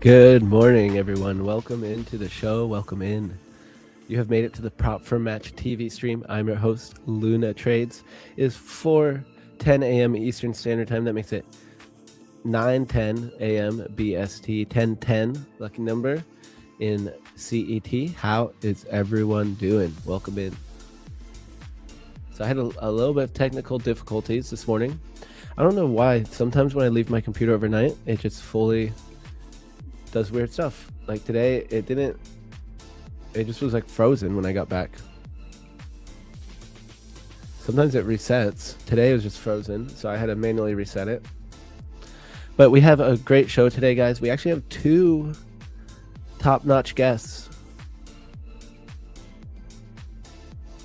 Good morning, everyone. Welcome into the show. Welcome in. You have made it to the Prop Firm Match TV stream. I'm your host, Luna Trades. It is 4:10 a.m. Eastern Standard Time. That makes it 9:10 a.m. BST, 10:10 lucky number in CET. How is everyone doing? Welcome in. So I had a little bit of technical difficulties this morning. I don't know why. Sometimes when I leave my computer overnight, it just fully does weird stuff. Like today, it just was like frozen when I got back. Sometimes it resets. Today it was just frozen, so I had to manually reset it. But we have a great show today, guys. We actually have two top-notch guests.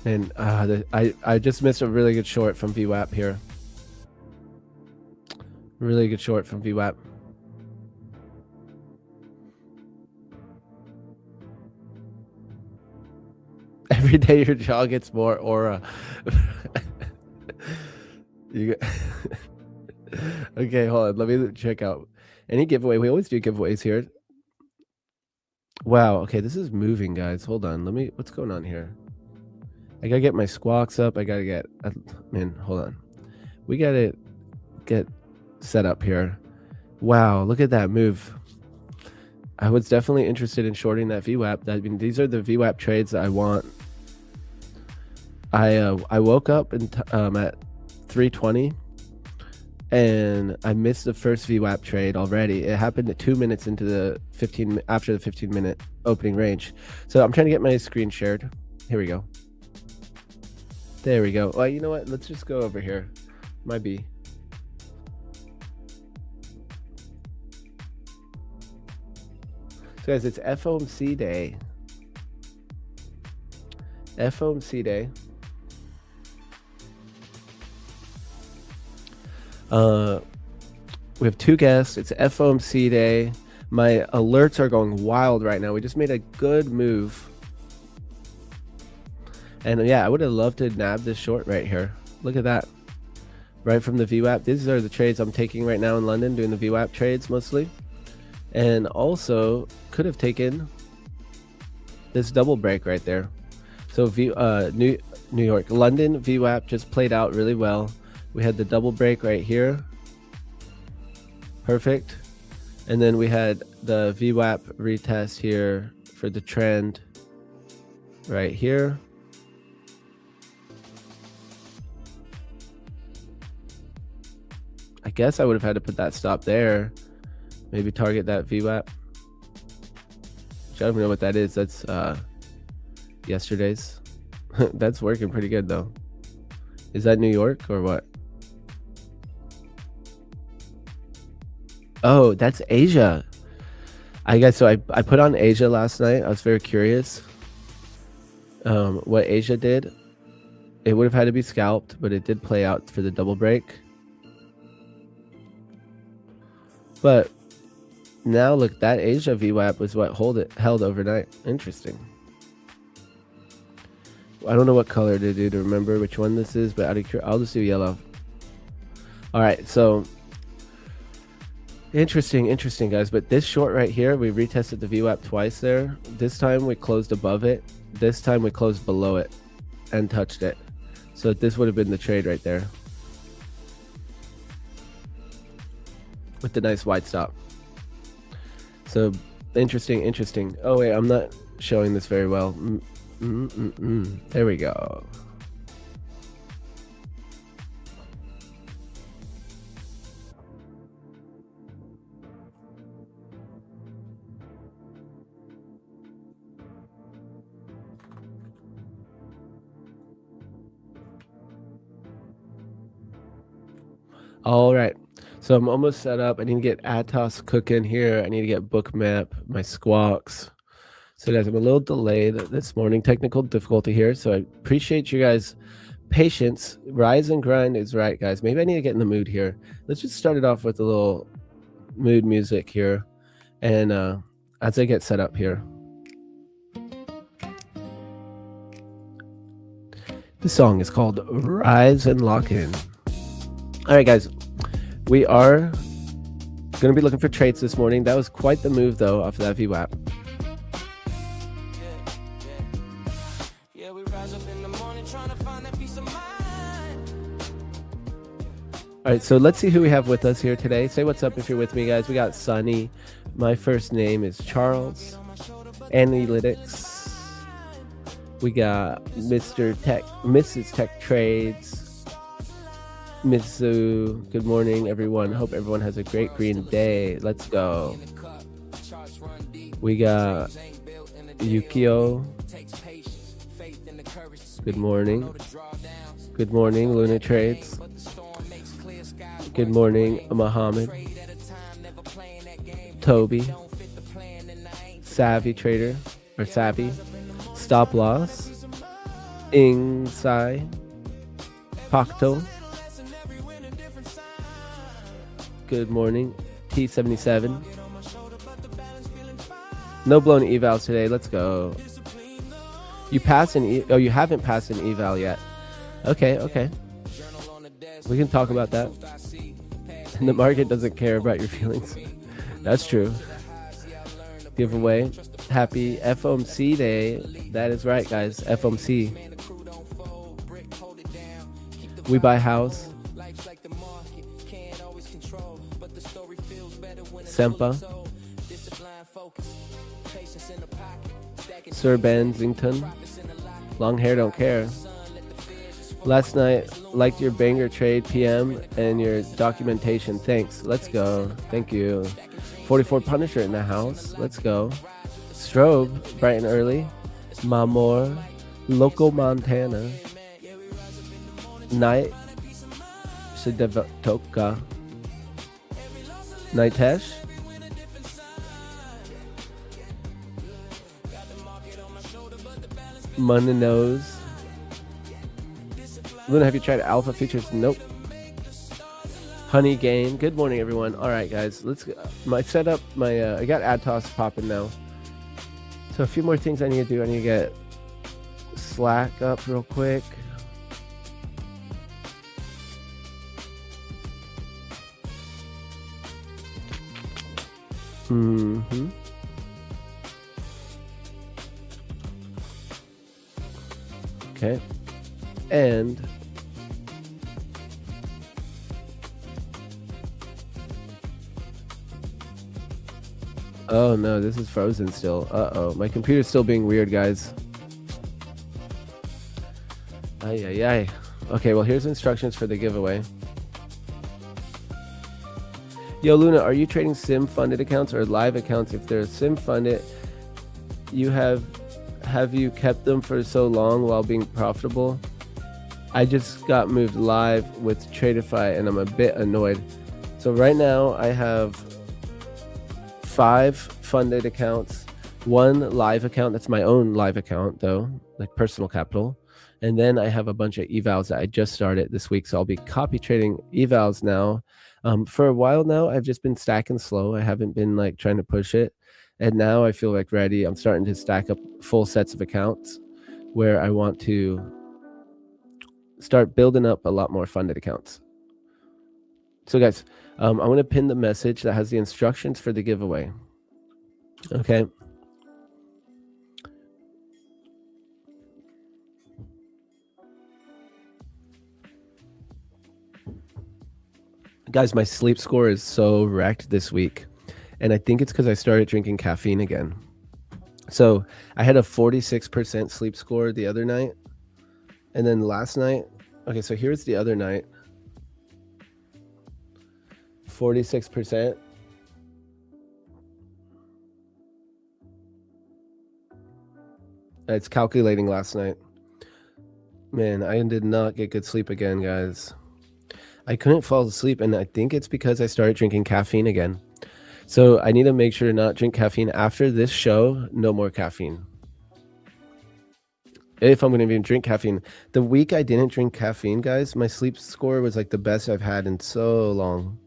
And I just missed a really good short from VWAP here. Really good short from VWAP. Every day your jaw gets more aura. Okay, hold on. Let me check out any giveaway. We always do giveaways here. Wow. Okay, this is moving, guys. Hold on. What's going on here? I gotta get my squawks up. I gotta get, man, hold on. We gotta get set up here. Wow, look at that move. I was definitely interested in shorting that VWAP. I mean, these are the VWAP trades that I want. I woke up at 3:20 and I missed the first VWAP trade already. It happened at 2 minutes into the 15-minute opening range. So I'm trying to get my screen shared. Here we go. There we go. Well, you know what? Let's just go over here. Might be. So guys, it's FOMC day. FOMC day. We have two guests. It's FOMC day. My alerts are going wild right now. We just made a good move. And yeah, I would have loved to nab this short right here. Look at that. Right from the VWAP. These are the trades I'm taking right now in London, doing the VWAP trades mostly. And also could have taken this double break right there. So New York, London VWAP just played out really well. We had the double break right here. Perfect. And then we had the VWAP retest here for the trend right here. I guess I would have had to put that stop there. Maybe target that VWAP. I don't even know what that is. That's yesterday's. That's working pretty good though. Is that New York or what? Oh, that's Asia. I guess so. I put on Asia last night. I was very curious what Asia did. It would have had to be scalped, but it did play out for the double break. But now look, that Asia VWAP was what held overnight. Interesting. I don't know what color to do to remember which one this is, but I'll just do yellow. All right, so interesting, guys. But this short right here, we retested the VWAP twice there. This time we closed above it. This time we closed below it and touched it. So this would have been the trade right there with the nice wide stop. So interesting. Oh wait, I'm not showing this very well. There we go. All right. So I'm almost set up. I need to get Atos cooking here. I need to get Bookmap, my squawks. So guys, I'm a little delayed this morning. Technical difficulty here. So I appreciate you guys' patience. Rise and grind is right, guys. Maybe I need to get in the mood here. Let's just start it off with a little mood music here. And as I get set up here. The song is called Rise and Lock In. All right, guys. We are Gonna be looking for traits this morning. That was quite the move though off of that VWAP. All right, so let's see who we have with us here today. Say what's up if you're with me, guys. We got Sunny. My first name is Charles. Analytics. We got Mr. Tech, Mrs. Tech Trades. Mitsu. Good morning, everyone. Hope everyone has a great green day. Let's go. We got Yukio. Good morning. Good morning, Luna Trades. Good morning, Muhammad. Toby. Savvy Trader, or Savvy. Stop Loss. Ingsai. Pakto. Good morning, T77. No blown evals today. Let's go. You passed an you haven't passed an eval yet. Okay. We can talk about that. And the market doesn't care about your feelings. That's true. Giveaway. Happy FOMC day. That is right, guys. FOMC. We buy house. Sempa. Sir Benzington. Long hair don't care. Last night, liked your banger trade PM and your documentation. Thanks. Let's go. Thank you. 44 Punisher in the house. Let's go. Strobe, bright and early. Mamor. Local Montana. Night. Sidevatoka. Nitesh. Munnos. Luna, have you tried alpha features? Nope. Honey Game. Good morning, everyone. All right, guys. Let's go. My setup. I got AdToss popping now. So a few more things I need to do. I need to get Slack up real quick. Okay. And oh no, this is frozen still. Uh-oh. My computer's still being weird, guys. Ay. Okay, well, here's instructions for the giveaway. Yo, Luna, are you trading sim-funded accounts or live accounts? If they're sim-funded, have you kept them for so long while being profitable? I just got moved live with Tradeify and I'm a bit annoyed. So right now I have 5 funded accounts, 1 live account. That's my own live account though, like personal capital. And then I have a bunch of evals that I just started this week. So I'll be copy trading evals now. For a while now, I've just been stacking slow. I haven't been like trying to push it. And now I feel like ready. I'm starting to stack up full sets of accounts where I want to start building up a lot more funded accounts. So guys, I'm going to pin the message that has the instructions for the giveaway. Okay. Guys, my sleep score is so wrecked this week. And I think it's because I started drinking caffeine again. So I had a 46% sleep score the other night. And then last night, okay, so here's the other night. 46%. It's calculating last night. Man, I did not get good sleep again, guys. I couldn't fall asleep, and I think it's because I started drinking caffeine again. So I need to make sure to not drink caffeine after this show. No more caffeine. If I'm going to even drink caffeine. The week I didn't drink caffeine, guys, my sleep score was like the best I've had in so long.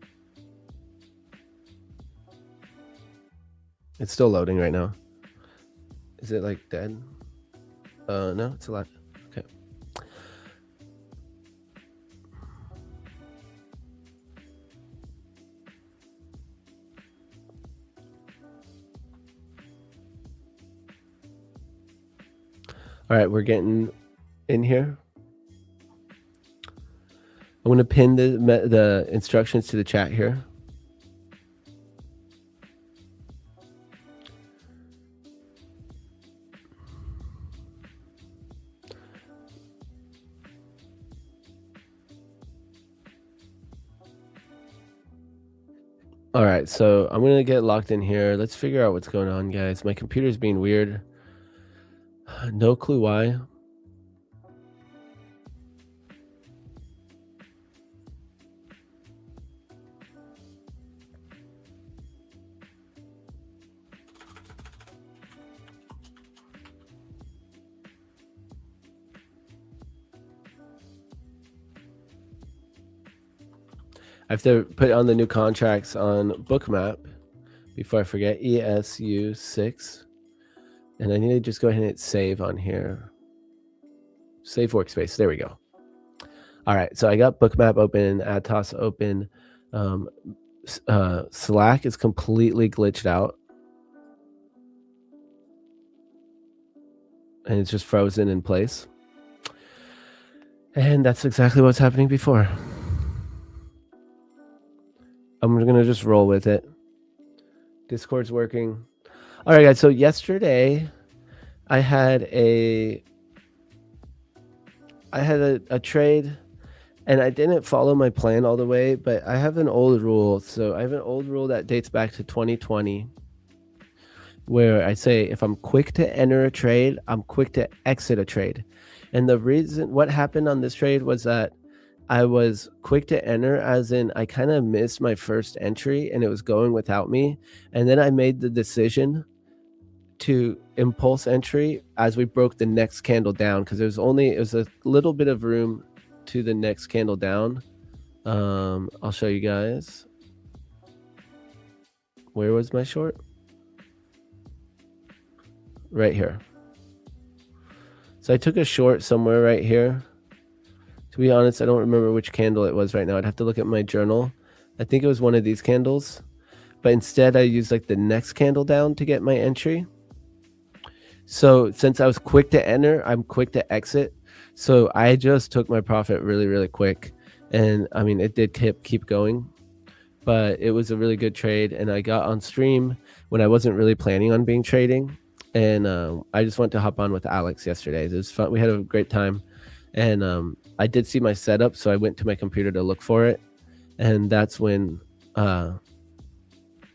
It's still loading right now. Is it like dead? No, it's alive. Okay. All right, we're getting in here. I'm going to pin the instructions to the chat here. All right, so I'm going to get locked in here. Let's figure out what's going on, guys. My computer's being weird. No clue why. I have to put on the new contracts on Bookmap before I forget. ESU6. And I need to just go ahead and hit save on here. Save workspace. There we go. All right, so I got Bookmap open, Atos open. Slack is completely glitched out. And it's just frozen in place. And that's exactly what's happening before. I'm going to just roll with it. Discord's working. All right, guys. So yesterday, I had a trade, and I didn't follow my plan all the way, but I have an old rule. So I have an old rule that dates back to 2020, where I say if I'm quick to enter a trade, I'm quick to exit a trade. And the reason what happened on this trade was that I was quick to enter, as in I kind of missed my first entry and it was going without me. And then I made the decision to impulse entry as we broke the next candle down, because it was a little bit of room to the next candle down. I'll show you guys. Where was my short? Right here. So I took a short somewhere right here. To be honest, I don't remember which candle it was right now. I'd have to look at my journal. I think it was one of these candles. But instead, I used like the next candle down to get my entry. So since I was quick to enter, I'm quick to exit. So I just took my profit really, really quick. And I mean, it did keep going. But it was a really good trade. And I got on stream when I wasn't really planning on being trading. And I just went to hop on with Alex yesterday. It was fun. We had a great time. And I did see my setup, so I went to my computer to look for it. And that's when I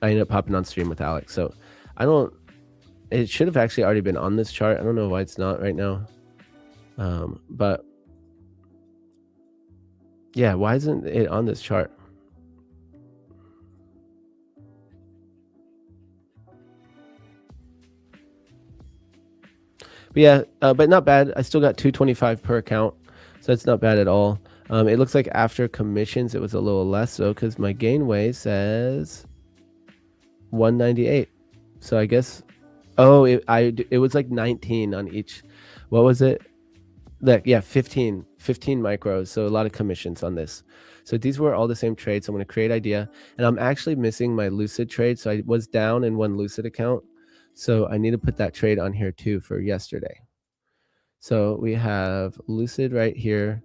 ended up hopping on stream with Alex. So it should have actually already been on this chart. I don't know why it's not right now. But yeah, why isn't it on this chart? But yeah, but not bad. I still got 225 per account, so that's not bad at all. It looks like after commissions, it was a little less though, because my gainway says 198. So I guess, it was like 19 on each. What was it? Yeah, 15 micros. So a lot of commissions on this. So these were all the same trades. So I'm going to create idea, and I'm actually missing my Lucid trade. So I was down in one Lucid account. So I need to put that trade on here too for yesterday. So we have Lucid right here,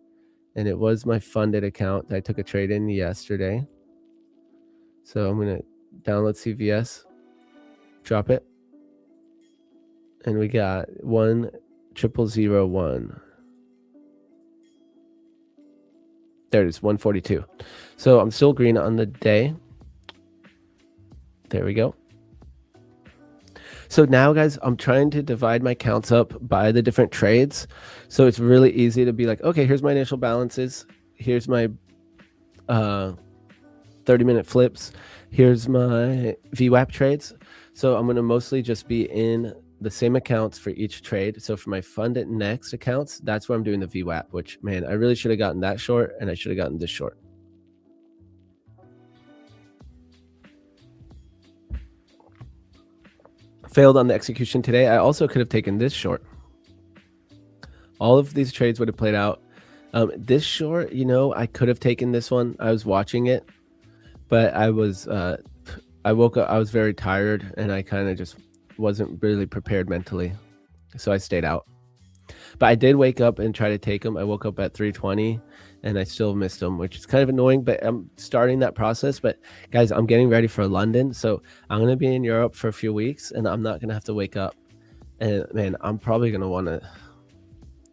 and it was my funded account that I took a trade in yesterday. So I'm going to download CVS, drop it, and we got 10001. There it is, 142. So I'm still green on the day. There we go. So now, guys, I'm trying to divide my counts up by the different trades. So it's really easy to be like, okay, here's my initial balances. Here's my 30-minute flips. Here's my VWAP trades. So I'm going to mostly just be in the same accounts for each trade. So for my fund at next accounts, that's where I'm doing the VWAP, which, man, I really should have gotten that short, and I should have gotten this short. Failed on the execution today. I also could have taken this short. All of these trades would have played out. This short, I could have taken this one. I was watching it, but I woke up, I was very tired, and I kind of just wasn't really prepared mentally. So I stayed out. But I did wake up and try to take them. I woke up at 3:20 and I still missed them, which is kind of annoying, but I'm starting that process. But guys, I'm getting ready for London. So I'm going to be in Europe for a few weeks and I'm not going to have to wake up. And man, I'm probably going to want to,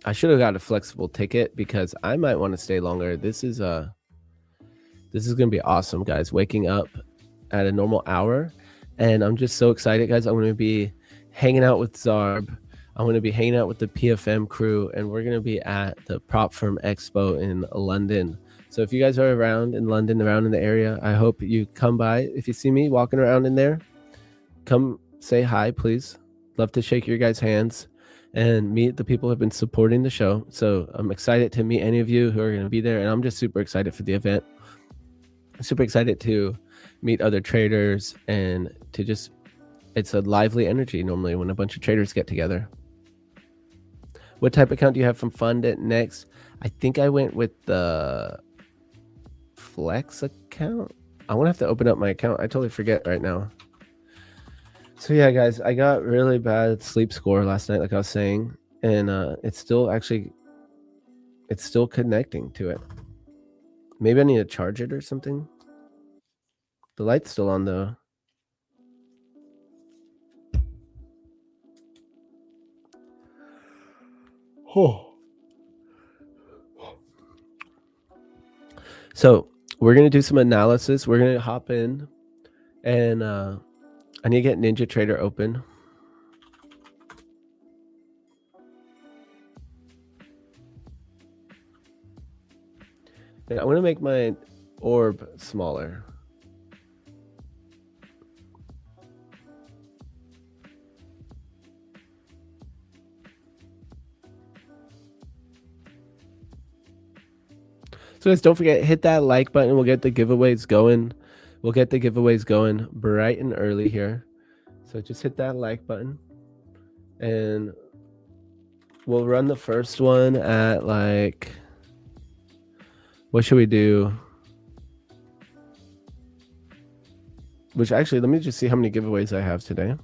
I should have got a flexible ticket because I might want to stay longer. This is going to be awesome, guys. Waking up at a normal hour. And I'm just so excited, guys. I'm going to be hanging out with Zarb. I'm going to be hanging out with the PFM crew, and we're going to be at the Prop Firm Expo in London. So if you guys are around in London, around in the area, I hope you come by. If you see me walking around in there, come say hi, please. Love to shake your guys' hands and meet the people who have been supporting the show. So I'm excited to meet any of you who are going to be there, and I'm just super excited for the event. I'm super excited to meet other traders and to just, it's a lively energy normally when a bunch of traders get together. What type of account do you have from Fund It Next? I think I went with the Flex account. I want to have to open up my account. I totally forget right now. So yeah, guys, I got really bad sleep score last night, like I was saying, and it's still connecting to it. Maybe I need to charge it or something. The light's still on though. Oh. So we're going to do some analysis. We're going to hop in and I need to get Ninja Trader open. And I want to make my orb smaller. So guys, don't forget, hit that like button. We'll get the giveaways going. We'll get the giveaways going bright and early here. So just hit that like button. And we'll run the first one at like, what should we do? Which actually, let me just see how many giveaways I have today.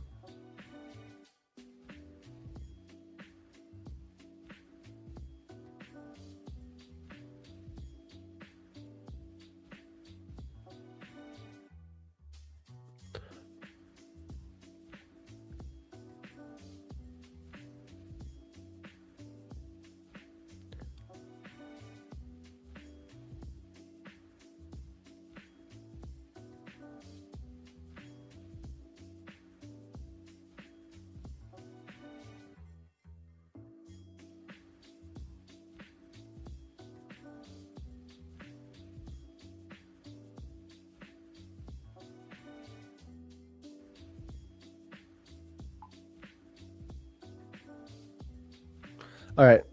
All right.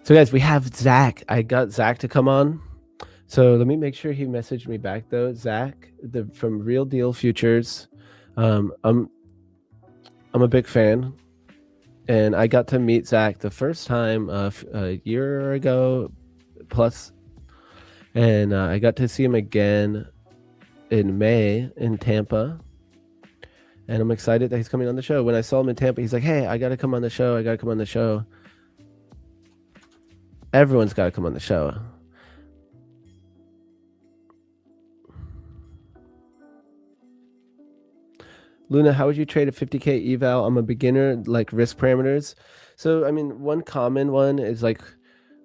So guys, we have Zach. I got Zach to come on. So let me make sure he messaged me back though. Zach, from Real Deal Futures. I'm a big fan, and I got to meet Zach the first time a year ago plus, and I got to see him again in May in Tampa. And I'm excited that he's coming on the show. When I saw him in Tampa, he's like, hey, I got to come on the show. I got to come on the show. Everyone's got to come on the show. Luna, how would you trade a 50K eval? I'm a beginner, like risk parameters. So, I mean, one common one is like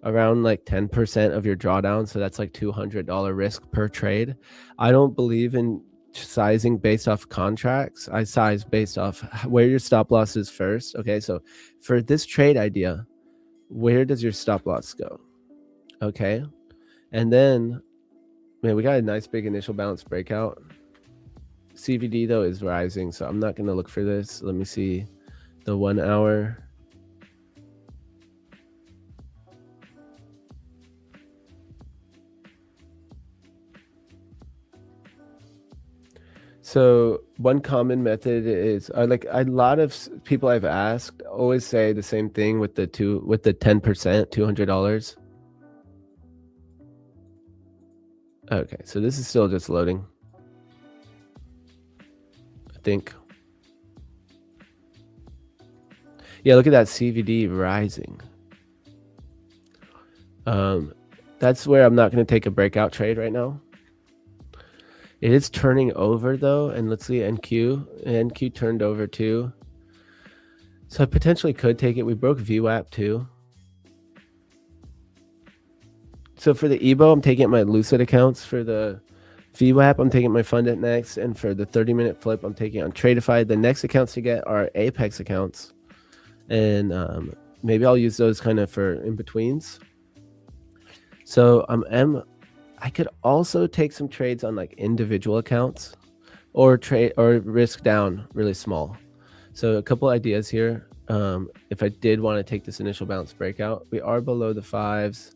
around like 10% of your drawdown. So that's like $200 risk per trade. I don't believe in sizing based off contracts. I size based off where your stop loss is first. Okay, so for this trade idea, where does your stop loss go? Okay, and then, man, we got a nice big initial balance breakout. CVD though is rising, so I'm not gonna look for this. Let me see the 1 hour. So one common method is like a lot of people I've asked always say the same thing with the 10%, $200. Okay, so this is still just loading, I think. Yeah, look at that CVD rising. That's where I'm not going to take a breakout trade right now. It is turning over though, and let's see NQ. NQ turned over too. So I potentially could take it. We broke VWAP too. So for the EBO, I'm taking my Lucid accounts. For the VWAP, I'm taking my Fundit next. And for the 30-minute flip, I'm taking on Tradeify. The next accounts to get are Apex accounts. And maybe I'll use those kind of for in-betweens. So I could also take some trades on like individual accounts or trade or risk down really small. So a couple ideas here. If I did want to take this initial bounce breakout, we are below the 5s.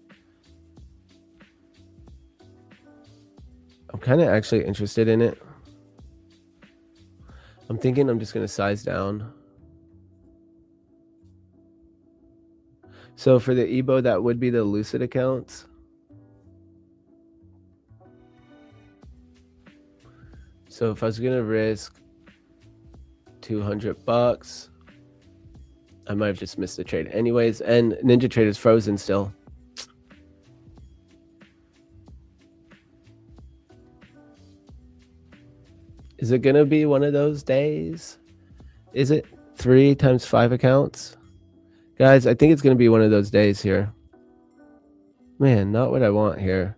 I'm kind of actually interested in it. I'm thinking I'm just going to size down. So for the EBO, that would be the Lucid accounts. So if I was going to risk $200, I might have just missed the trade anyways. And Ninja Trade is frozen still. Is it going to be one of those days? Is it 3 times 5 accounts? Guys, I think it's going to be one of those days here. Man, not what I want here.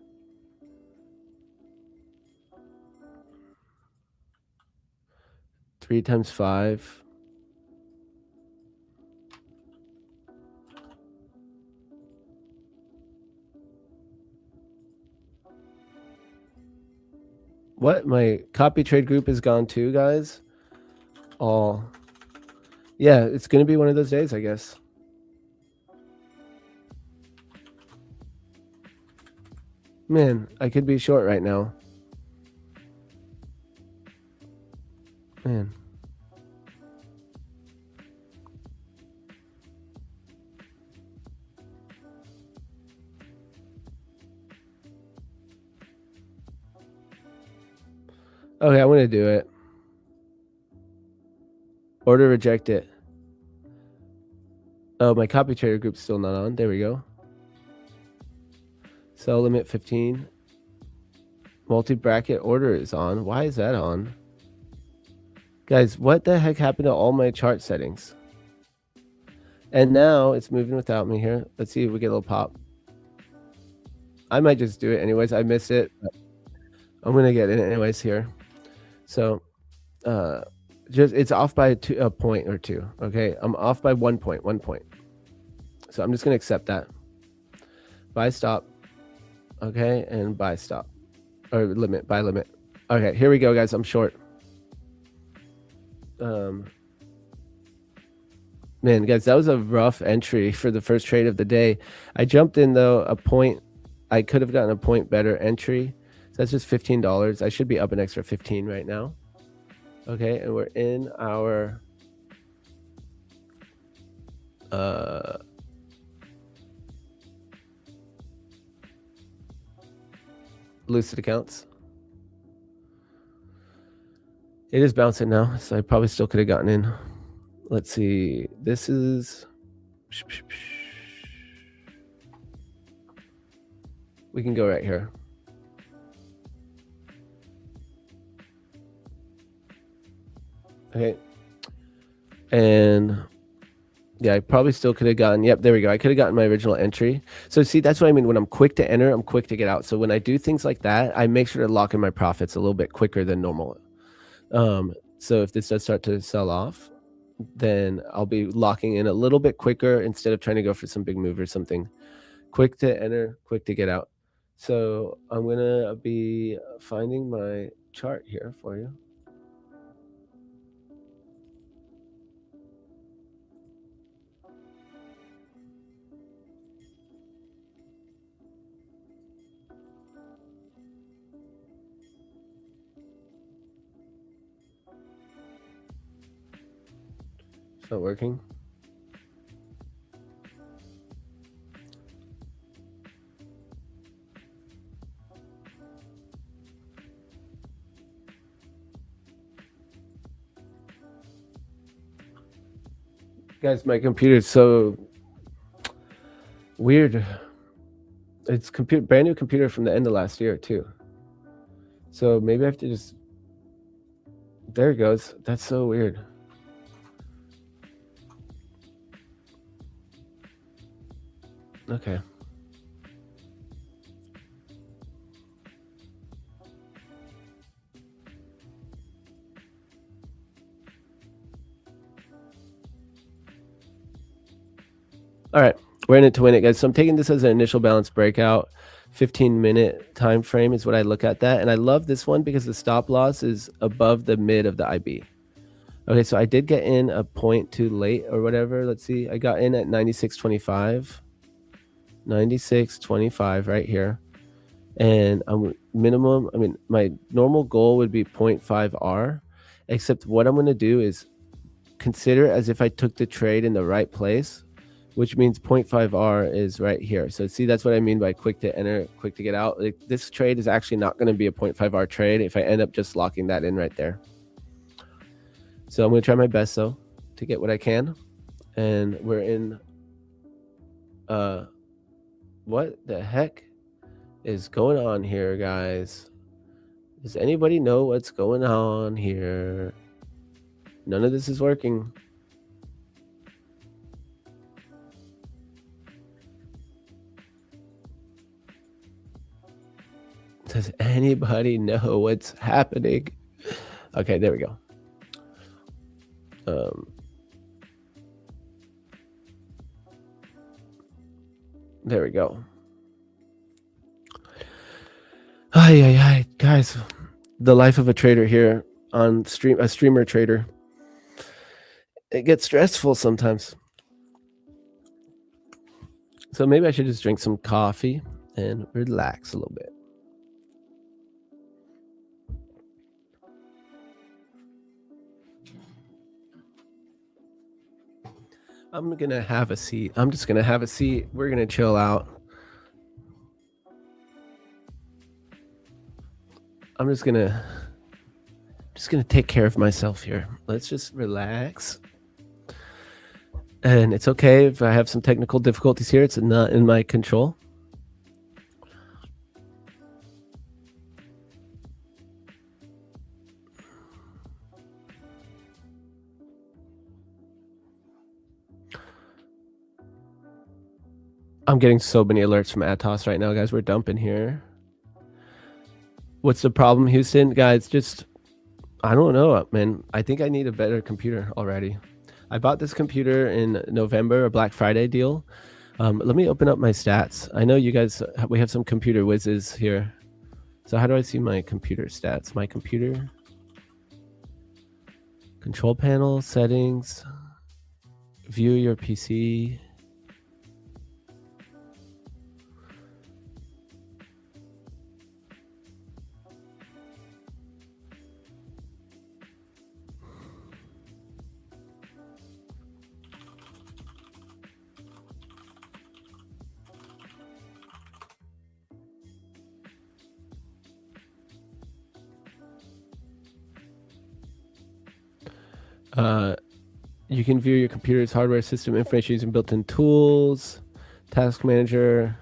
Three times 5. What? My copy trade group is gone too, guys? Oh. Yeah, it's going to be one of those days, I guess. Man, I could be short right now. Man. Okay, I'm going to do it. Order reject it. Oh, my copy trader group's still not on. There we go. Sell limit 15. Multi-bracket order is on. Why is that on? Guys, what the heck happened to all my chart settings? And now it's moving without me here. Let's see if we get a little pop. I might just do it anyways. I missed it. But I'm going to get it anyways here. So just it's off by a point or two. Okay, I'm off by 1 point. 1 point. So I'm just going to accept that. Buy stop. Okay, and buy stop. Or limit, buy limit. Okay, here we go, guys. I'm short. Man, guys, that was a rough entry for the first trade of the day. I jumped in, though, a point. I could have gotten a point better entry. So that's just $15. I should be up an extra 15 right now. Okay, and we're in our Lucid accounts. It is bouncing now, so I probably still could have gotten in. Let's see. This is... We can go right here. Okay. And yeah, I probably still could have gotten, yep, there we go. I could have gotten my original entry. So see, that's what I mean. When I'm quick to enter, I'm quick to get out. So when I do things like that, I make sure to lock in my profits a little bit quicker than normal. So if this does start to sell off, then I'll be locking in a little bit quicker instead of trying to go for some big move or something. Quick to enter, quick to get out. So I'm going to be finding my chart here for you. It's not working. Guys, my computer's so weird. It's brand new computer from the end of last year too. So maybe I have to just. There it goes. That's so weird. Okay. All right, we're in it to win it, guys. So I'm taking this as an initial balance breakout. 15-minute time frame is what I look at that. And I love this one because the stop loss is above the mid of the IB. Okay, so I did get in a point too late or whatever. Let's see. I got in at 96.25. 96.25 right here. And minimum, I mean, my normal goal would be 0.5 R, except what I'm going to do is consider as if I took the trade in the right place, which means 0.5 R is right here. So see, that's what I mean by quick to enter, quick to get out. Like, this trade is actually not going to be a 0.5 R trade if I end up just locking that in right there. So I'm going to try my best though to get what I can. And we're in, what the heck is going on here, guys? Does anybody know what's going on here? None of this is working. Does anybody know what's happening? Okay, there we go. There we go. Ay, guys, the life of a trader here on stream, a streamer trader. It gets stressful sometimes. So maybe I should just drink some coffee and relax a little bit. I'm gonna have a seat. I'm just gonna have a seat. We're gonna chill out. I'm just gonna take care of myself here. Let's just relax. And it's okay if I have some technical difficulties here. It's not in my control. I'm getting so many alerts from Atos right now, guys. We're dumping here. What's the problem, Houston? Guys, just, I don't know, man. I think I need a better computer already. I bought this computer in November, a Black Friday deal. Let me open up my stats. I know you guys, we have some computer whizzes here. So how do I see my computer stats? My computer, control panel, settings, view your PC. You can view your computer's hardware system information using built-in tools, task manager,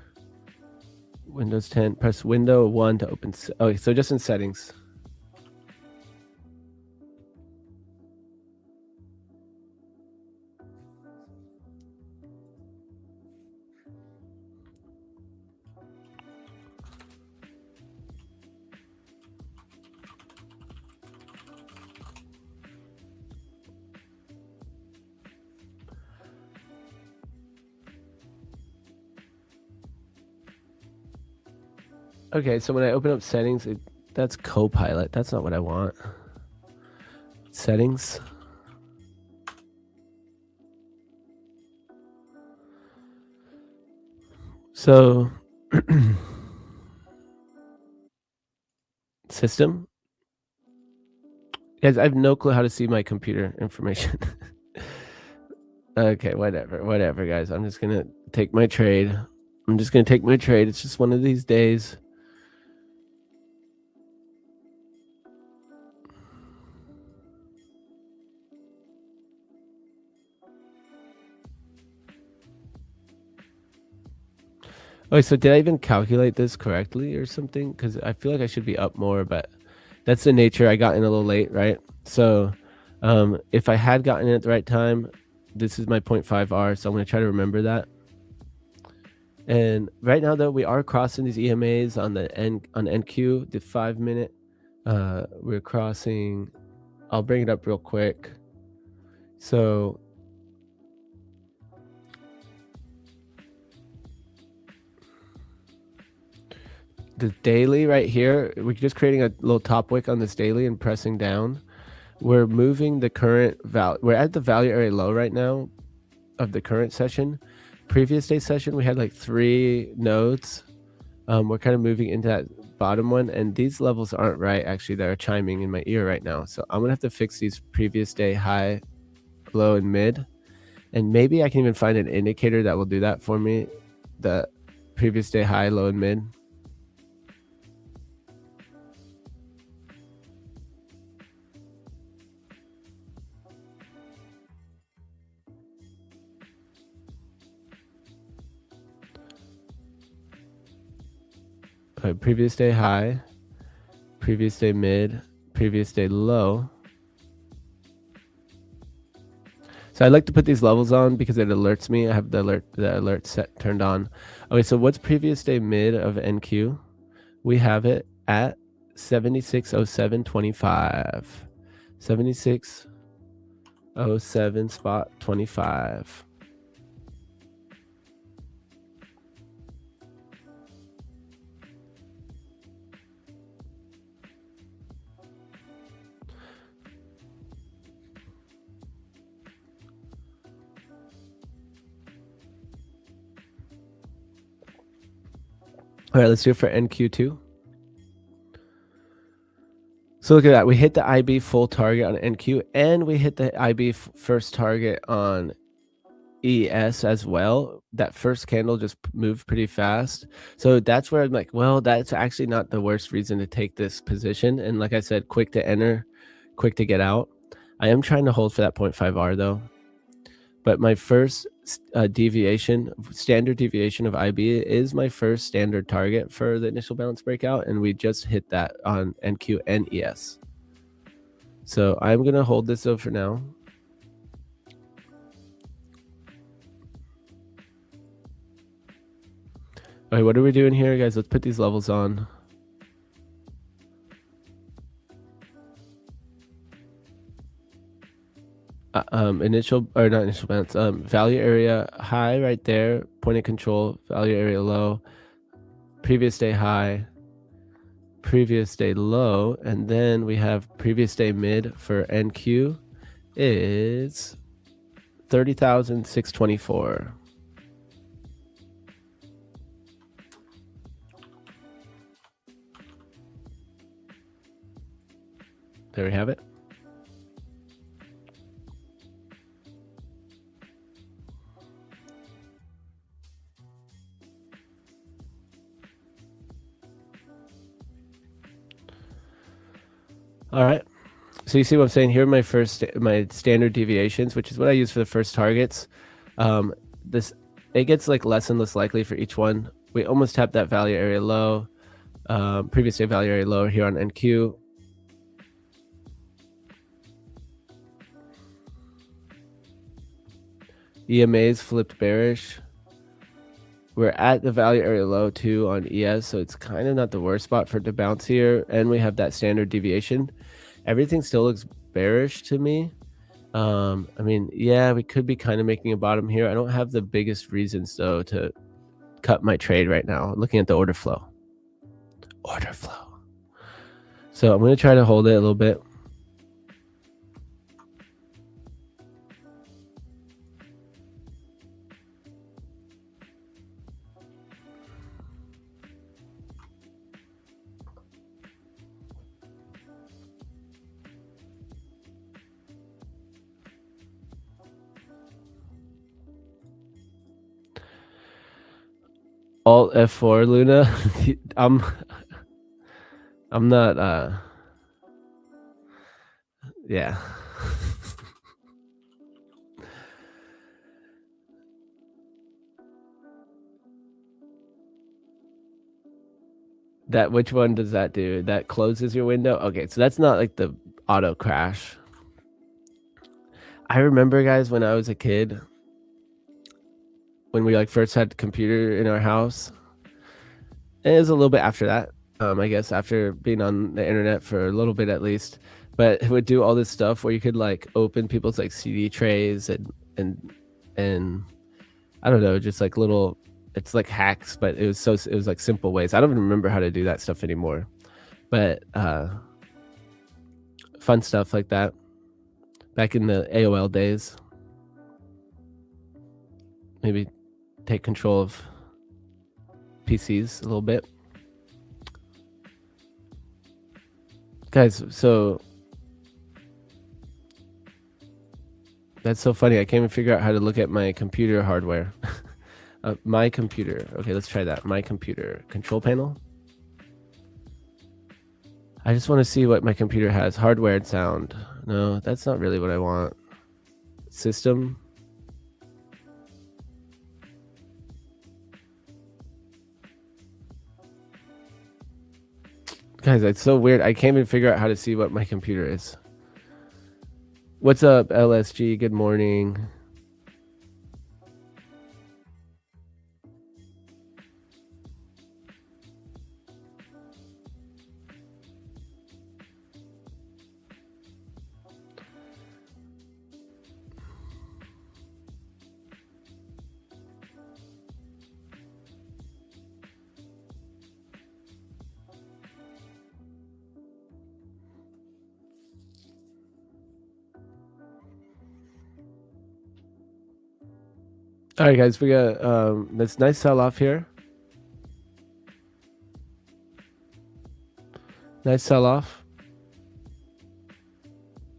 Windows 10, press window 1 to open. Okay, so just in settings. Okay, so when I open up settings, that's Copilot. That's not what I want. Settings. So, system. Guys, I have no clue how to see my computer information. Okay, whatever, guys. I'm just going to take my trade. It's just one of these days. Oh, so did I even calculate this correctly or something? Because I feel like I should be up more, but that's the nature. I got in a little late, right? So if I had gotten in at the right time, this is my 0.5R, so I'm going to try to remember that. And right now, though, we are crossing these EMAs on the on NQ, the 5 minute. We're crossing. I'll bring it up real quick. So the daily right here, we're just creating a little top wick on this daily and pressing down. We're moving the current value. We're at the value area low right now of the current session. Previous day session, we had like 3 nodes. We're kind of moving into that bottom one, and these levels aren't right. Actually, they're chiming in my ear right now. So I'm gonna have to fix these previous day high, low, and mid. And maybe I can even find an indicator that will do that for me. The previous day high, low, and mid. Previous day high, previous day mid, previous day low. So I like to put these levels on because it alerts me. I have the alert set turned on. Okay, so what's previous day mid of NQ? We have it at 7607.25. 7607 spot 25. All right, let's do it for NQ2. So look at that. We hit the IB full target on NQ, and we hit the IB first target on ES as well. That first candle just moved pretty fast. So that's where I'm like, well, that's actually not the worst reason to take this position. And like I said, quick to enter, quick to get out. I am trying to hold for that 0.5R though. But my first deviation, standard deviation of IB is my first standard target for the initial balance breakout. And we just hit that on NQ and ES. So I'm going to hold this though for now. All right, what are we doing here, guys? Let's put these levels on. Initial or not initial balance, value area high right there, point of control, value area low, previous day high, previous day low, and then we have previous day mid for NQ is 30,624. There we have it. All right. So you see what I'm saying here? My standard deviations, which is what I use for the first targets. It gets like less and less likely for each one. We almost tapped that value area low, previous day value area low here on NQ. EMAs flipped bearish. We're at the value area low too on ES, so it's kind of not the worst spot for it to bounce here. And we have that standard deviation. Everything still looks bearish to me. I mean, yeah, we could be kind of making a bottom here. I don't have the biggest reasons though to cut my trade right now. Looking at the order flow. So I'm going to try to hold it a little bit. Alt F4, Luna. I'm not, yeah. Which one does that do? That closes your window? Okay, so that's not like the auto crash. I remember, guys, when I was a kid, when we like first had the computer in our house, and it was a little bit after that, I guess after being on the internet for a little bit at least, but it would do all this stuff where you could like open people's like CD trays and I don't know, just like little, it's like hacks, but it was like simple ways. I don't even remember how to do that stuff anymore, but fun stuff like that back in the AOL days. Maybe take control of PCs a little bit. Guys, so that's so funny. I can't even figure out how to look at my computer hardware. My computer. Okay, let's try that. My computer. Control panel. I just want to see what my computer has. Hardware and sound. No, that's not really what I want. System. Guys, it's so weird. I can't even figure out how to see what my computer is. What's up, LSG? Good morning. All right, guys, we got this nice sell off here. Nice sell off.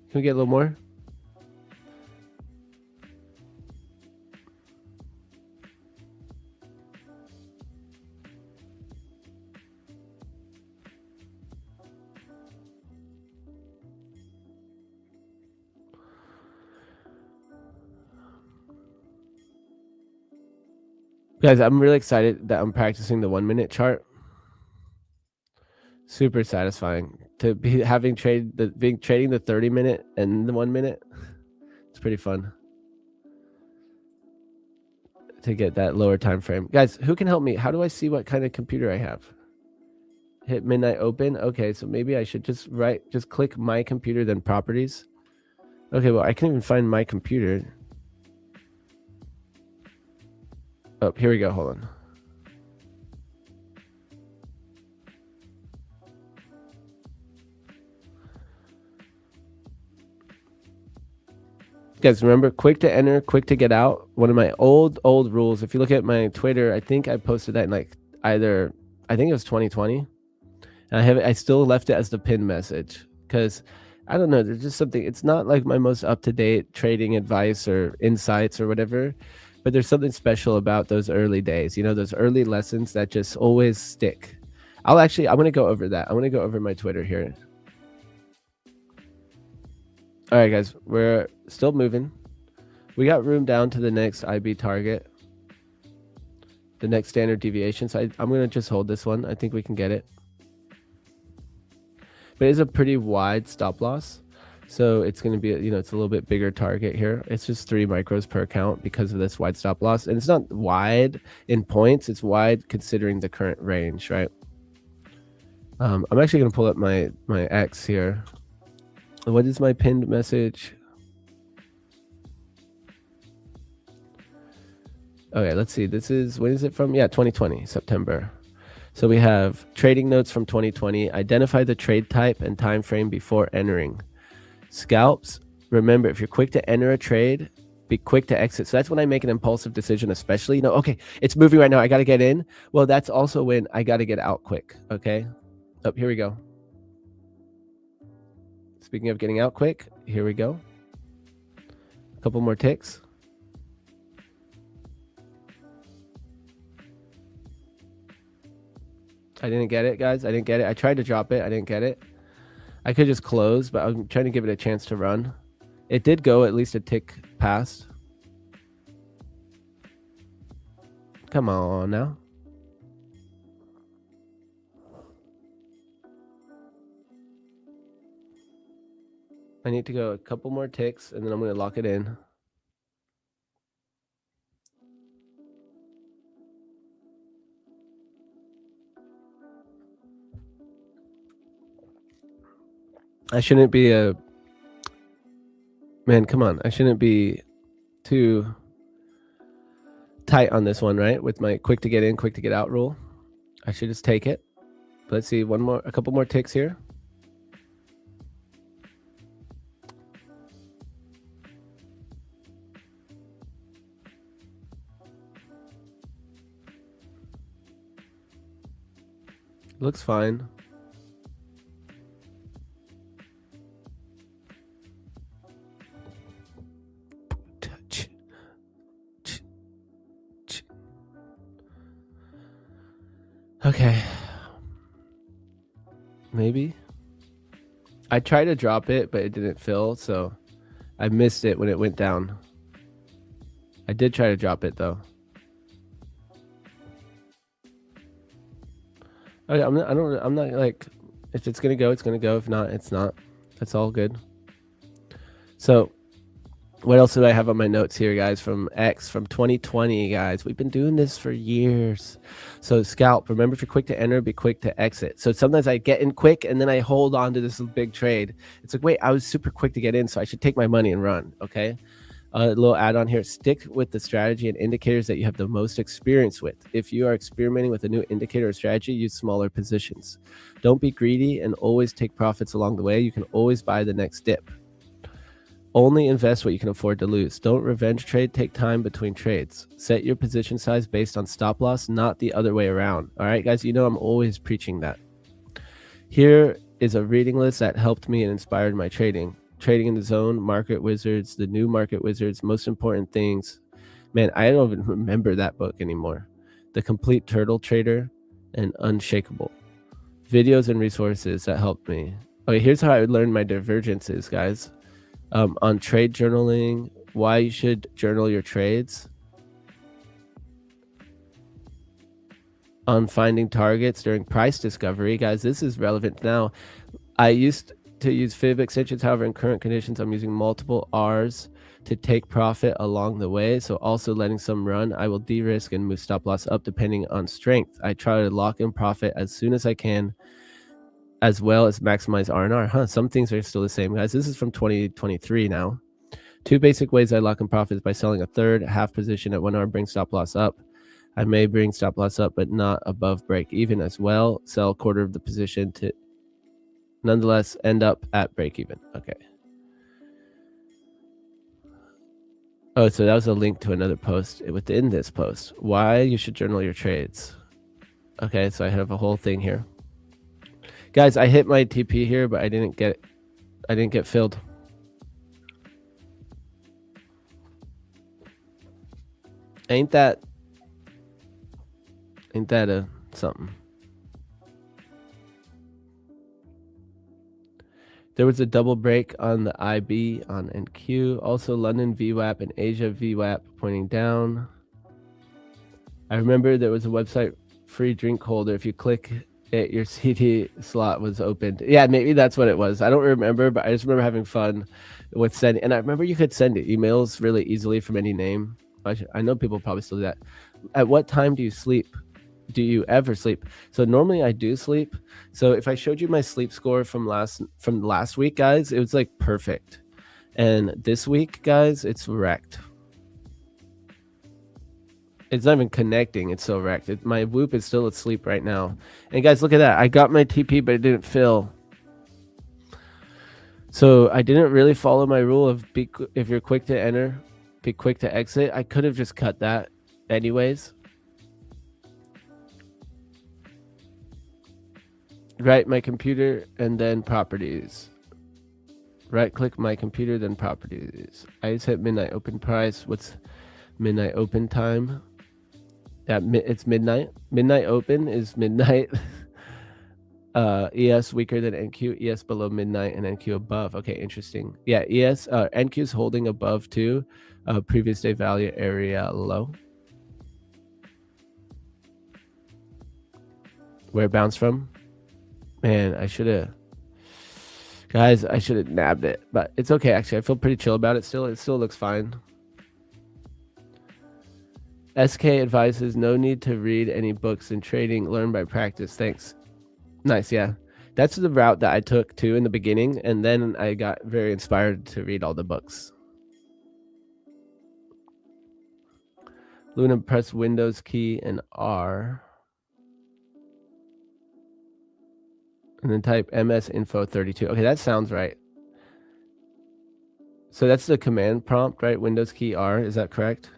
Can we get a little more? Guys, I'm really excited that I'm practicing the 1 minute chart. Super satisfying to be having trading the 30 minute and the 1 minute. It's pretty fun to get that lower time frame. Guys, who can help me? How do I see what kind of computer I have? Hit midnight open. Okay, so maybe I should just click my computer, then properties. Okay, well, I can't even find my computer. Oh, here we go. Hold on. Guys, remember, quick to enter, quick to get out. One of my old rules. If you look at my Twitter, I think I posted that in like I think it was 2020. And I still left it as the pin message because I don't know. There's just something. It's not like my most up-to-date trading advice or insights or whatever. But there's something special about those early days, you know, those early lessons that just always stick. I'm going to go over that. I'm going to go over my Twitter here. All right, guys, we're still moving. We got room down to the next IB target, the next standard deviation. So I'm going to just hold this one. I think we can get it. But it's a pretty wide stop loss. So it's going to be, you know, it's a little bit bigger target here. It's just 3 micros per account because of this wide stop loss. And it's not wide in points. It's wide considering the current range, right? I'm actually going to pull up my X here. What is my pinned message? Okay, let's see. This is, when is it from? Yeah, 2020, September. So we have trading notes from 2020. Identify the trade type and time frame before entering. Scalps, remember, if you're quick to enter a trade, be quick to exit. So that's when I make an impulsive decision, especially, you know, okay, it's moving right now. I got to get in. Well, that's also when I got to get out quick. Okay. Oh, here we go. Speaking of getting out quick, here we go. A couple more ticks. I didn't get it, guys. I didn't get it. I tried to drop it. I didn't get it. I could just close, but I'm trying to give it a chance to run. It did go at least a tick past. Come on now. I need to go a couple more ticks, and then I'm going to lock it in. I shouldn't be man, come on. I shouldn't be too tight on this one, right? With my quick to get in, quick to get out rule. I should just take it. Let's see, a couple more ticks here. Looks fine. Okay. Maybe. I tried to drop it, but it didn't fill, so I missed it when it went down. I did try to drop it though. Okay, I'm not like, if it's gonna go, it's gonna go. If not, it's not. That's all good. So what else did I have on my notes here, guys? From X, from 2020, guys. We've been doing this for years. So scalp, remember, if you're quick to enter, be quick to exit. So sometimes I get in quick and then I hold on to this big trade. It's like, wait, I was super quick to get in, so I should take my money and run, okay? A little add-on here, stick with the strategy and indicators that you have the most experience with. If you are experimenting with a new indicator or strategy, use smaller positions. Don't be greedy and always take profits along the way. You can always buy the next dip. Only invest what you can afford to lose. Don't revenge trade. Take time between trades. Set your position size based on stop loss, not the other way around. All right, guys, you know I'm always preaching that. Here is a reading list that helped me and inspired my trading. Trading in the Zone, Market Wizards, The New Market Wizards, Most Important Things. Man, I don't even remember that book anymore. The Complete Turtle Trader, and Unshakable. Videos and resources that helped me. Okay, here's how I would learn my divergences, guys. On trade journaling, why you should journal your trades. On finding targets during price discovery. Guys, this is relevant now. I used to use fib extensions. However, in current conditions, I'm using multiple R's to take profit along the way. So also letting some run, I will de-risk and move stop loss up depending on strength. I try to lock in profit as soon as I can, as well as maximize R&R. Some things are still the same, guys. This is from 2023 now. 2 basic ways I lock in profits: by selling a third half position at 1 hour, bring stop loss up. I may bring stop loss up, but not above break even as well. Sell a quarter of the position to nonetheless end up at break even. Okay. Oh, so that was a link to another post within this post. Why you should journal your trades. Okay, so I have a whole thing here. Guys, I hit my TP here, but I didn't get filled. Ain't that a something? There was a double break on the IB on NQ. Also London VWAP and Asia VWAP pointing down. I remember there was a website free drink holder. If you click it, your CD slot was opened. Yeah, maybe that's what it was. I don't remember, but I just remember having fun with sending. And I remember you could send emails really easily from any name. I know people probably still do that. At what time do you sleep? Do you ever sleep? So normally I do sleep. So if I showed you my sleep score from last week, guys, it was like perfect. And this week, guys, it's wrecked. It's not even connecting. It's so wrecked. My Whoop is still asleep right now. And guys, look at that. I got my TP, but it didn't fill. So I didn't really follow my rule of if you're quick to enter, be quick to exit. I could have just cut that anyways. Right, my computer and then properties. Right click my computer, then properties. I just hit midnight open price. What's midnight open time? Yeah, it's midnight. Midnight open is midnight. ES weaker than NQ, ES below midnight, and NQ above. Okay, interesting. Yeah, ES NQ is holding above too. Previous day value area low. Where it bounced from? Man, I should have. Guys, I should have nabbed it, but it's okay. Actually, I feel pretty chill about it still. It still looks fine. SK advises no need to read any books in trading. Learn by practice. Thanks. Nice, yeah. That's the route that I took too in the beginning, and then I got very inspired to read all the books. Luna, press Windows key and R. And then type msinfo32. Okay, that sounds right. So that's the command prompt, right? Windows key R, is that correct?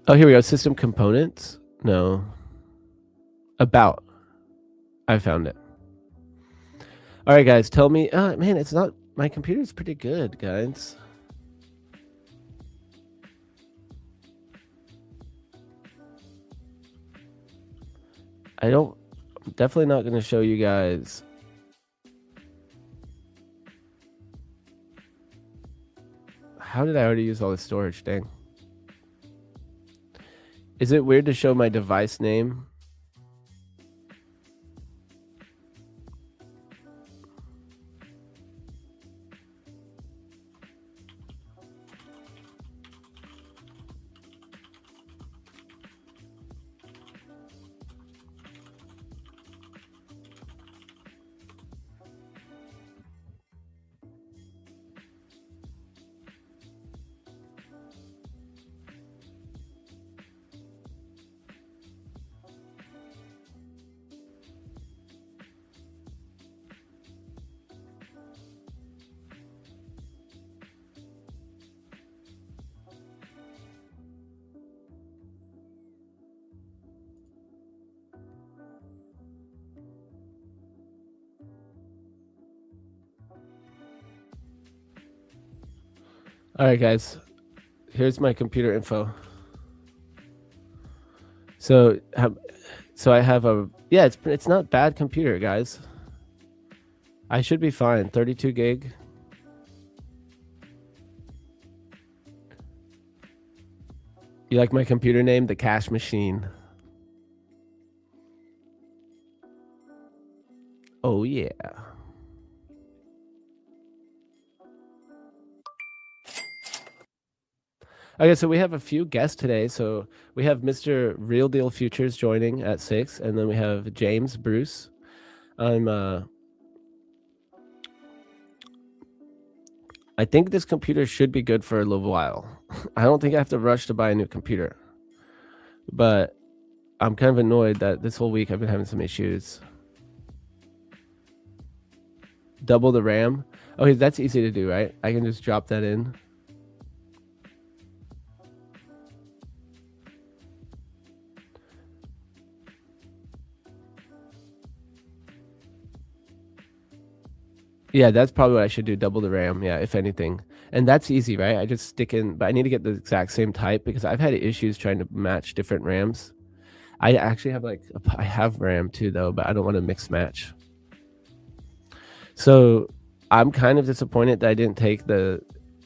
Oh, here we go. System components? No. About. I found it. All right, guys, tell me. Man, it's not. My computer's pretty good, guys. I'm definitely not going to show you guys. How did I already use all this storage? Dang. Is it weird to show my device name? All right, guys. Here's my computer info. So I have a it's not bad computer, guys. I should be fine. 32 gig. You like my computer name? The Cash Machine. Oh yeah. Okay, so we have a few guests today. So we have Mr. Real Deal Futures joining at 6, and then we have James Bruce. I think this computer should be good for a little while. I don't think I have to rush to buy a new computer. But I'm kind of annoyed that this whole week I've been having some issues. Double the RAM. Okay, that's easy to do, right? I can just drop that in. Yeah, that's probably what I should do. Double the RAM, yeah, if anything. And that's easy, right? I just stick in, but I need to get the exact same type because I've had issues trying to match different RAMs. I actually have I have RAM too though, but I don't want to mix match. So I'm kind of disappointed that I didn't take the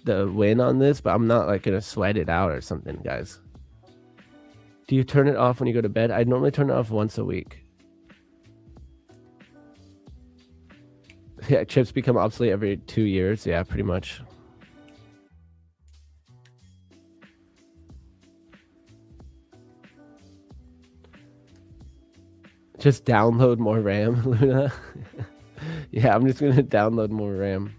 win on this, but I'm not like gonna sweat it out or something, guys. Do you turn it off when you go to bed? I normally turn it off once a week. Yeah, chips become obsolete every 2 years. Yeah, pretty much. Just download more RAM, Luna. Yeah, I'm just gonna download more RAM.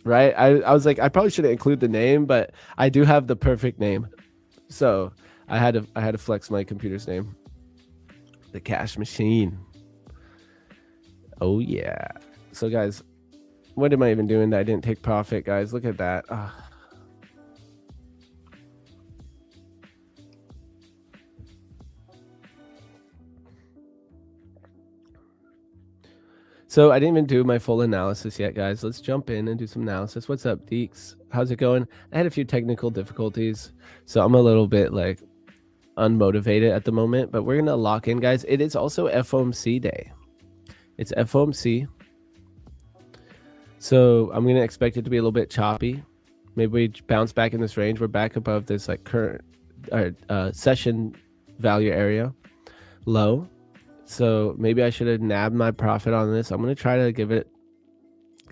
Right? I was like, I probably shouldn't include the name, but I do have the perfect name. So I had to flex my computer's name. The Cash Machine. Oh yeah. So guys, what am I even doing that I didn't take profit, guys? Look at that. So I didn't even do my full analysis yet, guys. Let's jump in and do some analysis. What's up, Deeks? How's it going? I had a few technical difficulties, so I'm a little bit like unmotivated at the moment, but we're gonna lock in, guys. It is also FOMC day. It's FOMC, so I'm gonna expect it to be a little bit choppy. Maybe we bounce back in this range. We're back above this like current session value area low. So maybe I should have nabbed my profit on this. I'm gonna try to give it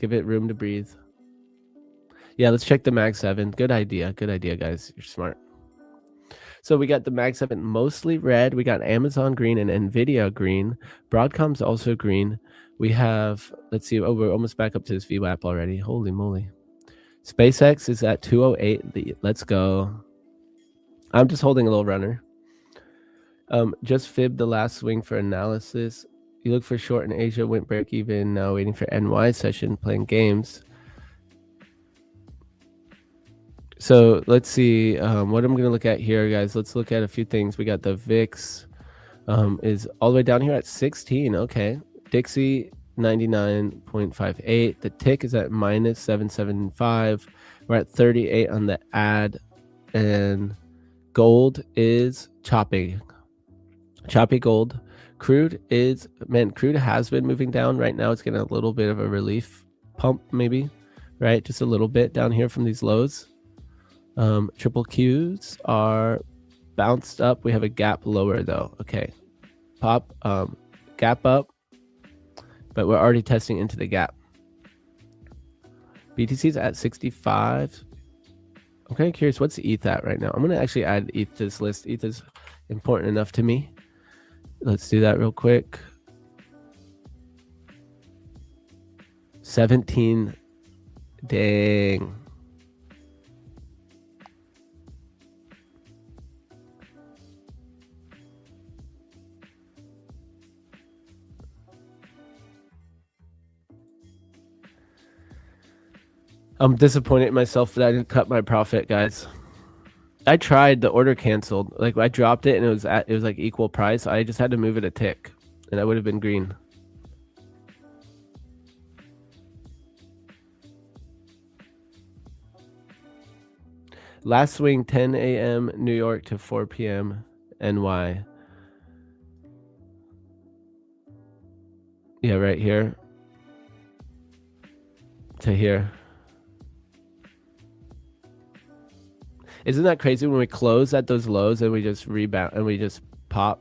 room to breathe. Yeah, let's check the Mag 7. Good idea, guys. You're smart. So we got the Mag 7 mostly red. We got Amazon green and Nvidia green. Broadcom's also green. We have, let's see, oh, we're almost back up to this VWAP already. Holy moly. SpaceX is at 208. Let's go. I'm just holding a little runner. Just fibbed the last swing for analysis. You look for short in Asia, went break even, now waiting for NY session, playing games. So let's see what I'm going to look at here, guys. Let's look at a few things. We got the VIX is all the way down here at 16. Okay. Dixie 99.58. The tick is at minus 775. We're at 38 on the ad, and gold is choppy gold. Crude has been moving down. Right now it's getting a little bit of a relief pump, maybe, right? Just a little bit down here from these lows. Triple Qs are bounced up. We have a gap lower though. Okay, pop, gap up, but we're already testing into the gap. BTC's at 65. I'm kind of curious, what's ETH at right now? I'm going to actually add ETH to this list. ETH is important enough to me. Let's do that real quick. 17. Dang. I'm disappointed in myself that I didn't cut my profit, guys. I tried, the order canceled. Like I dropped it and it was like equal price. I just had to move it a tick and I would have been green. Last swing 10 a.m. New York to 4 p.m. NY. Yeah, right here to here. Isn't that crazy when we close at those lows and we just rebound and we just pop?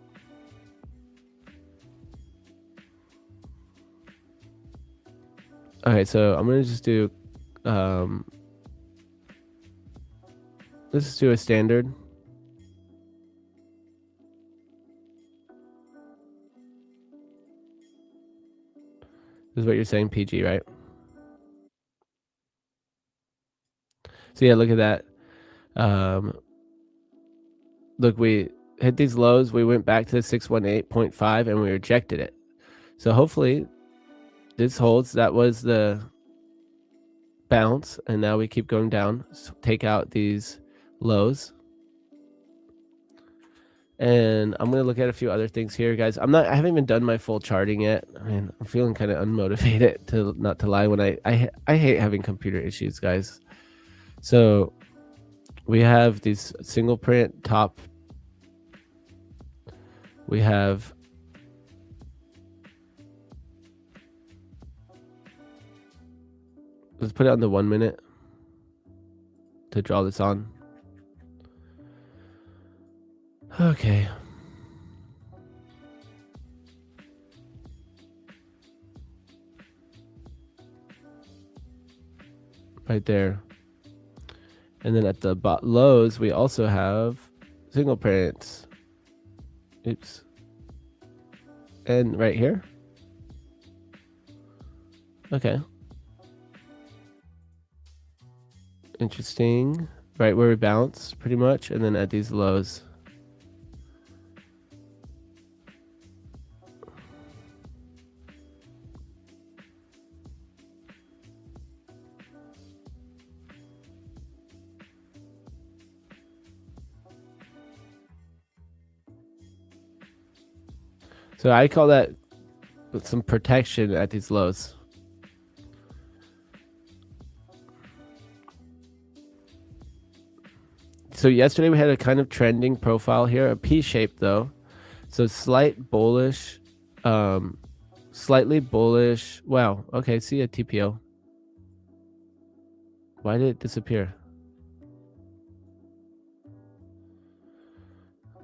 Okay, so I'm gonna just do let's just do a standard. This is what you're saying, PG, right? So yeah, look at that. Look, we hit these lows. We went back to the 618.5 and we rejected it. So hopefully this holds. That was the bounce, and now we keep going down. So take out these lows. And I'm going to look at a few other things here, guys. I haven't even done my full charting yet. I mean, I'm feeling kind of unmotivated, to not to lie, when I hate having computer issues, guys. So we have these single print top. We have let's put it on the 1 minute to draw this on. Okay. Right there. And then at the lows, we also have single prints. Oops. And right here. Okay. Interesting. Right where we bounce, pretty much. And then at these lows. So I call that some protection at these lows. So yesterday we had a kind of trending profile here, a P shape though. So slight bullish, slightly bullish. Wow. Okay. See a TPO. Why did it disappear?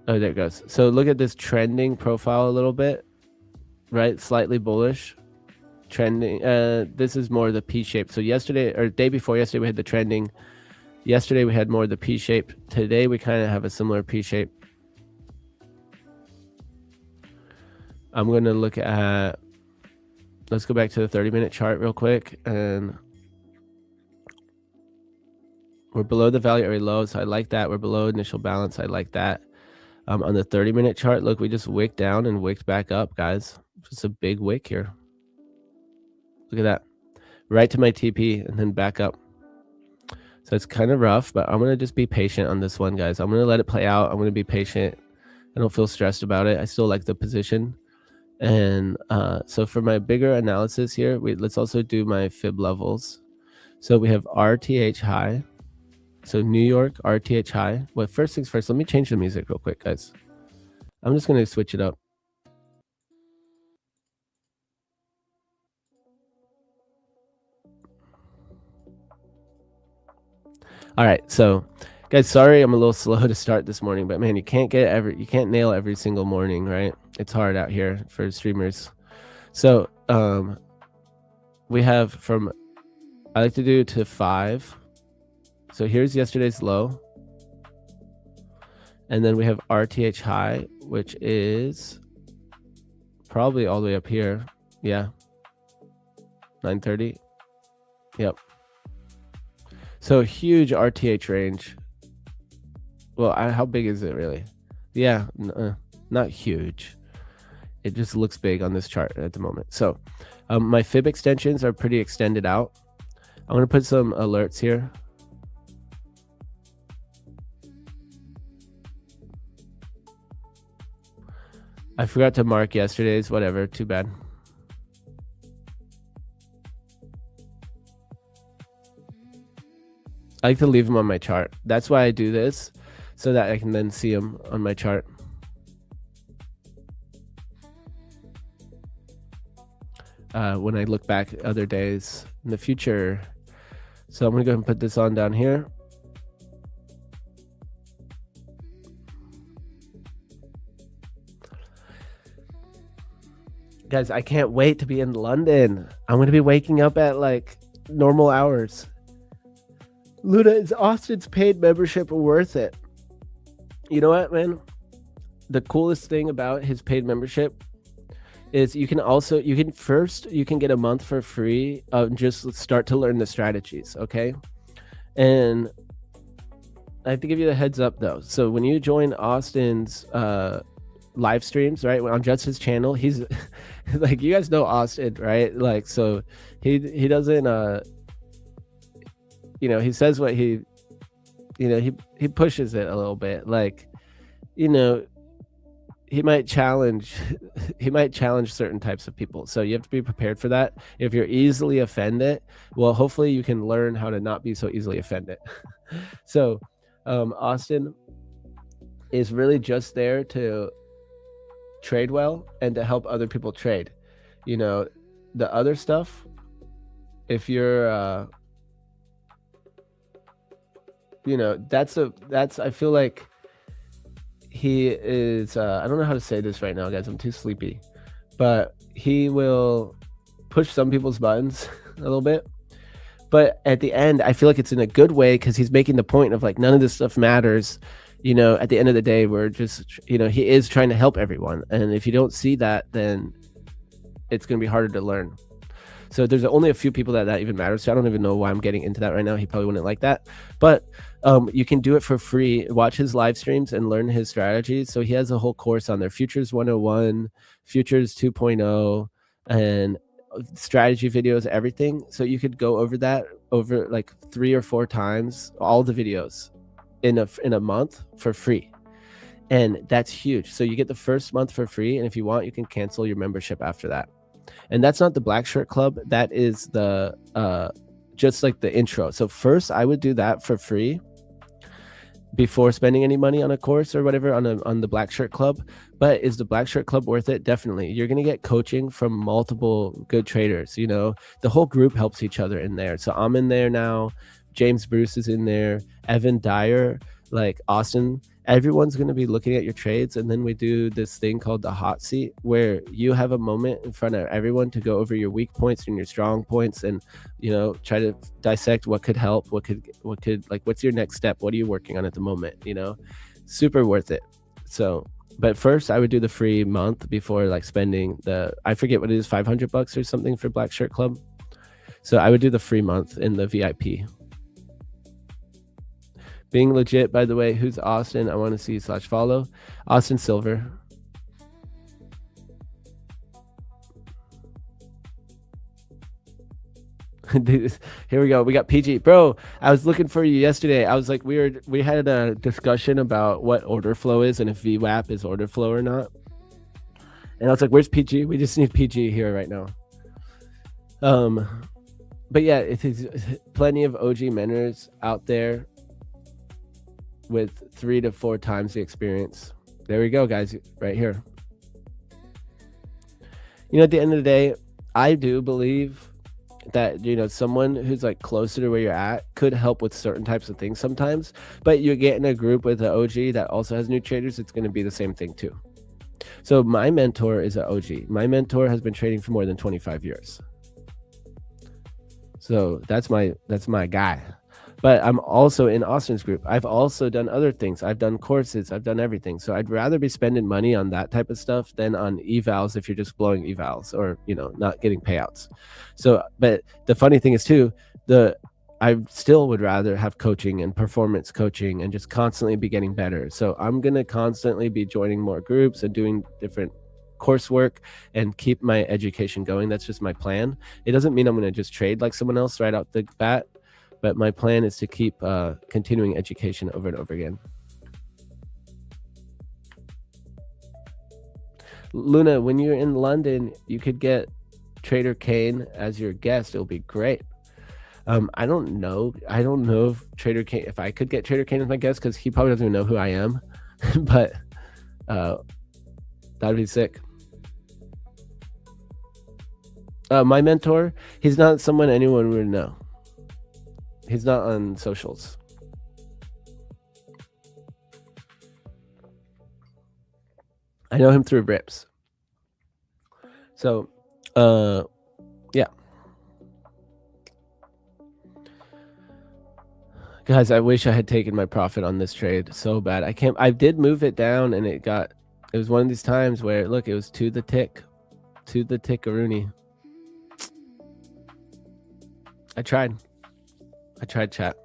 Oh, there it goes. So look at this trending profile a little bit, right? Slightly bullish, trending. This is more the P shape. So yesterday or day before yesterday, we had the trending. Yesterday we had more of the P shape. Today we kind of have a similar P shape. I'm going to look at, let's go back to the 30-minute chart real quick. And we're below the value area low, so I like that. We're below initial balance. I like that. On the 30-minute chart, look, we just wicked down and wicked back up, guys. Just a big wick here. Look at that. Right to my TP and then back up. So it's kind of rough, but I'm going to just be patient on this one, guys. I'm going to let it play out. I'm going to be patient. I don't feel stressed about it. I still like the position. And so for my bigger analysis here, let's also do my fib levels. So we have RTH high. So New York, RTH high. Well, first things first, let me change the music real quick, guys. I'm just going to switch it up. All right, so guys, sorry I'm a little slow to start this morning, but man, you can't nail every single morning, right? It's hard out here for streamers. So we have I like to do to 5. So here's yesterday's low. And then we have RTH high, which is probably all the way up here. Yeah. 930. Yep. So huge RTH range. Well, how big is it really? Yeah, not huge. It just looks big on this chart at the moment. So my fib extensions are pretty extended out. I'm going to put some alerts here. I forgot to mark yesterday's, whatever, too bad. I like to leave them on my chart. That's why I do this, so that I can then see them on my chart. When I look back at other days in the future. So I'm going to go ahead and put this on down here. Guys, I can't wait to be in London. I'm going to be waking up at like normal hours. Luna, is Austin's paid membership worth it? You know what, man? The coolest thing about his paid membership is you can get a month for free. Just start to learn the strategies, okay? And I have to give you the heads up though. So when you join Austin's live streams, right, on just his channel, he's like, you guys know Austin, right? Like, so he doesn't you know, he says what he pushes it a little bit. Like, you know, he might challenge certain types of people. So you have to be prepared for that. If you're easily offended, well, hopefully you can learn how to not be so easily offended. So Austin is really just there to trade well and to help other people trade. You know, the other stuff, if you're you know, that's I feel like he is I don't know how to say this right now, guys. I'm too sleepy. But he will push some people's buttons a little bit. But at the end, I feel like it's in a good way, because he's making the point of like, none of this stuff matters. You know, at the end of the day, we're just, you know, he is trying to help everyone. And if you don't see that, then it's going to be harder to learn. So there's only a few people that even matters. So I don't even know why I'm getting into that right now. He probably wouldn't like that. But you can do it for free. Watch his live streams and learn his strategies. So he has a whole course on there: Futures 101, Futures 2.0, and strategy videos, everything. So you could go over that over like 3 or 4 times, all the videos in a month for free. And that's huge. So you get the first month for free. And if you want, you can cancel your membership after that. And that's not the Black Shirt Club. That is the just like the intro. So first I would do that for free before spending any money on a course or whatever on the Black Shirt Club. But is the Black Shirt Club worth it? Definitely. You're going to get coaching from multiple good traders. You know, the whole group helps each other in there. So I'm in there now. James Bruce is in there. Evan Dyer, like Austin. Everyone's going to be looking at your trades. And then we do this thing called the hot seat, where you have a moment in front of everyone to go over your weak points and your strong points, and, you know, try to dissect what could help, what could like, what's your next step? What are you working on at the moment? You know, super worth it. So, but first I would do the free month before like spending I forget what it is, $500 or something for Black Shirt Club. So I would do the free month in the VIP. Being legit, by the way. Who's Austin? I want to see /follow. Austin Silver. Dude, here we go. We got PG. Bro, I was looking for you yesterday. I was like, we had a discussion about what order flow is and if VWAP is order flow or not. And I was like, where's PG? We just need PG here right now. But yeah, it is plenty of OG mentors out there with 3 to 4 times the experience. There we go, guys, right here. You know, at the end of the day, I do believe that, you know, someone who's like closer to where you're at could help with certain types of things sometimes, but you get in a group with an OG that also has new traders, it's going to be the same thing too. So my mentor is an OG. My mentor has been trading for more than 25 years. So that's my guy. But I'm also in Austin's group. I've also done other things. I've done courses. I've done everything. So I'd rather be spending money on that type of stuff than on evals if you're just blowing evals or, you know, not getting payouts. So, but the funny thing is too, I still would rather have coaching and performance coaching and just constantly be getting better. So I'm going to constantly be joining more groups and doing different coursework and keep my education going. That's just my plan. It doesn't mean I'm going to just trade like someone else right out the bat. But my plan is to keep continuing education over and over again. Luna, when you're in London, you could get Trader Kane as your guest. It'll be great. I don't know if Trader Kane, if I could get Trader Kane as my guest, because he probably doesn't even know who I am. But that'd be sick. My mentor, he's not someone anyone would know. He's not on socials. I know him through Rips. So, yeah. Guys, I wish I had taken my profit on this trade so bad. I did move it down, and it was one of these times where, look, it was to the tickaroonie. I tried chat.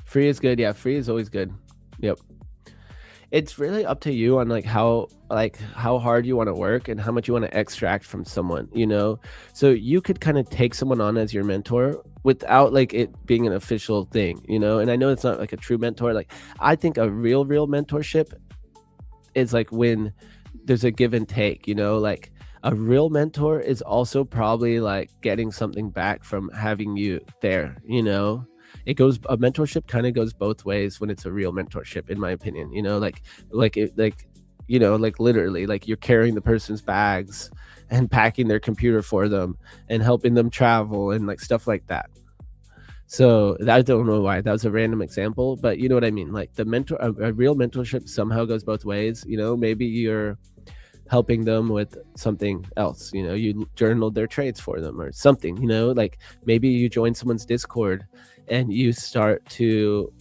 Free is good. Yeah, free is always good. Yep. It's really up to you on how hard you want to work and how much you want to extract from someone, you know? So you could kind of take someone on as your mentor without it being an official thing, you know? And I know it's not like a true mentor. I think a real mentorship is when there's a give and take, you know? A real mentor is also probably getting something back from having you there, you know? A mentorship kind of goes both ways when it's a real mentorship, in my opinion, you know, literally, you're carrying the person's bags and packing their computer for them and helping them travel and stuff like that. So I don't know why that was a random example, but you know what I mean? A real mentorship somehow goes both ways, you know. Maybe you're helping them with something else, you know, you journaled their trades for them or something, you know, maybe you join someone's Discord and you start to,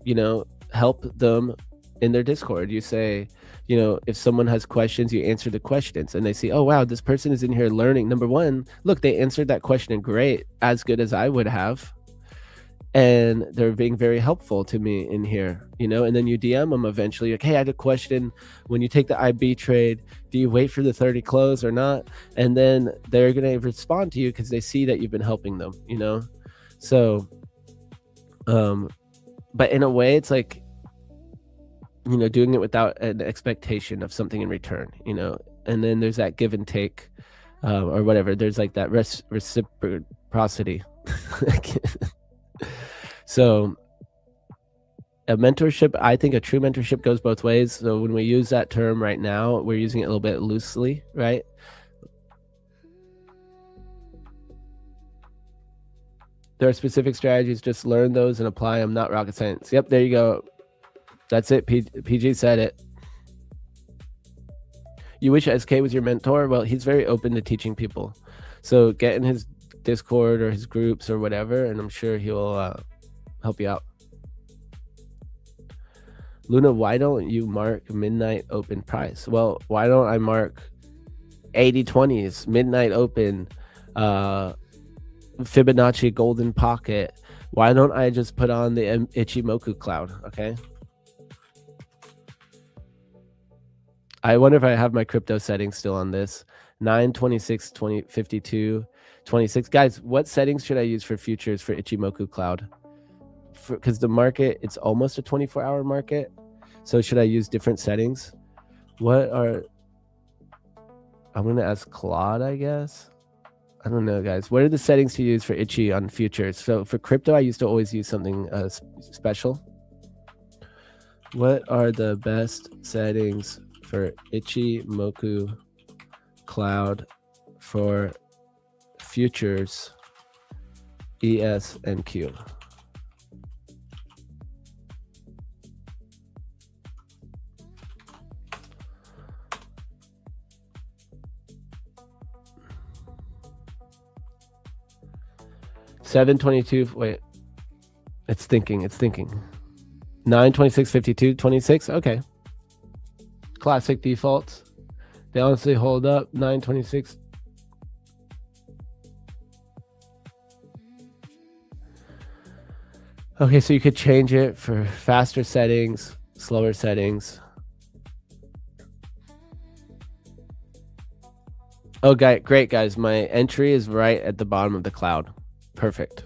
you know, help them in their Discord. You say, you know, if someone has questions, you answer the questions and they see, oh, wow, this person is in here learning. Number one, look, they answered that question great, as good as I would have. and they're being very helpful to me in here, you know. And then you DM them eventually, like, hey, I had a question. When you take the IB trade, do you wait for the 30 close or not? And then they're going to respond to you because they see that you've been helping them, you know. So but in a way, it's like, you know, doing it without an expectation of something in return, you know. And then there's that give and take, or whatever. There's like that reciprocity. So a mentorship, I think a true mentorship goes both ways. So when we use that term right now, we're using it a little bit loosely, right? There are specific strategies, just learn those and apply them, not rocket science. Yep, there you go. That's it. PG said it. You wish SK was your mentor? Well, he's very open to teaching people. So get in his Discord or his groups or whatever, and I'm sure he'll help you out. Luna, why don't you mark midnight open price? Well, why don't I mark 80/20s, midnight open, Fibonacci golden pocket? Why don't I just put on the Ichimoku cloud? Okay. I wonder if I have my crypto settings still on this. 9, 26, 20, 52, 26. Guys, what settings should I use for futures for Ichimoku cloud? Because the market, it's almost a 24-hour market. So should I use different settings? What are... I'm going to ask Claude, I guess. I don't know, guys. What are the settings to use for Ichi on futures? So for crypto, I used to always use something special. What are the best settings for Ichimoku cloud for futures, ES and Q? $7.22. Wait, it's thinking. 9.26, 52, 26. Okay. Classic defaults. They honestly hold up. 9.26. Okay, so you could change it for faster settings, slower settings. Oh, great, guys. My entry is right at the bottom of the cloud. Perfect.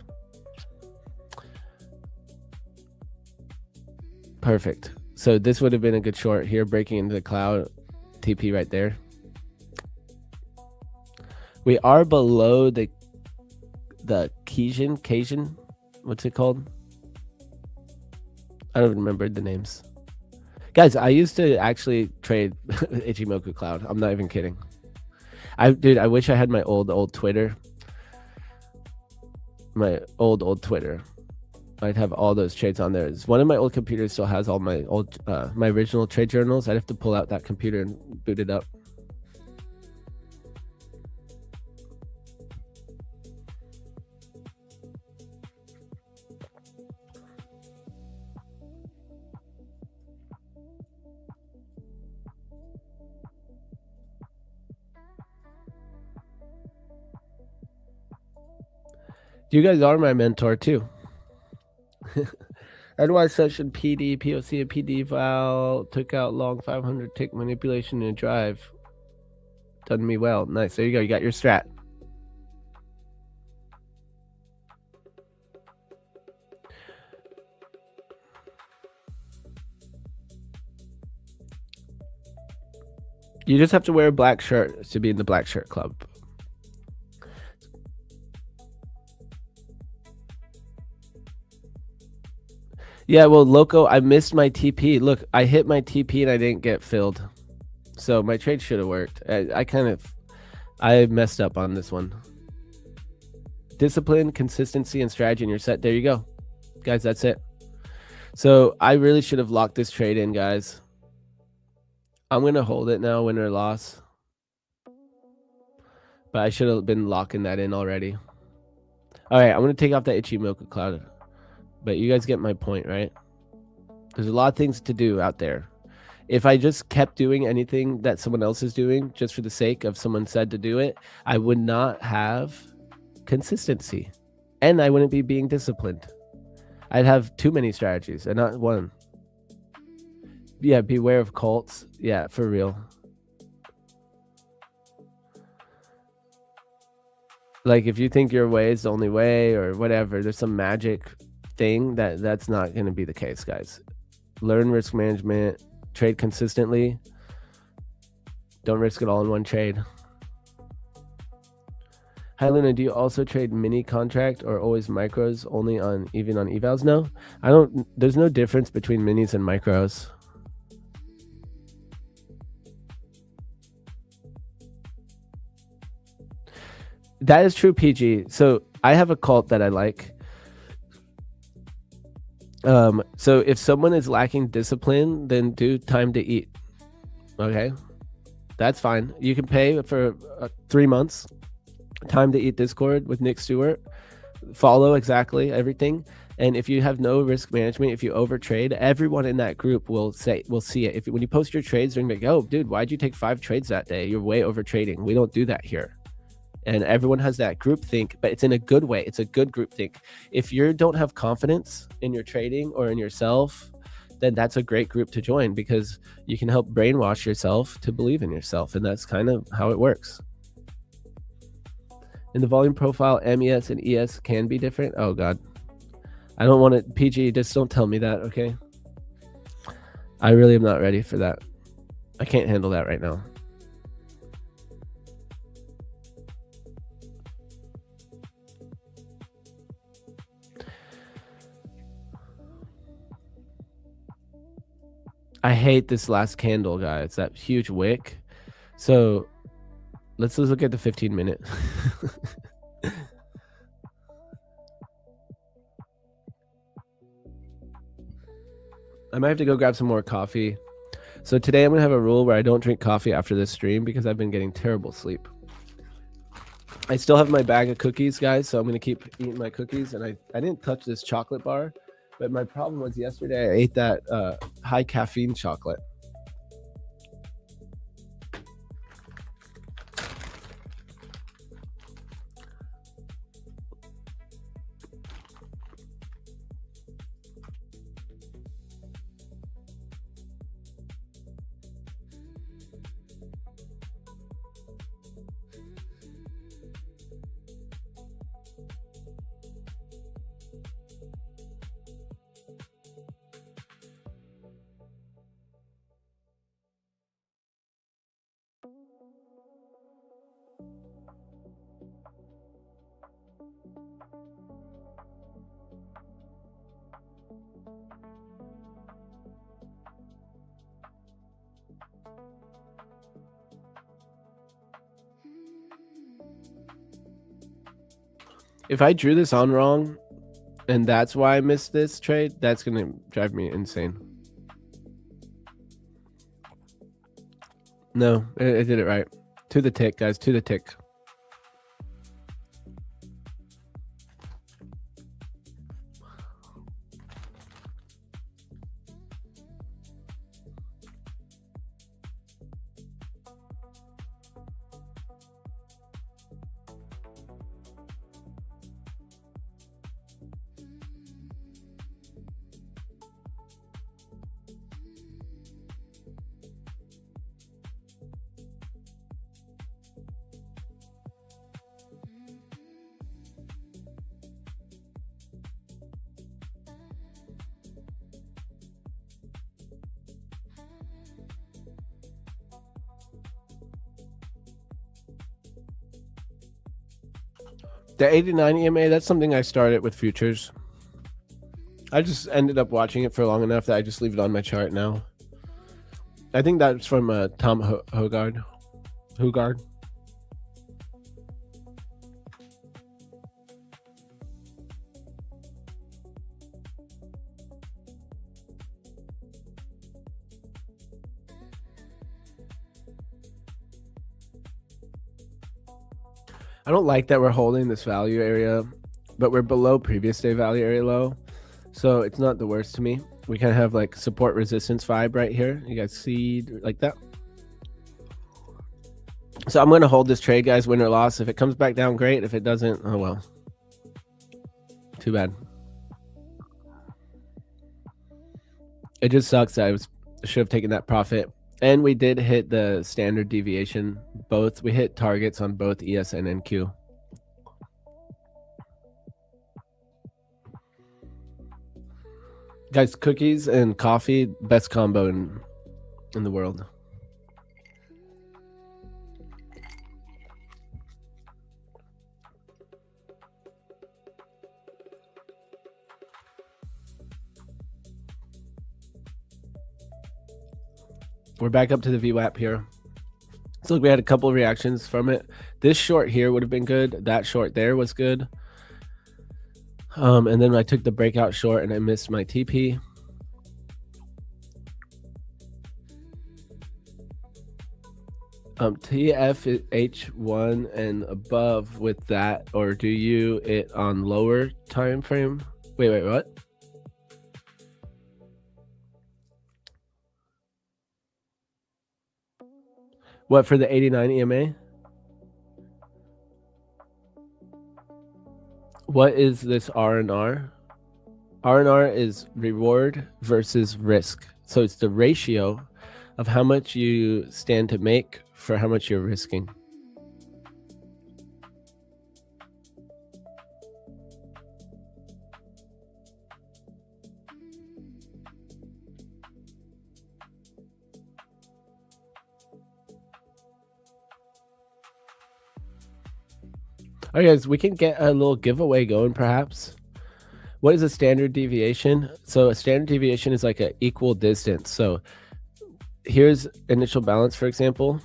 So this would have been a good short here, breaking into the cloud. TP right there. We are below the Cajun. What's it called? I don't remember the names. Guys, I used to actually trade Ichimoku cloud. I'm not even kidding. Dude, I wish I had my old Twitter. My old Twitter. I'd have all those trades on there. One of my old computers still has all my old my original trade journals. I'd have to pull out that computer and boot it up. You guys are my mentor too. Otherwise, session PD, POC, and PD file took out long 500 tick manipulation and drive. Done me well. Nice. There you go. You got your strat. You just have to wear a black shirt to be in the black shirt club. Yeah, well, Loco, I missed my TP. Look, I hit my TP and I didn't get filled. So my trade should have worked. I messed up on this one. Discipline, consistency, and strategy in your set. There you go. Guys, that's it. So I really should have locked this trade in, guys. I'm going to hold it now, win or loss. But I should have been locking that in already. All right, I'm going to take off that Ichimoku cloud. But you guys get my point, right? There's a lot of things to do out there. If I just kept doing anything that someone else is doing just for the sake of someone said to do it, I would not have consistency. And I wouldn't be being disciplined. I'd have too many strategies and not one. Yeah, beware of cults. Yeah, for real. Like if you think your way is the only way or whatever, there's some magic thing that's not going to be the case, guys. Learn risk management, trade consistently. Don't risk it all in one trade. Hi Luna, do you also trade mini contract or always micros only on even on evals? No, I don't. There's no difference between minis and micros. That is true, PG. So I have a cult that I like. So if someone is lacking discipline, then do time to eat. Okay, that's fine. You can pay for 3 months. Time to eat Discord with Nick Stewart. Follow exactly everything. And if you have no risk management, if you overtrade, everyone in that group will see it. If when you post your trades, they're gonna be like, "Oh, dude, why'd you take 5 trades that day? You're way over trading. We don't do that here." And everyone has that group think, but it's in a good way. It's a good group think. If you don't have confidence in your trading or in yourself, then that's a great group to join because you can help brainwash yourself to believe in yourself. And that's kind of how it works. In the volume profile, MES and ES can be different. Oh God, I don't want it. PG, just don't tell me that, okay? I really am not ready for that. I can't handle that right now. I hate this last candle, guys. It's that huge wick. So let's look at the 15-minute. I might have to go grab some more coffee. So today I'm going to have a rule where I don't drink coffee after this stream because I've been getting terrible sleep. I still have my bag of cookies, guys, so I'm going to keep eating my cookies. And I didn't touch this chocolate bar, but my problem was yesterday I ate that high caffeine chocolate. If I drew this on wrong, and that's why I missed this trade, that's going to drive me insane. No, I did it right. To the tick, guys, to the tick. The 89 EMA, that's something I started with futures. I just ended up watching it for long enough that I just leave it on my chart now. I think that's from Tom Hogard. I don't like that we're holding this value area, but we're below previous day value area low. So it's not the worst to me. We kind of have like support resistance vibe right here. You guys see like that? So I'm going to hold this trade, guys, win or loss. If it comes back down, great. If it doesn't, oh well. Too bad. It just sucks that I should have taken that profit. And we did hit the standard deviation. We hit targets on both ES and NQ. Guys, cookies and coffee, best combo in the world. We're back up to the VWAP here. So look, we had a couple of reactions from it. This short here would have been good. That short there was good. And then I took the breakout short and I missed my TP. TFH1 and above with that, or do you it on lower time frame? Wait, what? What, for the 89 EMA? What is this R&R? R&R is reward versus risk. So it's the ratio of how much you stand to make for how much you're risking. All right, guys, we can get a little giveaway going, perhaps. What is a standard deviation? So a standard deviation is like an equal distance. So here's initial balance, for example.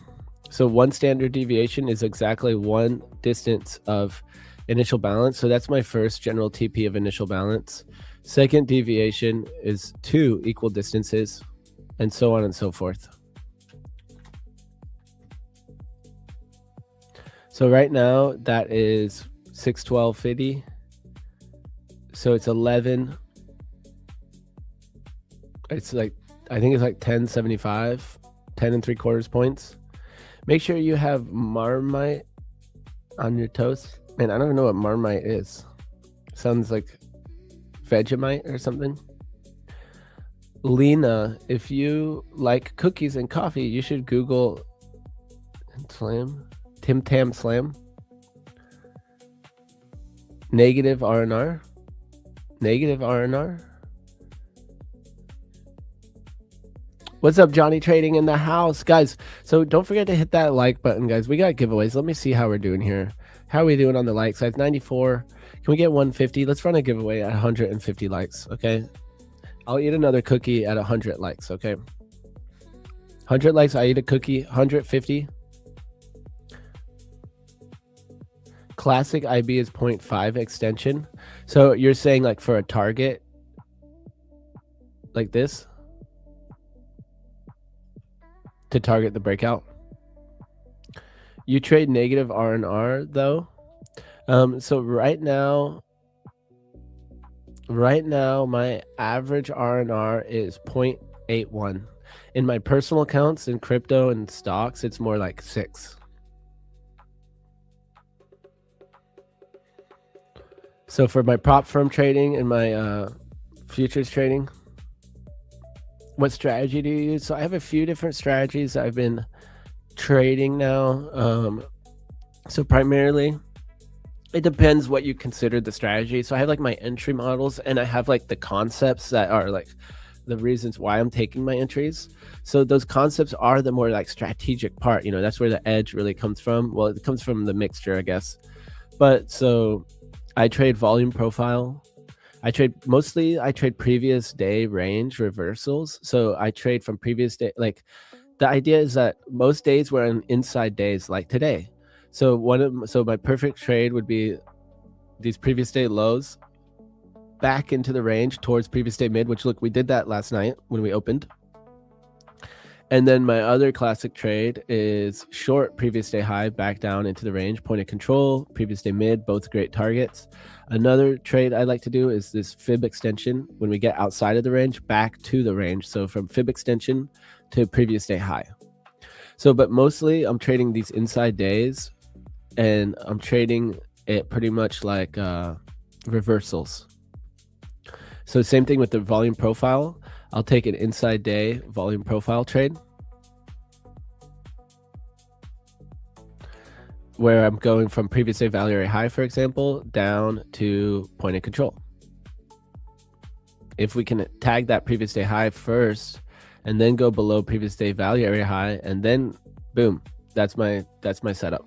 So one standard deviation is exactly one distance of initial balance. So that's my first general TP of initial balance. Second deviation is 2 equal distances, and so on and so forth. So right now that is 612.50. So it's 11. It's like, I think it's like 10.75, 10 3/4 points. Make sure you have Marmite on your toast. Man, I don't even know what Marmite is. Sounds like Vegemite or something. Lena, if you like cookies and coffee, you should Google Tim Tam Slam. Negative R&R. Negative R&R. What's up, Johnny Trading in the house, guys? So don't forget to hit that like button, guys. We got giveaways. Let me see how we're doing here. How are we doing on the like side? 94. Can we get 150? Let's run a giveaway at 150 likes, okay? I'll eat another cookie at 100 likes, okay? 100 likes, I eat a cookie. 150. Classic IB is 0.5 extension. So you're saying like for a target like this to target the breakout. You trade negative R&R though. So right now my average R&R is 0.81. In my personal accounts in crypto and stocks, it's more like 6. So for my prop firm trading and my futures trading, what strategy do you use? So I have a few different strategies I've been trading now. So primarily, it depends what you consider the strategy. So I have like my entry models, and I have like the concepts that are like the reasons why I'm taking my entries. So those concepts are the more like strategic part. You know, that's where the edge really comes from. Well, it comes from the mixture, I guess. But so I trade volume profile. I trade previous day range reversals. So I trade from previous day. Like the idea is that most days we're in inside days like today. So my perfect trade would be these previous day lows back into the range towards previous day mid, which look, we did that last night when we opened. And then my other classic trade is short previous day high back down into the range, point of control, previous day mid, both great targets. Another trade I like to do is this fib extension when we get outside of the range back to the range. So from fib extension to previous day high. So, but mostly I'm trading these inside days, and I'm trading it pretty much like reversals. So same thing with the volume profile. I'll take an inside day volume profile trade where I'm going from previous day value area high, for example, down to point of control. If we can tag that previous day high first and then go below previous day value area high, and then boom, that's my setup.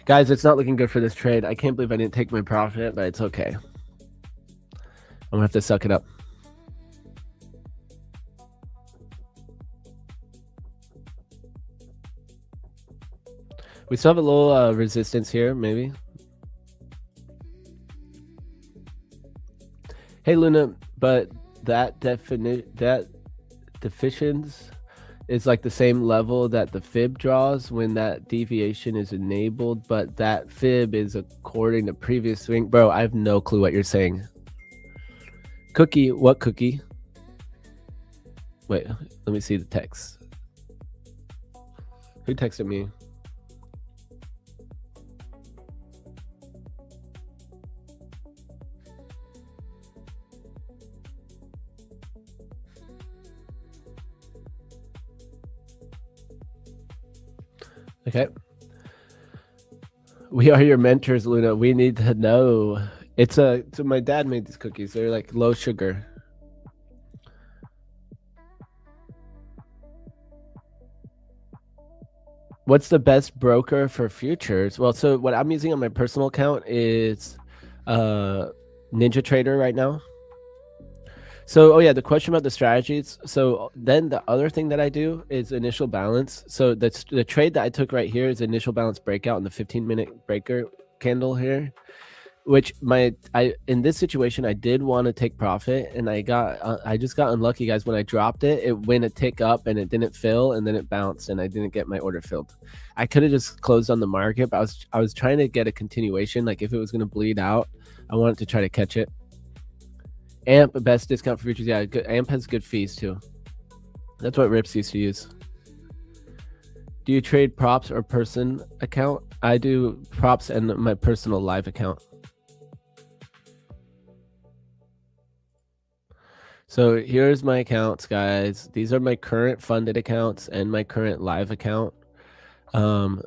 Guys, it's not looking good for this trade. I can't believe I didn't take my profit, but it's okay. I'm gonna have to suck it up. We still have a little resistance here, maybe. Hey Luna, but that deficiency is like the same level that the fib draws when that deviation is enabled, but that fib is according to previous swing. Bro, I have no clue what you're saying. Cookie, what cookie? Wait, let me see the text. Who texted me? Okay. We are your mentors, Luna. We need to know. So my dad made these cookies. They're like low sugar. What's the best broker for futures? Well, so what I'm using on my personal account is Ninja Trader right now. So, oh yeah, the question about the strategies. So then the other thing that I do is initial balance. So the trade that I took right here is initial balance breakout in the 15-minute breaker candle here, which in this situation, I did want to take profit, and I just got unlucky, guys. When I dropped it, it went a tick up and it didn't fill, and then it bounced, and I didn't get my order filled. I could have just closed on the market, but I was trying to get a continuation. Like if it was going to bleed out, I wanted to try to catch it. AMP, best discount for futures. Yeah, good. AMP has good fees too. That's what Rips used to use. Do you trade props or person account? I do props and my personal live account. So here's my accounts, guys. These are my current funded accounts and my current live account. You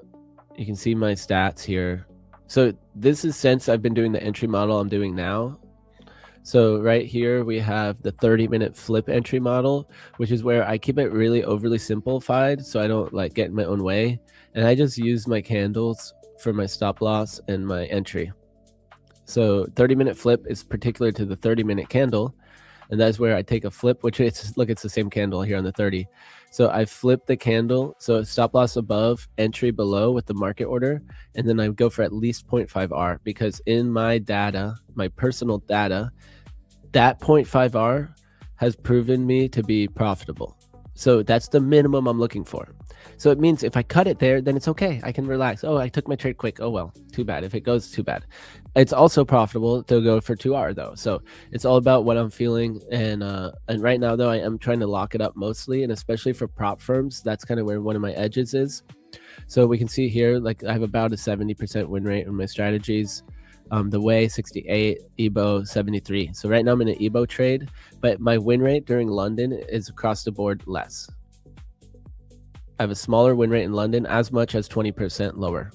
can see my stats here. So this is since I've been doing the entry model I'm doing now. So right here, we have the 30-minute flip entry model, which is where I keep it really overly simplified so I don't like get in my own way. And I just use my candles for my stop loss and my entry. So 30-minute flip is particular to the 30-minute candle. And that's where I take a flip, which is, look, it's the same candle here on the 30. So I flip the candle. So stop loss above, entry below with the market order. And then I go for at least 0.5 R, because in my data, my personal data, that 0.5 R has proven me to be profitable. So that's the minimum I'm looking for. So it means if I cut it there, then it's okay. I can relax. Oh, I took my trade quick. Oh, well, too bad. If it goes, too bad. It's also profitable to go for 2R though. So it's all about what I'm feeling. And right now though, I am trying to lock it up mostly, and especially for prop firms, that's kind of where one of my edges is. So we can see here, like I have about a 70% win rate on my strategies. The way 68, EBO 73. So right now I'm in an EBO trade, but my win rate during London is across the board less. I have a smaller win rate in London, as much as 20% lower.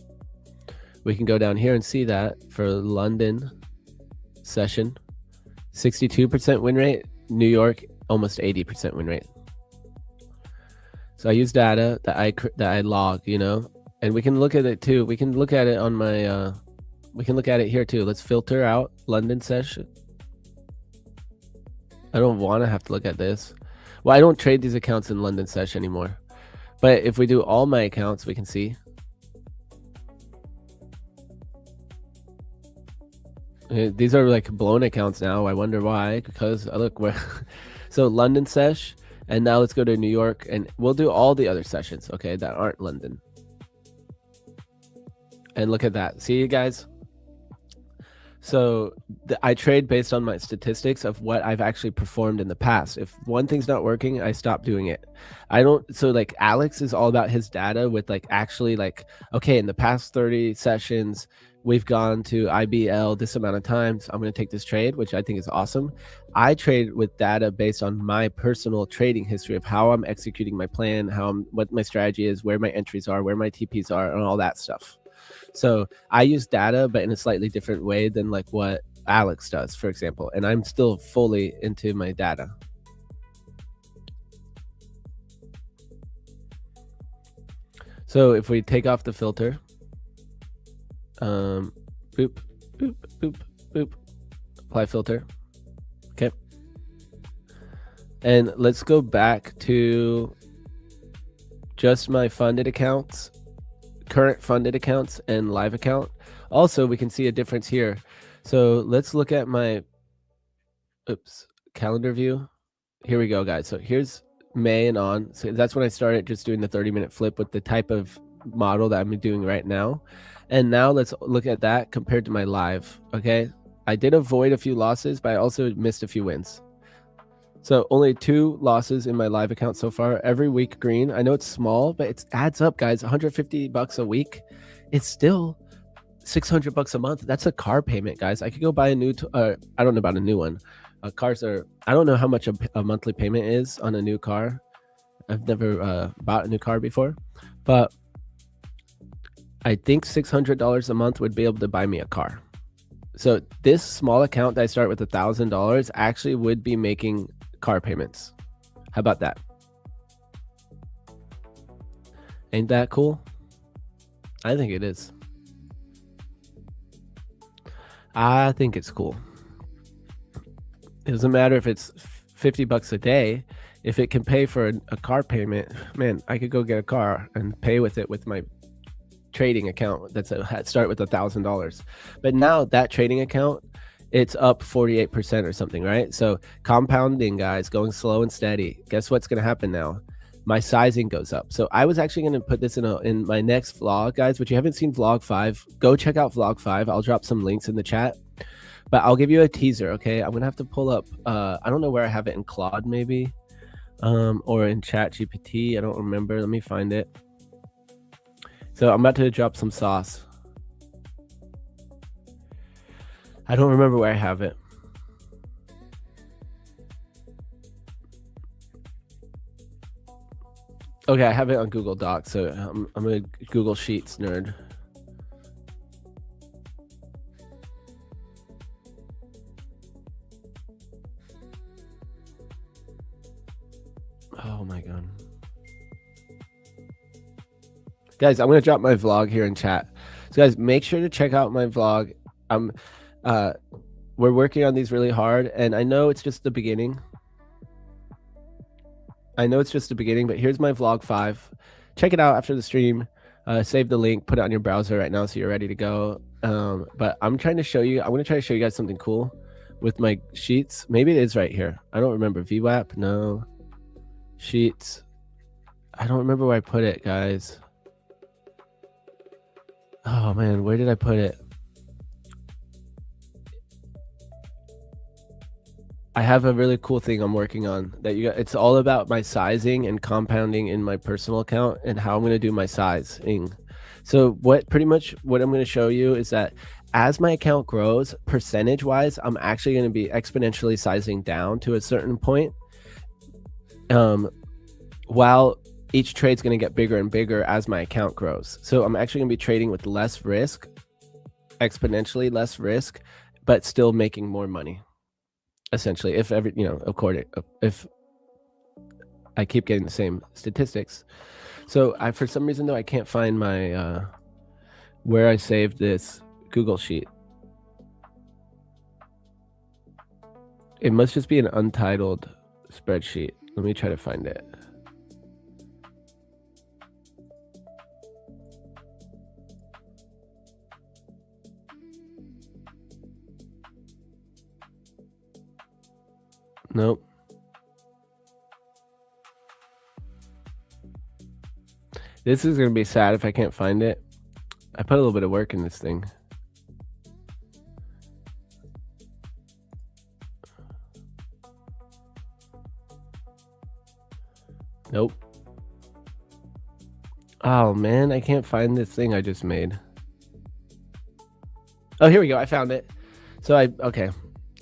We can go down here and see that for London session, 62% win rate, New York almost 80% win rate. So I use data that I log, you know, and we can look at it too. We can look at it on my we can look at it here too. Let's filter out London session. I don't want to have to look at this. Well, I don't trade these accounts in London session anymore. But if we do all my accounts, we can see. These are like blown accounts now. I wonder why. Because look, where so London sesh, and now let's go to New York, and we'll do all the other sessions, okay, that aren't London. And look at that. See you guys? So I trade based on my statistics of what I've actually performed in the past. If one thing's not working, I stop doing it. I don't, so like Alex is all about his data with like actually like, okay, in the past 30 sessions, we've gone to IBL this amount of times. I'm going to take this trade, which I think is awesome. I trade with data based on my personal trading history of how I'm executing my plan, what my strategy is, where my entries are, where my TPs are, and all that stuff. So I use data, but in a slightly different way than like what Alex does, for example. And I'm still fully into my data. So if we take off the filter, boop, boop, boop, boop, apply filter. Okay. And let's go back to just my funded accounts, current funded accounts, and live account. Also, we can see a difference here. So let's look at my calendar view. Here we go, guys. So here's May and on. So that's when I started just doing the 30-minute flip with the type of model that I'm doing right now. And now let's look at that compared to my live. Okay, I did avoid a few losses, but I also missed a few wins. So only 2 losses in my live account so far. Every week green. I know it's small, but it adds up, guys. $150 a week. It's still $600 a month. That's a car payment, guys. I could go buy a new I don't know about a new one. Cars are, I don't know how much a monthly payment is on a new car. I've never bought a new car before, but I think $600 a month would be able to buy me a car. So this small account that I start with $1,000 actually would be making car payments. How about that? Ain't that cool? I think it is. I think it's cool. It doesn't matter if it's $50 a day. If it can pay for a car payment, man, I could go get a car and pay with it with my trading account that's start with $1,000. But now that trading account, it's up 48% or something, right? So compounding, guys, going slow and steady. Guess what's going to happen now? My sizing goes up. So I was actually going to put this in my next vlog, guys, which you haven't seen vlog 5. Go check out vlog 5. I'll drop some links in the chat, but I'll give you a teaser. Okay, I'm gonna have to pull up I don't know where I have it, in Claude maybe, or in Chat GPT. I don't remember. Let me find it. So I'm about to drop some sauce. I don't remember where I have it. Okay, I have it on Google Docs, so I'm a Google Sheets nerd. Oh my god. Guys, I'm gonna drop my vlog here in chat. So guys, make sure to check out my vlog. We're working on these really hard, and I know it's just the beginning. But here's my vlog 5. Check it out after the stream. Save the link, put it on your browser right now so you're ready to go. But I'm trying to show you, I'm gonna try to show you guys something cool with my sheets. Maybe it is right here. I don't remember. VWAP, no. Sheets. I don't remember where I put it, guys. Oh man, where did I put it? I have a really cool thing I'm working on that it's all about my sizing and compounding in my personal account and how I'm going to do my sizing. So pretty much what I'm going to show you is that as my account grows, percentage wise, I'm actually going to be exponentially sizing down to a certain point, while each trade's going to get bigger and bigger as my account grows. So I'm actually going to be trading with less risk, exponentially less risk, but still making more money. Essentially, if I keep getting the same statistics. So for some reason though, I can't find my where I saved this Google sheet. It must just be an untitled spreadsheet. Let me try to find it. Nope. This is going to be sad if I can't find it. I put a little bit of work in this thing. Nope. Oh man, I can't find this thing I just made. Oh, here we go. I found it. So okay,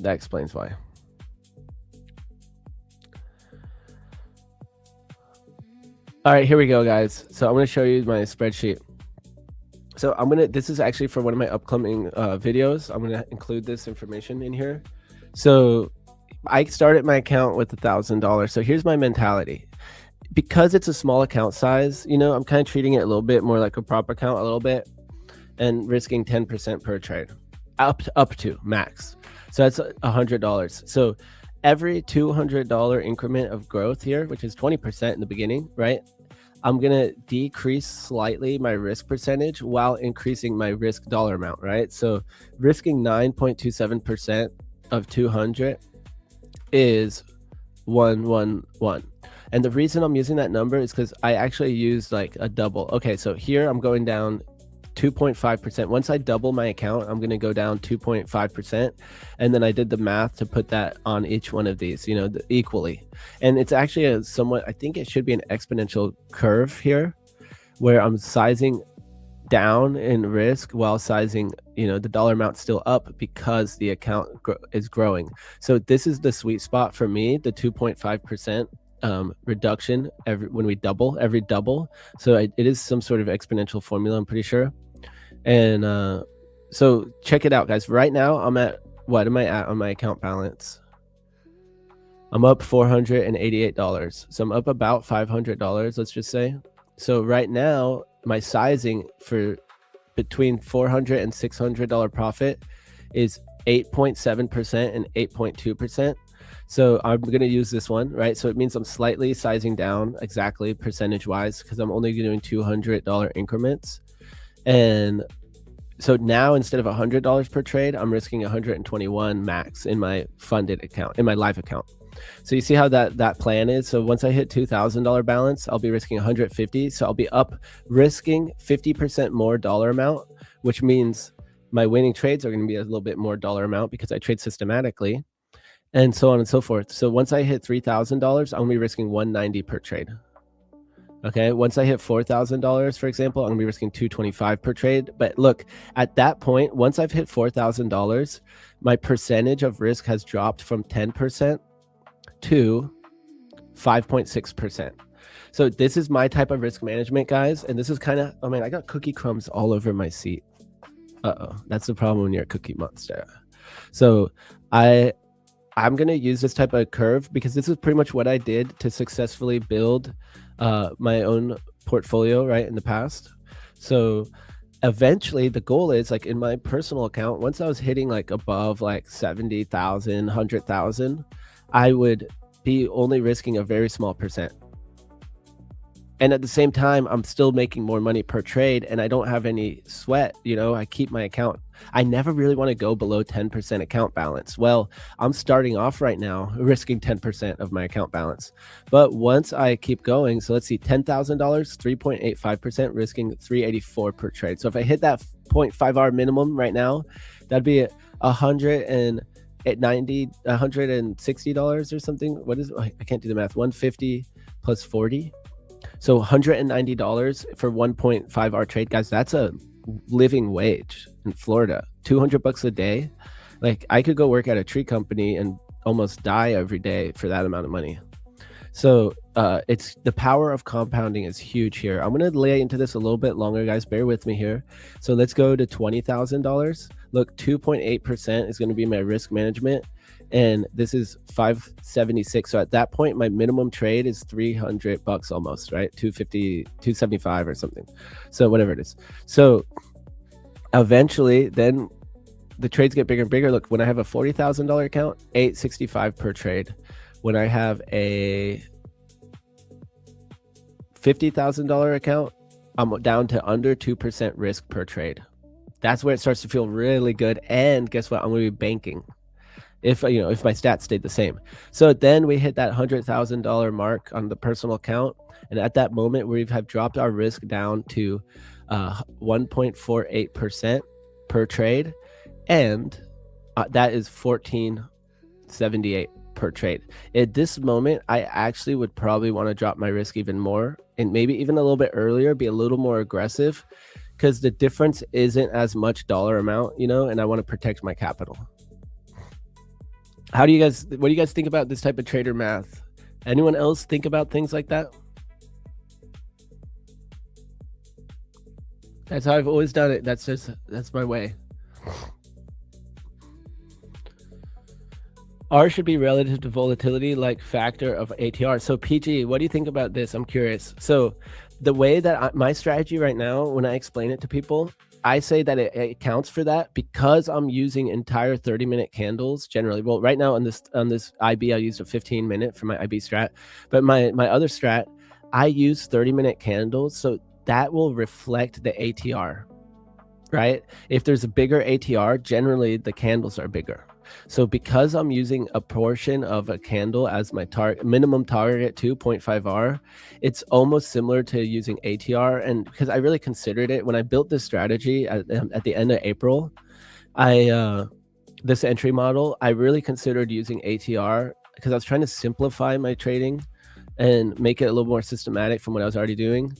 that explains why. All right, here we go, guys. So I'm going to show you my spreadsheet. So this is actually for one of my upcoming videos. I'm going to include this information in here. So I started my account with $1,000. So here's my mentality. Because it's a small account size, I'm kind of treating it a little bit more like a prop account a little bit and risking 10% per trade up to max. So that's $100. So every $200 increment of growth here, which is 20% in the beginning, right? I'm going to decrease slightly my risk percentage while increasing my risk dollar amount, right? So risking 9.27% of 200 is 111. And the reason I'm using that number is because I actually used like a double. Okay, so here I'm going down 2.5%. Once I double my account, I'm going to go down 2.5%. And then I did the math to put that on each one of these, equally. And it's actually I think it should be an exponential curve here where I'm sizing down in risk while sizing, the dollar amount still up because the account is growing. So this is the sweet spot for me, the 2.5% reduction when we double every double. So it is some sort of exponential formula, I'm pretty sure. And so check it out, guys. Right now I'm at, what am I at on my account balance? I'm up $488. So I'm up about $500, let's just say. So right now my sizing for between $400 and $600 profit is 8.7% and 8.2%. So I'm going to use this one, right? So it means I'm slightly sizing down exactly percentage wise because I'm only doing $200 increments. And so now instead of $100 per trade, I'm risking 121 max in my funded account, in my live account. So you see how that plan is. So once I hit $2,000 balance, I'll be risking 150. So I'll be up risking 50% more dollar amount, which means my winning trades are going to be a little bit more dollar amount because I trade systematically, and so on and so forth. So once I hit $3,000, I'm gonna be risking 190 per trade. Okay, once I hit $4,000, for example, I'm gonna be risking 225 per trade. But look, at that point, once I've hit $4,000, my percentage of risk has dropped from 10% to 5.6%. So this is my type of risk management, guys. And this is kind of, I got cookie crumbs all over my seat. That's the problem when you're a cookie monster. So I'm going to use this type of curve because this is pretty much what I did to successfully build my own portfolio, right, in the past. So eventually the goal is, like, in my personal account, once I was hitting like above like 70,000, 100,000, I would be only risking a very small percent. And at the same time, I'm still making more money per trade and I don't have any sweat. I keep my account. I never really want to go below 10% account balance. Well, I'm starting off right now risking 10% of my account balance. But once I keep going, so let's see, $10,000, 3.85%, risking 384 per trade. So if I hit that 0.5R minimum right now, that'd be $160 or something. What is it? I can't do the math. 150 plus 40. So $190 for 1.5R trade, guys. That's a living wage in Florida. $200 a day. Like, I could go work at a tree company and almost die every day for that amount of money. So it's the power of compounding is huge here. I'm going to lay into this a little bit longer, guys. Bear with me here. So let's go to $20,000. Look, 2.8% is going to be my risk management. And this is 576. So at that point, my minimum trade is $300 almost, right? 250, 275 or something. So whatever it is. So eventually then the trades get bigger and bigger. Look, when I have a $40,000 account, $865 per trade. When I have a $50,000 account, I'm down to under 2% risk per trade. That's where it starts to feel really good. And guess what? I'm going to be banking if my stats stayed the same. So then we hit that $100,000 mark on the personal account. And at that moment, we have dropped our risk down to 1.48% per trade. And that is $14.78 per trade. At this moment, I actually would probably want to drop my risk even more and maybe even a little bit earlier, be a little more aggressive, because the difference isn't as much dollar amount, you know, and I want to protect my capital. What do you guys think about this type of trader math? Anyone else think about things like that? That's how I've always done it. That's my way. R should be relative to volatility, like factor of ATR. So PG, what do you think about this? I'm curious. So the way that my strategy right now, when I explain it to people, I say that it accounts for that because I'm using entire 30-minute candles generally. Well, right now on this IB, I used a 15-minute for my IB strat, but my other strat, I use 30-minute candles. So that will reflect the ATR, right? If there's a bigger ATR, generally the candles are bigger. So because I'm using a portion of a candle as my minimum target 2.5R, it's almost similar to using ATR. And because I really considered it when I built this strategy at the end of April, this entry model, I really considered using ATR because I was trying to simplify my trading and make it a little more systematic from what I was already doing.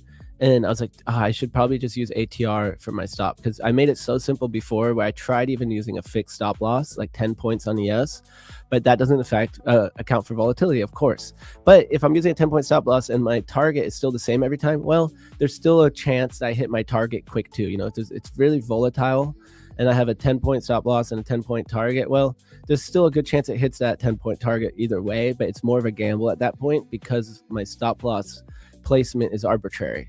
And I was like, I should probably just use ATR for my stop because I made it so simple before where I tried even using a fixed stop loss, like 10 points on ES, but that doesn't account for volatility, of course. But if I'm using a 10-point stop loss and my target is still the same every time, well, there's still a chance that I hit my target quick too. You know, it's really volatile and I have a 10-point stop loss and a 10-point target. Well, there's still a good chance it hits that 10-point target either way, but it's more of a gamble at that point because my stop loss placement is arbitrary.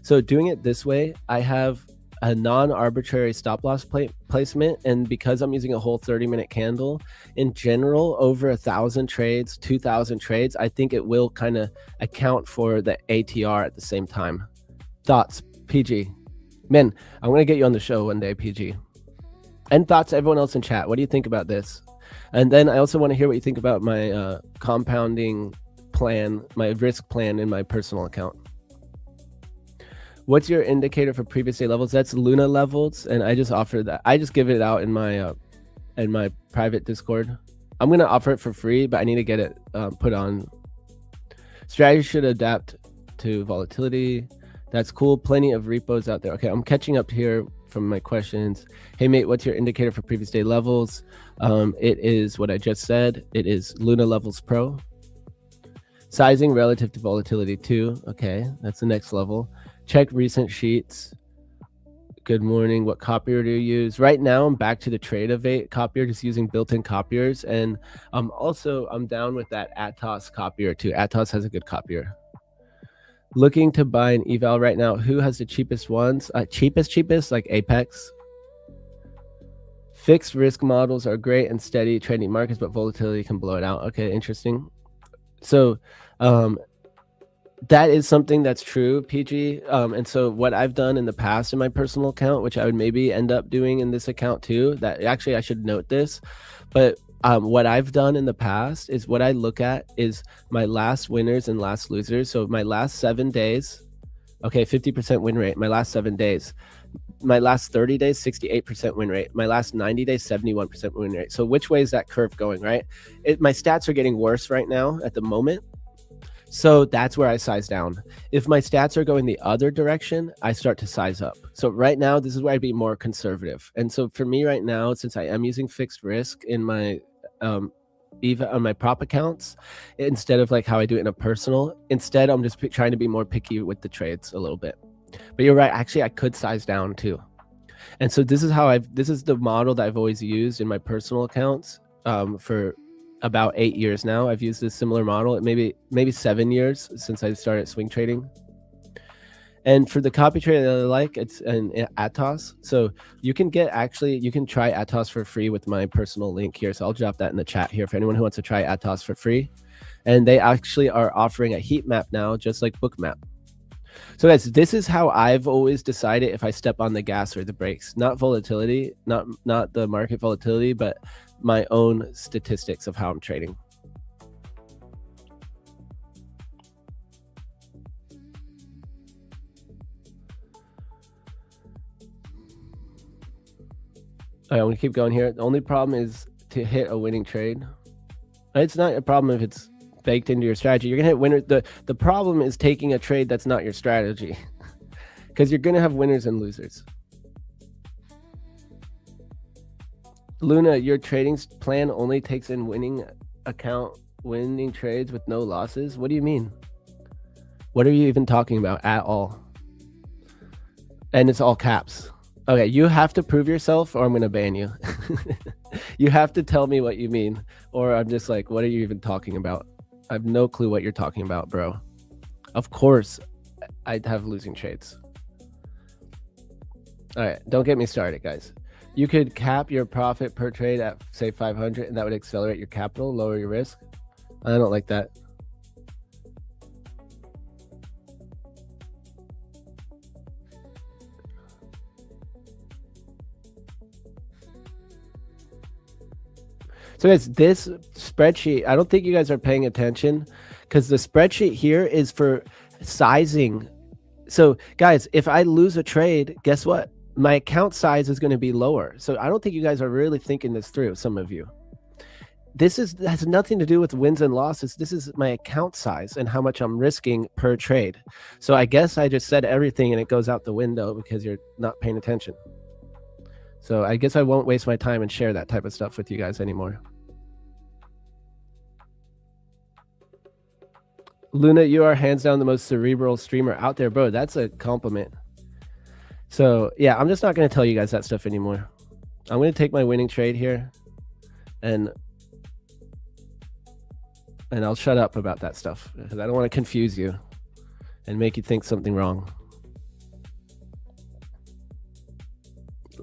So doing it this way, I have a non-arbitrary stop loss placement. And because I'm using a whole 30-minute candle, in general, over 1,000 trades, 2,000 trades, I think it will kind of account for the ATR at the same time. Thoughts, PG? Man, I'm going to get you on the show one day, PG. And thoughts, everyone else in chat. What do you think about this? And then I also want to hear what you think about my compounding plan, my risk plan in my personal account. What's your indicator for previous day levels? That's Luna levels, and I just offer that. I just give it out in my private Discord. I'm gonna offer it for free, but I need to get it put on. Strategy should adapt to volatility. That's cool. Plenty of repos out there. Okay, I'm catching up here from my questions. Hey mate, what's your indicator for previous day levels? It is what I just said. It is Luna Levels Pro. Sizing relative to volatility too. Okay, that's the next level. Check recent sheets. Good morning. What copier do you use? Right now, I'm back to the Tradevate copier, just using built-in copiers. And I'm down with that Atos copier too. Atos has a good copier. Looking to buy an eval right now. Who has the cheapest ones? Cheapest, like Apex. Fixed risk models are great and steady trading markets, but volatility can blow it out. Okay, interesting. So, that is something that's true, PG. And so what I've done in the past in my personal account, which I would maybe end up doing in this account too, that actually I should note this, but what I've done in the past is what I look at is my last winners and last losers. So my last 7 days, okay, 50% win rate, my last 7 days. My last 30 days, 68% win rate. My last 90 days, 71% win rate. So which way is that curve going, right? My stats are getting worse right now at the moment. So that's where I size down. If my stats are going the other direction, I start to size up. So right now, this is where I'd be more conservative. And so for me right now, since I am using fixed risk in my even on my prop accounts, instead of like how I do it in a personal, instead I'm just trying to be more picky with the trades a little bit. But you're right, actually I could size down too. And so this is the model that I've always used in my personal accounts for about 8 years now. I've used this similar model, maybe 7 years since I started swing trading. And for the copy trade that I like, it's an Atos. So you can try Atos for free with my personal link here. So I'll drop that in the chat here for anyone who wants to try Atos for free. And they actually are offering a heat map now, just like Bookmap. So guys, this is how I've always decided if I step on the gas or the brakes. Not volatility, not the market volatility, but my own statistics of how I'm trading. All right, I'm gonna keep going here. The only problem is to hit a winning trade. It's not a problem if it's baked into your strategy. You're gonna hit winners. The problem is taking a trade that's not your strategy. because you're going to have winners and losers. Luna, your trading plan only takes in winning trades with no losses. What do you mean? What are you even talking about at all? And it's all caps. Okay, you have to prove yourself or I'm going to ban you. You have to tell me what you mean, or I'm just like, what are you even talking about? I have no clue what you're talking about, bro. Of course, I'd have losing trades. All right, don't get me started, guys. You could cap your profit per trade at, say, 500, and that would accelerate your capital, lower your risk. I don't like that. So guys, this spreadsheet, I don't think you guys are paying attention because the spreadsheet here is for sizing. So guys, if I lose a trade, guess what? My account size is going to be lower. So I don't think you guys are really thinking this through, some of you. This has nothing to do with wins and losses. This is my account size and how much I'm risking per trade. So I guess I just said everything and it goes out the window because you're not paying attention. So I guess I won't waste my time and share that type of stuff with you guys anymore. Luna, you are hands down the most cerebral streamer out there, bro. That's a compliment. So yeah, I'm just not going to tell you guys that stuff anymore. I'm going to take my winning trade here and I'll shut up about that stuff because I don't want to confuse you and make you think something wrong.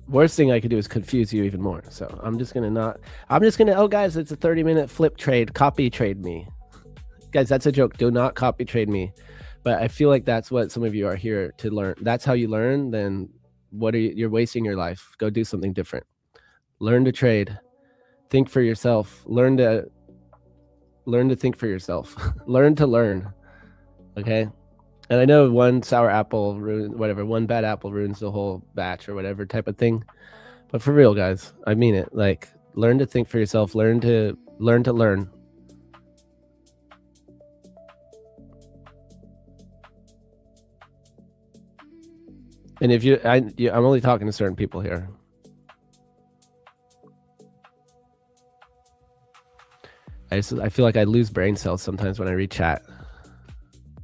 Worst thing I could do is confuse you even more. So I'm just going to oh guys, it's a 30-minute flip trade. Copy trade me. Guys, that's a joke. Do not copy trade me. But I feel like that's what some of you are here to learn. That's how you learn. Then what are you're wasting your life. Go do something different. Learn to trade. Think for yourself. Learn to think for yourself. Learn to learn. Okay? And I know one sour apple, one bad apple ruins the whole batch or whatever type of thing. But for real, guys, I mean it. Like, learn to think for yourself. Learn to learn. And if I'm only talking to certain people here. I feel like I lose brain cells sometimes when I read chat.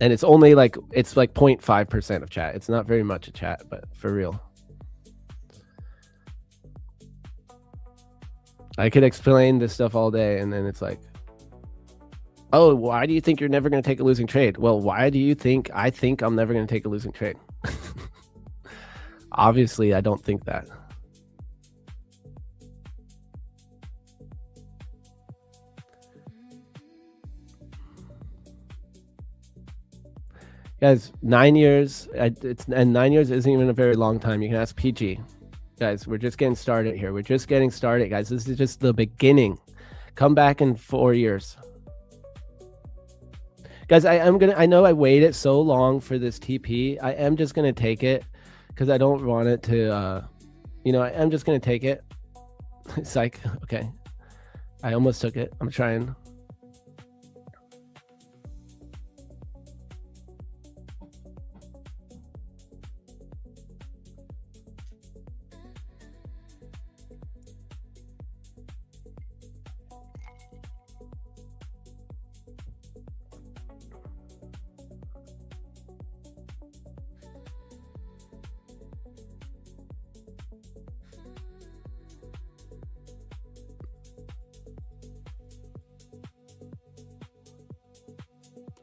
And it's only like 0.5% of chat. It's not very much of chat, but for real. I could explain this stuff all day and then it's like, oh, why do you think you're never going to take a losing trade? Well, why do you think I think I'm never going to take a losing trade? Obviously, I don't think that. Guys, 9 years, and 9 years isn't even a very long time. You can ask PG. Guys, we're just getting started here. We're just getting started, guys. This is just the beginning. Come back in 4 years. Guys, I know I waited so long for this TP. I am just going to take it because I don't want it to, I am just going to take it. Psych. Okay. I almost took it. I'm trying.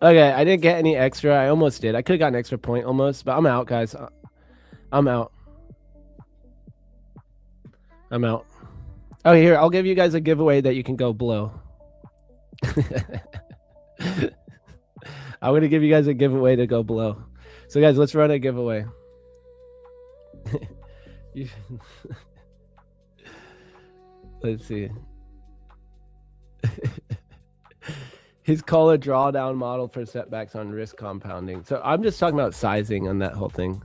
Okay, I didn't get any extra. I almost did. I could have got an extra point almost, but I'm out, guys. I'm out. I'm out. Oh, here, I'll give you guys a giveaway that you can go blow. I'm going to give you guys a giveaway to go blow. So, guys, let's run a giveaway. Let's see. His call a drawdown model for setbacks on risk compounding. So I'm just talking about sizing on that whole thing.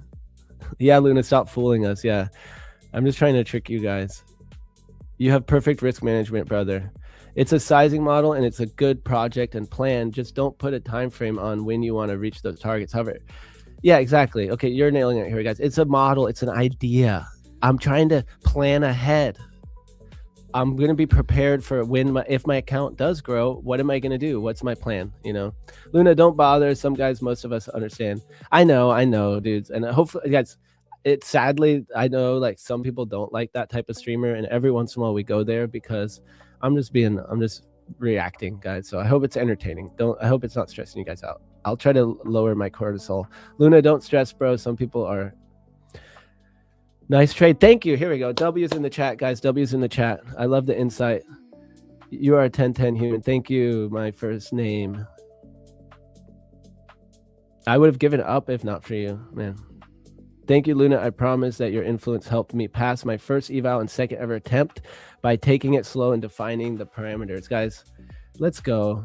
Yeah, Luna, stop fooling us. Yeah, I'm just trying to trick you guys. You have perfect risk management, brother. It's a sizing model and it's a good project and plan. Just don't put a time frame on when you want to reach those targets. However, Yeah, exactly. Okay, you're nailing it here, guys. It's a model. It's an idea. I'm trying to plan ahead. I'm going to be prepared for if my account does grow, what am I going to do? What's my plan? You know, Luna, don't bother. Some guys, most of us understand. I know, dudes. And hopefully, guys, sadly, I know like some people don't like that type of streamer. And every once in a while we go there because I'm just reacting, guys. So I hope it's entertaining. I hope it's not stressing you guys out. I'll try to lower my cortisol. Luna, don't stress, bro. Some people are. Nice trade. Thank you. Here we go. W's in the chat, guys. W's in the chat. I love the insight. You are a 1010 human. Thank you, my first name. I would have given up if not for you, man. Thank you, Luna. I promise that your influence helped me pass my first eval and second ever attempt by taking it slow and defining the parameters. Guys, let's go.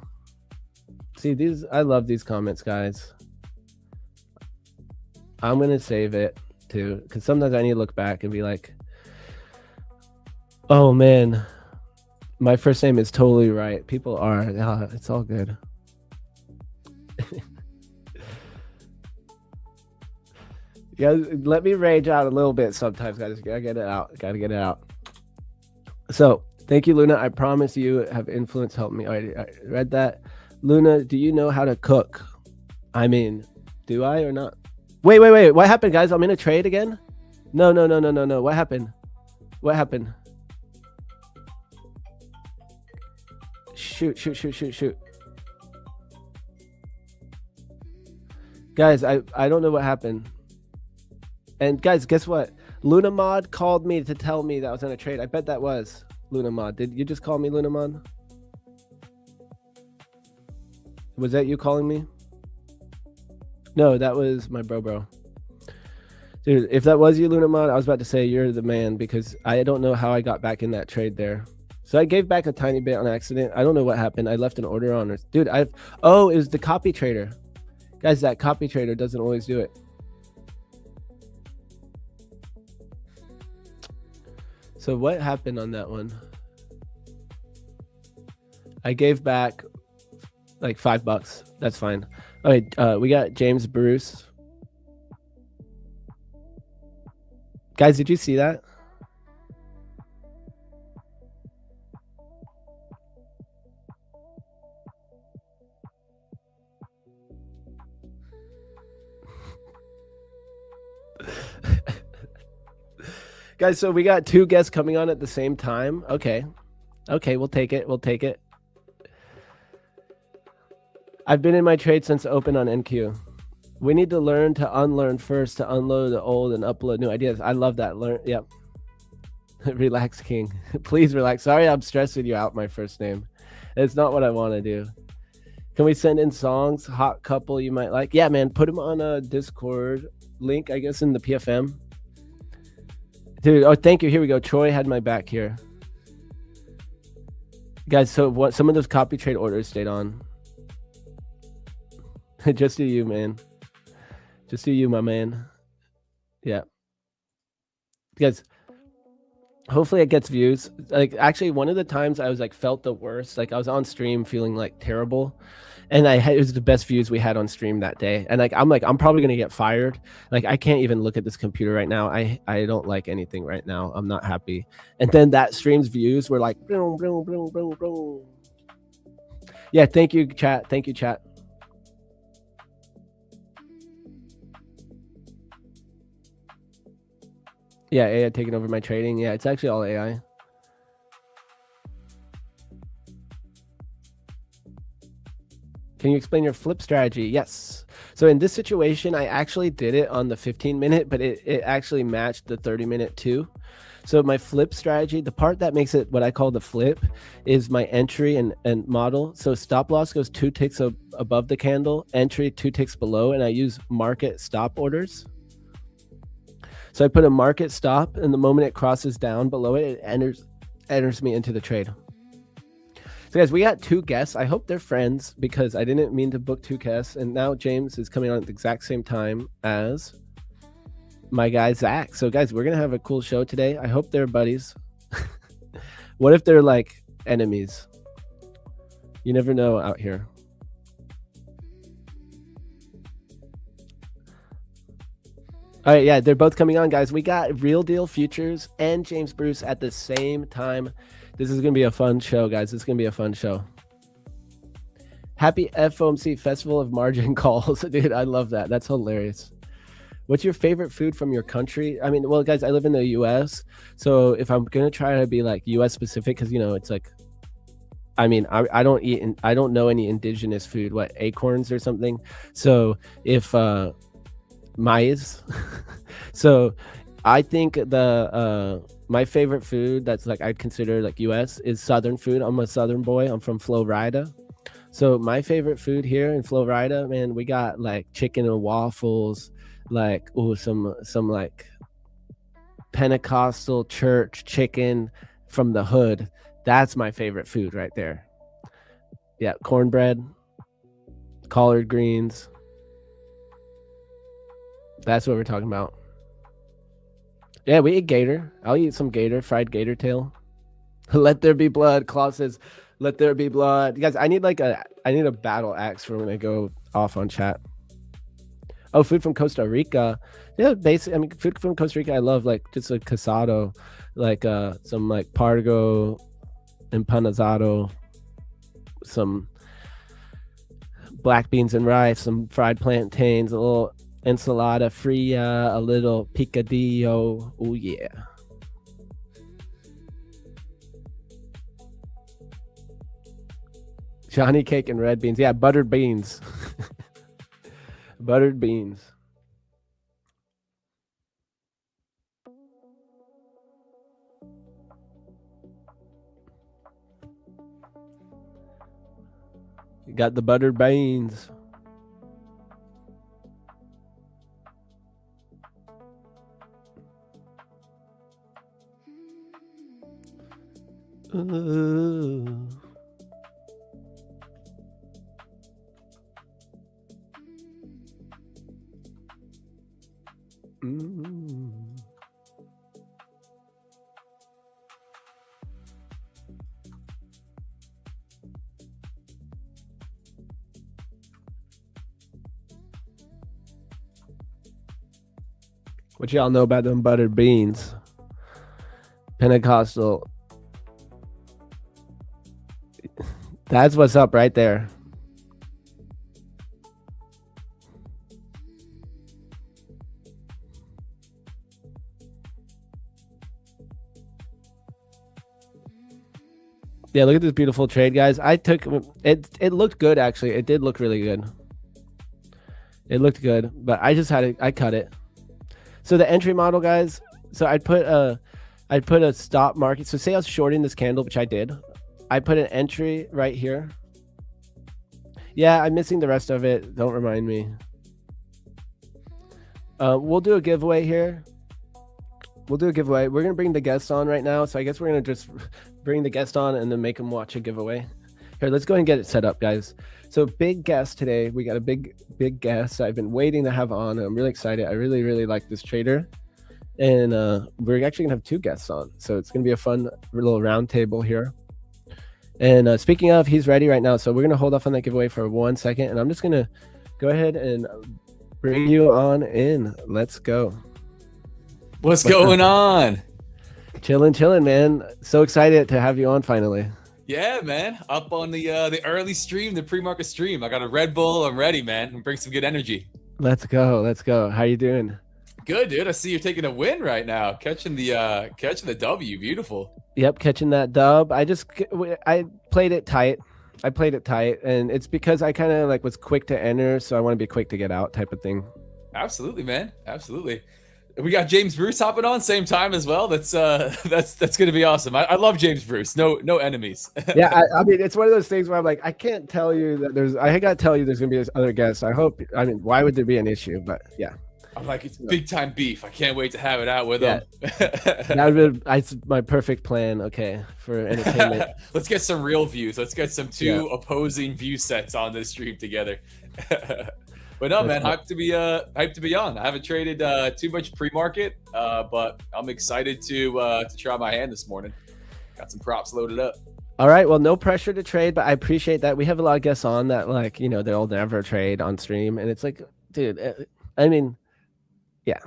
See, I love these comments, guys. I'm going to save it too, because sometimes I need to look back and be like, oh man, my first name is totally right. People are, it's all good. Yeah, let me rage out a little bit sometimes, guys. Gotta get it out. So thank you, Luna. I promise you have influence helped me. I read that. Luna, do you know how to cook? I mean, do I or not? Wait. What happened, guys? I'm in a trade again? No. What happened? Shoot. Guys, I don't know what happened. And guys, guess what? Luna Mod called me to tell me that I was in a trade. I bet that was Luna Mod. Did you just call me Luna Mod? Was that you calling me? No, that was my bro. Dude, if that was you, Luna Mod, I was about to say you're the man, because I don't know how I got back in that trade there. So I gave back a tiny bit on accident. I don't know what happened. I left an order on her. Dude, it was the copy trader. Guys, that copy trader doesn't always do it. So what happened on that one? I gave back like $5. That's fine. Okay, we got James Bruce. Guys, did you see that? Guys, so we got 2 guests coming on at the same time. Okay, we'll take it. I've been in my trade since open on NQ. We need to learn to unlearn first, to unload the old and upload new ideas. I love that. Yep. Relax, King. Please relax. Sorry I'm stressing you out, my first name. It's not what I want to do. Can we send in songs? Hot couple you might like? Yeah, man. Put them on a Discord link, I guess, in the PFM. Dude, oh, thank you. Here we go. Troy had my back here. Guys, so some of those copy trade orders stayed on. Just to you, man. Just to you, my man. Yeah. Guys, hopefully it gets views. Like, actually, one of the times I was like felt the worst. Like, I was on stream feeling like terrible. And it was the best views we had on stream that day. And I'm probably gonna get fired. Like, I can't even look at this computer right now. I don't like anything right now. I'm not happy. And then that stream's views were like, boom, boom, boom, boom, boom. Yeah, thank you, chat. Thank you, chat. Yeah, AI taking over my trading. Yeah, it's actually all AI. Can you explain your flip strategy? Yes. So in this situation, I actually did it on the 15-minute, but it actually matched the 30-minute too. So my flip strategy, the part that makes it what I call the flip, is my entry and model. So stop loss goes 2 ticks above the candle, entry 2 ticks below, and I use market stop orders. So I put a market stop, and the moment it crosses down below it, it enters me into the trade. So guys, we got 2 guests. I hope they're friends, because I didn't mean to book 2 guests. And now James is coming on at the exact same time as my guy, Zach. So guys, we're going to have a cool show today. I hope they're buddies. What if they're like enemies? You never know out here. All right, yeah, they're both coming on, guys. We got Real Deal Futures and James Bruce at the same time. This is going to be a fun show, guys. This is going to be a fun show. Happy FOMC Festival of Margin Calls. Dude, I love that. That's hilarious. What's your favorite food from your country? I mean, well, guys, I live in the U.S., so if I'm going to try to be like U.S. specific, because, you know, it's like, I mean, I don't know any indigenous food, what, acorns or something? So if maize. So I think the my favorite food that's like I'd consider like US is Southern food. I'm a Southern boy. I'm from Florida. So my favorite food here in Florida, man, we got like chicken and waffles, like some like Pentecostal church chicken from the hood. That's my favorite food right there. Yeah, cornbread, collard greens. That's what we're talking about. Yeah, we eat gator. I'll eat some gator, fried gator tail. Let there be blood. Claus says, "Let there be blood." You guys, I need a battle axe for when I go off on chat. Oh, food from Costa Rica. Yeah, basically, I mean, food from Costa Rica. I love like just a casado, like some like pargo, empanizado, some black beans and rice, some fried plantains, a little ensalada fria, a little picadillo. Oh yeah. Johnny cake and red beans. Yeah, buttered beans. Buttered beans. You got the buttered beans. Ooh. What y'all know about them buttered beans? Pentecostal. That's what's up right there. Yeah, look at this beautiful trade, guys. I took it. It looked good, actually. It did look really good. It looked good, but I just I cut it. So the entry model, guys. So I'd put a stop market. So say I was shorting this candle, which I did. I put an entry right here. Yeah, I'm missing the rest of it. Don't remind me. We'll do a giveaway here. We'll do a giveaway. We're gonna bring the guest on right now, so I guess we're gonna just bring the guest on and then make him watch a giveaway. Here, let's go and get it set up, guys. So big guest today. We got a big guest I've been waiting to have on. I'm really excited. I really like this trader, and we're actually gonna have two guests on, so it's gonna be a fun little round table here. And speaking of, he's ready right now, so we're gonna hold off on that giveaway for 1 second, and I'm just gonna go ahead and bring you on in. Let's go. What's going on? Chilling, man. So excited to have you on finally. Yeah, man. Up on the early stream, the pre-market stream. I got a Red Bull. I'm ready, man. And bring some good energy. Let's go. How you doing? Good, dude. I see you're taking a win right now. Catching the W. Beautiful. Yep, catching that dub. I played it tight. And it's because I kind of like was quick to enter, so I want to be quick to get out type of thing. Absolutely, man. Absolutely. We got James Bruce hopping on same time as well. That's gonna be awesome. I love James Bruce. No enemies. Yeah, I mean it's one of those things where I'm like, I can't tell you that I gotta tell you there's gonna be this other guests. I mean, why would there be an issue? But yeah. I'm like, it's big time beef. I can't wait to have it out with him. That would be my perfect plan. Okay, for entertainment. Let's get some real views. Let's get some two opposing view sets on this stream together. But no, man, hyped to be on. I haven't traded too much pre-market, but I'm excited to try my hand this morning. Got some props loaded up. All right, well, no pressure to trade, but I appreciate that. We have a lot of guests on that, like, you know, they'll never trade on stream, and it's like, dude, I mean, yeah,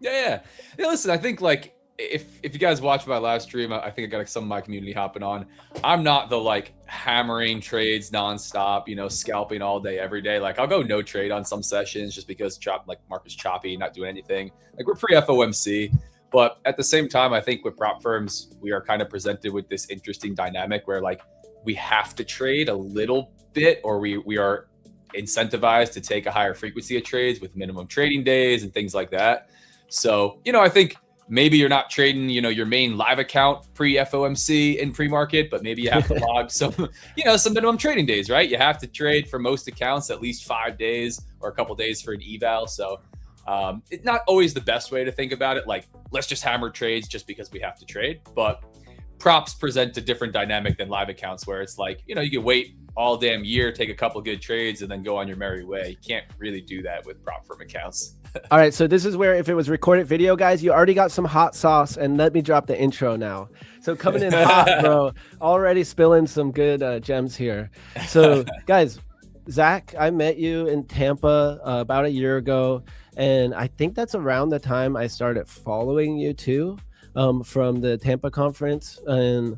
Yeah. Listen, I think like if you guys watch my live stream, I think I got like, some of my community hopping on. I'm not the like hammering trades nonstop, scalping all day every day. Like I'll go no trade on some sessions just because market's choppy, not doing anything. Like we're pre FOMC, but at the same time, I think with prop firms, we are kind of presented with this interesting dynamic where like we have to trade a little bit, or we are incentivized to take a higher frequency of trades with minimum trading days and things like that. So, I think maybe you're not trading, your main live account pre-FOMC in pre-market, but maybe you have to log some minimum trading days, right? You have to trade for most accounts at least 5 days or a couple days for an eval. So it's not always the best way to think about it. Like, let's just hammer trades just because we have to trade. But props present a different dynamic than live accounts where it's like, you can wait all damn year, take a couple good trades, and then go on your merry way. You can't really do that with prop firm accounts. All right, so this is where if it was recorded video, guys, you already got some hot sauce, and let me drop the intro now. So coming in hot, bro, already spilling some good gems here. So guys, Zach, I met you in Tampa about a year ago, and I think that's around the time I started following you too, from the Tampa conference. And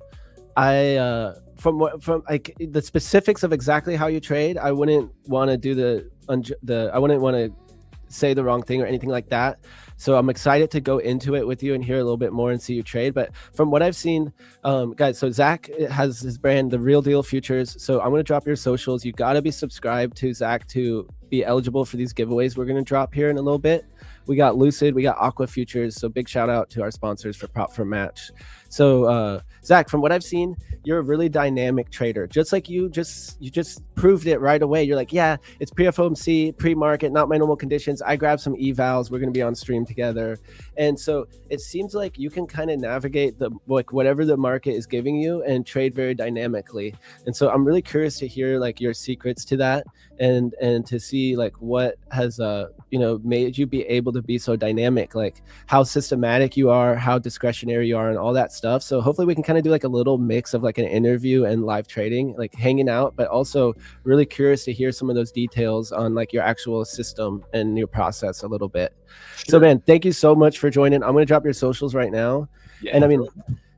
I from like the specifics of exactly how you trade, I wouldn't want to do I wouldn't want to say the wrong thing or anything like that. So I'm excited to go into it with you and hear a little bit more and see you trade. But from what I've seen, guys, so Zach has his brand, The Real Deal Futures. So I'm going to drop your socials. You got to be subscribed to Zach to be eligible for these giveaways we're going to drop here in a little bit. We got Lucid, we got Aqua Futures. So big shout out to our sponsors for Prop for Match. So Zach, from what I've seen, you're a really dynamic trader. Just like you just proved it right away. You're like, yeah, it's pre-FOMC, pre-market, not my normal conditions. I grabbed some evals. We're going to be on stream together. And so it seems like you can kind of navigate whatever the market is giving you and trade very dynamically. And so I'm really curious to hear like your secrets to that and to see like what has made you be able to be so dynamic, like how systematic you are, how discretionary you are, and all that stuff. So hopefully we can kind of do like a little mix of like an interview and live trading, like hanging out, but also really curious to hear some of those details on like your actual system and your process a little bit. Sure. So man, thank you so much for joining. I'm going to drop your socials right now. Yeah, and I mean,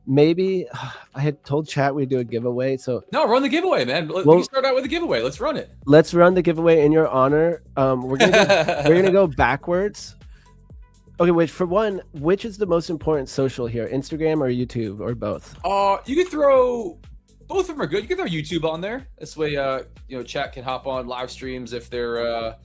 maybe I had told chat we'd do a giveaway. So no, run the giveaway, man. We can start out with a giveaway. Let's run it. Let's run the giveaway in your honor. We're gonna go backwards. Okay, which is the most important social here? Instagram or YouTube or both? You could throw both of them are good. You can throw YouTube on there. This way, chat can hop on live streams if they're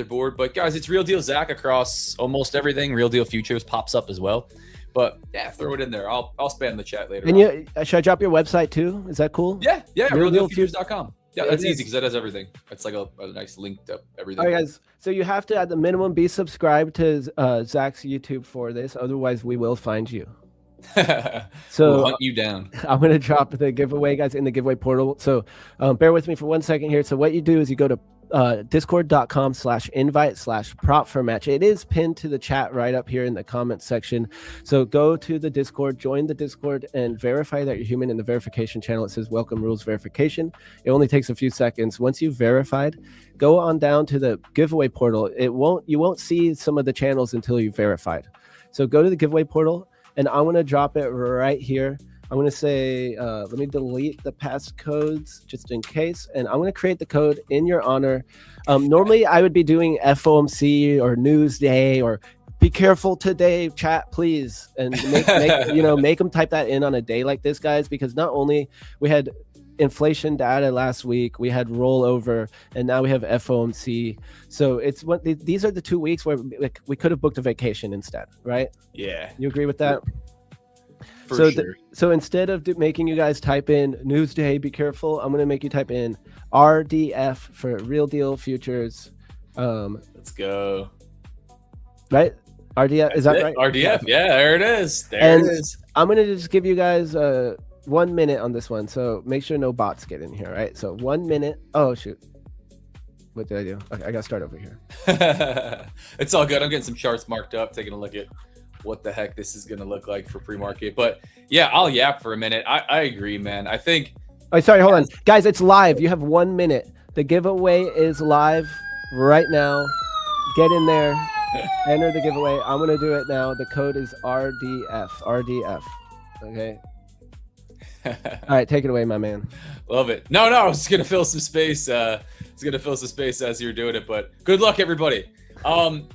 bored. But guys, it's Real Deal Zach across almost everything. Real Deal Futures pops up as well. But yeah, throw it in there. I'll spam the chat later. And should I drop your website too? Is that cool? Yeah. realdealfutures.com. Yeah, that's easy because that has everything. It's like a nice link to everything. All right, guys. So you have to, at the minimum, be subscribed to Zach's YouTube for this. Otherwise, we will find you. So we'll hunt you down. I'm going to drop the giveaway, guys, in the giveaway portal. So bear with me for 1 second here. So what you do is you go to discord.com/invite/prop4match. It is pinned to the chat right up here in the comments section. So go to the Discord, join the Discord, and verify that you're human. In the verification channel, it says welcome rules verification. It only takes a few seconds. Once you've verified, go on down to the giveaway portal. You won't see some of the channels until you've verified. So go to the giveaway portal, and I'm going to drop it right here. I'm going to say, let me delete the passcodes just in case. And I'm going to create the code in your honor. Normally, I would be doing FOMC or Newsday or be careful today, chat, please. And make them type that in on a day like this, guys, because not only we had inflation data last week, we had rollover, and now we have FOMC. So these are the 2 weeks where we could have booked a vacation instead, right? Yeah. You agree with that? For sure. So instead of making you guys type in Newsday, be careful, I'm going to make you type in RDF for Real Deal Futures. Let's go. Right? RDF, is that right? RDF, yeah, there it is. There it is. I'm going to just give you guys 1 minute on this one. So make sure no bots get in here, right? So 1 minute. Oh, shoot. What did I do? Okay, I got to start over here. It's all good. I'm getting some charts marked up, taking a look at what the heck this is going to look like for pre-market. But yeah, I'll yap for a minute. I agree, man. I think. Oh, sorry. Hold on. Guys, it's live. You have 1 minute. The giveaway is live right now. Get in there. Enter the giveaway. I'm gonna do it now. The code is RDF. RDF. Okay. All right, take it away, my man. Love it. No, I was just gonna fill some space. It's gonna fill some space as you're doing it, but good luck, everybody.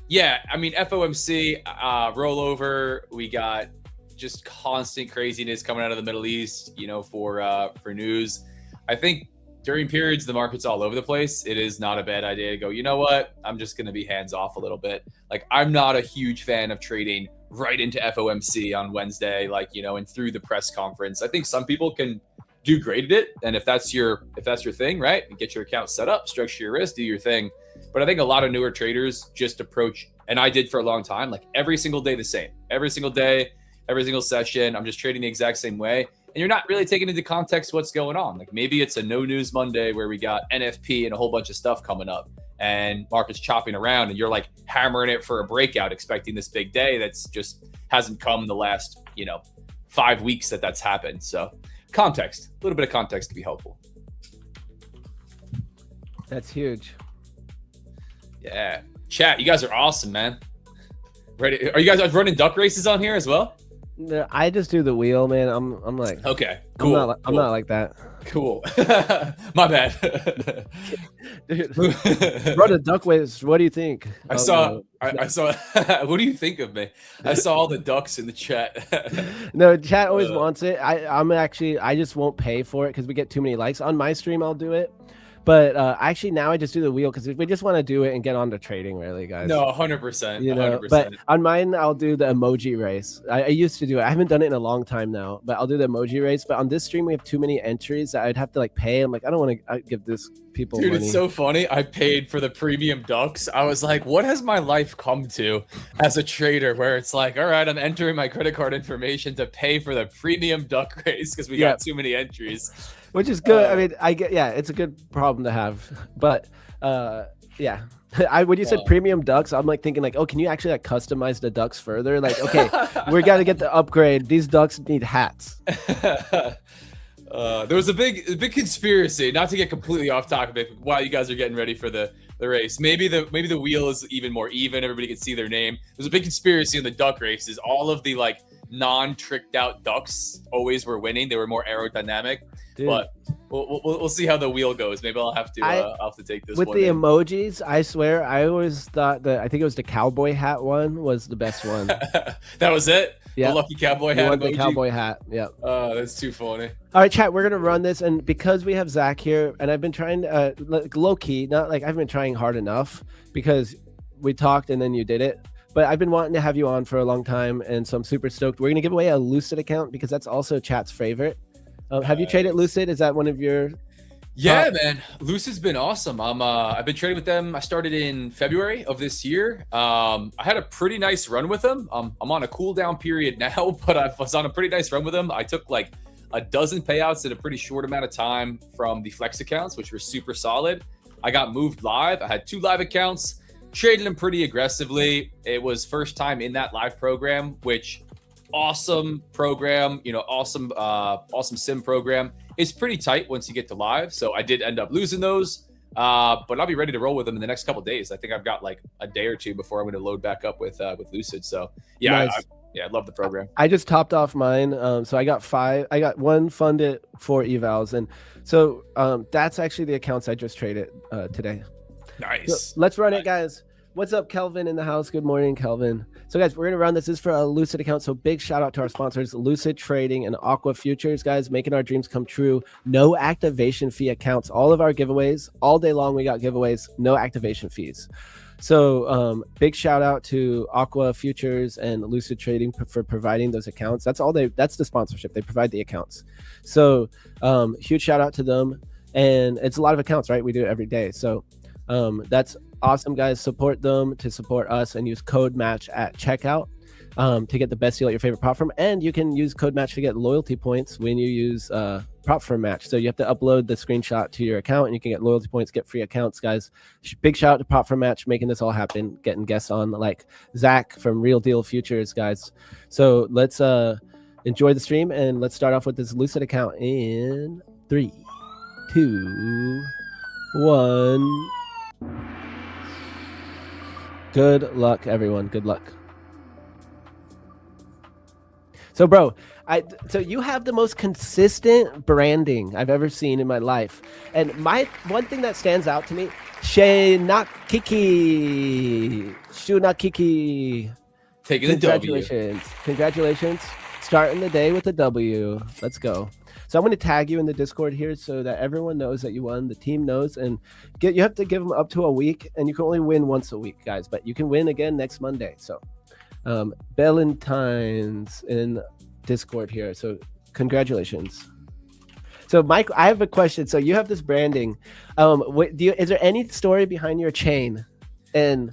Yeah, I mean FOMC rollover. We got just constant craziness coming out of the Middle East, you know, for news. I think during periods the market's all over the place. It is not a bad idea to go, you know what? I'm just gonna be hands off a little bit. Like, I'm not a huge fan of trading right into FOMC on Wednesday, like, you know, and through the press conference. I think some people can do great at it, and if that's your thing, right, and get your account set up, structure your risk, do your thing. But I think a lot of newer traders just approach, and I did for a long time, like every single day the same. Every single day, every single session, I'm just trading the exact same way. And you're not really taking into context what's going on. Like, maybe it's a no news Monday where we got NFP and a whole bunch of stuff coming up and market's chopping around, and you're like hammering it for a breakout, expecting this big day that's just hasn't come in the last, you know, 5 weeks that's happened. So context, a little bit of context to be helpful. That's huge. Yeah. Chat, you guys are awesome, man. Ready? Are you guys running duck races on here as well? No, I just do the wheel, man. I'm like, okay, cool. I'm not like that. Cool. My bad. Dude, run a duck race. What do you think? I saw. What do you think of me? I saw all the ducks in the chat. No, chat always wants it. I just won't pay for it because we get too many likes on my stream. I'll do it. But actually now I just do the wheel because we just want to do it and get on to trading, really, guys. No, 100%. You know, 100%. But on mine, I'll do the emoji race. I used to do it. I haven't done it in a long time now, but I'll do the emoji race. But on this stream, we have too many entries that I'd have to like pay. I'm like, I don't want to give this people Dude, money. It's so funny. I paid for the premium ducks. I was like, what has my life come to as a trader where it's like, all right, I'm entering my credit card information to pay for the premium duck race because we got too many entries. Which is good. I mean, it's a good problem to have. But yeah, when you said premium ducks, I'm like thinking like, oh, can you actually like customize the ducks further? Like, okay, we got to get the upgrade. These ducks need hats. There was a big conspiracy, not to get completely off topic, while you guys are getting ready for the race. Maybe the wheel is even more even. Everybody can see their name. There's a big conspiracy in the duck races. All of the like non-tricked out ducks always were winning. They were more aerodynamic. Dude. But we'll see how the wheel goes. Maybe I'll have to take this with one the in. Emojis. I swear, I always thought I think it was the cowboy hat one was the best one. That was it. Yeah, the lucky cowboy hat. The cowboy hat. Yeah. Oh, that's too funny. All right, chat. We're gonna run this, and because we have Zach here, and I've been trying like low key, not like I've been trying hard enough because we talked and then you did it. But I've been wanting to have you on for a long time, and so I'm super stoked. We're gonna give away a Lucid account because that's also chat's favorite. Have you traded Lucid? Is that one of your? Yeah, man. Lucid's been awesome. I've been trading with them. I started in February of this year. I had a pretty nice run with them. I'm on a cool down period now, but I was on a pretty nice run with them. I took like a dozen payouts in a pretty short amount of time from the Flex accounts, which were super solid. I got moved live. I had 2 live accounts, traded them pretty aggressively. It was first time in that live program, which awesome program, you know, awesome sim program. It's pretty tight once you get to live. So I did end up losing those, but I'll be ready to roll with them in the next couple of days. I think I've got like a day or two before I'm going to load back up with Lucid. So yeah, nice. I love the program. I just topped off mine. So I got 5. I got 1 funded 4 evals. And so that's actually the accounts I just traded today. Nice. So let's run it, guys. What's up, Kelvin in the house? Good morning, Kelvin. So guys, we're going to run this. This is for a Lucid account. So big shout out to our sponsors, Lucid Trading and Aqua Futures, guys, making our dreams come true. No activation fee accounts. All of our giveaways, all day long, we got giveaways, no activation fees. So big shout out to Aqua Futures and Lucid Trading for providing those accounts. That's the sponsorship. They provide the accounts. So huge shout out to them. And it's a lot of accounts, right? We do it every day. So that's awesome, guys. Support them to support us and use code match at checkout to get the best deal at your favorite prop firm. And you can use code match to get loyalty points when you use prop firm match. So you have to upload the screenshot to your account and you can get loyalty points, get free accounts, guys. Big shout out to prop firm match making this all happen, getting guests on like Zach from Real Deal Futures, guys. So let's enjoy the stream and let's start off with this Lucid account in 3, 2, 1. Good luck, everyone. Good luck. So, bro, so you have the most consistent branding I've ever seen in my life, and my one thing that stands out to me, Shunakiki. Taking the W. Congratulations. Starting the day with a W. Let's go. So I'm going to tag you in the Discord here so that everyone knows that you won. The team knows, and you have to give them up to a week, and you can only win once a week, guys. But you can win again next Monday. So, Valentine's in Discord here. So congratulations. So Mike, I have a question. So you have this branding. Is there any story behind your chain? And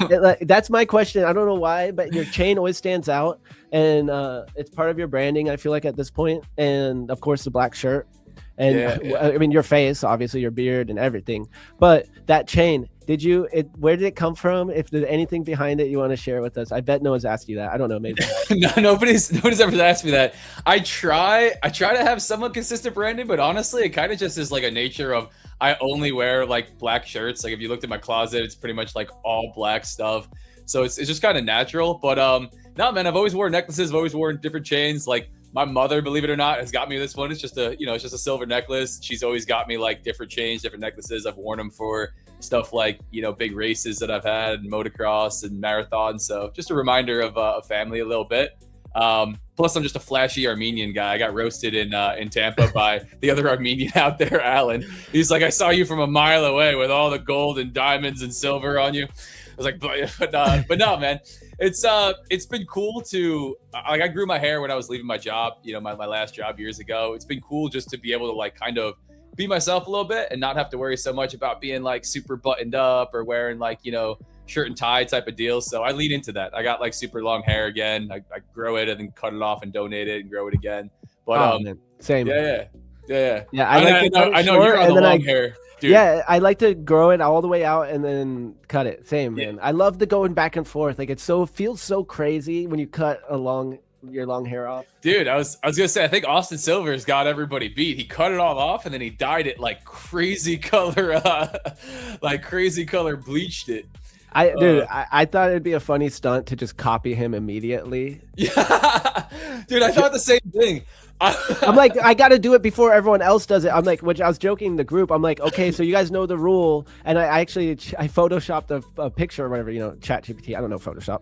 that's my question. I don't know why, but your chain always stands out, and it's part of your branding, I feel like, at this point. And of course the black shirt, and I mean your face, obviously your beard and everything, but that chain, where did it come from? If there's anything behind it you want to share with us. I bet no one's asked you that. I don't know, maybe. No, nobody's ever asked me that. I try to have somewhat consistent branding, but honestly it kind of just is like a nature of, I only wear like black shirts. Like if you looked at my closet, it's pretty much like all black stuff. So it's just kind of natural. But no, man, I've always worn necklaces. I've always worn different chains. Like my mother, believe it or not, has got me this one. It's just it's just a silver necklace. She's always got me like different chains, different necklaces. I've worn them for stuff like, big races that I've had, motocross and marathons. So just a reminder of a family a little bit. Plus I'm just a flashy Armenian guy. I got roasted in Tampa by the other Armenian out there, Alan. He's like, I saw you from a mile away with all the gold and diamonds and silver on you. I was like, but no, man, it's been cool to, like, I grew my hair when I was leaving my job, my last job years ago. It's been cool just to be able to like kind of be myself a little bit and not have to worry so much about being like super buttoned up or wearing like, shirt and tie type of deal. So I lean into that. I got like super long hair again. I grow it and then cut it off and donate it and grow it again. But same. Yeah. I know you're on the long hair. Dude. Yeah, I like to grow it all the way out and then cut it. Same, man. I love the going back and forth. Like feels so crazy when you cut your long hair off. Dude, I was gonna say, I think Austin Silver's got everybody beat. He cut it all off and then he dyed it like crazy color, bleached it. I thought it'd be a funny stunt to just copy him immediately. Yeah, dude, I thought the same thing. I'm like, I got to do it before everyone else does it. I'm like, which I was joking in the group. I'm like, okay, so you guys know the rule. And I photoshopped a picture or whatever, chat GPT. I don't know Photoshop.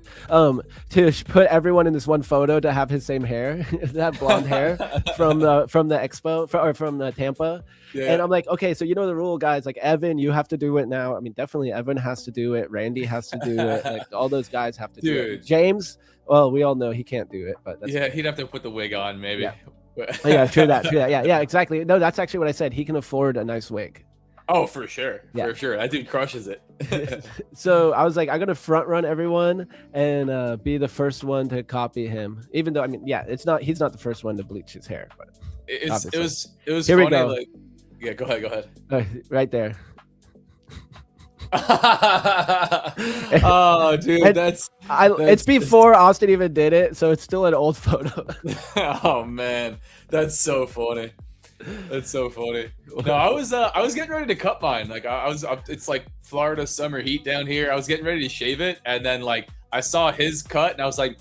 To put everyone in this one photo to have his same hair, that blonde hair from the expo or from the Tampa. Yeah. And I'm like, okay, so you know the rule, guys. Like Evan, you have to do it now. I mean, definitely Evan has to do it. Randy has to do it. Like all those guys have to do it. James, well, we all know he can't do it, but he'd have to put the wig on maybe. Yeah. Yeah, true that. Yeah, exactly. No, that's actually what I said. He can afford a nice wig. Oh, for sure. For sure. That dude crushes it. So I was like, I'm going to front run everyone and be the first one to copy him. Even though, I mean, he's not the first one to bleach his hair, but it was Here funny. We go. Like, yeah, go ahead. Right there. Oh, dude, that's it's before Austin even did it, so it's still an old photo. Oh man, that's so funny. No, I was getting ready to cut mine. Like it's like Florida summer heat down here. I was getting ready to shave it, and then like I saw his cut, and I was like,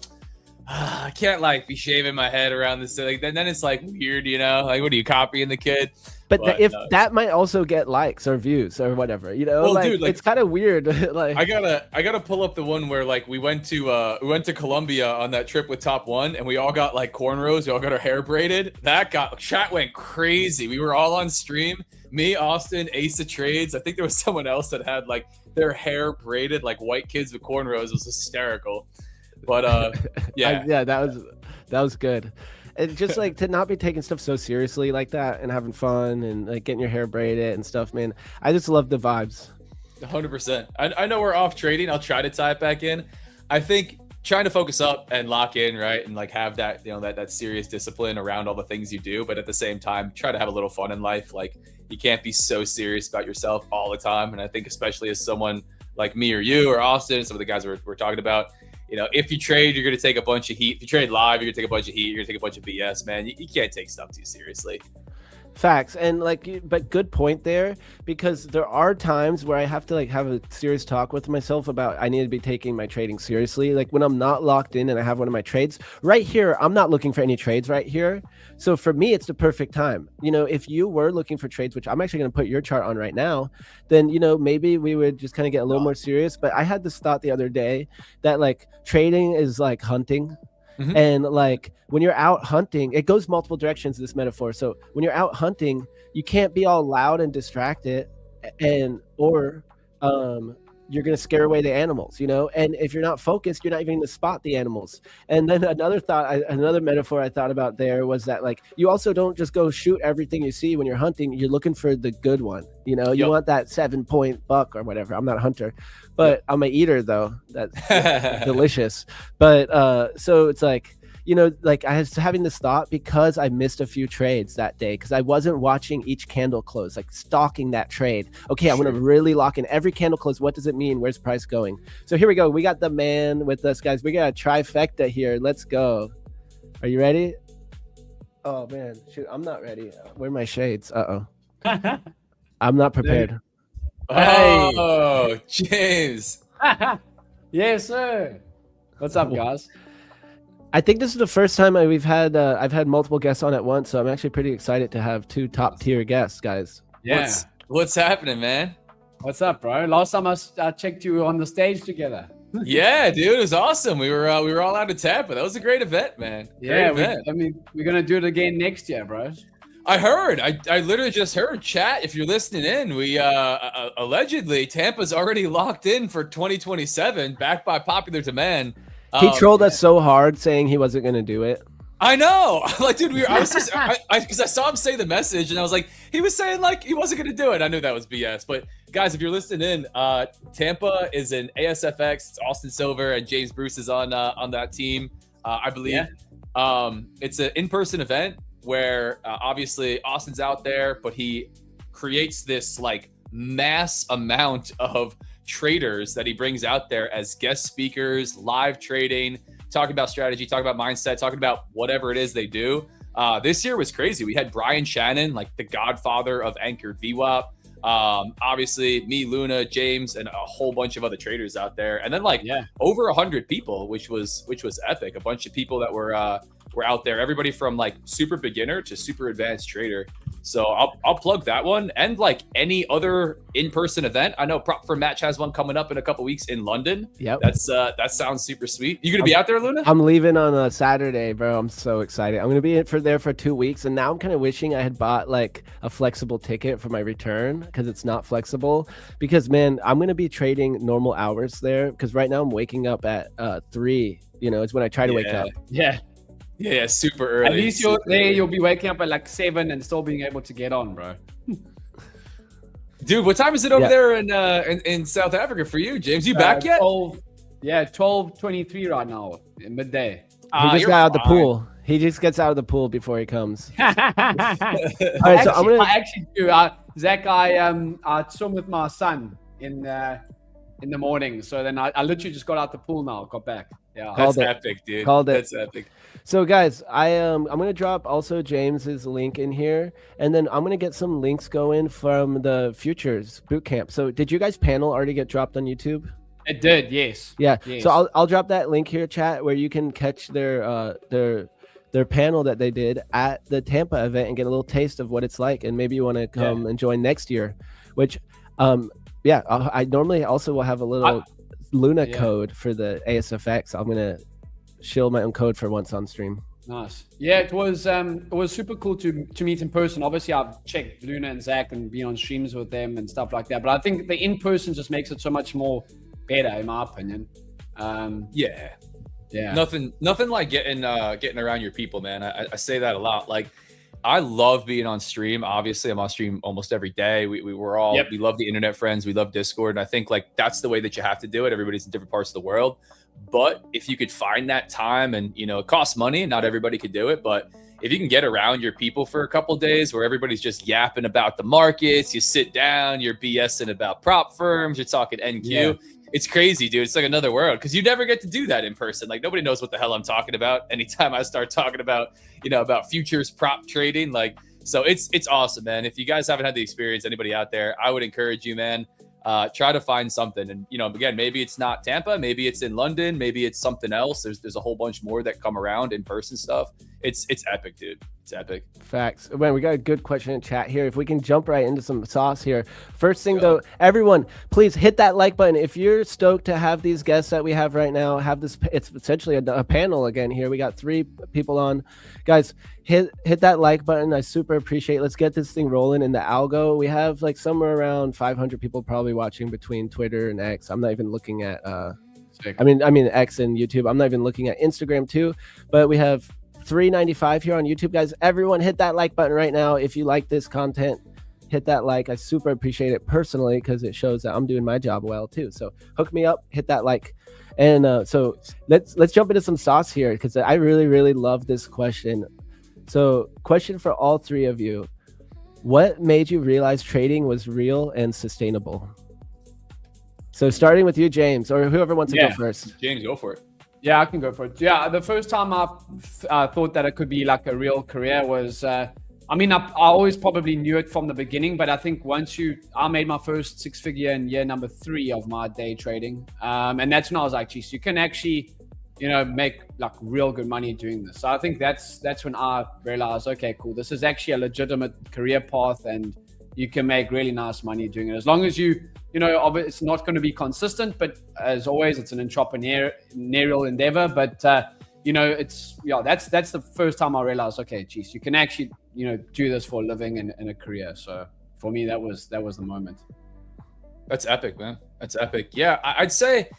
I can't like be shaving my head around this. Like then it's like weird, Like, what are you copying the kid? But that might also get likes or views or whatever, Well, like, dude, like, it's kind of weird. Like I gotta pull up the one where like we went to Colombia on that trip with Top One, and we all got like cornrows. We all got our hair braided. Chat went crazy. We were all on stream. Me, Austin, Ace of Trades. I think there was someone else that had like their hair braided, like white kids with cornrows. It was hysterical. But that was good. And just like to not be taking stuff so seriously like that and having fun and like getting your hair braided and stuff, man. I just love the vibes. 100%. I know we're off trading. I'll try to tie it back in. I think trying to focus up and lock in, right, and like have that that serious discipline around all the things you do, but at the same time try to have a little fun in life. Like you can't be so serious about yourself all the time. And I think especially as someone like me or you or Austin, some of the guys we're talking about, if you trade, you're going to take a bunch of heat. If you trade live, you're going to take a bunch of heat. You're going to take a bunch of BS, man. You can't take stuff too seriously. Facts. And like, but good point there, because there are times where I have to like have a serious talk with myself about I need to be taking my trading seriously. Like when I'm not locked in and I have one of my trades right here, I'm not looking for any trades right here. So for me, it's the perfect time. You know, if you were looking for trades, which I'm actually going to put your chart on right now, then, you know, maybe we would just kind of get a little more serious. But I had this thought the other day that like trading is like hunting. Mhm. And like when you're out hunting, it goes multiple directions, this metaphor. So when you're out hunting, you can't be all loud and distracted, or you're going to scare away the animals, you know? And if you're not focused, you're not even going to spot the animals. And then another metaphor I thought about there was that like you also don't just go shoot everything you see when you're hunting. You're looking for the good one, you know? You want that 7-point buck or whatever. I'm not a hunter, but I'm an eater though. That's delicious. But so it's like, you know, like I was having this thought because I missed a few trades that day because I wasn't watching each candle close, like stalking that trade. Okay, I'm going to really lock in every candle close. What does it mean? Where's price going? So here we go. We got the man with us, guys. We got a trifecta here. Let's go. Are you ready? Oh, man. Shoot, I'm not ready. Where are my shades? Uh-oh. I'm not prepared. Hey. Oh, James. Yes, sir. What's up, guys? I think this is the first time I've had multiple guests on at once, so I'm actually pretty excited to have two top tier guests, guys. Yeah. What's happening, man? What's up, bro? Last time I checked you on the stage together. Yeah, dude, it was awesome. We were all out of Tampa. That was a great event, man. Yeah, we're gonna do it again next year, bro. I heard. I literally just heard. Chat, if you're listening in, we allegedly Tampa's already locked in for 2027, backed by popular demand. He trolled us so hard saying he wasn't going to do it. I know. Like, dude, I was just, because I saw him say the message and I was like, he was saying like he wasn't going to do it. I knew that was BS. But guys, if you're listening in, Tampa is an ASFX. It's Austin Silver and James Bruce is on that team, I believe. Yeah. It's an in-person event where obviously Austin's out there, but he creates this like mass amount of traders that he brings out there as guest speakers, live trading, talking about strategy, talking about mindset, talking about whatever it is they do. This year was crazy. We had Brian Shannon, like the godfather of anchored VWAP. Obviously me, Luna, James, and a whole bunch of other traders out there. And then like over 100 people, which was epic. A bunch of people that were out there, everybody from like super beginner to super advanced trader. So I'll plug that one, and like any other in-person event. I know Prop for Match has one coming up in a couple weeks in London. Yep. That sounds super sweet. You gonna be out there, Luna? I'm leaving on a Saturday, bro. I'm so excited. I'm gonna be there for 2 weeks, and now I'm kind of wishing I had bought like a flexible ticket for my return because it's not flexible. Because man, I'm gonna be trading normal hours there because right now I'm waking up at 3. You know, it's when I try to wake up. Yeah, super early. At least you'll be waking up at like 7 and still being able to get on, bro. Dude, what time is it over there in South Africa for you, James? You back yet? 12:23 right now, midday. He just got out of the pool. He just gets out of the pool before he comes. All right, so I actually do. Zach, I swim with my son in the morning. So then I literally just got out the pool now, got back. Yeah, that's epic, dude. That's epic. So guys, I'm gonna drop also James's link in here, and then I'm gonna get some links going from the Futures Bootcamp. So did you guys panel already get dropped on YouTube? It did, yes. Yeah. Yes. So I'll drop that link here, chat, where you can catch their panel that they did at the Tampa event and get a little taste of what it's like, and maybe you want to come and join next year. Which, I normally also will have a little Luna code for the ASFX. I'm gonna shield my own code for once on stream. Nice. Yeah, it was super cool to meet in person. Obviously, I've checked Luna and Zach and been on streams with them and stuff like that. But I think the in person just makes it so much more better, in my opinion. Yeah. Nothing like getting around your people, man. I say that a lot. Like, I love being on stream. Obviously, I'm on stream almost every day. We love the internet friends. We love Discord. And I think like that's the way that you have to do it. Everybody's in different parts of the world. But if you could find that time, and you know, it costs money, not everybody could do it, but if you can get around your people for a couple of days where everybody's just yapping about the markets, you sit down, you're BSing about prop firms, you're talking NQ. It's crazy, dude. It's like another world because you never get to do that in person. Like nobody knows what the hell I'm talking about. Anytime I start talking about, about futures prop trading, like So it's awesome, man. If you guys haven't had the experience, anybody out there, I would encourage you, man. Try to find something. And, again, maybe it's not Tampa, maybe it's in London, maybe it's something else. There's a whole bunch more that come around in-person stuff. It's epic, dude. It's epic. Facts. Man, we got a good question in chat here. If we can jump right into some sauce here. First thing though, everyone, please hit that like button. If you're stoked to have these guests that we have right now, it's essentially a panel again here. We got 3 people on. Guys, hit that like button. I super appreciate it. Let's get this thing rolling in the algo. We have like somewhere around 500 people probably watching between Twitter and X. I'm not even looking at I mean X and YouTube. I'm not even looking at Instagram too, but we have 395 here on YouTube. Guys, everyone hit that like button right now. If you like this content, hit that like. I super appreciate it personally because it shows that I'm doing my job well too. So hook me up, hit that like. And so let's jump into some sauce here because I really love this question. So question for all 3 of you. What made you realize trading was real and sustainable? So starting with you, James, or whoever wants to go first. James, go for it. Yeah, I can go for it. Yeah, the first time I thought that it could be like a real career was, I always probably knew it from the beginning, but I think I made my first 6-figure in year number 3 of my day trading. And that's when I was like, geez, you can actually, make like real good money doing this. So I think that's when I realized, okay, cool. This is actually a legitimate career path and you can make really nice money doing it. As long as it's not going to be consistent, but as always, it's an entrepreneurial endeavor. But that's the first time I realized, okay, geez, you can actually do this for a living and a career. So for me, that was the moment. That's epic, man. That's epic. Yeah, I'd say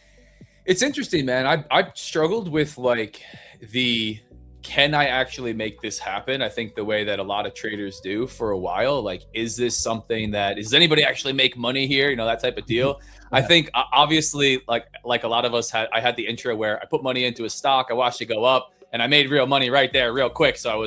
it's interesting, man. I struggled with like can I actually make this happen? I think the way that a lot of traders do for a while, like, is this something does anybody actually make money here? That type of deal. Yeah. I think obviously like a lot of us I had the intro where I put money into a stock, I watched it go up and I made real money right there real quick. So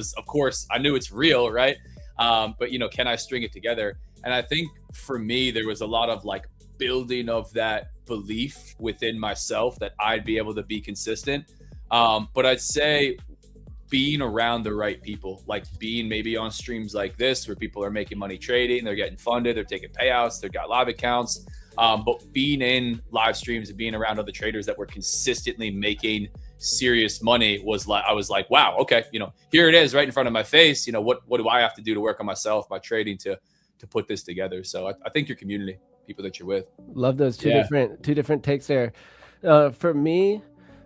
I knew it's real, right? But can I string it together? And I think for me, there was a lot of like building of that belief within myself that I'd be able to be consistent. But I'd say being around the right people, like being maybe on streams like this where people are making money trading, they're getting funded, they're taking payouts, they've got live accounts. But being in live streams and being around other traders that were consistently making serious money I was like, wow, okay, here it is right in front of my face. What do I have to do to work on myself, my trading to put this together? So I think your community, people that you're with. Love those two different takes there. For me,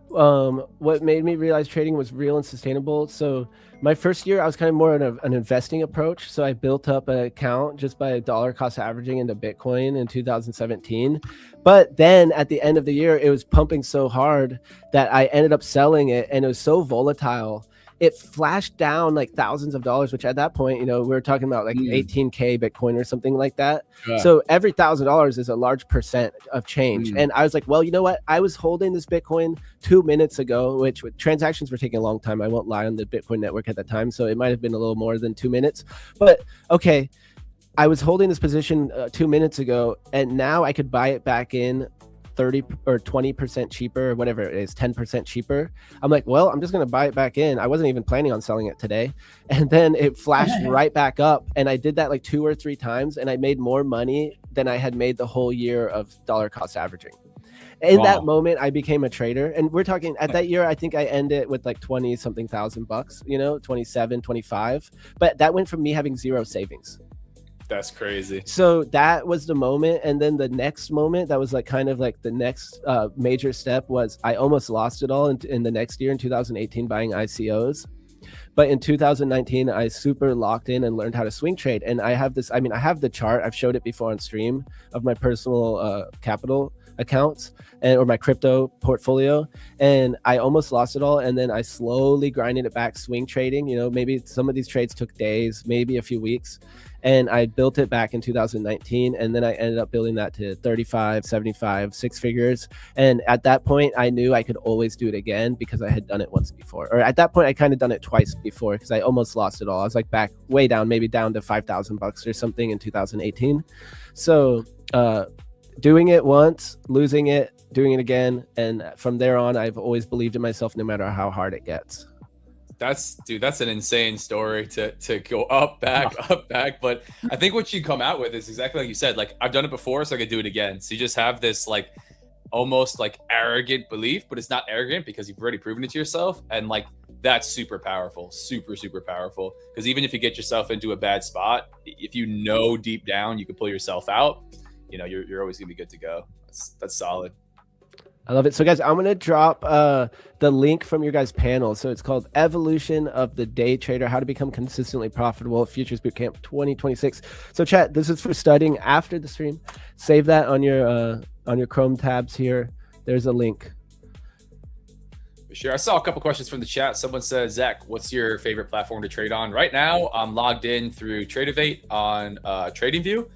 what made me realize trading was real and sustainable. So my first year, I was kind of more of an investing approach. So I built up an account just by dollar cost averaging into Bitcoin in 2017. But then at the end of the year, it was pumping so hard that I ended up selling it, and it was so volatile. It flashed down like thousands of dollars, which at that point, we were talking about like 18K Bitcoin or something like that. Yeah. So every $1,000 is a large percent of change. And I was like, well, you know what? I was holding this Bitcoin 2 minutes ago, which transactions were taking a long time. I won't lie, on the Bitcoin network at that time. So it might have been a little more than 2 minutes. But okay, I was holding this position 2 minutes ago, and now I could buy it back in 30 or 20% cheaper, or whatever it is, 10% cheaper. I'm like, well, I'm just going to buy it back in. I wasn't even planning on selling it today. And then it flashed right back up. And I did that like 2 or 3 times, and I made more money than I had made the whole year of dollar cost averaging. In that moment, I became a trader. And we're talking at that year, I think I ended with like 20 something thousand bucks, 27, 25. But that went from me having 0 savings. That's crazy. So that was the moment. And then the next moment, that was like kind of like the next major step, was I almost lost it all in the next year in 2018 buying ICOs. But in 2019, I super locked in and learned how to swing trade. And I have this, I have the chart, I've showed it before on stream, of my personal capital accounts or my crypto portfolio, and I almost lost it all. And then I slowly grinded it back, swing trading. Maybe some of these trades took days, maybe a few weeks, and I built it back in 2019. And then I ended up building that to 35, 75, 6 figures. And at that point, I knew I could always do it again because I had done it once before. Or at that point, I kind of done it twice before because I almost lost it all. I was like back way down, maybe down to $5,000 or something in 2018. So doing it once, losing it, doing it again. And from there on, I've always believed in myself no matter how hard it gets. That's an insane story to go up, back, up, back. But I think what you come out with is exactly like you said. Like, I've done it before, so I could do it again. So you just have this like almost like arrogant belief, but it's not arrogant because you've already proven it to yourself. And like, that's super powerful, super, super powerful. Because even if you get yourself into a bad spot, if you know deep down you can pull yourself out, you know, you're always gonna be good to go. That's solid. I love it. So guys, I'm going to drop the link from your guys' panel. So it's called Evolution of the Day Trader, How to Become Consistently Profitable at Futures Bootcamp 2026. So chat, this is for studying after the stream. Save that on your Chrome tabs here. There's a link. Sure. I saw a couple questions from the chat. Someone said, Zach, what's your favorite platform to trade on? Right now, I'm logged in through Tradevate on TradingView.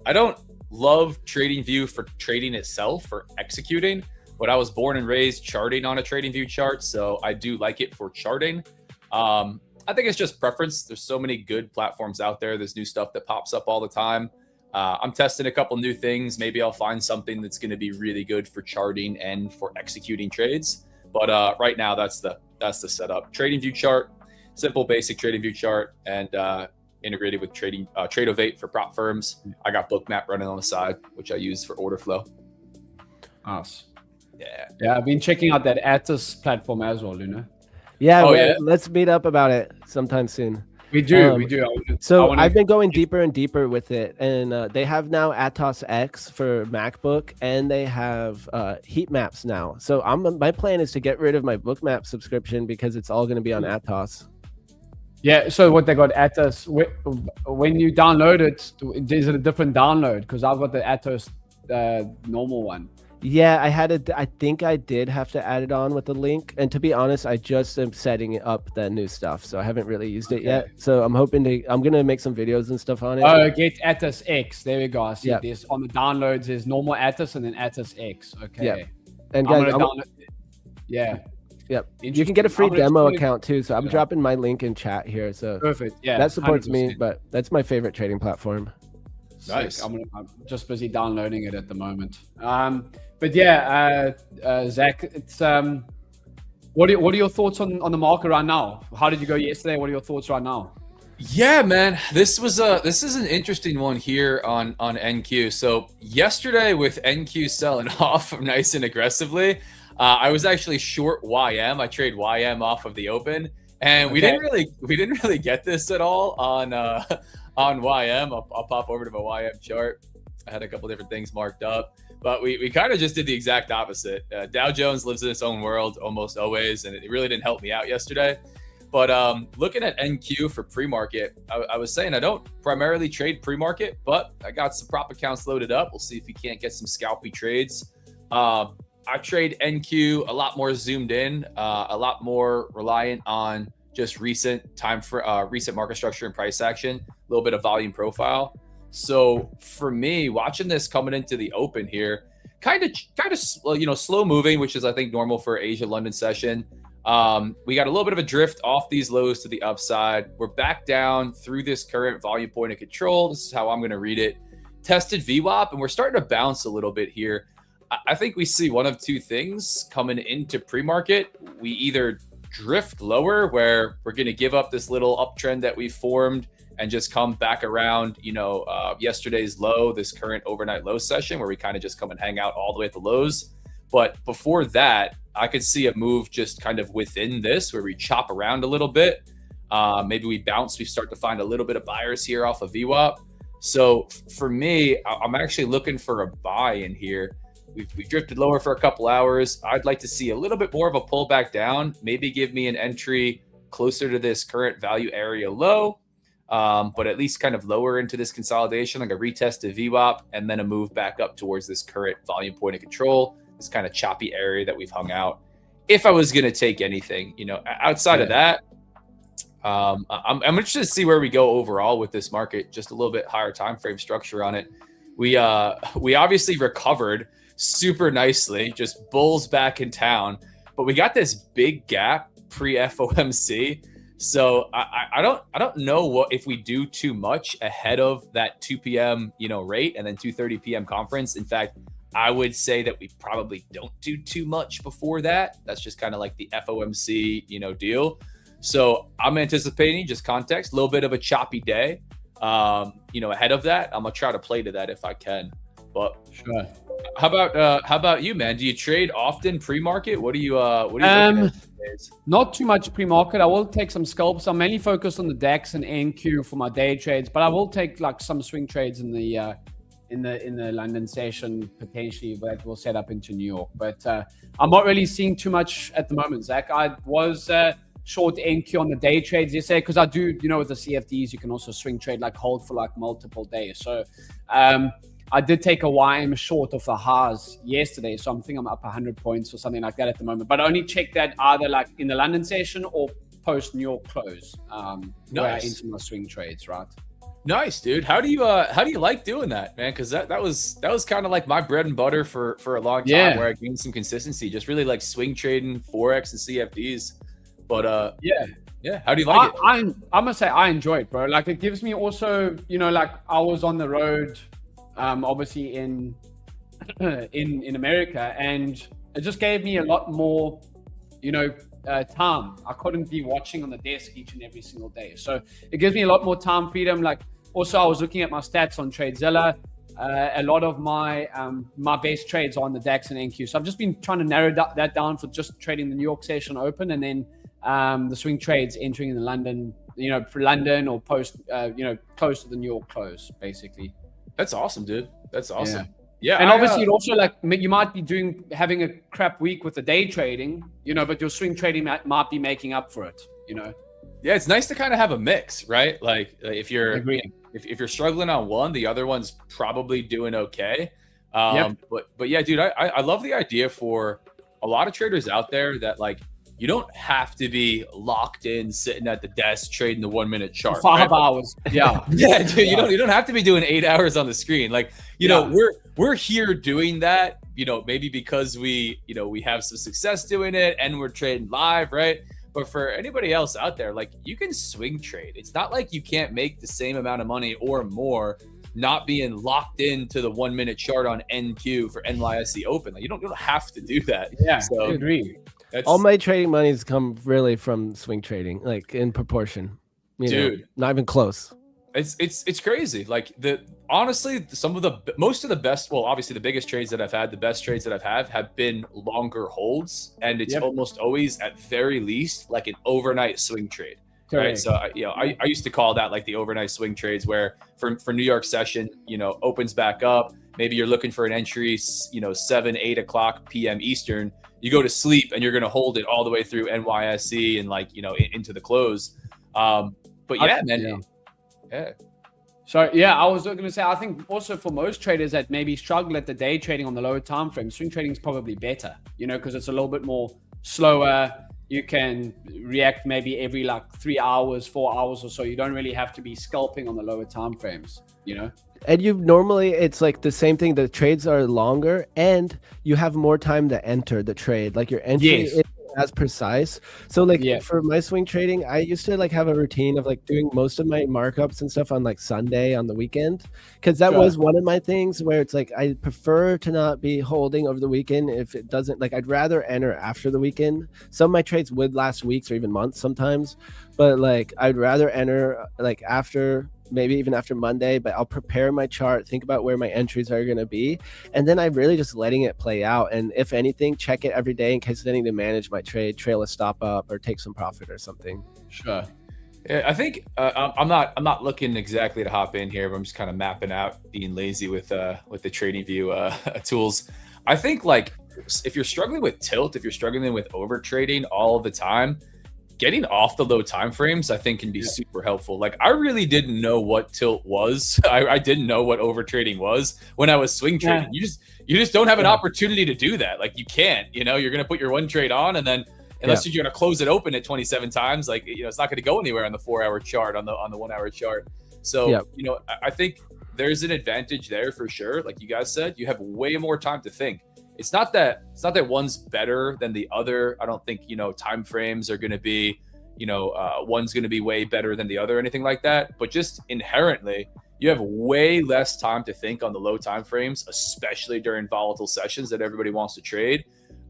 I don't love TradingView for trading itself or executing, but I was born and raised charting on a TradingView chart, so I do like it for charting. I think it's just preference. There's so many good platforms out there. There's new stuff that pops up all the time. I'm testing a couple new things. Maybe I'll find something that's going to be really good for charting and for executing trades. But right now, that's the setup. TradingView chart, simple, basic TradingView chart, and integrated with Tradovate for prop firms. I got Bookmap running on the side, which I use for order flow. Nice. Yeah, I've been checking out that Atos platform as well, Luna. Yeah, let's meet up about it sometime soon. We do. So I've been going deeper and deeper with it, and they have now Atos X for MacBook, and they have heat maps now. So my plan is to get rid of my Bookmap subscription because it's all going to be on Atos. Yeah. So what they got Atos, when you download it, is it a different download? Because I've got the Atos normal one. Yeah, I think I did have to add it on with the link. And to be honest, I just am setting up the new stuff. So I haven't really used it yet. So I'm going to make some videos and stuff on it. Oh, get Atos X. There we go. I see this on the downloads. There's normal Atos and then Atos X. Okay. Yeah. And guys, Yep. You can get a free demo account too. So I'm dropping my link in chat here. So perfect. Yeah. That supports 100%. me, but that's my favorite trading platform. Nice. I'm just busy downloading it at the moment. But yeah, Zach, it's what are your thoughts on the market right now? How did you go yesterday? What are your thoughts right now? Yeah, man, this is an interesting one here on NQ. So yesterday with NQ selling off nice and aggressively, I was actually short YM. I trade YM off of the open, and we didn't really get this at all on YM. I'll pop over to my YM chart. I had a couple different things marked up, but we kind of just did the exact opposite. Dow Jones lives in its own world almost always, and it really didn't help me out yesterday. But looking at NQ for pre-market, I was saying I don't primarily trade pre-market, but I got some prop accounts loaded up. We'll see if we can't get some scalpy trades. I trade NQ a lot more zoomed in, a lot more reliant on just recent market structure and price action, a little bit of volume profile. So for me, watching this coming into the open here, kind of slow moving, which is I think normal for Asia London session. We got a little bit of a drift off these lows to the upside. We're back down through this current volume point of control. This is how I'm going to read it. Tested VWAP, and we're starting to bounce a little bit here. I think we see one of two things coming into pre-market. We either drift lower, where we're going to give up this little uptrend that we formed and just come back around, yesterday's low, this current overnight low session, where we kind of just come and hang out all the way at the lows. But before that, I could see a move just kind of within this, where we chop around a little bit. Maybe we bounce. We start to find a little bit of buyers here off of VWAP. So for me, I'm actually looking for a buy in here. We've drifted lower for a couple hours. I'd like to see a little bit more of a pullback down. Maybe give me an entry closer to this current value area low, but at least kind of lower into this consolidation, like a retest of VWAP, and then a move back up towards this current volume point of control, this kind of choppy area that we've hung out. If I was going to take anything, outside of that, I'm interested to see where we go overall with this market. Just a little bit higher time frame structure on it. We obviously recovered super nicely, just bulls back in town, but we got this big gap pre-FOMC. So I don't know what if we do too much ahead of that 2 p.m. rate and then 2:30 p.m. conference. In fact, I would say that we probably don't do too much before that. That's just kind of like the FOMC deal. So I'm anticipating, just context, a little bit of a choppy day. Ahead of that, I'm gonna try to play to that if I can. But Sure. how about you, man? Do you trade often pre-market? What are you looking at these days? Not too much pre-market. I will take some scalps. I'm mainly focused on the DAX and NQ for my day trades, but I will take like some swing trades in the London session potentially that will set up into New York. But I'm not really seeing too much at the moment, Zach. I was short NQ on the day trades yesterday because I do, with the CFDs, you can also swing trade, like hold for like multiple days. So I did take a YM short of the highs yesterday. So I'm thinking I'm up 100 points or something like that at the moment. But I only check that either like in the London session or post New York close where I enter my swing trades, right? Nice, dude. How do you like doing that, man? Because that was kind of like my bread and butter for a long time, where I gained some consistency, just really like swing trading Forex and CFDs. But how do you like it? I must say I enjoy it, bro. Like it gives me also, like I was on the road, obviously in America, and it just gave me a lot more, time. I couldn't be watching on the desk each and every single day, so it gives me a lot more time freedom. Like also, I was looking at my stats on TradeZilla. A lot of my best trades are on the DAX and NQ, so I've just been trying to narrow that down for just trading the New York session open, and then the swing trades entering in the London, for London or post, close to the New York close, basically. That's awesome, dude. That's awesome. Yeah. And obviously it also like you might be having a crap week with the day trading, but your swing trading might be making up for it, Yeah, it's nice to kind of have a mix, right? Like if you're struggling on one, the other one's probably doing okay. But yeah, dude, I love the idea for a lot of traders out there that like you don't have to be locked in, sitting at the desk trading the 1 minute chart. 5 hours. Yeah. Yeah, dude, you don't have to be doing 8 hours on the screen. Like, we're here doing that, maybe because we have some success doing it and we're trading live, right? But for anybody else out there, like you can swing trade. It's not like you can't make the same amount of money or more not being locked into the 1 minute chart on NQ for NYSE Open. Like you don't have to do that. Yeah, so, I agree. All my trading monies come really from swing trading, like in proportion. Dude, not even close. It's crazy. Like honestly, most of the best, well, obviously the biggest trades that I've had, the best trades that I've have been longer holds, and it's almost always at very least like an overnight swing trade. Correct. Right. So I used to call that like the overnight swing trades, where for New York session, opens back up. Maybe you're looking for an entry, 7, 8 o'clock p.m. Eastern. You go to sleep and you're going to hold it all the way through NYSE and like, into the close. But yeah, man. Yeah. So yeah, I was going to say, I think also for most traders that maybe struggle at the day trading on the lower time frame, swing trading is probably better, because it's a little bit more slower. You can react maybe every like 3 hours, 4 hours or so. You don't really have to be scalping on the lower time frames, And normally it's like the same thing. The trades are longer and you have more time to enter the trade. Like your entry isn't as precise. So like for my swing trading, I used to like have a routine of like doing most of my markups and stuff on like Sunday on the weekend. Cause that was one of my things where it's like, I prefer to not be holding over the weekend. If it doesn't, like, I'd rather enter after the weekend. Some of my trades would last weeks or even months sometimes, but like, I'd rather enter like maybe even after Monday, but I'll prepare my chart, think about where my entries are going to be. And then I'm really just letting it play out. And if anything, check it every day in case I need to manage my trade, trail a stop up or take some profit or something. Sure. Yeah, I think I'm not looking exactly to hop in here, but I'm just kind of mapping out, being lazy with the trading view tools. I think like if you're struggling with tilt, if you're struggling with over trading all the time, getting off the low time frames, I think, can be super helpful. Like I really didn't know what tilt was. I didn't know what over trading was when I was swing trading. You just don't have an opportunity to do that. Like you can't, you're going to put your one trade on, and then unless you're going to close it open at 27 times, like, it's not going to go anywhere on the 4 hour chart, on the 1 hour chart. So, I think there's an advantage there for sure. Like you guys said, you have way more time to think. It's not that one's better than the other. I don't think, time frames are going to be, one's going to be way better than the other or anything like that. But just inherently, you have way less time to think on the low time frames, especially during volatile sessions that everybody wants to trade.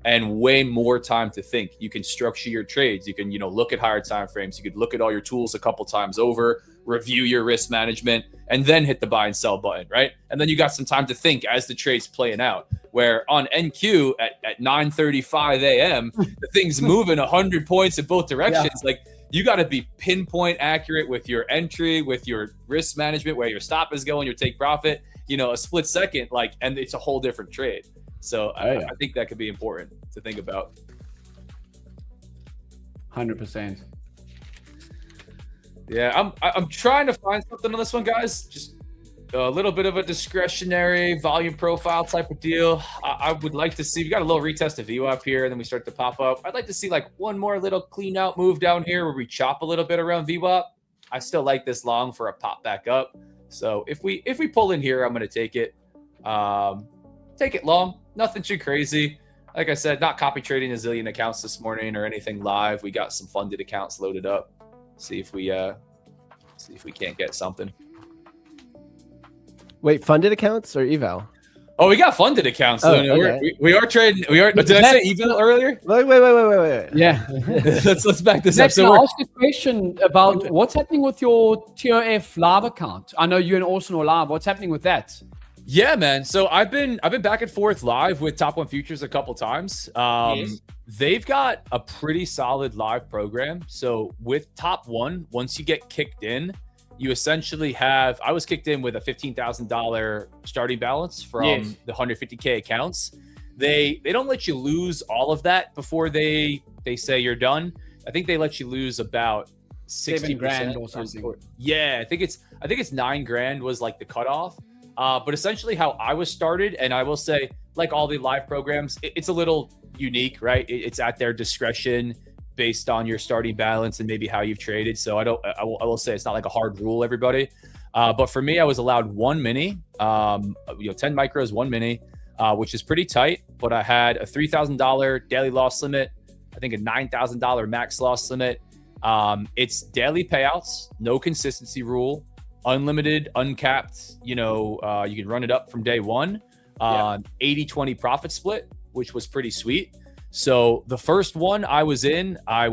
and way more time to think. You can structure your trades. You can, look at higher time frames. You could look at all your tools a couple times over, review your risk management, and then hit the buy and sell button, right? And then you got some time to think as the trade's playing out. Where on NQ at 9:35 a.m., the thing's moving 100 points in both directions. Yeah. Like, you got to be pinpoint accurate with your entry, with your risk management, where your stop is going, your take profit, a split second, and it's a whole different trade. So I think that could be important to think about. 100%. Yeah, I'm trying to find something on this one, guys. Just a little bit of a discretionary volume profile type of deal. I would like to see, we got a little retest of VWAP here, and then we start to pop up. I'd like to see one more little clean out move down here where we chop a little bit around VWAP. I still like this long for a pop back up. So if we pull in here, I'm going to take it. Take it long. Nothing too crazy. Like I said, not copy trading a zillion accounts this morning or anything live. We got some funded accounts loaded up. See if we can't get something. Wait, funded accounts or eval? Oh, we got funded accounts. Oh, So okay. we are trading. Did I say eval earlier? Wait. Yeah. let's back this up. Next, So I'll ask a question about what's happening with your TOF live account. I know you and Orson are live. What's happening with that? Yeah, man. So I've been back and forth live with Top One Futures a couple times. Yes. They've got a pretty solid live program. So with Top One, once you get kicked in, you essentially have, I was kicked in with a $15,000 starting balance from the 150K accounts. They don't let you lose all of that before they say you're done. I think they let you lose about 60 $7,000 or something. Yeah, I think it's $9,000 was like the cutoff. But essentially how I was started, and I will say, like all the live programs, it's a little unique, right? It's at their discretion based on your starting balance and maybe how you've traded. So I will say it's not like a hard rule, everybody. But for me, I was allowed one mini, 10 micros, one mini, which is pretty tight. But I had a $3,000 daily loss limit, I think a $9,000 max loss limit. It's daily payouts, no consistency rule, unlimited, uncapped. You can run it up from day one. 80-20 profit split, which was pretty sweet. So the first one I was in, my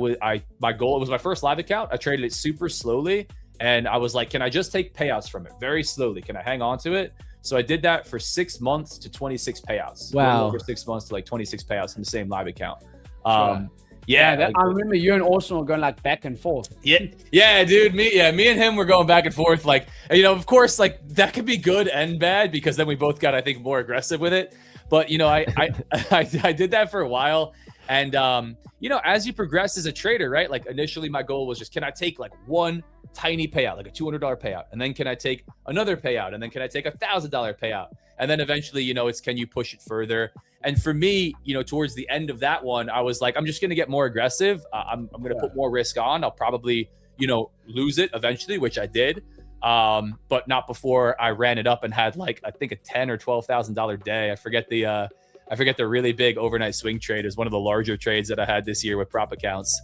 goal, it was my first live account. I traded it super slowly, and I was like, can I just take payouts from it very slowly? Can I hang on to it? So I did that for 6 months to 26 payouts. Wow. Over 6 months to 26 payouts in the same live account. Sure. I remember you and Orson were going back and forth. Yeah, dude. Me and him were going back and forth. Of course, that could be good and bad because then we both got, I think, more aggressive with it. But I did that for a while, and as you progress as a trader, right? Initially, my goal was just, can I take one tiny payout, like a $200 payout, and then can I take another payout, and then can I take $1,000 payout, and then eventually, it's can you push it further? And for me, towards the end of that one, I was like, I'm just going to get more aggressive. I'm going to put more risk on. I'll probably lose it eventually, which I did. But not before I ran it up and had I think a $10,000 or $12,000 day. I forget the really big overnight swing trade is one of the larger trades that I had this year with prop accounts.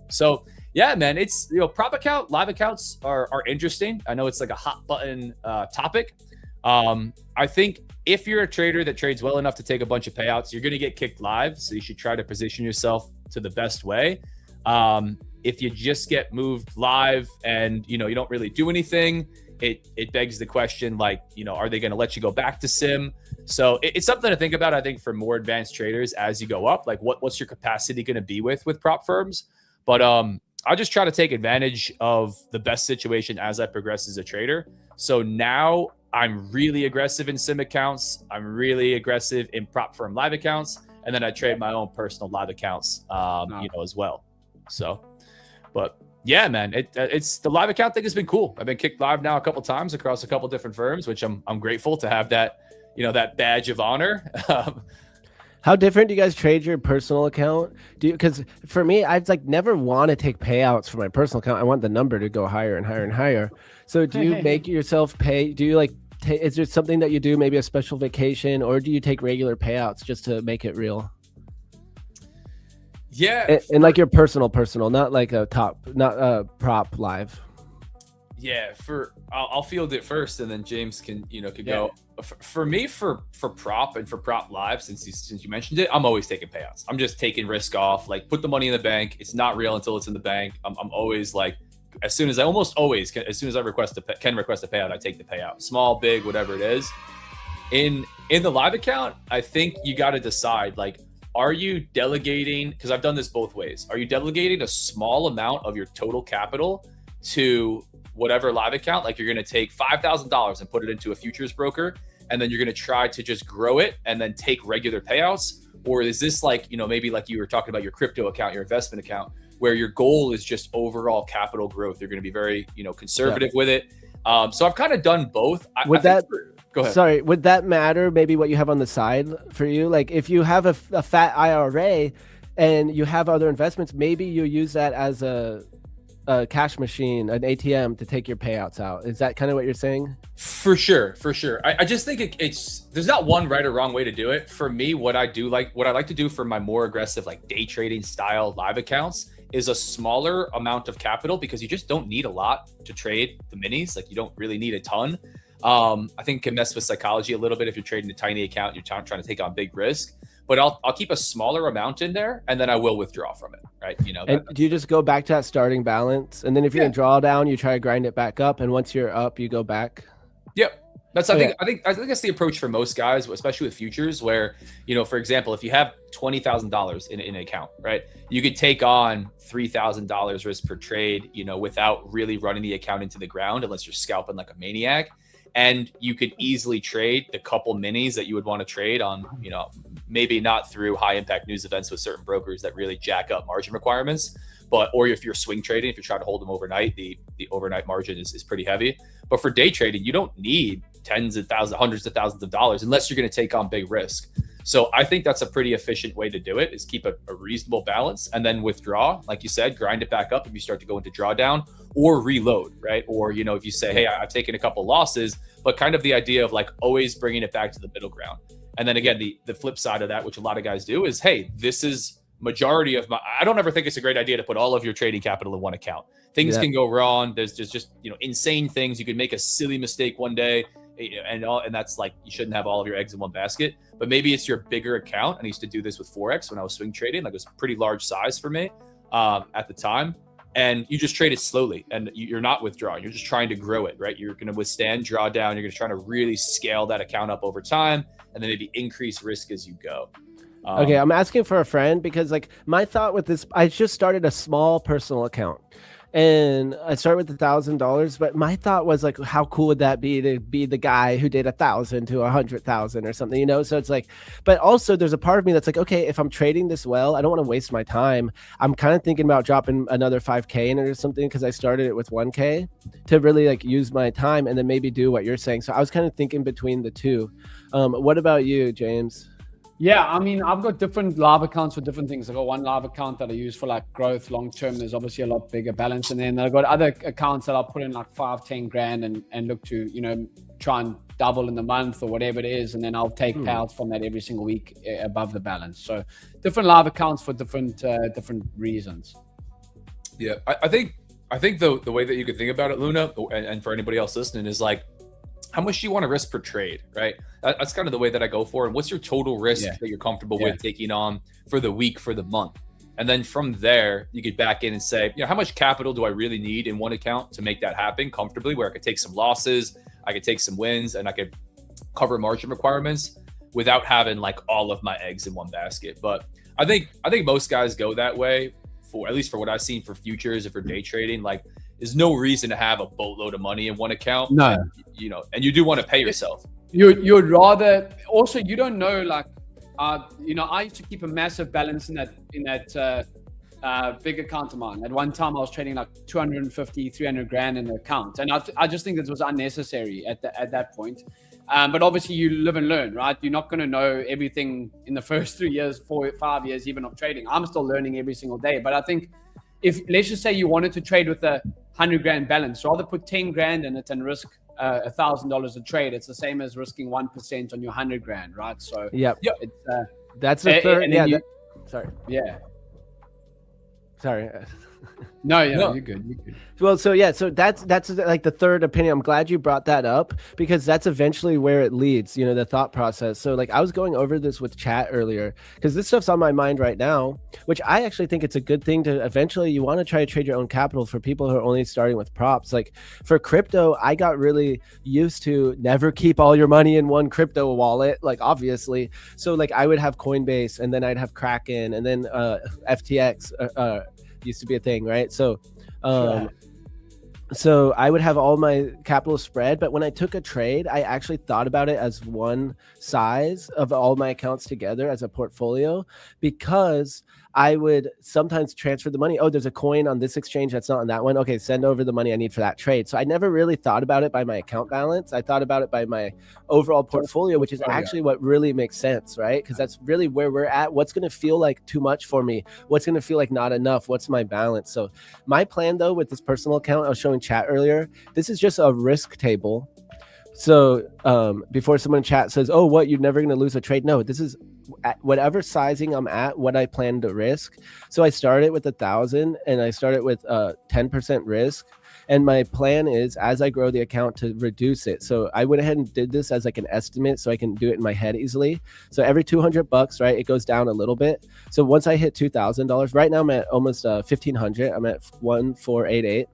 So yeah, man, it's prop account, live accounts are interesting. I know it's like a hot button topic. I think if you're a trader that trades well enough to take a bunch of payouts, you're going to get kicked live. So you should try to position yourself to the best way. If you just get moved live and, you don't really do anything, it begs the question, are they going to let you go back to sim? So it's something to think about, I think, for more advanced traders as you go up, what's your capacity going to be with prop firms? But I just try to take advantage of the best situation as I progress as a trader. So now I'm really aggressive in sim accounts. I'm really aggressive in prop firm live accounts. And then I trade my own personal live accounts, as well. So, but yeah, man, it's the live account thing has been cool. I've been kicked live now a couple times across a couple different firms, which I'm grateful to have that, that badge of honor. How different do you guys trade your personal account? Because for me, I've never want to take payouts for my personal account. I want the number to go higher and higher and higher. So do you make yourself pay? Do you is there something that you do, maybe a special vacation, or do you take regular payouts just to make it real? Yeah. And your personal, not like a prop live. Yeah, I'll field it first, and then James can go. For me, for prop and for prop live, since you mentioned it, I'm always taking payouts. I'm just taking risk off. Like, put the money in the bank. It's not real until it's in the bank. I'm always like, as soon as I request a payout, I take the payout. Small, big, whatever it is. In the live account, I think you got to decide, like, are you delegating? Because I've done this both ways. Are you delegating a small amount of your total capital to whatever live account? Like, you're going to take $5,000 and put it into a futures broker, and then you're going to try to just grow it and then take regular payouts? Or is this like, maybe like you were talking about your crypto account, your investment account, where your goal is just overall capital growth? You're going to be very, conservative with it. So I've kind of done both. Go ahead. Sorry, would that matter maybe what you have on the side for you? Like, if you have a fat IRA and you have other investments, maybe you use that as a cash machine, an ATM, to take your payouts out. Is that kind of what you're saying? For sure. I just think there's not one right or wrong way to do it. For me, what I like to do for my more aggressive, like, day trading style live accounts is a smaller amount of capital, because you just don't need a lot to trade the minis. Like, you don't really need a ton. I think it can mess with psychology a little bit if you're trading a tiny account, you're trying to take on big risk. But I'll keep a smaller amount in there, and then I will withdraw from it, right? And do you just go back to that starting balance, and then if you're in drawdown, you try to grind it back up, and once you're up, you go back? Yep. I think that's the approach for most guys, especially with futures, where, for example, if you have $20,000 in an account, right, you could take on $3,000 risk per trade, without really running the account into the ground, unless you're scalping like a maniac. And you could easily trade the couple minis that you would want to trade on, maybe not through high impact news events with certain brokers that really jack up margin requirements, or if you're swing trading, if you're trying to hold them overnight, the overnight margin is pretty heavy. But for day trading, you don't need tens of thousands, hundreds of thousands of dollars unless you're going to take on big risk. So I think that's a pretty efficient way to do it, is keep a reasonable balance and then withdraw. Like you said, grind it back up if you start to go into drawdown, or reload, right? Or, if you say, hey, I've taken a couple losses, but kind of the idea of like always bringing it back to the middle ground. And then again, the flip side of that, which a lot of guys do, is, hey, this is majority of I don't ever think it's a great idea to put all of your trading capital in one account. Things can go wrong. There's just, insane things. You could make a silly mistake one day, and that's like, you shouldn't have all of your eggs in one basket. But maybe it's your bigger account. And I used to do this with Forex when I was swing trading. Like, it was a pretty large size for me at the time. And you just trade it slowly, and you're not withdrawing. You're just trying to grow it, right? You're going to withstand drawdown. You're going to try to really scale that account up over time, and then maybe increase risk as you go. Okay, I'm asking for a friend, because like my thought with this, I just started a small personal account, and I started with $1,000. But my thought was like, how cool would that be to be the guy who did 1,000 to 100,000 or something, So it's like, but also there's a part of me that's like, okay, if I'm trading this well, I don't want to waste my time. I'm kind of thinking about dropping another 5K in it or something, because I started it with 1K to really like use my time and then maybe do what you're saying. So I was kind of thinking between the two. What about you, James? Yeah, I mean, I've got different live accounts for different things. I've got one live account that I use for like growth long term. There's obviously a lot bigger balance. And then I've got other accounts that I'll put in like 5-10 grand and look to, try and double in the month or whatever it is. And then I'll take payouts from that every single week above the balance. So different live accounts for different reasons. Yeah, I think the way that you could think about it, Luna, and for anybody else listening, is like, how much do you want to risk per trade, right? That's kind of the way that I go for. And what's your total risk that you're comfortable with taking on for the week, for the month? And then from there, you get back in and say, how much capital do I really need in one account to make that happen comfortably, where I could take some losses, I could take some wins, and I could cover margin requirements without having like all of my eggs in one basket. But I think most guys go that way, for at least for what I've seen for futures or for day trading. Like, there's no reason to have a boatload of money in one account. No. And you do want to pay yourself. You'd rather, also, you don't know, like, I used to keep a massive balance in that big account of mine. At one time, I was trading like 250, 300 grand in the account. And I just think this was unnecessary at that point. But obviously you live and learn, right? You're not going to know everything in the first 3 years, 4, 5 years, even of trading. I'm still learning every single day. But I think if, let's just say you wanted to trade with a 100 grand balance, rather put 10 grand in it and risk $1,000 a trade. It's the same as risking 1% on your 100 grand, right? So that's the third. Sorry. Sorry. No, yeah, No. you're good. You're good. Well, so yeah, so that's like the third opinion. I'm glad you brought that up because that's eventually where it leads, you know, the thought process. So like I was going over this with chat earlier because this stuff's on my mind right now, which I actually think it's a good thing to eventually you want to try to trade your own capital for people who are only starting with props. Like for crypto, I got really used to never keep all your money in one crypto wallet, like obviously. So like I would have Coinbase and then I'd have Kraken and then FTX used to be a thing, right? So so I would have all my capital spread, but when I took a trade, I actually thought about it as one size of all my accounts together as a portfolio, because I would sometimes transfer the money. Oh, there's a coin on this exchange that's not on that one. Okay, send over the money I need for that trade. So I never really thought about it by my account balance. I thought about it by my overall portfolio, which is actually what really makes sense, right? Because that's really where we're at. What's going to feel like too much for me? What's going to feel like not enough? What's my balance? So my plan though, with this personal account I was showing chat earlier, this is just a risk table. So before someone in chat says, oh, what, you're never going to lose a trade? No, this is at whatever sizing I'm at, what I plan to risk. So I started with 1,000 and I started with 10% risk. And my plan is, as I grow the account, to reduce it. So I went ahead and did this as like an estimate so I can do it in my head easily. So every $200, right, it goes down a little bit. So once I hit $2,000, right now I'm at almost 1,500. I'm at 1,488.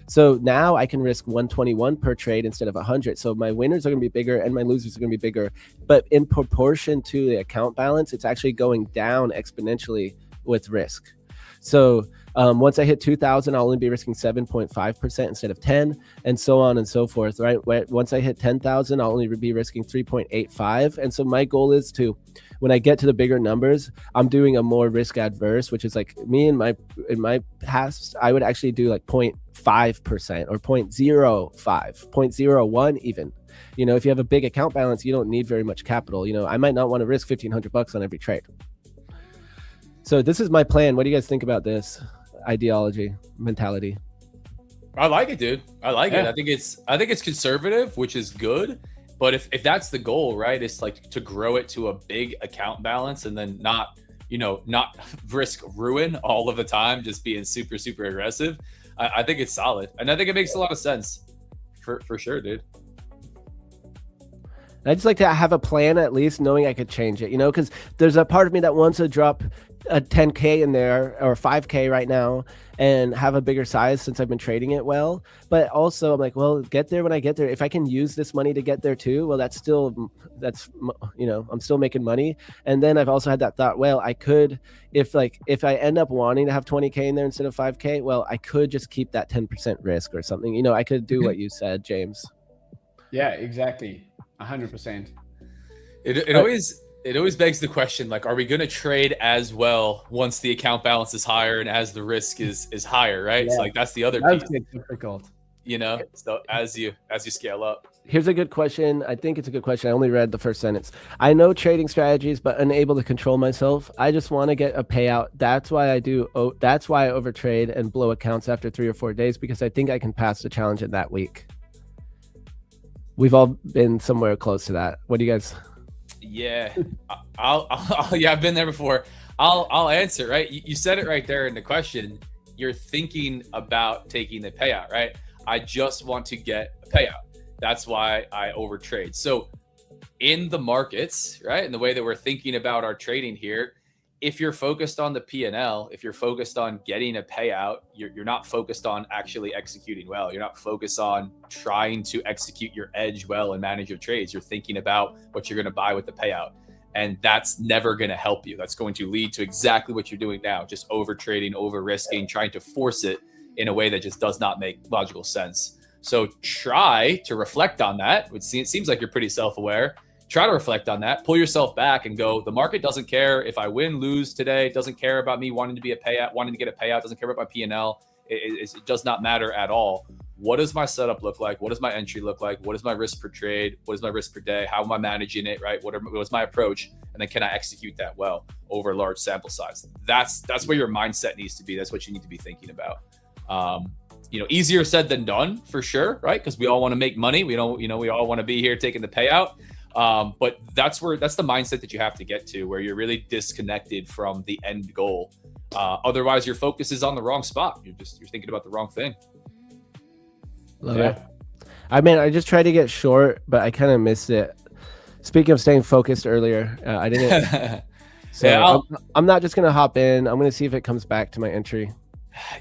So now I can risk 121 per trade instead of 100. So my winners are going to be bigger and my losers are going to be bigger. But in proportion to the account balance, it's actually going down exponentially with risk. So once I hit 2,000, I'll only be risking 7.5% instead of 10, and so on and so forth, right? Once I hit 10,000, I'll only be risking 3.85. And so my goal is to, when I get to the bigger numbers, I'm doing a more risk adverse, which is like me in my past, I would actually do like 0.5% or 0.05, 0.01 even. You know, if you have a big account balance, you don't need very much capital. You know, I might not want to risk $1,500 on every trade. So this is my plan. What do you guys think about this ideology, mentality? I like it, dude. I like it. I think it's conservative, which is good. But if that's the goal, right, it's like to grow it to a big account balance and then not risk ruin all of the time, just being super, super aggressive. I think it's solid. And I think it makes a lot of sense for sure, dude. I just like to have a plan, at least knowing I could change it, you know, because there's a part of me that wants to drop a 10K in there or 5K right now and have a bigger size since I've been trading it well. But also I'm like, well, get there when I get there. If I can use this money to get there too, well, that's, you know, I'm still making money. And then I've also had that thought, well, I could, if I end up wanting to have 20K in there instead of 5K, well, I could just keep that 10% risk or something. You know, I could do what you said, James. Yeah, exactly. 100%. It always begs the question, like, are we going to trade as well once the account balance is higher and as the risk is higher, right? Yeah. So like that's the other piece. That's difficult. You know, so as you scale up. Here's a good question. I think it's a good question. I only read the first sentence. I know trading strategies, but unable to control myself. I just want to get a payout. That's why I overtrade and blow accounts after 3 or 4 days, because I think I can pass the challenge in that week. We've all been somewhere close to that. What do you guys? Yeah, I've been there before. I'll answer, right? You said it right there in the question. You're thinking about taking the payout, right? I just want to get a payout. That's why I overtrade. So in the markets, right, and the way that we're thinking about our trading here, if you're focused on the P&L, if you're focused on getting a payout, you're not focused on actually executing well. You're not focused on trying to execute your edge well and manage your trades. You're thinking about what you're going to buy with the payout. And that's never going to help you. That's going to lead to exactly what you're doing now, just over trading, over risking, trying to force it in a way that just does not make logical sense. So try to reflect on that. It seems like you're pretty self-aware. Try to reflect on that, pull yourself back and go, the market doesn't care if I win, lose today. It doesn't care about me wanting to get a payout, doesn't care about my P&L. It does not matter at all. What does my setup look like? What does my entry look like? What is my risk per trade? What is my risk per day? How am I managing it, right? What is my approach? And then can I execute that well over a large sample size? That's where your mindset needs to be. That's what you need to be thinking about. Easier said than done for sure, right? Because we all want to make money. We all want to be here taking the payout. But that's the mindset that you have to get to, where you're really disconnected from the end goal. Otherwise, your focus is on the wrong spot. You're thinking about the wrong thing. Love it. I mean, I just tried to get short, but I kind of missed it. Speaking of staying focused earlier, I didn't. So yeah, I'm not just gonna hop in. I'm gonna see if it comes back to my entry.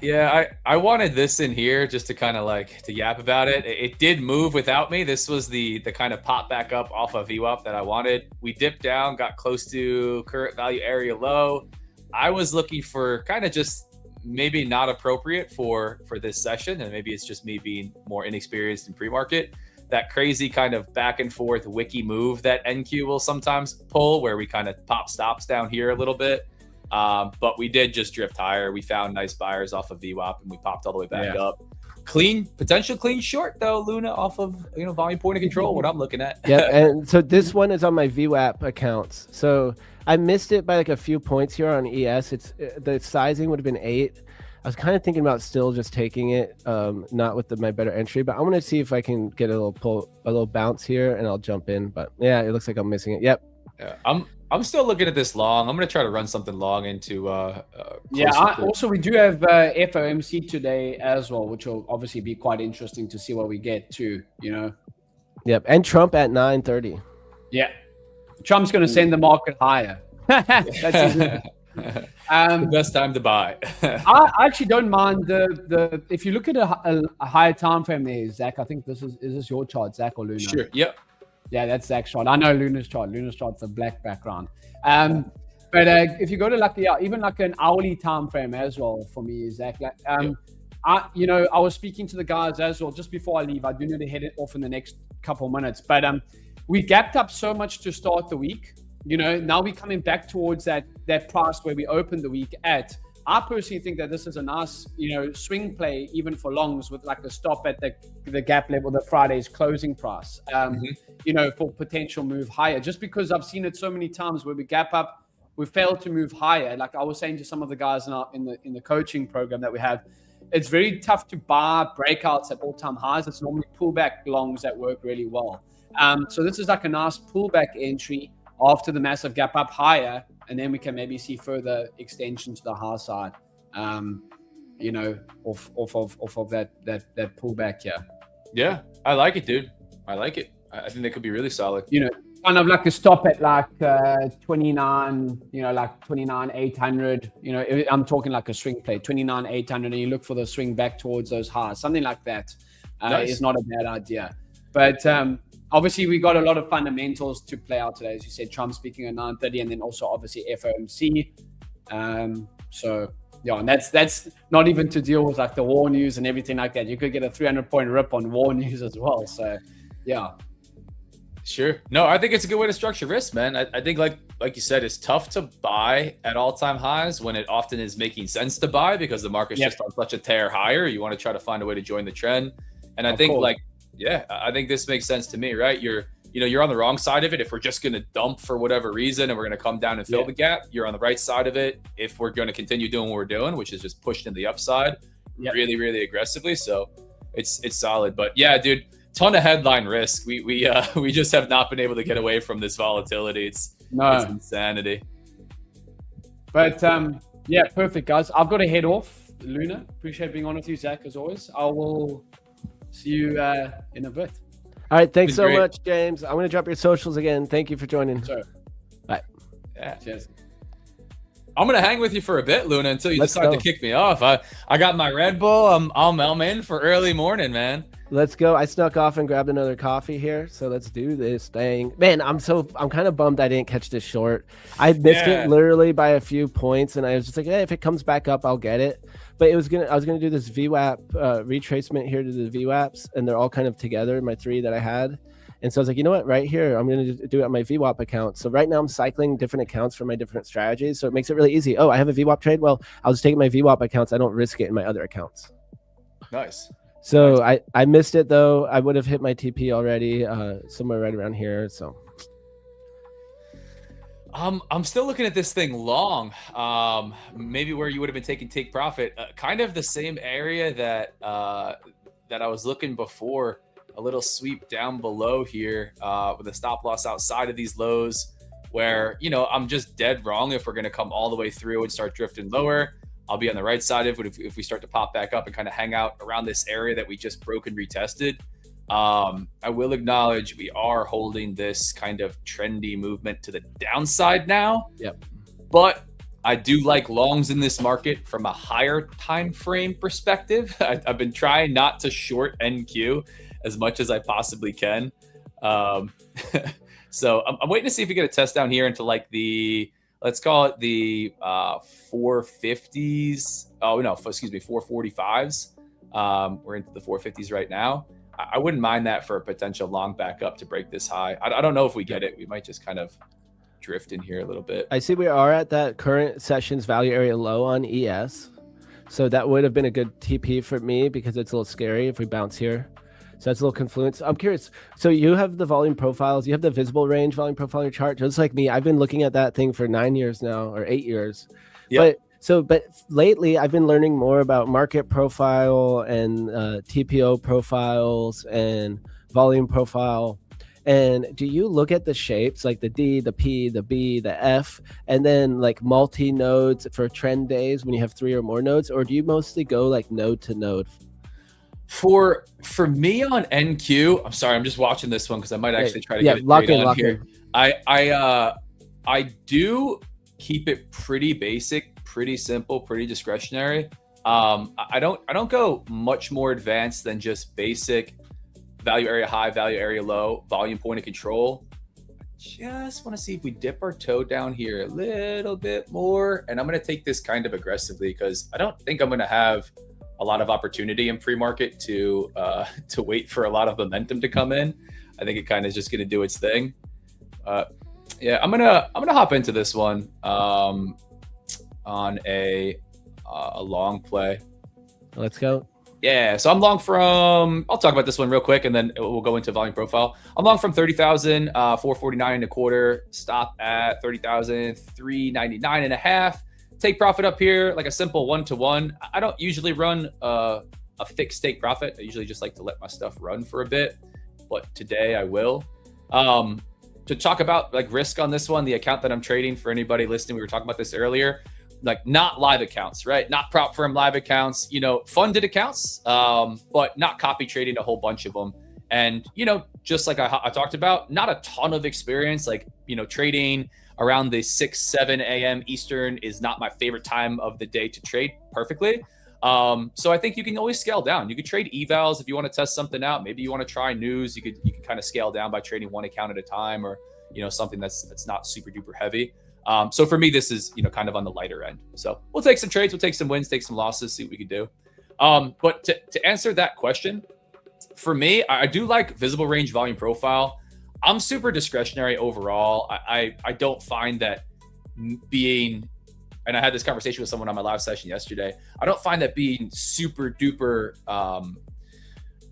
Yeah, I wanted this in here just to kind of like to yap about it. It did move without me. This was the kind of pop back up off of VWAP that I wanted. We dipped down, got close to current value area low. I was looking for kind of just maybe not appropriate for this session, and maybe it's just me being more inexperienced in pre-market. That crazy kind of back and forth wiki move that NQ will sometimes pull, where we kind of pop stops down here a little bit. But we did just drift higher. We found nice buyers off of VWAP, and we popped all the way back up. Potential clean short though, Luna, off of volume point of control. What I'm looking at. Yeah, and so this one is on my VWAP accounts. So I missed it by like a few points here on ES. It's the sizing would have been 8. I was kind of thinking about still just taking it, not with my better entry, but I'm gonna see if I can get a little bounce here, and I'll jump in. But yeah, it looks like I'm missing it. Yep. Yeah, I'm still looking at this long. I'm gonna try to run something long into. Also we do have FOMC today as well, which will obviously be quite interesting to see what we get to. Yep, and Trump at 9:30. Yeah, Trump's gonna send the market higher. That's the best time to buy. I actually don't mind the if you look at a higher time frame there, Zach. I think is this your chart, Zach or Luna? Sure. Yep. Yeah, that's Zach's chart. I know Luna's chart. Luna's chart's a black background. But if you go to even like an hourly time frame as well for me, Zach. I was speaking to the guys as well just before I leave. I do need to head it off in the next couple of minutes, but we gapped up so much to start the week. Now we're coming back towards that price where we opened the week at. I personally think that this is a nice, swing play even for longs with like a stop at the gap level, the Friday's closing price, for potential move higher. Just because I've seen it so many times where we gap up, we fail to move higher. Like I was saying to some of the guys in the coaching program that we have, it's very tough to buy breakouts at all-time highs. It's normally pullback longs that work really well. So this is like a nice pullback entry after the massive gap up higher, and then we can maybe see further extension to the high side, off of that pullback here. Yeah, I like it, dude. I like it. I think that could be really solid. Kind of like a stop at like 29, like 29,800. I'm talking like a swing play, 29,800, and you look for the swing back towards those highs. Something like that is not a bad idea. But obviously, we got a lot of fundamentals to play out today. As you said, Trump speaking at 9:30, and then also obviously FOMC. So yeah, and that's not even to deal with like the war news and everything like that. You could get a 300-point rip on war news as well. So yeah. Sure. No, I think it's a good way to structure risk, man. I think like you said, it's tough to buy at all-time highs when it often is making sense to buy because the market's just on such a tear higher. You want to try to find a way to join the trend. And I think I think this makes sense to me, right? You're on the wrong side of it. If we're just going to dump for whatever reason and we're going to come down and fill the gap, you're on the right side of it. If we're going to continue doing what we're doing, which is just pushed in the upside really, really aggressively. So it's solid. But yeah, dude, ton of headline risk. We just have not been able to get away from this volatility. It's insanity. But yeah, perfect, guys. I've got to head off. Luna, appreciate being on with you, Zach, as always. I will see you in a bit. All right, thanks so much, James. I'm going to drop your socials again. Thank you for joining. Sure. Bye. Yeah. Cheers. I'm going to hang with you for a bit, Luna, until you decide to kick me off. I got my Red Bull. I'm in for early morning, man. Let's go. I snuck off and grabbed another coffee here, so let's do this thing. Man, I'm kind of bummed I didn't catch this short. I missed it literally by a few points, and I was just like, hey, if it comes back up, I'll get it. But I was gonna do this VWAP retracement here to the VWAPs, and they're all kind of together, my 3 that I had. And so I was like, you know what, right here, I'm going to do it on my VWAP account. So right now I'm cycling different accounts for my different strategies. So it makes it really easy. Oh, I have a VWAP trade. Well, I'll just take my VWAP accounts. I don't risk it in my other accounts. Nice. So I missed it though. I would have hit my TP already somewhere right around here. So I'm still looking at this thing long. Maybe where you would have been taking take profit, kind of the same area that I was looking before. A little sweep down below here with a stop loss outside of these lows. where, I'm just dead wrong if we're going to come all the way through and start drifting lower. I'll be on the right side of it if we start to pop back up and kind of hang out around this area that we just broke and retested. I will acknowledge we are holding this kind of trendy movement to the downside now. Yep. But I do like longs in this market from a higher time frame perspective. I've been trying not to short NQ as much as I possibly can. So I'm waiting to see if we get a test down here into like let's call it the 450s. Oh, no, excuse me, 445s. We're into the 450s right now. I wouldn't mind that for a potential long back up to break this high. I don't know if we get it. We might just kind of drift in here a little bit. I see we are at that current session's value area low on ES. So that would have been a good TP for me because it's a little scary if we bounce here. So that's a little confluence. I'm curious. So you have the volume profiles. You have the visible range volume profile on your chart. Just like me, I've been looking at that thing for 9 years now or 8 years. Yep. But lately I've been learning more about market profile and TPO profiles and volume profile. And do you look at the shapes like the D, the P, the B, the F, and then like multi-nodes for trend days when you have 3 or more nodes? Or do you mostly go like node to node? For me on NQ, I'm sorry, I'm just watching this one because I might actually try to get it lock in here. I do keep it pretty basic, pretty simple, pretty discretionary. I don't go much more advanced than just basic value area high, value area low, volume point of control. Just want to see if we dip our toe down here a little bit more. And I'm going to take this kind of aggressively because I don't think I'm going to have a lot of opportunity in pre-market to wait for a lot of momentum to come in. I think it kind of is just going to do its thing. Yeah, I'm gonna hop into this one on a long play. Let's go. Yeah, so I'm long from, I'll talk about this one real quick and then we'll go into volume profile. I'm long from 30,000, 449 and a quarter, stop at 30,000, 399 and a half. Take profit up here, like a simple 1-to-1. I don't usually run a fixed take profit. I usually just like to let my stuff run for a bit, but today I will. To talk about like risk on this one, the account that I'm trading, for anybody listening, we were talking about this earlier, like not live accounts, right? Not prop firm live accounts, funded accounts, but not copy trading a whole bunch of them. And, just like I talked about, not a ton of experience, like, trading around the 6-7 a.m. Eastern is not my favorite time of the day to trade perfectly. So I think you can always scale down. You could trade evals if you want to test something out. Maybe you want to try news. You could kind of scale down by trading one account at a time, or something that's not super duper heavy. So for me, this is kind of on the lighter end. So we'll take some trades, we'll take some wins, take some losses, see what we can do. But to answer that question, for me, I do like visible range volume profile. I'm super discretionary overall. I don't find that being, and I had this conversation with someone on my live session yesterday, I don't find that being super duper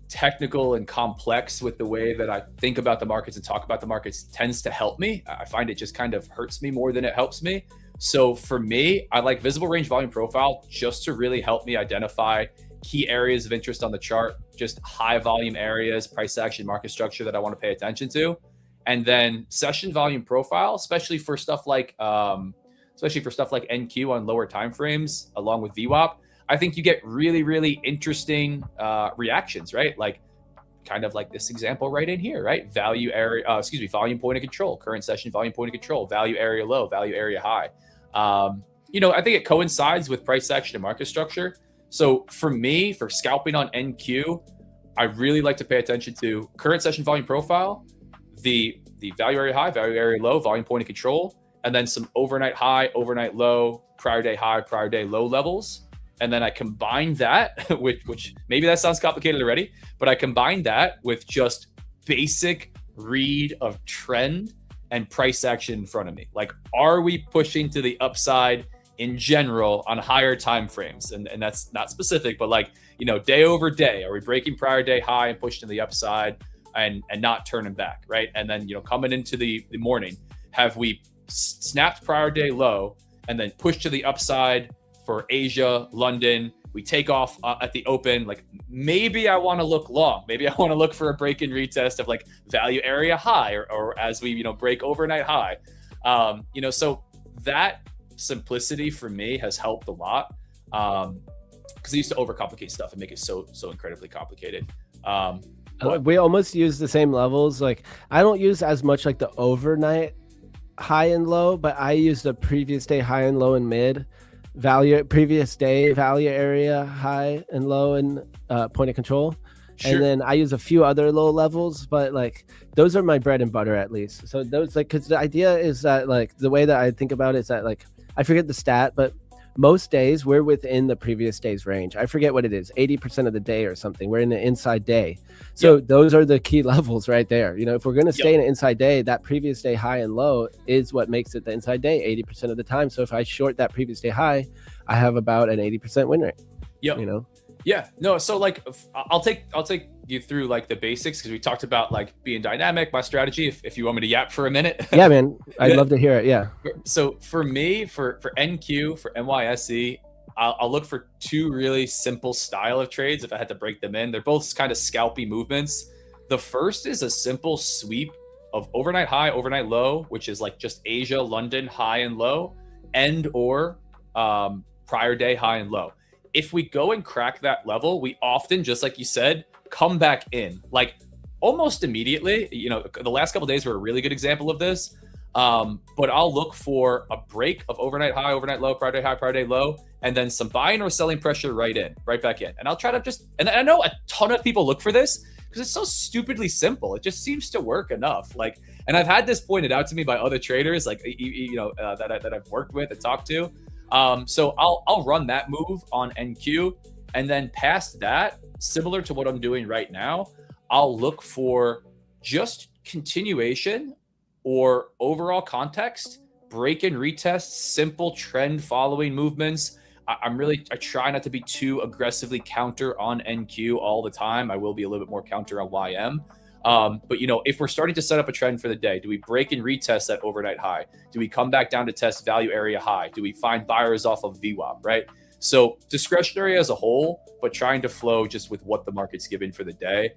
technical and complex with the way that I think about the markets and talk about the markets tends to help me. I find it just kind of hurts me more than it helps me. So for me, I like visible range volume profile just to really help me identify key areas of interest on the chart, just high volume areas, price action, market structure that I want to pay attention to. And then session volume profile, especially for stuff like NQ on lower timeframes, along with VWAP, I think you get really, really interesting reactions, right? Like kind of like this example right in here, right? Volume point of control, current session volume point of control, value area low, value area high. I think it coincides with price action and market structure. So for me, for scalping on NQ, I really like to pay attention to current session volume profile, the value area high, value area low, volume point of control, and then some overnight high, overnight low, prior day high, prior day low levels. And then I combine that, which maybe that sounds complicated already, but I combine that with just basic read of trend and price action in front of me. Like, are we pushing to the upside in general on higher time frames? And that's not specific, but like, day over day, are we breaking prior day high and pushing to the upside and not turning back, right? And then, coming into the morning, have we snapped prior day low and then pushed to the upside for Asia, London? We take off at the open. Like, maybe I want to look long. Maybe I want to look for a break and retest of like value area high, or as we break overnight high. So that simplicity for me has helped a lot. Because I used to overcomplicate stuff and make it so incredibly complicated. We almost use the same levels. Like I don't use as much like the overnight high and low, but I use the previous day high and low and mid value, previous day value area high and low and point of control. Sure. And then I use a few other low levels, but like those are my bread and butter at least. So those like, because the idea is that like the way that I think about it is that like I forget the stat, but most days we're within the previous day's range. I forget what it is, 80% of the day or something. We're in the inside day. So those are the key levels right there. You know, if we're going to stay in an inside day, that previous day high and low is what makes it the inside day 80% of the time. So if I short that previous day high, I have about an 80% win rate. Yep. You know? Yeah, no. So like, I'll take you through like the basics because we talked about like being dynamic, my strategy. If you want me to yap for a minute. Yeah, man, I'd love to hear it. Yeah. So for me, for NQ, for NYSE, I'll look for two really simple style of trades. If I had to break them in, they're both kind of scalpy movements. The first is a simple sweep of overnight high, overnight low, which is like just Asia, London high and low, and or prior day high and low. If we go and crack that level, we often, just like you said, come back in like almost immediately. You know, the last couple of days were a really good example of this. But I'll look for a break of overnight high, overnight low, prior day high, prior day low, and then some buying or selling pressure right back in. And I'll try to just, and I know a ton of people look for this because it's so stupidly simple. It just seems to work enough. Like, and I've had this pointed out to me by other traders, like, that I've worked with and talked to. So I'll run that move on NQ, and then past that, similar to what I'm doing right now, I'll look for just continuation or overall context, break and retest, simple trend following movements. I try not to be too aggressively counter on NQ all the time. I will be a little bit more counter on YM. But you know, if we're starting to set up a trend for the day, do we break and retest that overnight high? Do we come back down to test value area high? Do we find buyers off of VWAP, right? So discretionary as a whole, but trying to flow just with what the market's giving for the day.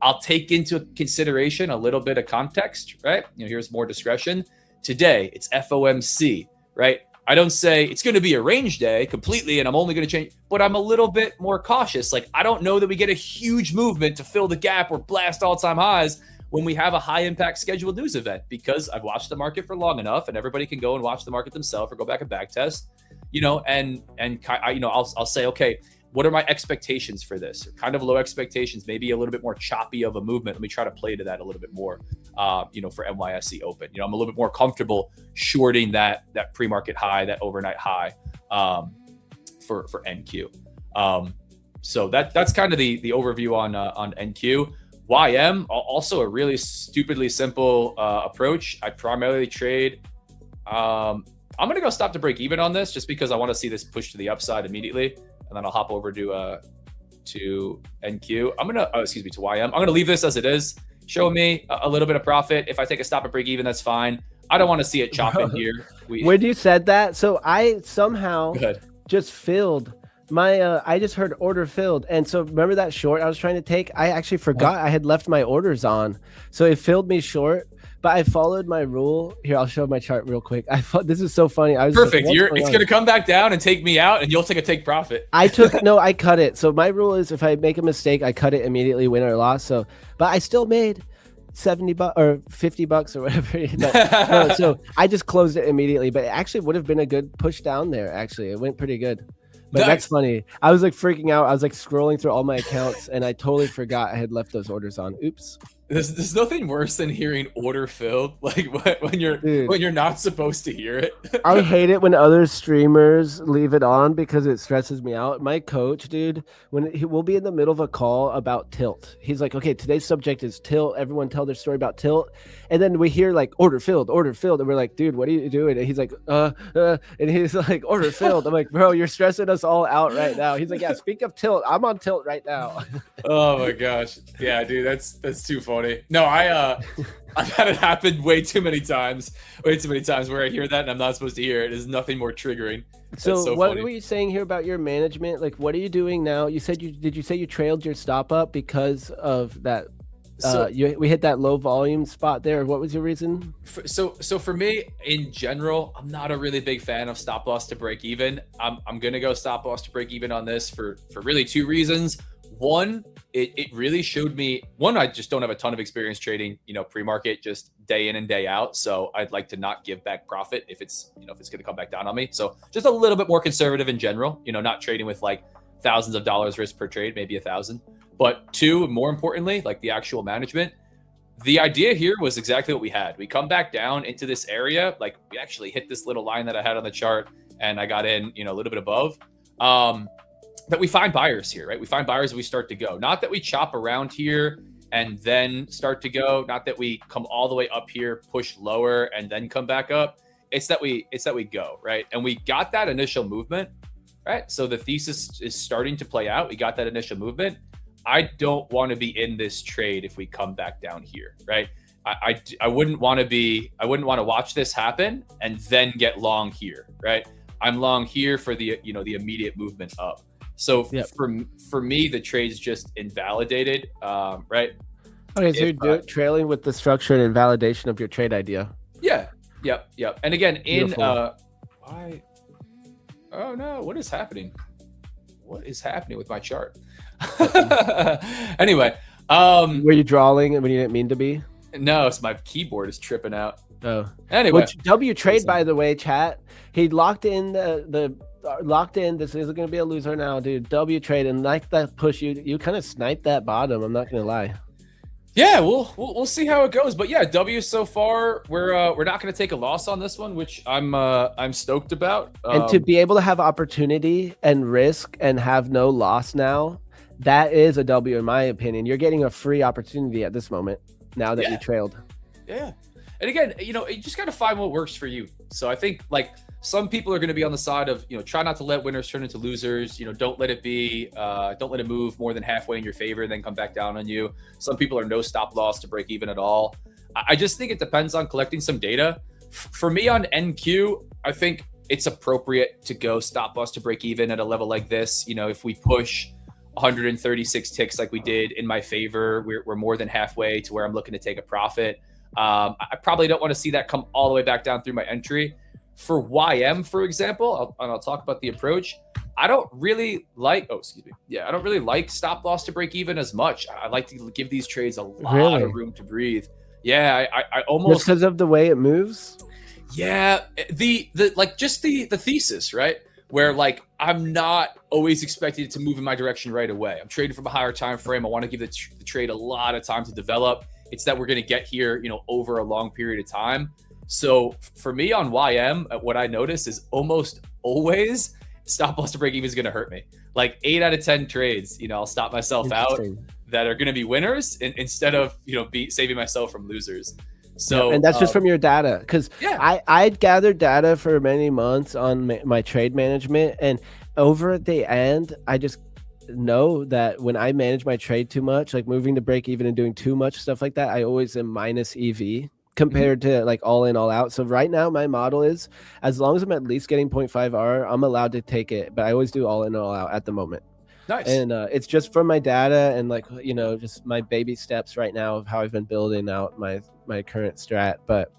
I'll take into consideration a little bit of context, right? You know, here's more discretion. Today, it's FOMC, right? I don't say it's going to be a range day completely and I'm only going to change, but I'm a little bit more cautious. Like, I don't know that we get a huge movement to fill the gap or blast all-time highs when we have a high-impact scheduled news event, because I've watched the market for long enough and everybody can go and watch the market themselves or go back and back test, you know, and I'll say, okay, what are my expectations for this? Kind of low expectations, maybe a little bit more choppy of a movement. Let me try to play to that a little bit more, for NYSE Open. You know, I'm a little bit more comfortable shorting that pre-market high, that overnight high for NQ. So that's kind of the overview on NQ. YM, also a really stupidly simple approach. I primarily trade. I'm going to go stop to break even on this just because I want to see this push to the upside immediately. And then I'll hop over to NQ. To YM. I'm going to leave this as it is. Show me a little bit of profit. If I take a stop at break even, that's fine. I don't want to see it chop in here. When you said that, so I somehow just filled my, I just heard order filled. And so remember that short I was trying to take? I actually forgot I had left my orders on. So it filled me short. But I followed my rule. Here, I'll show my chart real quick. This is so funny. I was perfect. It's going to come back down and take me out, and you'll take a take profit. I cut it. So my rule is if I make a mistake, I cut it immediately, win or loss. So, but I still made $70 or $50 or whatever. So I just closed it immediately. But it actually would have been a good push down there. Actually, it went pretty good. But nice. That's funny. I was like freaking out. I was like scrolling through all my accounts, and I totally forgot I had left those orders on. Oops. There's nothing worse than hearing order filled, like when you're not supposed to hear it. I hate it when other streamers leave it on because it stresses me out. My coach, dude, we'll be in the middle of a call about tilt. He's like, okay, today's subject is tilt. Everyone tell their story about tilt. And then we hear like order filled. And we're like, dude, what are you doing? And he's like, and he's like, order filled. I'm like, bro, you're stressing us all out right now. He's like, yeah, speak of tilt. I'm on tilt right now. Oh my gosh. Yeah, dude, that's too funny. No, I've had it happen way too many times where I hear that and I'm not supposed to hear it. There's nothing more triggering. So what were you saying here about your management? Like, what are you doing now? Did you say you trailed your stop up because of that So we hit that low volume spot there. What was your reason? so for me in general, I'm not a really big fan of stop loss to break even. I'm gonna go stop loss to break even on this for really two reasons. One, it really showed me, one, I just don't have a ton of experience trading, pre-market, just day in and day out. So I'd like to not give back profit if it's going to come back down on me. So just a little bit more conservative in general, not trading with like thousands of dollars risk per trade, maybe 1,000. But two, more importantly, like the actual management, the idea here was exactly what we had. We come back down into this area, like we actually hit this little line that I had on the chart and I got in, a little bit above. That we find buyers here, right? We find buyers and we start to go. Not that we chop around here and then start to go. Not that we come all the way up here, push lower, and then come back up. It's that we go, right? And we got that initial movement, right? So the thesis is starting to play out. We got that initial movement. I don't want to be in this trade if we come back down here, right? I wouldn't want to watch this happen and then get long here, right? I'm long here for the the immediate movement up. So yep. For me, the trade's just invalidated, right? Okay, so you're trailing with the structure and validation of your trade idea. Yeah, yep. And again, why? Oh no, what is happening? What is happening with my chart? Anyway, were you drawing when you didn't mean to be? No, it's my keyboard is tripping out. Oh, anyway. Which W trade, by the way, chat. He locked in locked in. This is going to be a loser now, dude. W trade, and like that push, you kind of sniped that bottom. I'm not going to lie. Yeah, we'll see how it goes, but yeah, W so far. We're not going to take a loss on this one, which I'm stoked about. And to be able to have opportunity and risk and have no loss now, that is a W in my opinion. You're getting a free opportunity at this moment now that you trailed. Yeah, and again, you just got to find what works for you. So I think like some people are going to be on the side of, try not to let winners turn into losers. Don't let it move more than halfway in your favor and then come back down on you. Some people are no stop loss to break even at all. I just think it depends on collecting some data. For me on NQ, I think it's appropriate to go stop loss to break even at a level like this. If we push 136 ticks like we did in my favor, we're more than halfway to where I'm looking to take a profit. I probably don't want to see that come all the way back down through my entry. For YM, for example, I'll talk about the approach. I don't really like, I don't really like stop loss to break even as much. I like to give these trades a lot of room to breathe. Yeah, I almost, just because of the way it moves. Yeah, the thesis, right? Where like I'm not always expected to move in my direction right away. I'm trading from a higher time frame. I want to give the trade a lot of time to develop. It's that we're going to get here, over a long period of time. So for me on YM, what I notice is almost always stop loss to break even is going to hurt me. Like 8 out of 10 trades, I'll stop myself out that are going to be winners instead of, saving myself from losers. So, and that's just from your data. Because I gathered data for many months on my trade management. And over at the end, I just know that when I manage my trade too much, like moving to break even and doing too much stuff like that, I always am minus EV compared to like all in, all out. So right now my model is, as long as I'm at least getting 0.5 R, I'm allowed to take it, but I always do all in, all out at the moment. Nice. And it's just from my data and like, just my baby steps right now of how I've been building out my current strat. But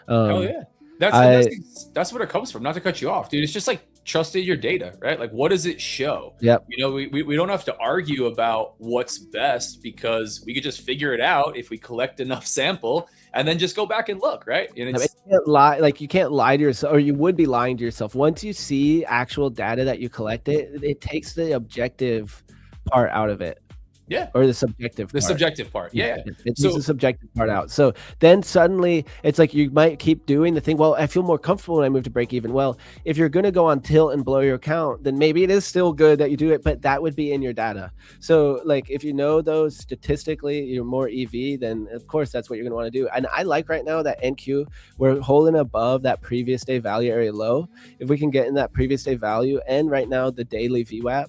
hell yeah, that's what it comes from. Not to cut you off, dude. It's just like trusting your data, right? Like, what does it show? Yep. We don't have to argue about what's best because we could just figure it out if we collect enough sample and then just go back and look, right? And you can't lie, like you can't lie to yourself, or you would be lying to yourself. Once you see actual data that you collected, it takes the objective part out of it. Yeah. Or the subjective part. Subjective part. Yeah. It's the subjective part out. So then suddenly it's like you might keep doing the thing. Well, I feel more comfortable when I move to break even. Well, if you're going to go on tilt and blow your account, then maybe it is still good that you do it, but that would be in your data. So like if you know those statistically, you're more EV, then of course that's what you're going to want to do. And I like right now that NQ, we're holding above that previous day value area low. If we can get in that previous day value and right now the daily VWAP,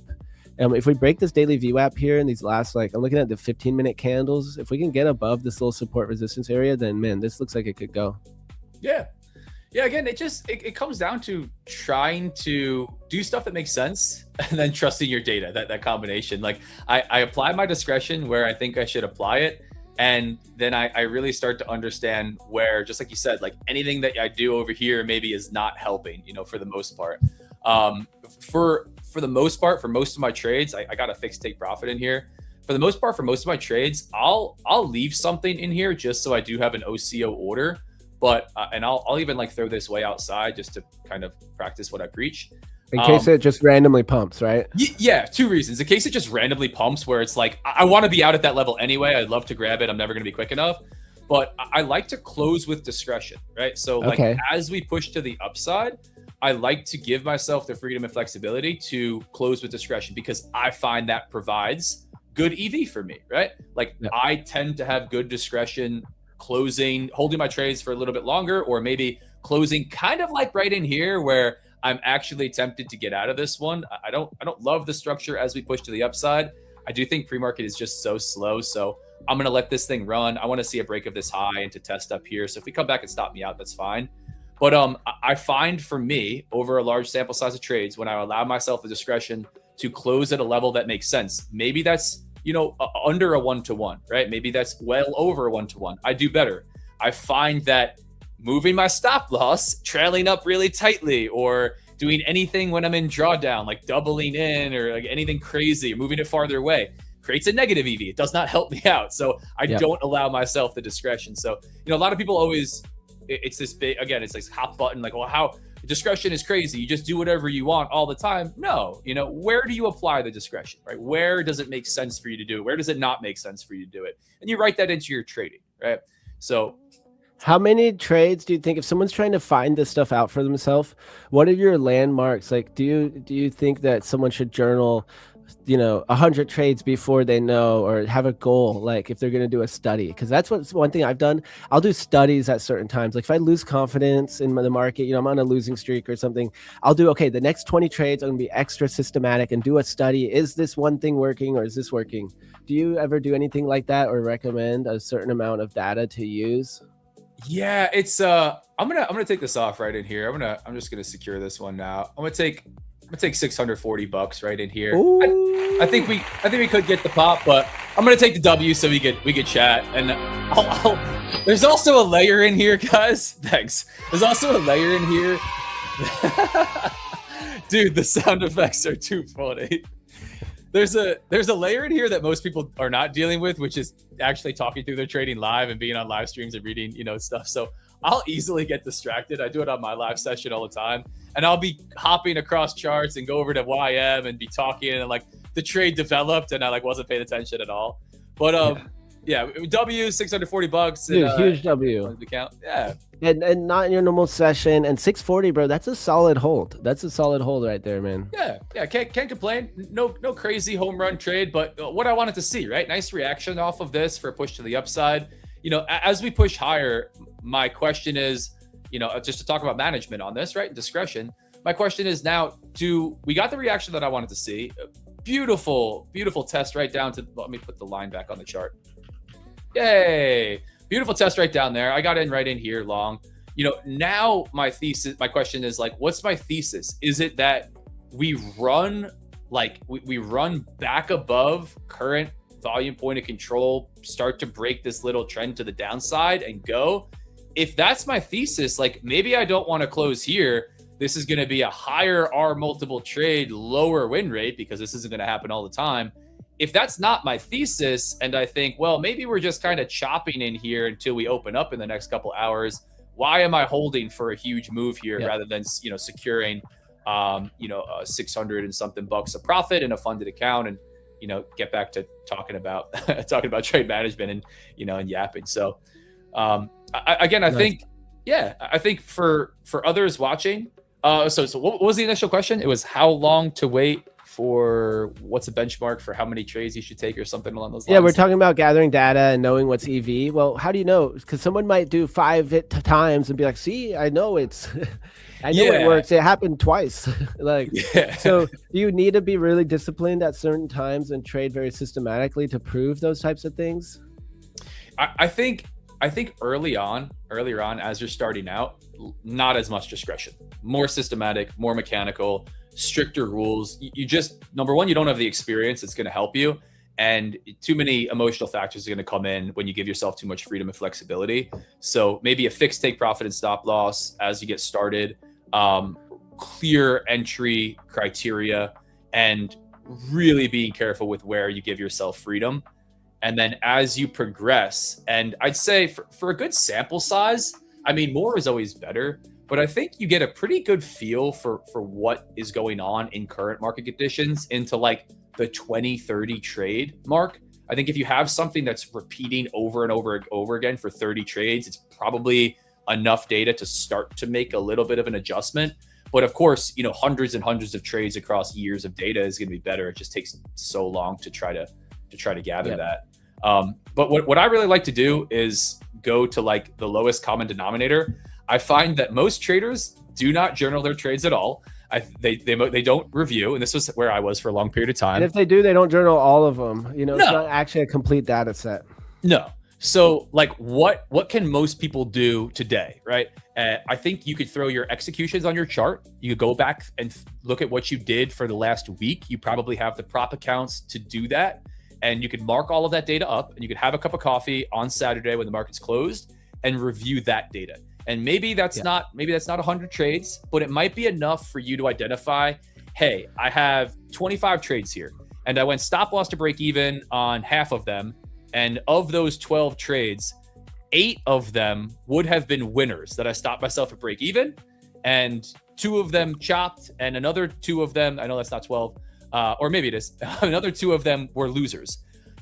if we break this daily VWAP here in these last, like I'm looking at the 15-minute candles, if we can get above this little support resistance area, then man, this looks like it could go. Yeah. Again, it comes down to trying to do stuff that makes sense and then trusting your data, that combination. Like I apply my discretion where I think I should apply it. And then I really start to understand where, just like you said, like anything that I do over here maybe is not helping, for the most part. For the most part, for most of my trades, I got a fixed take profit in here. For the most part, for most of my trades, I'll leave something in here just so I do have an OCO order. But and I'll even like throw this way outside just to kind of practice what I preach. In case it just randomly pumps, right? Yeah, 2 reasons. In case it just randomly pumps where it's like, I want to be out at that level anyway. I'd love to grab it. I'm never going to be quick enough. But I like to close with discretion, right? So like as we push to the upside, I like to give myself the freedom and flexibility to close with discretion because I find that provides good EV for me, right? Like I tend to have good discretion closing, holding my trades for a little bit longer, or maybe closing kind of like right in here where I'm actually tempted to get out of this one. I don't love the structure as we push to the upside. I do think pre-market is just so slow. So I'm going to let this thing run. I want to see a break of this high and to test up here. So if we come back and stop me out, that's fine. But I find for me, over a large sample size of trades, when I allow myself the discretion to close at a level that makes sense, maybe that's, under a 1-to-1, right? Maybe that's well over a 1-to-1. I do better. I find that moving my stop loss, trailing up really tightly, or doing anything when I'm in drawdown, like doubling in or like anything crazy, moving it farther away, creates a negative EV. It does not help me out. So I don't allow myself the discretion. So, a lot of people always, it's this big, again, it's like hot button, like, well, how discretion is crazy. You just do whatever you want all the time. No, where do you apply the discretion, right? Where does it make sense for you to do it? Where does it not make sense for you to do it? And you write that into your trading, right? So how many trades do you think, if someone's trying to find this stuff out for themselves, what are your landmarks? Like, do you think that someone should journal, 100 trades before they know, or have a goal, like if they're going to do a study? Because that's one thing I've done. I'll do studies at certain times. Like if I lose confidence in the market, I'm on a losing streak or something, I'll do, okay, the next 20 trades, I'm going to be extra systematic and do a study. Is this one thing working or is this working? Do you ever do anything like that or recommend a certain amount of data to use? Yeah, it's I'm gonna take this off right in here. I'm just gonna secure this one now. I'm gonna take $640 right in here. I think we could get the pop, but I'm gonna take the W so we could chat. And there's also a layer in here, guys. Thanks. There's also a layer in here. Dude, the sound effects are too funny. There's a layer in here that most people are not dealing with, which is actually talking through their trading live and being on live streams and reading, stuff. So I'll easily get distracted. I do it on my live session all the time. And I'll be hopping across charts and go over to YM and be talking, and like the trade developed and I wasn't paying attention at all. But yeah, W, $640. Dude, huge W. Account. Yeah. And not in your normal session. And 640, bro, that's a solid hold. That's a solid hold right there, man. Yeah. Can't complain. No crazy home run trade, but what I wanted to see, right? Nice reaction off of this for a push to the upside. As we push higher, my question is, just to talk about management on this, right? Discretion. My question is now, we got the reaction that I wanted to see? Beautiful test right down to, let me put the line back on the chart. Yay. Beautiful test right down there. I got in right in here long. Now my question is like, what's my thesis? Is it that we run back above current volume point of control, start to break this little trend to the downside and go? If that's my thesis, like maybe I don't want to close here. This is going to be a higher R multiple trade, lower win rate, because this isn't going to happen all the time. If that's not my thesis, and I think, well, maybe we're just kind of chopping in here until we open up in the next couple hours, why am I holding for a huge move here rather than, securing, 600 and something bucks of profit in a funded account and, get back to talking about trade management and, and yapping. So, I think for others watching, so what was the initial question? It was how long to wait for, what's a benchmark for how many trades you should take or something along those lines? Yeah, we're talking about gathering data and knowing what's EV. Well, how do you know? Because someone might do 5 times and be like, see, I know it's, I know it works. It happened twice. So do you need to be really disciplined at certain times and trade very systematically to prove those types of things? I think earlier on, as you're starting out, not as much discretion, more systematic, more mechanical, stricter rules. You just, number one, you don't have the experience that's going to help you. And too many emotional factors are going to come in when you give yourself too much freedom and flexibility. So maybe a fixed take profit and stop loss as you get started, clear entry criteria, and really being careful with where you give yourself freedom. And then as you progress, and I'd say for a good sample size, I mean, more is always better, but I think you get a pretty good feel for what is going on in current market conditions into like the 20, 30 trade mark. I think if you have something that's repeating over and over again for 30 trades, it's probably enough data to start to make a little bit of an adjustment. But of course, you know, hundreds and hundreds of trades across years of data is going to be better. It just takes so long to try to gather that. But what I really like to do is go to like the lowest common denominator. I find that most traders do not journal their trades at all. They don't review, and this was where I was for a long period of time. And if they do, they don't journal all of them. You know, No. It's not actually a complete data set. No. So like what can most people do today, right? I think you could throw your executions on your chart. You could go back and look at what you did for the last week. You probably have the prop accounts to do that. And you could mark all of that data up, and you could have a cup of coffee on Saturday when the market's closed and review that data. And maybe that's not 100 trades, but it might be enough for you to identify, hey, I have 25 trades here, and I went stop loss to break even on half of them. And of those 12 trades, 8 of them would have been winners that I stopped myself at break even, and 2 of them chopped, and another 2 of them, I know that's not 12, or maybe it is, another 2 of them were losers.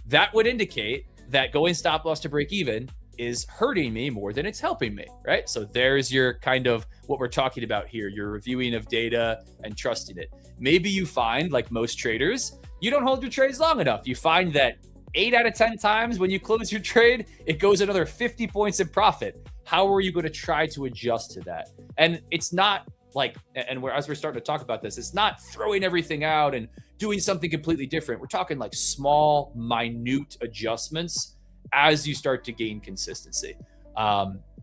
That would indicate that going stop loss to break even is hurting me more than it's helping me, right? So there's your kind of what we're talking about here, your reviewing of data and trusting it. Maybe you find, like most traders, you don't hold your trades long enough. You find that 8 out of 10 times when you close your trade, it goes another 50 points in profit. How are you going to try to adjust to that? And it's not like, and as we're starting to talk about this, it's not throwing everything out and doing something completely different. We're talking like small, minute adjustments as you start to gain consistency.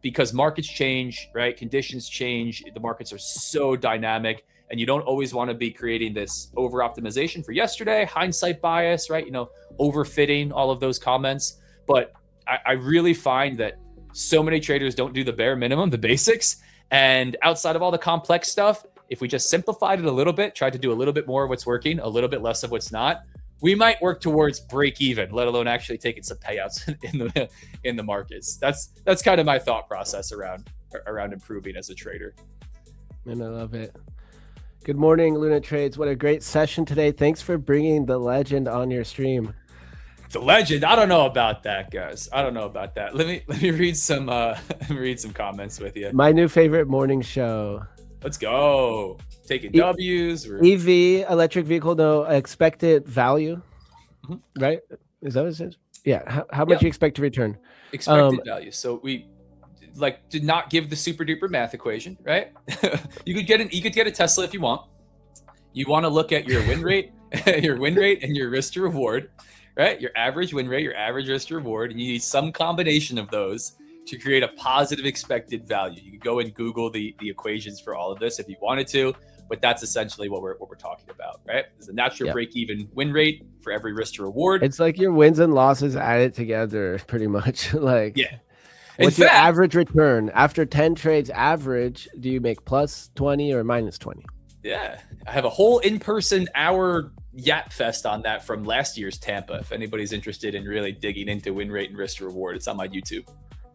Because markets change, right? Conditions change. The markets are so dynamic, and you don't always want to be creating this over optimization for yesterday, hindsight bias, right? You know, overfitting, all of those comments. But I really find that so many traders don't do the bare minimum, the basics. And outside of all the complex stuff, if we just simplified it a little bit, tried to do a little bit more of what's working, a little bit less of what's not, we might work towards break even, let alone actually taking some payouts in the markets. That's kind of my thought process around improving as a trader. And I love it. Good morning, Luna Trades. What a great session today. Thanks for bringing the legend on your stream. The legend. I don't know about that, guys. I don't know about that. Let me read some comments with you. My new favorite morning show. Let's go. Taking W's. EV, electric vehicle, no expected value, right? Is that what it says? Yeah. How much you expect to return? Expected value. So we did not give the super duper math equation, right? you could get a Tesla if you want. You want to look at your win rate, and your risk to reward, right? Your average win rate, your average risk to reward, and you need some combination of those to create a positive expected value. You can go and Google the equations for all of this if you wanted to, but that's essentially what we're talking about, right? There's a natural break-even win rate for every risk to reward. It's like your wins and losses added together, pretty much. Like, yeah. What's your average return after 10 trades? Average, do you make plus 20 or minus 20? Yeah, I have a whole in-person hour yap fest on that from last year's Tampa. If anybody's interested in really digging into win rate and risk to reward, it's on my YouTube.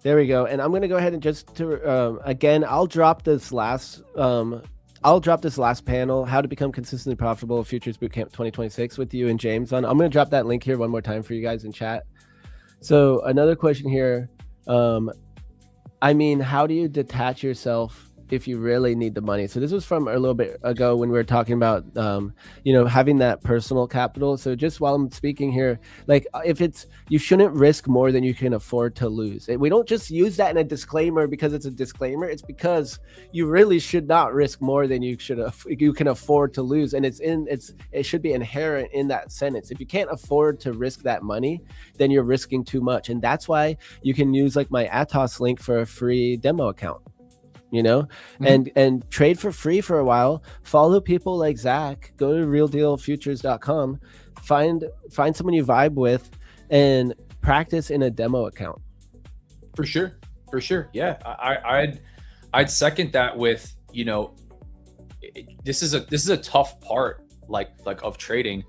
There we go. And I'm going to go ahead and just again, I'll drop this last panel, how to become consistently profitable futures bootcamp 2026 with you and James on. I'm going to drop that link here one more time for you guys in chat. So another question here. I mean, how do you detach yourself if you really need the money? So this was from a little bit ago when we were talking about, having that personal capital. So just while I'm speaking here, like you shouldn't risk more than you can afford to lose. We don't just use that in a disclaimer because it's a disclaimer. It's because you really should not risk more than you can afford to lose. And it should be inherent in that sentence. If you can't afford to risk that money, then you're risking too much. And that's why you can use like my Atos link for a free demo account. And trade for free for a while. Follow people like Zach. Go to realdealfutures.com. find someone you vibe with and practice in a demo account. For sure. Yeah, I'd second that with, this is a tough part like of trading.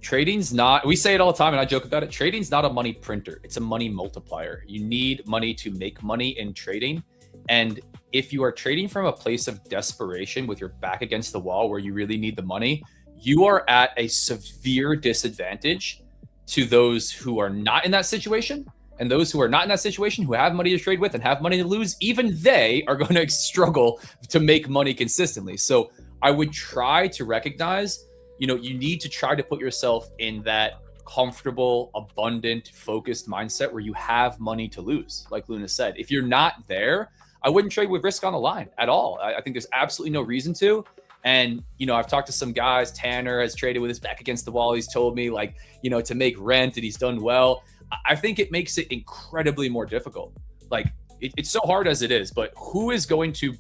Trading's not, we say it all the time and I joke about it. Trading's not a money printer. It's a money multiplier. You need money to make money in trading. And if you are trading from a place of desperation with your back against the wall where you really need the money, you are at a severe disadvantage to those who are not in that situation. And those who are not in that situation, who have money to trade with and have money to lose, even they are going to struggle to make money consistently. So I would try to recognize, you need to try to put yourself in that comfortable, abundant, focused mindset where you have money to lose. Like Luna said, if you're not there, I wouldn't trade with risk on the line at all. I think there's absolutely no reason to. And, I've talked to some guys. Tanner has traded with his back against the wall. He's told me to make rent, and he's done well. I think it makes it incredibly more difficult. Like it's so hard as it is, but who is going to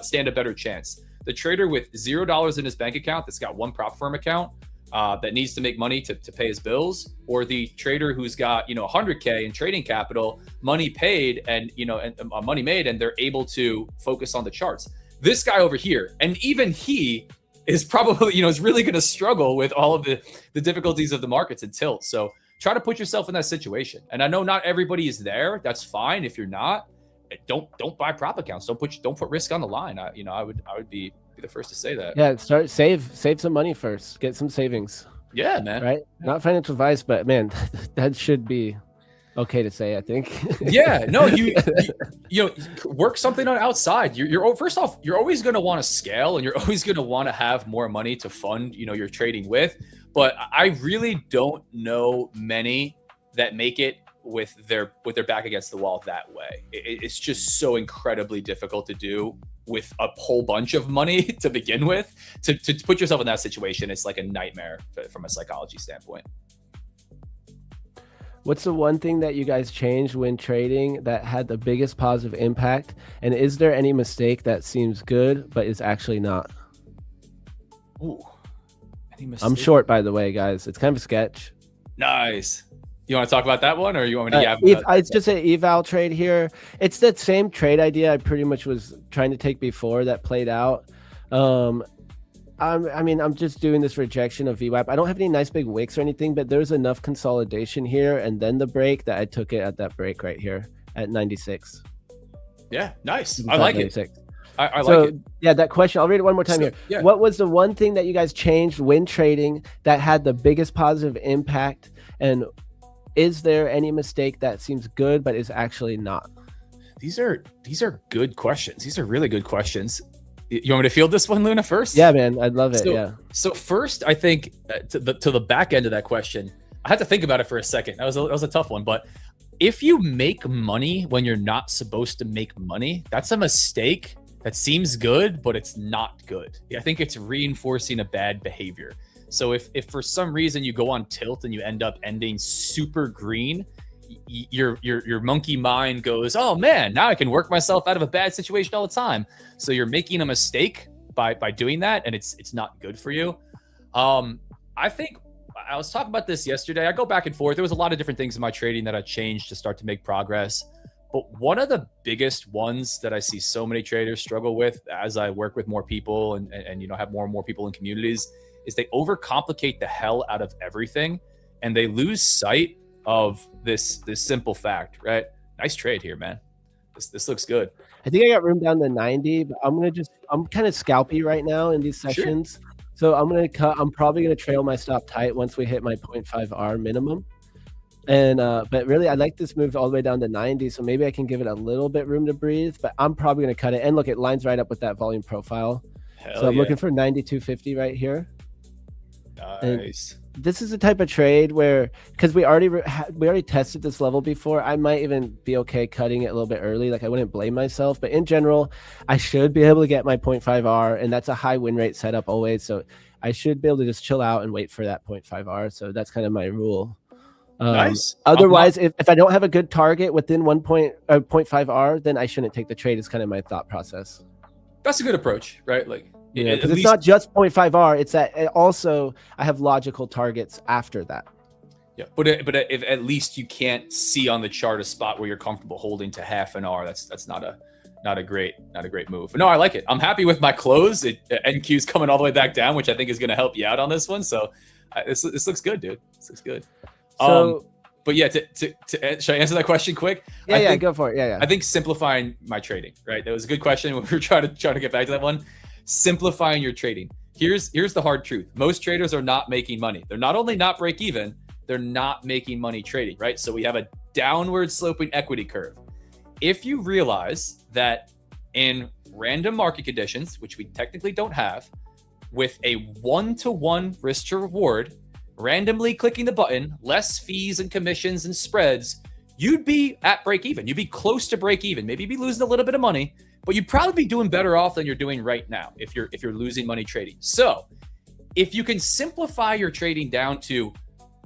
stand a better chance? The trader with $0 in his bank account that's got one prop firm account that needs to make money to pay his bills, or the trader who's got 100K in trading capital, money paid and money made, and they're able to focus on the charts. This guy over here, and even he is probably is really going to struggle with all of the difficulties of the markets and tilt. So try to put yourself in that situation. And I know not everybody is there. That's fine. If you're not, don't buy prop accounts. Don't put risk on the line. I would be the first to say that. Yeah, save some money first. Get some savings. Yeah, man. Right? Not financial advice, but man, that should be okay to say, I think. Yeah, no, you work something on outside. You're first off, you're always going to want to scale, and you're always going to want to have more money to fund, your trading with. But I really don't know many that make it with their back against the wall that way. It's just so incredibly difficult to do with a whole bunch of money to begin with. To put yourself in that situation, it's like a nightmare from a psychology standpoint. What's the one thing that you guys changed when trading that had the biggest positive impact? And is there any mistake that seems good but is actually not? Ooh. I'm short, by the way, guys. It's kind of a sketch. Nice. You want to talk about that one, or you want me to it's just an eval trade here. It's that same trade idea I pretty much was trying to take before that played out. I'm just doing this rejection of VWAP. I don't have any nice big wicks or anything, but there's enough consolidation here and then the break that I took it at that break right here at 96. Yeah, nice. I like 96. It. I so, like it. Yeah, that question, I'll read it one more time here. Yeah. What was the one thing that you guys changed when trading that had the biggest positive impact? And is there any mistake that seems good but is actually not? These are good questions. These are really good questions. You want me to field this one, Luna, first? Yeah, man, I'd love it. So first, I think to the back end of that question, I had to think about it for a second. That was a tough one, but if you make money when you're not supposed to make money, that's a mistake. That seems good, but it's not good. I think it's reinforcing a bad behavior. So if for some reason you go on tilt and you end up ending super green, your monkey mind goes, oh man, now I can work myself out of a bad situation all the time. So you're making a mistake by doing that, and it's not good for you. I think I was talking about this yesterday. I go back and forth. There was a lot of different things in my trading that I changed to start to make progress. But one of the biggest ones that I see so many traders struggle with as I work with more people and have more and more people in communities is they overcomplicate the hell out of everything, and they lose sight of this simple fact, right? Nice trade here, man. This looks good. I think I got room down to 90, but I'm kind of scalpy right now in these sessions. Sure. So I'm probably going to trail my stop tight once we hit my 0.5R minimum. And but really, I like this move all the way down to 90, so maybe I can give it a little bit room to breathe, but I'm probably going to cut it. And look, it lines right up with that volume profile. So I'm looking for 92.50 right here. Nice. And this is the type of trade where, because we already tested this level before, I might even be okay cutting it a little bit early. Like, I wouldn't blame myself, but in general, I should be able to get my 0.5R, and that's a high win rate setup always. So I should be able to just chill out and wait for that 0.5R. So that's kind of my rule. Nice. Otherwise, if I don't have a good target within 0.5R, then I shouldn't take the trade. Is kind of my thought process. That's a good approach, right? Like, Yeah, At because it's least, not just 0.5R. It's that also I have logical targets after that. yeah, but if at least you can't see on the chart a spot where you're comfortable holding to half an R, that's not a great move. But no, I like it. I'm happy with my close. NQ's coming all the way back down, which I think is going to help you out on this one. So this looks good, dude. This looks good. So, but yeah, should I answer that question quick? Yeah, go for it. Yeah. I think simplifying my trading, right? That was a good question. We were trying to get back to that one. Simplifying your trading. Here's the hard truth. Most traders are not making money. They're not only not break even, they're not making money trading, right? So we have a downward sloping equity curve. If you realize that in random market conditions, which we technically don't have, with a 1-to-1 risk to reward, randomly clicking the button, less fees and commissions and spreads, you'd be at break even. You'd be close to break even. Maybe you'd be losing a little bit of money, but you'd probably be doing better off than you're doing right now if you're losing money trading. So if you can simplify your trading down to,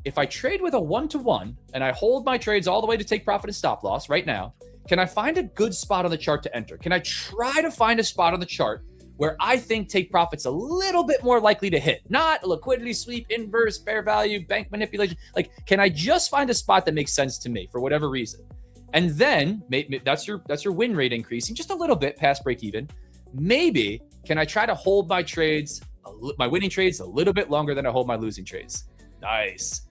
if I trade with a 1-to-1 and I hold my trades all the way to take profit and stop loss right now, can I find a good spot on the chart to enter? Can I try to find a spot on the chart where I think take profit's a little bit more likely to hit? Not a liquidity sweep, inverse, fair value, bank manipulation. Like, can I just find a spot that makes sense to me for whatever reason? And then that's your win rate increasing just a little bit past break even. Maybe can I try to hold my trades, my winning trades, a little bit longer than I hold my losing trades? Nice.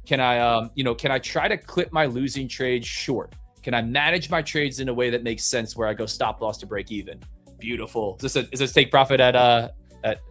Can I try to clip my losing trades short? Can I manage my trades in a way that makes sense where I go stop loss to break even? Beautiful. Is this take profit at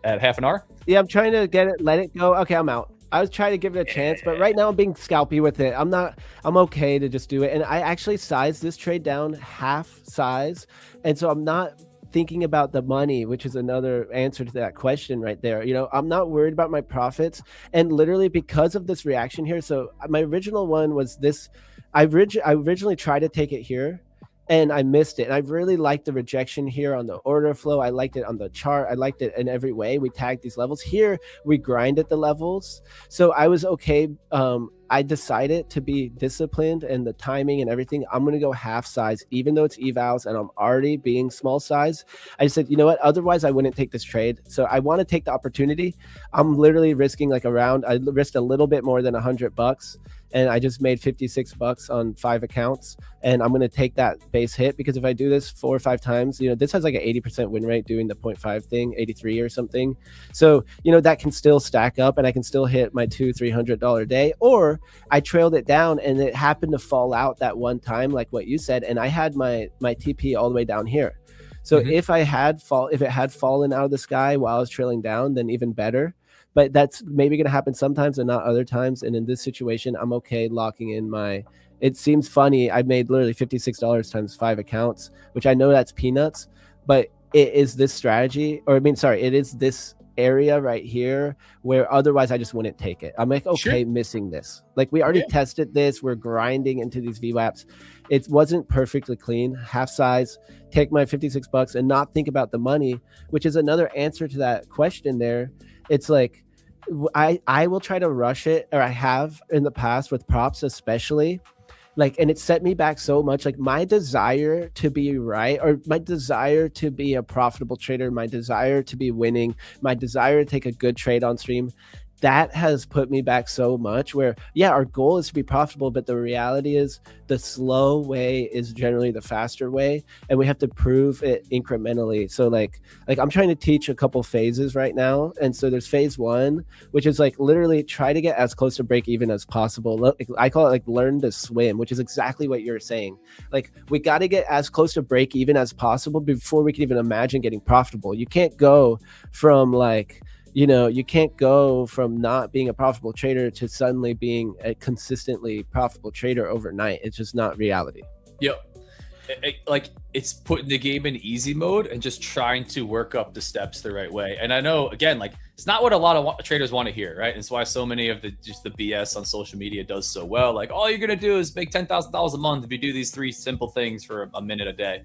half an hour? Yeah, I'm trying to let it go. Okay, I'm out. I was trying to give it a chance, but right now I'm being scalpy with it. I'm okay to just do it. And I actually sized this trade down half size. And so I'm not thinking about the money, which is another answer to that question right there. I'm not worried about my profits. And literally because of this reaction here. So my original one was this. I originally tried to take it here and I missed it. And I really liked the rejection here on the order flow. I liked it on the chart. I liked it in every way. We tagged these levels here. We grinded the levels. So I was okay. I decided to be disciplined and the timing and everything. I'm going to go half size, even though it's evals and I'm already being small size. I said, you know what? Otherwise, I wouldn't take this trade. So I want to take the opportunity. I'm literally risking I risked a little bit more than $100. And I just made $56 on 5 accounts. And I'm going to take that base hit because if I do this 4 or 5 times, this has like an 80% win rate doing the 0.5 thing, 83 or something. So, that can still stack up and I can still hit my $200-$300 day. Or I trailed it down and it happened to fall out that one time, like what you said. And I had my TP all the way down here. So if it had fallen out of the sky while I was trailing down, then even better. But that's maybe going to happen sometimes and not other times. And in this situation, I'm okay locking in it seems funny. I made literally $56 times 5 accounts, which I know that's peanuts, but it is this strategy, it is this area right here where otherwise I just wouldn't take it. I'm like, okay, sure. Missing this. Like we already tested this. We're grinding into these VWAPs. It wasn't perfectly clean. Half size, take my $56 and not think about the money, which is another answer to that question there. It's like, I will try to rush it, or I have in the past with props, especially and it set me back so much. Like my desire to be right, or my desire to be a profitable trader, my desire to be winning, my desire to take a good trade on stream, that has put me back so much where, our goal is to be profitable, but the reality is the slow way is generally the faster way. And we have to prove it incrementally. So like I'm trying to teach a couple phases right now. And so there's phase 1, which is literally try to get as close to break even as possible. I call it learn to swim, which is exactly what you're saying. We got to get as close to break even as possible before we can even imagine getting profitable. You can't go from you can't go from not being a profitable trader to suddenly being a consistently profitable trader overnight. It's just not reality. Yep. It's putting the game in easy mode and just trying to work up the steps the right way. And I know, again, it's not what a lot of traders want to hear, right? It's why so many of the BS on social media does so well. All you're going to do is make $10,000 a month if you do these 3 simple things for a minute a day.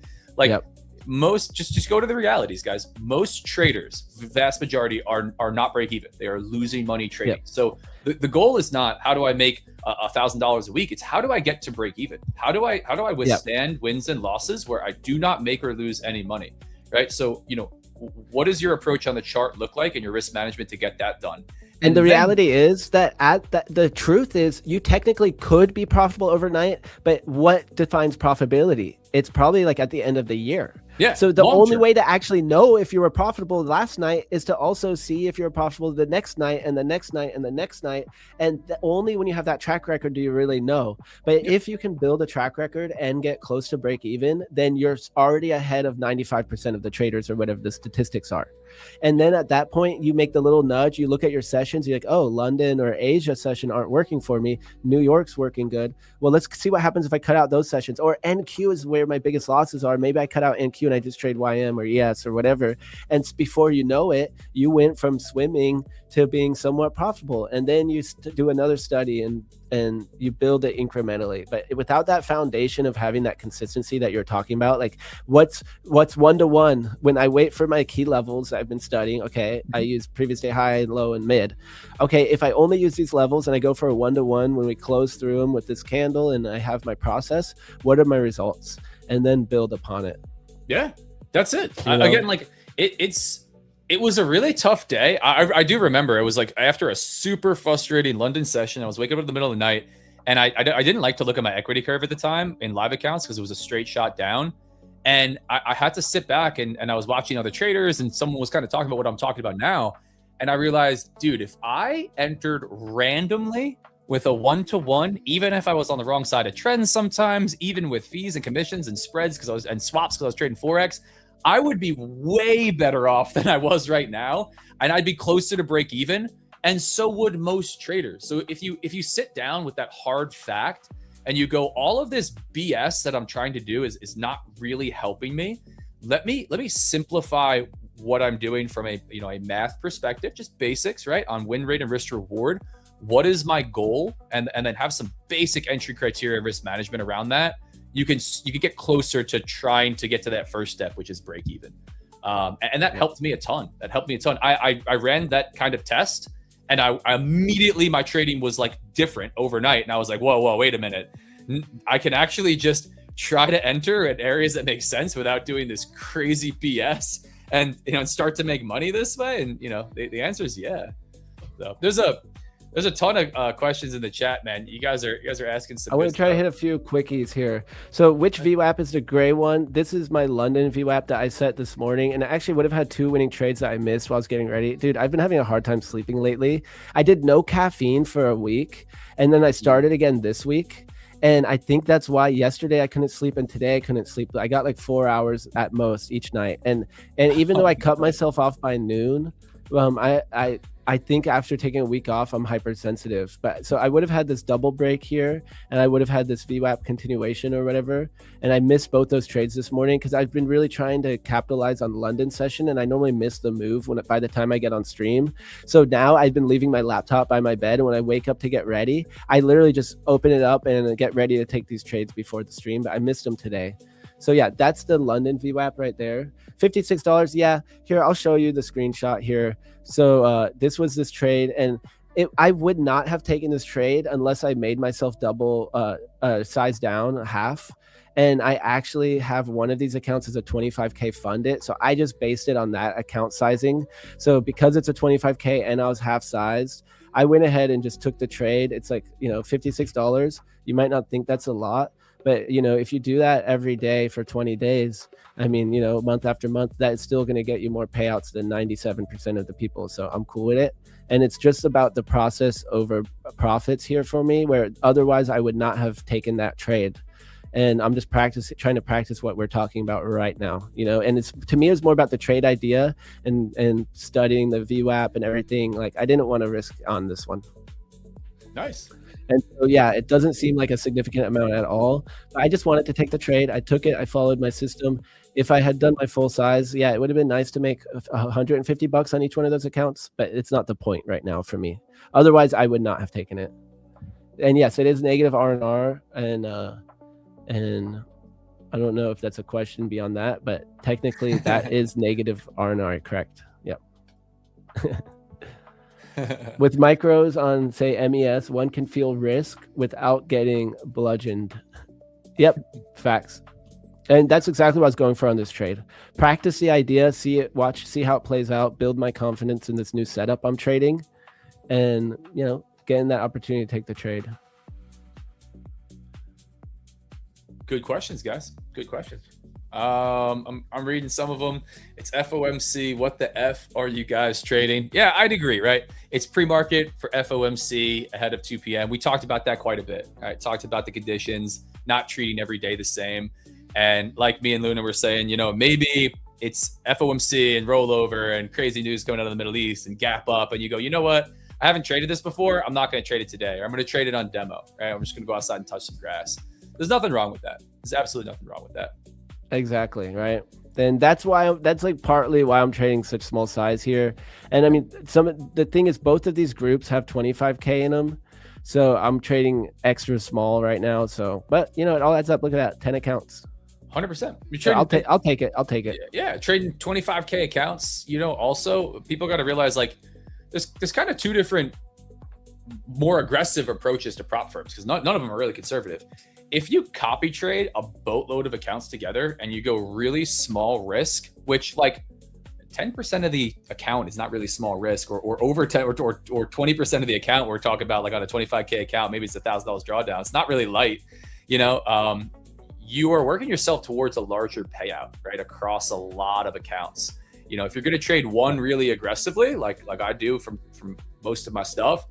Most just go to the realities, guys. Most traders, vast majority are not break even. They are losing money trading. Yep. So the goal is not how do I make $1,000 a week. It's how do I get to break even? How do I withstand wins and losses where I do not make or lose any money, right? So what does your approach on the chart look like and your risk management to get that done? And the reality is that the truth is you technically could be profitable overnight, but what defines profitability? It's probably like at the end of the year. Yeah. So the only way to actually know if you were profitable last night is to also see if you're profitable the next night and the next night and the next night. And only when you have that track record do you really know. But if you can build a track record and get close to break even, then you're already ahead of 95% of the traders or whatever the statistics are. And then at that point, you make the little nudge, you look at your sessions, you're like, oh, London or Asia session aren't working for me. New York's working good. Well, let's see what happens if I cut out those sessions. Or NQ is where my biggest losses are. Maybe I cut out NQ and I just trade YM or ES or whatever. And before you know it, you went from swimming to being somewhat profitable. And then you do another study and you build it incrementally. But without that foundation of having that consistency that you're talking about, like what's 1-to-1 when I wait for my key levels I've been studying, okay, I use previous day high, low, and mid. Okay, if I only use these levels and I go for a 1-to-1 when we close through them with this candle and I have my process, what are my results? And then build upon it. Yeah, that's it. Again, like it was a really tough day. I do remember it was like after a super frustrating London session, I was waking up in the middle of the night and I didn't like to look at my equity curve at the time in live accounts because it was a straight shot down. And I had to sit back and I was watching other traders and someone was kind of talking about what I'm talking about now. And I realized, dude, if I entered randomly with a 1-to-1, even if I was on the wrong side of trends sometimes, even with fees and commissions and spreads and swaps because I was trading Forex, I would be way better off than I was right now. And I'd be closer to break even. And so would most traders. So if you sit down with that hard fact and you go, all of this BS that I'm trying to do is not really helping me. Let me simplify what I'm doing from a math perspective, just basics, right? On win rate and risk reward. What is my goal? And then have some basic entry criteria risk management around that. You can get closer to trying to get to that first step, which is break even. And that helped me a ton. I ran that kind of test and I immediately, my trading was like different overnight. And I was like, whoa, wait a minute. I can actually just try to enter at areas that make sense without doing this crazy BS and start to make money this way. And the answer is yeah. So there's a ton of questions in the chat, man. You guys are asking some. I want to try to hit a few quickies here. So which VWAP is the gray one? This is my London VWAP that I set this morning, and I actually would have had 2 winning trades that I missed while I was getting ready. Dude, I've been having a hard time sleeping lately. I did no caffeine for a week, and then I started again this week. And I think that's why yesterday I couldn't sleep and today I couldn't sleep. I got like 4 hours at most each night. And even though I cut myself off by noon, I think after taking a week off, I'm hypersensitive. But so I would have had this double break here and I would have had this VWAP continuation or whatever. And I missed both those trades this morning because I've been really trying to capitalize on the London session. And I normally miss the move by the time I get on stream. So now I've been leaving my laptop by my bed. And when I wake up to get ready, I literally just open it up and get ready to take these trades before the stream. But I missed them today. So yeah, that's the London VWAP right there. $56. Yeah, here, I'll show you the screenshot here. So this was this trade, and I would not have taken this trade unless I made myself double size down half. And I actually have one of these accounts as a 25K funded. So I just based it on that account sizing. So because it's a 25K and I was half sized, I went ahead and just took the trade. It's like, $56. You might not think that's a lot, but if you do that every day for 20 days, I mean, month after month, that's still going to get you more payouts than 97% of the people. So I'm cool with it. And it's just about the process over profits here for me, where otherwise I would not have taken that trade. And I'm just trying to practice what we're talking about right now, and to me, it's more about the trade idea and studying the VWAP and everything. Like I didn't want to risk on this one. Nice. And so, yeah, it doesn't seem like a significant amount at all. I just wanted to take the trade. I took it. I followed my system. If I had done my full size, yeah, it would have been nice to make $150 on each one of those accounts, but it's not the point right now for me. Otherwise, I would not have taken it. And yes, it is negative R&R, and I don't know if that's a question beyond that, but technically that is negative R&R, correct? Yep. With micros on, say, MES, one can feel risk without getting bludgeoned. Yep, facts. And that's exactly what I was going for on this trade. Practice the idea, see how it plays out, build my confidence in this new setup I'm trading, and getting that opportunity to take the trade. Good questions, guys. Good questions. I'm reading some of them. It's FOMC. What the F are you guys trading? Yeah, I'd agree, right? It's pre-market for FOMC ahead of 2 p.m. We talked about that quite a bit, right? Talked about the conditions, not treating every day the same. And like me and Luna were saying, maybe it's FOMC and rollover and crazy news coming out of the Middle East and gap up. And you go, you know what? I haven't traded this before. I'm not going to trade it today. Or I'm going to trade it on demo, right? I'm just going to go outside and touch some grass. There's nothing wrong with that. There's absolutely nothing wrong with that. Exactly, right? And that's like partly why I'm trading such small size here. And I mean, the thing is, both of these groups have 25K in them. So I'm trading extra small right now. So, but it all adds up. Look at that, 10 accounts. 100%. So I'll take it. Yeah, trading 25K accounts. Also people got to realize like there's kind of two different more aggressive approaches to prop firms because none of them are really conservative. If you copy trade a boatload of accounts together and you go really small risk, which like 10% of the account is not really small risk, or over 10 or 20% of the account, we're talking about like on a 25K account, maybe it's $1,000 drawdown. It's not really light, you are working yourself towards a larger payout, right? Across a lot of accounts. If you're going to trade one really aggressively, like I do from most of my stuff,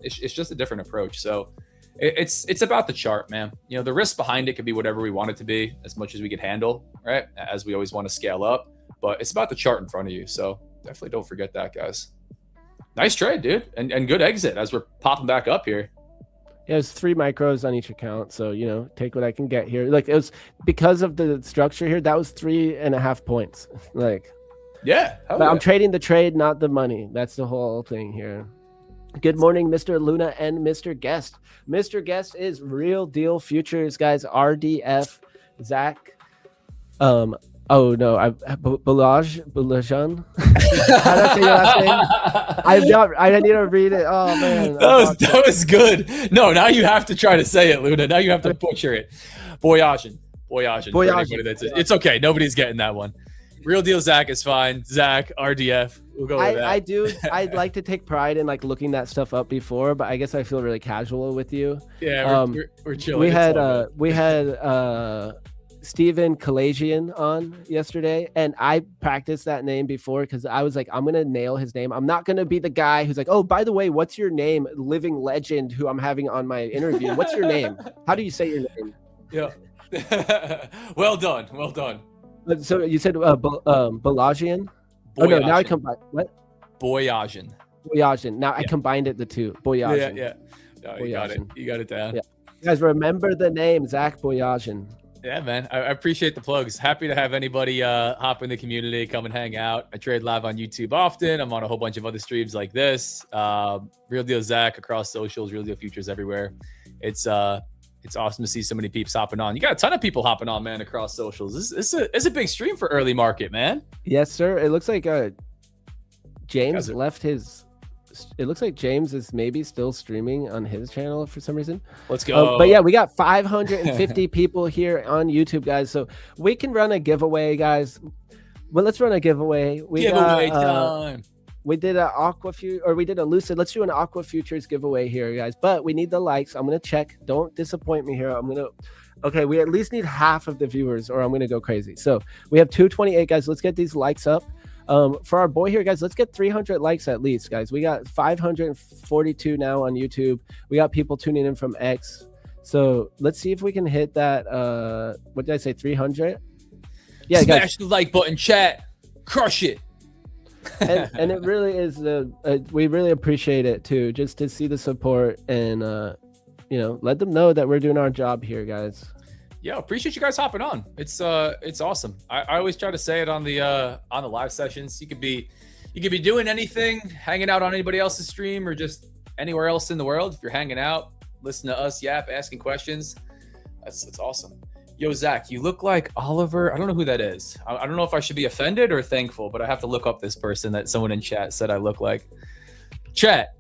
it's just a different approach. So it's about the chart, man. The risk behind it could be whatever we want it to be, as much as we can handle, right? As we always want to scale up, but it's about the chart in front of you. So definitely don't forget that, guys. Nice trade, dude. And good exit as we're popping back up here. Yeah, it's 3 micros on each account. So, take what I can get here. Like, it was because of the structure here, that was 3.5 points. Like, yeah. But I'm trading the trade, not the money. That's the whole thing here. Good morning, Mr. Luna and Mr. Guest. Mr. Guest is Real Deal Futures, guys. RDF, Zach. Oh no, Balajan. How do I say your last name? I need to read it. Oh man, that was good. No, now you have to try to say it, Luna. Now you have to butcher it. Boyajan. It's okay. Nobody's getting that one. Real Deal Zach is fine. Zach, RDF. We'll go with that. I'd like to take pride in like looking that stuff up before, but I guess I feel really casual with you. Yeah, we're chilling. We had Steven Kalajian on yesterday, and I practiced that name before because I was like, I'm going to nail his name. I'm not going to be the guy who's like, oh, by the way, what's your name? Living legend who I'm having on my interview. What's your name? How do you say your name? Yeah. Well done. So you said Balajian? Oh, no, now I combine. What? Boyajan. Now I combined it, the two. Boyajan. Yeah. No, you got it. You got it down. Yeah. You guys remember the name, Zach Boyajan. Yeah, man. I appreciate the plugs. Happy to have anybody hop in the community, come and hang out. I trade live on YouTube often. I'm on a whole bunch of other streams like this. Real Deal Zach across socials, Real Deal Futures everywhere. It's awesome to see so many peeps hopping on. You got a ton of people hopping on, man, across socials. It's a big stream for early market, man. Yes, sir. It looks like James left his. It looks like James is maybe still streaming on his channel for some reason. Let's go. But yeah, we got 550 people here on YouTube, guys. So we can run a giveaway, guys. Well, let's run a giveaway. Giveaway time. We did a Lucid. Let's do an Aqua Futures giveaway here, guys. But we need the likes. I'm going to check. Don't disappoint me here. Okay, we at least need half of the viewers or I'm going to go crazy. So we have 228, guys. Let's get these likes up. For our boy here, guys, let's get 300 likes at least, guys. We got 542 now on YouTube. We got people tuning in from X. So let's see if we can hit that. What did I say? 300? Yeah, smash guys. the like button, chat. Crush it. and it really is we really appreciate it too, just to see the support and let them know that we're doing our job here, guys. Yeah, appreciate you guys hopping on. It's awesome. I always try to say it on the live sessions. You could be doing anything, hanging out on anybody else's stream or just anywhere else in the world. If you're hanging out, listen to us yap, asking questions, that's awesome. Yo, Zach, you look like Oliver. I don't know who that is. I don't know if I should be offended or thankful, but I have to look up this person that someone in chat said I look like. Chat,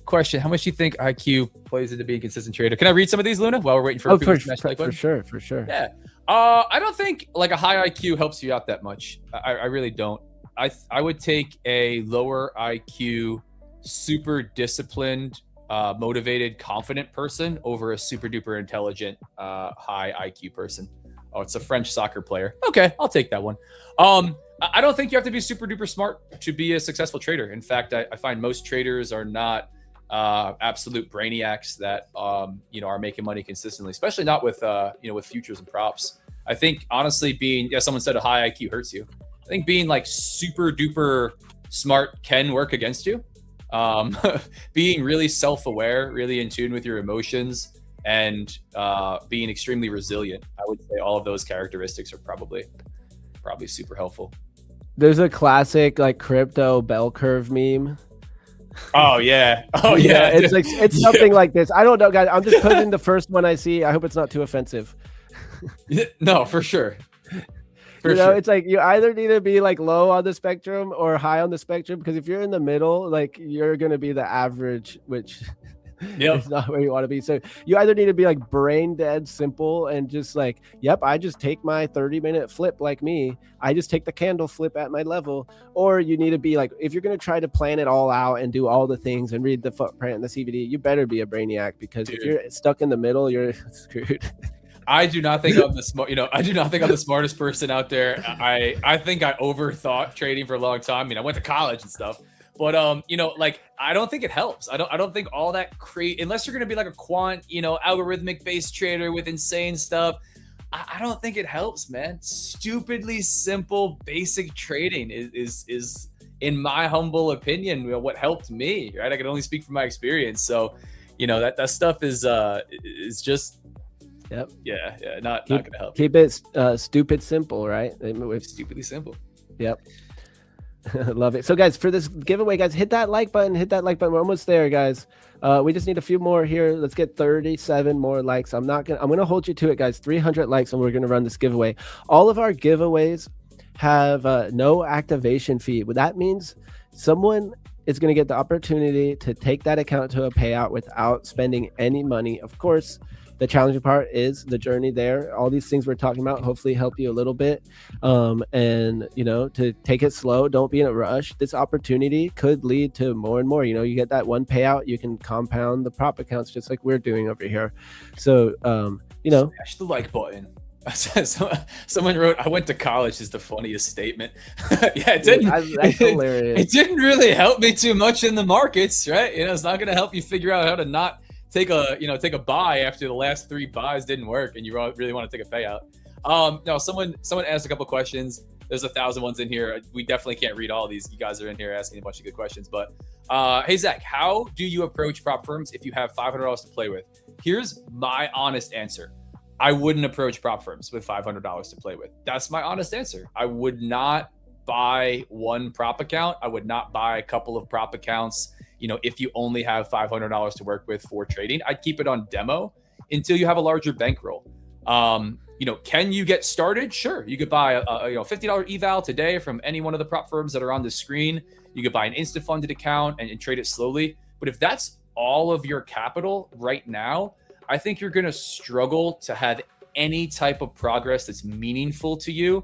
question. How much do you think IQ plays into being a consistent trader? Can I read some of these, Luna, while we're waiting for people to smash the like button? For sure. Yeah. I don't think like a high IQ helps you out that much. I really don't. I would take a lower IQ, super disciplined, motivated, confident person over a super duper intelligent, high IQ person. Oh, it's a French soccer player. Okay, I'll take that one. I don't think you have to be super duper smart to be a successful trader. In fact, I find most traders are not absolute brainiacs that are making money consistently, especially not with with futures and props. I think honestly, being someone said a high IQ hurts you. I think being like super duper smart can work against you. Being really self-aware, really in tune with your emotions, and being extremely resilient, I would say all of those characteristics are probably super helpful. There's a classic like crypto bell curve meme. Oh yeah. Oh yeah. It's like it's something like this. I don't know, guys. I'm just putting the first one I see. I hope it's not too offensive. No, for sure. It's like you either need to be like low on the spectrum or high on the spectrum, because if you're in the middle, like you're gonna be the average, which is not where you want to be. So you either need to be like brain dead simple and just like, yep, I just take my 30-minute flip like me. I just take the candle flip at my level. Or you need to be like, if you're gonna try to plan it all out and do all the things and read the footprint and the CVD, you better be a brainiac, because if you're stuck in the middle, you're screwed. I do not think I'm the smart. I do not think I'm the smartest person out there. I think I overthought trading for a long time. I mean, I went to college and stuff, but like I don't think it helps. I don't think all that unless you're gonna be like a quant, algorithmic based trader with insane stuff. I don't think it helps, man. Stupidly simple, basic trading is in my humble opinion, what helped me. Right, I can only speak from my experience. So, that stuff is just. Yep. Yeah. Not gonna help. Keep it stupid simple, right? Stupidly simple. Yep. Love it. So guys, for this giveaway, guys, hit that like button. We're almost there, guys. We just need a few more here. Let's get 37 more likes. I'm gonna hold you to it, guys. 300 likes, and we're gonna run this giveaway. All of our giveaways have no activation fee. What that means, someone is going to get the opportunity to take that account to a payout without spending any money. Of course, the challenging part is the journey there. All these things we're talking about hopefully help you a little bit. And, to take it slow, don't be in a rush. This opportunity could lead to more and more. You get that one payout, you can compound the prop accounts just like we're doing over here. So, smash the like button. Someone wrote, "I went to college" is the funniest statement. Yeah, it didn't. That's hilarious. It didn't really help me too much in the markets, right? It's not going to help you figure out how to not take a buy after the last 3 buys didn't work and you really want to take a payout. No, someone asked a couple questions. There's 1,000 ones in here. We definitely can't read all of these. You guys are in here asking a bunch of good questions. But hey, Zach, how do you approach prop firms if you have $500 to play with? Here's my honest answer. I wouldn't approach prop firms with $500 to play with. That's my honest answer. I would not buy one prop account. I would not buy a couple of prop accounts. If you only have $500 to work with for trading, I'd keep it on demo until you have a larger bankroll. Can you get started? Sure. You could buy a $50 eval today from any one of the prop firms that are on the screen. You could buy an instant funded account and trade it slowly. But if that's all of your capital right now, I think you're going to struggle to have any type of progress that's meaningful to you.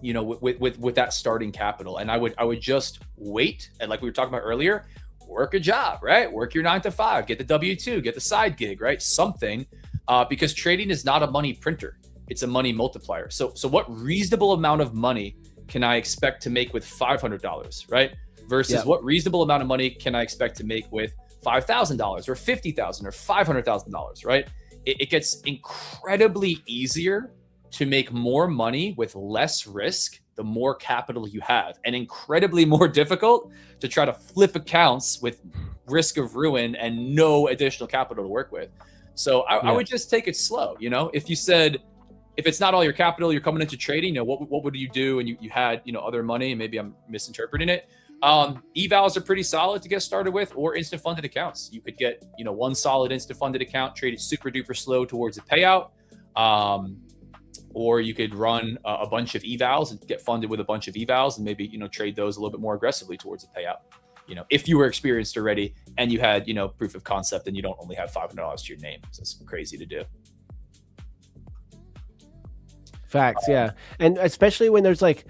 With that starting capital. And I would just wait. And like we were talking about earlier, work a job, right? Work your 9 to 5, get the W-2, get the side gig, right? Something, because trading is not a money printer. It's a money multiplier. So what reasonable amount of money can I expect to make with $500, right? Versus what reasonable amount of money can I expect to make with $5,000 or $50,000 or $500,000, right? It gets incredibly easier to make more money with less risk the more capital you have, and incredibly more difficult to try to flip accounts with risk of ruin and no additional capital to work with. So I would just take it slow. If you said, if it's not all your capital, you're coming into trading, what would you do? And you had, other money, and maybe I'm misinterpreting it. Evals are pretty solid to get started with, or instant funded accounts. You could get, one solid instant funded account, trade it super duper slow towards a payout. Or you could run a bunch of evals and get funded with a bunch of evals and maybe, trade those a little bit more aggressively towards a payout. If you were experienced already and you had, proof of concept, and you don't only have $500 to your name. So it's crazy to do. Facts, yeah. And especially when there's like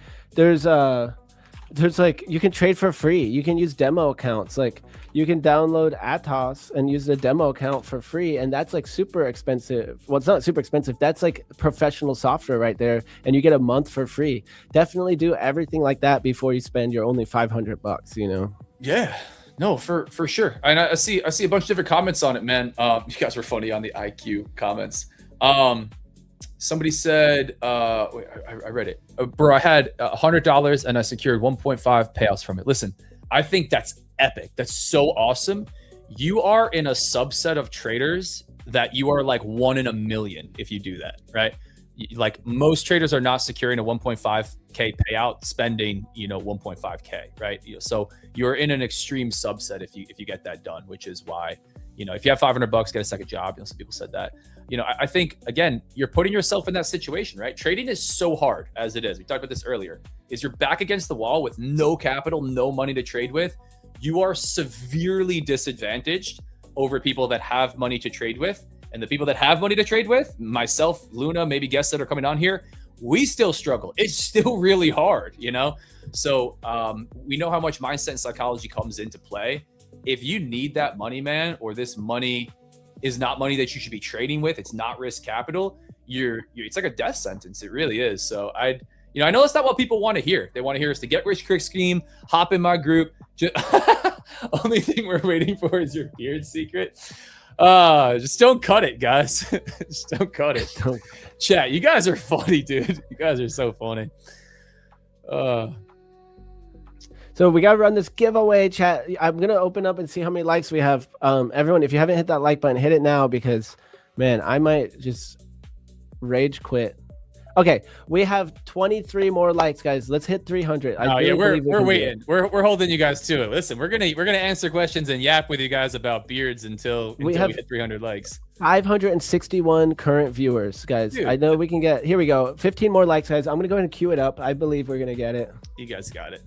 you can trade for free. You can use demo accounts. Like you can download Atos and use the demo account for free, and that's like super expensive. Well, it's not super expensive. That's like professional software right there, and you get a month for free. Definitely do everything like that before you spend your only $500. You know? Yeah. No, for sure. And I see a bunch of different comments on it, man. You guys were funny on the IQ comments. Somebody said, wait, I read it. Bro, I had $100 and I secured 1.5 payouts from it. Listen, I think that's epic. That's so awesome. You are in a subset of traders that you are like 1 in a million if you do that, right? Like most traders are not securing a 1.5K payout, spending 1.5K, right? So you're in an extreme subset if you get that done, which is why if you have $500, get a second job. Some people said that. I think again, you're putting yourself in that situation, right? Trading is so hard as it is. We talked about this earlier. Is you're back against the wall with no capital, no money to trade with. You are severely disadvantaged over people that have money to trade with. And the people that have money to trade with, myself, Luna, maybe guests that are coming on here, we still struggle. It's still really hard, So we know how much mindset and psychology comes into play. If you need that money, man, or this money is not money that you should be trading with, it's not risk capital, it's like a death sentence. It really is. So I know that's not what people want to hear. They want to hear us to get rich quick scheme, hop in my group. Only thing we're waiting for is your beard secret. Just don't cut it, guys. Just don't cut it. Chat, you guys are funny, dude. You guys are so funny. So we gotta run this giveaway, chat. I'm gonna open up and see how many likes we have. Everyone, if you haven't hit that like button, hit it now, because man, I might just rage quit. Okay, we have 23 more likes, guys. Let's hit 300. We're waiting. We're holding you guys to it. Listen, we're gonna answer questions and yap with you guys about beards until we hit 300 likes. 561 current viewers, guys. Dude. I know we can get. Here we go. 15 more likes, guys. I'm gonna go ahead and queue it up. I believe we're gonna get it. You guys got it.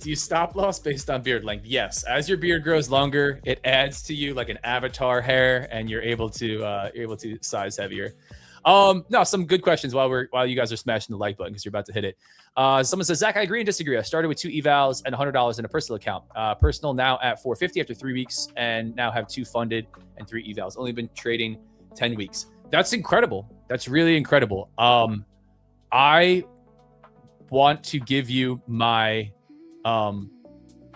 Do you stop loss based on beard length? Yes. As your beard grows longer, it adds to you like an avatar hair, and you're able to size heavier. No, some good questions while you guys are smashing the like button because you're about to hit it. Someone says, Zach, I agree and disagree. I started with 2 evals and $100 in a personal account. Personal now at $450 after 3 weeks, and now have 2 funded and 3 evals. Only been trading 10 weeks. That's incredible. That's really incredible. I want to give you my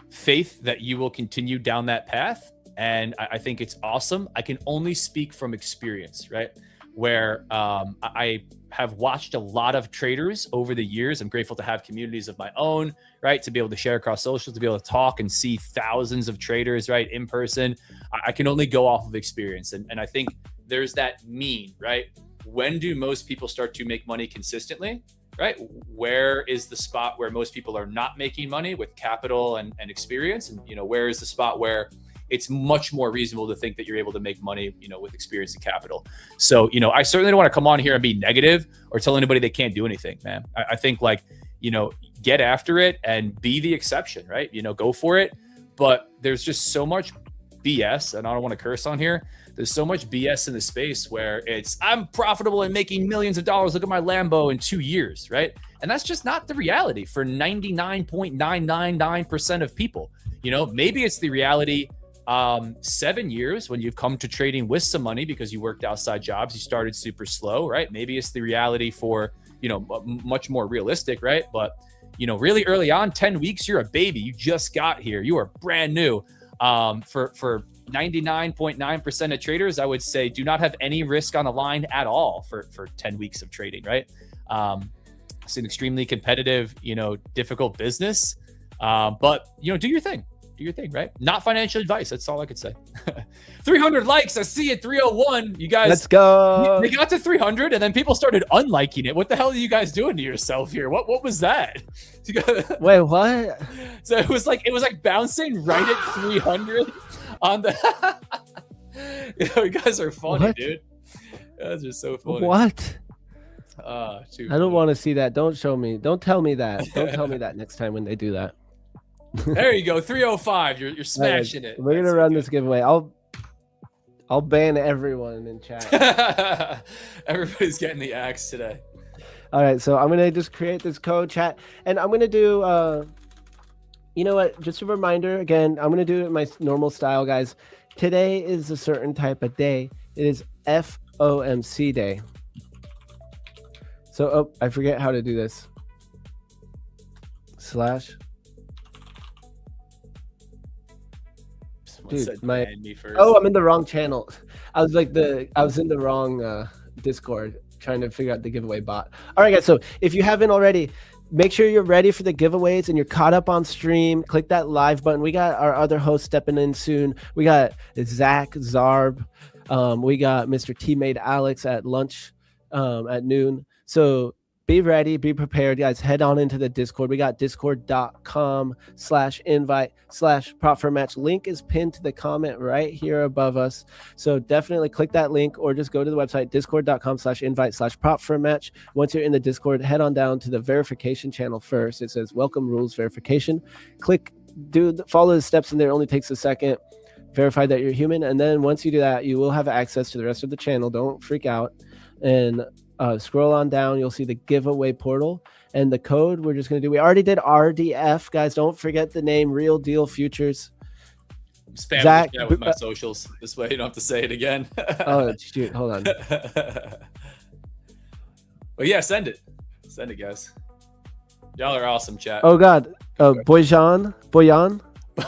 faith that you will continue down that path. And I think it's awesome. I can only speak from experience, right? Where I have watched a lot of traders over the years. I'm grateful to have communities of my own, right? To be able to share across social, to be able to talk and see thousands of traders, right? In person. I can only go off of experience. And I think there's that mean, right? When do most people start to make money consistently, right? Where is the spot where most people are not making money with capital and experience? And, where is the spot where it's much more reasonable to think that you're able to make money, with experience and capital. So, I certainly don't want to come on here and be negative or tell anybody they can't do anything, man. I think get after it and be the exception, right? Go for it. But there's just so much BS, and I don't want to curse on here. There's so much BS in the space where I'm profitable and making millions of dollars. Look at my Lambo in 2 years, right? And that's just not the reality for 99.999% of people. Maybe it's the reality 7 years when you've come to trading with some money because you worked outside jobs, you started super slow, right? Maybe it's the reality for, much more realistic, right? But, really early on, 10 weeks, you're a baby. You just got here. You are brand new. For 99.9% of traders, I would say do not have any risk on the line at all for 10 weeks of trading, right? It's an extremely competitive, difficult business. But, do your thing. Do your thing, right? Not financial advice. That's all I could say. 300 likes. I see it. 301. You guys. Let's go. They got to 300 and then people started unliking it. What the hell are you guys doing to yourself here? What was that? Wait, what? So it was like bouncing right at 300 on the. You guys are funny, what? Dude. You guys are so funny. What? I don't want to see that. Don't show me. Don't tell me that. Don't tell me that next time when they do that. There you go, 305. You're smashing it. We're gonna run this giveaway. I'll ban everyone in chat. Everybody's getting the axe today. All right, so I'm gonna just create this code chat, and I'm gonna do. You know what? Just a reminder again. I'm gonna do it in my normal style, guys. Today is a certain type of day. It is FOMC day. So, oh, I forget how to do this. Slash. Dude, oh, I'm in the wrong channel. I was in the wrong Discord trying to figure out the giveaway bot. All right, guys. So if you haven't already, make sure you're ready for the giveaways and you're caught up on stream. Click that live button. We got our other hosts stepping in soon. We got Zach Zarb. We got Mr. Tmade Alex at lunch at noon. So be ready, be prepared, guys. Head on into the Discord. We got discord.com/invite/prop4match. Link is pinned to the comment right here above us. So definitely click that link or just go to the website, discord.com/invite/prop4match. Once you're in the Discord, head on down to the verification channel first. It says welcome rules verification. Click, follow the steps in there. It only takes a second. Verify that you're human. And then once you do that, you will have access to the rest of the channel. Don't freak out. And scroll on down, you'll see the giveaway portal and the code we're just going to do. We already did RDF, guys. Don't forget the name, Real Deal Futures. Spam Zach, that with my socials. This way you don't have to say it again. Oh, shoot. Hold on. Well, yeah, send it. Send it, guys. Y'all are awesome, chat. Oh, God. Boyan?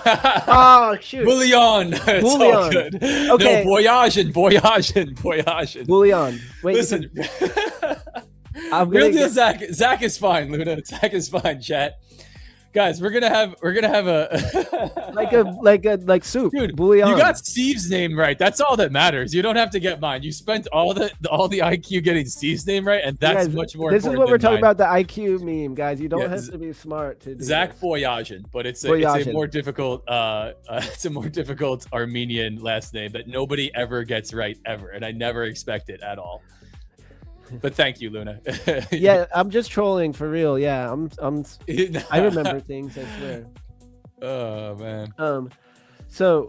Oh, shoot. Bouillon. It's all good. Okay. No, voyaging. Bouillon. Wait. Listen. Real deal, Zach. Zach is fine, Luna. Zach is fine, chat. Guys, we're gonna have a like soup, dude. Bouillon. You got Steve's name right. That's all that matters. You don't have to get mine. You spent all the IQ getting Steve's name right, and that's guys, much more. This is what we're talking mine. about, the IQ meme, guys. You don't have to be smart to do Zach this. Boyajin, but it's a more difficult Armenian last name that nobody ever gets right ever, and I never expect it at all. But thank you, Luna. Yeah, I'm just trolling for real. Yeah, I remember things, I swear. Oh man. So,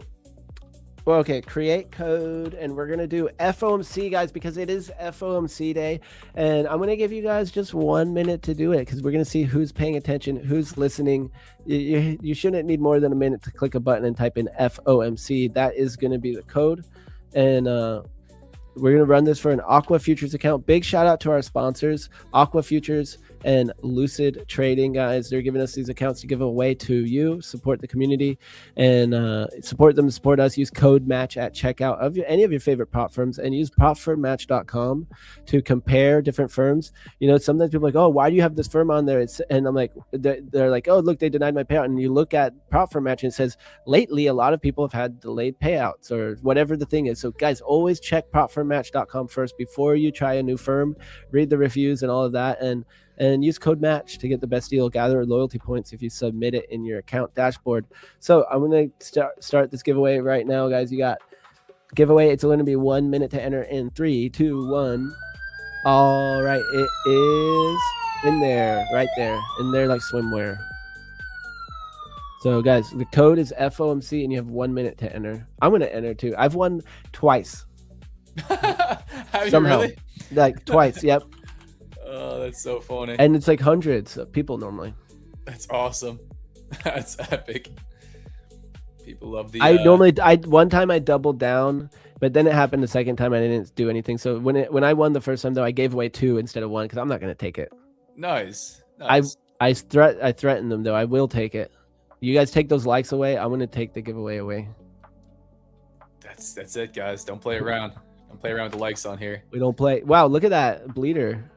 well, okay, create code, and we're gonna do FOMC, guys, because it is FOMC day, and I'm gonna give you guys just 1 minute to do it because we're gonna see who's paying attention, who's listening. You shouldn't need more than a minute to click a button and type in FOMC. That is gonna be the code, and we're going to run this for an Aqua Futures account. Big shout out to our sponsors, Aqua Futures and Lucid Trading, guys. They're giving us these accounts to give away to you. Support the community and support them, support us. Use code MATCH at checkout of any of your favorite prop firms, and use prop4match.com to compare different firms. You know, sometimes people are like, oh, why do you have this firm on there? And I'm like, they're like, oh, look, they denied my payout. And you look at Prop4Match and it says, lately, a lot of people have had delayed payouts or whatever the thing is. So guys, always check prop4match.com first before you try a new firm. Read the reviews and all of that, and use code MATCH to get the best deal. Gather loyalty points if you submit it in your account dashboard. So I'm going to start this giveaway right now, guys. You got giveaway. It's going to be 1 minute to enter in 3, 2, 1. All right. It is in there, right there, in there like swimwear. So guys, the code is FOMC and you have 1 minute to enter. I'm going to enter too. I've won twice. Have somehow. You really? Like twice. Yep. Oh, that's so funny. And it's like hundreds of people normally. That's awesome. That's epic. People love the. One time I doubled down, but then it happened the second time I didn't do anything. So when I won the first time though, I gave away 2 instead of 1 because I'm not going to take it. Nice. I threatened them though. I will take it. You guys take those likes away. I'm going to take the giveaway away. That's it, guys. Don't play around. Don't play around with the likes on here. We don't play. Wow, look at that bleeder.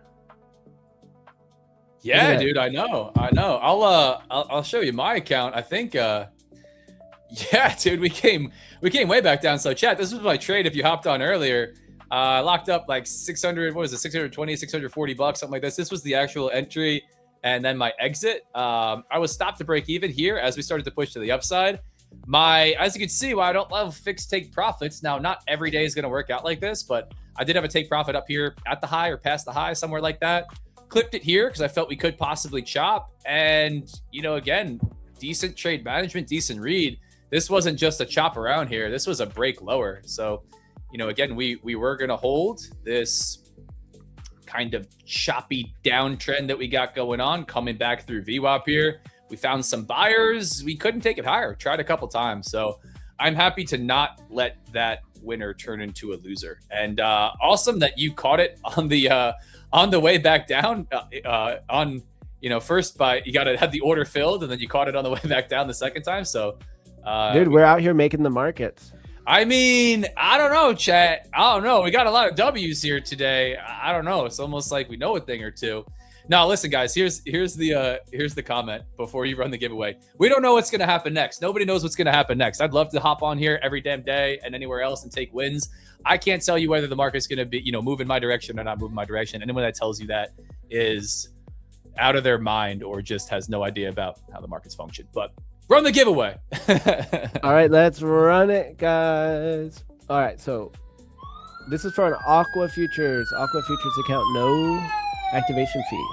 Yeah, dude, I know. I'll show you my account. I think yeah, dude, we came way back down. So chat, this was my trade if you hopped on earlier. I locked up like 600, what was it, 620, 640 bucks, something like this. This was the actual entry and then my exit. I was stopped to break even here as we started to push to the upside. As you can see, I don't love fixed take profits. Now, not every day is going to work out like this, but I did have a take profit up here at the high or past the high, somewhere like that. Clipped it here because I felt we could possibly chop. And, you know, again, decent trade management, decent read. This wasn't just a chop around here. This was a break lower. So, you know, again, we were going to hold this kind of choppy downtrend that we got going on, coming back through VWAP here. We found some buyers. We couldn't take it higher. Tried a couple times. So I'm happy to not let that winner turn into a loser. And awesome that you caught it on the way back down. First you got to have the order filled, and then you caught it on the way back down the second time. So, dude, we're out here making the markets. I mean, I don't know, chat. I don't know. We got a lot of W's here today. I don't know. It's almost like we know a thing or two. Now, listen, guys. Here's the comment before you run the giveaway. We don't know what's gonna happen next. Nobody knows what's gonna happen next. I'd love to hop on here every damn day and anywhere else and take wins. I can't tell you whether the market's gonna be, move in my direction or not move in my direction. Anyone that tells you that is out of their mind or just has no idea about how the markets function. But run the giveaway. All right, let's run it, guys. All right, so this is for an Aqua Futures account, no activation fee.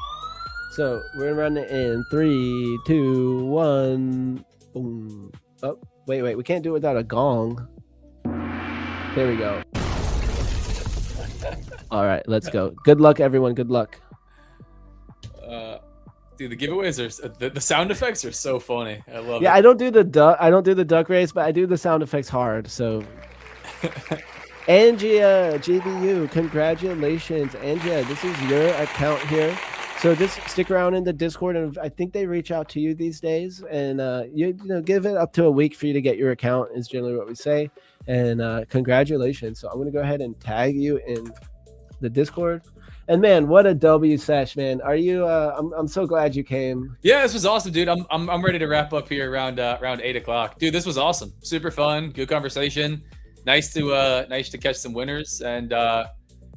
So we're gonna run it in 3, 2, 1. Boom. Oh, wait, we can't do it without a gong. There we go. All right, let's go. Good luck, everyone. Good luck. Dude, the giveaways are the sound effects are so funny. I love it. Yeah, I don't do the duck race, but I do the sound effects hard. So Angia GBU, congratulations, Angia. This is your account here. So just stick around in the Discord, and I think they reach out to you these days. And you give it up to a week for you to get your account is generally what we say. And congratulations. So I'm gonna go ahead and tag you in the Discord. And man, what a W sesh, man. Are you I'm so glad you came. Yeah, this was awesome, dude. I'm ready to wrap up here around 8 o'clock. Dude, this was awesome. Super fun, good conversation. Nice to catch some winners, and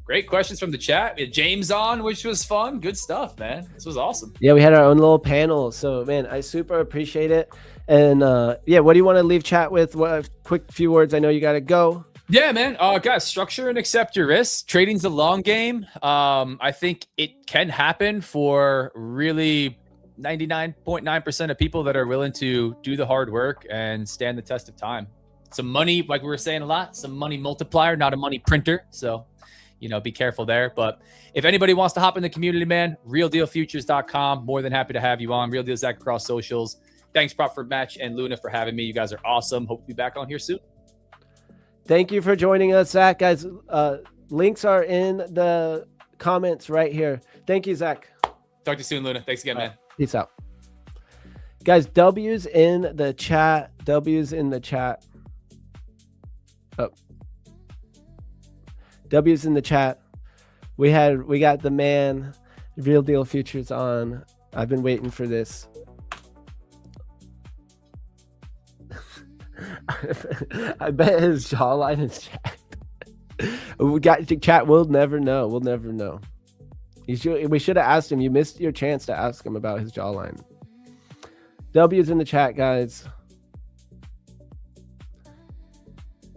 great questions from the chat. We had James on, which was fun. Good stuff, man. This was awesome. Yeah, we had our own little panel. So man, I super appreciate it. And yeah, what do you want to leave chat with? What a quick few words. I know you gotta go. Yeah, man. Guys, structure and accept your risks. Trading's a long game. I think it can happen for really 99.9% of people that are willing to do the hard work and stand the test of time. Some money, like we were saying a lot, some money multiplier, not a money printer. So, be careful there. But if anybody wants to hop in the community, man, realdealfutures.com. More than happy to have you on. Real Deal Zach across socials. Thanks, Prop for Match and Luna, for having me. You guys are awesome. Hope to be back on here soon. Thank you for joining us, Zach. Guys, links are in the comments right here. Thank you, Zach. Talk to you soon, Luna. Thanks again, man. Peace out. Guys, W's in the chat. W's in the chat. Oh. W's in the chat. We got the man, Real Deal Futures on. I've been waiting for this. I bet his jawline is jacked. We got chat. We'll never know. We'll never know. We should have asked him. You missed your chance to ask him about his jawline. W's in the chat, guys.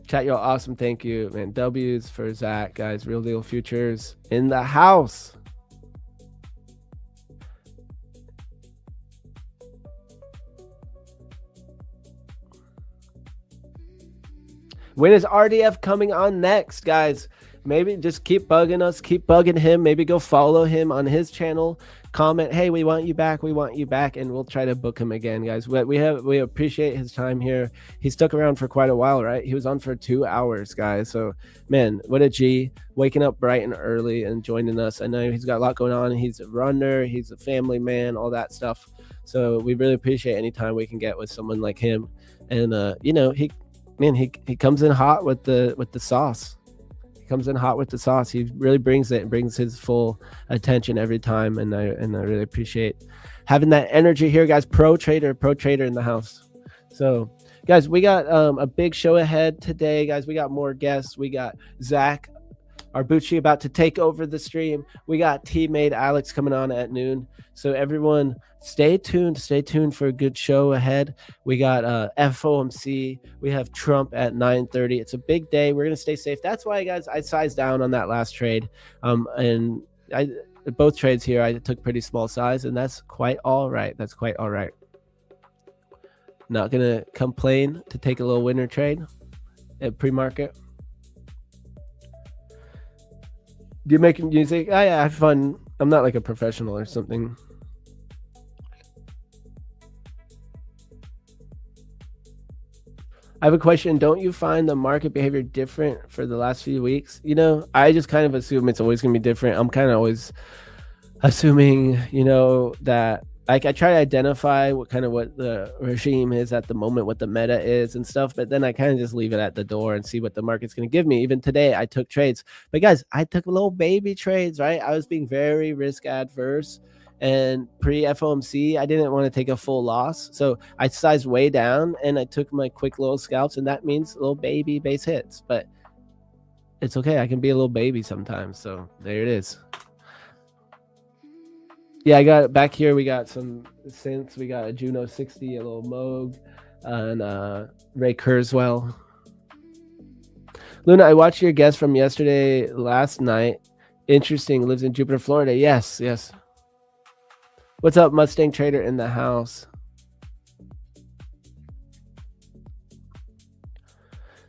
Chat, y'all awesome. Thank you, man. W's for Zach, guys. Real Deal Futures in the house. When is RDF coming on next, guys? Maybe just keep bugging us, keep bugging him. Maybe go follow him on his channel. Comment, hey, we want you back, and we'll try to book him again, guys. We appreciate his time here. He stuck around for quite a while, right? He was on for 2 hours, guys. So, man, what a G, waking up bright and early and joining us. I know he's got a lot going on. He's a runner, he's a family man, all that stuff. So we really appreciate any time we can get with someone like him. And he comes in hot with the sauce. Comes in hot with the sauce. He really brings it and brings his full attention every time, and I really appreciate having that energy here, guys. Pro trader in the house. So guys, we got a big show ahead today, guys. We got more guests. We got Zach Arbucci about to take over the stream. We got Tmade Alex coming on at noon. So everyone, stay tuned for a good show ahead. We got FOMC. We have Trump at 9:30. It's a big day. We're gonna stay safe. That's why, guys, I sized down on that last trade. And both trades here I took pretty small size, and that's quite all right. Not gonna complain to take a little winner trade at pre-market. Do you make music? Oh, yeah, I have fun. I'm not like a professional or something. I have a question. Don't you find the market behavior different for the last few weeks? You know, I just kind of assume it's always going to be different. I'm kind of always assuming, you know, that like I try to identify what the regime is at the moment, what the meta is and stuff, but then I kind of just leave it at the door and see what the market's going to give me. Even today, I took trades, but guys, I took little baby trades, right? I was being very risk adverse. And pre-FOMC, I didn't want to take a full loss. So I sized way down and I took my quick little scalps, and that means little baby base hits. But it's okay. I can be a little baby sometimes. So there it is. Yeah, I got back here. We got some synths. We got a Juno 60, a little Moog, and Ray Kurzweil. Luna, I watched your guest from yesterday last night. Interesting. Lives in Jupiter, Florida. Yes, yes. What's up, Mustang Trader in the house?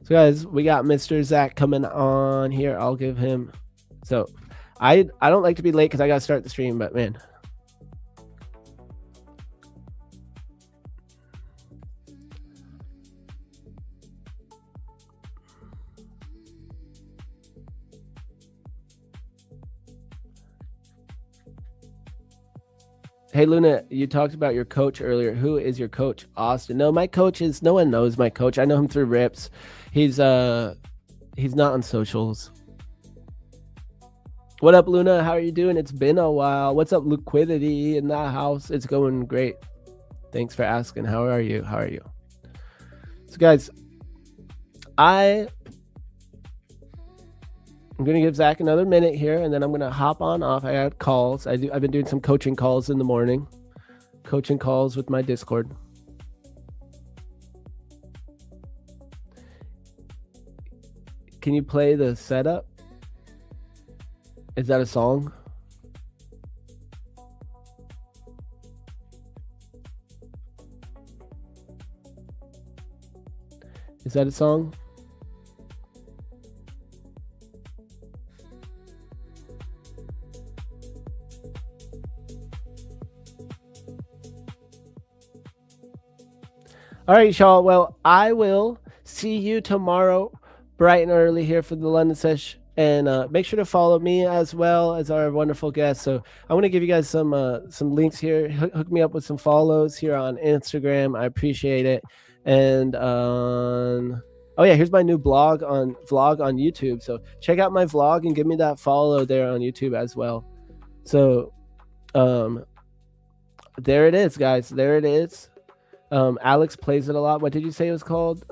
So guys, we got Mr. Zach coming on here. I'll give him. So I don't like to be late because I got to start the stream, but man. Hey, Luna, you talked about your coach earlier. Who is your coach? Austin. No, my coach is, no one knows my coach. I know him through Rips. He's not on socials. What up, Luna? How are you doing? It's been a while. What's up, Liquidity in the house? It's going great. Thanks for asking. How are you? How are you? So, guys, I'm going to give Zach another minute here, and then I'm going to hop on off. I got calls. I've been doing some coaching calls in the morning. Coaching calls with my Discord. Can you play the setup? Is that a song? Is that a song? All right, y'all. Well, I will see you tomorrow bright and early here for the London sesh. And make sure to follow me as well as our wonderful guests. So I want to give you guys some links here. Hook me up with some follows here on Instagram. I appreciate it. And oh yeah, here's my new vlog on YouTube. So check out my vlog and give me that follow there on YouTube as well. So there it is, guys. There it is. Alex plays it a lot. What did you say it was called?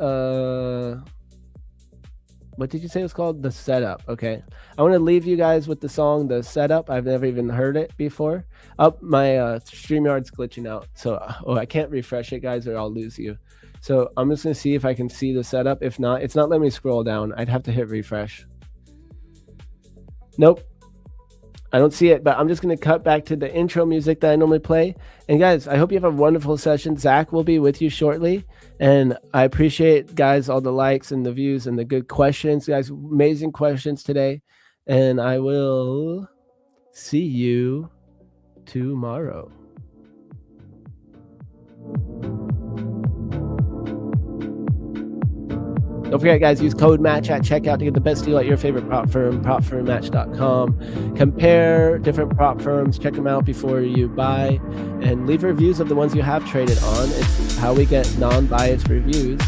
What did you say it was called? The Setup. Okay. I want to leave you guys with the song The Setup. I've never even heard it before. My StreamYard's glitching out. So I can't refresh it, guys, or I'll lose you. So I'm just going to see if I can see the setup. If not, it's not letting me scroll down. I'd have to hit refresh. Nope. I don't see it, but I'm just going to cut back to the intro music that I normally play. And guys, I hope you have a wonderful session. Zach will be with you shortly. And I appreciate, guys, all the likes and the views and the good questions. Guys, amazing questions today. And I will see you tomorrow. Don't forget, guys, use code MATCH at checkout to get the best deal at your favorite prop firm, propfirmmatch.com. Compare different prop firms, check them out before you buy, and leave reviews of the ones you have traded on. It's how we get non-biased reviews.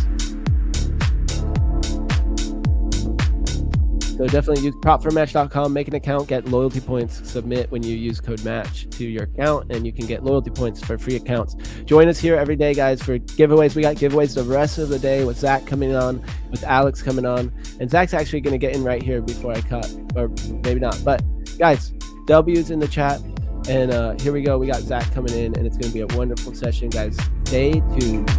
So definitely use propfirmmatch.com, make an account, get loyalty points, submit when you use code MATCH to your account, and you can get loyalty points for free accounts. Join us here every day, guys, for giveaways. We got giveaways the rest of the day with Zach coming on, with Alex coming on, and Zach's actually going to get in right here before I cut, or maybe not. But guys, W's in the chat, and here we go. We got Zach coming in, and it's going to be a wonderful session, guys. Stay tuned.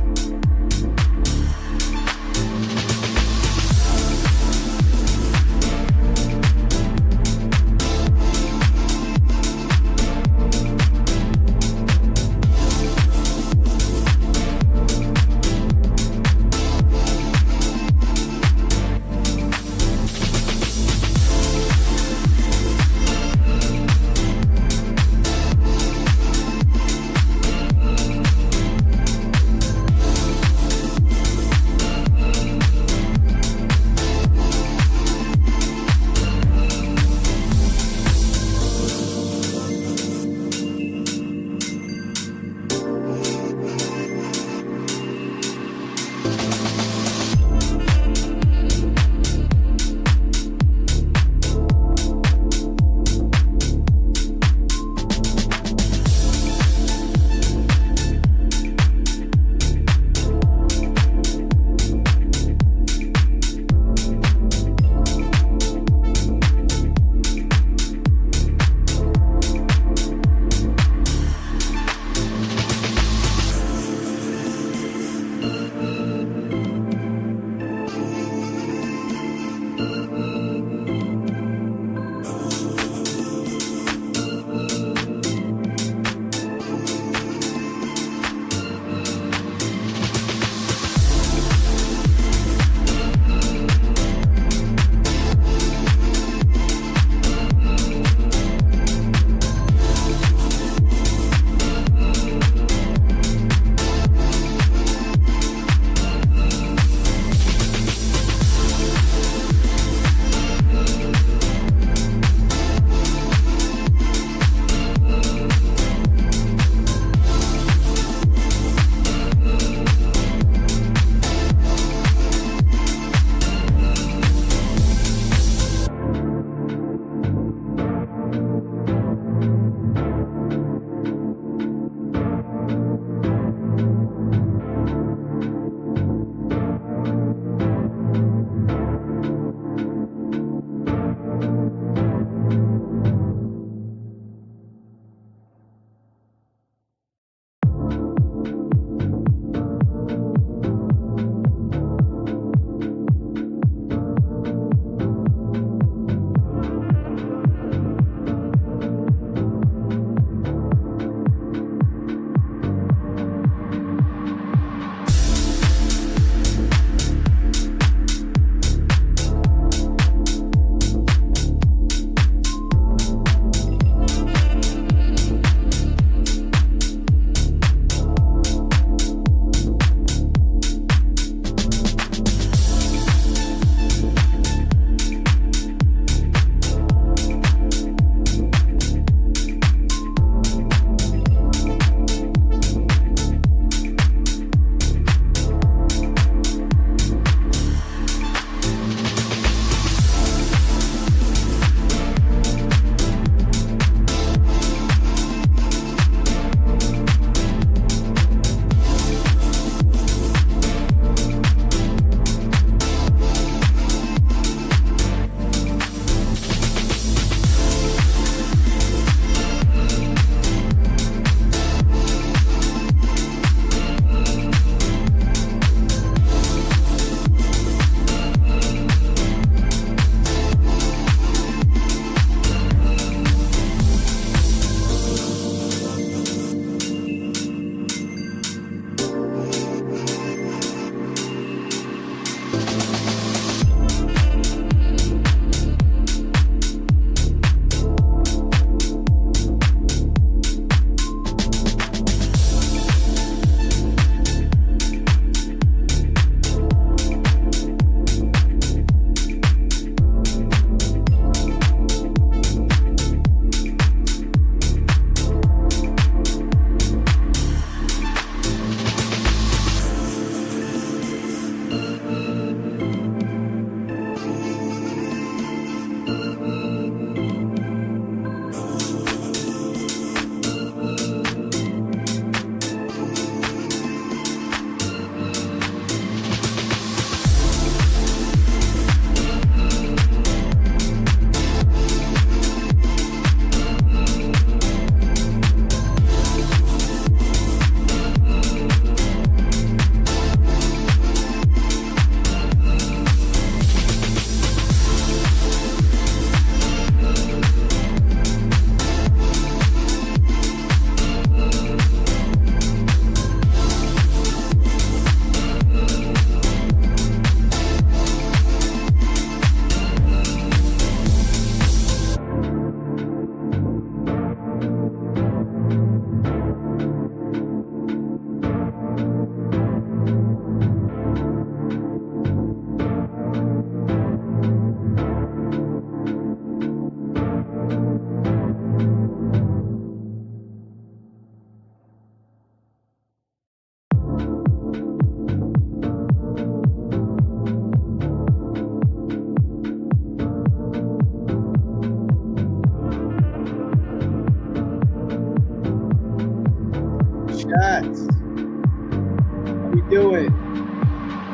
we doing?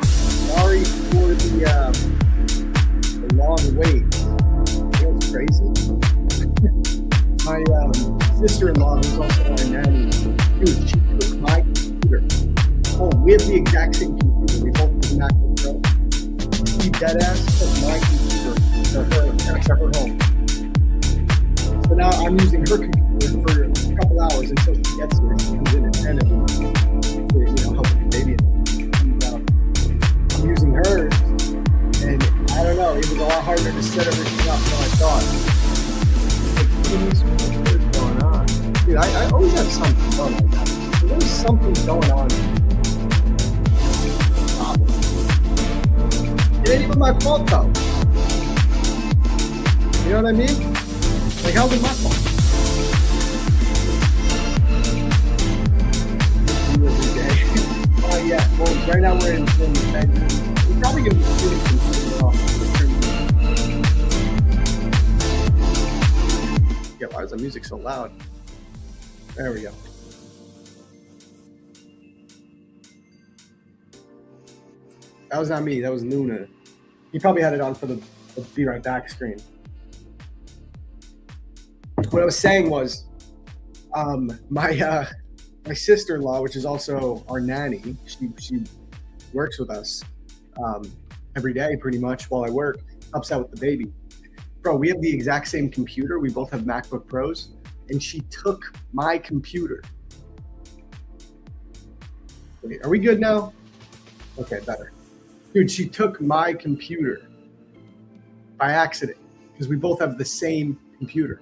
Sorry for the long wait. You know what's crazy? My sister-in-law, who's also my nanny, dude, she took my computer. Oh, we have the exact same computer. We both have a MacBook Pro. She deadass took my computer to her home. So now I'm using her computer for a couple hours until she gets there. She comes in at 10 and help with the baby. And, I'm using hers, and I don't know. It was a lot harder to set everything up than I thought. What's going on? Dude, I always have something going on. There's always something going on. It ain't even my fault though. You know what I mean? Like, how's it my fault? Oh yeah. Well, right now we're in the bedroom. We're probably gonna be shooting some off. Yeah, why is the music so loud? There we go. That was not me. That was Luna. He probably had it on for the Be Right Back screen. What I was saying was, my sister-in-law, which is also our nanny, she works with us every day pretty much while I work, helps out with the baby. Bro, we have the exact same computer. We both have MacBook Pros, and she took my computer. Wait, are we good now? Okay, better. Dude, she took my computer by accident because we both have the same computer.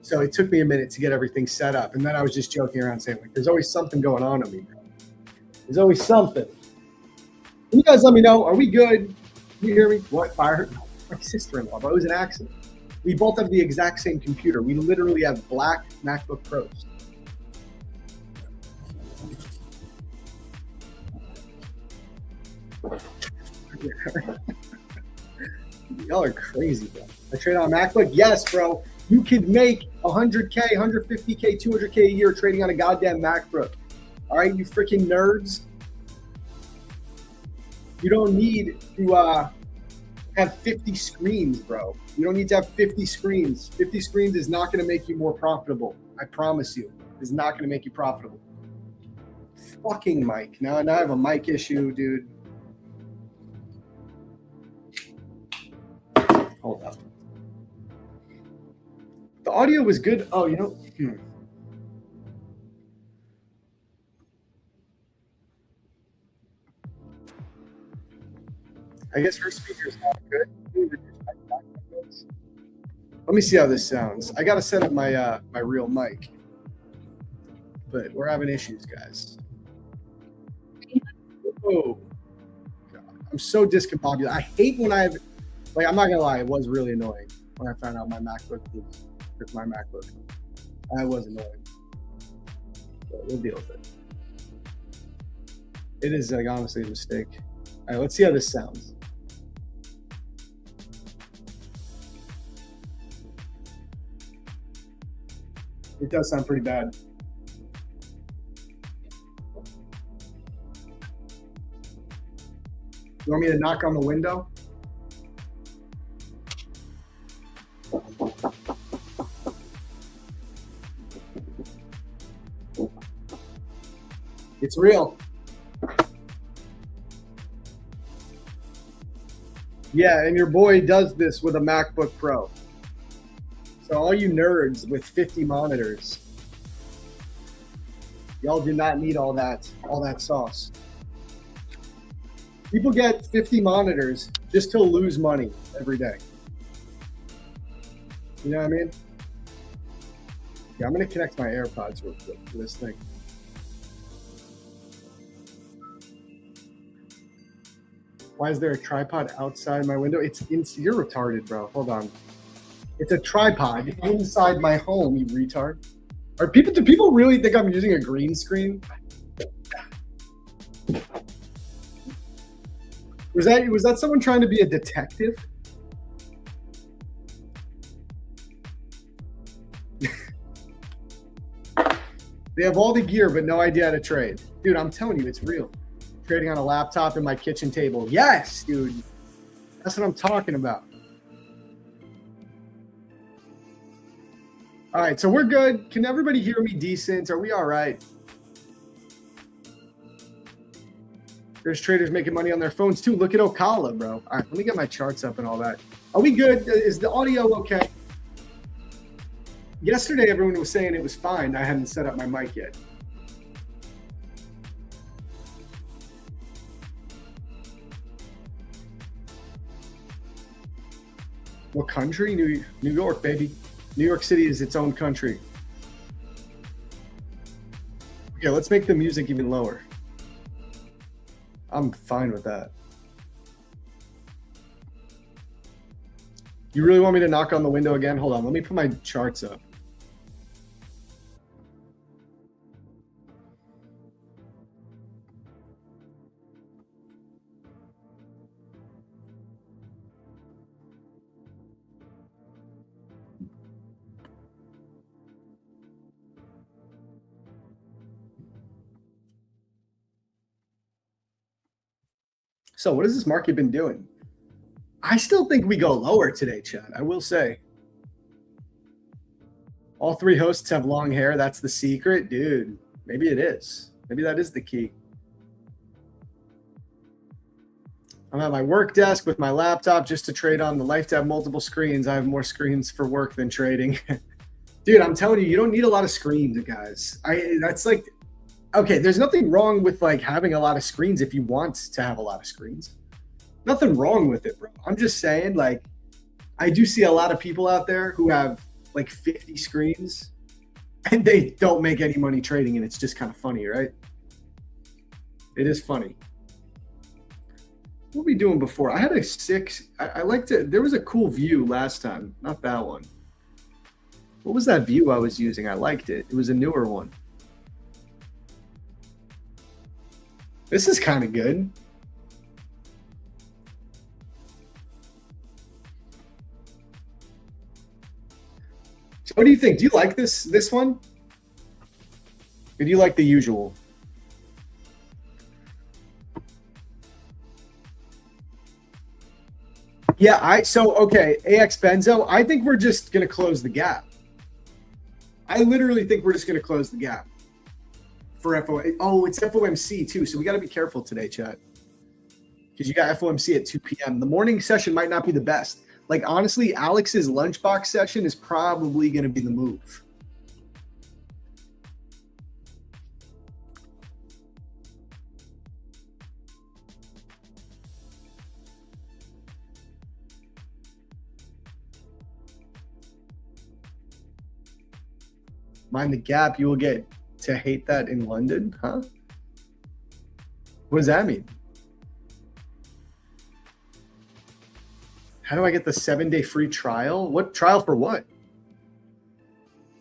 So it took me a minute to get everything set up. And then I was just joking around saying, like, there's always something going on with me, bro. There's always something. Can you guys let me know? Are we good? Can you hear me? What? Fire? No, my sister-in-law, but it was an accident. We both have the exact same computer. We literally have black MacBook Pros. Y'all are crazy, bro. I trade on a MacBook? Yes, bro. You could make 100K, 150K, 200K a year trading on a goddamn MacBook. All right, you freaking nerds. You don't need to have 50 screens, bro. You don't need to have 50 screens. 50 screens is not going to make you more profitable. I promise you. It's not going to make you profitable. Fucking mic. Now I have a mic issue, dude. Hold up. The audio was good. Oh, you know. I guess her speaker's not good. Let me see how this sounds. I got to set up my my real mic. But we're having issues, guys. Oh, God. I'm so discombobulated. I hate when I have, like, I'm not going to lie, it was really annoying when I found out my MacBook was my MacBook. That was annoying. But we'll deal with it. It is, like, honestly a mistake. All right, let's see how this sounds. It does sound pretty bad. You want me to knock on the window? It's real. Yeah, and your boy does this with a MacBook Pro. So all you nerds with 50 monitors, y'all do not need all that sauce. People get 50 monitors just to lose money every day. You know what I mean? Yeah, I'm gonna connect my AirPods real quick to this thing. Why is there a tripod outside my window? You're retarded, bro. Hold on. It's a tripod inside my home, you retard. Do people really think I'm using a green screen? Was that someone trying to be a detective? They have all the gear, but no idea how to trade. Dude, I'm telling you, it's real. trading on a laptop and my kitchen table. Yes, dude. That's what I'm talking about. All right, so we're good. Can everybody hear me decent? Are we all right? There's traders making money on their phones too. Look at Ocala, bro. All right, let me get my charts up and all that. Are we good? Is the audio okay? Yesterday, everyone was saying it was fine. I hadn't set up my mic yet. What country? New York, baby. New York City is its own country. Okay, let's make the music even lower. I'm fine with that. You really want me to knock on the window again? Hold on, let me put my charts up. So what has this market been doing? I still think we go lower today, Chad. I will say. All three hosts have long hair. That's the secret. Dude, maybe it is. Maybe that is the key. I'm at my work desk with my laptop just to trade on. The life to have multiple screens. I have more screens for work than trading. Dude, I'm telling you, you don't need a lot of screens, guys. That's like, okay, there's nothing wrong with like having a lot of screens if you want to have a lot of screens. Nothing wrong with it, bro. I'm just saying, like, I do see a lot of people out there who have like 50 screens and they don't make any money trading, and it's just kind of funny, right? It is funny. What were we doing before? I had a 6. I liked it. There was a cool view last time. Not that one. What was that view I was using? I liked it. It was a newer one. This is kind of good. So what do you think? Do you like this one? Or do you like the usual? Yeah, okay, AX Benzo, I think we're just going to close the gap. I literally think we're just going to close the gap for FOMC. Oh, it's FOMC too, so we got to be careful today, chat. Because you got FOMC at 2 p.m. The morning session might not be the best. Like, honestly, Alex's lunchbox session is probably going to be the move. Mind the gap, you will get to hate that in London, huh? What does that mean? How do I get the 7-day free trial? What trial for what?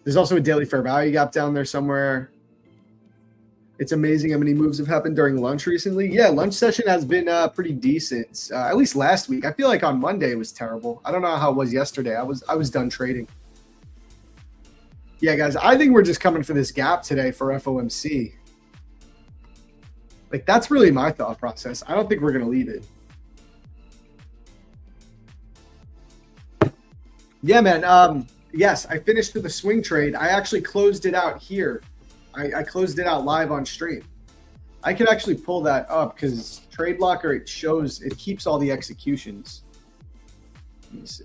There's also a daily fair value gap down there somewhere. It's amazing how many moves have happened during lunch recently. Yeah, lunch session has been pretty decent, at least last week. I feel like on Monday it was terrible. I don't know how it was yesterday. I was done trading. Yeah, guys, I think we're just coming for this gap today for FOMC. Like, that's really my thought process. I don't think we're going to leave it. Yeah, man. Yes, I finished with a swing trade. I actually closed it out here. I closed it out live on stream. I could actually pull that up because Trade Locker, it keeps all the executions. Let me see.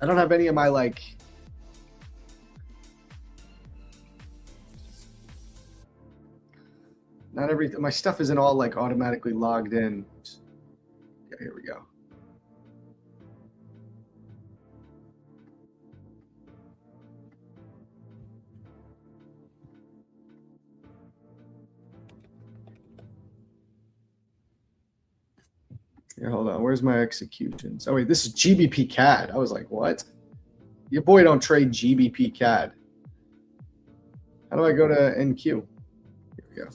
I don't have any of my, like... Not everything. My stuff isn't all like automatically logged in. Okay, here we go. Here, hold on. Where's my executions? Oh wait, this is GBP CAD. I was like, what? Your boy don't trade GBP CAD. How do I go to NQ? Here we go.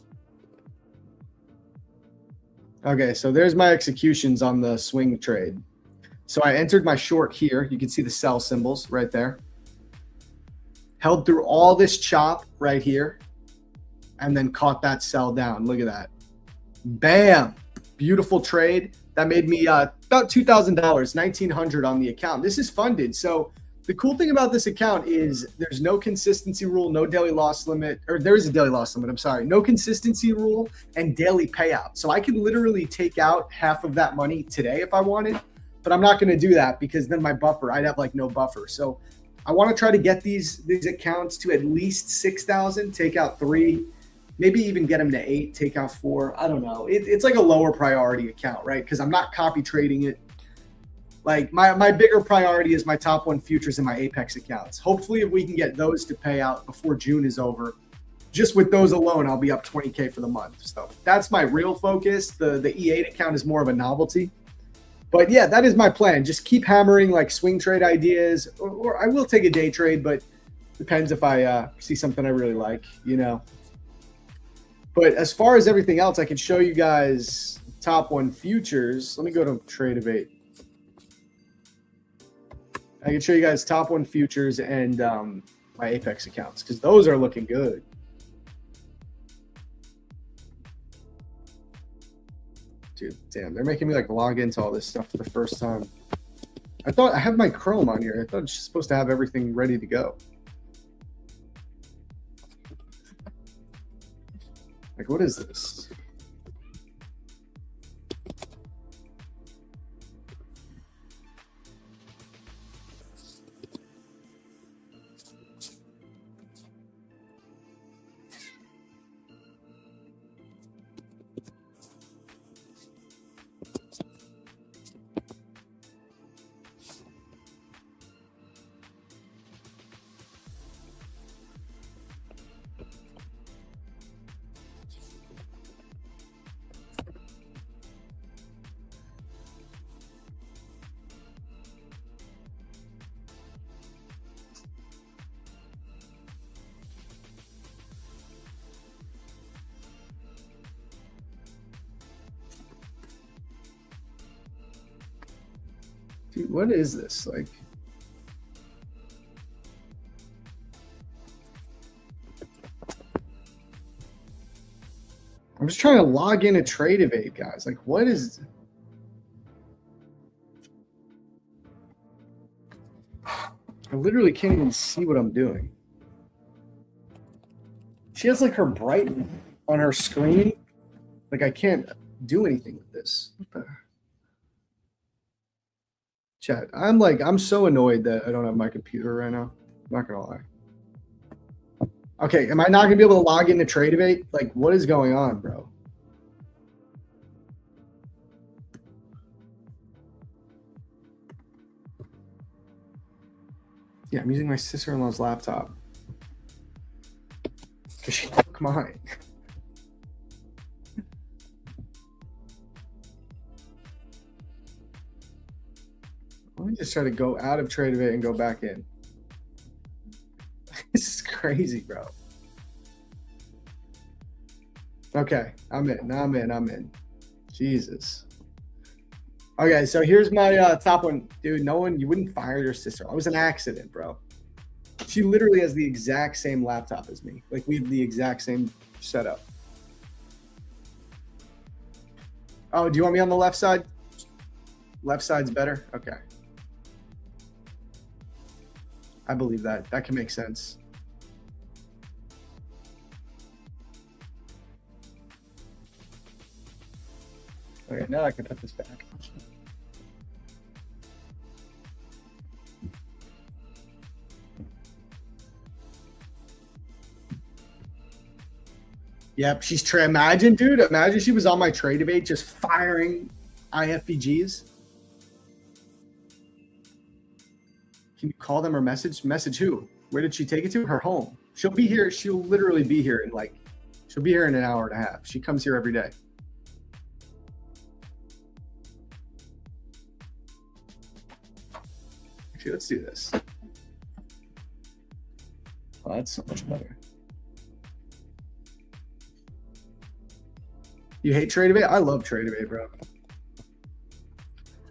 Okay, so there's my executions on the swing trade. So I entered my short here. You can see the sell symbols right there. Held through all this chop right here, and then caught that sell down. Look at that. Bam. Beautiful trade. That made me about $2,000, $1,900 on the account. This is funded. So the cool thing about this account is there's no consistency rule, no daily loss limit, or there is a daily loss limit, I'm sorry, no consistency rule and daily payout. So I could literally take out half of that money today if I wanted, but I'm not going to do that because then my buffer, I'd have like no buffer. So I want to try to get these accounts to at least 6,000, take out 3, maybe even get them to 8, take out 4. I don't know. It's like a lower priority account, right? Because I'm not copy trading it. Like my bigger priority is my top 1 futures and my Apex accounts. Hopefully, if we can get those to pay out before June is over, just with those alone, I'll be up 20K for the month. So that's my real focus. The E8 account is more of a novelty. But yeah, that is my plan. Just keep hammering like swing trade ideas, or I will take a day trade, but depends if I see something I really like, you know. But as far as everything else, I can show you guys top 1 futures. Let me go to Tradevate. I can show you guys top 1 futures and my Apex accounts because those are looking good. Dude, damn, they're making me like log into all this stuff for the first time. I thought I have my Chrome on here. I thought it's supposed to have everything ready to go. Like, what is this? Dude, what is this? Like, I'm just trying to log in to Tradevate, guys. Like, what is... I literally can't even see what I'm doing. She has like her brighten on her screen. Like, I can't do anything with this. What the... Chat, I'm so annoyed that I don't have my computer right now. I'm not gonna lie. Okay, am I not gonna be able to log into Tradevate? Like, what is going on, bro? Yeah, I'm using my sister-in-law's laptop because she took mine. Let me just try to go out of Tradevate and go back in. This is crazy, bro. Okay, I'm in. Now I'm in. Jesus. Okay, so here's my top 1. Dude, no one, you wouldn't fire your sister. It was an accident, bro. She literally has the exact same laptop as me. Like, we have the exact same setup. Oh, do you want me on the left side? Left side's better? Okay. I believe that. That can make sense. Okay, now I can put this back. Yep, she's imagine, dude. Imagine she was on my Tradevate just firing IFBGs. Can you call them or message? Message who? Where did she take it to? Her home. She'll be here. She'll literally be here in like, she'll be here in an hour and a half. She comes here every day. Actually, let's do this. Oh, that's so much better. You hate Tradevate? I love Tradevate, bro.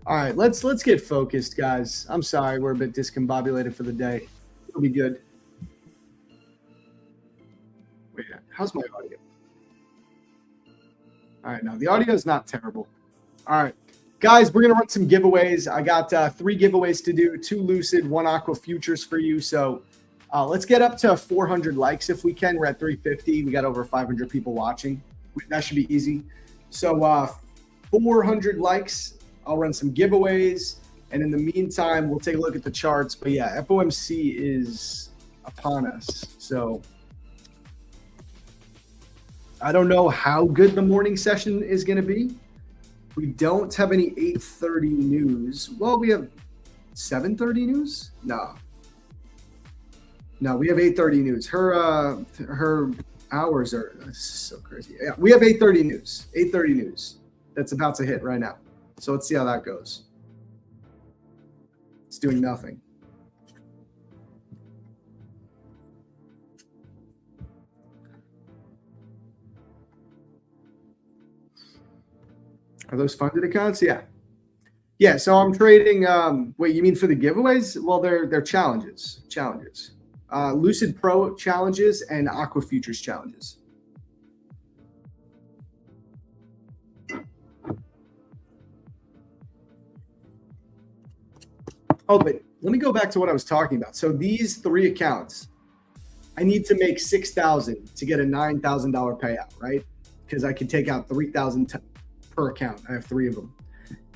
All right, let's get focused, guys. I'm sorry, we're a bit discombobulated for the day. It'll be good. Wait, how's my audio? All right, now the audio is not terrible. All right, guys, we're gonna run some giveaways. I got 3 giveaways to do: 2 Lucid, 1 Aqua Futures for you. So let's get up to 400 likes if we can. We're at 350. We got over 500 people watching. That should be easy. So 400 likes. I'll run some giveaways, and in the meantime, we'll take a look at the charts. But yeah, FOMC is upon us. So I don't know how good the morning session is going to be. We don't have any 8:30 news. Well, we have 7:30 news. No, we have 8:30 news. Her hours are so crazy. Yeah, we have 8:30 news. 8:30 news. That's about to hit right now. So let's see how that goes. It's doing nothing. Are those funded accounts? Yeah. Yeah, so I'm trading wait, you mean for the giveaways? Well, they're challenges. Lucid Pro challenges and Aqua Futures challenges. Oh, but let me go back to what I was talking about. So these 3 accounts, I need to make 6,000 to get a $9,000 payout, right? Because I can take out 3,000 per account. I have 3 of them.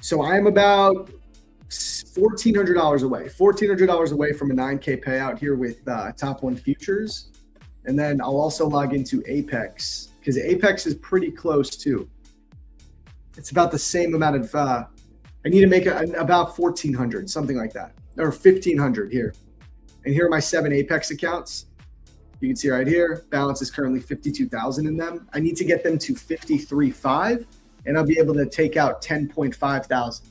So I am about $1,400 away. $1,400 away from a 9K payout here with Top 1 Futures. And then I'll also log into Apex because Apex is pretty close too. It's about the same amount of, I need to make about 1,400, something like that, or 1,500 here. And here are my 7 Apex accounts. You can see right here, balance is currently 52,000 in them. I need to get them to 53.5, and I'll be able to take out 10.5 thousand.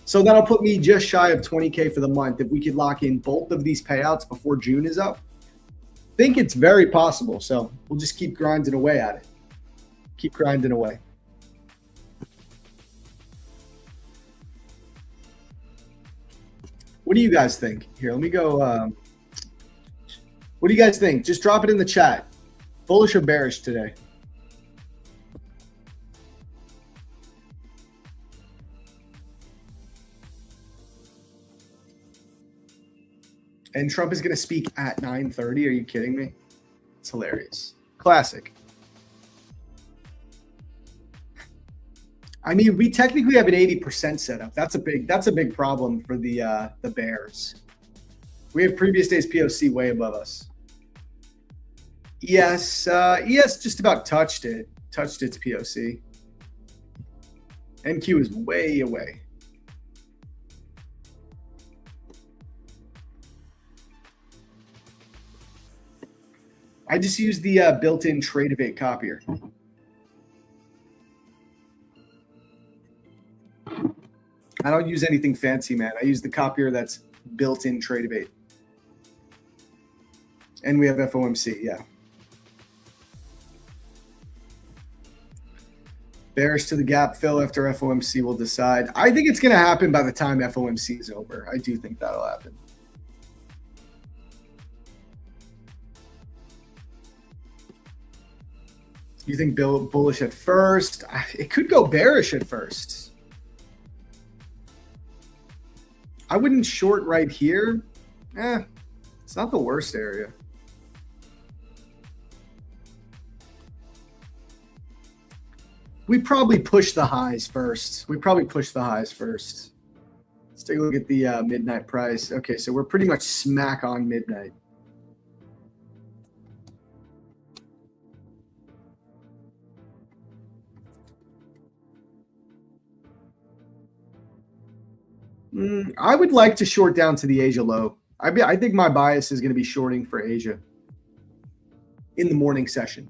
So that'll put me just shy of 20K for the month if we could lock in both of these payouts before June is up. I think it's very possible. So we'll just keep grinding away at it. Keep grinding away. What do you guys think? Here, let me go. What do you guys think? Just drop it in the chat. Bullish or bearish today? And Trump is going to speak at 9:30. Are you kidding me? It's hilarious. Classic. I mean, we technically have an 80% setup. That's a big problem for the Bears. We have previous days POC way above us. ES just about touched its POC. NQ is way away. I just use the built-in Tmade copier. I don't use anything fancy, man. I use the copier that's built in Tmade. And we have FOMC, yeah. Bearish to the gap fill after FOMC will decide. I think it's going to happen by the time FOMC is over. I do think that'll happen. You think bullish at first? It could go bearish at first. I wouldn't short right here. It's not the worst area. We probably push the highs first. Let's take a look at the midnight price. Okay, so we're pretty much smack on midnight. I would like to short down to the Asia low. I think my bias is going to be shorting for Asia in the morning session.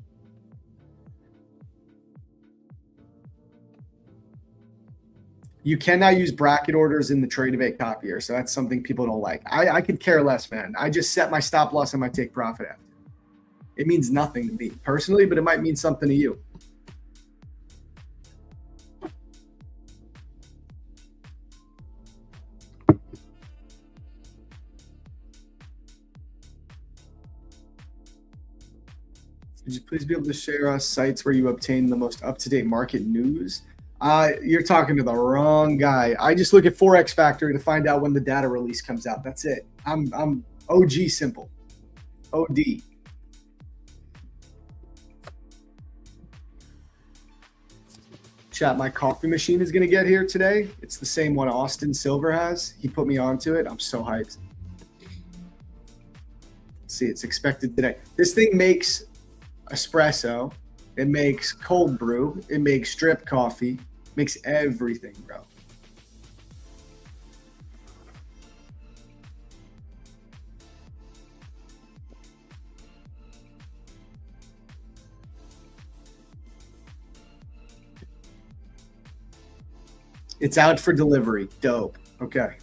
You cannot use bracket orders in the Tmade copier, so that's something people don't like. I could care less, man. I just set my stop loss and my take profit after. It means nothing to me personally, but it might mean something to you. Would you please be able to share us sites where you obtain the most up-to-date market news? You're talking to the wrong guy. I just look at Forex Factory to find out when the data release comes out. That's it. I'm OG simple. OD. Chat, my coffee machine is going to get here today. It's the same one Austin Silver has. He put me onto it. I'm so hyped. See, it's expected today. This thing makes espresso. It makes cold brew. It makes drip coffee. Makes everything, bro. It's out for delivery. Dope. Okay.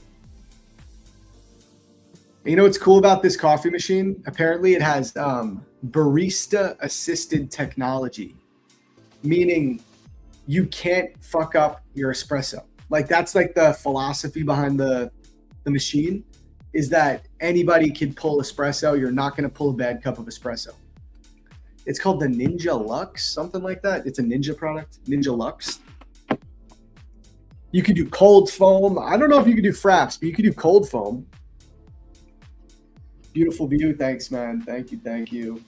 You know what's cool about this coffee machine? Apparently it has barista assisted technology, meaning you can't fuck up your espresso. Like that's like the philosophy behind the machine, is that anybody can pull espresso. You're not going to pull a bad cup of espresso. It's called the Ninja Lux, something like that. It's a Ninja product, Ninja Lux. You could do cold foam. I don't know if you could do fraps, but you could do cold foam. Beautiful view. Thanks, man. Thank you. Thank you.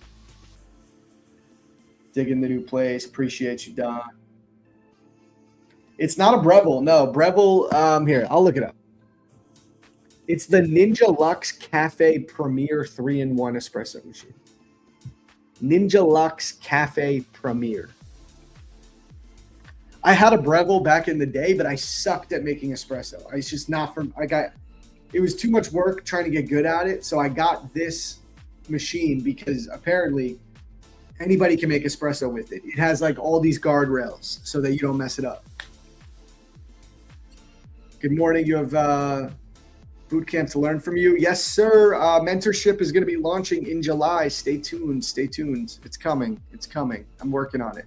Digging the new place. Appreciate you, Don. It's not a Breville. No, Breville. Here, I'll look it up. It's the Ninja Lux Cafe Premier 3-in-1 espresso machine. Ninja Lux Cafe Premier. I had a Breville back in the day, but I sucked at making espresso. I was just not from. It was too much work trying to get good at it. So I got this machine because apparently anybody can make espresso with it. It has like all these guardrails so that you don't mess it up. Good morning. You have boot camp to learn from you. Yes, sir. Mentorship is going to be launching in July. Stay tuned. Stay tuned. It's coming. It's coming. I'm working on it.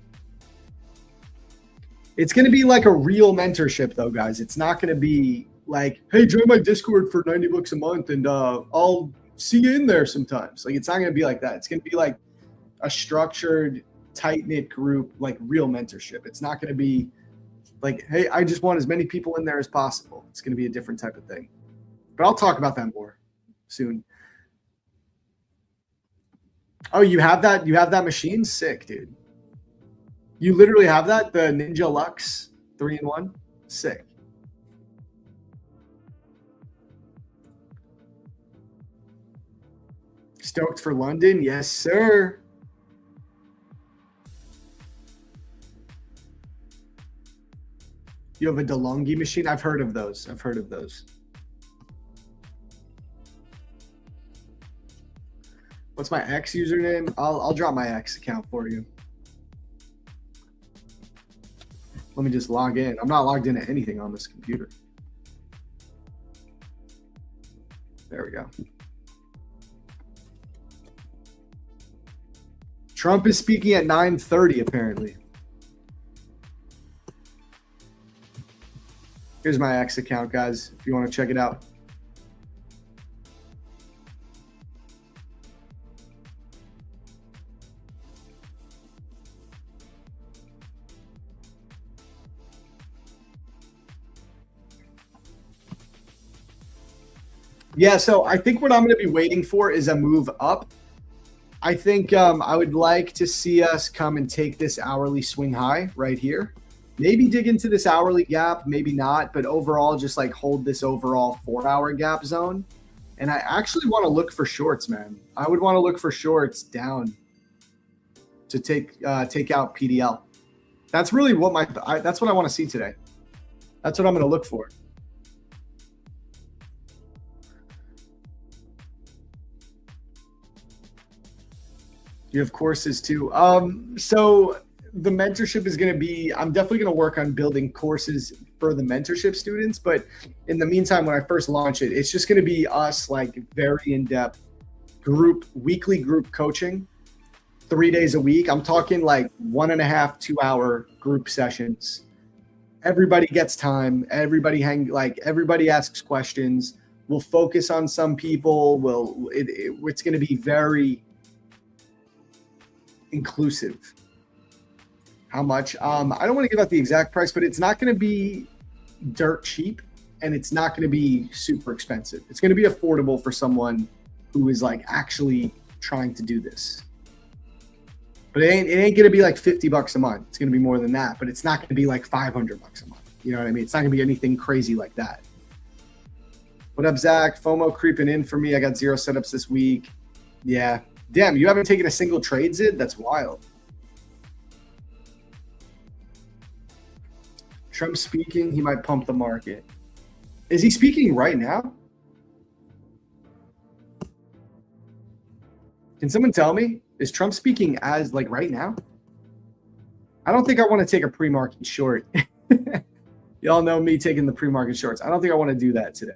It's going to be like a real mentorship though, guys. It's not going to be like, hey, join my Discord for $90 a month and I'll see you in there sometimes. Like, it's not going to be like that. It's going to be like a structured, tight-knit group, like real mentorship. It's not going to be like, hey, I just want as many people in there as possible. It's going to be a different type of thing. But I'll talk about that more soon. Oh, you have that? You have that machine? Sick, dude. You literally have that? The Ninja Lux 3-in-1? Sick. Stoked for London? Yes, sir. You have a DeLonghi machine? I've heard of those. I've heard of those. What's my X username? I'll drop my X account for you. Let me just log in. I'm not logged into anything on this computer. There we go. Trump is speaking at 9:30 apparently. Here's my X account, guys, if you want to check it out. Yeah, so I think what I'm going to be waiting for is a move up. I think I would like to see us come and take this hourly swing high right here. Maybe dig into this hourly gap, maybe not, but overall just like hold this overall 4-hour gap zone. And I actually want to look for shorts, man. I would want to look for shorts down to take out PDL. That's really what that's what I want to see today. That's what I'm going to look for. You have courses too. So the mentorship is going to be, I'm definitely going to work on building courses for the mentorship students. But in the meantime, when I first launch it, it's just going to be us like very in-depth weekly group coaching, 3 days a week. I'm talking like 1.5, 2 hour group sessions. Everybody gets time. Everybody everybody asks questions. We'll focus on some people. It's going to be very, inclusive. How much? I don't want to give out the exact price, but it's not going to be dirt cheap, and it's not going to be super expensive. It's going to be affordable for someone who is like actually trying to do this. But it ain't going to be like $50 a month. It's going to be more than that, but it's not going to be like $500 a month. You know what I mean? It's not going to be anything crazy like that. What up, Zach? FOMO creeping in for me. I got 0 setups this week. Yeah. Damn, you haven't taken a single trade, Zid? That's wild. Trump speaking, he might pump the market. Is he speaking right now? Can someone tell me? Is Trump speaking as like right now? I don't think I want to take a pre-market short. Y'all know me taking the pre-market shorts. I don't think I want to do that today.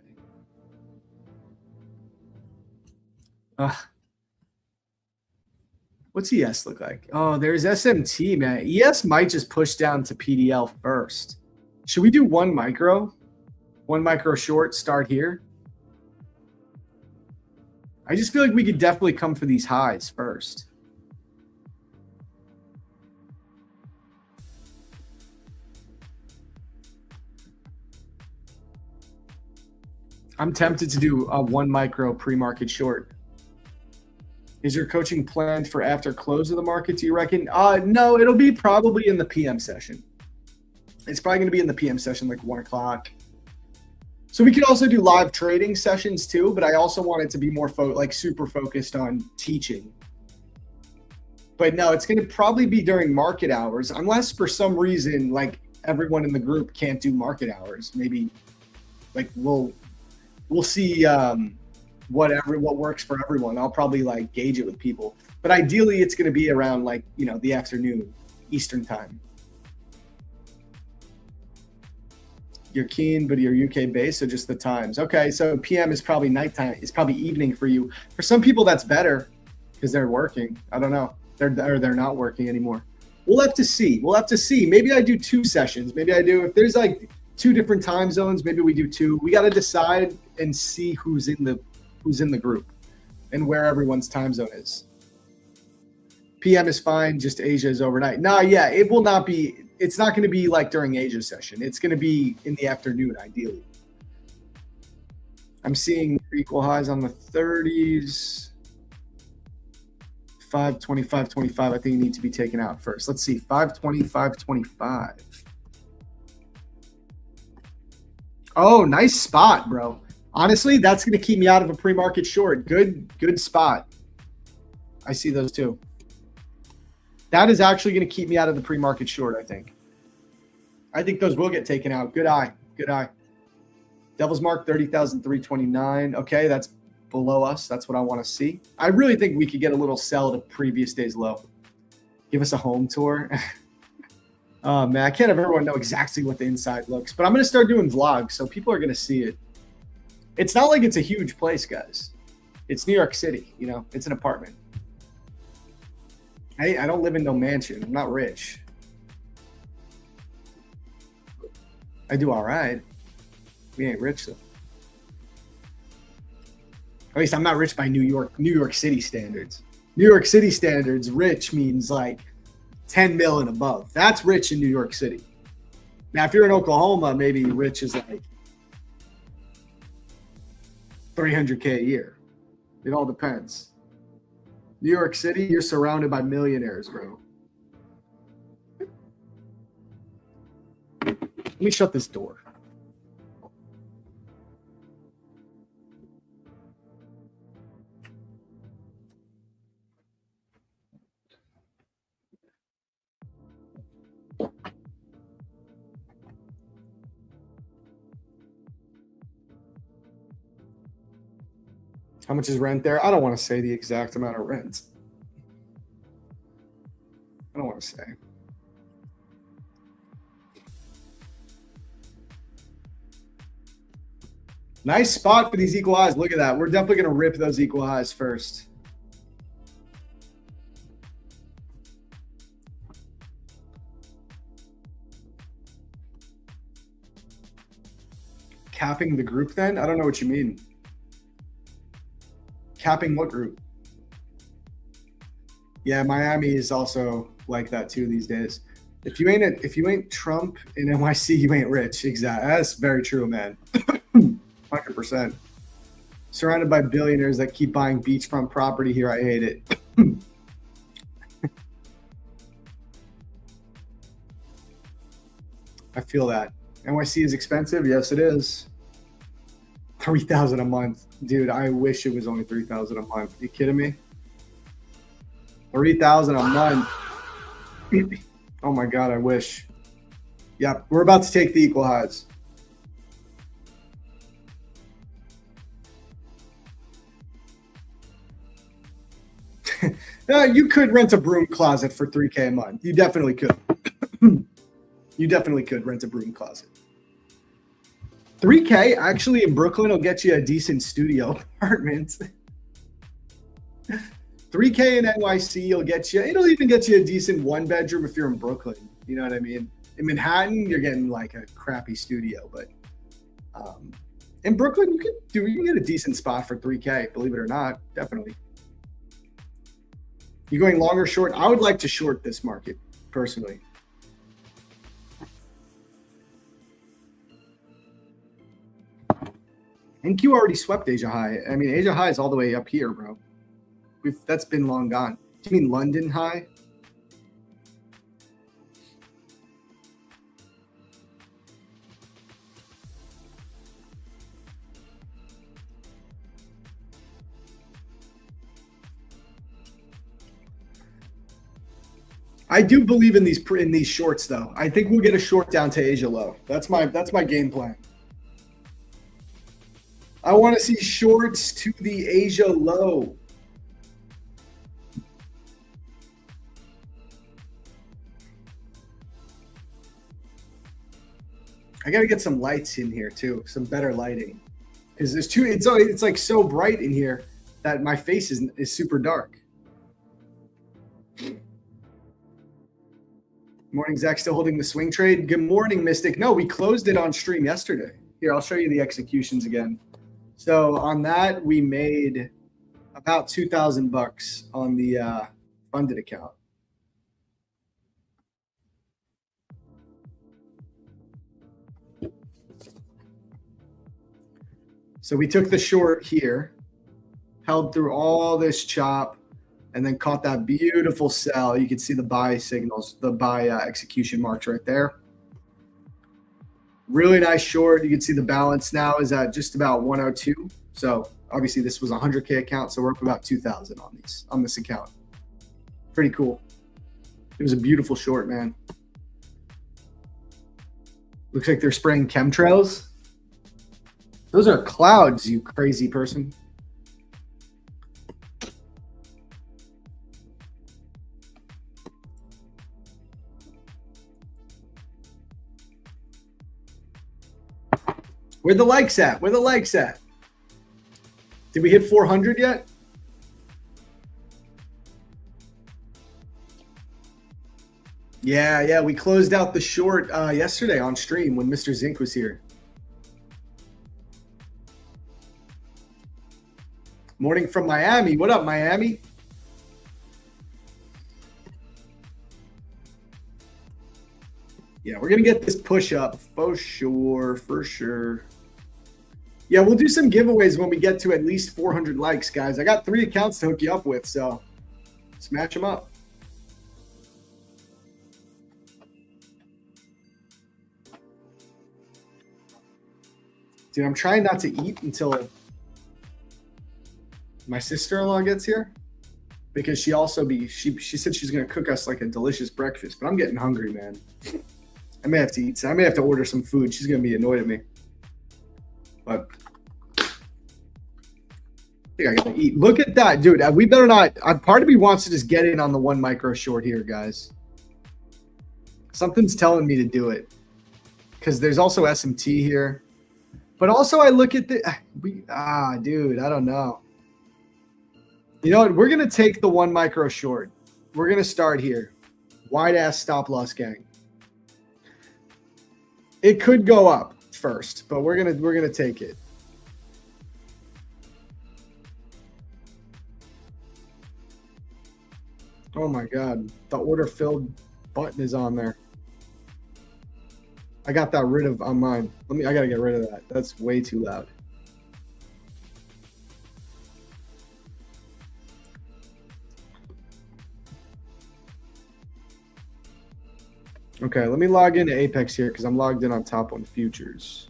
What's ES look like? Oh, there's SMT, man. ES might just push down to PDL first. Should we do one micro? One micro short, start here? I just feel like we could definitely come for these highs first. I'm tempted to do a one micro pre-market short. Is your coaching planned for after close of the market, do you reckon? No, it'll be probably in the PM session. It's probably going to be in the PM session, like 1 o'clock. So we could also do live trading sessions too, but I also want it to be more super focused on teaching. But no, it's going to probably be during market hours, unless for some reason, like everyone in the group can't do market hours. Maybe like we'll see what works for everyone. I'll probably like gauge it with people, but ideally it's going to be around like, you know, the afternoon Eastern time. You're keen, but you're UK based, so just the times. Okay, so PM is probably nighttime. It's probably evening for you. For some people, that's better because they're working. I don't know. They're not working anymore. We'll have to see. We'll have to see. Maybe I do 2 sessions. Maybe I do, if there's like 2 different time zones, maybe we do 2. We got to decide and see who's in the group and where everyone's time zone is. PM is fine, just Asia is overnight. No, yeah, it will not be. It's not going to be like during Asia session. It's going to be in the afternoon, ideally. I'm seeing equal highs on the 30s. 520, 525, I think need to be taken out first. Let's see, 520, 525. Oh, nice spot, bro. Honestly, that's going to keep me out of a pre-market short. Good spot. I see those too. That is actually going to keep me out of the pre-market short, I think. I think those will get taken out. Good eye. Good eye. Devil's Mark, 30,329. Okay, that's below us. That's what I want to see. I really think we could get a little sell to previous day's low. Give us a home tour. Oh, man, I can't have everyone know exactly what the inside looks. But I'm going to start doing vlogs, so people are going to see it. It's not like it's a huge place, guys. It's New York City, you know. It's an apartment. I don't live in no mansion. I'm not rich. I do all right. We ain't rich, though. At least I'm not rich by New York City standards. New York City standards, rich means like 10 mil and above. That's rich in New York City. Now, if you're in Oklahoma, maybe rich is like $300K a year. It all depends. New York City, you're surrounded by millionaires, bro. Let me shut this door. How much is rent there? I don't want to say the exact amount of rent. I don't want to say. Nice spot for these equal highs. Look at that. We're definitely going to rip those equal highs first. Capping the group then? I don't know what you mean. Capping what group? Yeah, Miami is also like that too these days. If you ain't Trump in NYC, you ain't rich. Exactly. That's very true, man. 100%. Surrounded by billionaires that keep buying beachfront property here. I hate it. I feel that. NYC is expensive. Yes, it is. 3,000 a month, dude. I wish it was only 3,000 a month. Are you kidding me? 3,000 a month. Oh my God, I wish. Yep, we're about to take the equal highs. You could rent a broom closet for $3K a month. You definitely could. You definitely could rent a broom closet. $3K actually in Brooklyn will get you a decent studio apartment. $3K in NYC will get you, it'll even get you a decent one bedroom if you're in Brooklyn. You know what I mean? In Manhattan, you're getting like a crappy studio, but in Brooklyn, you can get a decent spot for $3K, believe it or not, definitely. You going long or short? I would like to short this market, personally. NQ already swept Asia High. I mean, Asia High is all the way up here, bro. That's been long gone. Do you mean London High? I do believe in these shorts, though. I think we'll get a short down to Asia low. That's my game plan. I want to see shorts to the Asia low. I got to get some lights in here too, some better lighting, because there's it's like so bright in here that my face is super dark. Morning, Zach. Still holding the swing trade. Good morning, Mystic. No, we closed it on stream yesterday. Here, I'll show you the executions again. So on that, we made about $2,000 on the funded account. So we took the short here, held through all this chop, and then caught that beautiful sell. You can see the buy signals, the buy execution marks right there. Really nice short. You can see the balance now is at just about 102. So obviously this was a 100K account, so we're up about 2,000 on this account. Pretty cool. It was a beautiful short, man. Looks like they're spraying chemtrails. Those are clouds, you crazy person. Where the likes at? Where the likes at? Did we hit 400 yet? Yeah, we closed out the short yesterday on stream when Mr. Zink was here. Morning from Miami. What up, Miami? Yeah, we're going to get this push up for sure, for sure. Yeah, we'll do some giveaways when we get to at least 400 likes, guys. I got 3 accounts to hook you up with, so smash them up. Dude, I'm trying not to eat until my sister-in-law gets here, because she said she's going to cook us like a delicious breakfast, but I'm getting hungry, man. I may have to eat. I may have to order some food. She's going to be annoyed at me. But I think I got to eat. Look at that, dude. We better not. Part of me wants to just get in on the 1 micro short here, guys. Something's telling me to do it, because there's also SMT here. But also I look at the dude, I don't know. You know what? We're going to take the 1 micro short. We're going to start here. Wide ass stop loss, gang. It could go up first, but we're gonna take it. Oh my God. The order filled button is on there. I got that rid of on mine. I gotta get rid of that. That's way too loud. Okay, let me log into Apex here because I'm logged in on Top 1 Futures.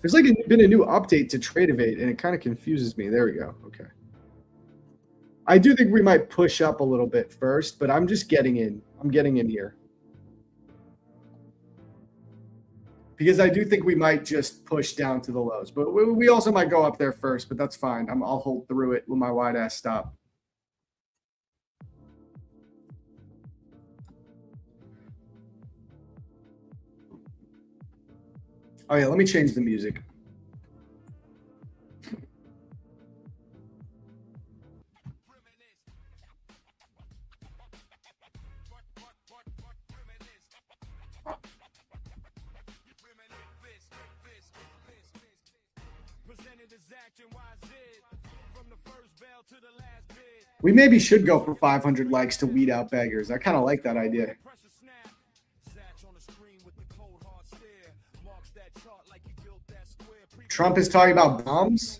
There's like been a new update to Tradevate, and it kind of confuses me. There we go. Okay. I do think we might push up a little bit first, but I'm just getting in. I'm getting in here. Because I do think we might just push down to the lows. But we also might go up there first, but that's fine. I'll hold through it with my wide ass stop. Oh yeah, let me change the music. We maybe should go for 500 likes to weed out beggars. I kind of like that idea. Trump is talking about bombs?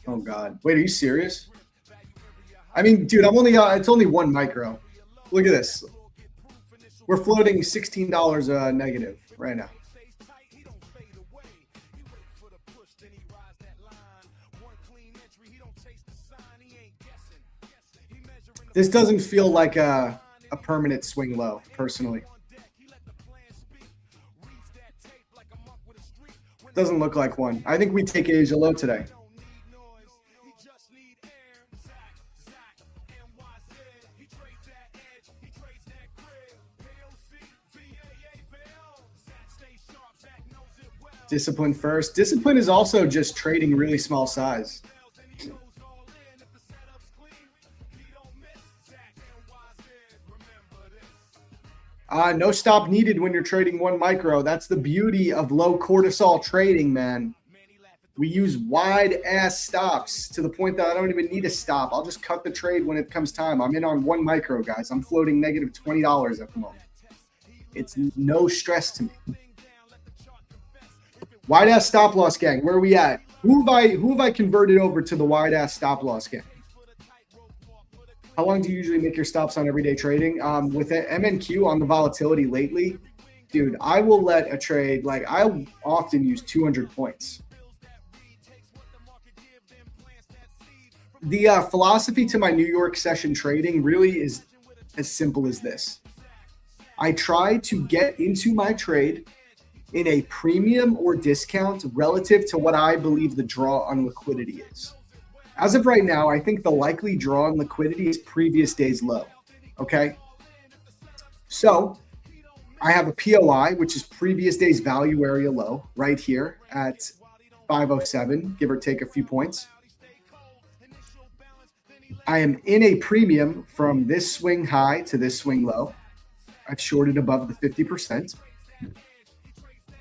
Oh, God. Wait, are you serious? I mean, dude, it's only one micro. Look at this. We're floating $16 negative right now. This doesn't feel like a permanent swing low, personally. Doesn't look like one. I think we take Asia low today. Discipline first. Discipline is also just trading really small size. No stop needed when you're trading one micro. That's the beauty of low cortisol trading, man. We use wide ass stops to the point that I don't even need a stop. I'll just cut the trade when it comes time. I'm in on one micro, guys. I'm floating negative $20 at the moment. It's no stress to me. Wide ass stop loss gang. Where are we at? Who have I converted over to the wide ass stop loss gang? How long do you usually make your stops on everyday trading? With MNQ on the volatility lately, dude, I will let a trade, like I often use 200 points. The philosophy to my New York session trading really is as simple as this. I try to get into my trade in a premium or discount relative to what I believe the draw on liquidity is. As of right now, I think the likely draw on liquidity is previous day's low, okay? So I have a POI, which is previous day's value area low, right here at 507, give or take a few points. I am in a premium from this swing high to this swing low. I've shorted above the 50%.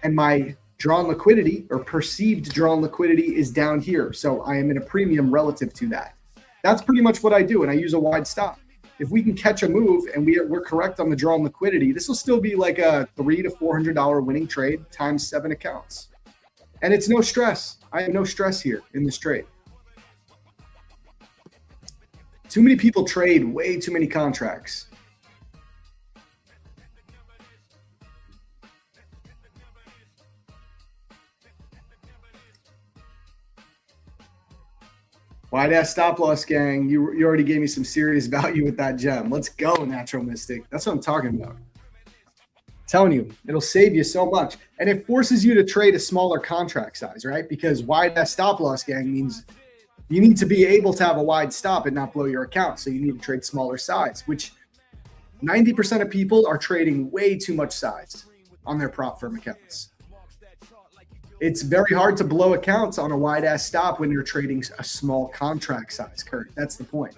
And my drawn liquidity or perceived drawn liquidity is down here. So I am in a premium relative to that. That's pretty much what I do. And I use a wide stop. If we can catch a move and we're correct on the drawn liquidity, this will still be like a $300 to $400 winning trade times 7 accounts. And it's no stress. I have no stress here in this trade. Too many people trade way too many contracts. Wide ass stop loss gang. You already gave me some serious value with that gem. Let's go, Natural Mystic. That's what I'm talking about. I'm telling you, it'll save you so much. And it forces you to trade a smaller contract size, right? Because wide ass stop loss gang means you need to be able to have a wide stop and not blow your account. So you need to trade smaller size, which 90% of people are trading way too much size on their prop firm accounts. It's very hard to blow accounts on a wide ass stop when you're trading a small contract size, Kurt. That's the point.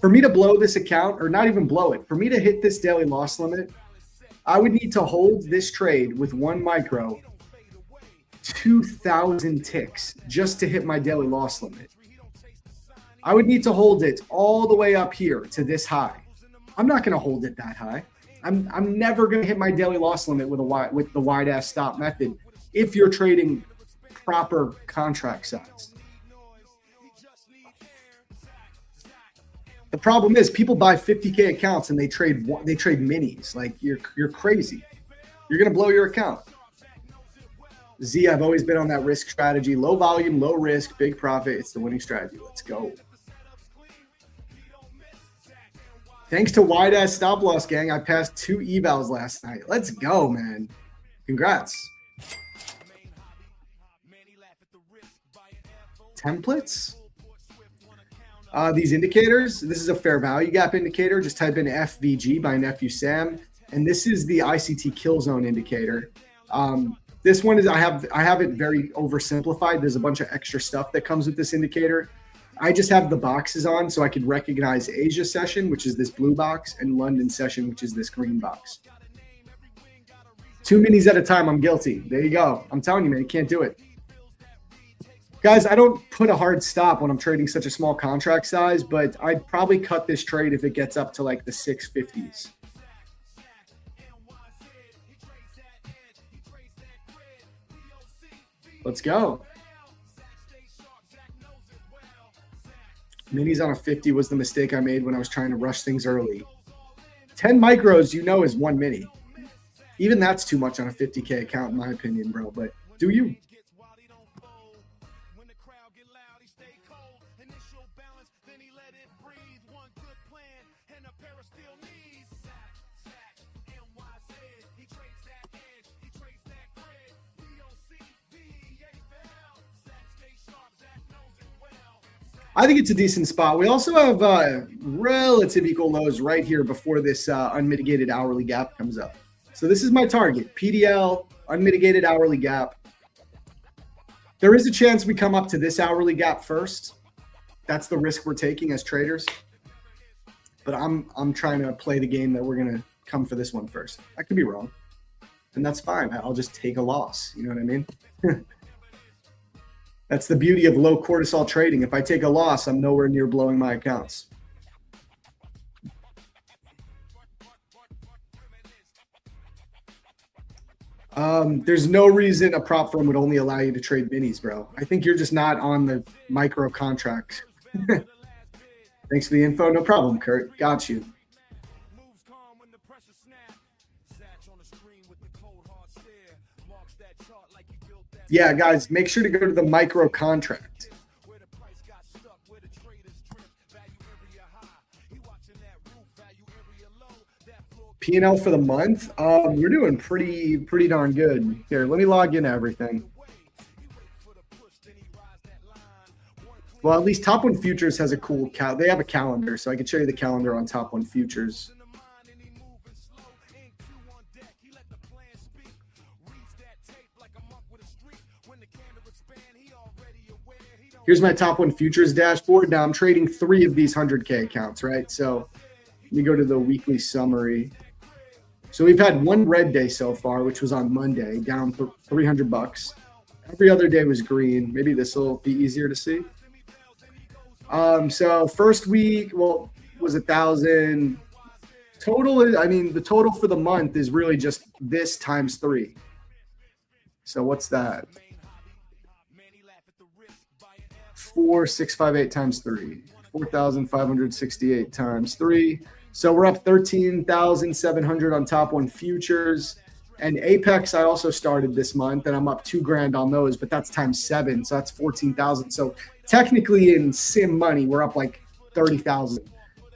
For me to blow this account, or not even blow it, for me to hit this daily loss limit, I would need to hold this trade with one micro 2,000 ticks just to hit my daily loss limit. I would need to hold it all the way up here to this high. I'm not going to hold it that high. I'm never going to hit my daily loss limit with the wide ass stop method if you're trading proper contract size. The problem is people buy 50K accounts and they trade minis. Like you're crazy. You're going to blow your account. Z, I've always been on that risk strategy. Low volume, low risk, big profit. It's the winning strategy. Let's go. Thanks to wide ass stop loss, gang. I passed 2 evals last night. Let's go, man. Congrats. Templates. These indicators. This is a fair value gap indicator. Just type in FVG by nephew Sam, and this is the ICT kill zone indicator. This one is I have it very oversimplified. There's a bunch of extra stuff that comes with this indicator. I just have the boxes on so I could recognize Asia session, which is this blue box, and London session, which is this green box. 2 minis at a time. I'm guilty. There you go. I'm telling you, man, you can't do it. Guys, I don't put a hard stop when I'm trading such a small contract size, but I'd probably cut this trade if it gets up to like the 650s. Let's go. Minis on a 50 was the mistake I made when I was trying to rush things early. 10 micros, you know, is 1 mini. Even that's too much on a 50K account, in my opinion, bro. But do you? I think it's a decent spot. We also have relative equal lows right here before this unmitigated hourly gap comes up. So this is my target, PDL, unmitigated hourly gap. There is a chance we come up to this hourly gap first. That's the risk we're taking as traders. But I'm trying to play the game that we're going to come for this one first. I could be wrong. And that's fine. I'll just take a loss. You know what I mean? That's the beauty of low cortisol trading. If I take a loss, I'm nowhere near blowing my accounts. There's no reason a prop firm would only allow you to trade minis, bro. I think you're just not on the micro contract. Thanks for the info. No problem, Kurt. Got you. Yeah, guys, make sure to go to the micro contract. P&L for the month? We're doing pretty darn good. Here, let me log in everything. Well, at least Top 1 Futures has a cool they have a calendar, so I can show you the calendar on Top 1 Futures. Here's my Top 1 Futures dashboard. Now I'm trading 3 of these 100K accounts, right? So let me go to the weekly summary. So we've had one red day so far, which was on Monday, down $300. Every other day was green. Maybe this will be easier to see. So first week, well, was 1,000. Total, I mean, the total for the month is really just this times 3. So what's that? 4,658 times 3, 4,568 times 3. So we're up 13,700 on Top 1 Futures. And Apex I also started this month, and I'm up $2,000 on those, but that's times 7, so that's 14,000. So technically in sim money, we're up like 30,000.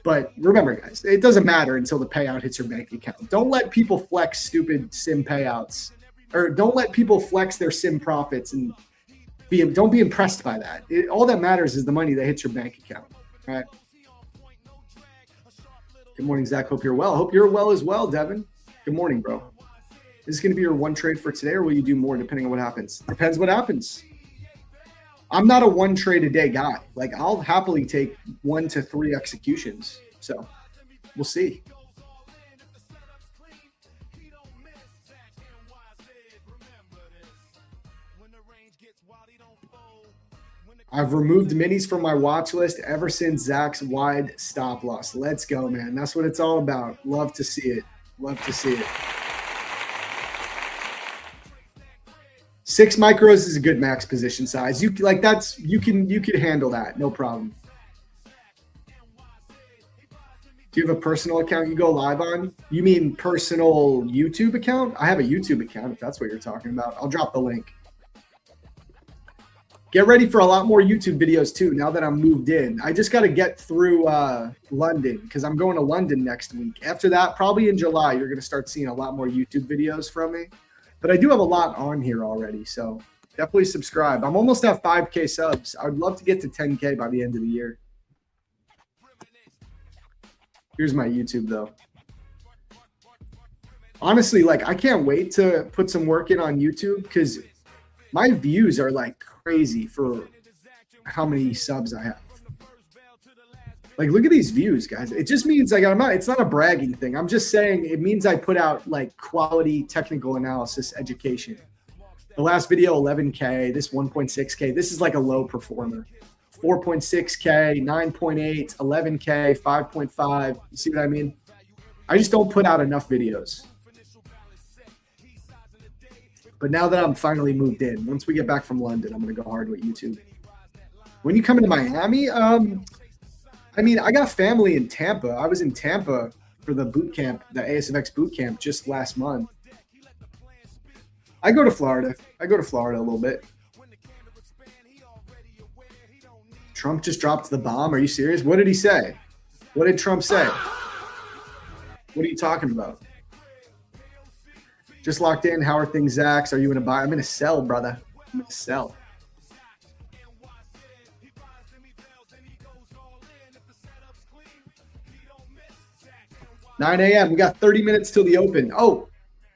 But remember, guys, it doesn't matter until the payout hits your bank account. Don't let people flex stupid sim payouts, or don't let people flex their sim profits and don't be impressed by that. All that matters is the money that hits your bank account. All right. Good morning, Zach. Hope you're well. Hope you're well as well, Devin. Good morning, bro. Is this going to be your one trade for today, or will you do more depending on what happens? Depends what happens. I'm not a one trade a day guy. Like, I'll happily take 1 to 3 executions. So we'll see. I've removed minis from my watch list ever since Zach's wide stop loss. Let's go, man. That's what it's all about. Love to see it. Love to see it. 6 micros is a good max position size. You can handle that. No problem. Do you have a personal account you go live on? You mean personal YouTube account? I have a YouTube account if that's what you're talking about. I'll drop the link. Get ready for a lot more YouTube videos too now that I'm moved in. I just got to get through London because I'm going to London next week. After that, probably in July, you're going to start seeing a lot more YouTube videos from me. But I do have a lot on here already, so definitely subscribe. I'm almost at 5K subs. I would love to get to 10K by the end of the year. Here's my YouTube though. Honestly, like I can't wait to put some work in on YouTube because my views are like crazy for how many subs I have. Like, look at these views, guys. It just means like it's not a bragging thing. I'm just saying it means I put out like quality technical analysis education. The last video, 11K, this 1.6K. This is like a low performer. 4.6K, 9.8, 11K, 5.5. You see what I mean? I just don't put out enough videos. But now that I'm finally moved in, once we get back from London, I'm going to go hard with YouTube. When you come into Miami, I mean, I got family in Tampa. I was in Tampa for the boot camp, the ASFX boot camp just last month. I go to Florida. I go to Florida a little bit. Trump just dropped the bomb. Are you serious? What did he say? What did Trump say? What are you talking about? Just locked in. How are things, Zach? Are you in a buy? I'm in a sell, brother. I'm in a sell. $9 a.m. We got 30 minutes till the open. Oh,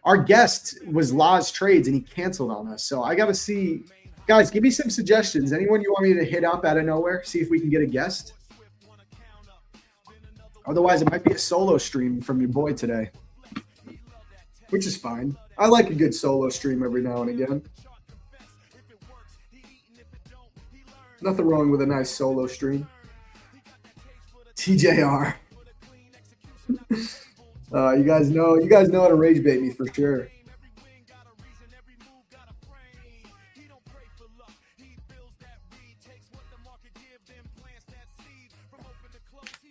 our guest was Laz Trades and he canceled on us. So I got to see. Guys, give me some suggestions. Anyone you want me to hit up out of nowhere? See if we can get a guest. Otherwise, it might be a solo stream from your boy today, which is fine. I like a good solo stream every now and again. Nothing wrong with a nice solo stream. TJR. You guys know how to rage bait me for sure.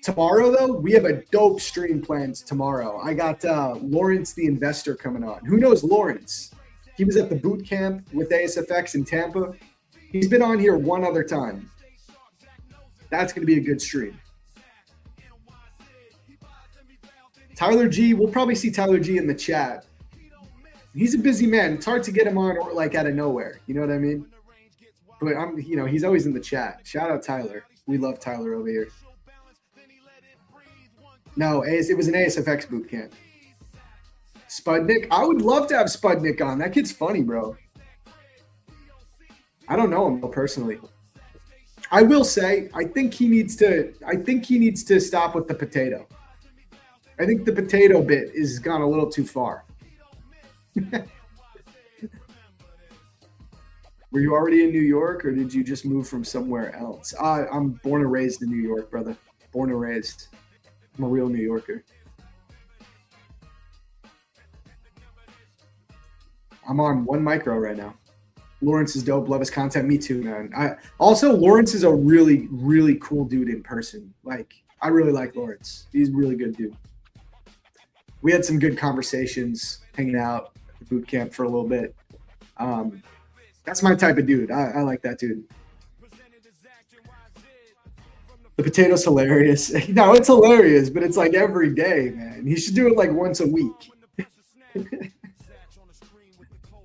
Tomorrow, though, we have a dope stream planned tomorrow. I got Lawrence the Investor coming on. Who knows Lawrence? He was at the boot camp with ASFX in Tampa. He's been on here one other time. That's going to be a good stream. Tyler G, we'll probably see Tyler G in the chat. He's a busy man. It's hard to get him on or like out of nowhere. You know what I mean? But he's always in the chat. Shout out Tyler. We love Tyler over here. No, it was an ASFX boot camp. Spudnik, I would love to have Spudnik on. That kid's funny, bro. I don't know him personally. I will say, I think he needs to stop with the potato. I think the potato bit is gone a little too far. Were you already in New York, or did you just move from somewhere else? I'm born and raised in New York, brother. Born and raised. I'm a real New Yorker. I'm on 1 micro right now. Lawrence is dope. Love his content. Me too, man. Also, Lawrence is a really, really cool dude in person. Like, I really like Lawrence. He's a really good dude. We had some good conversations hanging out at the boot camp for a little bit. That's my type of dude. I like that dude. The potato's hilarious. No, it's hilarious, but it's like every day, man. He should do it like once a week.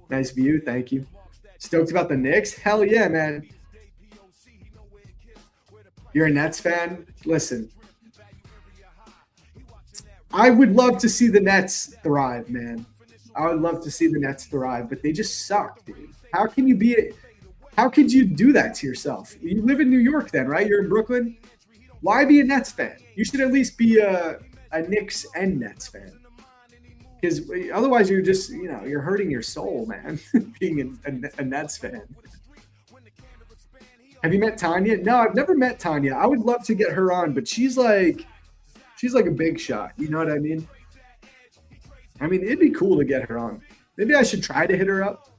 Nice view. Thank you. Stoked about the Knicks? Hell yeah, man. You're a Nets fan? Listen. I would love to see the Nets thrive, man. I would love to see the Nets thrive, but they just suck, dude. How could you do that to yourself? You live in New York then, right? You're in Brooklyn? Why be a Nets fan? You should at least be a Knicks and Nets fan. Because otherwise you're just, you're hurting your soul, man, being a Nets fan. Have you met Tanya? No, I've never met Tanya. I would love to get her on, but she's like a big shot. You know what I mean? I mean, it'd be cool to get her on. Maybe I should try to hit her up.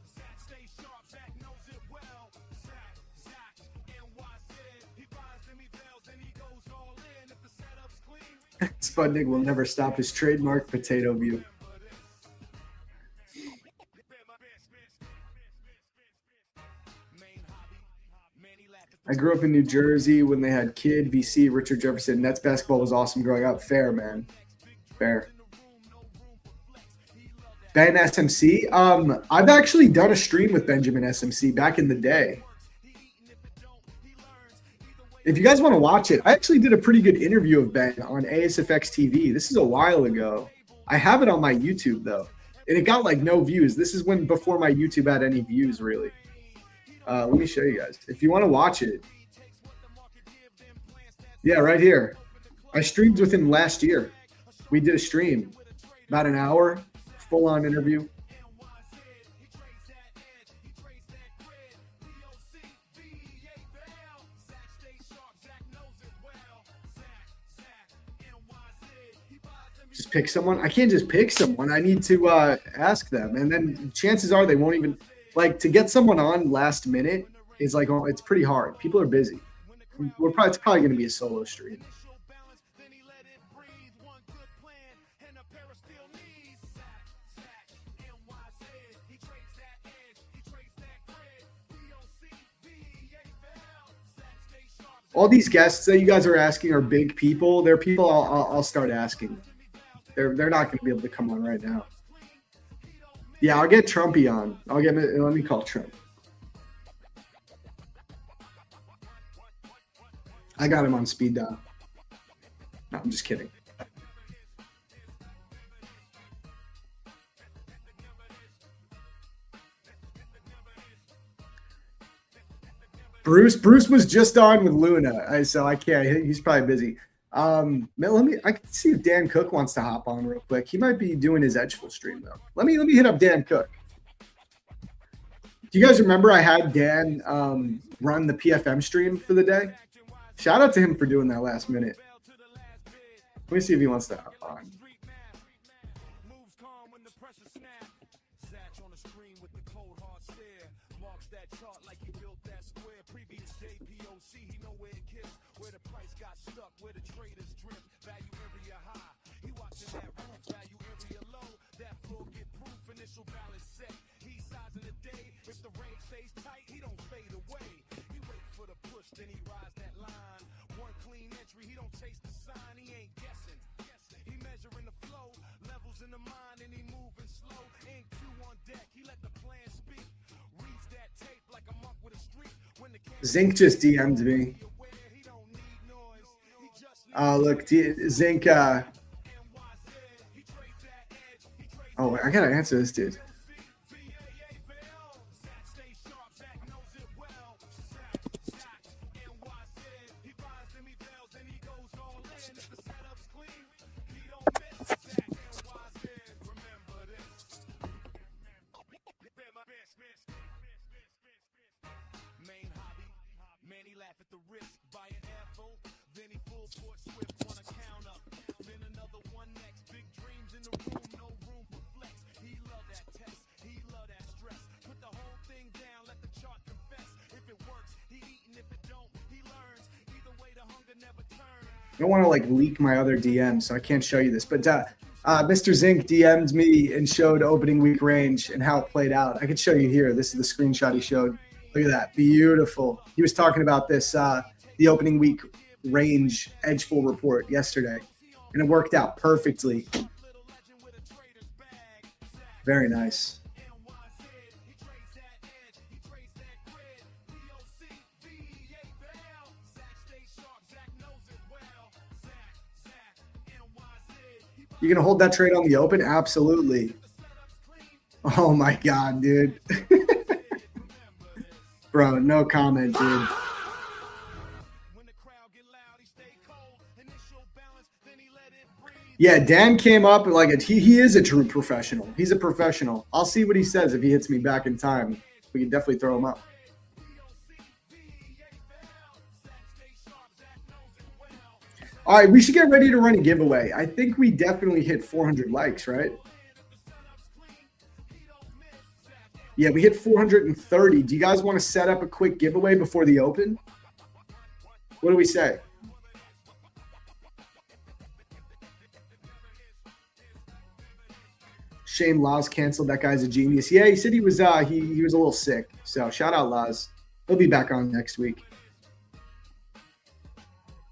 Spudnik will never stop his trademark potato view. I grew up in New Jersey when they had Kidd, VC, Richard Jefferson. Nets basketball was awesome growing up. Fair, man. Fair. Ben SMC. I've actually done a stream with Benjamin SMC back in the day. If you guys want to watch it, I actually did a pretty good interview of Ben on ASFX TV. This is a while ago. I have it on my YouTube though, and it got like no views. This is before my YouTube had any views really. Let me show you guys if you want to watch it. Yeah, right here. I streamed with him last year. We did a stream, about an hour, full-on interview. Just pick someone. I can't just pick someone. I need to ask them, and then chances are they won't even like to get someone on last minute. Is like, oh, it's pretty hard. People are busy. It's probably going to be a solo stream. All these guests that you guys are asking are big people. They're people I'll start asking. They're not going to be able to come on right now. Yeah, I'll get Trumpy on. Let me call Trump. I got him on speed dial. No, I'm just kidding. Bruce was just on with Luna, so I can't. He's probably busy. I can see if Dan Cook wants to hop on real quick. He might be doing his Edgeful stream though. Let me hit up Dan Cook. Do you guys remember I had Dan run the PFM stream for the day? Shout out to him for doing that last minute. Let me see if he wants to hop on. Zinc just DM'd me. Look, Zinc. Oh, I gotta answer this dude. I don't want to like leak my other DMs, so I can't show you this. But Mr. Zink DM'd me and showed opening week range and how it played out. I could show you here. This is the screenshot he showed. Look at that. Beautiful. He was talking about this, the opening week range Edgeful report yesterday, and it worked out perfectly. Very nice. You gonna hold that trade on the open? Absolutely. Oh my God, dude. Bro, no comment, dude. Yeah, Dan came up like he is a true professional. He's a professional. I'll see what he says if he hits me back in time. We can definitely throw him up. All right, we should get ready to run a giveaway. I think we definitely hit 400 likes, right? Yeah, we hit 430. Do you guys want to set up a quick giveaway before the open? What do we say? Shane Laz canceled. That guy's a genius. Yeah, he said he was he was a little sick. So shout out Laz. He'll be back on next week.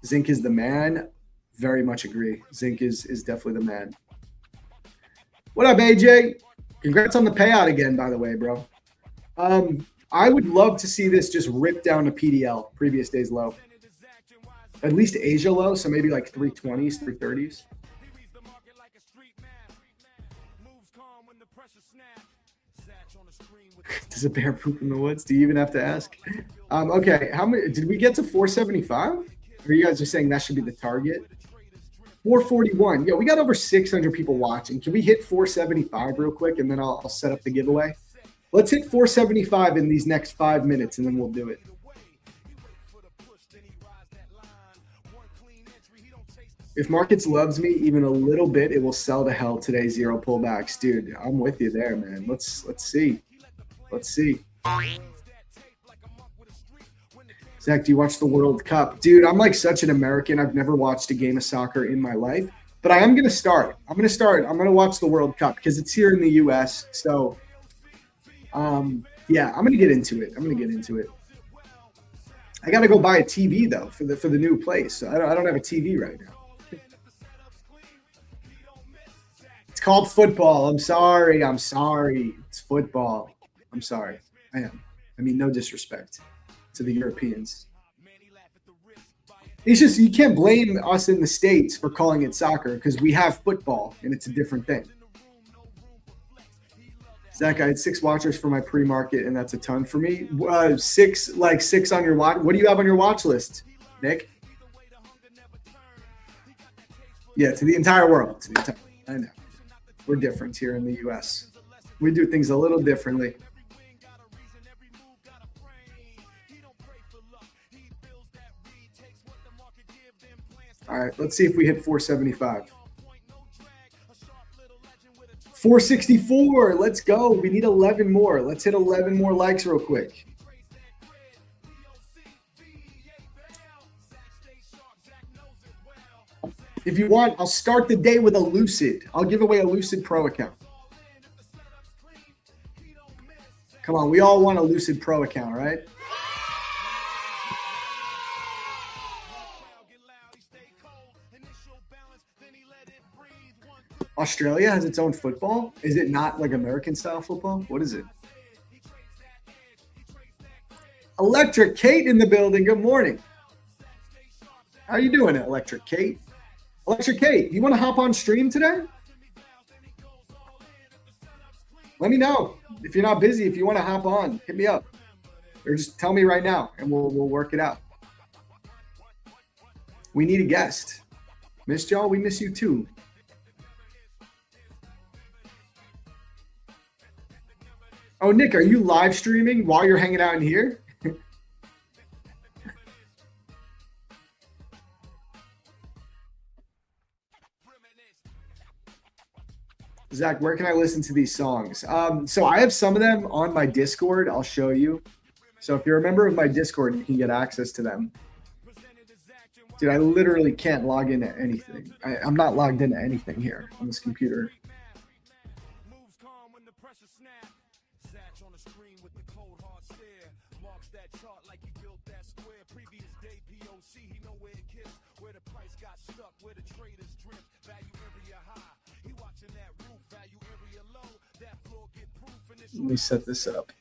Zinc is the man. Very much agree. Zinc is definitely the man. What up, AJ? Congrats on the payout again, by the way, bro. I would love to see this just rip down to PDL, previous day's low. At least Asia low, so maybe like 320s, 330s. Does a bear poop in the woods? Do you even have to ask? Okay, how many did we get to 475? Or you guys are saying that should be the target? 441. Yeah, we got over 600 people watching. Can we hit 475 real quick, and then I'll set up the giveaway? Let's hit 475 in these next 5 minutes, and then we'll do it. If markets loves me even a little bit, it will sell to hell today. Zero pullbacks, dude. I'm with you there, man. Let's see. Let's see. Zach, do you watch the World Cup? Dude, I'm like such an American. I've never watched a game of soccer in my life, but I am going to start. I'm going to watch the World Cup because it's here in the U.S. So, yeah, I'm going to get into it. I got to go buy a TV though for the new place. So I don't have a TV right now. It's called football. I'm sorry. It's football. I'm sorry. I am. I mean, no disrespect to the Europeans. It's just you can't blame us in the States for calling it soccer because we have football and it's a different thing. Zach, I had 6 watchers for my pre-market and that's a ton for me. 6 on your watch. What do you have on your watch list, Nick? Yeah, to the entire world. I know. We're different here in the U.S. We do things a little differently. All right, let's see if we hit 475. 464, let's go. We need 11 more. Let's hit 11 more likes real quick. If you want, I'll start the day with a Lucid. I'll give away a Lucid Pro account. Come on, we all want a Lucid Pro account, right? Australia has its own football? Is it not like American style football? What is it? Electric Kate in the building. Good morning. How you doing, Electric Kate? Electric Kate, you want to hop on stream today? Let me know. If you're not busy, if you want to hop on, hit me up. Or just tell me right now and we'll work it out. We need a guest. Missed y'all? We miss you too. Oh, Nick, are you live streaming while you're hanging out in here? Zach, where can I listen to these songs? So I have some of them on my Discord. I'll show you. So if you're a member of my Discord, you can get access to them. Dude, I literally can't log into anything. I'm not logged into anything here on this computer. Let me set this up.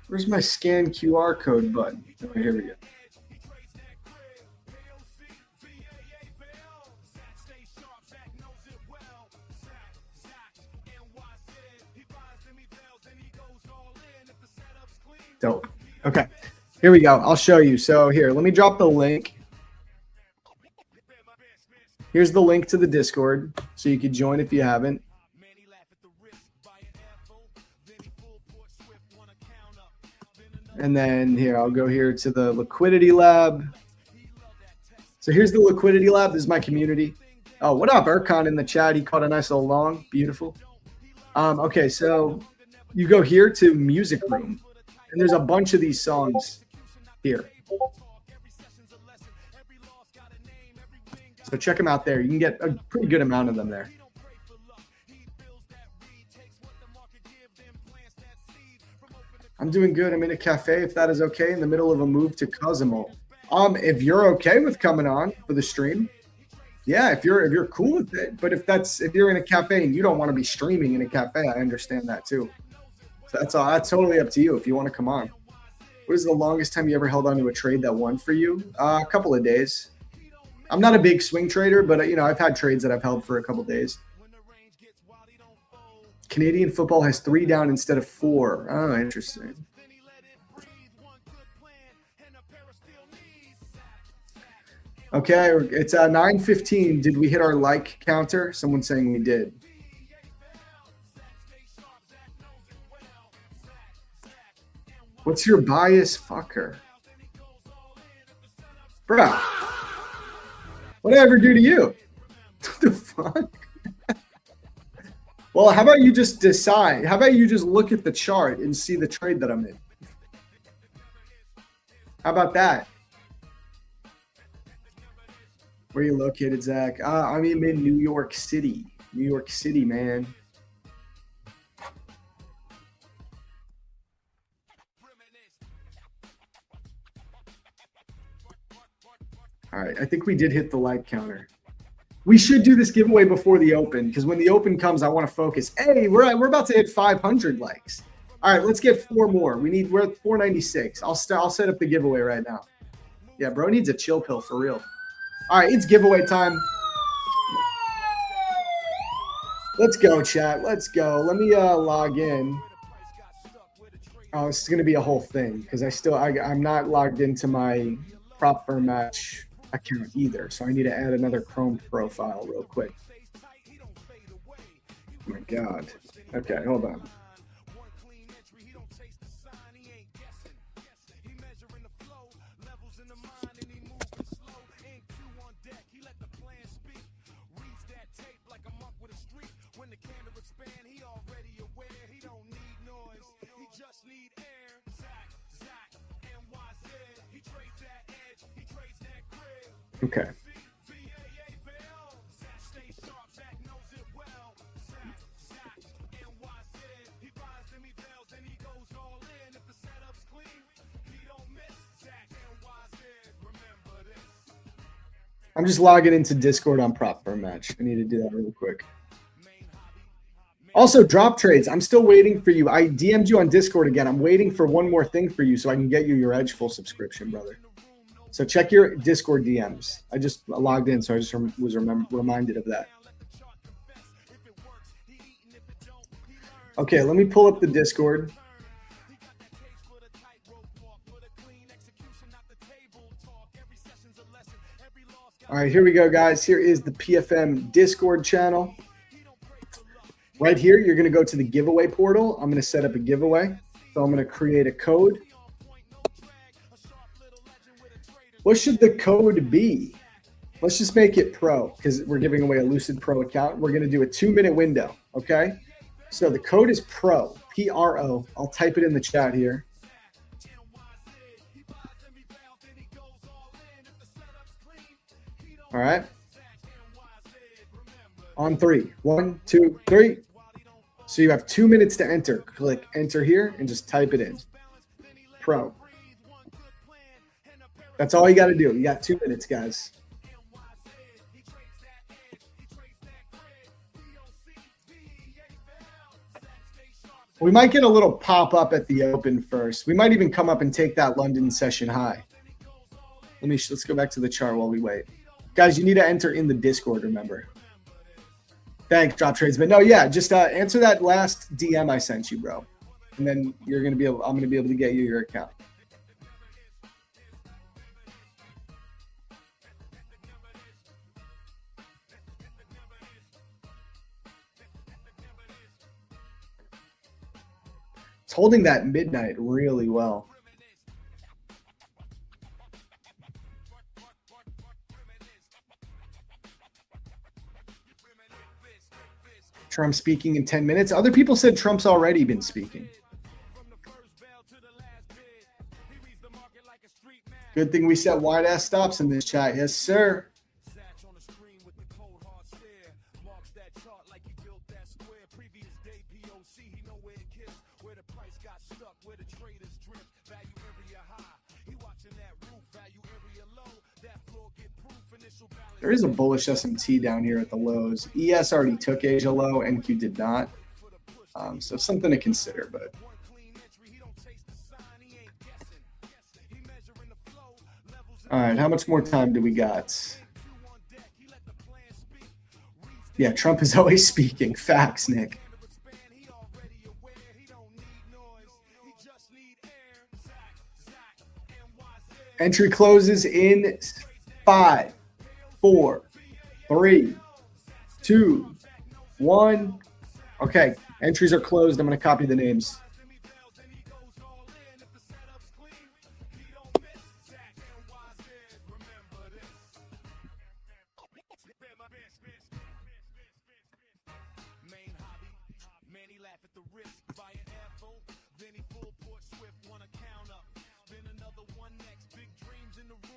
Where's my scan QR code button? Oh, here we go. Dope. Okay. Here we go. I'll show you. So here, let me drop the link. Here's the link to the Discord, so you can join if you haven't. And then here, I'll go here to the Liquidity Lab. So here's the Liquidity Lab. This is my community. Oh, what up, Erkan in the chat? He caught a nice little long. Beautiful. Okay, so you go here to Music Room, and there's a bunch of these songs here. So check them out there. You can get a pretty good amount of them there. I'm doing good. I'm in a cafe, if that is okay, in the middle of a move to Cozumel. If you're okay with coming on for the stream, yeah, if you're cool with it. But if you're in a cafe and you don't want to be streaming in a cafe, I understand that too. So that's totally up to you if you want to come on. What is the longest time you ever held onto a trade that won for you? A couple of days. I'm not a big swing trader, but I've had trades that I've held for a couple of days. Canadian football has 3 down instead of 4. Oh, interesting. Okay, it's 9:15. Did we hit our like counter? Someone's saying we did. What's your bias, fucker? Bruh. What did I ever do to you? What the fuck? Well, how about you just decide? How about you just look at the chart and see the trade that I'm in? How about that? Where are you located, Zach? I'm in New York City. New York City, man. All right, I think we did hit the like counter. We should do this giveaway before the open, because when the open comes, I want to focus. Hey, we're about to hit 500 likes. All right, let's get 4 more. We're at 496. I'll set up the giveaway right now. Yeah, bro needs a chill pill for real. All right, it's giveaway time. Let's go, chat. Let's go. Let me log in. Oh, this is gonna be a whole thing because I'm not logged into my prop firm match account either, so I need to add another Chrome profile real quick. Oh my God. Okay, hold on. Okay. I'm just logging into Discord on prop firm match. I need to do that real quick. Also, drop trades. I'm still waiting for you. I DM'd you on Discord again. I'm waiting for one more thing for you so I can get you your Edge full subscription, brother. So check your Discord DMs. I just logged in, so I just was reminded of that. Okay, let me pull up the Discord. All right, here we go, guys. Here is the PFM Discord channel. Right here, you're going to go to the giveaway portal. I'm going to set up a giveaway. So I'm going to create a code. What should the code be? Let's just make it pro because we're giving away a Lucid Pro account. We're going to do a 2-minute window, okay? So the code is PRO, P-R-O. I'll type it in the chat here. All right. On 3. 1, 2, 3. So you have 2 minutes to enter. Click enter here and just type it in. Pro. That's all you got to do. You got 2 minutes, guys. We might get a little pop-up at the open first. We might even come up and take that London session high. Let's go back to the chart while we wait. Guys, you need to enter in the Discord, remember. Thanks, Drop Trades. But no, yeah, just answer that last DM I sent you, bro. and then I'm going to be able to get you your account. It's holding that midnight really well. Trump speaking in 10 minutes. Other people said Trump's already been speaking. Good thing we set wide ass stops in this chat. Yes, sir. There is a bullish SMT down here at the lows. ES already took Asia low. NQ did not. So something to consider, but. All right, how much more time do we got? Yeah, Trump is always speaking. Facts, Nick. Entry closes in 5, 4, 3, 2, 1. Okay, entries are closed. I'm going to copy the names.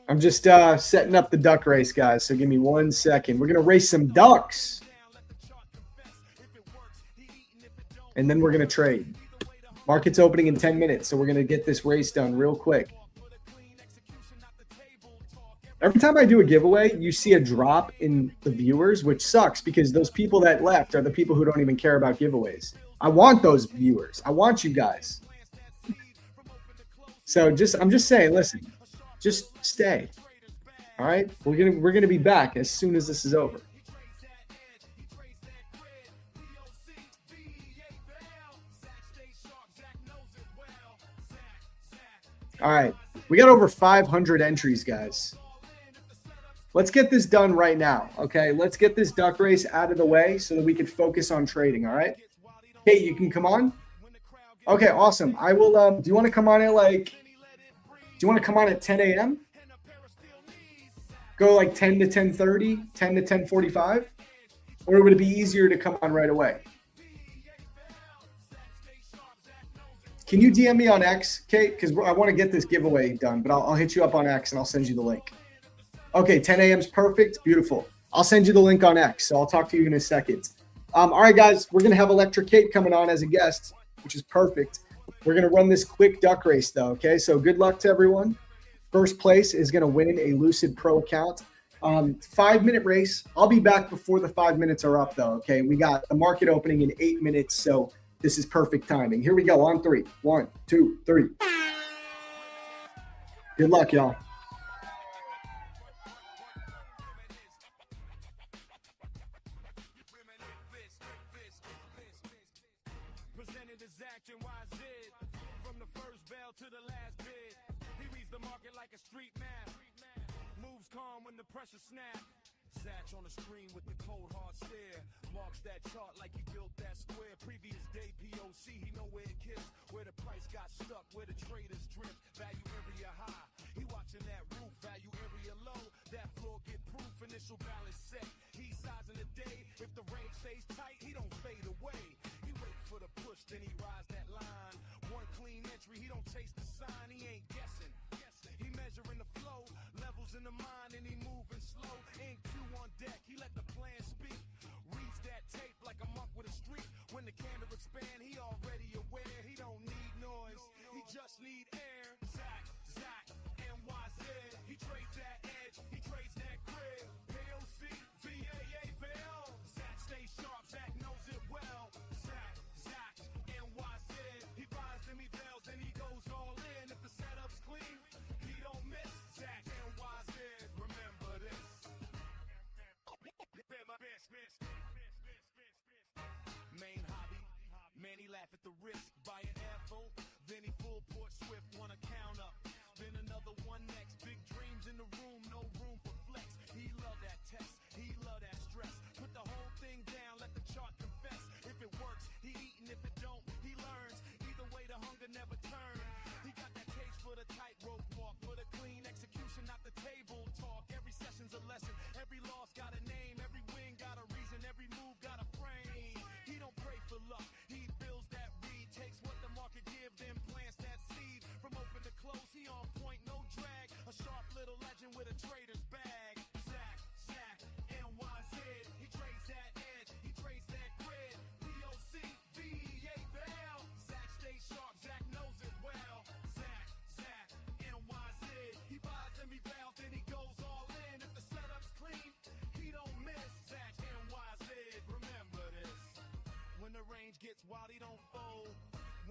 I'm just setting up the duck race, guys, so give me 1 second. We're going to race some ducks. And then we're going to trade. Market's opening in 10 minutes, so we're going to get this race done real quick. Every time I do a giveaway, you see a drop in the viewers, which sucks because those people that left are the people who don't even care about giveaways. I want those viewers. I want you guys. So I'm just saying, listen. Just stay. All right? We're gonna be back as soon as this is over. All right. We got over 500 entries, guys. Let's get this done right now. Okay, let's get this duck race out of the way so that we can focus on trading. All right. Kate, you can come on. Okay, awesome. I will. Do you want to come on at Do you want to come on at 10 a.m.? Go like 10 to 10:30, 10 to 10:45? Or would it be easier to come on right away? Can you DM me on X, Kate? Because I want to get this giveaway done, but I'll hit you up on X and I'll send you the link. Okay, 10 a.m. is perfect. Beautiful. I'll send you the link on X, so I'll talk to you in a second. All right, guys, we're going to have Electric Kate coming on as a guest, which is perfect. We're going to run this quick duck race, though, okay? So good luck to everyone. First place is going to win a Lucid Pro account. 5-minute race. I'll be back before the 5 minutes are up, though, okay? We got the market opening in 8 minutes, so this is perfect timing. Here we go on 3. 1, 2, 3. Good luck, y'all. Pressure snap. Satch on the screen with the cold hard stare. Marks that chart like he built that square. Previous day POC, he know where it kissed. Where the price got stuck, where the traders drift. Value area high. He watching that roof, value area low. That floor get proof, initial balance set. He's sizing the day. If the range stays tight, he don't fade away. He wait for the push, then he rides that line. One clean entry, he don't chase the sign. He ain't guessing. He measuring the flow, levels in the mind, and he moving slow. Ain't Q on deck, he let the plan speak. Reads that tape like a monk with a streak. When the camera expand, he already aware. He don't need noise, he just need air. Zach, NYZ. He trades that edge, he trades that grid. POC, VAA, Bell. Zach stays sharp, Zach knows it well. Zach, NYZ. He buys them, he bells, and he goes all in. If the setup's clean, he don't miss. Zach, NYZ. Remember this. Main hobby, man, he laugh at the risk.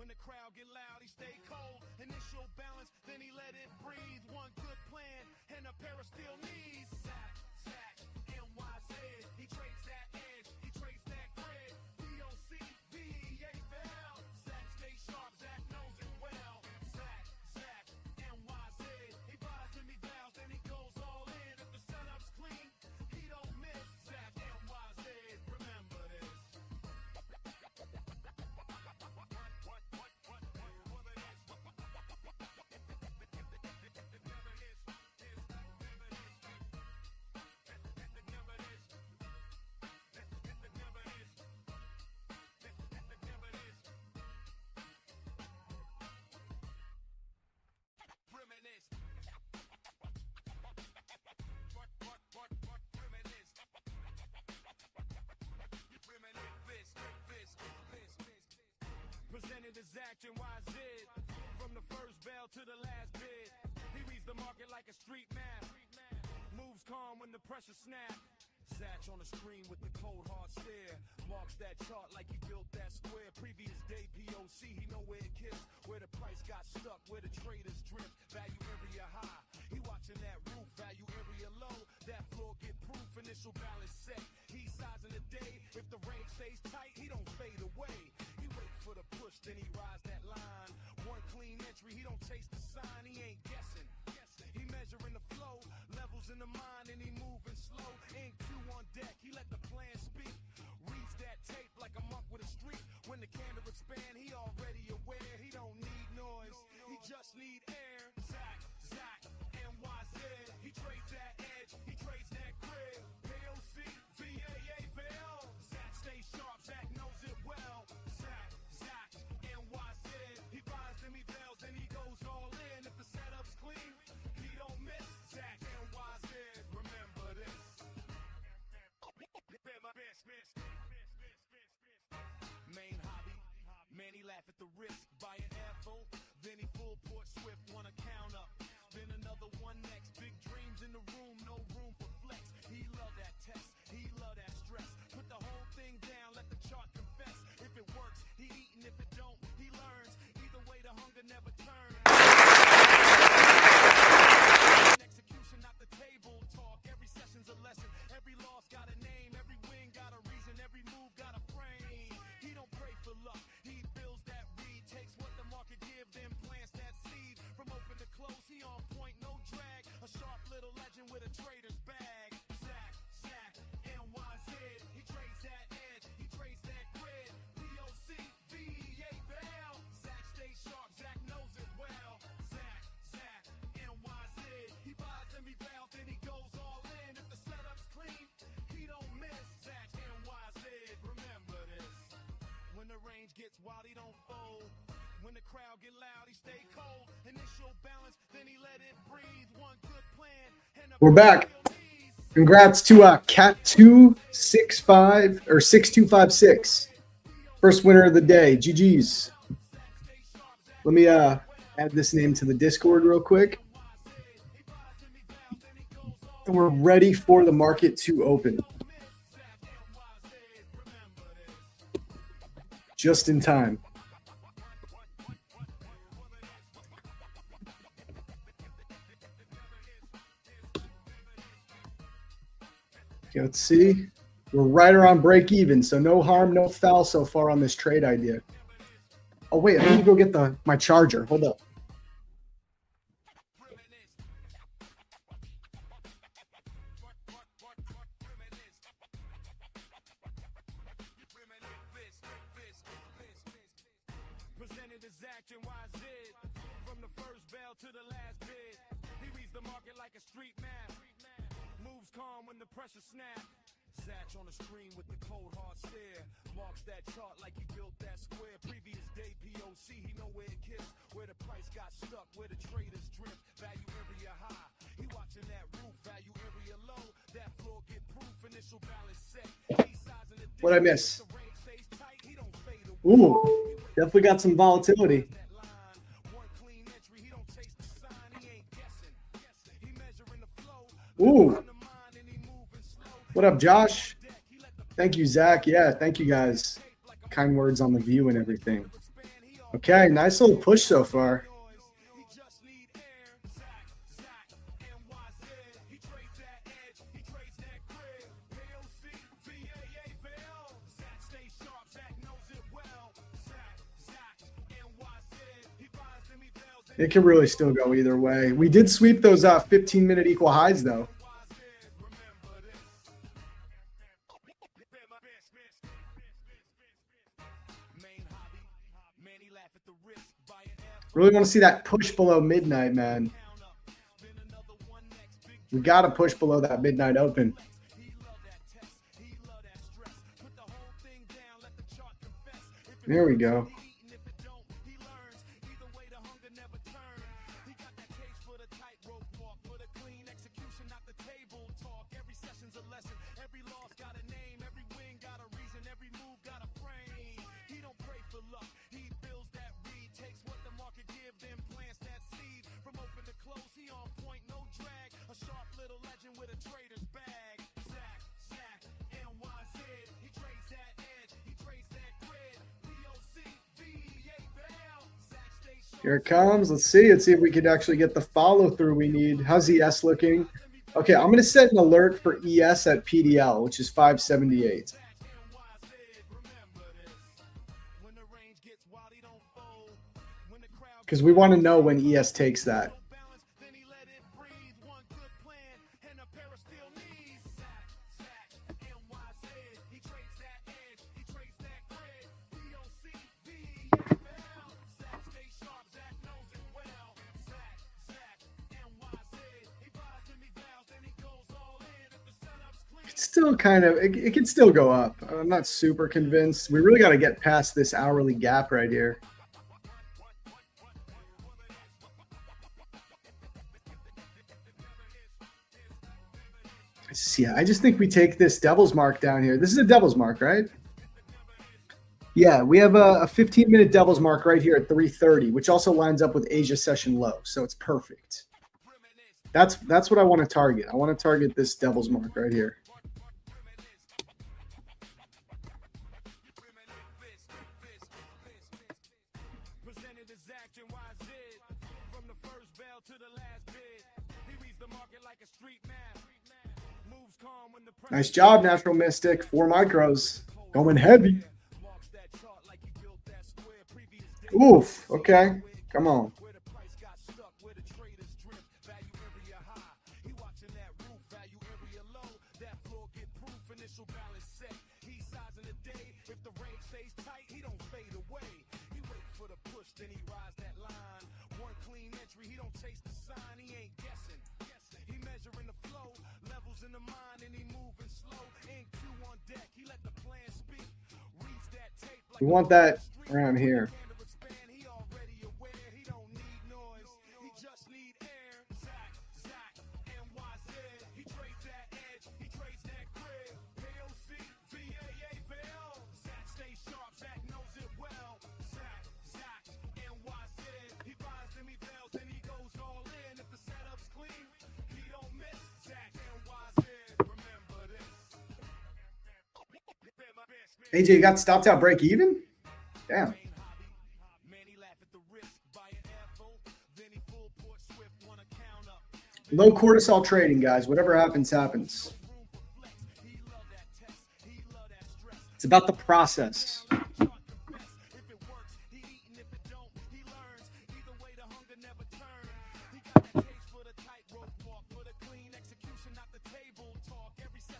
When the crowd get loud, he stay cold. Initial balance, then he let it breathe. One good plan and a pair of steel knees. Zach, NYZ. He trades that edge, he trades that grid. DOC, VA Val. Zach stay sharp, Zach knows it well. Zach, NYZ. He buys them, he vows, then he goes all in. If the setup's clean, he don't miss. Zach, NYZ. Remember this. Presented as Action YZ. From the first bell to the last bid. He reads the market like a street map. Moves calm when the pressure snap. Satch on the screen with the cold hard stare. Marks that chart like he built that square. Previous day POC, he know where it kissed. Where the price got stuck, where the traders drift. Value area high, he watching that roof. Value area low, that floor get proof. Initial balance set, he's sizing the day. If the range stays tight, he don't fade away. He wait for the push, then he rides that line. One clean entry, he don't chase the sign. He ain't guessing. He measuring the flow, levels in the mind, and he moving slow. In Q on deck, he let the plan speak. Reads that tape like a monk with a streak. When the camera expand, he already aware. He don't need noise, he just need air. Zach, NYZ. He trades that edge, he trades that grid. POC, VAA, Val. Zach stays sharp, Zach knows it well. Zach, NYZ. He buys them, he fails, then he goes all in. If the setup's clean, he don't miss. Zach, NYZ. Remember this. Main hobby, man, he laugh at the risk. Buy an airful, then he full port swift, wanna count up. Then another one next. Big dreams in the room, no room for flex. He love that test, he love that stress. Put the whole thing down, let the chart confess. If it works, he eatin', if it don't, he learns. Either way, the hunger never turns. Execution, not the table talk. Every session's a lesson. Every loss got a name. Every win got a reason. Every move got a frame. He don't pray for luck. He builds that read. Takes what the market give, then plants that seed. From open to close, he on point, no drag. A sharp little legend with a trader's bag. Zach, NYZ. He trades that edge. He trades that grid. POC, VA, Val. Zach stays sharp. Zach knows it well. Zach, NYZ. He buys them, he vows, then he goes all in. If the setup's clean, he don't miss. Zach, NYZ. Remember this. When the range gets wild, he don't fold. When the crowd get loud, he stay cold. Initial balance, then he let it breathe. One good plan. And We're back. Congrats to Cat265 or 6256. First winner of the day. GG's. Let me add this name to the Discord real quick. And we're ready for the market to open. Just in time. Okay, let's see. We're right around break even, so no harm, no foul so far on this trade idea. Oh wait, I need to go get my charger. Hold up. Presented as Action YZ. From the first bell to the last bid. He reads the market like a street map. Moves calm when the pressure snap. Satch on the screen with the cold hard stare. Marks that chart like he built that square. Previous day POC, he know where it kissed. Where the price got stuck, where the traders drift. Value area high, he watching that roof. Value area low, that floor get proof. Initial balance set. What'd I miss? Ooh, definitely got some volatility. Ooh. What up, Josh? Thank you, Zach. Yeah, thank you guys. Kind words on the view and everything. Okay, nice little push so far. It can really still go either way. We did sweep those 15-minute equal highs, though. Really want to see that push below midnight, man. We got to push below that midnight open. There we go. Here it comes. Let's see. Let's see if we could actually get the follow through we need. How's ES looking? Okay, I'm going to set an alert for ES at PDL, which is 578. Because we want to know when ES takes that. Still kind of, it can still go up. I'm not super convinced. We really got to get past this hourly gap right here. Yeah, I just think we take this devil's mark down here. This is a devil's mark, right? Yeah, we have a 15-minute devil's mark right here at 3:30, which also lines up with Asia session low, so it's perfect. That's what I want to target. I want to target this devil's mark right here. Nice job, Natural Mystic. 4 micros. Going heavy. Oof. Okay. Come on. We want that around here. AJ got stopped out break even? Damn. Low cortisol trading, guys. Whatever happens, happens. It's about the process.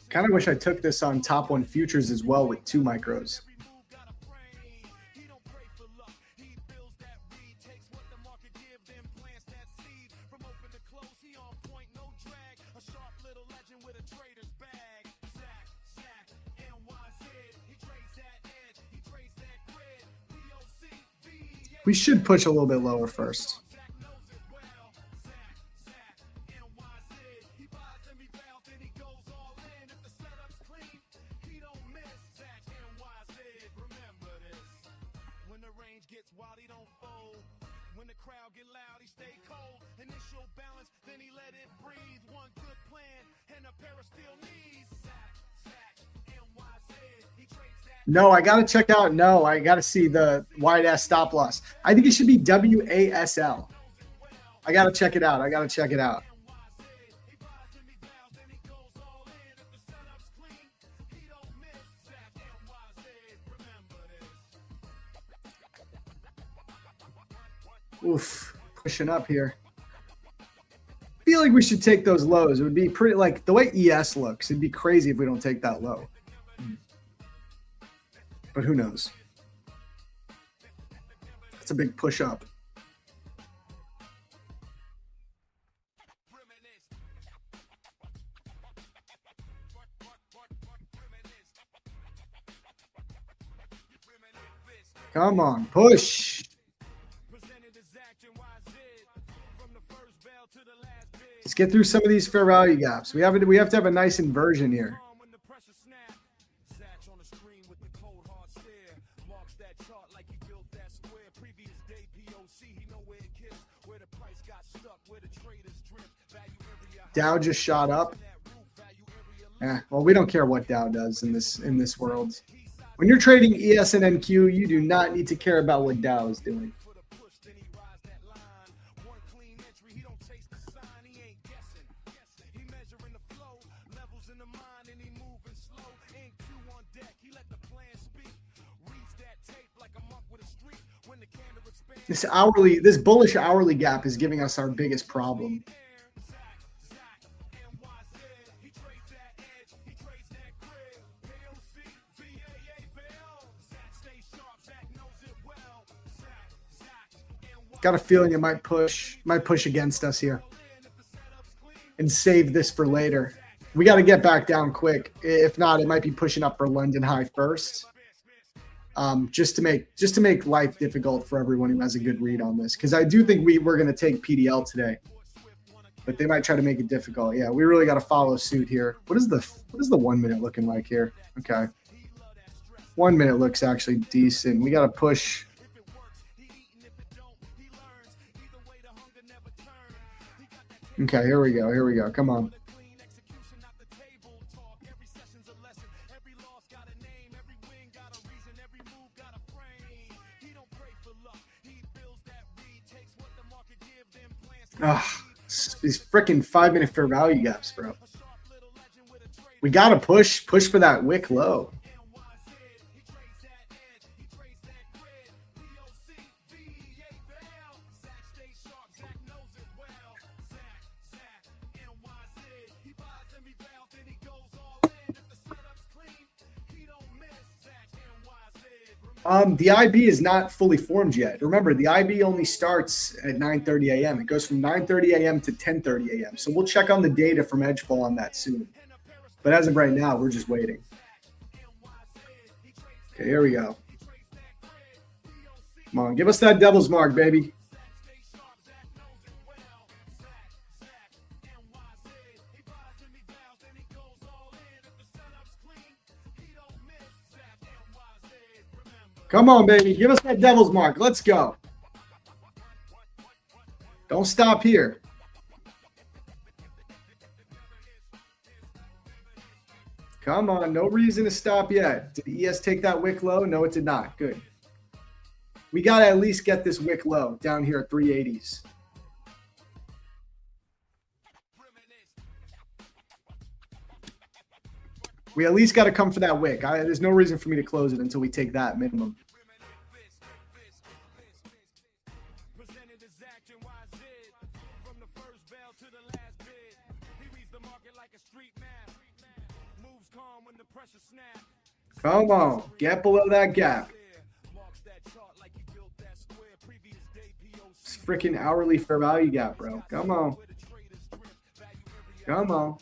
Kind of wish I took this on top 1 futures as well with 2 micros. We should push a little bit lower first. No, I gotta check out. No, I gotta see the wide ass stop loss. I think it should be WASL. I gotta check it out. I gotta check it out. Oof, pushing up here. I feel like we should take those lows. It would be pretty, like the way ES looks, it'd be crazy if we don't take that low. But who knows? That's a big push up. Come on, push. Let's get through some of these fair value gaps. We have to have a nice inversion here. Dow just shot up. Well, we don't care what Dow does in this world. When you're trading ES and NQ, you do not need to care about what Dow is doing. This bullish hourly gap is giving us our biggest problem. Got a feeling it might push against us here and save this for later. We got to get back down quick. If not, it might be pushing up for London high first. Just to make life difficult for everyone who has a good read on this, because I do think we're going to take PDL today, but they might try to make it difficult. Yeah, we really got to follow suit here. What is the 1 minute looking like here? Okay, 1 minute looks actually decent. We got to push. Okay, here we go. Here we go. Come on. These freaking 5 minute fair value gaps, bro. We got to push for that wick low. The IB is not fully formed yet. Remember, the IB only starts at 9:30 a.m. It goes from 9:30 a.m. to 10:30 a.m. So we'll check on the data from Edgefall on that soon. But as of right now, we're just waiting. Okay, here we go. Come on, give us that devil's mark, baby. Come on, baby. Give us that devil's mark. Let's go. Don't stop here. Come on. No reason to stop yet. Did the ES take that wick low? No, it did not. Good. We got to at least get this wick low down here at 380s. We at least got to come for that wick. There's no reason for me to close it until we take that minimum. Come on. Get below that gap. It's freaking hourly fair value gap, bro. Come on. Come on.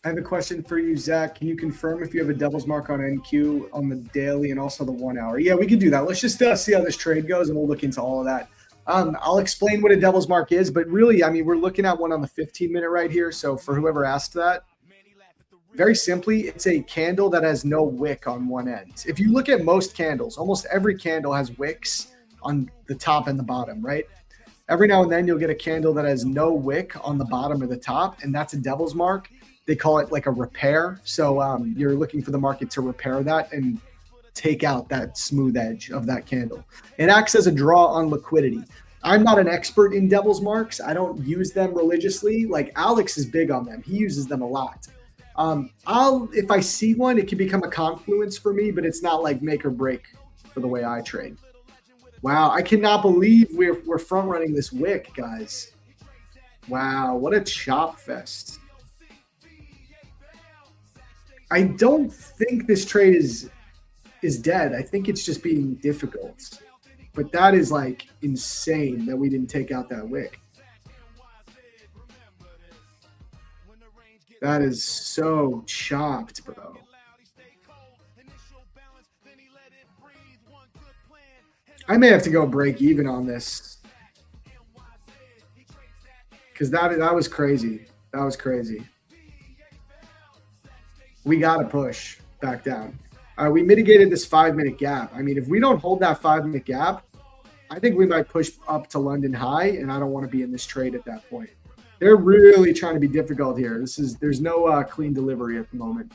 I have a question for you, Zach. Can you confirm if you have a devil's mark on NQ on the daily and also the 1 hour? Yeah, we could do that. Let's just see how this trade goes, and we'll look into all of that. I'll explain what a devil's mark is, but really, I mean, we're looking at one on the 15-minute right here. So for whoever asked that, very simply, it's a candle that has no wick on one end. If you look at most candles, almost every candle has wicks on the top and the bottom, right? Every now and then you'll get a candle that has no wick on the bottom or the top, and that's a devil's mark. They call it like a repair. So you're looking for the market to repair that and take out that smooth edge of that candle. It acts as a draw on liquidity. I'm not an expert in devil's marks. I don't use them religiously. Like Alex is big on them. He uses them a lot. If I see one, it can become a confluence for me, but it's not like make or break for the way I trade. Wow, I cannot believe we're front running this wick, guys. Wow, what a chop fest. I don't think this trade is dead. I think it's just being difficult. But that is like insane that we didn't take out that wick. That is so chopped, bro. I may have to go break even on this. Because that was crazy. That was crazy. We got to push back down. We mitigated this 5-minute gap. I mean, if we don't hold that 5-minute gap, I think we might push up to London high, and I don't want to be in this trade at that point. They're really trying to be difficult here. There's no clean delivery at the moment.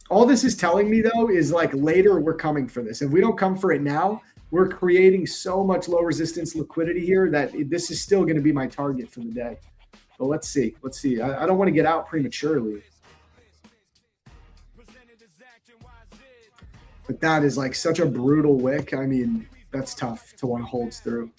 All this is telling me, though, is like later we're coming for this. If we don't come for it now, we're creating so much low resistance liquidity here that this is still going to be my target for the day. But let's see. Let's see. I don't want to get out prematurely. But that is like such a brutal wick. I mean, that's tough to want to hold through.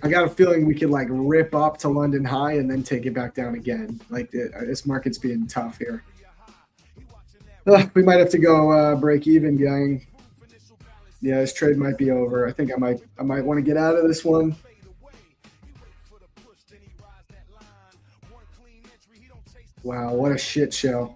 I got a feeling we could like rip up to London high and then take it back down again. Like this market's being tough here. We might have to go break even, gang. Yeah, this trade might be over. I think I might want to get out of this one. Wow, what a shit show.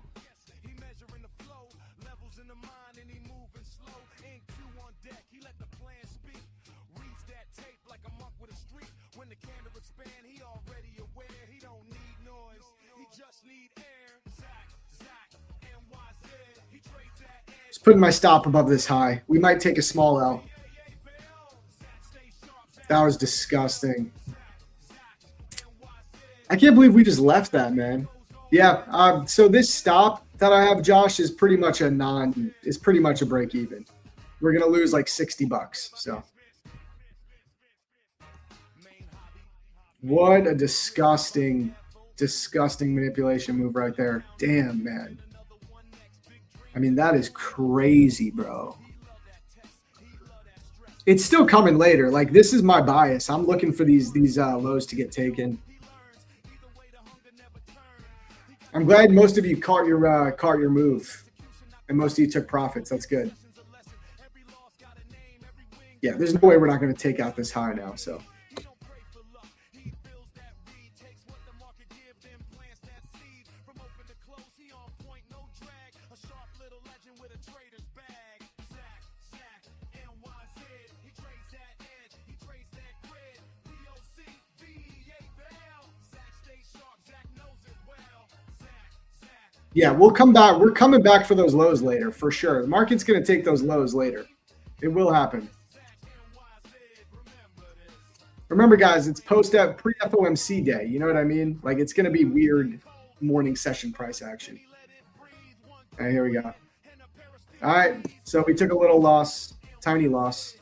Just putting my stop above this high. We might take a small L. That was disgusting. I can't believe we just left that, man. Yeah. So this stop that I have, Josh, is pretty much a break even. We're gonna lose like $60. So what a disgusting manipulation move right there. Damn, man. I mean, that is crazy, bro. It's still coming later. Like, this is my bias. I'm looking for these lows to get taken. I'm glad most of you caught your move, and most of you took profits. That's good. Yeah, there's no way we're not going to take out this high now. So. Yeah, we'll come back. We're coming back for those lows later, for sure. The market's going to take those lows later. It will happen. Remember, guys, it's pre-FOMC day. You know what I mean? Like, it's going to be weird morning session price action. All right, here we go. All right, so we took a little loss, tiny loss.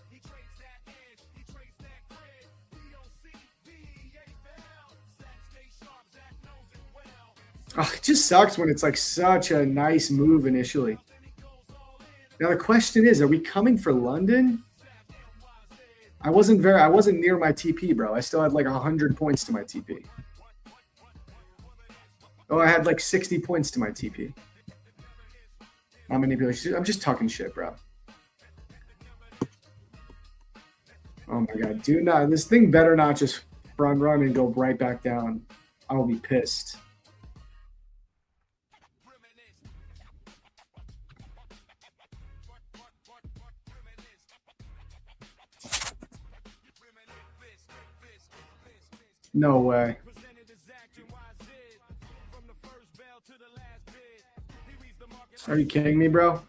Oh, it just sucks when it's like such a nice move initially. Now the question is, are we coming for London? I wasn't near my TP, bro. I still had like 100 points to my TP. Oh, I had like 60 points to my TP. Not manipulation. I'm just talking shit, bro. Oh my god, do not. This thing better not just front run and go right back down. I will be pissed. No way. Are you kidding me, bro?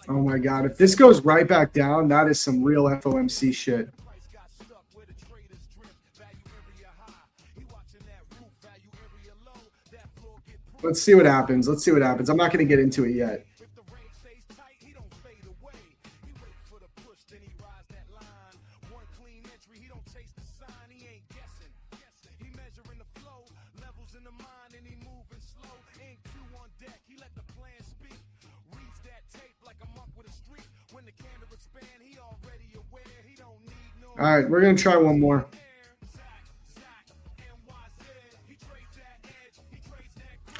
Oh my god, if this goes right back down, that is some real FOMC shit. Let's see what happens. Let's see what happens. I'm not going to get into it yet. All right, we're going to try one more.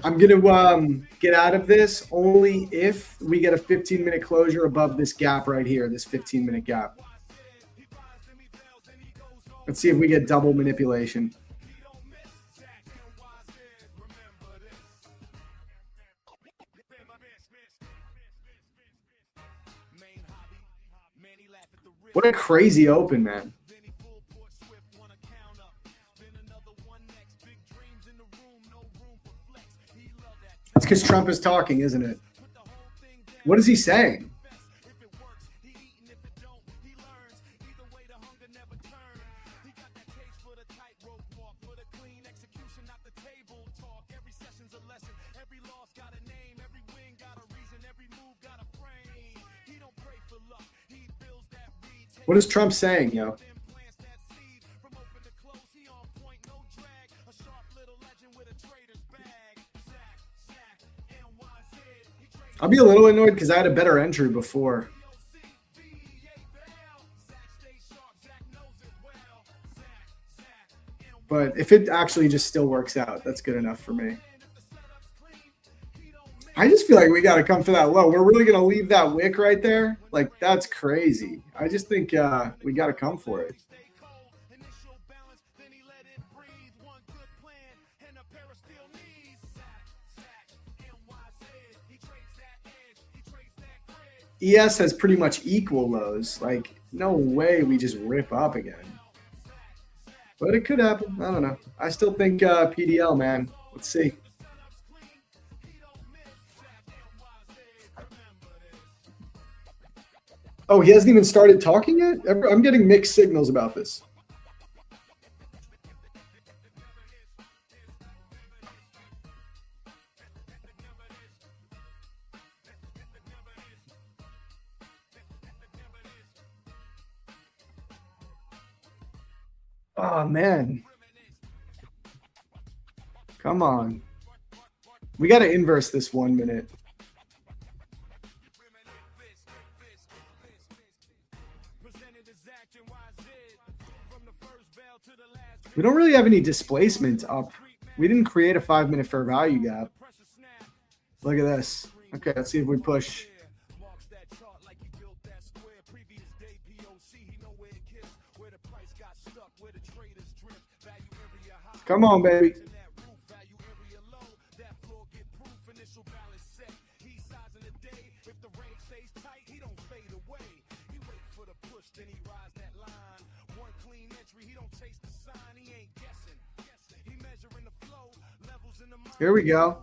I'm going to get out of this only if we get a 15-minute closure above this gap right here, this 15-minute gap. Let's see if we get double manipulation. What a crazy open, man. It's because Trump is talking, isn't it? What is he saying? What is Trump saying, yo? I'll be a little annoyed because I had a better entry before. But if it actually just still works out, that's good enough for me. I just feel like we got to come for that low. We're really going to leave that wick right there? Like, that's crazy. I just think we got to come for it. ES has pretty much equal lows. Like, no way we just rip up again. But it could happen. I don't know. I still think PDL, man. Let's see. Oh, he hasn't even started talking yet? I'm getting mixed signals about this. Oh, man. Come on. We got to inverse this 1 minute. We don't really have any displacement up. We didn't create a 5-minute fair value gap. Look at this. Okay, let's see if we push. Come on, baby. Here we go.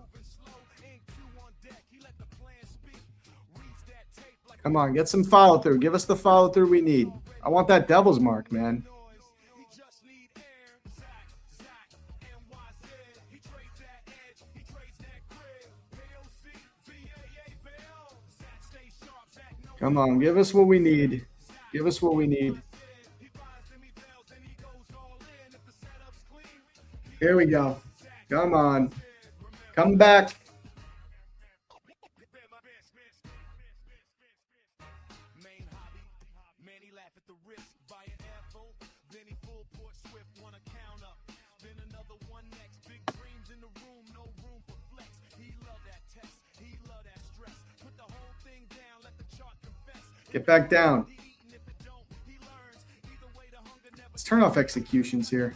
Come on, get some follow through. Give us the follow through we need. I want that devil's mark, man. Come on, give us what we need. Give us what we need. Here we go. Come on. Come back. in the room, no room for flex. He love that text, he love that stress. Put the whole thing down, let the chart confess. Get back down. Let's turn off executions here.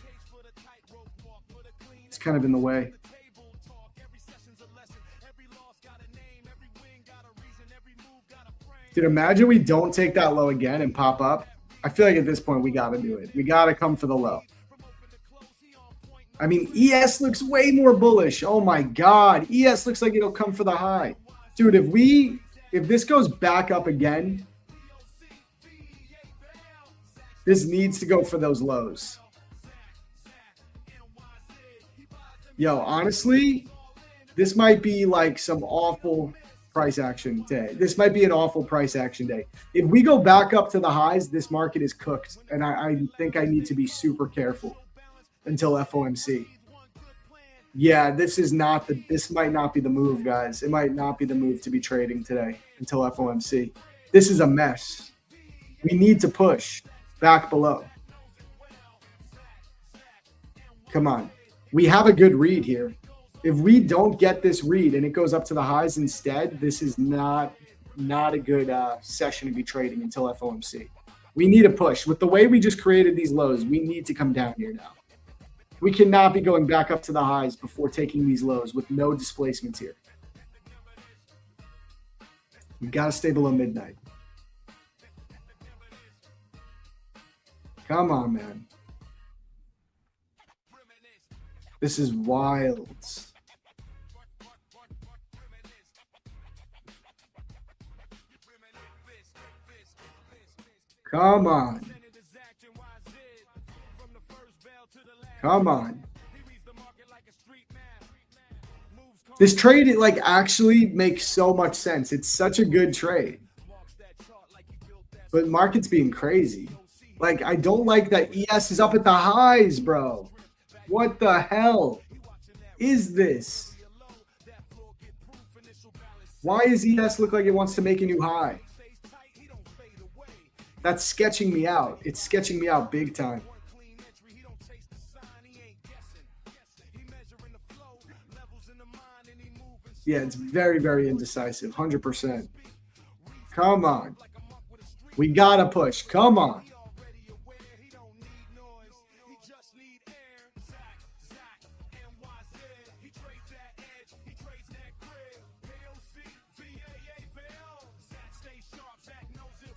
It's kind of in the way. Dude, imagine we don't take that low again and pop up. I feel like at this point we got to do it. We got to come for the low. I mean, ES looks way more bullish. Oh my God. ES looks like it'll come for the high. Dude, if this goes back up again, this needs to go for those lows. Yo, honestly, this might be like some awful price action day. This might be an awful price action day. If we go back up to the highs, this market is cooked. And I think I need to be super careful until FOMC. Yeah, this might not be the move, guys. It might not be the move to be trading today until FOMC. This is a mess. We need to push back below. Come on. We have a good read here. If we don't get this read and it goes up to the highs instead, this is not a good session to be trading until FOMC. We need a push. With the way we just created these lows, we need to come down here now. We cannot be going back up to the highs before taking these lows with no displacements here. We got to stay below midnight. Come on, man. This is wild. Come on. Come on. This trade, it like actually makes so much sense. It's such a good trade. But market's being crazy. Like, I don't like that ES is up at the highs, bro. What the hell is this? Why does ES look like it wants to make a new high? That's sketching me out. It's sketching me out big time. Yeah, it's very, very indecisive. 100%. Come on. We got to push. Come on.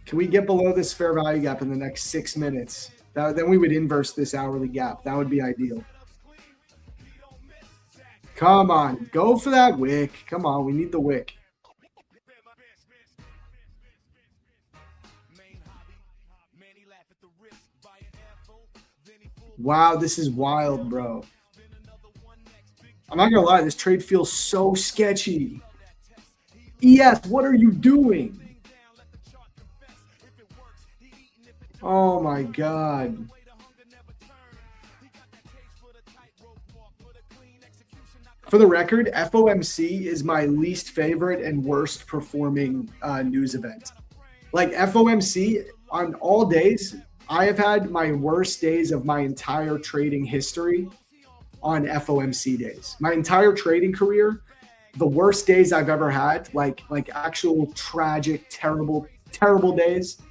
Can we get below this fair value gap in the next 6 minutes? Then we would inverse this hourly gap. That would be ideal. Come on. Go for that wick. Come on. We need the wick. Wow, this is wild, bro. I'm not going to lie. This trade feels so sketchy. ES, what are you doing? Oh, my God. For the record, FOMC is my least favorite and worst performing news event. Like FOMC, on all days, I have had my worst days of my entire trading history on FOMC days. My entire trading career, the worst days I've ever had, like actual tragic, terrible days,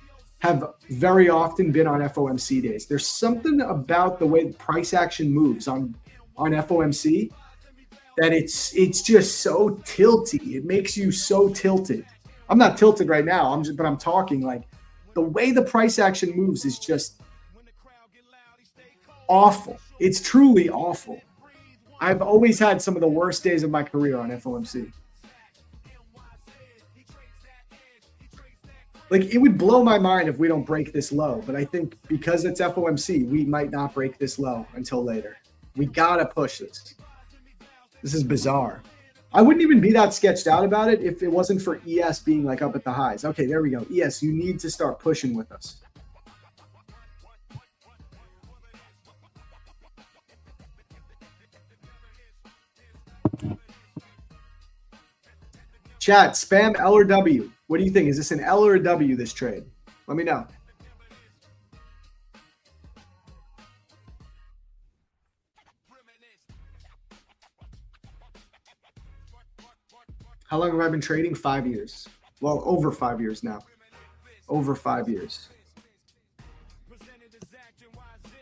have very often been on FOMC days. There's something about the way price action moves on FOMC that it's just so tilty. It makes you so tilted. I'm not tilted right now. But I'm talking like the way the price action moves is just awful. It's truly awful. I've always had some of the worst days of my career on FOMC. Like, it would blow my mind if we don't break this low. But I think because it's FOMC, we might not break this low until later. We got to push this. This is bizarre. I wouldn't even be that sketched out about it if it wasn't for ES being like up at the highs. Okay, there we go. ES, you need to start pushing with us. Chat, spam L or W. What do you think? Is this an L or a W, this trade? Let me know. How long have I been trading? 5 years. Well, over 5 years now. Over 5 years. Presented as action YZ.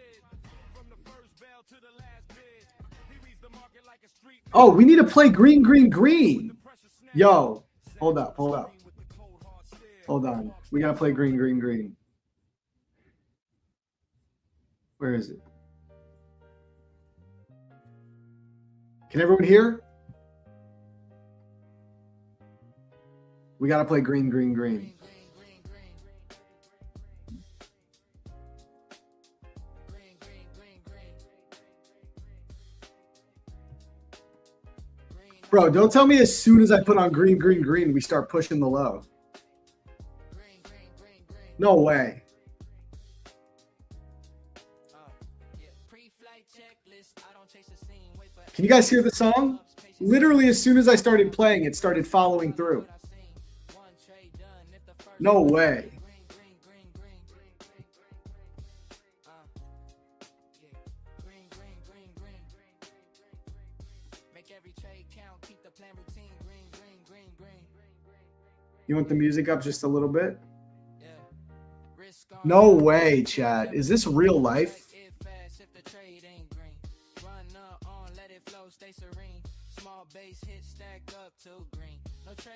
From the first bell to the last bid. He reads the market like a street. Oh, we need to play green, green, green. Yo, hold up, hold up. Hold on. We got to play green, green, green. Where is it? Can everyone hear? We got to play green, green, green. Bro, don't tell me as soon as I put on green, green, green, we start pushing the low. No way. Can you guys hear the song? Literally, as soon as I started playing, it started following through. No way. You want the music up just a little bit? No way, chat. Is this real life?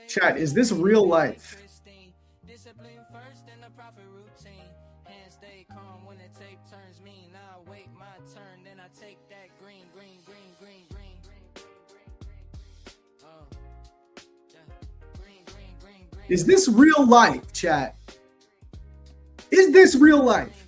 Chat, is this real life? Is this real life, chat? Is this real life?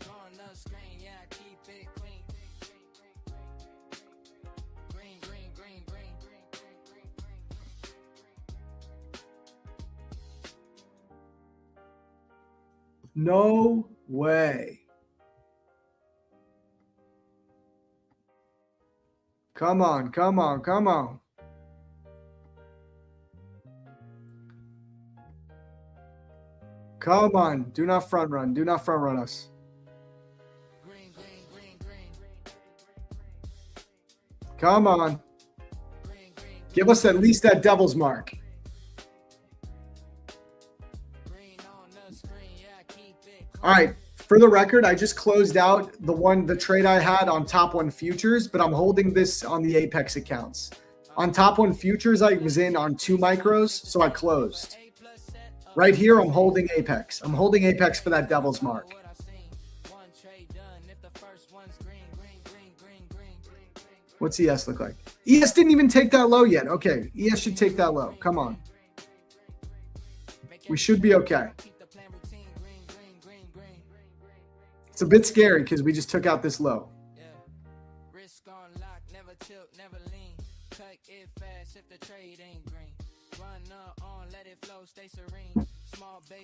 No way. Come on, come on, come on. Come on. Do not front run. Do not front run us. Come on. Give us at least that devil's mark. All right. For the record, I just closed out the trade I had on Top One Futures, but I'm holding this on the Apex accounts. On Top One Futures, I was in on 2 micros, so I closed. Right here, I'm holding Apex. I'm holding Apex for that devil's mark. What's ES look like? ES didn't even take that low yet. Okay, ES should take that low. Come on. We should be okay. It's a bit scary because we just took out this low.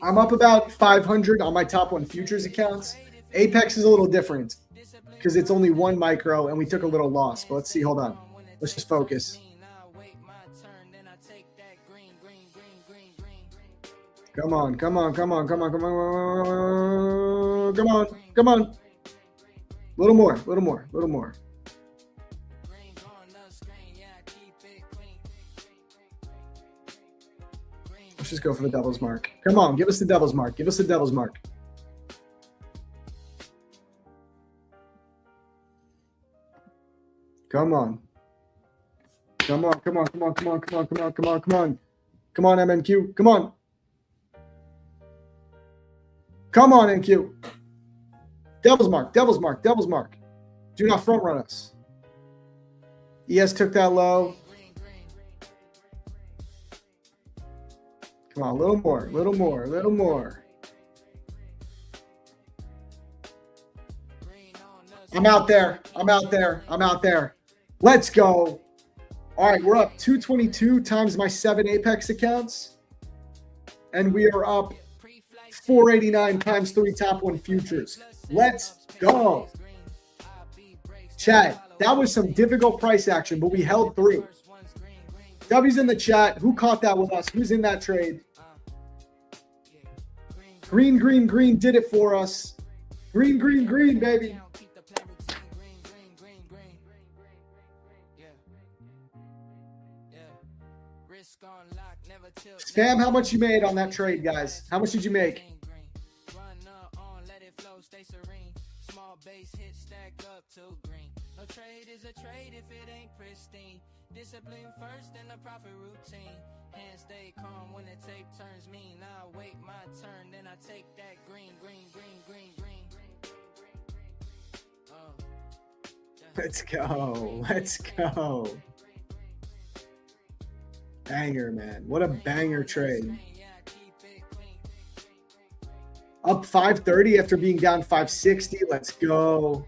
I'm up about 500 on my Top One Futures accounts. Apex is a little different because it's only 1 micro and we took a little loss. But let's see. Hold on. Let's just focus. Come on, come on, come on, come on, come on, come on, come on. A little more, a little more, a little more. Let's just go for the devil's mark. Come on, give us the devil's mark. Give us the devil's mark. Come on. Come on, come on, come on, come on, come on, come on, come on, come on. Come on, MNQ. Come on. Come on, NQ. Devil's mark, devil's mark, devil's mark. Do not front run us. ES took that low. Come on, a little more, a little more, a little more. I'm out there. I'm out there. I'm out there. Let's go. All right, we're up 222 times my 7 Apex accounts. And we are up 489 times 3 Top One Futures. Let's go. Chat, that was some difficult price action, but we held through. W's in the chat. Who caught that with us? Who's in that trade? Green, green, green did it for us. Green, green, green, baby. Spam, how much you made on that trade, guys? How much did you make? Base hit stack up to green. No trade is a trade if it ain't pristine. Discipline first and the profit routine. Hands stay calm when the tape turns mean. I wait my turn, then I take that green. Let's go. Let's go. Banger, man. What a banger trade. Up 530 after being down 560. Let's go.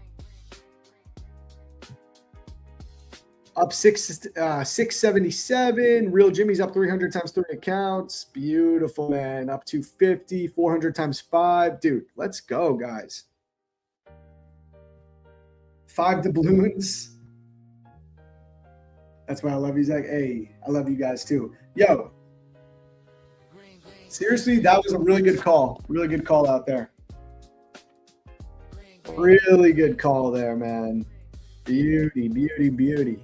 Up 677. Real Jimmy's up 300 times 3 accounts. Beautiful, man. Up 250, 400 times 5. Dude, let's go, guys. 5 doubloons. That's why I love you, Zach. Hey, I love you guys too. Yo. Seriously, that was a really good call. Really good call out there. Really good call there, man. Beauty, beauty, beauty.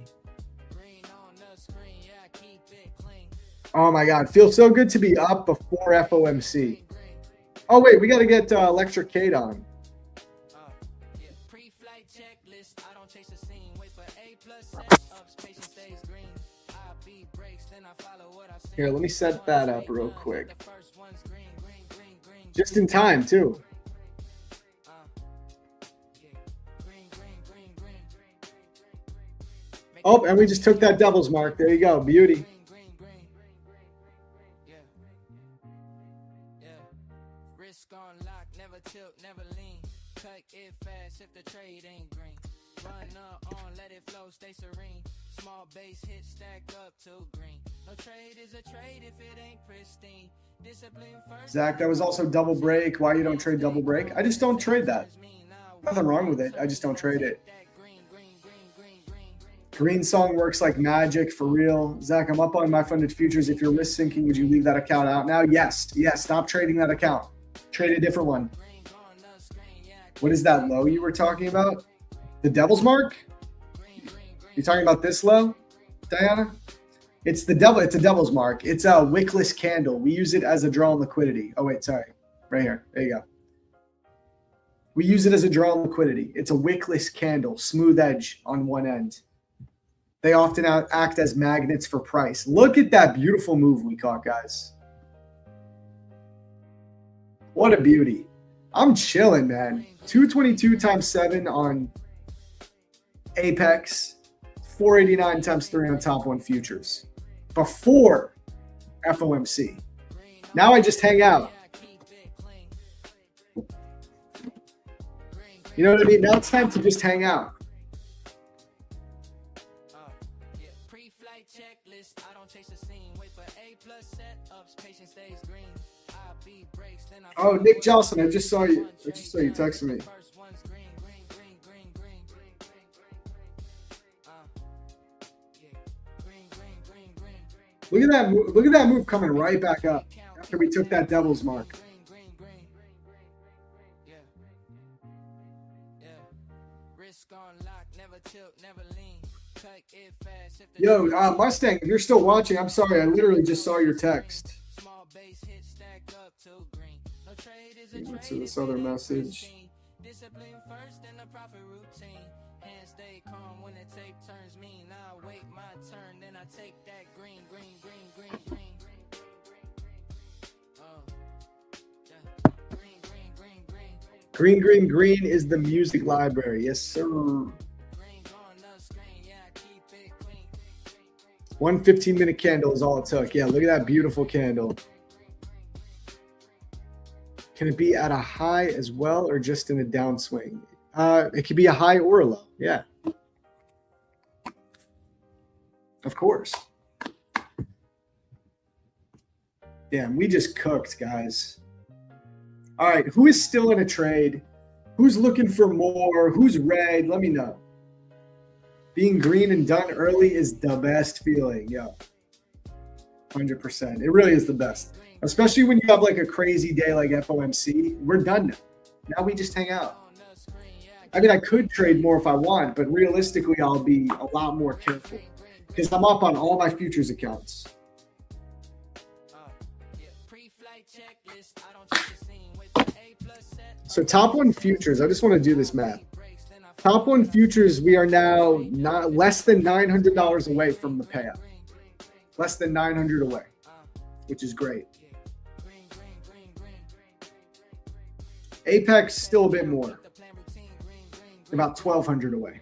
Oh, my God. Feels so good to be up before FOMC. Oh, wait. We got to get Electric Kate on. Here, let me set that up real quick. Just in time, too. Oh, and we just took that devil's mark. There you go. Beauty. Risk on lock, never tilt, never lean. Cut it fast if the trade ain't green. Run on, let it flow, stay serene. Small base hit stack up to green. No trade is a trade if it ain't pristine. Discipline first. Zach, that was also double break. Why you don't trade double break? I just don't trade that. Nothing wrong with it. I just don't trade it. Green song works like magic for real. Zach, I'm up on my funded futures. If you're list syncing, would you leave that account out now? Yes. Yes. Stop trading that account. Trade a different one. What is that low you were talking about? The devil's mark? You talking about this low, Diana? It's the devil. It's a devil's mark. It's a wickless candle. We use it as a draw on liquidity. Oh, wait, sorry. Right here. There you go. We use it as a draw on liquidity. It's a wickless candle, smooth edge on one end. They often act as magnets for price. Look at that beautiful move we caught, guys. What a beauty. I'm chilling, man. 222 times 7 on Apex. 489 times 3 on top 1 futures before FOMC. Now I just hang out. You know what I mean? Now it's time to just hang out. Oh, Nick Johnson, I just saw you. I just saw you text me. Look at that move. Look at that move coming right back up after we took that devil's mark. Yo, Mustang, if you're still watching, I'm sorry. I literally just saw your text. What's this other message? Discipline first and the profit routine. Hands stay calm when the tape turns mean. I wait my turn, then I take that green. Green is the music library. Yes, sir. 1 15-minute candle is all it took. Yeah, look at that beautiful candle. Can it be at a high as well or just in a downswing? It could be a high or a low. Yeah. Of course. Damn, we just cooked, guys. All right, who is still in a trade? Who's looking for more? Who's red? Let me know. Being green and done early is the best feeling. Yeah. 100%. It really is the best. Especially when you have like a crazy day like FOMC. We're done now. Now we just hang out. I mean, I could trade more if I want, but realistically, I'll be a lot more careful because I'm up on all my futures accounts. So top one futures, I just want to do this math. Top one futures, we are now not less than $900 away from the payout. Less than 900 away, which is great. Apex still a bit more, about 1,200 away.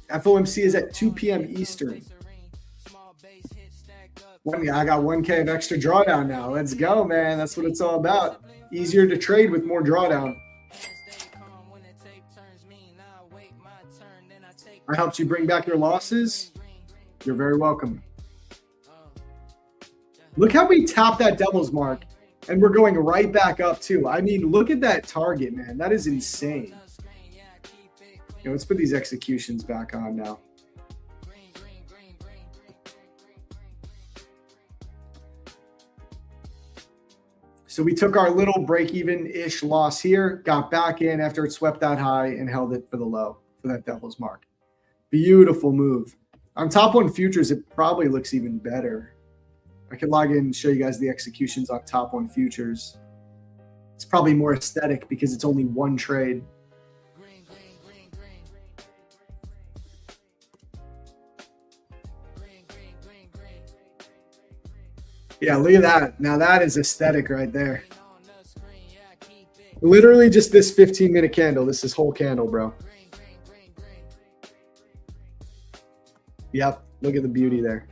FOMC is at 2 p.m. Eastern. I got 1K of extra drawdown now. Let's go, man. That's what it's all about. Easier to trade with more drawdown. I helped you bring back your losses. You're very welcome. Look how we tapped that devil's mark, and we're going right back up too. I mean, look at that target, man. That is insane. Let's put these executions back on now. So we took our little break-even-ish loss here, got back in after it swept that high, and held it for the low, for that devil's mark. Beautiful move. On top one futures, it probably looks even better. I could log in and show you guys the executions on top one futures. It's probably more aesthetic because it's only one trade. Yeah, look at that. Now that is aesthetic right there. Literally just this 15-minute candle. This is whole candle, bro. Yep, look at the beauty there.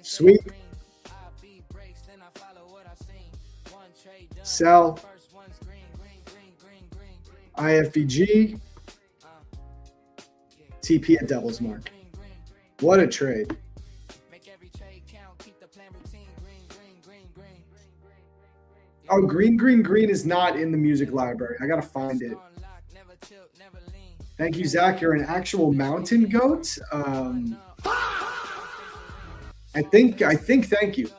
Sweet. Sell. IFVG. TP at Devil's Mark. What a trade. Oh, green is not in the music library. I gotta find it. Thank you, Zach. You're an actual mountain goat. I think thank you.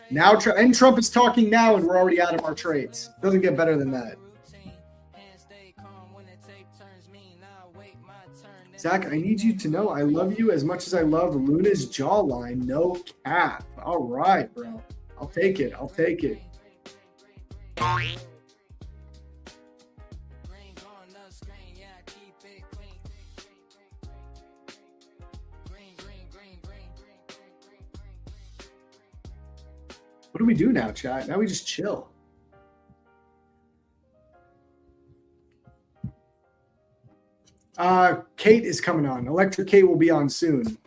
Now, and Trump is talking now, and we're already out of our trades. Doesn't get better than that. Zach, I need you to know I love you as much as I love Luna's jawline. No cap. All right, bro. I'll take it. I'll take it. What do we do now, chat? Now we just chill. Kate is coming on. Electric Kate will be on soon.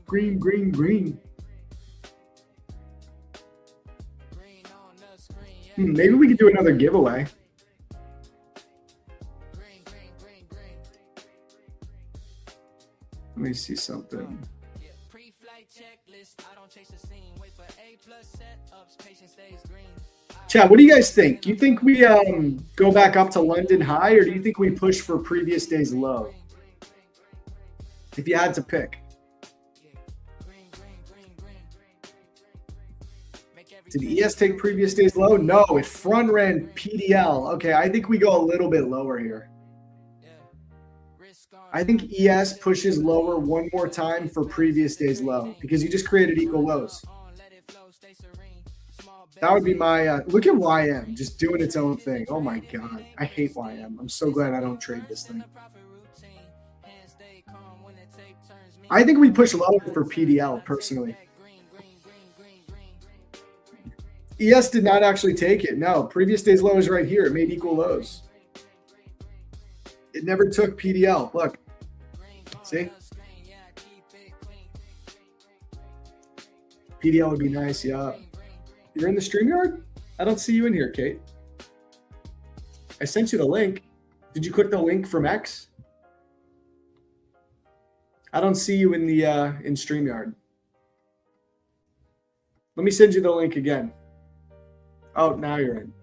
Green. Maybe we could do another giveaway. Let me see something. Chat, what do you guys think? Do you think we go back up to London high, or do you think we push for previous day's low? If you had to pick. Did ES take previous day's low? No, it front ran PDL. Okay, I think we go a little bit lower here. I think ES pushes lower one more time for previous day's low because you just created equal lows. That would be my look at YM just doing its own thing. Oh my God. I hate YM. I'm so glad I don't trade this thing. I think we push lower for PDL personally. ES did not actually take it. No, previous day's low is right here. It made equal lows. It never took PDL. Look. See? PDL would be nice, yeah. You're in the StreamYard? I don't see you in here, Kate. I sent you the link. Did you click the link from X? I don't see you in the in StreamYard. Let me send you the link again. Oh, now you're in.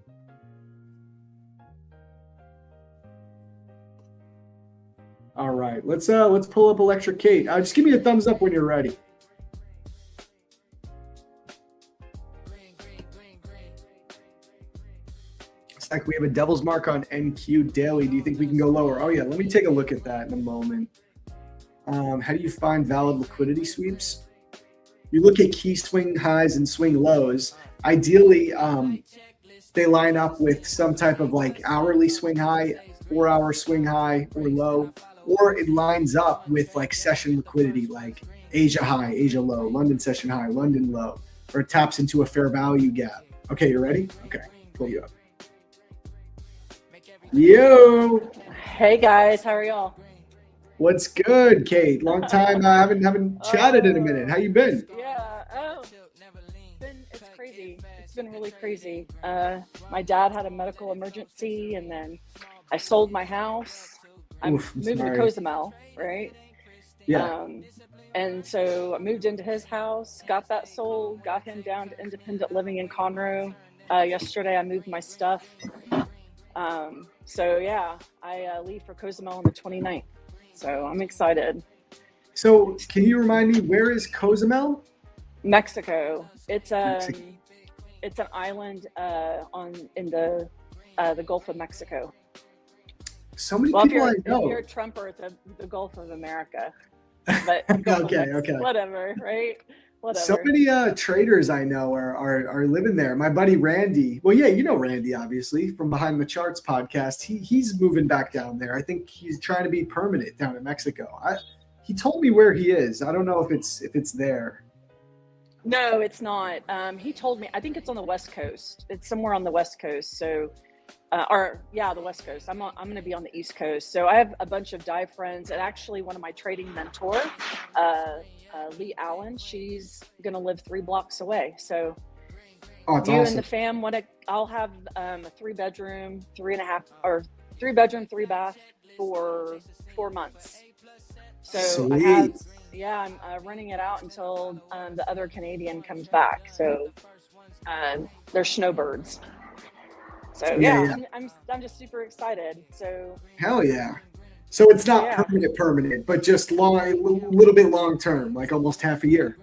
All right, let's pull up Electric Kate. Just give me a thumbs up when you're ready. It's like we have a devil's mark on NQ daily. Do you think we can go lower? Oh yeah, let me take a look at that in a moment. How do you find valid liquidity sweeps? You look at key swing highs and swing lows. Ideally, they line up with some type of like hourly swing high, 4-hour swing high or low, or it lines up with like session liquidity, like Asia high, Asia low, London session high, London low, or it taps into a fair value gap. Okay, you ready? Okay, pull you up. Yo, Hey guys, how are y'all? what's good, Kate? Long time. Haven't chatted in a minute. How you been? Yeah, it's crazy. It's been really crazy. My dad had a medical emergency, and then I sold my house. I Oof, I'm moved to sorry. Cozumel, right? Yeah. And so I moved into his house, got that sold, got him down to independent living in Conroe. Yesterday I moved my stuff. So yeah, I leave for Cozumel on the 29th. So I'm excited. So can you remind me, where is Cozumel? Mexico. It's Mexico. it's an island in the Gulf of Mexico. So many Well, people I if know. you're a Trumper, it's the Gulf of America. But Gulf of Okay, Mex- okay. whatever, right? Whatever. So many traders I know are living there. My buddy Randy. Well, yeah, you know Randy, obviously, from Behind the Charts podcast. He's moving back down there. I think he's trying to be permanent down in Mexico. He told me where he is. I don't know if it's there. No, it's not. He told me. I think it's on the West Coast. It's somewhere on the West Coast. So, the West Coast. I'm going to be on the East Coast. So I have a bunch of dive friends, and actually one of my trading mentor, Lee Allen. She's going to live 3 blocks away. So Oh, it's you awesome. and the fam, I'll have a 3-bedroom, 3-bedroom, 3-bath for 4 months. So Sweet. I'm renting it out until the other Canadian comes back. So they're snowbirds. So Yeah. I'm just super excited. So Hell yeah. So it's not Yeah. permanent, but just a little bit long term, like almost half a year.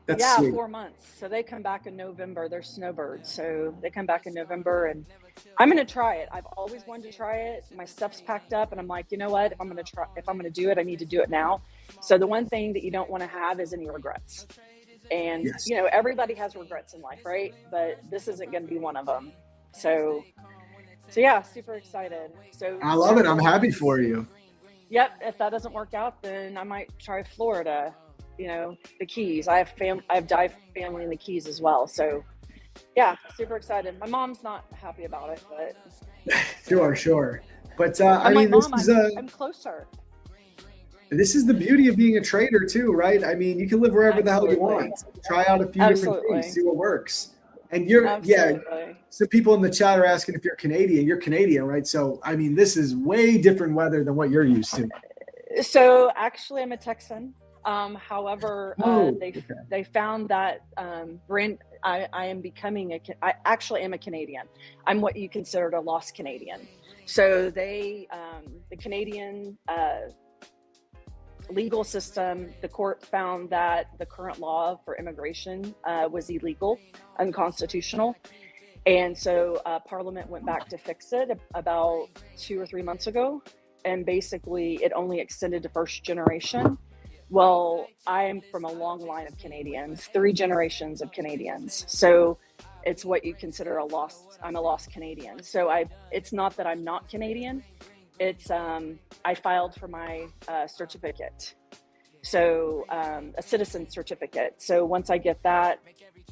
That's yeah, sweet. 4 months. So they come back in November. They're snowbirds. So they come back in November, and I'm going to try it. I've always wanted to try it. My stuff's packed up, and I'm like, you know what? If I'm going to do it, I need to do it now. So the one thing that you don't want to have is any regrets. And Yes. everybody has regrets in life, right? But this isn't going to be one of them. So yeah, super excited. So I love it. I'm happy for you. Yep. If that doesn't work out, then I might try Florida. The Keys. I have dive family in the Keys as well. So yeah, super excited. My mom's not happy about it, but Sure. But I'm like, this Mom, is I'm closer. this is the beauty of being a trader too, right? I mean, you can live wherever the hell you Absolutely. want. Try out a few Absolutely. different things, see what works. And you're Absolutely. some people in the chat are asking if you're Canadian. You're Canadian, right? So I mean, this is way different weather than what you're used to. So actually, I'm a Texan. However, okay. they found that I am becoming I actually am a Canadian. I'm what you considered a lost Canadian. So the Canadian legal system, the court found that the current law for immigration was illegal, unconstitutional. And so Parliament went back to fix it about 2 or 3 months ago. And basically it only extended to first generation. Well, I am from a long line of Canadians, 3 generations of Canadians. So it's what you consider I'm a lost Canadian. So it's not that I'm not Canadian. It's, I filed for my certificate. So a citizen certificate. So once I get that,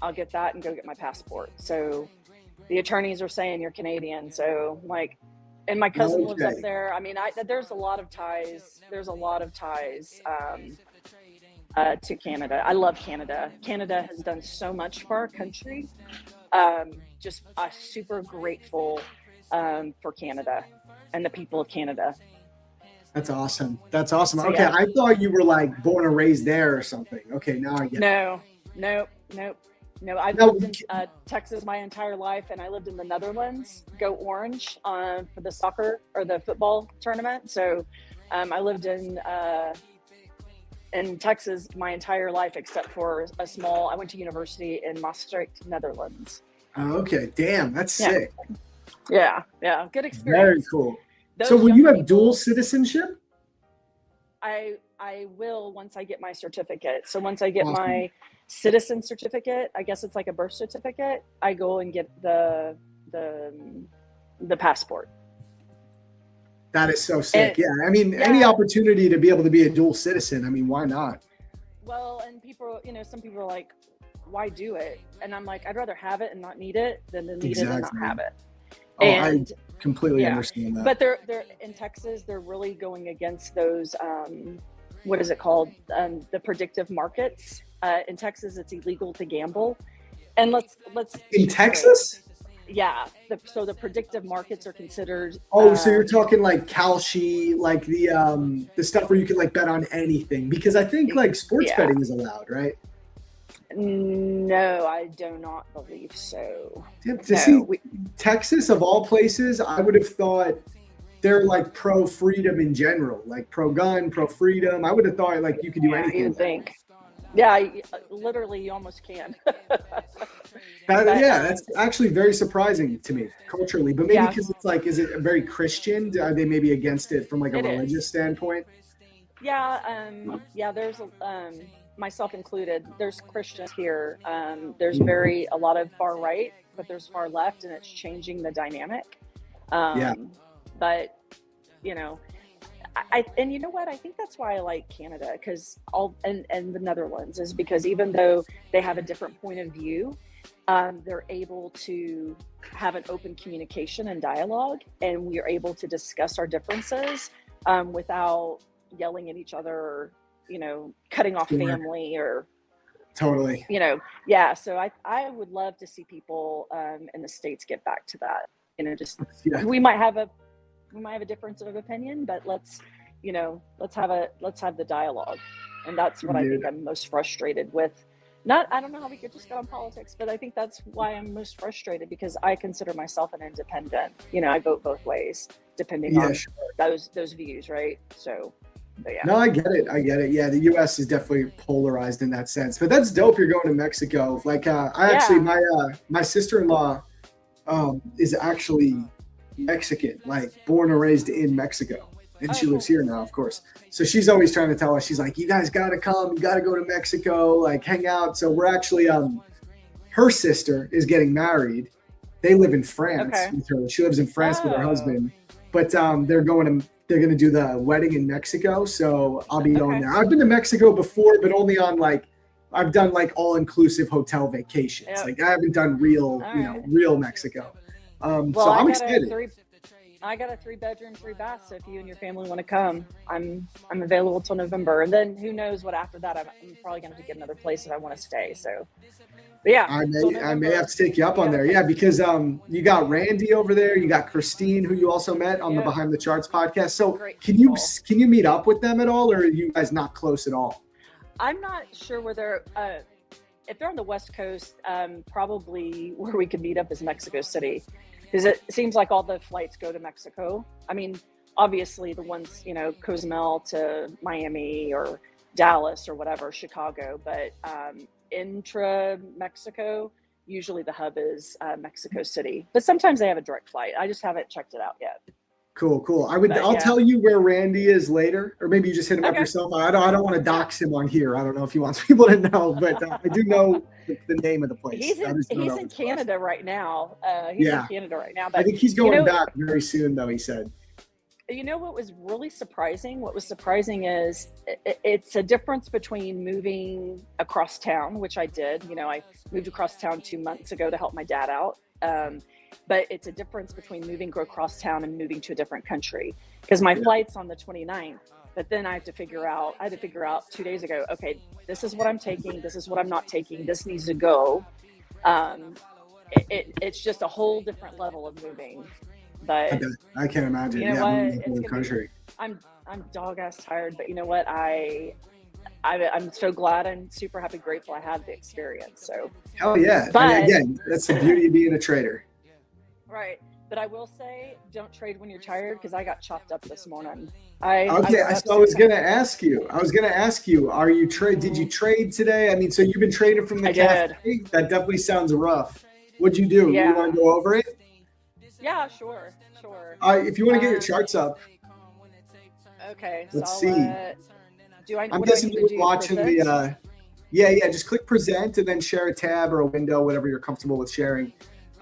I'll get that and go get my passport. So the attorneys are saying you're Canadian. So like, and my cousin lives up there. I mean, there's a lot of ties. There's a lot of ties to Canada. I love Canada. Canada has done so much for our country. Just super grateful for Canada and the people of Canada. That's awesome. That's awesome. So, Okay, yeah. I thought you were like born and raised there or something. Okay, now I get it. No. I've No, lived in Texas my entire life, and I lived in the Netherlands. Go Orange for the soccer or the football tournament. So I lived in Texas my entire life, except for I went to university in Maastricht, Netherlands. Oh, okay. Damn, that's Yeah. sick. Yeah. Good experience. Very cool. Those So will young you have people- dual citizenship? I will once I get my certificate. So once I get Awesome. my citizen certificate, I guess it's like a birth certificate, I go and get the passport. That is so sick. And- Yeah. I mean, any Yeah. opportunity to be able to be a dual citizen, I mean, why not? Well, and people, some people are like, why do it? And I'm like, I'd rather have it and not need it than to need it and not Exactly. have it. Oh, And I completely yeah. understand that. but they're in Texas, they're really going against those what is it called? The predictive markets. In Texas, it's illegal to gamble. And let's In Texas? Yeah. So the predictive markets are considered. Oh, so you're talking like Kalshi, like the stuff where you can like bet on anything, because I think like sports Yeah. betting is allowed, right? No, I do not believe so. Damn, to No, see Texas of all places, I would have thought they're like pro freedom in general, like pro gun, pro freedom. I would have thought like you could do anything. you'd think. Yeah, literally, you almost can. That's actually very surprising to me culturally, but maybe Yeah. because it's like, is it very Christian? Are they maybe against it from like a It is. religious standpoint? Yeah, there's myself included. There's Christians here. There's a lot of far right, but there's far left, and it's changing the dynamic. Yeah. But and you know what? I think that's why I like Canada, because and the Netherlands is because even though they have a different point of view, they're able to have an open communication and dialogue, and we are able to discuss our differences without yelling at each other, or cutting off Sure. family, or Totally. yeah. So I would love to see people in the States get back to that. Yeah. We might have a difference of opinion, but let's have the dialogue. And that's what I think I'm most frustrated with. I don't know how we could just get on politics, but I think that's why I'm most frustrated, because I consider myself an independent. I vote both ways depending on Sure. those views, right? So but yeah. No, I get it. Yeah, the U.S. is definitely polarized in that sense. But that's dope. You're going to Mexico. Like, actually, my sister-in-law is actually Mexican, like born and raised in Mexico, and she lives here now, of course. So she's always trying to tell us, she's like, you guys got to come, you got to go to Mexico, like hang out. So we're actually, her sister is getting married. They live in France with her. She lives in France with her husband, but they're going to do the wedding in Mexico. So I'll be going there. I've been to Mexico before, but only on I've done like all-inclusive hotel vacations. Yep. Like I haven't done real, real Mexico. So I'm excited. I got a 3-bedroom, 3-bath. So if you and your family want to come, I'm available till November. And then who knows what after that? I'm probably going to have to get another place if I want to stay. So, but yeah, I may have to take you up on there. Yeah, because you got Randy over there, you got Christine, who you also met on the Behind the Charts podcast. So can you meet up with them at all, or are you guys not close at all? I'm not sure where they're. If they're on the West Coast, probably where we could meet up is Mexico City, because it seems like all the flights go to Mexico. I mean, obviously the ones, Cozumel to Miami or Dallas or whatever, Chicago, but intra Mexico, usually the hub is Mexico City. But sometimes they have a direct flight. I just haven't checked it out yet. Cool. I'll tell you where Randy is later, or maybe you just hit him up yourself. I don't want to dox him on here. I don't know if he wants people to know, but I do know the name of the place. He's in Canada right now. He's in Canada right now. But I think he's going back very soon, though, he said. You know what was really surprising? What was surprising is it's a difference between moving across town, which I did. I moved across town 2 months ago to help my dad out. But it's a difference between moving across town and moving to a different country, because my flight's on the 29th. But then I had to figure out 2 days ago, okay, this is what I'm taking. This is what I'm not taking. This needs to go. It's just a whole different level of moving. But I can't imagine. You know what? It's country. I'm dog ass tired, but you know what? I'm so glad and super happy, grateful I had the experience. So hell yeah. But again, that's the beauty of being a trader. right. But I will say, don't trade when you're tired, because I got chopped up this morning. Okay, so I was gonna ask you. Are you trade? Did you trade today? I mean, so you've been trading from the I cafe. did. That definitely sounds rough. What'd you do? Yeah. You want to go over it? Yeah, sure. If you want to get your charts up. Okay. Let's so see. I'm guessing you were watching the. Yeah. Just click present and then share a tab or a window, whatever you're comfortable with sharing.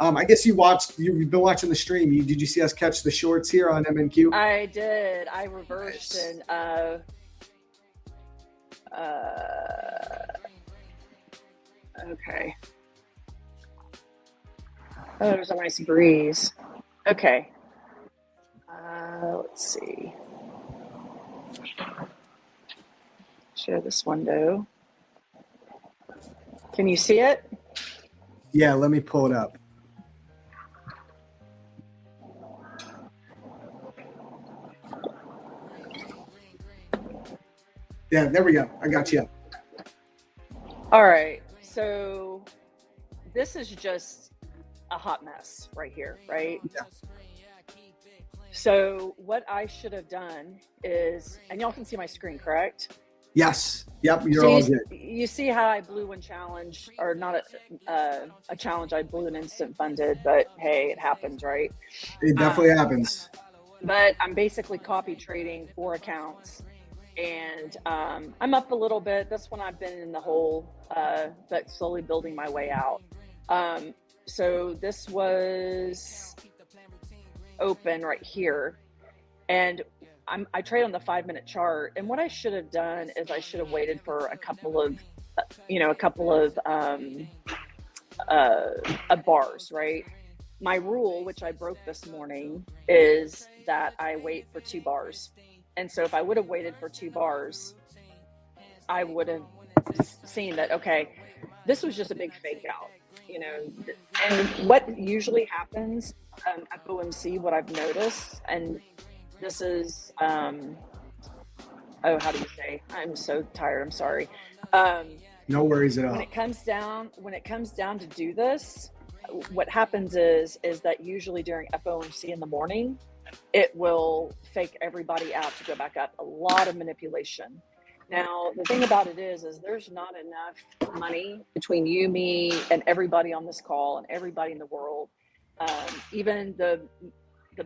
I guess you've been watching the stream. Did you see us catch the shorts here on MNQ? I did. I reversed Nice. and okay. Oh, there's a nice breeze. Okay. Let's see. Share this window. Can you see it? Yeah, let me pull it up. Yeah, there we go. I got you. All right. So this is just a hot mess right here, right? Yeah. So what I should have done is, and y'all can see my screen, correct? Yes. Yep. You're So all you, good. you see how I blew one challenge, or not a challenge, I blew an instant funded, but hey, it happens, right? It definitely happens. But I'm basically copy trading 4 accounts, and I'm up a little bit. That's when I've been in the hole, but slowly building my way out. So this was open right here, and I trade on the 5-minute chart. And what I should have done is I should have waited for a couple of bars, right? My rule, which I broke this morning, is that I wait for 2 bars. And so if I would have waited for 2 bars, I would have seen that, okay, this was just a big fake out, and what usually happens at OMC, what I've noticed, and this is, how do you say? I'm so tired. I'm sorry. No worries at all. When it comes down to do this, what happens is that usually during FOMC in the morning, it will fake everybody out to go back up. A lot of manipulation. Now, the thing about it is there's not enough money between you, me, and everybody on this call and everybody in the world. Even the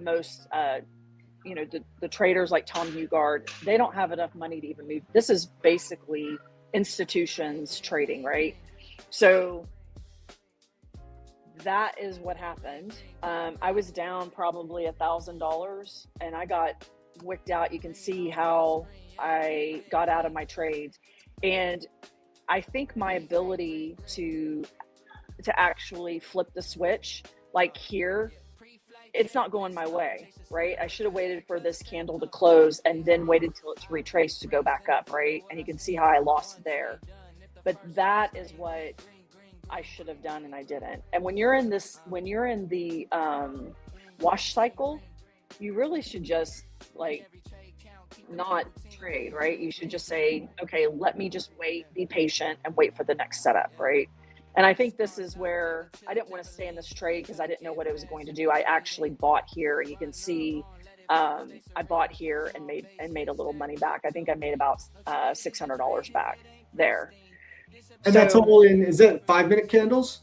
most, the traders like Tom Hugard, they don't have enough money to even move. This is basically institutions trading, right? So that is what happened. I was down probably $1,000 and I got wicked out. You can see how I got out of my trades. And I think my ability to actually flip the switch, like here, it's not going my way, right? I should have waited for this candle to close and then waited till it's retraced to go back up, right? And you can see how I lost there. But that is what I should have done and I didn't. And when you're in the wash cycle, you really should just not trade, right? You should just say, okay, let me just wait, be patient, and wait for the next setup, right? And I think this is where I didn't want to stay in this trade because I didn't know what it was going to do. I actually bought here, and you can see I bought here and made a little money back. I think I made about $600 back there. And that's all in. Is that 5-minute candles?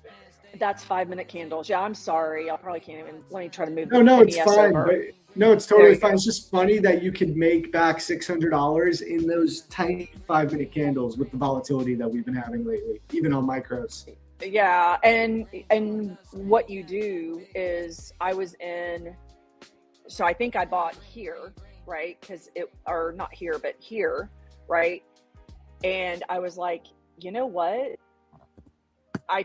That's 5-minute candles. Yeah, I'm sorry. I probably can't even. Let me try to move. No, it's fine. But, no, it's totally fine. Go. It's just funny that you can make back $600 in those tiny 5-minute candles with the volatility that we've been having lately, even on micros. Yeah, and what you do is I was in. So I think I bought here, right? Or not here, but here, right? And I was like, you know what? I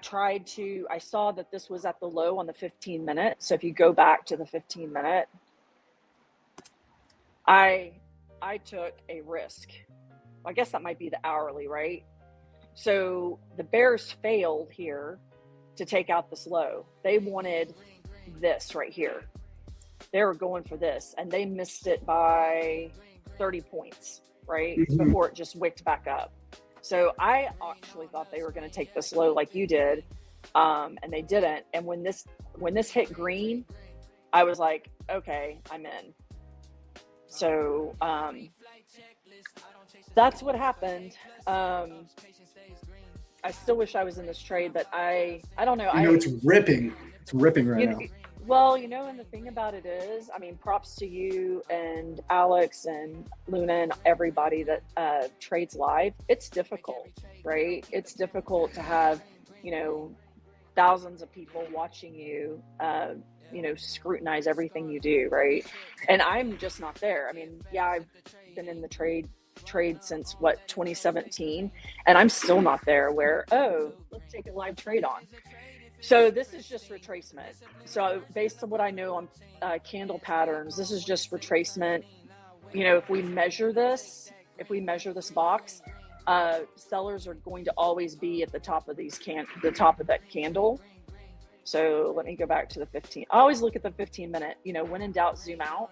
saw that this was at the low on the 15-minute. So if you go back to the 15-minute, I took a risk. I guess that might be the hourly, right? So the bears failed here to take out this low. They wanted this right here. They were going for this, and they missed it by 30 points, right? Mm-hmm. Before it just wicked back up. So I actually thought they were going to take this low like you did, and they didn't. And when this hit green, I was like, okay, I'm in. So that's what happened. I still wish I was in this trade, but I don't know. It's ripping. It's ripping right now. Well, and the thing about it is, I mean, props to you and Alex and Luna and everybody that trades live. It's difficult, right? It's difficult to have, thousands of people watching you, scrutinize everything you do, right? And I'm just not there. I mean, yeah, I've been in the trade since 2017, and I'm still not there where, let's take a live trade on. So this is just retracement. So based on what I know on candle patterns, this is just retracement. If we measure this box, sellers are going to always be at the top of the top of that candle. So let me go back to the 15. I always look at the 15 minute, when in doubt, zoom out.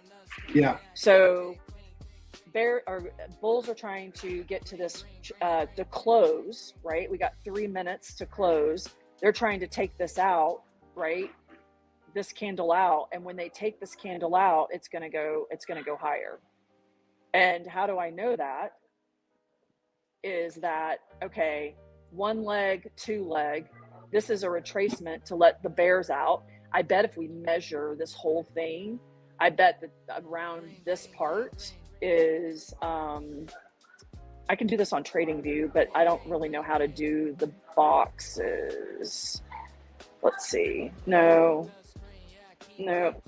Yeah. So bulls are trying to get to this, to close, right? We got 3 minutes to close. They're trying to take this out, right? This candle out. And when they take this candle out, it's going to go higher. And how do I know that? Is that, okay, 1 leg, 2 leg, this is a retracement to let the bears out. I bet if we measure this whole thing, I bet that around this part is, I can do this on TradingView, but I don't really know how to do the boxes. Let's see. No.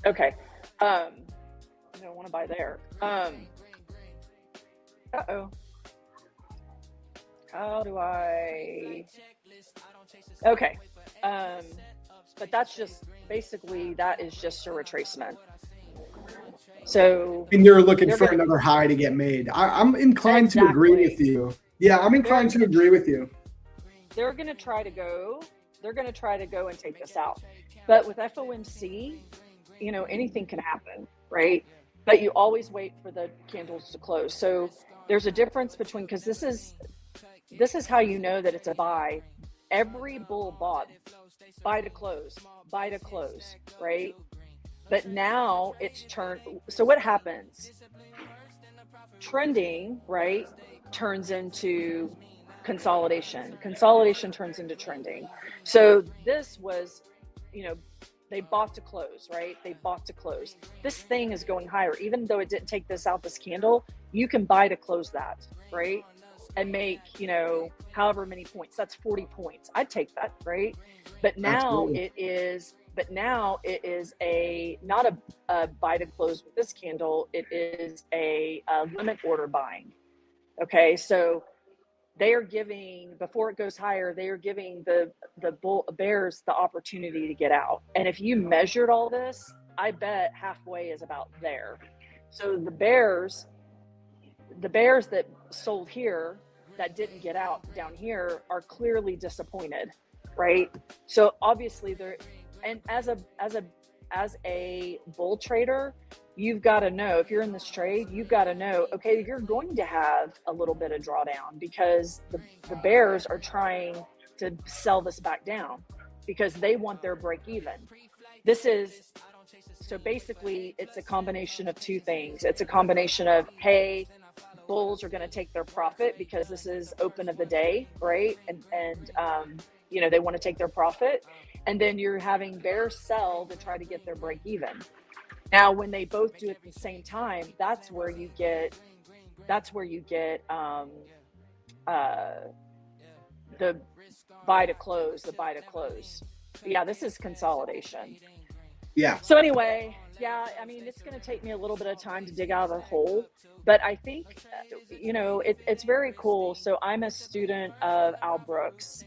Okay. I don't want to buy there. Uh-oh. How do I? Okay. But that's just basically, that is just a retracement. So And they're looking for another high to get made. I'm inclined to agree with you. Yeah, I'm inclined to agree with you. They're going to try to go and take this out. But with FOMC, anything can happen, right? But you always wait for the candles to close. So there's a difference between, because this is how you know that it's a buy. Every bull bought buy to close, right? But now it's turned. So what happens? Trending, right, turns into consolidation. Consolidation turns into trending. So this was, they bought to close, right? They bought to close. This thing is going higher. Even though it didn't take this out, this candle, you can buy to close that, right? And make, however many points. That's 40 points. I'd take that, right? But now Absolutely. it is not a buy to close with this candle. It is a limit order buying. Okay, so they are giving, before it goes higher, they are giving the bears the opportunity to get out. And if you measured all this, I bet halfway is about there. So the bears that sold here that didn't get out down here are clearly disappointed, right? So obviously and as a bull trader, you've got to know, if you're in this trade, you've got to know, okay, you're going to have a little bit of drawdown because the bears are trying to sell this back down because they want their break even. So basically it's a combination of two things. It's a combination of, hey, bulls are going to take their profit because this is open of the day, right? And they want to take their profit. And then you're having bears sell to try to get their break even. Now, when they both do it at the same time, that's where you get the buy to close. Yeah, this is consolidation. Yeah. So anyway, yeah, I mean, it's going to take me a little bit of time to dig out of the hole, but I think, it's very cool. So I'm a student of Al Brooks,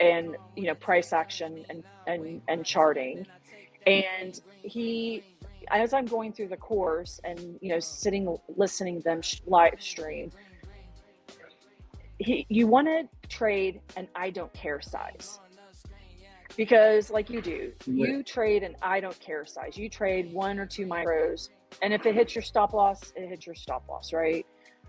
and, price action and charting. And as I'm going through the course and, listening to them live stream, you want to trade an I don't care size. Because like you do, you trade an I don't care size. You trade 1 or 2 micros, and if it hits your stop loss, it hits your stop loss, right?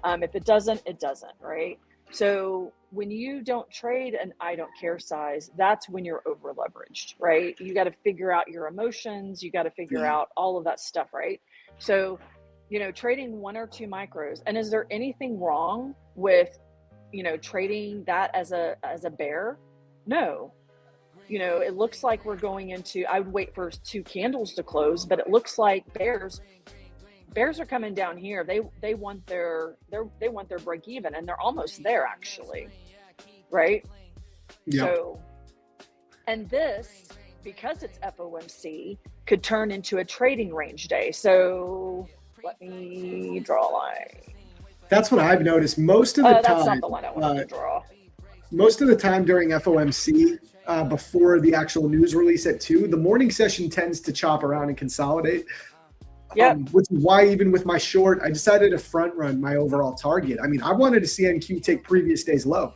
If it doesn't, it doesn't, right? So when you don't trade an I don't care size, that's when you're over leveraged, right? You got to figure out your emotions. You got to figure out all of that stuff, right? So, trading 1 or 2 micros. And is there anything wrong with, trading that as a bear? No. It looks like we're going into, I would wait for 2 candles to close, but it looks like bears are coming down here. They want their break even, and they're almost there actually, right? Yeah. So, and this, because it's FOMC, could turn into a trading range day. So let me draw a line. That's what I've noticed most of the time. That's not the one I wanted to draw. Most of the time during FOMC, before the actual news release at 2, the morning session tends to chop around and consolidate. Yeah. Which is why even with my short, I decided to front run my overall target. I mean, I wanted to see NQ take previous day's low,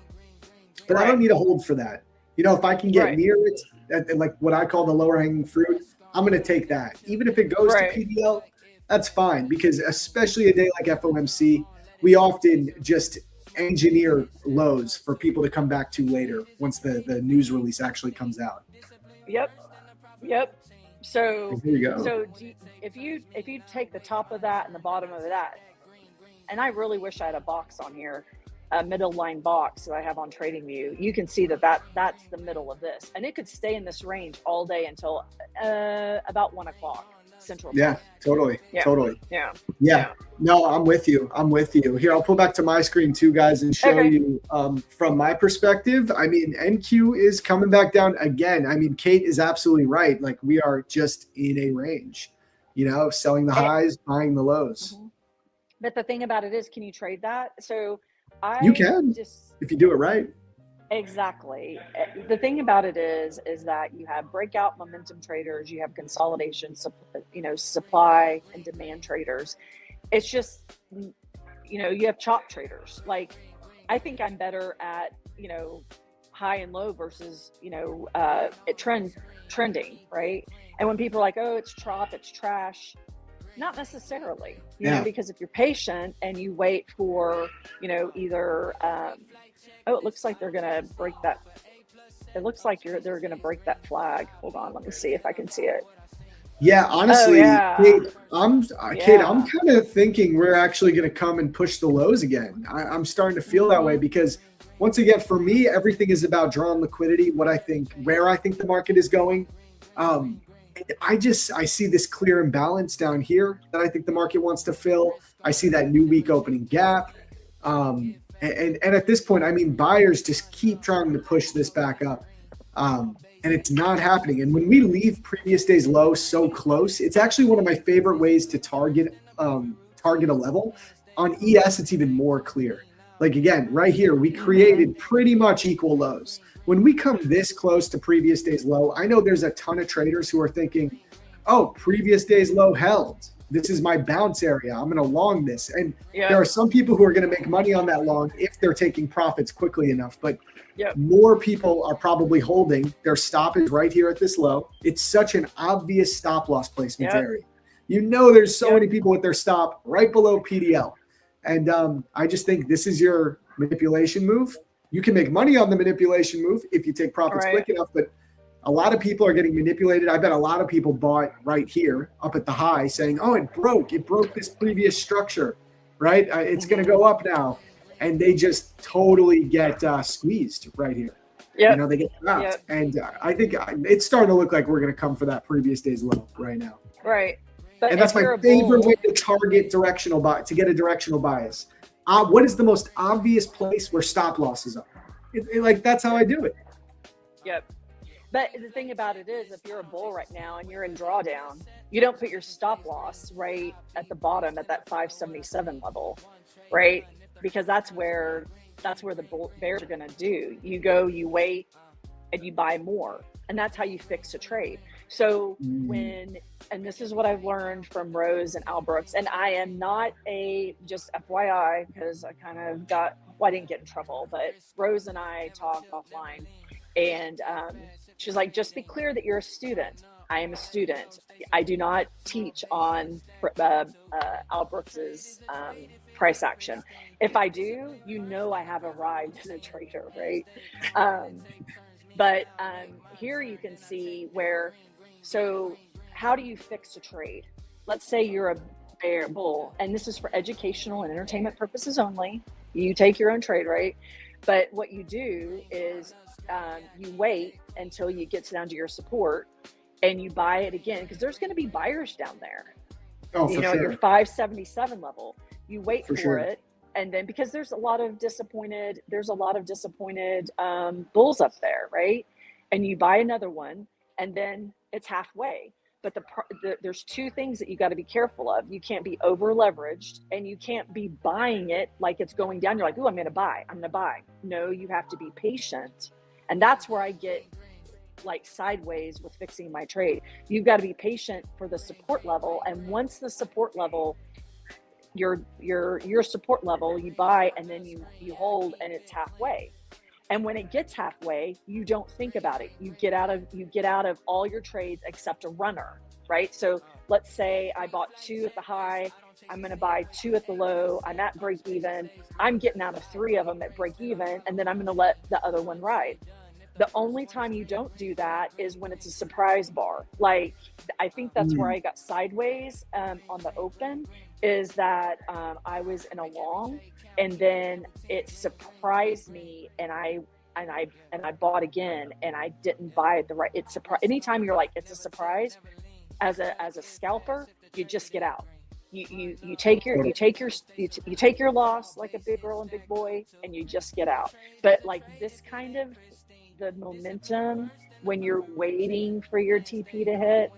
but I don't need a hold for that. If I can get near it, at like what I call the lower hanging fruit, I'm going to take that. Even if it goes to PDL, that's fine, because especially a day like FOMC, we often just engineer lows for people to come back to later once the news release actually comes out. Yep. So here you go. So if you take the top of that and the bottom of that, and I really wish I had a box on here, a middle line box that I have on TradingView, you can see that's the middle of this, and it could stay in this range all day until about 1 o'clock Central Time. Yeah, totally. Yeah. No, I'm with you. Here, I'll pull back to my screen too, guys, and show you from my perspective. I mean, NQ is coming back down again. I mean, Kate is absolutely right. Like, we are just in a range, selling the highs, buying the lows. Mm-hmm. But the thing about it is, can you trade that? So you can, if you do it right. Exactly. The thing about it is that you have breakout momentum traders, you have consolidation, supply and demand traders. It's just, you have chop traders. Like, I think I'm better at, high and low versus, trending, right? And when people are like, oh, it's chop, it's trash. Not necessarily, because if you're patient and you wait for, either, it looks like they're going to break that. It looks like they're going to break that flag. Hold on. Let me see if I can see it. Yeah, honestly, Kate, I'm kind of thinking we're actually going to come and push the lows again. I'm starting to feel that way because, once again, for me, everything is about drawing liquidity, where I think the market is going. I see this clear imbalance down here that I think the market wants to fill. I see that new week opening gap. And at this point, I mean, buyers just keep trying to push this back up. And it's not happening. And when we leave previous day's low so close, it's actually one of my favorite ways to target a level. On ES, it's even more clear. Like, again, right here, we created pretty much equal lows. When we come this close to previous day's low, I know there's a ton of traders who are thinking, oh, previous day's low held. This is my bounce area. I'm going to long this. And there are some people who are going to make money on that long if they're taking profits quickly enough. But more people are probably holding. Their stop is right here at this low. It's such an obvious stop loss placement area. There's so many people with their stop right below PDL. And I just think this is your manipulation move. You can make money on the manipulation move if you take profits quick enough, but a lot of people are getting manipulated. I bet a lot of people bought right here up at the high saying, oh, it broke this previous structure, right? It's going to go up now. And they just totally get squeezed right here. They get trapped. And I think it's starting to look like we're going to come for that previous day's low right now. Right. But and that's my favorite way to target directional buy, to get a directional bias. What is the most obvious place where stop losses are? That's how I do it. Yep. But the thing about it is, if you're a bull right now and you're in drawdown, you don't put your stop loss right at the bottom at that 577 level, right? Because that's where the bears are going to do. You go, you wait, and you buy more, and that's how you fix a trade. So and this is what I've learned from Rose and Al Brooks, and I am not just FYI, because I kind of I didn't get in trouble, but Rose and I talked offline, and she's like, just be clear that you're a student. I am a student. I do not teach on Al Brooks's price action. If I do, I have arrived as a trader, right? But here you can see where, so how do you fix a trade? Let's say you're a bear bull, and this is for educational and entertainment purposes only. You take your own trade, right? But what you do is you wait until you get down to your support and you buy it again, because there's going to be buyers down there. Oh, At your 577 level, you wait for it. And then, because there's a lot of disappointed bulls up there, right? And you buy another one, and then it's halfway. But there's two things that you got to be careful of. You can't be over leveraged, and you can't be buying it like it's going down. You're like, "Ooh, I'm going to buy. No, you have to be patient. And that's where I get like sideways with fixing my trade. You've got to be patient for the support level. And once the support level, your support level, you buy, and then you hold, and it's halfway. And when it gets halfway, you don't think about it. You get out of all your trades except a runner, right? So let's say I bought 2 at the high. I'm going to buy 2 at the low. I'm at break even. I'm getting out of 3 of them at break even, and then I'm going to let the other one ride. The only time you don't do that is when it's a surprise bar. Like, I think that's where I got sideways on the open, is that I was in a long, and then it surprised me, and I bought again, and I didn't buy it the right. It's anytime you're like, it's a surprise, as a scalper, you just get out. You take your loss like a big girl and big boy, and you just get out. But like this kind of the momentum when you're waiting for your TP to hit,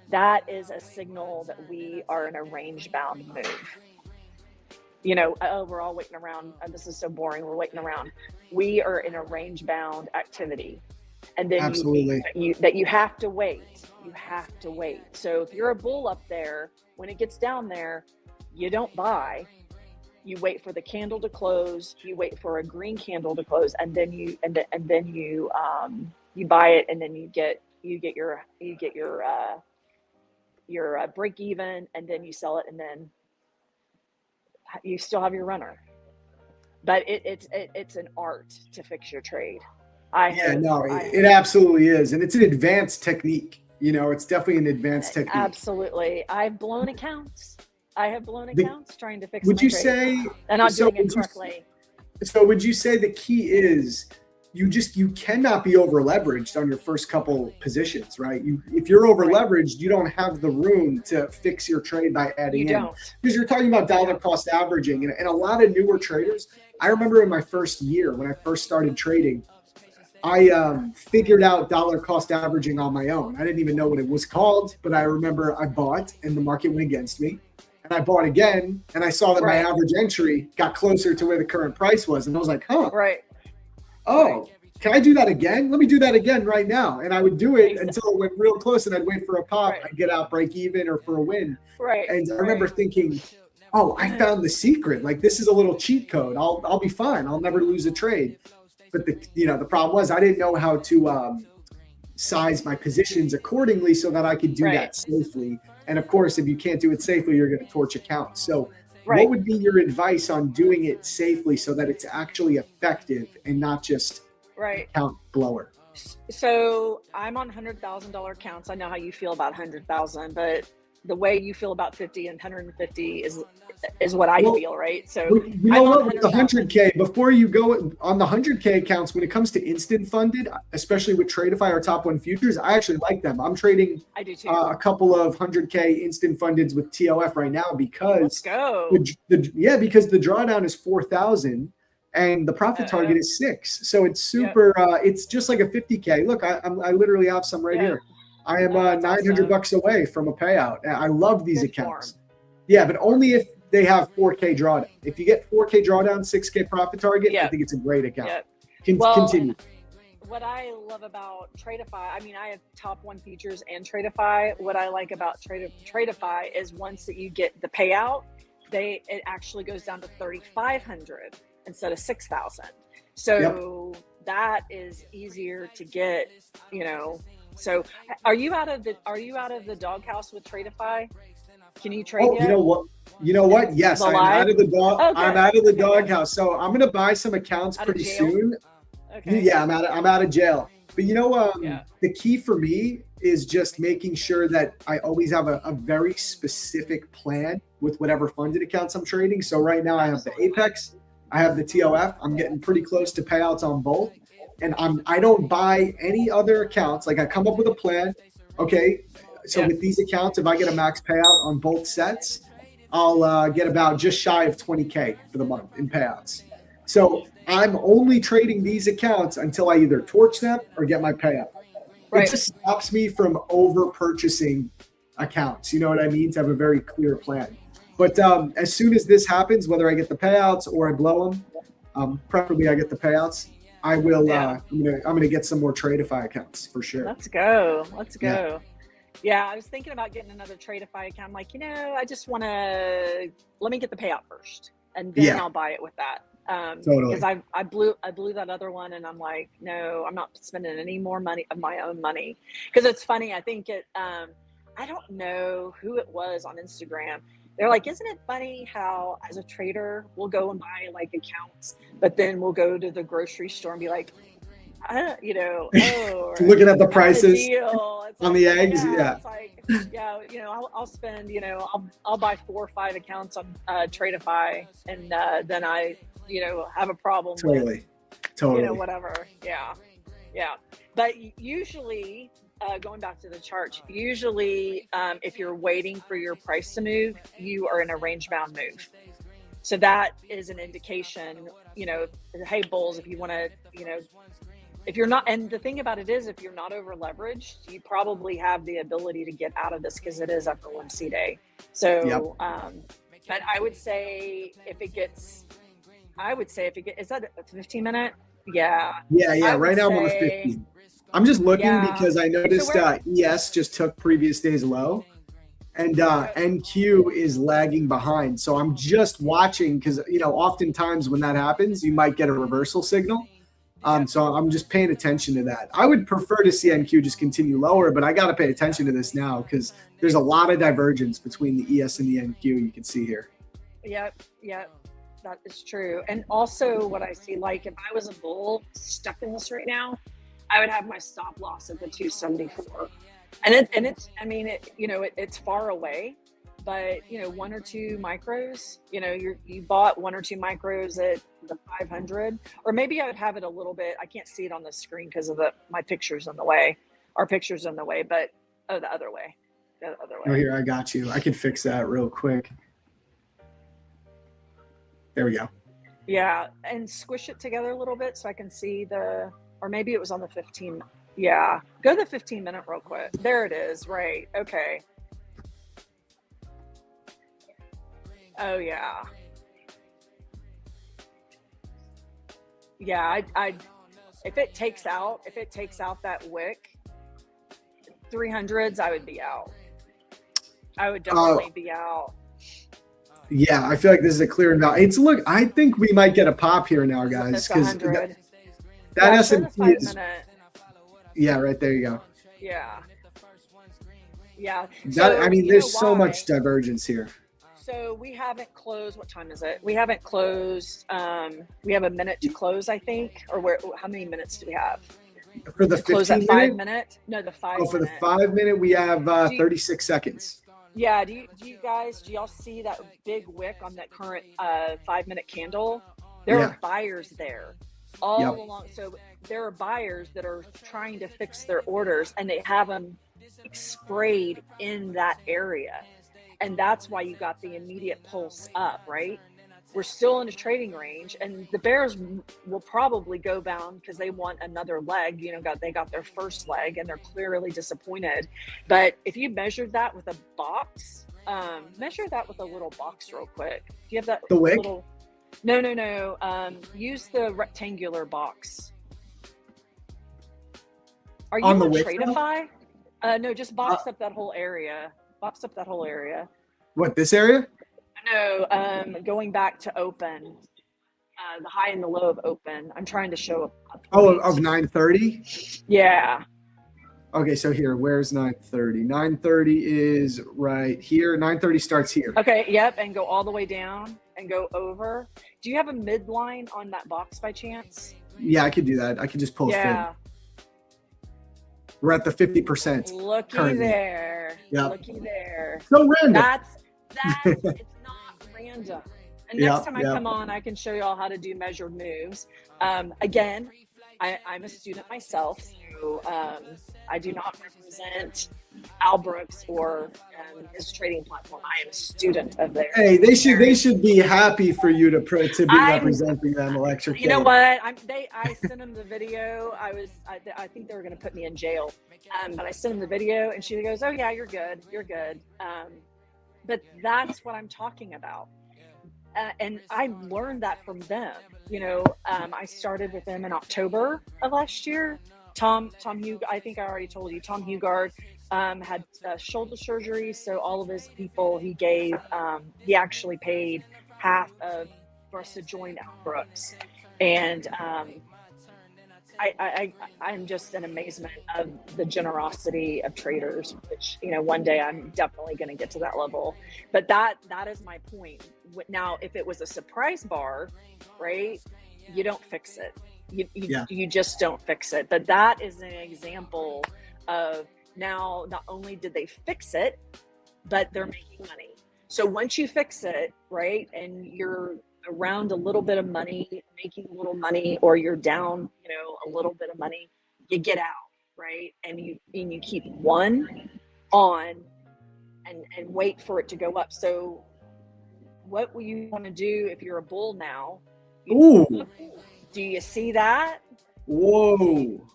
that is a signal that we are in a range bound move. We're all waiting around. This is so boring. We're waiting around. We are in a range bound activity. And then absolutely you have to wait. You have to wait. So if you're a bull up there, when it gets down there, you don't buy. You wait for the candle to close. You wait for a green candle to close, and then you buy it, and then you get your break even, and then you sell it, and then you still have your runner. But it's an art to fix your trade. It absolutely is, and it's an advanced technique. It's definitely an advanced technique. Absolutely, I've blown accounts. Trying to fix. Would my you trade. say? And I'm doing it correctly. So would you say the key is you cannot be over leveraged on your first couple positions, right? If you're over leveraged, you don't have the room to fix your trade by adding in. Because you're talking about dollar cost averaging, and a lot of newer traders. I remember in my first year when I first started trading, I figured out dollar cost averaging on my own. I didn't even know what it was called, but I remember I bought and the market went against me. And I bought again, and I saw that my average entry got closer to where the current price was. And I was like, can I do that again? Let me do that again right now. And I would do it until it went real close, and I'd wait for a pop. I'd get out break even or for a win. And I remember thinking, I found the secret. Like, this is a little cheat code. I'll be fine. I'll never lose a trade. But the problem was I didn't know how to size my positions accordingly so that I could do that safely. And of course, if you can't do it safely, you're going to torch accounts. So what would be your advice on doing it safely so that it's actually effective and not just account blower? So I'm on $100,000 accounts. I know how you feel about 100,000, but the way you feel about 50 and 150 is what I feel, right? So you know what, with the 100K, before you go on the 100K accounts, when it comes to instant funded, especially with Tradeify or Top One Futures, I actually like them. I'm trading a couple of 100K instant fundeds with TOF right now because because the drawdown is 4,000 and the profit target is 6. So it's super. It's just like a 50K. Look, I literally have some right here. I am $900 away from a payout. I love these accounts. Yeah, but only if they have 4K drawdown. If you get 4K drawdown, 6K profit target, I think it's a great account. Continue. What I love about Tradeify, I mean, I have Top One Futures and Tradeify. What I like about Tradeify is once that you get the payout, it actually goes down to 3,500 instead of 6,000. So that is easier to get, So are you out of the doghouse with Tradeify? Can you trade Oh, yet? you know what? You know what? Yes, The I'm live? out of the dog. Okay. I'm out of the Okay, doghouse. So I'm gonna buy some accounts Out of pretty jail? soon. Okay. Yeah, I'm out of jail. But you know, Yeah. the key for me is just making sure that I always have a very specific plan with whatever funded accounts I'm trading. So right now I have the Apex, I have the TOF. I'm getting pretty close to payouts on both, and I don't buy any other accounts. Like I come up with a plan. Okay, so with these accounts, if I get a max payout on both sets, I'll get about just shy of 20K for the month in payouts. So I'm only trading these accounts until I either torch them or get my payout. Right. It just stops me from over purchasing accounts. You know what I mean? To have a very clear plan. But as soon as this happens, whether I get the payouts or I blow them, preferably I get the payouts, I will. Yeah. I'm gonna get some more Tradeify accounts for sure. Let's go. Let's go. Yeah, I was thinking about getting another Tradeify account. I'm like, I just want to let me get the payout first, and then I'll buy it with that. Totally. Because I blew that other one, and I'm like, no, I'm not spending any more money of my own money. Because it's funny, I think I don't know who it was on Instagram. They're like, isn't it funny how as a trader we'll go and buy like accounts, but then we'll go to the grocery store and be like, looking at the prices it's on like, the eggs. It's like, I'll spend, I'll buy 4 or 5 accounts on Tradeify, and then I, have a problem with, whatever. Yeah. But usually, going back to the chart, usually if you're waiting for your price to move, you are in a range bound move. So that is an indication, hey, bulls, if you want to, if you're not, and the thing about it is, if you're not over leveraged, you probably have the ability to get out of this because it is FOMC day. So, but I would say if it gets, is that a 15 minute? Yeah. Right now I'm on a 15. I'm just looking because I noticed ES just took previous day's low, and NQ is lagging behind. So I'm just watching because, oftentimes when that happens, you might get a reversal signal. So I'm just paying attention to that. I would prefer to see NQ just continue lower, but I got to pay attention to this now because there's a lot of divergence between the ES and the NQ you can see here. Yep, that is true. And also what I see, like if I was a bull stuck in this right now, I would have my stop loss at the 274. And it's far away, but 1 or 2 micros, you bought 1 or 2 micros at the 500, or maybe I would have it a little bit. I can't see it on the screen because of my picture's in the way. Our picture's in the way, but the other way. Oh, here, I got you. I can fix that real quick. There we go. Yeah, and squish it together a little bit so I can see or maybe it was on the 15. Yeah, go to the 15 minute real quick. There it is. Right. Okay. Oh yeah. Yeah, I if it takes out that wick 300s, I would be out. I would definitely be out. Yeah, I feel like this is a clear now. I think we might get a pop here now, guys, because that S&P is. Yeah, right there you go. Yeah. There's so much divergence here. So we haven't closed. What time is it? We haven't closed. We have a minute to close, I think. Or how many minutes do we have? For the 15 close at 5 minute? No, the 5 minute. For the 5 minute, we have 36 seconds. Yeah. Do y'all see that big wick on that current 5 minute candle? There are buyers there all along. So there are buyers that are trying to fix their orders, and they have them sprayed in that area. And that's why you got the immediate pulse up, right? We're still in a trading range, and the bears will probably go bound because they want another leg. They got their first leg, and they're clearly disappointed. But if you measured that with a box, measure that with a little box real quick. Do you have that? The wick? No. Use the rectangular box. Are you on the on wick? Tradeify? No, just box up that whole area. Box up that whole area. What, this area? No, going back to open, the high and the low of open. I'm trying to show up. Of 930? Yeah. Okay, so here, where's 930? 930 is right here. 930 starts here. Okay, yep, and go all the way down and go over. Do you have a midline on that box by chance? Yeah, I could do that. I could just pull Yeah. fib. We're at the 50%. Looky currently. there. Yeah. Looky there. So random. That's it's not random. And next Yeah, time I yeah. come on, I can show you all how to do measured moves. Again, I'm a student myself, so I do not represent Al Brooks or his trading platform. I am a student of theirs. Hey, they should be happy for you to be I'm- representing them, Electric. You know what? I sent him the video. I think they were going to put me in jail, but I sent him the video, and she goes, "Oh yeah, you're good. You're good." But that's what I'm talking about, and I learned that from them. You know, I started with them in October of last year. Tom Hugh, I think I already told you. Tom Hugard had shoulder surgery, so all of his people he gave. He actually paid half of for us to join Al Brooks, and I'm just in amazement of the generosity of traders. Which, you know, one day I'm definitely going to get to that level. But that is my point. Now, if it was a surprise bar, right? You don't fix it. You just don't fix it. But that is an example of now not only did they fix it, but they're making money. So once you fix it, right, and you're around a little bit of money, making a little money, or you're down, you know, a little bit of money, you get out, right? And you keep one on and wait for it to go up. So what will you want to do if you're a bull now? Ooh. Do you see that? Whoa.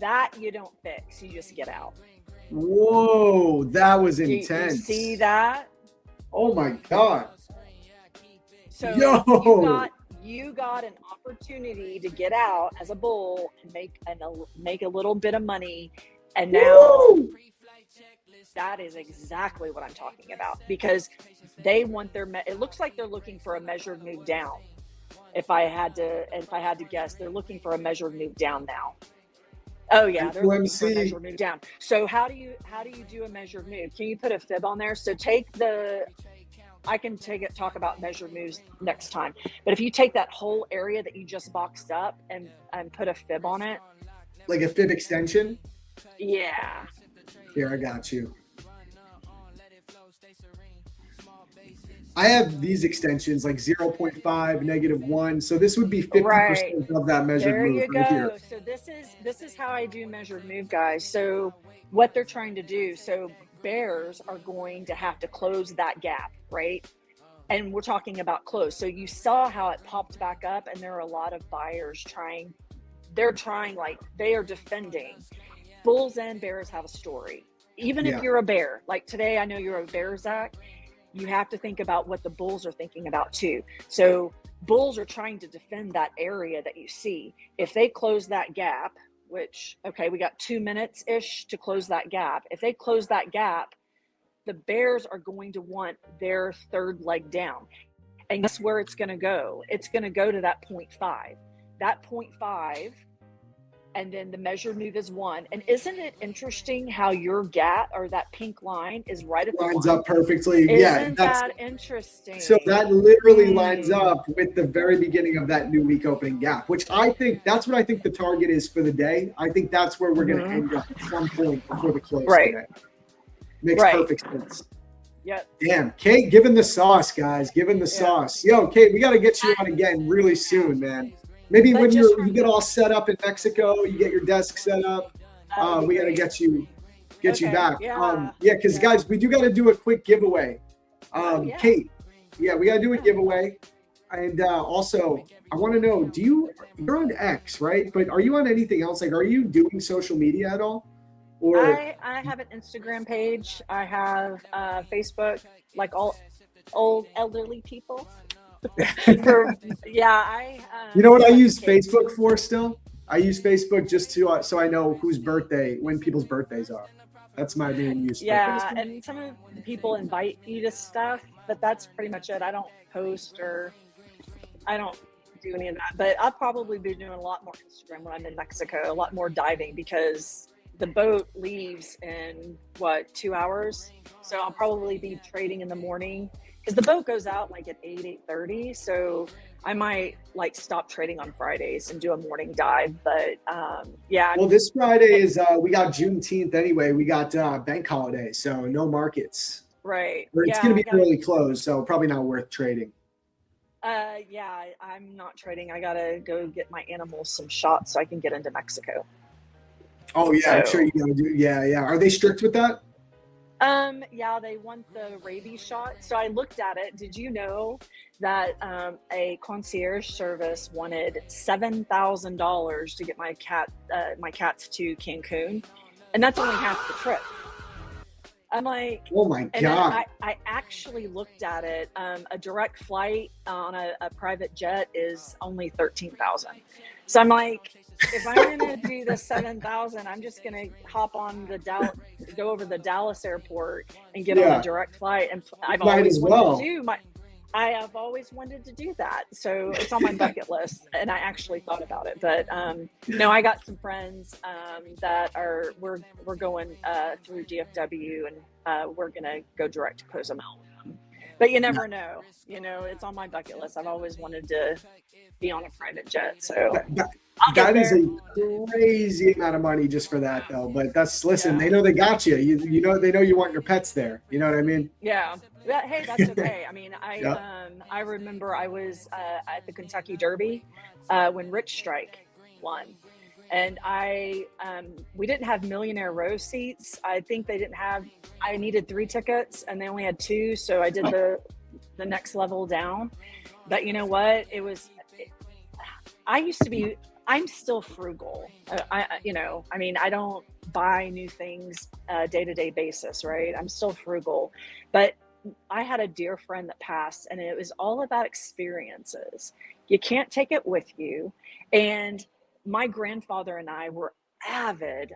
That you don't fix. You just get out. Whoa. That was You intense. see that? Oh my God. So Yo. you got an opportunity to get out as a bull and make a little bit of money, and now Woo. that is exactly what I'm talking about, because they want it looks like they're looking for a measured move down. If I had to guess, they're looking for a measured move down now. Oh yeah, they're looking for a measured move down. So how do you do a measured move? Can you put a fib on there? So I can talk about measured moves next time. But if you take that whole area that you just boxed up and put a fib on it. Like a fib extension? Yeah. Here, I got you. I have these extensions like 0.5, -1. So this would be 50% of that measured there move you right go. here. So this is how I do measured move, guys. So what they're trying to do, so bears are going to have to close that gap, right? And we're talking about close. So you saw how it popped back up, and there are a lot of buyers like they are defending. Bulls and bears have a story. Even if you're a bear, like today, I know you're a bear, Zach. You have to think about what the bulls are thinking about too. So bulls are trying to defend that area that you see. If they close that gap, which, okay, we got 2 minutes-ish to close that gap. If they close that gap, the bears are going to want their third leg down. And guess where it's going to go? It's going to go to that 0.5. That 0.5, and then the measured move is 1. And isn't it interesting how your gap or that pink line is right at the Lines line? up perfectly. Isn't that interesting? So that literally lines up with the very beginning of that new week opening gap, which that's what I think the target is for the day. I think that's where we're going to end up at some point before the close today. Makes perfect sense. Yep. Damn, Kate, giving the sauce, guys. Giving the sauce. Yo, Kate, we got to get you on again really soon, man. Maybe when you get all set up in Mexico, you get your desk set up. We got to get you back. Because guys, we do got to do a quick giveaway. Kate, we got to do a giveaway. And also, I want to know, you're on X, right? But are you on anything else? Like, are you doing social media at all? Or I have an Instagram page. I have Facebook, like all old elderly people. You know what I use Facebook for still? I use Facebook just to so I know when people's birthdays are. That's my main use. And some of the people invite you to stuff, but that's pretty much it. I don't post or I don't do any of that. But I'll probably be doing a lot more Instagram when I'm in Mexico, a lot more diving, because the boat leaves in 2 hours. So I'll probably be trading in the morning because the boat goes out like at 8:30. So I might like stop trading on Fridays and do a morning dive. But yeah. Well, this Friday is we got Juneteenth anyway. We got bank holiday, so no markets. Right. Or it's going to be early close, so probably not worth trading. Yeah, I'm not trading. I gotta go get my animals some shots so I can get into Mexico. Oh yeah, I'm sure you gotta do. Yeah. Are they strict with that? Yeah, they want the rabies shot. So I looked at it. Did you know that a concierge service wanted $7,000 to get my cats to Cancun, and that's only half the trip. I'm like, oh my and God. I actually looked at it. A direct flight on a private jet is only $13,000. So I'm like, if I'm gonna do the 7,000, I'm just gonna hop on go over the Dallas airport and get on a direct flight. And I've always wanted to do that. So it's on my bucket list, and I actually thought about it. But no, I got some friends that we're going through DFW, and we're gonna go direct to Cozumel with them. But you never know. It's on my bucket list. I've always wanted to be on a private jet. So that is a crazy amount of money just for that, though. But they know they got you. You know, they know you want your pets there. You know what I mean? Yeah. Hey, that's okay. I mean, I remember I was at the Kentucky Derby when Rich Strike won, and we didn't have millionaire row seats. I think I needed 3 tickets, and they only had 2, so I did the next level down. But you know what? I'm still frugal. I don't buy new things day-to-day basis, right? I'm still frugal, but I had a dear friend that passed, and it was all about experiences. You can't take it with you. And my grandfather and I were avid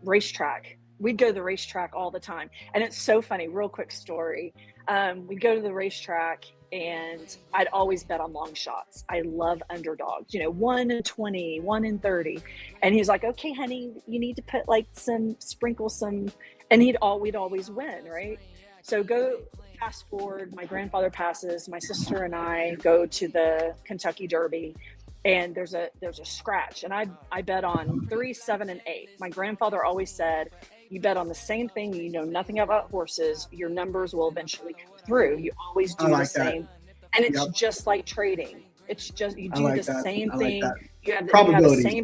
racetrack. We'd go to the racetrack all the time. And it's so funny, real quick story. We'd go to the racetrack, and I'd always bet on long shots. I love underdogs, 1 in 20, 1 in 30. And he's like, okay, honey, you need to put sprinkle some, and we'd always win, right? So go fast forward, my grandfather passes, my sister and I go to the Kentucky Derby, and there's a scratch, and I bet on 3, 7, and 8. My grandfather always said, you bet on the same thing, you know nothing about horses, your numbers will eventually come through. You always do the same. And it's just like trading. It's just, you do the same thing. You have the same,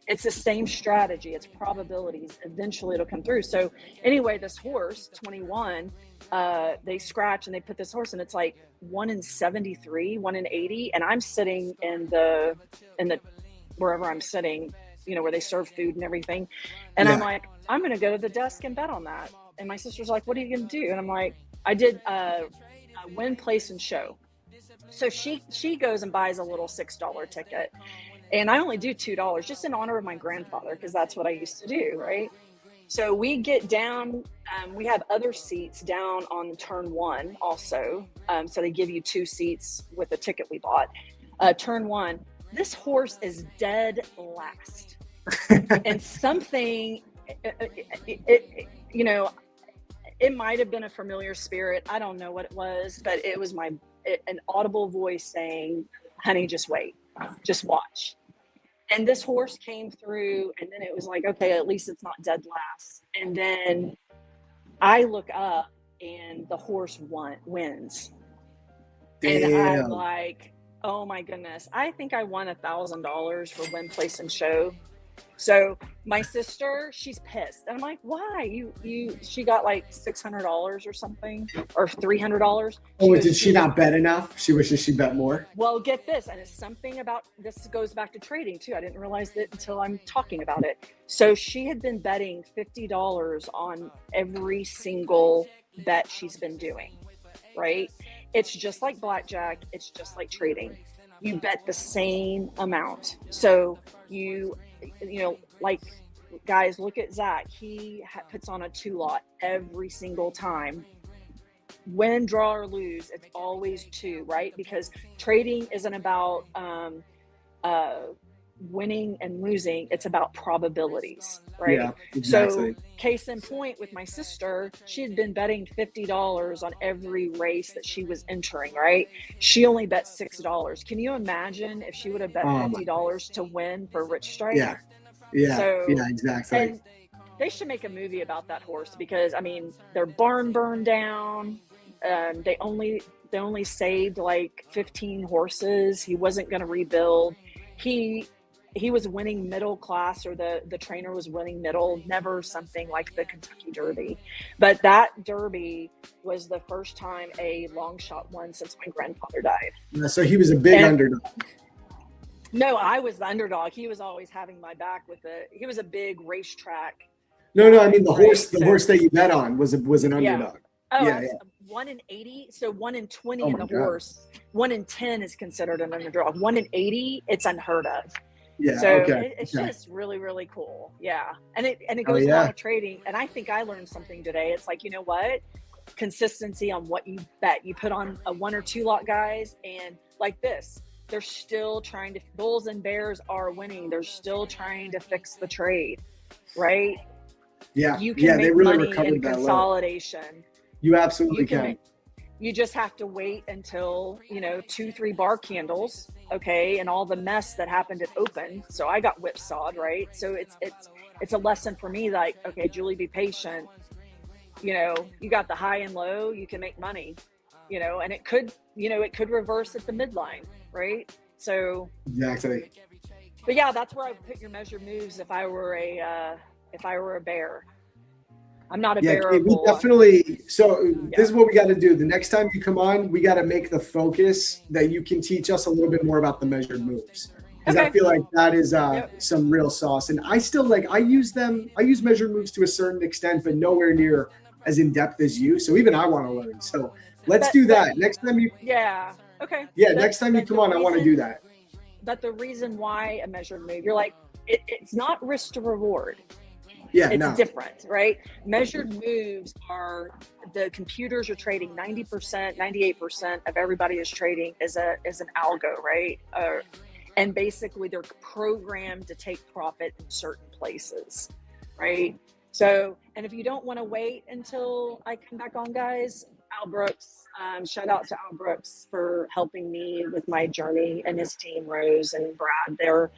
it's the same strategy. It's probabilities. Eventually it'll come through. So anyway, this horse, 21, they scratch and they put this horse, and it's like 1 in 73, 1 in 80. And I'm sitting in the wherever I'm sitting, where they serve food and everything. And I'm like, I'm going to go to the desk and bet on that. And my sister's like, what are you going to do? And I'm like, I did win, place, and show. So she goes and buys a little $6 ticket. And I only do $2 just in honor of my grandfather, because that's what I used to do, right? So we get down, we have other seats down on turn 1 also. So they give you 2 seats with the ticket we bought. Turn 1, this horse is dead last. And something, it might have been a familiar spirit. I don't know what it was, but it was an audible voice saying, honey, just wait, just watch. And this horse came through, and then it was like, okay, at least it's not dead last. And then I look up, and the horse wins. Damn. And I'm like, oh my goodness, I think I won $1,000 for win, place, and show. So my sister, she's pissed. And I'm like, why? She got like $600 or something, or $300. Oh, did she not bet enough? She wishes she bet more. Well, get this. And it's something about, this goes back to trading too. I didn't realize that until I'm talking about it. So she had been betting $50 on every single bet she's been doing, right? It's just like blackjack. It's just like trading. You bet the same amount. So like, guys, look at Zach. He puts on a 2-lot every single time. Win, draw, or lose, it's always 2, right? Because trading isn't about winning and losing. It's about probabilities, right? Yeah, exactly. So case in point with my sister, she had been betting $50 on every race that she was entering, right? She only bet $6. Can you imagine if she would have bet $50 to win for Rich Strike? Yeah. Yeah. So, yeah, exactly. And they should make a movie about that horse, because I mean, their barn burned down. They only saved like 15 horses. He wasn't going to rebuild. He was winning middle class, or the trainer was winning middle, never something like the Kentucky Derby. But that Derby was the first time a long shot won since my grandfather died. So he was a big underdog. No, I was the underdog. He was always having my back with it. He was a big racetrack. No, I mean the horse that you bet on was an underdog. Oh, yeah. 1 in 80, so 1 in 20 in the horse. 1 in 10 is considered an underdog. 1 in 80, it's unheard of. Yeah. So okay. it's just really, really cool. Yeah. And it goes along with trading. And I think I learned something today. It's like, you know what? Consistency on what you bet. You put on a 1 or 2 lot guys, and like this, they're still trying to, bulls and bears are winning. They're still trying to fix the trade, right? Yeah. You can make they really money recovered in that consolidation. Low. You absolutely can. You just have to wait until, 2-3 bar candles, okay, and all the mess that happened at open. So I got whipsawed, right? So it's a lesson for me, like, okay, Julie, be patient. You got the high and low, you can make money, and it could reverse at the midline, right? So exactly. But yeah, that's where I put your measured moves if I were a bear. I'm not a bear. We definitely. So this is what we got to do. The next time you come on, we got to make the focus that you can teach us a little bit more about the measured moves, because I feel like that is some real sauce. And I still I use measured moves to a certain extent, but nowhere near as in depth as you. So even I want to learn. So let's do that next time you. Yeah. Okay. Yeah. Next time you come on, I want to do that. But the reason why a measured move, you're like, it's not risk to reward. Yeah, it's different, right? Measured moves are, the computers are trading 90%, 98% of everybody is trading is an algo, right? And basically they're programmed to take profit in certain places, right? So, and if you don't want to wait until I come back on, guys, Al Brooks, shout out to Al Brooks for helping me with my journey, and his team, Rose and Brad. They're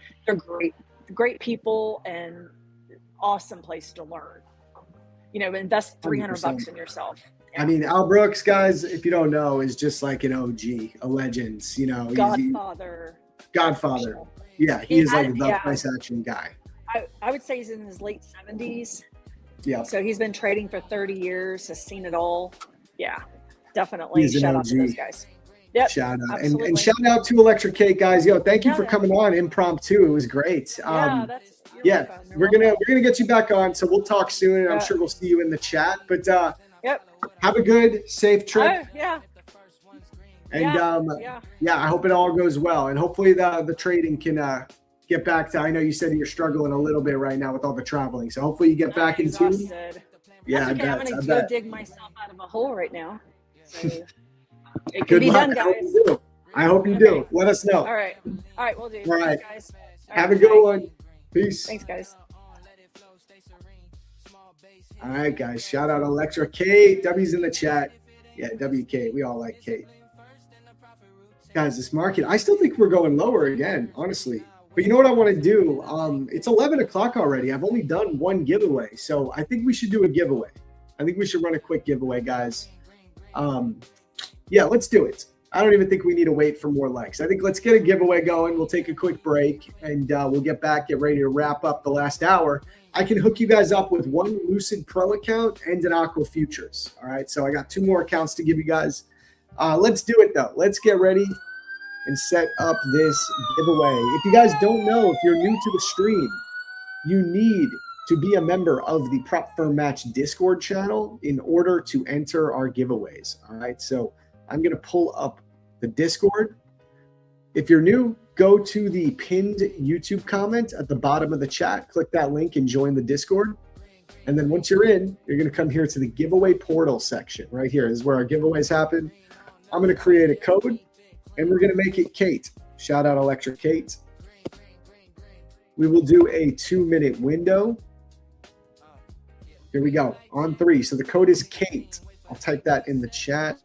great people, and awesome place to learn. Invest $300 in yourself. Yeah. I mean, Al Brooks, guys, if you don't know, is just like an OG, a legend. Godfather. Yeah, he is like the price action guy. I would say he's in his late 70s. Yeah. So he's been trading for 30 years, has seen it all. Yeah, definitely. Shout out to those guys. Yep, shout out. And shout out to Electric Cake, guys. Thank you for coming on impromptu. It was great. We're gonna get you back on, so we'll talk soon, and I'm sure we'll see you in the chat. But have a good, safe trip. And I hope it all goes well, and hopefully the trading can get back to. I know you said you're struggling a little bit right now with all the traveling, so hopefully you get back into. Yeah, okay. I'm gonna go dig myself out of a hole right now. So it can be done, guys. I hope you do. Let us know. All right, we'll do. All right, guys. Have a good one. Peace. Thanks, guys. All right, guys. Shout out Electra Kate. W's in the chat. Yeah, WK. We all like Kate. Guys, this market, I still think we're going lower again, honestly. But you know what I want to do? It's 11 o'clock already. I've only done one giveaway. So I think we should do a giveaway. I think we should run a quick giveaway, guys. Let's do it. I don't even think we need to wait for more likes. I think let's get a giveaway going. We'll take a quick break, and we'll get ready to wrap up the last hour. I can hook you guys up with one Lucid Pro account and an Aqua Futures. All right, so I got 2 more accounts to give you guys. Let's do it, though. Let's get ready and set up this giveaway. If you guys don't know, if you're new to the stream, you need to be a member of the Prop Firm Match Discord channel in order to enter our giveaways. All right, so I'm going to pull up the Discord. If you're new, go to the pinned YouTube comment at the bottom of the chat, click that link and join the Discord. And then once you're in, you're going to come here to the giveaway portal section right here. This is where our giveaways happen. I'm going to create a code, and we're going to make it Kate. Shout out Electric Kate. We will do a 2-minute window. Here we go. On 3. So the code is Kate. I'll type that in the chat.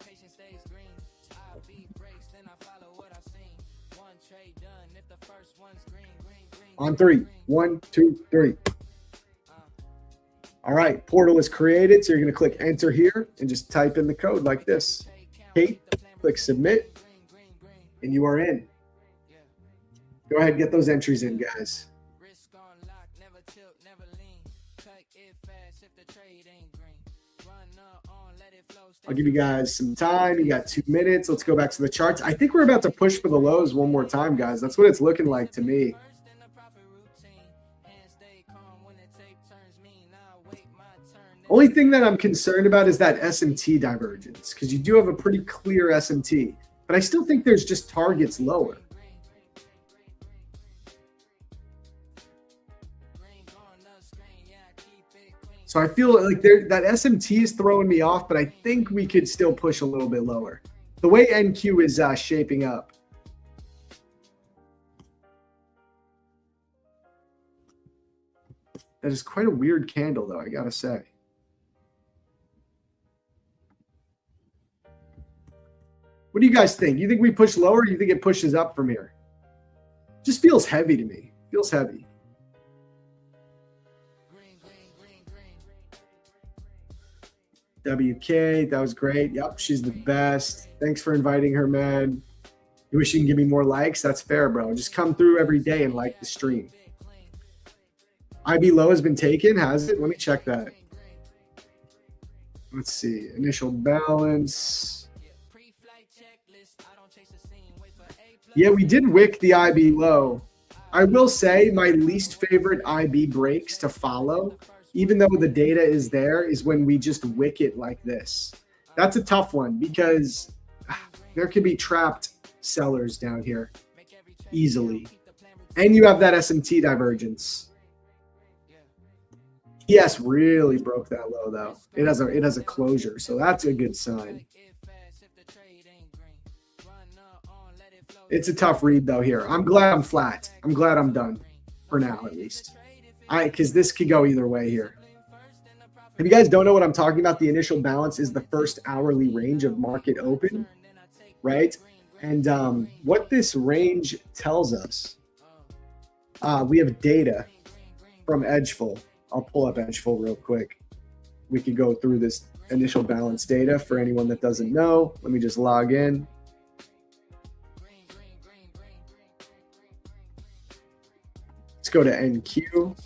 On 3. 1, 2, 3. All right. Portal is created. So you're going to click enter here and just type in the code like this. Kate, click submit, and you are in. Go ahead and get those entries in, guys. I'll give you guys some time. You got 2 minutes. Let's go back to the charts. I think we're about to push for the lows one more time, guys. That's what it's looking like to me. Only thing that I'm concerned about is that SMT divergence, because you do have a pretty clear SMT, but I still think there's just targets lower. So I feel like that SMT is throwing me off, but I think we could still push a little bit lower. The way NQ is shaping up. That is quite a weird candle, though, I gotta say. What do you guys think? You think we push lower, or do you think it pushes up from here? Just feels heavy to me. Feels heavy. WK, that was great. Yep, she's the best. Thanks for inviting her, man. You wish you can give me more likes? That's fair, bro. Just come through every day and like the stream. IB low has been taken, has it? Let me check that. Let's see. Initial balance. Yeah, we did wick the IB low. I will say my least favorite IB breaks to follow, even though the data is there, is when we just wick it like this. That's a tough one because there could be trapped sellers down here easily. And you have that SMT divergence. ES really broke that low though. It has a closure, so that's a good sign. It's a tough read though here. I'm glad I'm flat. I'm glad I'm done for now at least. Because this could go either way here. If you guys don't know what I'm talking about, the initial balance is the first hourly range of market open, right? And what this range tells us, we have data from Edgeful. I'll pull up Edgeful real quick. We could go through this initial balance data for anyone that doesn't know. Let me just log in. Let's go to NQ.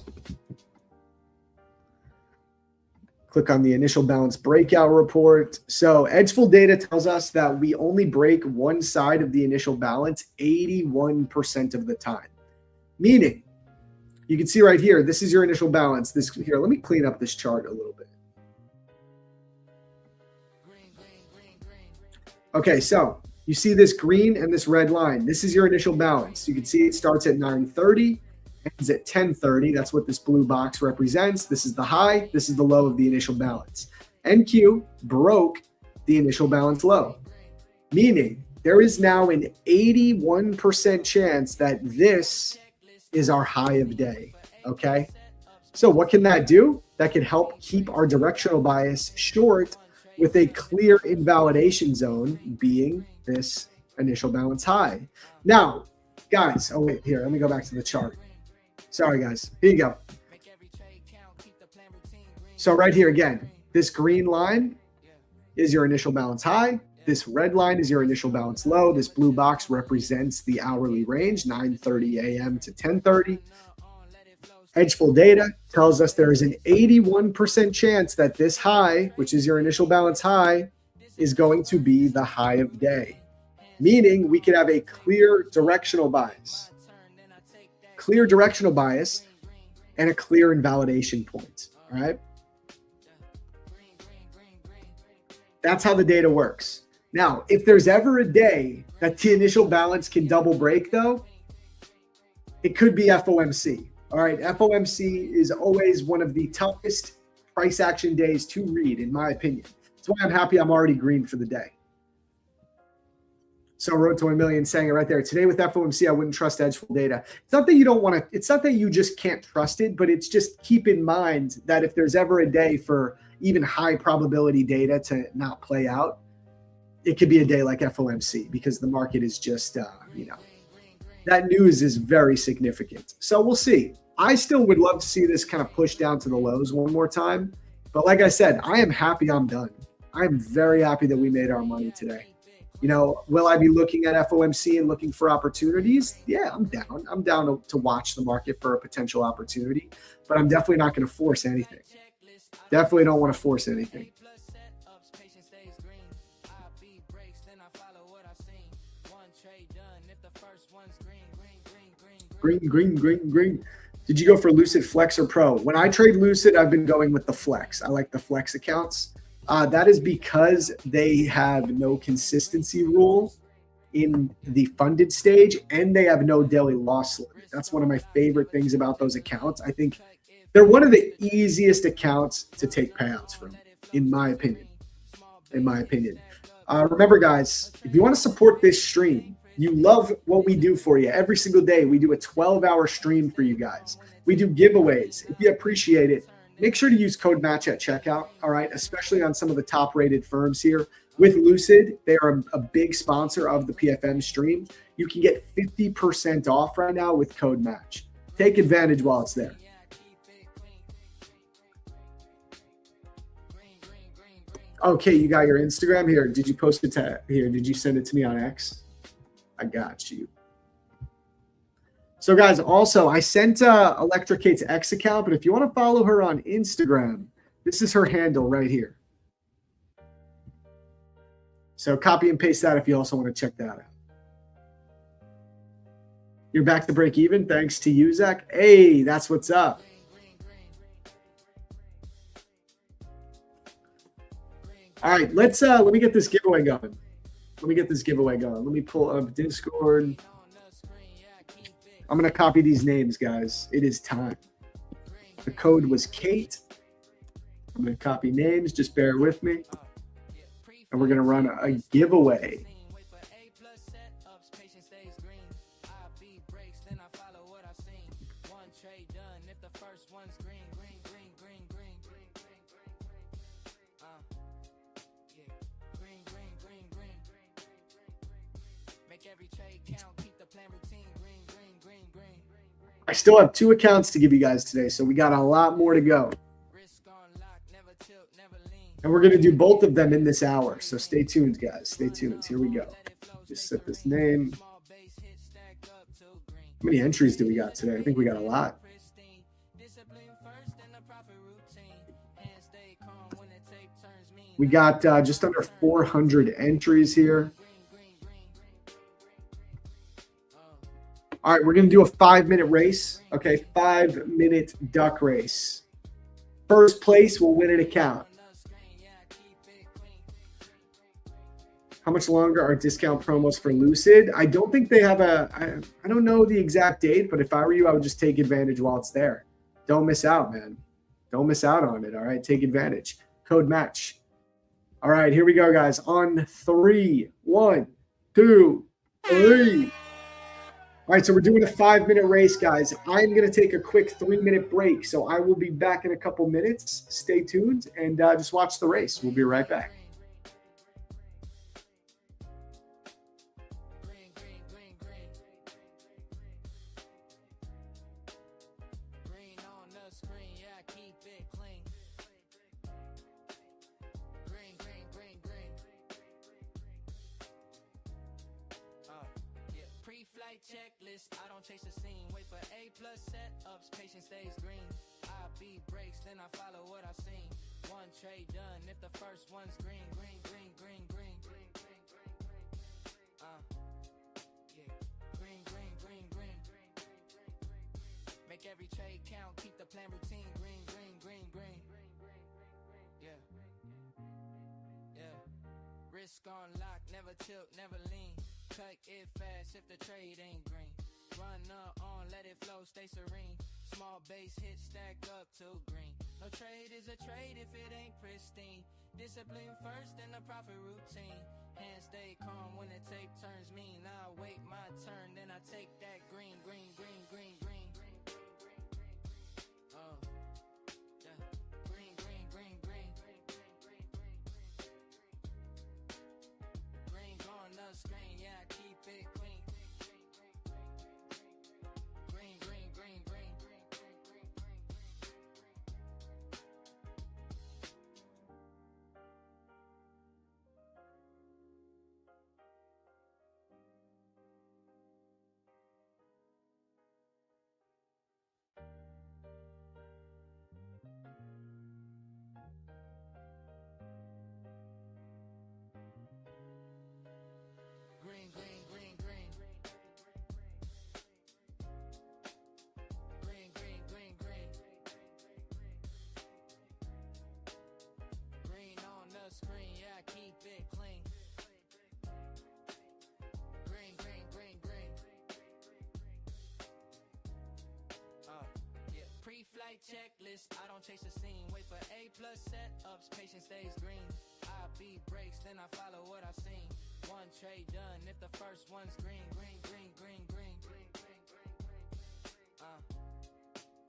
Click on the initial balance breakout report. So Edgeful data tells us that we only break one side of the initial balance 81% of the time. Meaning, you can see right here, this is your initial balance. Here, let me clean up this chart a little bit. Okay, so you see this green and this red line. This is your initial balance. You can see it starts at 9:30. Ends at 10:30. That's what this blue box represents. This is the high. This is the low of the initial balance. NQ broke the initial balance low, meaning there is now an 81% chance that this is our high of day. Okay. So what can that do? That can help keep our directional bias short with a clear invalidation zone being this initial balance high. Now, guys, oh wait, here, let me go back to the chart. Sorry, guys. Here you go. So right here again, this green line is your initial balance high. This red line is your initial balance low. This blue box represents the hourly range, 9:30 a.m. to 10:30. Edgeful data tells us there is an 81% chance that this high, which is your initial balance high, is going to be the high of day, meaning we could have a clear directional bias. Clear directional bias and a clear invalidation point. All right. That's how the data works. Now, if there's ever a day that the initial balance can double break though, it could be FOMC. All right. FOMC is always one of the toughest price action days to read, in my opinion. That's why I'm happy I'm already green for the day. So Road to 1 Million saying it right there. Today with FOMC, I wouldn't trust Edgeful data. It's not that you don't want to, it's not that you just can't trust it, but it's just keep in mind that if there's ever a day for even high probability data to not play out, it could be a day like FOMC because the market is just, that news is very significant. So we'll see. I still would love to see this kind of push down to the lows one more time. But like I said, I am happy I'm done. I am very happy that we made our money today. Will I be looking at FOMC and looking for opportunities? Yeah, I'm down. I'm down to watch the market for a potential opportunity, but I'm definitely not going to force anything. Definitely don't want to force anything. Green. Did you go for Lucid Flex or Pro? When I trade Lucid, I've been going with the Flex. I like the Flex accounts. That is because they have no consistency rule in the funded stage, and they have no daily loss limit. That's one of my favorite things about those accounts. I think they're one of the easiest accounts to take payouts from, in my opinion. Remember, guys, if you want to support this stream, you love what we do for you. Every single day, we do a 12-hour stream for you guys. We do giveaways. If you appreciate it, make sure to use code MATCH at checkout, all right, especially on some of the top-rated firms here. With Lucid, they are a big sponsor of the PFM stream. You can get 50% off right now with code MATCH. Take advantage while it's there. Okay, you got your Instagram here. Did you post it here? Did you send it to me on X? I got you. So, guys, also, I sent Electra Kate's X account, but if you want to follow her on Instagram, this is her handle right here. So copy and paste that if you also want to check that out. You're back to break even. Thanks to you, Zach. Hey, that's what's up. All right, let me get this giveaway going. Let me pull up Discord. I'm going to copy these names, guys. It is time. The code was Kate. I'm going to copy names. Just bear with me. And we're going to run a giveaway. I still have 2 accounts to give you guys today, so we got a lot more to go. And we're going to do both of them in this hour, so stay tuned, guys. Stay tuned. Here we go. Just set this name. How many entries do we got today? I think we got a lot. We got just under 400 entries here. All right, we're going to do a 5-minute race. Okay, 5-minute duck race. First place will win an account. How much longer are discount promos for Lucid? I don't think they have I don't know the exact date, but if I were you, I would just take advantage while it's there. Don't miss out, man. Don't miss out on it, all right? Take advantage. Code MATCH. All right, here we go, guys. On 3, 1, 2, 3. All right, so we're doing a 5-minute race, guys. I'm going to take a quick 3-minute break, so I will be back in a couple minutes. Stay tuned and just watch the race. We'll be right back. Checklist, I don't chase the scene. Wait for A+ setups, patience stays green. I beat breaks, then I follow what I've seen. One trade done, if the first one's green. Make every trade count, keep the plan routine. Green. Yeah. Risk on lock, never tilt, never lean. Cut it fast if the trade ain't green. Run on, let it flow, stay serene. Small base hit, stack up to green. No trade is a trade if it ain't pristine. Discipline first and the profit routine. Hands stay calm when the tape turns mean. I wait my turn, then I take that green, green, green, green, green. Oh, yeah. Green, green, green, green. Green on the screen, yeah, I keep it clean. Green, green, green, green. Green, green, green, green. Green, green, green, green. Green on the screen, yeah, I keep it clean. Green, green, green, green. Yeah. Pre-flight checklist, I don't chase the scene. Wait for A+ setups, patience stays green. I beat brakes, then I follow what I've seen. One trade done, if the first one's green, green, green, green, green.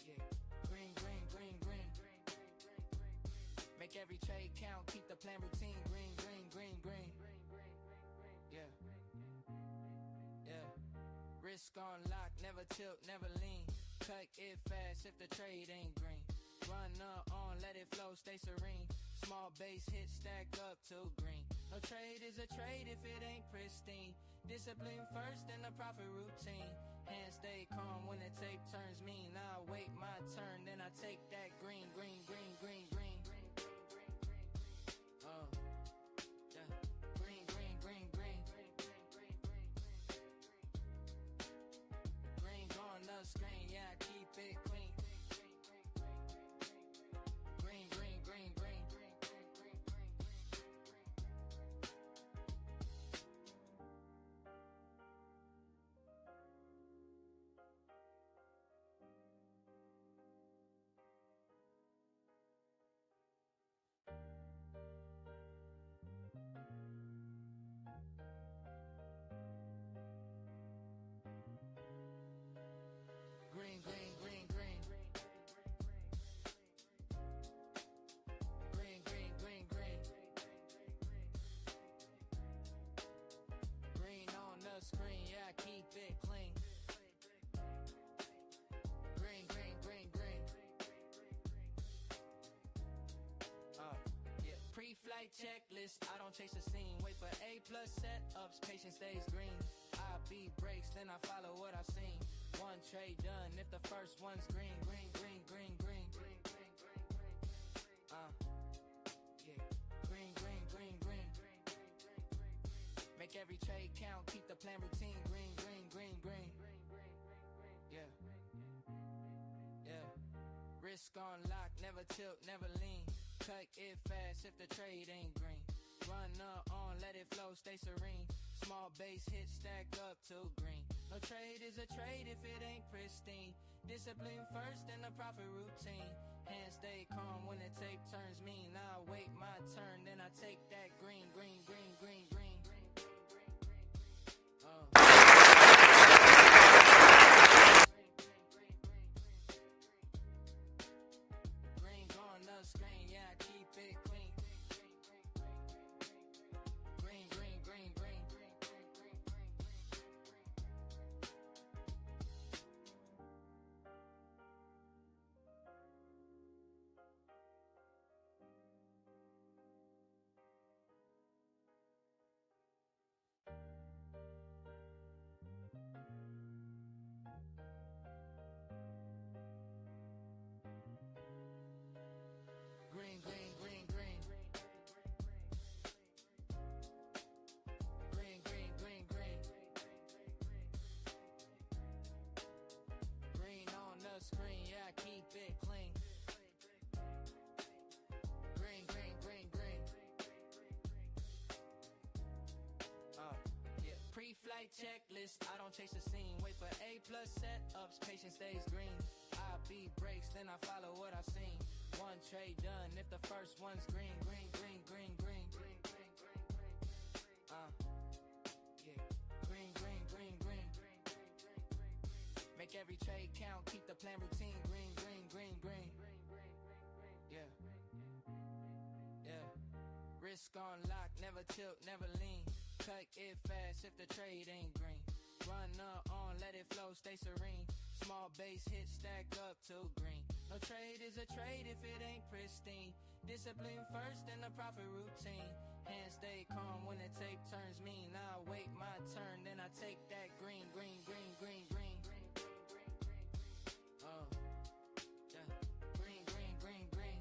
Yeah. Green, green, green, green. Make every trade count, keep the plan routine. Green, green, green, green. Yeah. Yeah. Risk on lock, never tilt, never lean. Cut it fast if the trade ain't green. Run on, let it flow, stay serene. Small base hit, stack up to green. No trade is a trade if it ain't pristine. Discipline first and the profit routine. Hands stay calm when the tape turns mean. I wait my turn, then I take that green, green, green, green, green. Oh, yeah. Green, green, green, green. Green on the screen, yeah, I keep it clean. Green, green, green, green. Green, green, green, green. Green, green, green, green. Green on the screen, yeah, I keep it clean. Green, green, green, green. Yeah. Pre-flight checklist, I don't chase the scene. Wait for A+ setups, patience stays green. I beat brakes, then I follow what I've seen. One trade done, if the first one's green, green, green, green, green. Yeah. Green, green, green, green. Make every trade count, keep the plan routine. Green, green, green, green. Yeah. Yeah. Risk on lock, never tilt, never lean. Cut it fast if the trade ain't green. Run on, let it flow, stay serene. Small base hit, stack up to green. No trade is a trade if it ain't pristine. Discipline first and the profit routine. Hands stay calm when the tape turns mean. I wait my turn, then I take that green, green, green, green, green. Oh. Green on the screen, yeah, I keep it clean. Green, green, green, green. Green, green, green, green. Green, green, green, green. Green on the screen, yeah, I keep it clean. Green, green, green, green. Yeah. Pre-flight checklist, I don't chase the scene. Wait for A+ setups, patience stays green. I beat brakes, then I follow what I've seen. One trade done, if the first one's green, green, green, green, green. Make every trade count, keep the plan routine. Green, green, green, green. Yeah. Yeah. Risk on lock, never tilt, never lean. Cut it fast if the trade ain't green. Run on, let it flow, stay serene. Small base hit, stack up to green. No trade is a trade if it ain't pristine. Discipline first and the profit routine. Hands stay calm when the tape turns mean. I wait my turn, then I take that green, green, green, green, green. Oh, yeah. Green, green, green, green.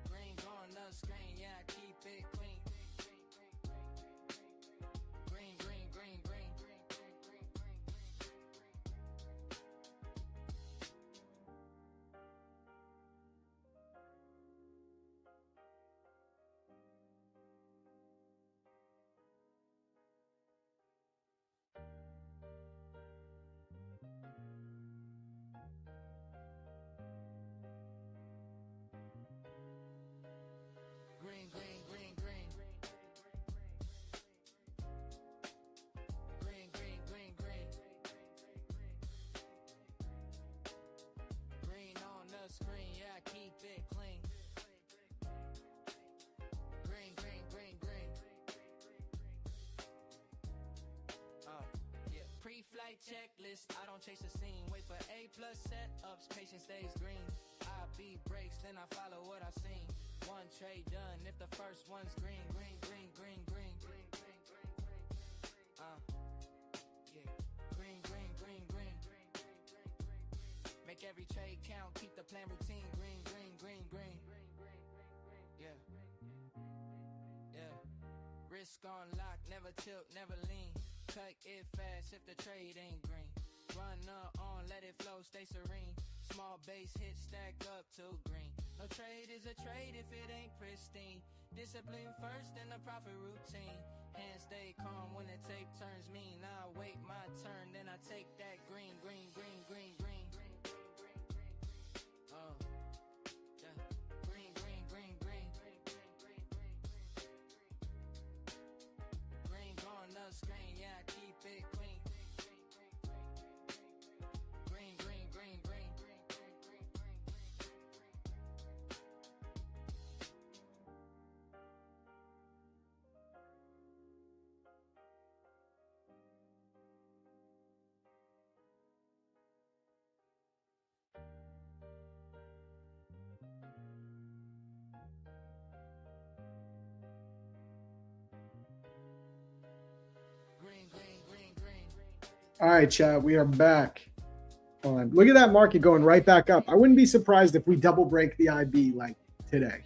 Green on the screen, yeah, I keep it clean. Green, green, green, green. Green, green, green, green. Green, green, green, green. Green on the screen, yeah, keep it clean. Green, green, green, green. Yeah. Pre-flight checklist, I don't chase the scene. Wait for A+ setups, patience stays green. I beat breaks, then I follow what I've seen. One trade done, if the first one's green, green, green, green, green. Yeah. Green, green, green, green. Make every trade count, keep the plan routine. Green, green, green, green. Yeah. Yeah. Risk on lock, never tilt, never lean. Cut it fast if the trade ain't green. Run on, let it flow, stay serene. Small base hit, stack up to green. No trade is a trade if it ain't pristine. Discipline first and the profit routine. Hands stay calm when the tape turns mean. I wait my turn, then I take that green, green, green, green, green. Oh, yeah. Green, green, green, green. Green on the screen, yeah, I keep it clean. Green, green, green, green. Green, green, green, green. All right, chat, we are back. Hold on. Look at that market going right back up. I wouldn't be surprised if we double break the IB like today.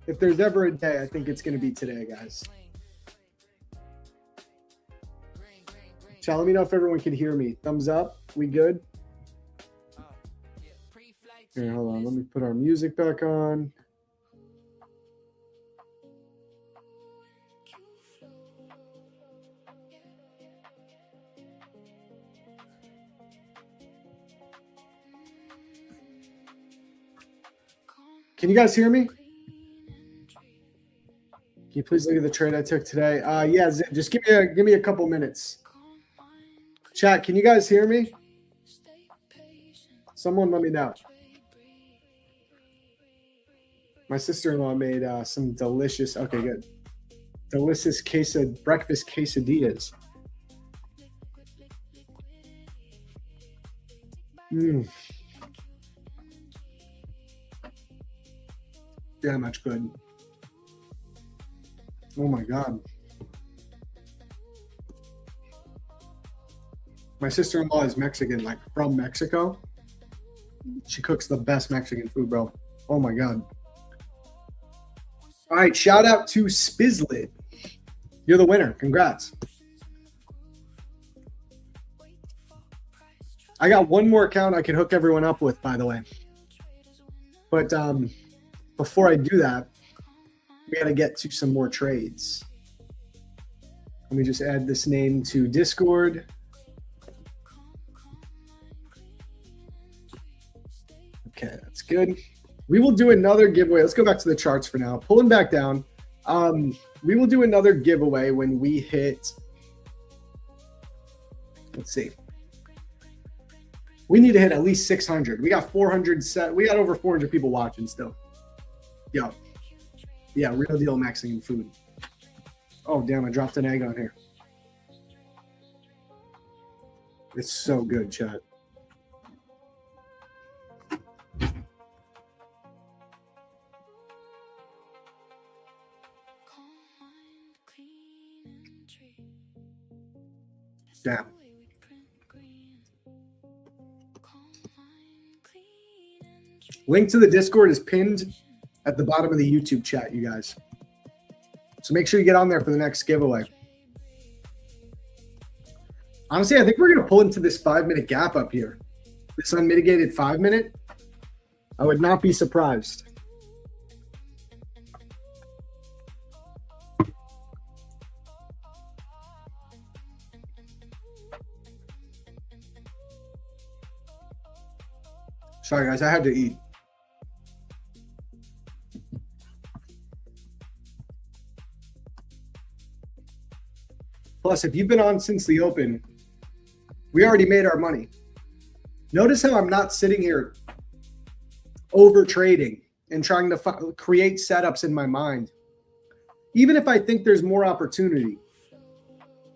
If there's ever a day, I think it's going to be today, guys. Chat, let me know if everyone can hear me. Thumbs up. We good? Here, hold on. Let me put our music back on. Can you guys hear me? Can you please look at the trade I took today? Yeah, Zin, just give me a couple minutes. Chat, can you guys hear me? Someone let me know. My sister-in-law made some delicious, okay, good. Delicious breakfast quesadillas. Damn much good. Oh my God. My sister-in-law is Mexican, like from Mexico. She cooks the best Mexican food, bro. Oh my God. All right, shout out to Spizlit. You're the winner. Congrats. I got one more account I can hook everyone up with, by the way. But before I do that, we got to get to some more trades. Let me just add this name to Discord. Okay, that's good. We will do another giveaway. Let's go back to the charts for now. Pulling back down. We will do another giveaway when we hit Let's see. We need to hit at least 600. We got 400 set. We got over 400 people watching still. Yo. Yeah, real deal Mexican food. Oh, damn, I dropped an egg on here. It's so good, chat. Damn. Link to the Discord is pinned at the bottom of the YouTube chat, you guys. So make sure you get on there for the next giveaway. Honestly, I think we're going to pull into this 5-minute gap up here. This unmitigated 5-minute. I would not be surprised. Sorry, guys, I had to eat. Plus, if you've been on since the open, we already made our money. Notice how I'm not sitting here over trading and trying to create setups in my mind. Even if I think there's more opportunity.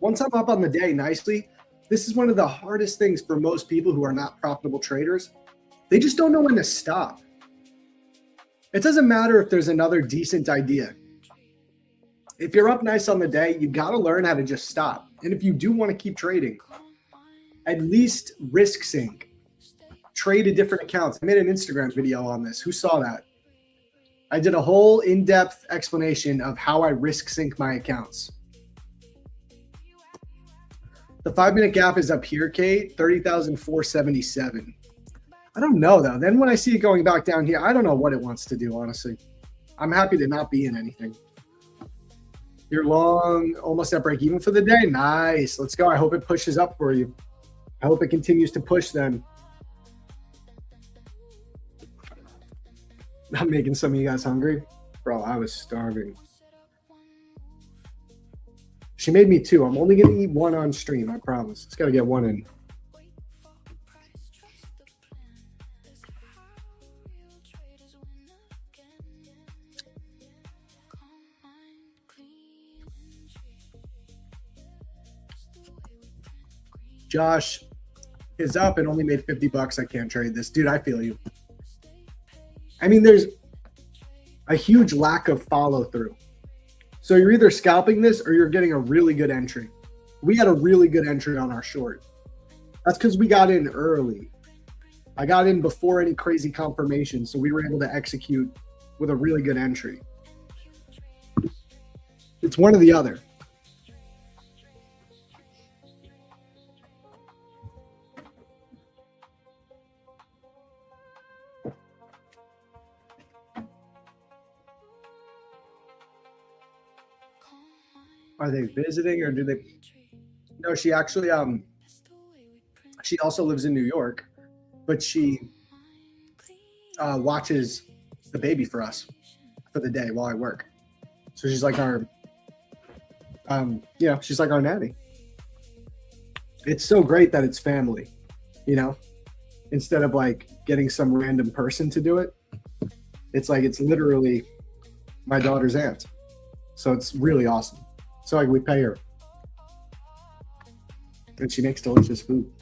Once I'm up on the day nicely, this is one of the hardest things for most people who are not profitable traders. They just don't know when to stop. It doesn't matter if there's another decent idea. If you're up nice on the day, you got to learn how to just stop. And if you do want to keep trading, at least risk sync. Trade to different accounts. I made an Instagram video on this. Who saw that? I did a whole in-depth explanation of how I risk sync my accounts. The 5-minute gap is up here, Kate, 30,477. I don't know, though. Then when I see it going back down here, I don't know what it wants to do, honestly. I'm happy to not be in anything. You're long, almost at break even for the day. Nice. Let's go. I hope it pushes up for you. I hope it continues to push then. I'm making some of you guys hungry. Bro, I was starving. She made me 2. I'm only going to eat 1 on stream, I promise. Just got to get 1 in. Josh is up and only made $50. I can't trade this. Dude, I feel you. I mean, there's a huge lack of follow through. So you're either scalping this or you're getting a really good entry. We had a really good entry on our short. That's because we got in early. I got in before any crazy confirmation, so we were able to execute with a really good entry. It's one or the other. Are they visiting or do they? No, she actually, she also lives in New York, but she watches the baby for us for the day while I work. So she's like our, she's like our nanny. It's so great that it's family, you know, instead of like getting some random person to do it. It's like, it's literally my daughter's aunt. So it's really awesome. So like we pay her. And she makes delicious food.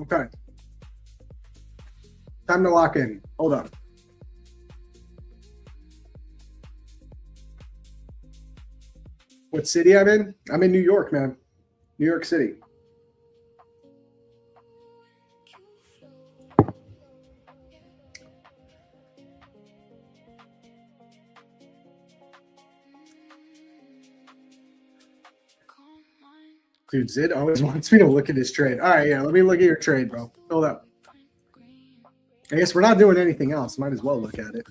Okay. Time to lock in. Hold on. What city I'm in? I'm in New York, man. New York City. Dude, Zid always wants me to look at his trade. All right, yeah, let me look at your trade, bro. Hold up. I guess we're not doing anything else. Might as well look at it.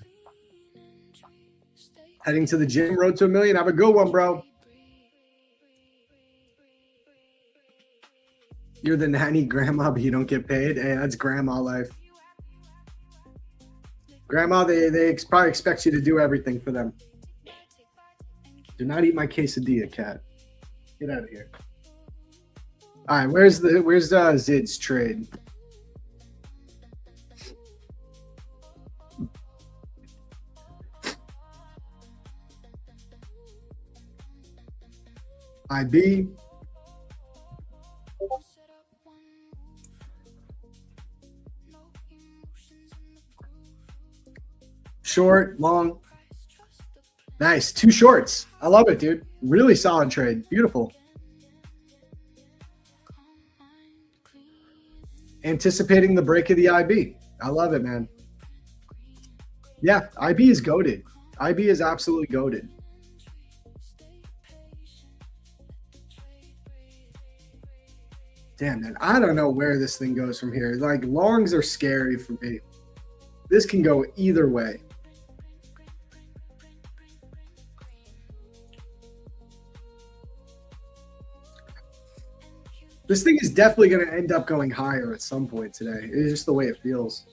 Heading to the gym, road to $1 million. Have a good one, bro. You're the nanny grandma, but you don't get paid. Hey, that's grandma life. Grandma, they probably expect you to do everything for them. Do not eat my quesadilla, cat. Get out of here. All right, where's Zid's trade? IB. Short, long. Nice. 2 shorts. I love it, dude. Really solid trade. Beautiful. Anticipating the break of the IB. I love it, man. Yeah, IB is goated. IB is absolutely goated. Damn, man. I don't know where this thing goes from here. Like, longs are scary for me. This can go either way. This thing is definitely going to end up going higher at some point today. It's just the way it feels.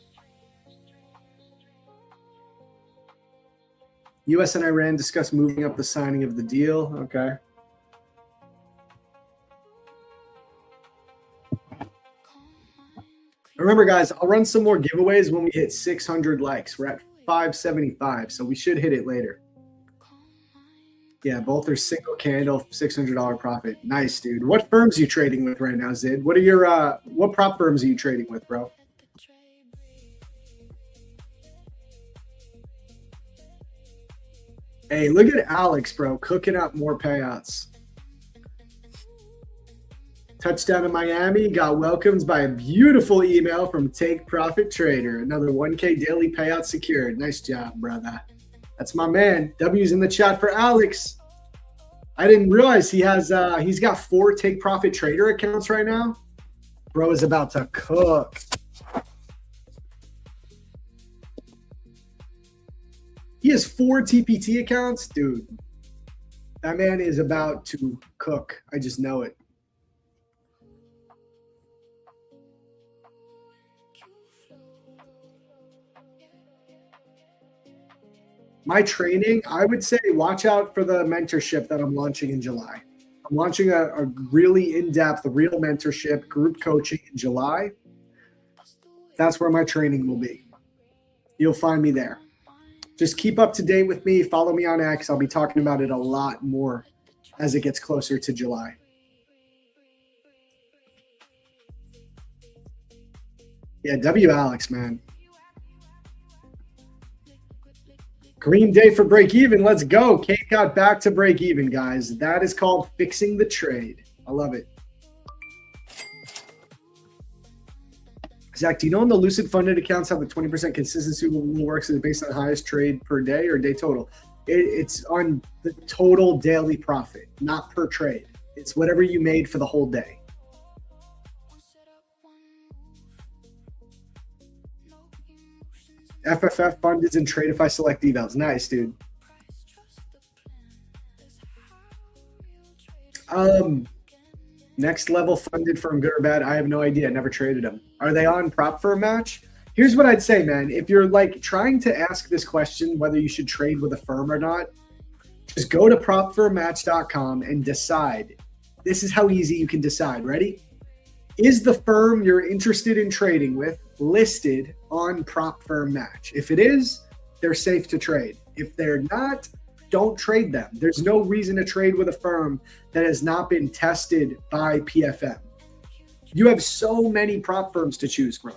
U.S. and Iran discuss moving up the signing of the deal. Okay. Remember, guys, I'll run some more giveaways when we hit 600 likes. We're at 575, so we should hit it later. Yeah, both are single candle, $600 profit. Nice, dude. What firms are you trading with right now, Zid? What are your what prop firms are you trading with, bro? Hey, look at Alex, bro, cooking up more payouts. Touchdown in Miami got welcomed by a beautiful email from Take Profit Trader. Another 1K daily payout secured. Nice job, brother. That's my man. W's in the chat for Alex. I didn't realize he has he's got 4 Take Profit Trader accounts right now. Bro is about to cook. He has 4 TPT accounts, dude. That man is about to cook. I just know it. My training, I would say watch out for the mentorship that I'm launching in July. I'm launching a really in-depth, real mentorship, group coaching in July. That's where my training will be. You'll find me there. Just keep up to date with me. Follow me on X. I'll be talking about it a lot more as it gets closer to July. Yeah, W Alex, man. Green day for break even. Let's go. Kate got back to break even, guys. That is called fixing the trade. I love it. Zach, do you know when the Lucid funded accounts have a 20% consistency rule works? Is it based on highest trade per day or day total? It's on the total daily profit, not per trade. It's whatever you made for the whole day. FFF fund is in trade if I select evals. Nice, dude. Next level funded firm, good or bad? I have no idea. I never traded them. Are they on prop firm match? Here's what I'd say, man. If you're like trying to ask this question, whether you should trade with a firm or not, just go to propfirmmatch.com and decide. This is how easy you can decide. Ready? Is the firm you're interested in trading with listed on prop firm match? If it is, they're safe to trade. If they're not, don't trade them. There's no reason to trade with a firm that has not been tested by PFM. You have so many prop firms to choose from.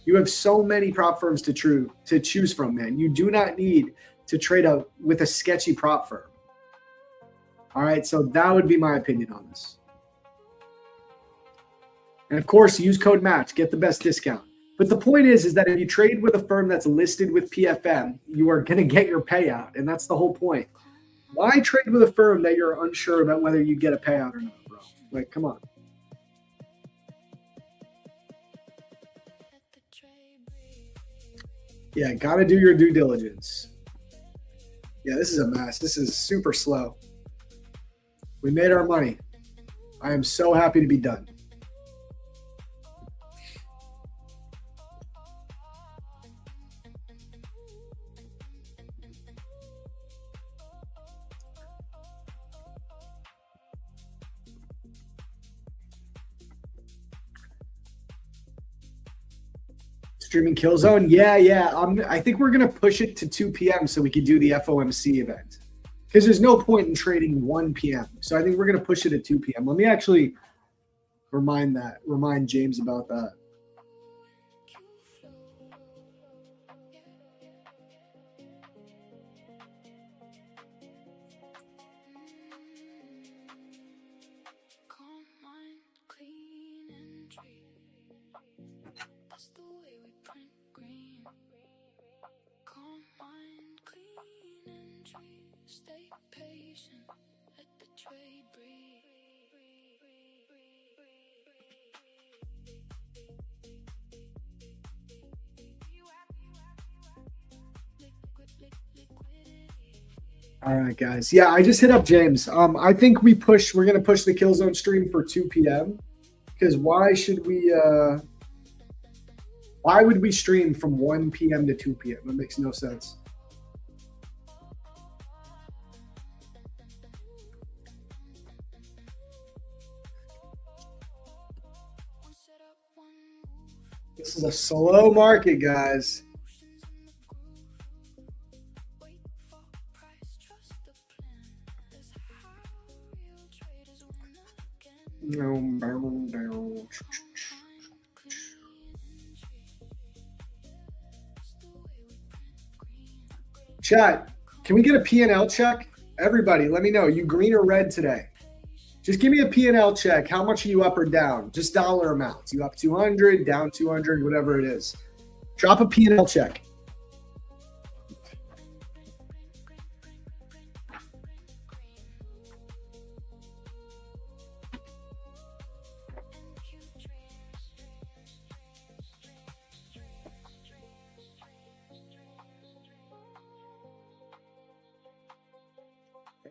You have so many prop firms to choose from, man. You do not need to trade with a sketchy prop firm. All right, so that would be my opinion on this. And of course, use code MATCH, get the best discount. But the point is that if you trade with a firm that's listed with PFM, you are going to get your payout. And that's the whole point. Why trade with a firm that you're unsure about whether you get a payout or not, bro? Like, come on. Yeah, got to do your due diligence. Yeah, this is a mess. This is super slow. We made our money. I am so happy to be done. Streaming Killzone? Yeah. I think we're going to push it to 2 p.m. so we can do the FOMC event. Because there's no point in trading 1 p.m. So I think we're going to push it at 2 p.m. Let me actually remind James about that. All right, guys. Yeah, I just hit up James. I think we're going to push the Killzone stream for 2 p.m. because why would we stream from 1 p.m. to 2 p.m.? That makes no sense. This is a slow market, guys. Chat, can we get a P&L check? Everybody, let me know. You green or red today? Just give me a P&L check. How much are you up or down? Just dollar amounts. You up 200, down 200, whatever it is. Drop a P&L check.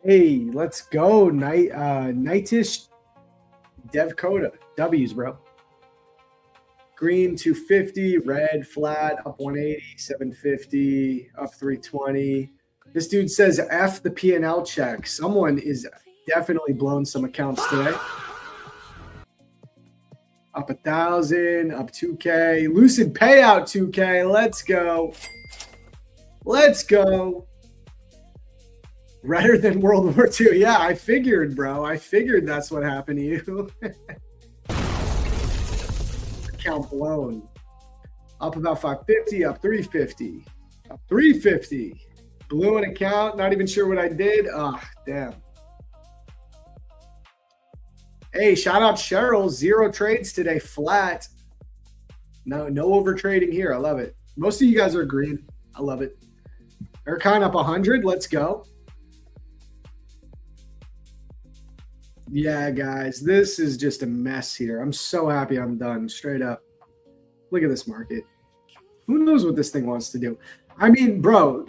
Hey, let's go. Nightish Dev Coda. W's, bro. Green 250, red flat, up 180, 750, up 320. This dude says F the P&L check. Someone is definitely blowing some accounts today. Up 1,000, up 2K. Lucid payout 2K. Let's go. Let's go. Redder than World War II. Yeah, I figured, bro. I figured that's what happened to you. Account blown. Up about 550, up 350. Up 350. Blew an account. Not even sure what I did. Damn. Hey, shout out Cheryl. 0 trades today. Flat. No over trading here. I love it. Most of you guys are green. I love it. Erkan up 100. Let's go. Yeah, guys, this is just a mess here. I'm so happy I'm done, straight up. Look at this market. Who knows what this thing wants to do? I mean, bro,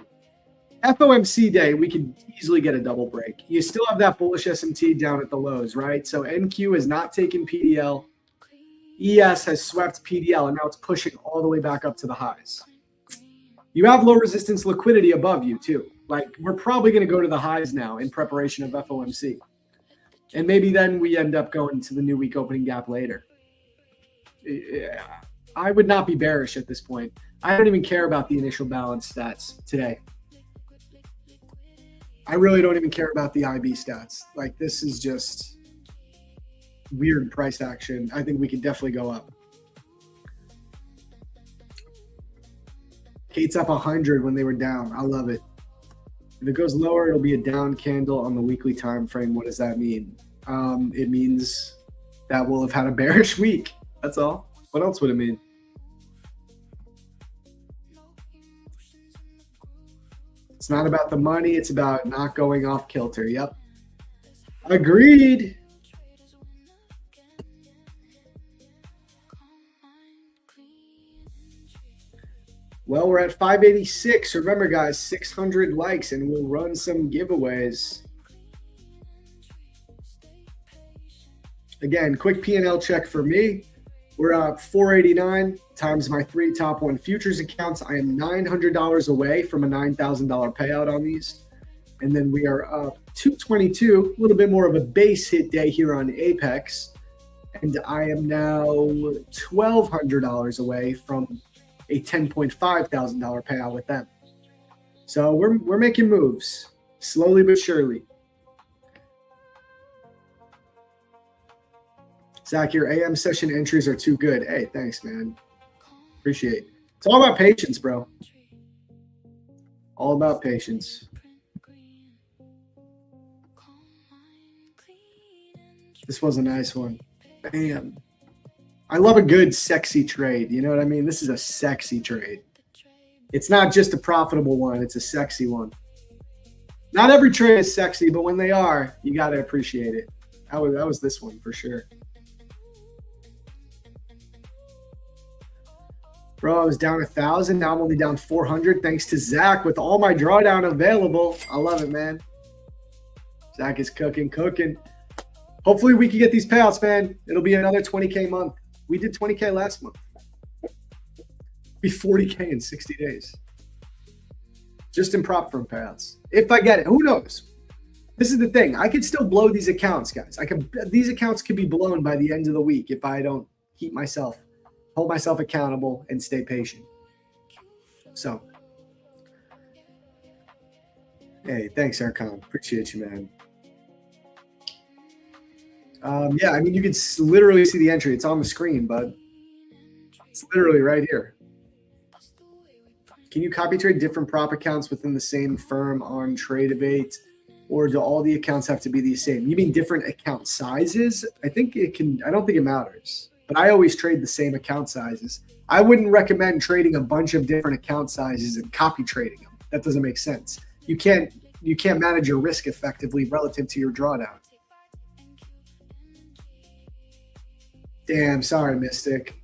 FOMC day, we could easily get a double break. You still have that bullish SMT down at the lows, right? So NQ has not taken PDL. ES has swept PDL, and now it's pushing all the way back up to the highs. You have low resistance liquidity above you, too. Like, we're probably going to go to the highs now in preparation of FOMC. And maybe then we end up going to the new week opening gap later. I would not be bearish at this point. I don't even care about the initial balance stats today. I really don't even care about the IB stats. Like, this is just weird price action. I think we could definitely go up. Kate's up 100 when they were down. I love it. If it goes lower, it'll be a down candle on the weekly time frame. What does that mean? It means that we'll have had a bearish week. That's all. What else would it mean? It's not about the money. It's about not going off kilter. Yep. Agreed. Well, we're at 586. Remember, guys, 600 likes, and we'll run some giveaways. Again, quick P&L check for me. We're up 489 times my 3 top 1 futures accounts. I am $900 away from a $9,000 payout on these. And then we are up 222, a little bit more of a base hit day here on Apex. And I am now $1,200 away from a $10.5 thousand payout with them. So we're making moves slowly but surely. Zach, your AM session entries are too good. Hey, thanks, man. Appreciate it. It's all about patience, bro. All about patience. This was a nice one. Bam. I love a good, sexy trade. You know what I mean? This is a sexy trade. It's not just a profitable one. It's a sexy one. Not every trade is sexy, but when they are, you got to appreciate it. That was this one for sure. Bro, I was down 1,000. Now I'm only down 400 thanks to Zach with all my drawdown available. I love it, man. Zach is cooking. Hopefully we can get these payouts, man. It'll be another 20K month. We did 20K last month. Be 40K in 60 days. Just in prop firm payouts. If I get it, who knows? This is the thing. I could still blow these accounts, guys. These accounts could be blown by the end of the week if I don't hold myself accountable and stay patient. So, hey, thanks, Archon. Appreciate you, man. Yeah, I mean, you can literally see the entry. It's on the screen, bud. It's literally right here. Can you copy trade different prop accounts within the same firm on Tradebate, or do all the accounts have to be the same? You mean different account sizes? I think it can. I don't think it matters. But I always trade the same account sizes. I wouldn't recommend trading a bunch of different account sizes and copy trading them. That doesn't make sense. You can't manage your risk effectively relative to your drawdown. Damn, sorry, Mystic.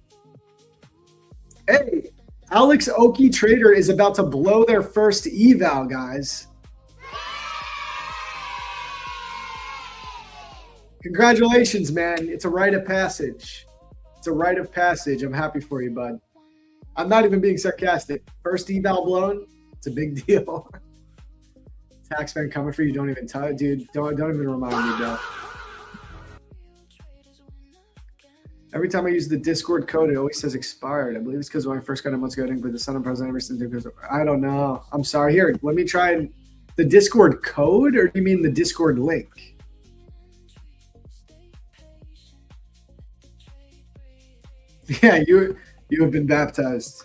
Hey, Alex Oki Trader is about to blow their first eval, guys. Congratulations, man. It's a rite of passage. It's a rite of passage. I'm happy for you, bud. I'm not even being sarcastic. First eval blown, it's a big deal. Taxman coming for you. Don't even tell it, dude. Don't even remind me, bro. Every time I use the Discord code, it always says expired. I believe it's because when I first got it months ago, I didn't put the Sun and President ever since. Because I don't know. I'm sorry. Here, let me try the Discord code, or do you mean the Discord link? Yeah, you have been baptized.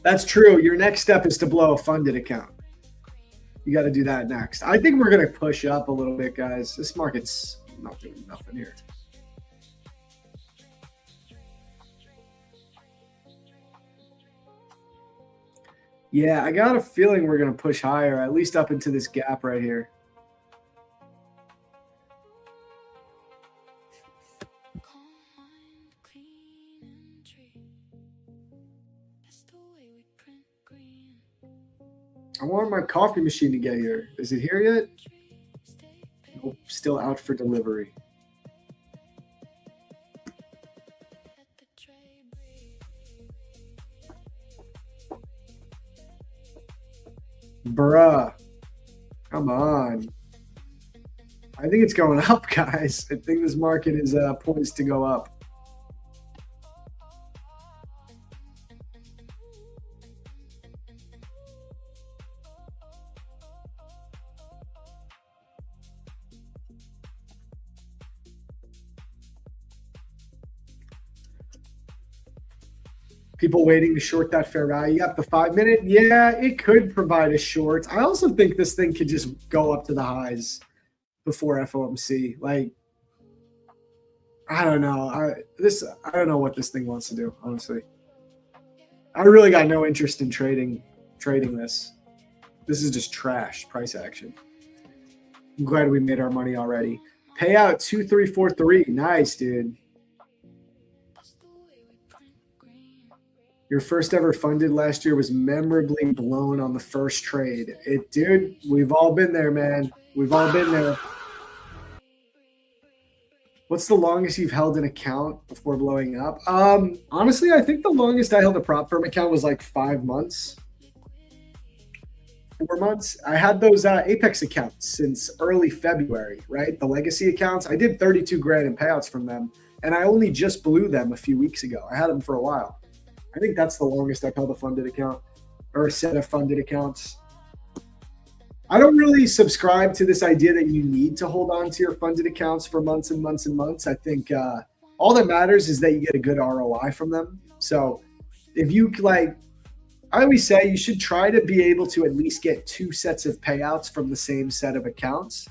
That's true. Your next step is to blow a funded account. You got to do that next. I think we're going to push up a little bit, guys. This market's not doing nothing here. Yeah, I got a feeling we're going to push higher, at least up into this gap right here. I want my coffee machine to get here. Is it here yet? Nope, still out for delivery. Bruh. Come on. I think it's going up, guys. I think this market is poised to go up. People waiting to short that fair value. Yep, the 5 minute. Yeah, it could provide a short. I also think this thing could just go up to the highs before FOMC. Like, I don't know. I don't know what this thing wants to do, honestly. I really got no interest in trading this. This is just trash price action. I'm glad we made our money already. Payout 2343. Nice, dude. Your first ever funded last year was memorably blown on the first trade. Dude, we've all been there, man. We've all been there. What's the longest you've held an account before blowing up? Honestly, I think the longest I held a prop firm account was like 5 months. 4 months. I had those Apex accounts since early February, right? The legacy accounts. I did 32 grand in payouts from them and I only just blew them a few weeks ago. I had them for a while. I think that's the longest I've held a funded account or a set of funded accounts. I don't really subscribe to this idea that you need to hold on to your funded accounts for months and months and months. I think all that matters is that you get a good ROI from them. So if you I always say you should try to be able to at least get 2 sets of payouts from the same set of accounts.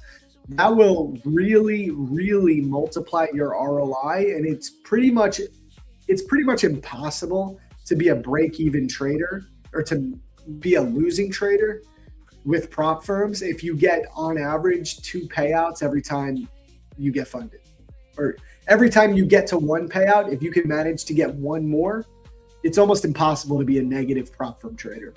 That will really, really multiply your ROI, and it's pretty much impossible to be a break-even trader or to be a losing trader with prop firms if you get on average 2 payouts every time you get funded, or every time you get to 1 payout. If you can manage to get 1 more, it's almost impossible to be a negative prop firm trader.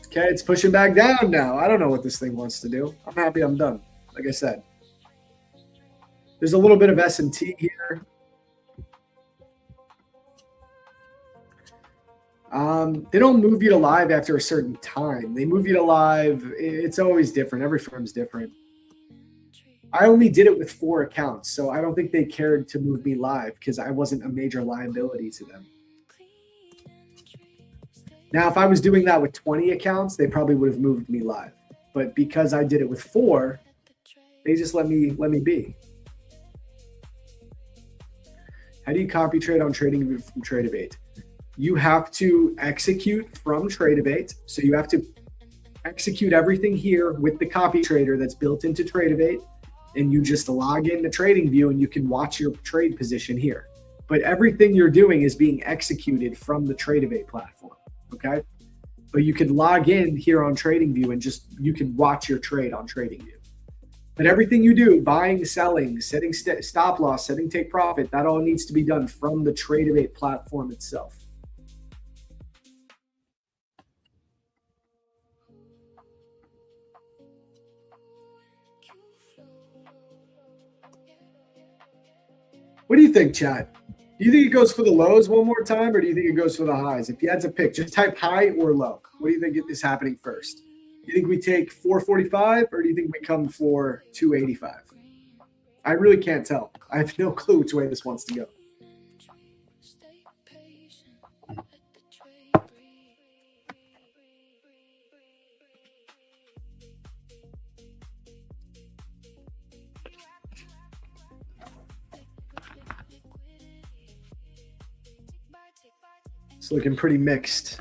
Okay, it's pushing back down now. I don't know what this thing wants to do. I'm happy I'm done. Like I said, there's a little bit of S&T here. They don't move you to live after a certain time. They move you to live. It's always different. Every firm's different. I only did it with 4 accounts, so I don't think they cared to move me live because I wasn't a major liability to them. Now, if I was doing that with 20 accounts, they probably would have moved me live. But because I did it with 4, they just let me be. How do you copy trade on trading from Tradevate? You have to execute from Tradevate. So you have to execute everything here with the copy trader that's built into Tradevate, and you just log into TradingView and you can watch your trade position here. But everything you're doing is being executed from the Tradevate platform. Okay, but you can log in here on TradingView and you can watch your trade on TradingView. But everything you do, buying, selling, setting stop loss, setting take profit, that all needs to be done from the Tradevate platform itself. What do you think, chat? Do you think it goes for the lows one more time, or do you think it goes for the highs? If you had to pick, just type high or low. What do you think is happening first? Do you think we take 445, or do you think we come for 285? I really can't tell. I have no clue which way this wants to go. It's looking pretty mixed.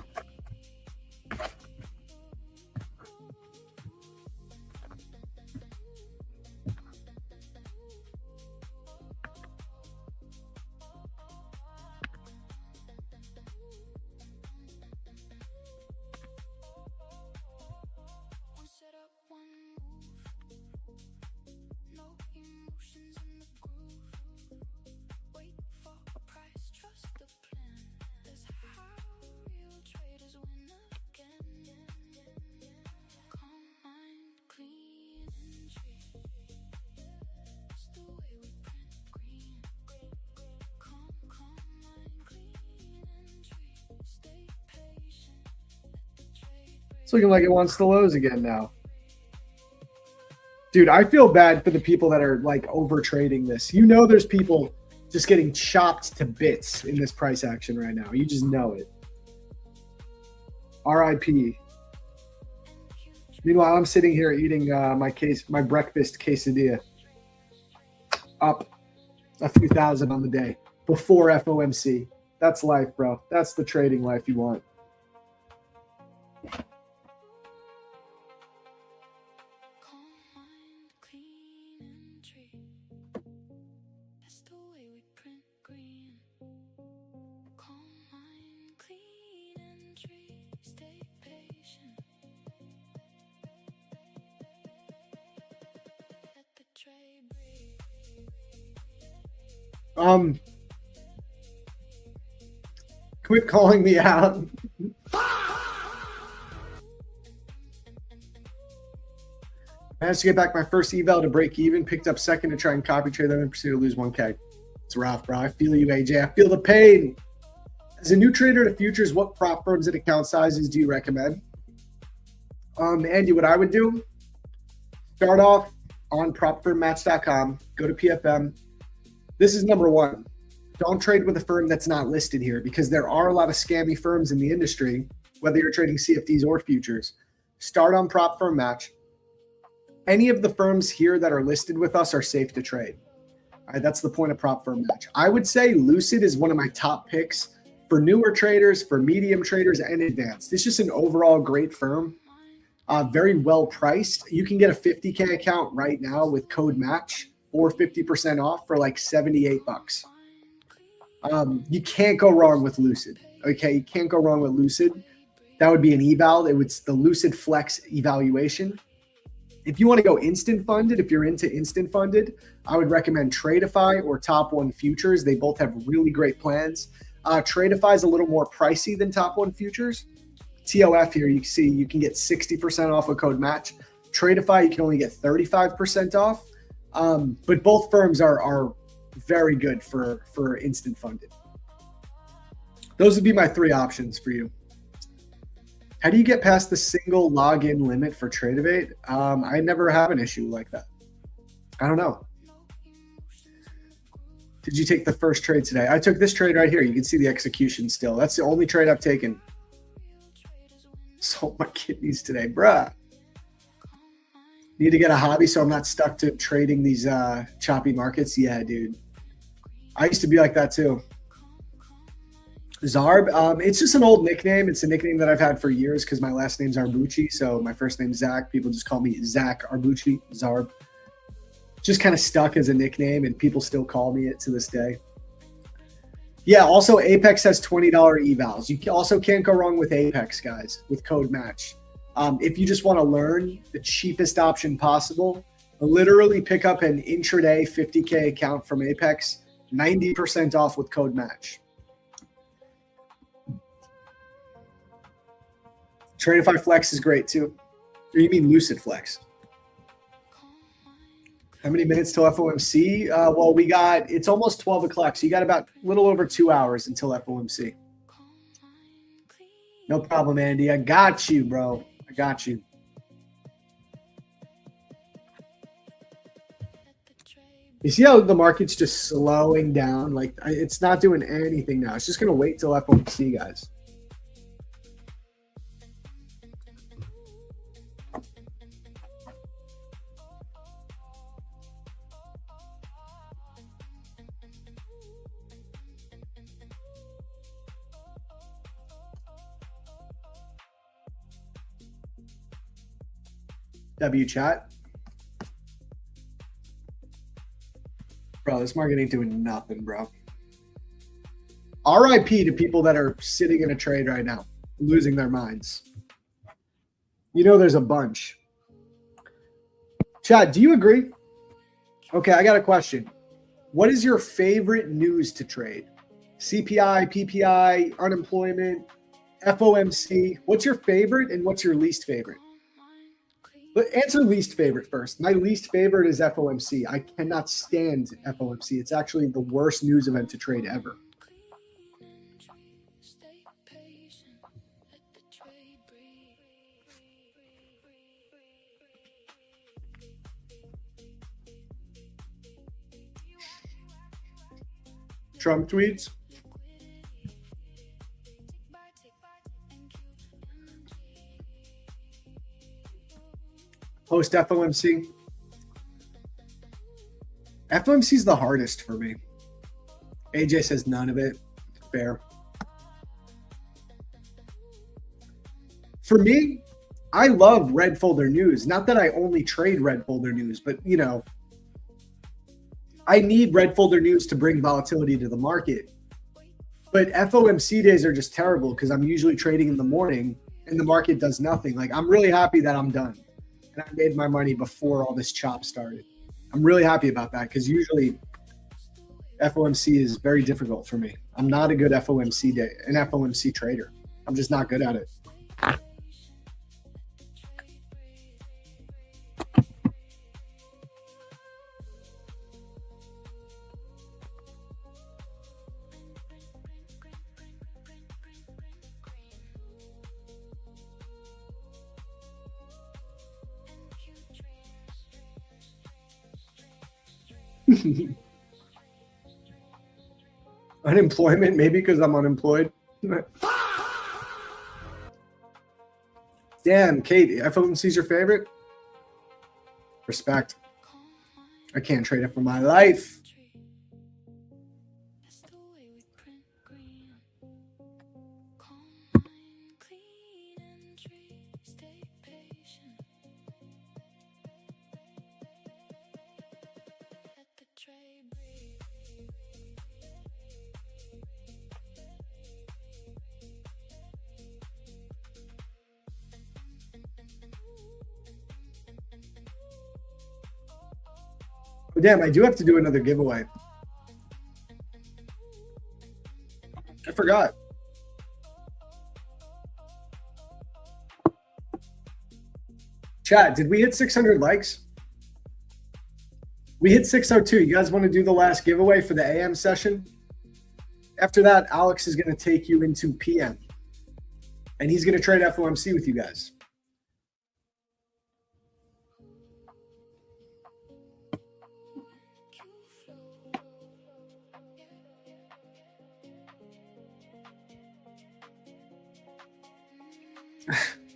It's looking like it wants the lows again now. Dude, I feel bad for the people that are like over trading this. You know, there's people just getting chopped to bits in this price action right now. You just know it. RIP. Meanwhile, I'm sitting here eating my breakfast quesadilla. Up a few thousand on the day before FOMC. That's life, bro. That's the trading life you want. Quit calling me out. I managed to get back my first eval to break even, picked up second to try and copy trade them and proceed to lose 1K. It's rough, bro. I feel you, AJ. I feel the pain. As a new trader to futures, what prop firms and account sizes do you recommend? Andy, what I would do, start off on propfirmmatch.com, go to PFM. This is number one. Don't trade with a firm that's not listed here because there are a lot of scammy firms in the industry, whether you're trading CFDs or futures. Start on Prop Firm Match. Any of the firms here that are listed with us are safe to trade. All right, that's the point of Prop Firm Match. I would say Lucid is one of my top picks for newer traders, for medium traders, and advanced. It's just an overall great firm. Very well priced. You can get a 50K account right now with code MATCH or 50% off for like $78. You can't go wrong with Lucid. Okay, you can't go wrong with Lucid. That would be an eval. It's the Lucid Flex evaluation. If you want to go instant funded, if you're into instant funded, I would recommend Tradeify or Top One Futures. They both have really great plans. Tradeify is a little more pricey than Top One Futures. TOF here, you see you can get 60% off with code MATCH. Tradeify, you can only get 35% off. But both firms are very good for instant funded. Those would be my three options for you. How do you get past the single login limit for Tradeivate? I never have an issue like that. I don't know. Did you take the first trade today? I took this trade right here. You can see the execution still. That's the only trade I've taken. Sold my kidneys today, bruh. Need to get a hobby so I'm not stuck to trading these choppy markets. Yeah, dude. I used to be like that too. Zarb, it's just an old nickname. It's a nickname that I've had for years because my last name's Arbucci. So my first name's Zach. People just call me Zach Arbucci, Zarb. Just kind of stuck as a nickname and people still call me it to this day. Yeah, also Apex has $20 evals. You also can't go wrong with Apex, guys, with code MATCH. If you just want to learn the cheapest option possible, literally pick up an intraday 50K account from Apex, 90% off with code MATCH. Tradeify Flex is great too. Or you mean Lucid Flex? How many minutes till FOMC? Well, it's almost 12 o'clock, so you got about a little over 2 hours until FOMC. No problem, Andy. I got you, bro. I got you. You see how the market's just slowing down? Like, it's not doing anything now. It's just going to wait till FOMC, guys. W chat. Bro, this market ain't doing nothing, bro. RIP to people that are sitting in a trade right now, losing their minds. You know there's a bunch. Chad, do you agree? Okay, I got a question. What is your favorite news to trade? CPI, PPI, unemployment, FOMC. What's your favorite and what's your least favorite? But answer least favorite first. My least favorite is FOMC. I cannot stand FOMC. It's actually the worst news event to trade ever. Trump tweets. Post FOMC. FOMC is the hardest for me. AJ says none of it. Fair. For me, I love red folder news. Not that I only trade red folder news, but you know, I need red folder news to bring volatility to the market. But FOMC days are just terrible because I'm usually trading in the morning and the market does nothing. Like, I'm really happy that I'm done. And I made my money before all this chop started. I'm really happy about that because usually FOMC is very difficult for me. I'm not a good FOMC trader. I'm just not good at it. Unemployment, maybe because I'm unemployed. Damn, Kate, FOMC's your favorite? Respect. I can't trade it for my life. Oh, damn, I do have to do another giveaway. I forgot. Chat, did we hit 600 likes? We hit 602. You guys want to do the last giveaway for the AM session? After that, Alex is going to take you into PM. And he's going to trade FOMC with you guys.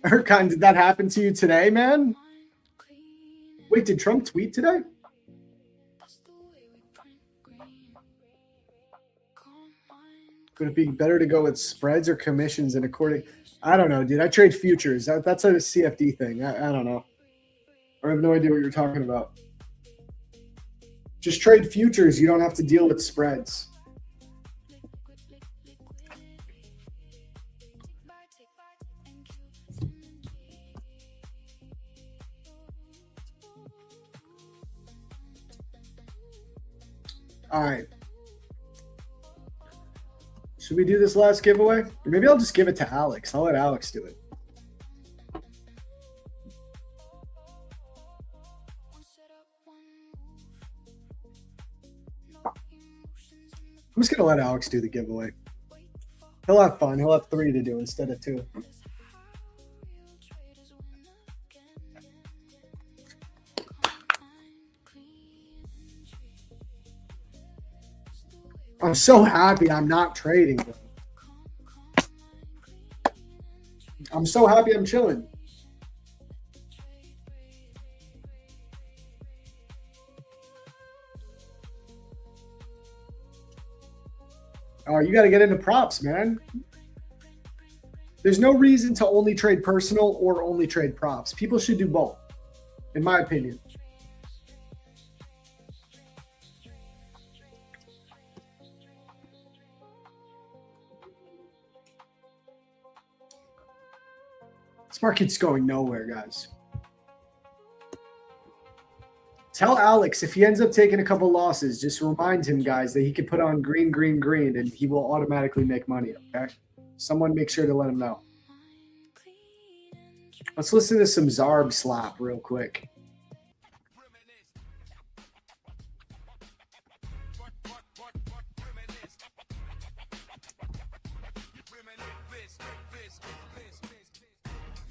Erkan, did that happen to you today, man? Wait, did Trump tweet today? Would it be better to go with spreads or commissions and according? I don't know, dude. I trade futures. That's a CFD thing. I don't know. I have no idea what you're talking about. Just trade futures. You don't have to deal with spreads. All right. Should we do this last giveaway? Or maybe I'll just give it to Alex. I'll let Alex do it. I'm just going to let Alex do the giveaway. He'll have fun. He'll have 3 to do instead of 2. I'm so happy I'm not trading. I'm so happy I'm chilling. Oh, you got to get into props, man. There's no reason to only trade personal or only trade props. People should do both, in my opinion. This market's going nowhere, guys. Tell Alex if he ends up taking a couple losses, just remind him, guys, that he can put on green, green, green, and he will automatically make money, okay? Someone make sure to let him know. Let's listen to some Zarb slap real quick.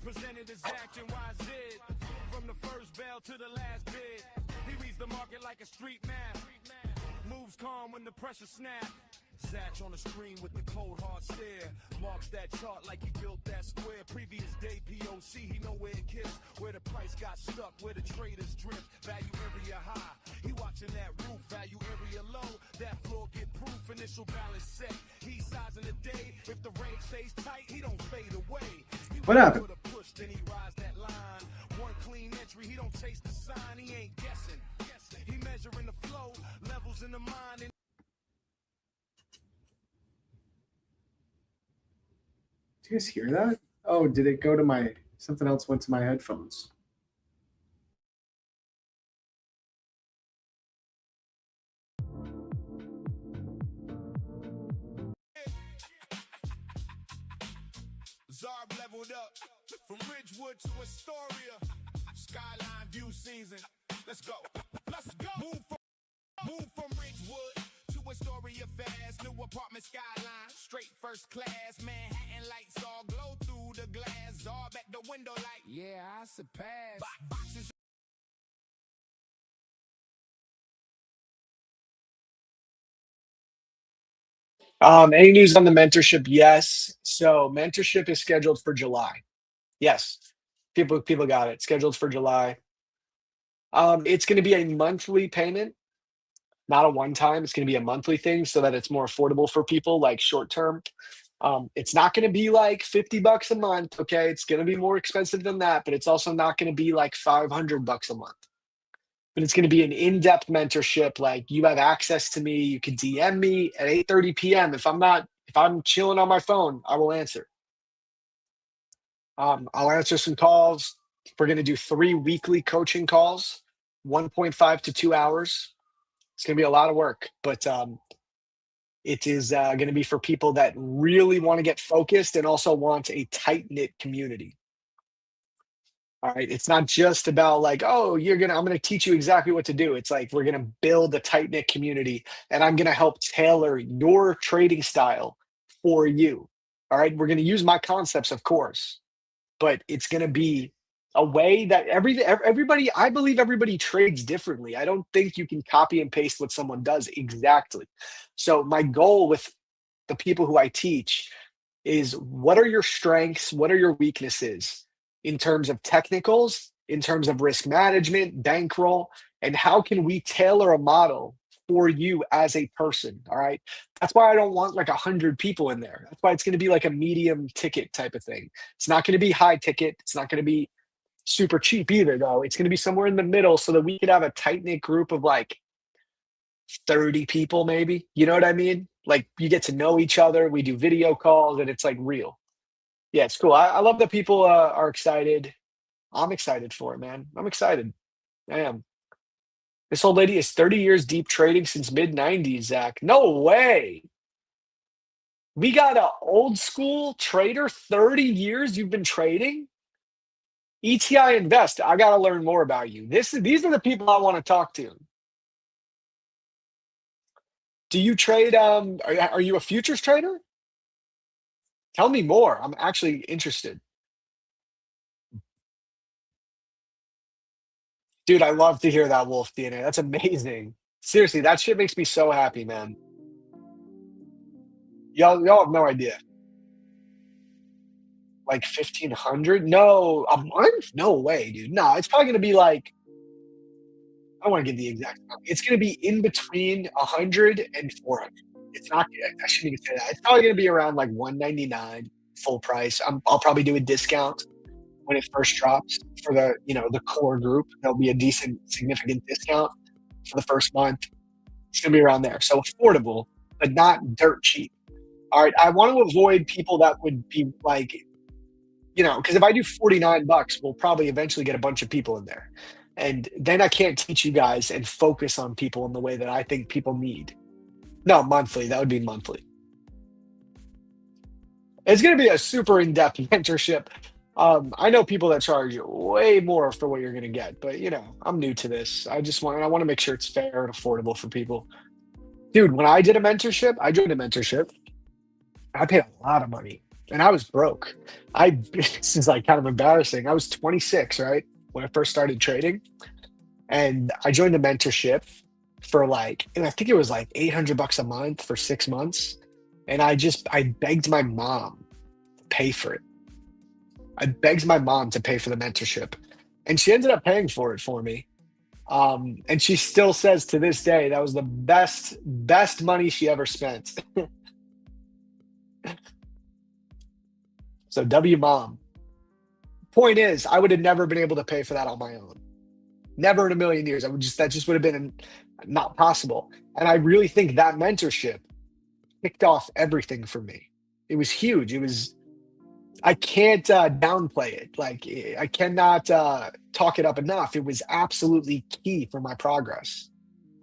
Presented as action YZ from the first bell to the last bid. He reads the market like a street map. Moves calm when the pressure snap. Satch on the screen with the cold hard stare. Marks that chart like he built that square. Previous day POC, he know where it kissed. Where the price got stuck, where the traders drift. Value area high, he watching that roof. Value area low, that floor get proof. Initial balance set, he's sizing the day. If the range stays tight, he don't fade away. What happened? Push, then he rides that line. One clean entry, he don't chase the sign. He ain't guessing. He measuring the flow, levels in the mind. Do you guys hear that? Oh, did it go to my, something else went to my headphones. Zarb leveled up from Ridgewood to Astoria. Skyline view season. Let's go. Let's go. Move from Ridgewood to Astoria fast. New apartment skyline. Straight first class. Manhattan lights all glow through the glass. Zarb at the window like, yeah, I surpassed. Boxes Any news on the mentorship? Yes. So mentorship is scheduled for July. Yes. People got it. Scheduled for July. It's going to be a monthly payment, not a one time. It's going to be a monthly thing so that it's more affordable for people, like short term. It's not going to be like $50 a month. Okay. It's going to be more expensive than that, but it's also not going to be like $500 a month. But it's going to be an in-depth mentorship. Like you have access to me. You can DM me at 8:30 p.m. If I'm chilling on my phone, I will answer. I'll answer some calls. We're going to do 3 weekly coaching calls, 1.5 to 2 hours. It's going to be a lot of work, but it is going to be for people that really want to get focused and also want a tight-knit community. All right. It's not just about like, oh, I'm going to teach you exactly what to do. It's like, we're going to build a tight knit community and I'm going to help tailor your trading style for you. All right. We're going to use my concepts, of course, but it's going to be a way that everybody, I believe everybody trades differently. I don't think you can copy and paste what someone does exactly. So my goal with the people who I teach is, what are your strengths? What are your weaknesses in terms of technicals, in terms of risk management, bankroll, and how can we tailor a model for you as a person? All right. That's why I don't want like 100 people in there. That's why it's going to be like a medium ticket type of thing. It's not going to be high ticket. It's not going to be super cheap either, though. It's going to be somewhere in the middle so that we could have a tight knit group of like 30 people, maybe. You know what I mean? Like you get to know each other. We do video calls and it's like real. Yeah, it's cool. I love that people are excited. I'm excited for it, man. I'm excited. I am. This old lady is 30 years deep trading since mid 90s, Zach. No way. We got an old school trader, 30 years you've been trading? ETI Invest. I got to learn more about you. These are the people I want to talk to. Do you trade? Are you a futures trader? Tell me more. I'm actually interested. Dude, I love to hear that Wolf DNA. That's amazing. Seriously, that shit makes me so happy, man. Y'all have no idea. Like 1,500? No, a month? No way, dude. No, it's probably gonna be like, I don't want to give the exact amount. It's gonna be in between 100 and 400. It's not. I shouldn't even say that. It's probably gonna be around like 199 full price. I'll probably do a discount when it first drops for the core group. There'll be a decent, significant discount for the first month. It's gonna be around there, so affordable, but not dirt cheap. All right, I want to avoid people that would be like, because if I do $49, we'll probably eventually get a bunch of people in there, and then I can't teach you guys and focus on people in the way that I think people need. No, monthly. That would be monthly. It's going to be a super in-depth mentorship. I know people that charge way more for what you're going to get, but I'm new to this. I want to make sure it's fair and affordable for people. Dude, when I joined a mentorship, I paid a lot of money and I was broke. This is like kind of embarrassing. I was 26, right? When I first started trading, and I joined the mentorship for and I think it was like $800 a month for 6 months. And I begged my mom to pay for it. I begged my mom to pay for the mentorship, and she ended up paying for it for me. And she still says to this day that was the best money she ever spent. So W mom. Point is, I would have never been able to pay for that on my own. Never in a million years. That just would have been not possible. And I really think that mentorship kicked off everything for me. It was huge. I can't downplay it. Like, I cannot talk it up enough. It was absolutely key for my progress.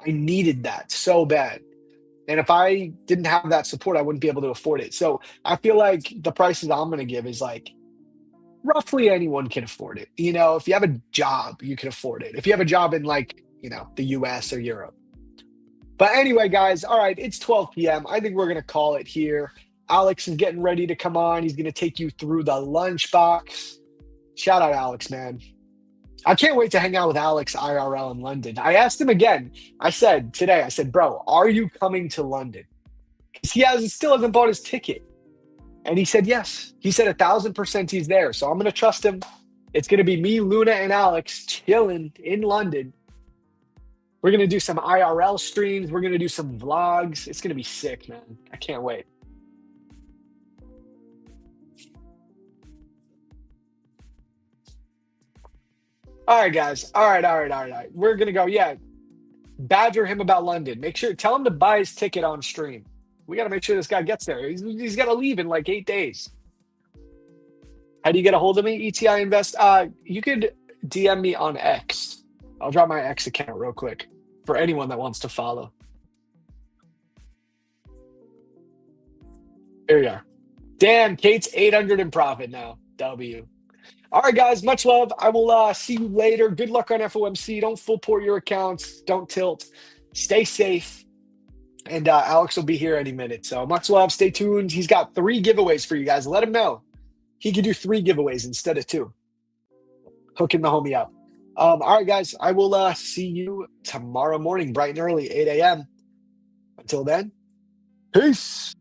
I needed that so bad. And if I didn't have that support, I wouldn't be able to afford it. So I feel like the prices I'm going to give is like, roughly anyone can afford it. If you have a job, you can afford it. If you have a job in the US or Europe. But anyway, guys, all right, it's 12 p.m. I think we're going to call it here. Alex is getting ready to come on. He's going to take you through the lunchbox. Shout out Alex, man. I can't wait to hang out with Alex IRL in London. I asked him again. I said, bro, are you coming to London? He still hasn't bought his ticket. And he said yes. He said 1,000% he's there. So I'm going to trust him. It's going to be me, Luna, and Alex chilling in London. We're going to do some IRL streams. We're going to do some vlogs. It's going to be sick, man. I can't wait. All right, guys. All right. We're going to go. Yeah. Badger him about London. Tell him to buy his ticket on stream. We got to make sure this guy gets there. He's got to leave in like 8 days. How do you get a hold of me? ETI Invest. You could DM me on X. I'll drop my X account real quick for anyone that wants to follow. Here we are. Damn, Kate's 800 in profit now. W. All right, guys. Much love. I will see you later. Good luck on FOMC. Don't full port your accounts. Don't tilt. Stay safe. And Alex will be here any minute. So much love. Stay tuned. He's got 3 giveaways for you guys. Let him know. He could do 3 giveaways instead of 2. Hooking the homie up. All right, guys. I will see you tomorrow morning, bright and early, 8 a.m. Until then, peace.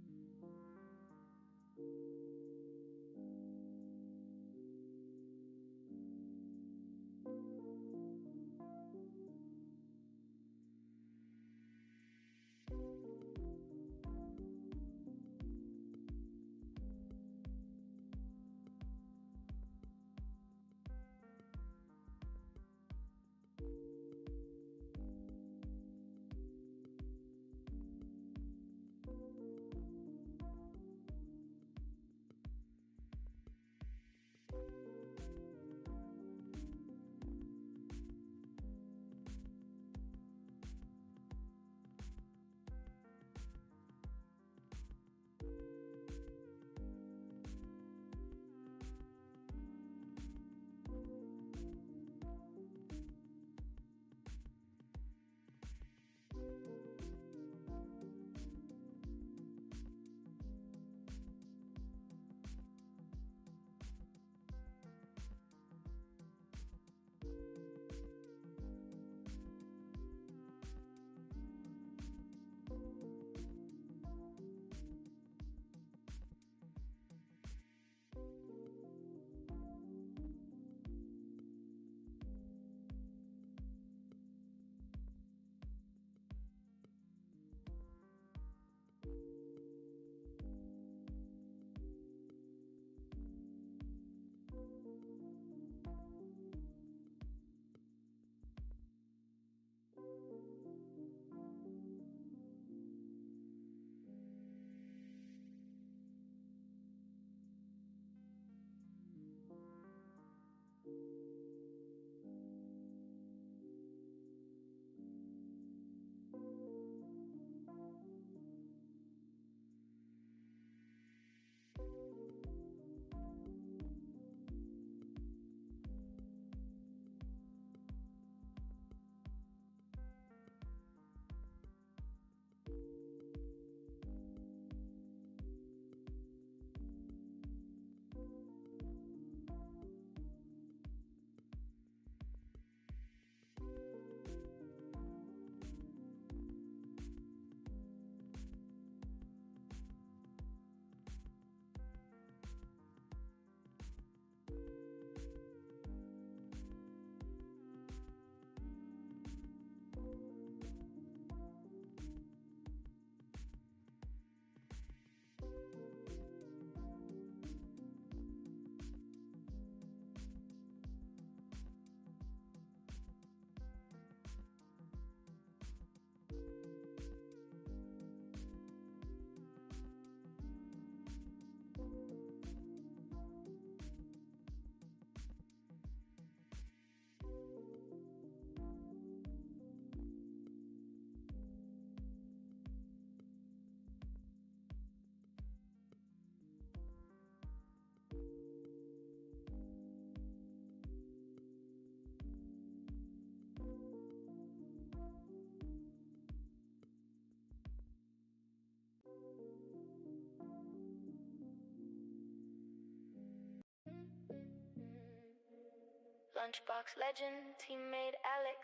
Lunchbox legend, Tmade Alex.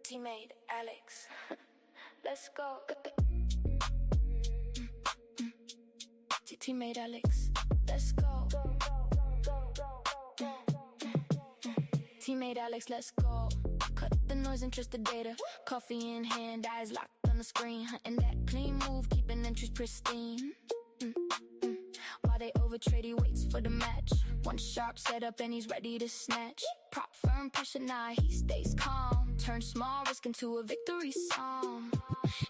Tmade Alex. Let's go. Tmade Alex, let's go. Tmade Alex, let's go. Cut the noise and trust the data. Coffee in hand, eyes locked on the screen. Hunting that clean move, keeping entries pristine. While they overtrade, he waits for the match. One sharp setup and he's ready to snatch. Prop firm, pressure now, he stays calm. Turn small risk into a victory song.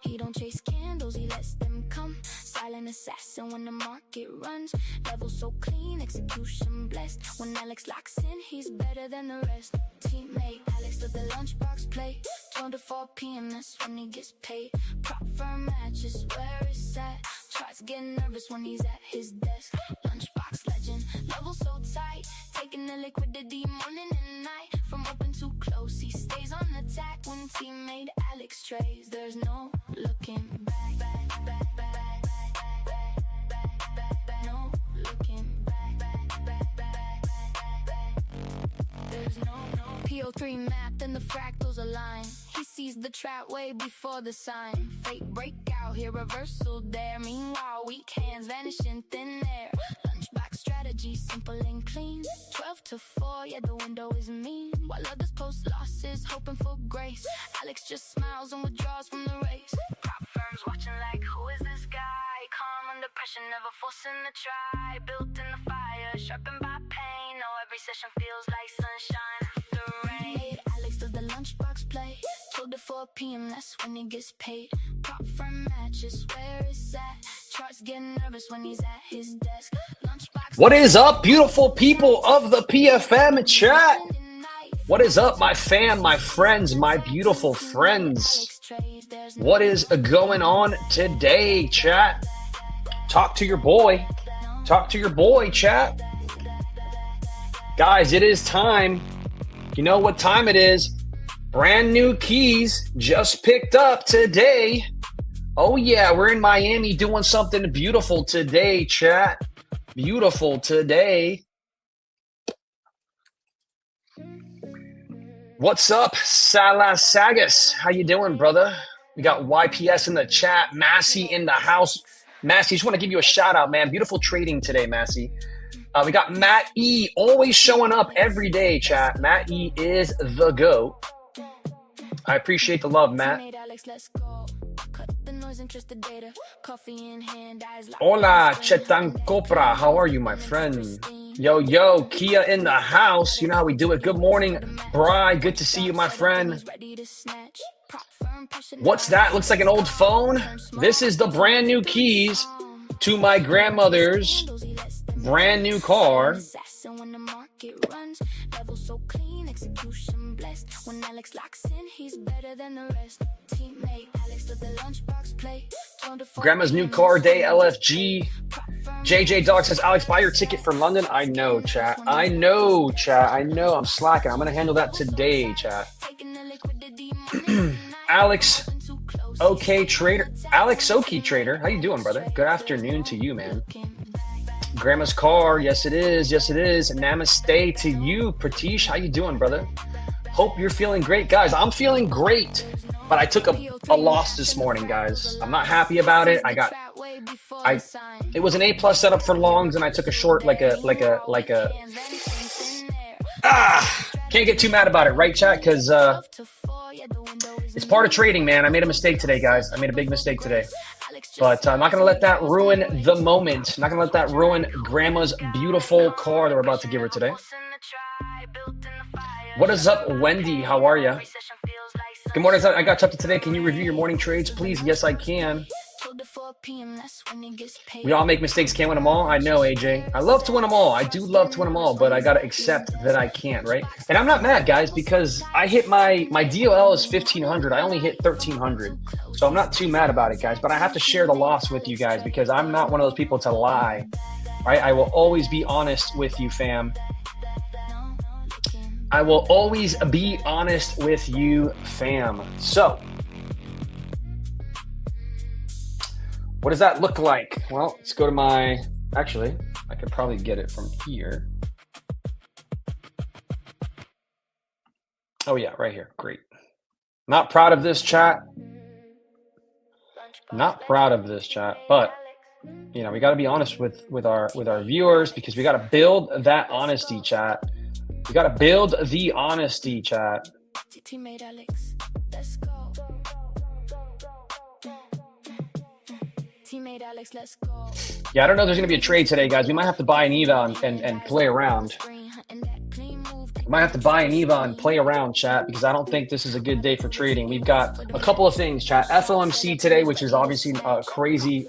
He don't chase candles, he lets them come. Silent assassin when the market runs. Level so clean, execution blessed. When Alex locks in, he's better than the rest. Teammate Alex with the lunchbox play. 12 to 4 p.m., that's when he gets paid. Prop firm matches where it's at. Charts getting nervous when he's at his desk. Lunchbox legend, level so tight. Taking the liquidity morning and night. From open to close, he stays on attack. When Tmade Alex trades, there's no looking back. No looking back. There's no PO3 mapped and the fractals align. He sees the trap way before the sign. Fake breakout here, reversal there. Meanwhile, weak hands vanish in thin air. Lunchbox strategy, simple and clean. 12 to 4, yeah, the window is mean. While others post losses, hoping for grace. Alex just smiles and withdraws from the race. Prop firms watching like, who is this guy? Calm under pressure, never forcing the try. Built in the fire, sharpened by pain. No, every session feels like sunshine after rain. Alex does the lunchbox play. 12 to 4 p.m., that's when he gets paid. Prop firm matches where it's at. Charts getting nervous when he's at his desk. Lunchbox. What is up, beautiful people of the PFM chat? What is up, my fam, my friends, my beautiful friends? What is going on today, chat? Talk to your boy. Talk to your boy, chat. Guys, it is time. You know what time it is. Brand new keys just picked up today. Oh yeah, we're in Miami doing something beautiful today, chat. Beautiful today. What's up, Salas Sagas? How you doing, brother? We got YPS in the chat. Massey in the house. Massey, just want to give you a shout out, man. Beautiful trading today, Massey. We got Matt E. always showing up every day, chat. Matt E. is the GOAT. I appreciate the love, Matt. Hola, Chetan Copra. How are you, my friend? Yo, Kia in the house. You know how we do it. Good morning, Bri. Good to see you, my friend. What's that? Looks like an old phone. This is the brand new keys to my grandmother's brand new car. When Alex locks in, he's better than the rest. Teammate Alex with the lunchbox play. Grandma's new car day, LFG. JJ Dog says, Alex, buy your ticket for London. I know, chat. I know, chat. I know. I'm slacking. I'm going to handle that today, chat. Alex, okay, trader. Alex, okay, trader. How you doing, brother? Good afternoon to you, man. Grandma's car. Yes, it is. Yes, it is. Namaste to you, Pratish. How you doing, brother? Hope you're feeling great. Guys, I'm feeling great, but I took a loss this morning, guys. I'm not happy about it. It was an A+ setup for longs, and I took a short can't get too mad about it, right, chat? Because it's part of trading, man. I made a mistake today, guys. I made a big mistake today. But I'm not going to let that ruin the moment. Not going to let that ruin Grandma's beautiful car that we're about to give her today. What is up, Wendy? How are you? Good morning. I got chapter today. Can you review your morning trades, please? Yes, I can. We all make mistakes. Can't win them all. I know, AJ. I love to win them all. I do love to win them all, but I got to accept that I can't, right? And I'm not mad, guys, because I hit my DOL is 1,500. I only hit 1,300. So I'm not too mad about it, guys. But I have to share the loss with you guys because I'm not one of those people to lie, right? I will always be honest with you, fam. I will always be honest with you, fam. So, what does that look like? Well, let's go to actually, I could probably get it from here. Oh yeah, right here, great. Not proud of this chat. Not proud of this chat, but You know, we got to be honest with our viewers, because we got to build that honesty, chat. We got to build the honesty, chat. Tmade Alex, let's go. Tmade Alex, let's go. Yeah, I don't know if there's going to be a trade today, guys. We might have to buy an EVA and play around. We might have to buy an EVA and play around, chat, because I don't think this is a good day for trading. We've got a couple of things, chat. FOMC today, which is obviously a crazy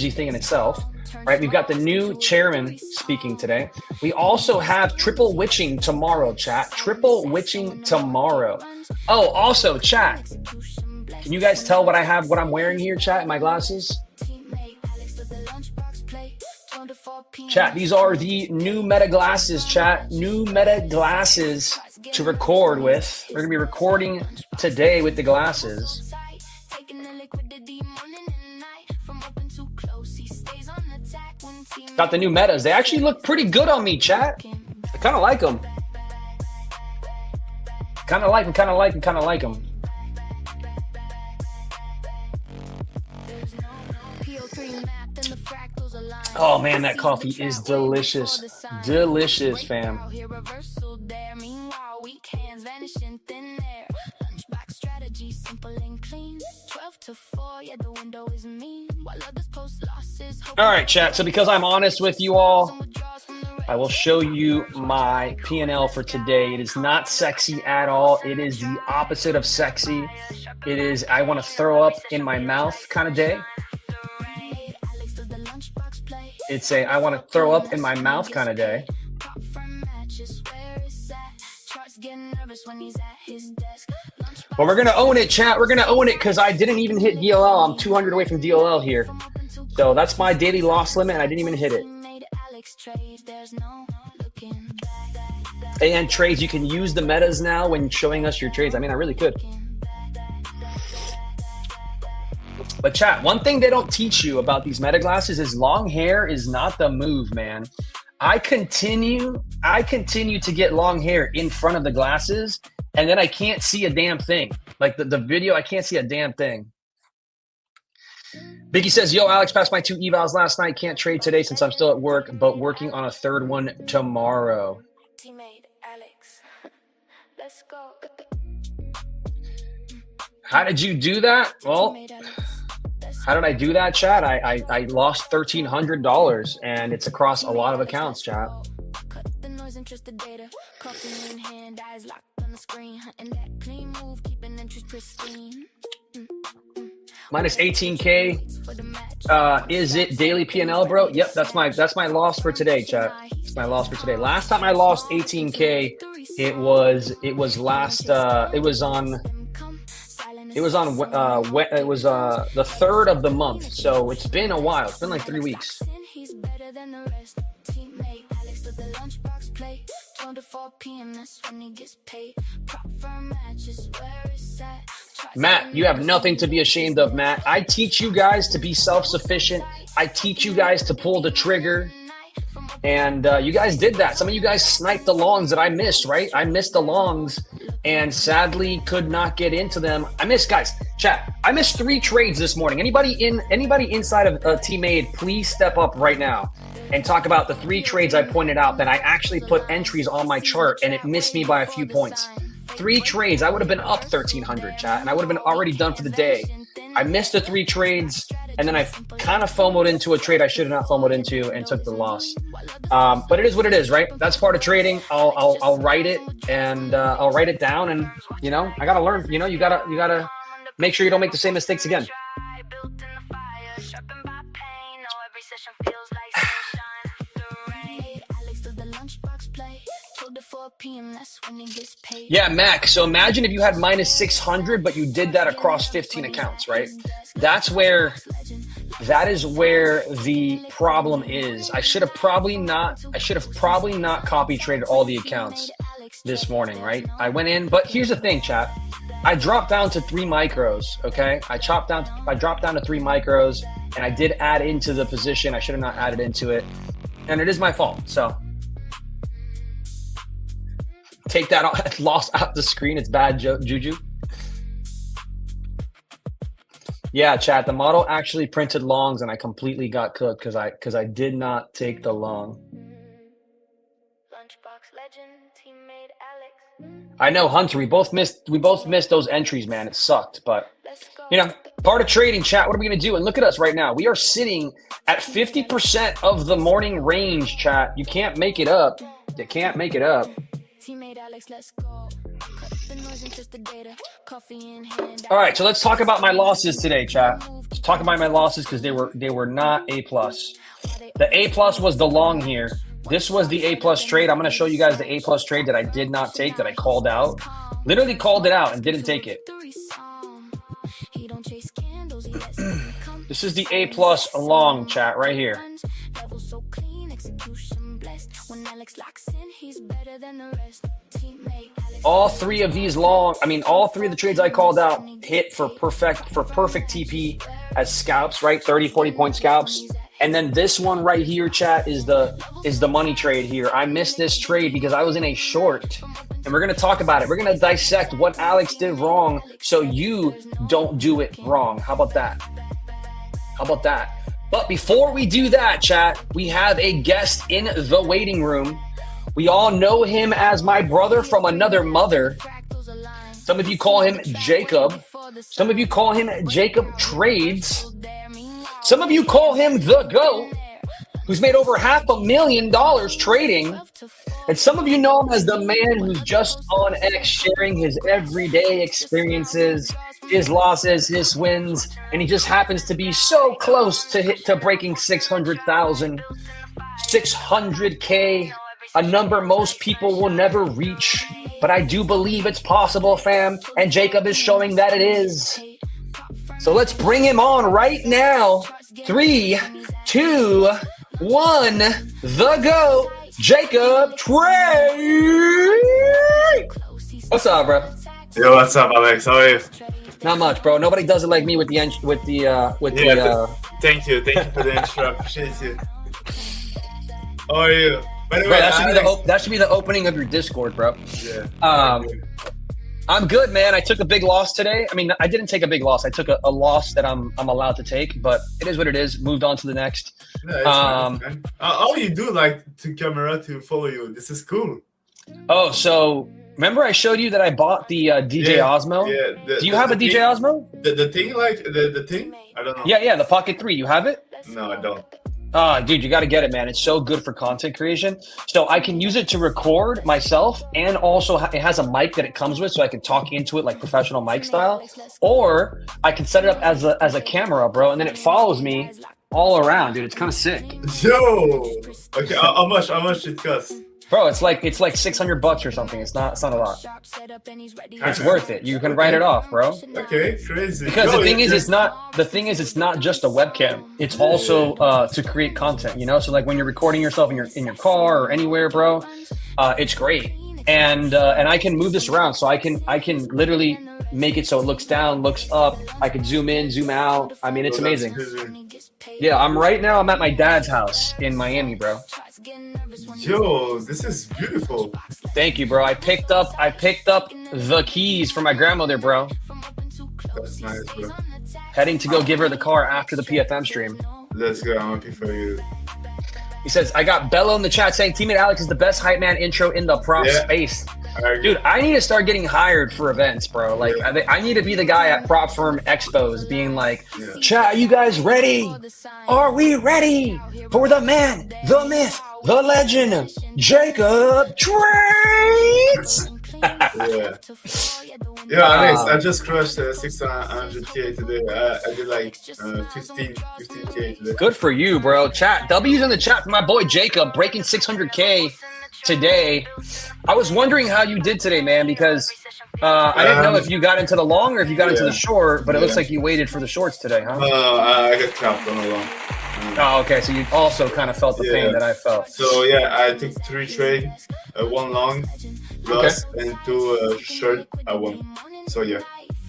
thing in itself, right? We've got the new chairman speaking today. We also have triple witching tomorrow, chat. Triple witching tomorrow. Oh, also, chat. Can you guys tell what I'm wearing here, chat, in my glasses? Chat, these are the new Meta glasses, chat. New Meta glasses to record with. We're going to be recording today with the glasses. Got the new Metas. They actually look pretty good on me, chat. I kind of like them. Kind of like them. Oh man, that coffee is delicious. Delicious, fam. All right, chat. So because I'm honest with you all, I will show you my P&L for today. It is not sexy at all. It is the opposite of sexy. It is I want to throw up in my mouth kind of day. It's a I want to throw up in my mouth kind of day. But we're going to own it, chat. We're going to own it because I didn't even hit DLL. I'm 200 away from DLL here. So that's my daily loss limit, and I didn't even hit it. And trades, you can use the metas now when showing us your trades. I mean, I really could. But chat, one thing they don't teach you about these meta glasses is long hair is not the move, man. I continue to get long hair in front of the glasses, and then I can't see a damn thing. Like the video, I can't see a damn thing. Biggie says, yo, Alex passed my 2 evals last night. Can't trade today since I'm still at work, but working on a third one tomorrow. Tmade Alex, let's go. How did you do that? Well, how did I do that, chat? I lost $1,300, and it's across a lot of accounts, chat. Minus 18K. Is it daily P&L, bro? Yep, that's my loss for today, chat. It's my loss for today. Last time I lost 18K, it was the 3rd of the month. So it's been a while. It's been like 3 weeks. Matt, you have nothing to be ashamed of, Matt. I teach you guys to be self-sufficient. I teach you guys to pull the trigger. And you guys did that. Some of you guys sniped the longs that I missed, right? I missed the longs and sadly could not get into them. I missed, guys, chat. I missed 3 trades this morning. Anybody inside of Tmade, please step up right now and talk about the 3 trades I pointed out that I actually put entries on my chart and it missed me by a few points. 3 trades, I would have been up 1,300, chat, and I would have been already done for the day. I missed the 3 trades, and then I kind of FOMO'd into a trade I should have not FOMO'd into and took the loss. But it is what it is, right? That's part of trading. I'll write it, and I'll write it down, and you know, I gotta learn. You know, you gotta make sure you don't make the same mistakes again. Yeah, Mac. So imagine if you had minus 600, but you did that across 15 accounts, right? That is where the problem is. I should have probably not copy traded all the accounts this morning, right? I went in, but here's the thing, chat. I dropped down to 3 micros, okay? I dropped down to 3 micros, and I did add into the position. I should have not added into it, and it is my fault. So take that loss out the screen. It's bad juju. Yeah, chat. The model actually printed longs, and I completely got cooked because I did not take the long. Lunchbox legend, Tmade Alex. I know, Hunter. We both missed those entries, man. It sucked, but you know, part of trading, chat. What are we gonna do? And look at us right now. We are sitting at 50% of the morning range, chat. You can't make it up. You can't make it up. Tmade Alex, let's go. Cut the noise and just the data. Coffee in hand. All right, so let's talk about my losses today, chat. Let's talk about my losses because they were not A+. The A+ was the long here. This was the A+ trade. I'm going to show you guys the A+ trade that I did not take, that I called out. Literally called it out and didn't take it. This is the A+ long, chat, right here. All three of these all three of the trades I called out hit for perfect TP as scalps, right? 30, 40 point scalps. And then this one right here, chat, is the money trade here. I missed this trade because I was in a short, and we're going to talk about it. We're going to dissect what Alex did wrong so you don't do it wrong. How about that? How about that? But before we do that, chat, we have a guest in the waiting room. We all know him as my brother from another mother. Some of you call him Jacob. Some of you call him Jacob Trades. Some of you call him the GOAT, who's made over $500,000 trading. And some of you know him as the man who's just on X sharing his everyday experiences, his losses, his wins, and he just happens to be so close to breaking 600,000, 600K, a number most people will never reach. But I do believe it's possible, fam, and Jacob is showing that it is. So let's bring him on right now. 3, 2, 1, the GOAT, Jacob Trade. What's up, bro? Yo, what's up, Alex? How are you? Not much, bro. Nobody does it like me with the Thank you for the intro. I appreciate you. How are you? By the way, bro, that should be the opening of your Discord, bro. Yeah. I'm good, man. I took a big loss today. I mean, I didn't take a big loss. I took a loss that I'm allowed to take, but it is what it is. Moved on to the next. No, it's fine. All you do, like, to camera to follow you. This is cool. Oh, so remember I showed you that I bought the DJ Osmo? Yeah. Do you have a DJ Osmo? The thing, like, the thing? I don't know. Yeah, the Pocket 3. You have it? No, I don't. Dude, you got to get it, man. It's so good for content creation. So I can use it to record myself, and also it has a mic that it comes with, so I can talk into it like professional mic style. Or I can set it up as a camera, bro, and then it follows me all around, dude. It's kind of sick. Yo, okay. How much it costs? Bro, it's like $600 or something. It's not a lot. It's worth it. You can write it off, bro. Okay, crazy. Because the thing is, it's not just a webcam. It's also to create content, you know. So like when you're recording yourself in your car or anywhere, bro, it's great. And I can move this around, so I can literally make it so it looks down, looks up. I can zoom in, zoom out. I mean, it's amazing. Yeah, I'm at my dad's house in Miami, bro. Yo, this is beautiful. Thank you, bro. I picked up the keys for my grandmother, bro. That's nice, bro. Heading to go give her the car after the PFM stream. Let's go. I'm happy for you. He says, I got Bello in the chat saying Tmade Alex is the best hype man intro in the prop space. Dude, I need to start getting hired for events, bro. Like, I need to be the guy at prop firm expos being like, chat, you guys ready? Are we ready for the man, the myth, the legend, Jacob Trades? Yeah, Alex, I just crushed 600K today. I did like 15K today. Good for you, bro. Chat, W's in the chat for my boy Jacob breaking 600K today. I was wondering how you did today, man, because I didn't know if you got into the long or if you got into the short, but it looks like you waited for the shorts today, huh? I got trapped on the long. Oh, okay. So you also kind of felt the pain that I felt. So yeah, I took 3 trades, 1 long, lost, and 2 short. I won. So yeah.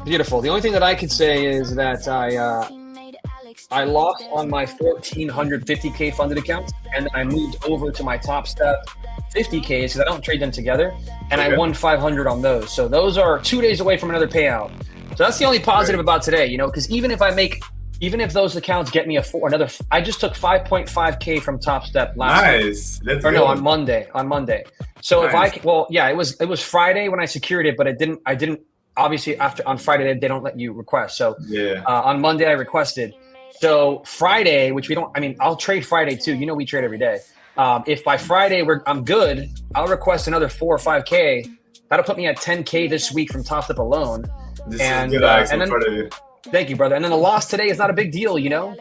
Beautiful. The only thing that I could say is that I lost on my 1,450K funded account, and then I moved over to my Top Step 50Ks because I don't trade them together, and I won 500 on those. So those are 2 days away from another payout. So that's the only positive about today, you know, because even if those accounts get me I just took 5.5K from Top Step last week. Nice. Let's Or go. no, on Monday. So Nice. it was Friday when I secured it, but I didn't obviously on Friday they don't let you request. So Yeah. on Monday I requested. So Friday, I'll trade Friday too. You know, we trade every day. If by Friday I'm good, I'll request another 4 or 5K. That'll put me at 10K this week from Top Step alone. This is good, Alex. I'm proud of you. Thank you, brother. And then the loss today is not a big deal, you know?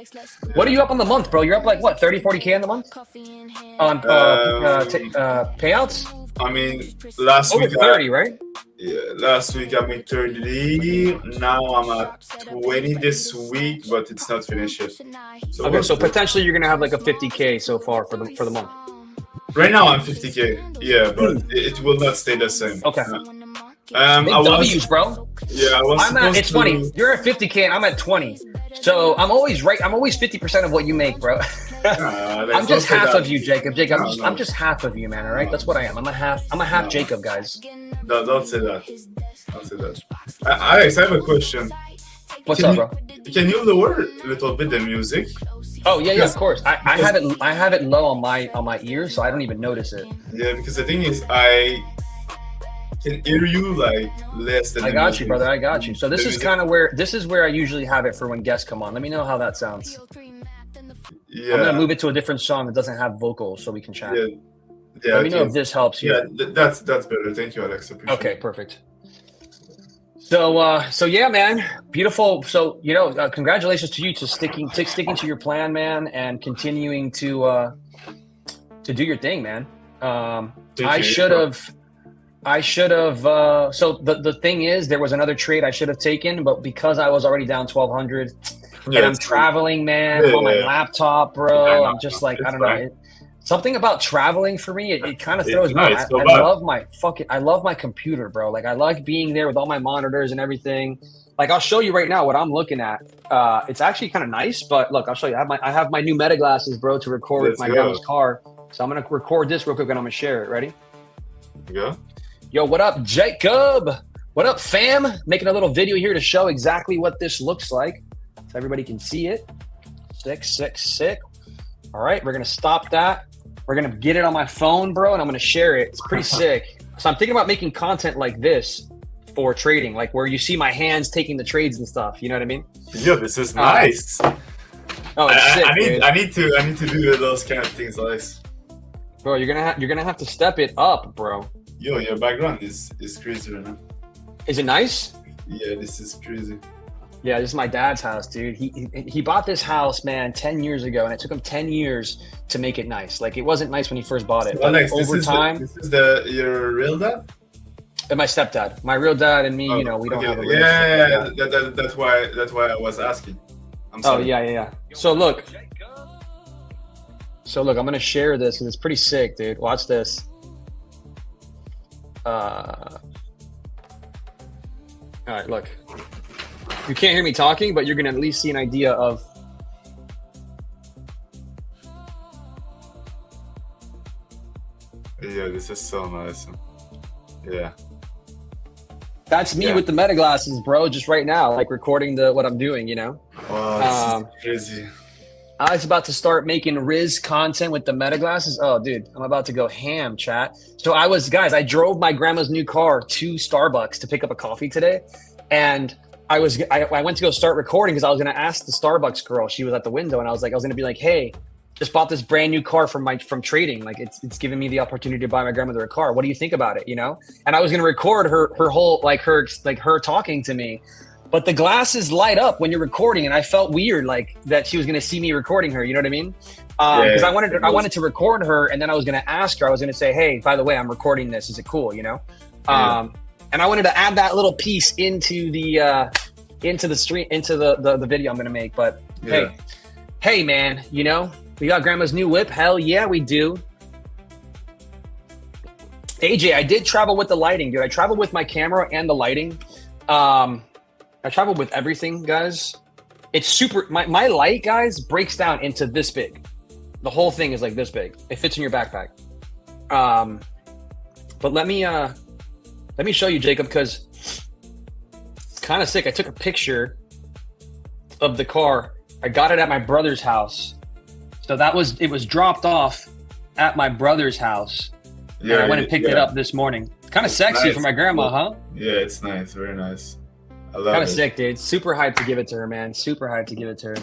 What are you up on the month, bro? You're up like what, 30, 40K in the month? On payouts? I mean, last Over week 30, right? Yeah, last week I made 30. Now I'm at 20 this week, but it's not finished yet. So, Okay, so potentially you're gonna have like a 50K so far for the month. Right now I'm 50K. Yeah, but it will not stay the same. Okay. Big I was, W's, bro. Yeah, I was. It's funny. You're at 50K and I'm at 20. So I'm always right. I'm always 50% of what you make, bro. I'm just half of you, Jacob. I'm just half of you, man. All right, that's what I am. I'm a half Jacob, guys. No, don't say that. Don't say that. Alex, I have a question. What's up, bro? Can you lower a little bit the music? Oh yeah, of course. I have it low on my ears, so I don't even notice it. Yeah, because the thing is, I can hear you like less than. I got you, brother. I got you. So this is kind of where I usually have it for when guests come on. Let me know how that sounds. Yeah. I'm gonna move it to a different song that doesn't have vocals, so we can chat. Yeah. Let me know if this helps you. Yeah, that's better. Thank you, Alex. Okay, perfect. So yeah, man, beautiful. So congratulations to you to sticking to your plan, man, and continuing to do your thing, man. I should have. So the thing is, there was another trade I should have taken, but because I was already down 1,200, and I'm traveling, man, I'm on my laptop, bro. I'm just like, I don't know. Something about traveling for me, it kind of throws me. I love my computer, bro. Like I like being there with all my monitors and everything. Like I'll show you right now what I'm looking at. It's actually kind of nice, but look, I'll show you. I have my new meta glasses, bro, to record with my grandma's car. So I'm gonna record this real quick and I'm gonna share it. Ready? Yeah. Yo, what up, Jacob? What up, fam? Making a little video here to show exactly what this looks like, so everybody can see it. Sick. All right, we're gonna stop that. We're gonna get it on my phone, bro, and I'm gonna share it. It's pretty sick. So I'm thinking about making content like this for trading, like where you see my hands taking the trades and stuff. You know what I mean? Yo, this is nice. Oh, it's sick, I need to do those kind of things, Alex. Bro, you're gonna have to step it up, bro. Yo, your background is crazy right now. Is it nice? Yeah, this is crazy. Yeah, this is my dad's house, dude. He bought this house, man, 10 years ago, and it took him 10 years to make it nice. Like, it wasn't nice when he first bought it. So, Alex, over time, this is your real dad? And my stepdad. My real dad and me, we don't have a relationship. Yeah. That's why I was asking. I'm sorry. Oh, yeah. So look, I'm gonna share this because it's pretty sick, dude. Watch this. All right, look. You can't hear me talking, but you're gonna at least see an idea of. Yeah, this is so nice. Yeah. That's me with the meta glasses, bro. Just right now, like recording what I'm doing. You know. Wow, this is crazy. I was about to start making Riz content with the meta glasses. Oh, dude, I'm about to go ham, chat. So I drove my grandma's new car to Starbucks to pick up a coffee today, and I went to go start recording because I was going to ask the Starbucks girl. She was at the window, and I was going to be like, hey, just bought this brand new car from trading. Like it's giving me the opportunity to buy my grandmother a car. What do you think about it? You know? And I was going to record her whole her talking to me. But the glasses light up when you're recording, and I felt weird, like that she was going to see me recording her. You know what I mean? Because I wanted to record her, and then I was going to ask her. I was going to say, "Hey, by the way, I'm recording this. Is it cool?" You know? And I wanted to add that little piece into the stream, into the video I'm going to make. But hey, man, you know, we got grandma's new whip. Hell yeah, we do. AJ, I did travel with the lighting, dude. I traveled with my camera and the lighting. I traveled with everything, guys. It's super. My light, guys, breaks down into this big. The whole thing is like this big. It fits in your backpack. But let me show you, Jacob, because kind of sick. I took a picture of the car. I got it at my brother's house. So it was dropped off at my brother's house. Yeah, and I went and picked it up this morning. Kind of sexy for my grandma, huh? Yeah, it's nice. Very nice. I love it. Kind of sick, dude. Super hyped to give it to her, man. Super hyped to give it to her.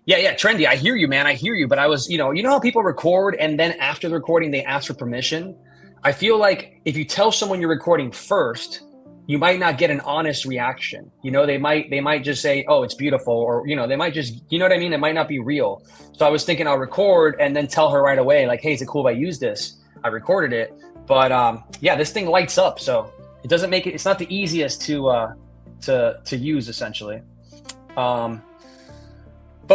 Yeah, Trendy. I hear you, man. I hear you. But I was, you know how people record and then after the recording, they ask for permission? I feel like if you tell someone you're recording first, you might not get an honest reaction. You know, they might just say, oh, it's beautiful. Or, you know, they might just, you know what I mean? It might not be real. So I was thinking I'll record and then tell her right away, like, hey, is it cool if I use this? I recorded it. But yeah, this thing lights up. So it doesn't make it, it's not the easiest to use essentially. But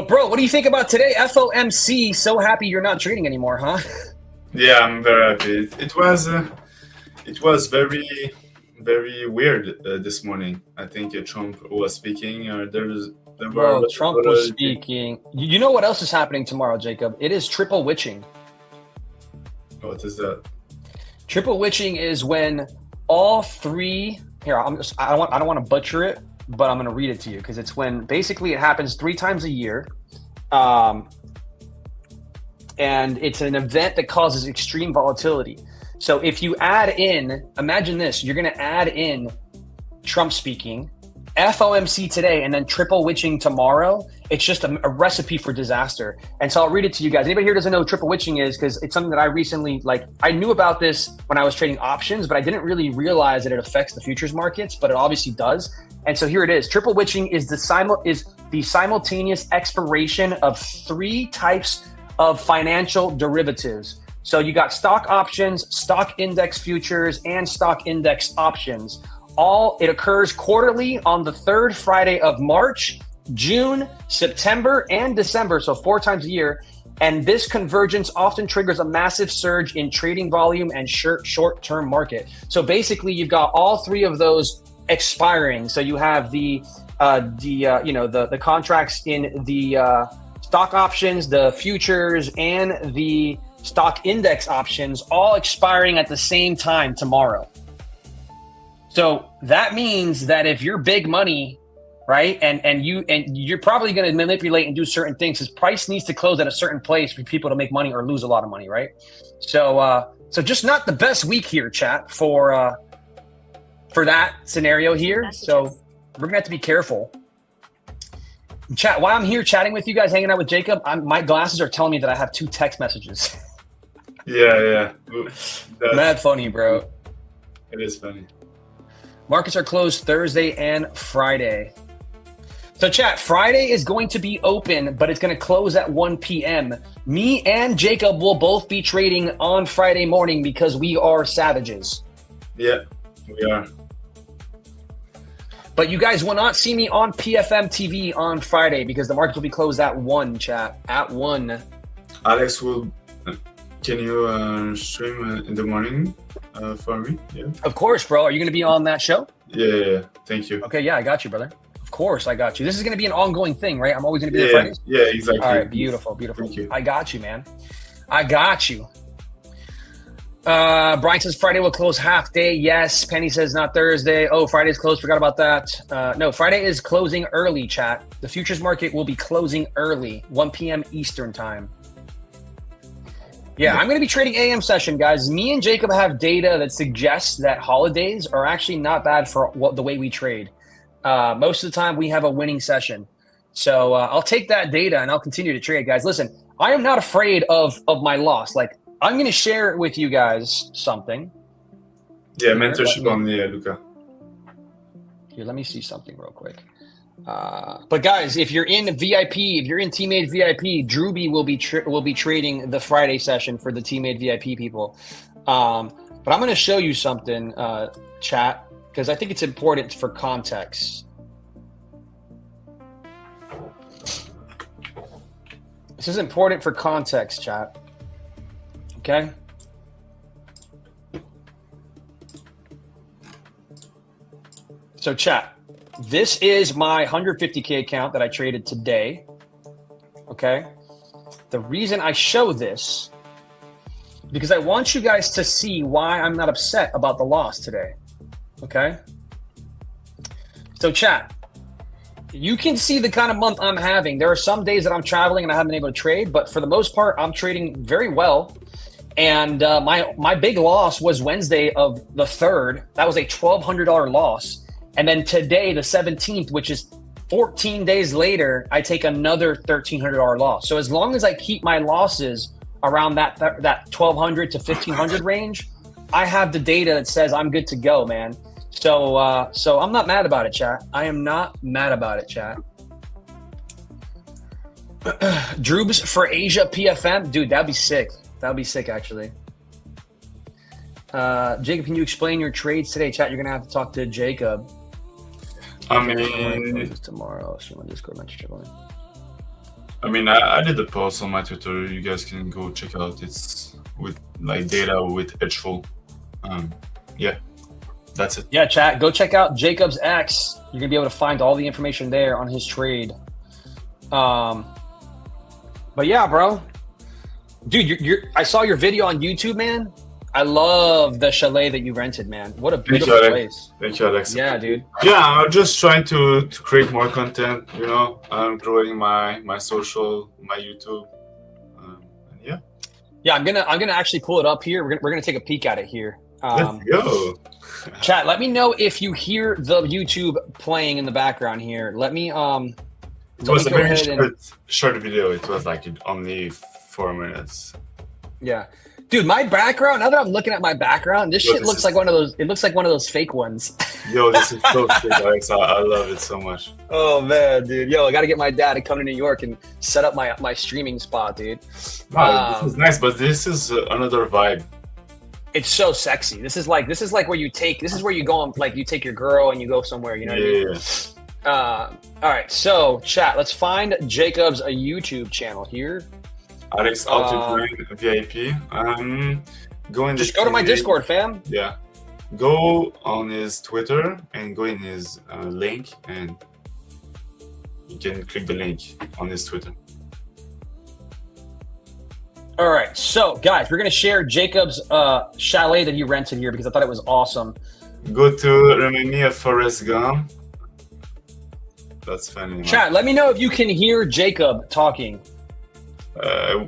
bro, what do you think about today? FOMC, so happy you're not trading anymore, huh? Yeah, I'm very happy. It was very, very weird this morning. I think Trump was speaking. Trump was speaking. You know what else is happening tomorrow, Jacob? It is triple witching. What is that? Triple witching is when all three. Here, I don't want to butcher it, but I'm going to read it to you because it's when basically it happens 3 times a year. And it's an event that causes extreme volatility. So if you add in, imagine this, you're going to add in Trump speaking, FOMC today, and then triple witching tomorrow. It's just a recipe for disaster. And so I'll read it to you guys. Anybody here doesn't know what triple witching is because it's something that I recently, I knew about this when I was trading options, but I didn't really realize that it affects the futures markets, but it obviously does. And so here it is. Triple witching is the simultaneous expiration of 3 types of financial derivatives. So you got stock options, stock index futures, and stock index options. It occurs quarterly on the 3rd Friday of March, June, September, and December. So 4 times a year. And this convergence often triggers a massive surge in trading volume and short-term market. So basically you've got all 3 of those expiring. So you have the contracts in the stock options, the futures, and the stock index options all expiring at the same time tomorrow. So that means that if you're big money, right, and you're probably going to manipulate and do certain things, because price needs to close at a certain place for people to make money or lose a lot of money, right? So just not the best week here, chat, for that scenario here. So we're gonna have to be careful. Chat, while I'm here chatting with you guys, hanging out with Jacob, my glasses are telling me that I have 2 text messages. Yeah. Mad funny, bro. It is funny. Markets are closed Thursday and Friday. So chat, Friday is going to be open, but it's going to close at 1 p.m. Me and Jacob will both be trading on Friday morning because we are savages. Yeah, we are. But you guys will not see me on PFM TV on Friday because the markets will be closed at 1, chat. At 1. Alex, can you stream in the morning for me? Yeah. Of course, bro. Are you going to be on that show? Yeah. Thank you. Okay, yeah, I got you, brother. Of course, I got you. This is going to be an ongoing thing, right? I'm always going to be there Fridays? Yeah, exactly. All right, beautiful. Thank you. I got you, man. I got you. Brian says Friday will close half day. Yes. Penny says not Thursday. Oh, Friday's closed. Forgot about that. No, Friday is closing early, chat. The futures market will be closing early, 1 p.m. Eastern time. Yeah, I'm going to be trading AM session, guys. Me and Jacob have data that suggests that holidays are actually not bad for the way we trade. Most of the time, we have a winning session. So I'll take that data and I'll continue to trade, guys. Listen, I am not afraid of my loss. I'm going to share with you guys something. Yeah, mentorship on the Luca. Here, let me see something real quick. But guys, if you're in VIP, if you're in Tmade VIP, Drewby will be trading the Friday session for the Tmade VIP people. But I'm going to show you something, chat, because I think it's important for context. This is important for context, chat. Okay. So chat, this is my 150K account that I traded today. Okay. The reason I show this, because I want you guys to see why I'm not upset about the loss today. Okay. So chat, you can see the kind of month I'm having. There are some days that I'm traveling and I haven't been able to trade, but for the most part, I'm trading very well. And my big loss was Wednesday of the 3rd. That was a $1,200 loss. And then today, the 17th, which is 14 days later, I take another $1,300 loss. So as long as I keep my losses around that 1,200 to 1,500 range, I have the data that says I'm good to go, man. So I'm not mad about it, chat. I am not mad about it, chat. Droobs for Asia PFM, dude, that'd be sick. That'd be sick, actually. Jacob, can you explain your trades today, chat? You're gonna have to talk to Jacob. I mean, tomorrow. So on Discord, I did a post on my Twitter. You guys can go check out. It's with like data with Edgeful. Yeah, that's it. Yeah, chat. Go check out Jacob's X. You're gonna be able to find all the information there on his trade. But yeah, bro, dude, I saw your video on YouTube, man. I love the chalet that you rented, man. What a beautiful place. Thank you, Alex. Yeah, dude. Yeah, I'm just trying to create more content. You know, I'm growing my social, my YouTube. Yeah. Yeah, I'm gonna actually pull it up here. We're gonna take a peek at it here. Let's go. Chat, let me know if you hear the YouTube playing in the background here. Let me It was a very short video. It was like only 4 minutes. Yeah. Dude, my background, now that I'm looking at my background, this looks like one of those, it looks like one of those fake ones. Yo, this is so sick, Alex. I love it so much. Oh, man, dude. Yo, I got to get my dad to come to New York and set up my streaming spot, dude. Wow, this is nice, but this is another vibe. It's so sexy. This is like where you go on, like you take your girl and you go somewhere, you know what I mean? All right, so chat, let's find Jacob's YouTube channel here. Alex, VIP. Just go to my Discord, fam. Yeah. Go on his Twitter and go in his link, and you can click the link on his Twitter. All right, so guys, we're gonna share Jacob's chalet that he rented here because I thought it was awesome. Go to Remind Me of Forrest Gump. That's funny. Chat, let me know if you can hear Jacob talking.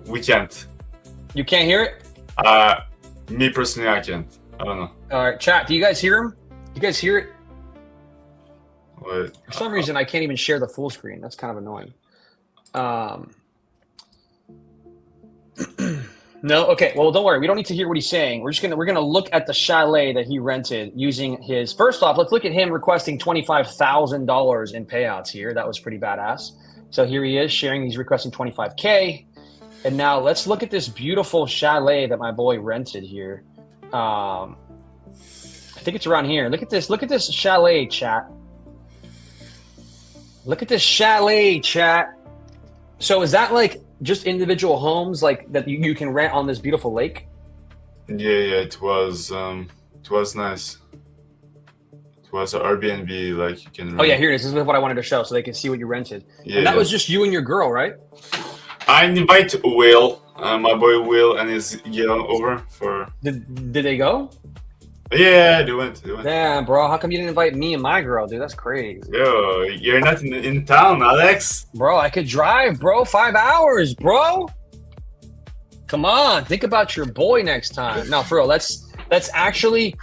We can't. You can't hear it? Me personally, I can't. I don't know. All right, chat, do you guys hear him? Do you guys hear it? What? For some reason, I can't even share the full screen. That's kind of annoying. No, okay. Well, don't worry. We don't need to hear what he's saying. We're gonna look at the chalet that he rented using his. First off, let's look at him requesting $25,000 in payouts here. That was pretty badass. So here he is sharing. He's requesting 25K. And now let's look at this beautiful chalet that my boy rented here. I think it's around here. Look at this. Look at this chalet, chat. Look at this chalet, chat. So is that like just individual homes like that you can rent on this beautiful lake? Yeah, it was nice. It was an Airbnb, like you can rent. Oh yeah, here it is. This is what I wanted to show so they can see what you rented. Yeah, and that was just you and your girl, right? I invite Will, my boy Will and his girl over for. Did they go? Yeah, they went. Damn, bro. How come you didn't invite me and my girl, dude? That's crazy. Yo, you're not in town, Alex. Bro, I could drive, bro. 5 hours, bro. Come on, think about your boy next time. No, for real. Let's actually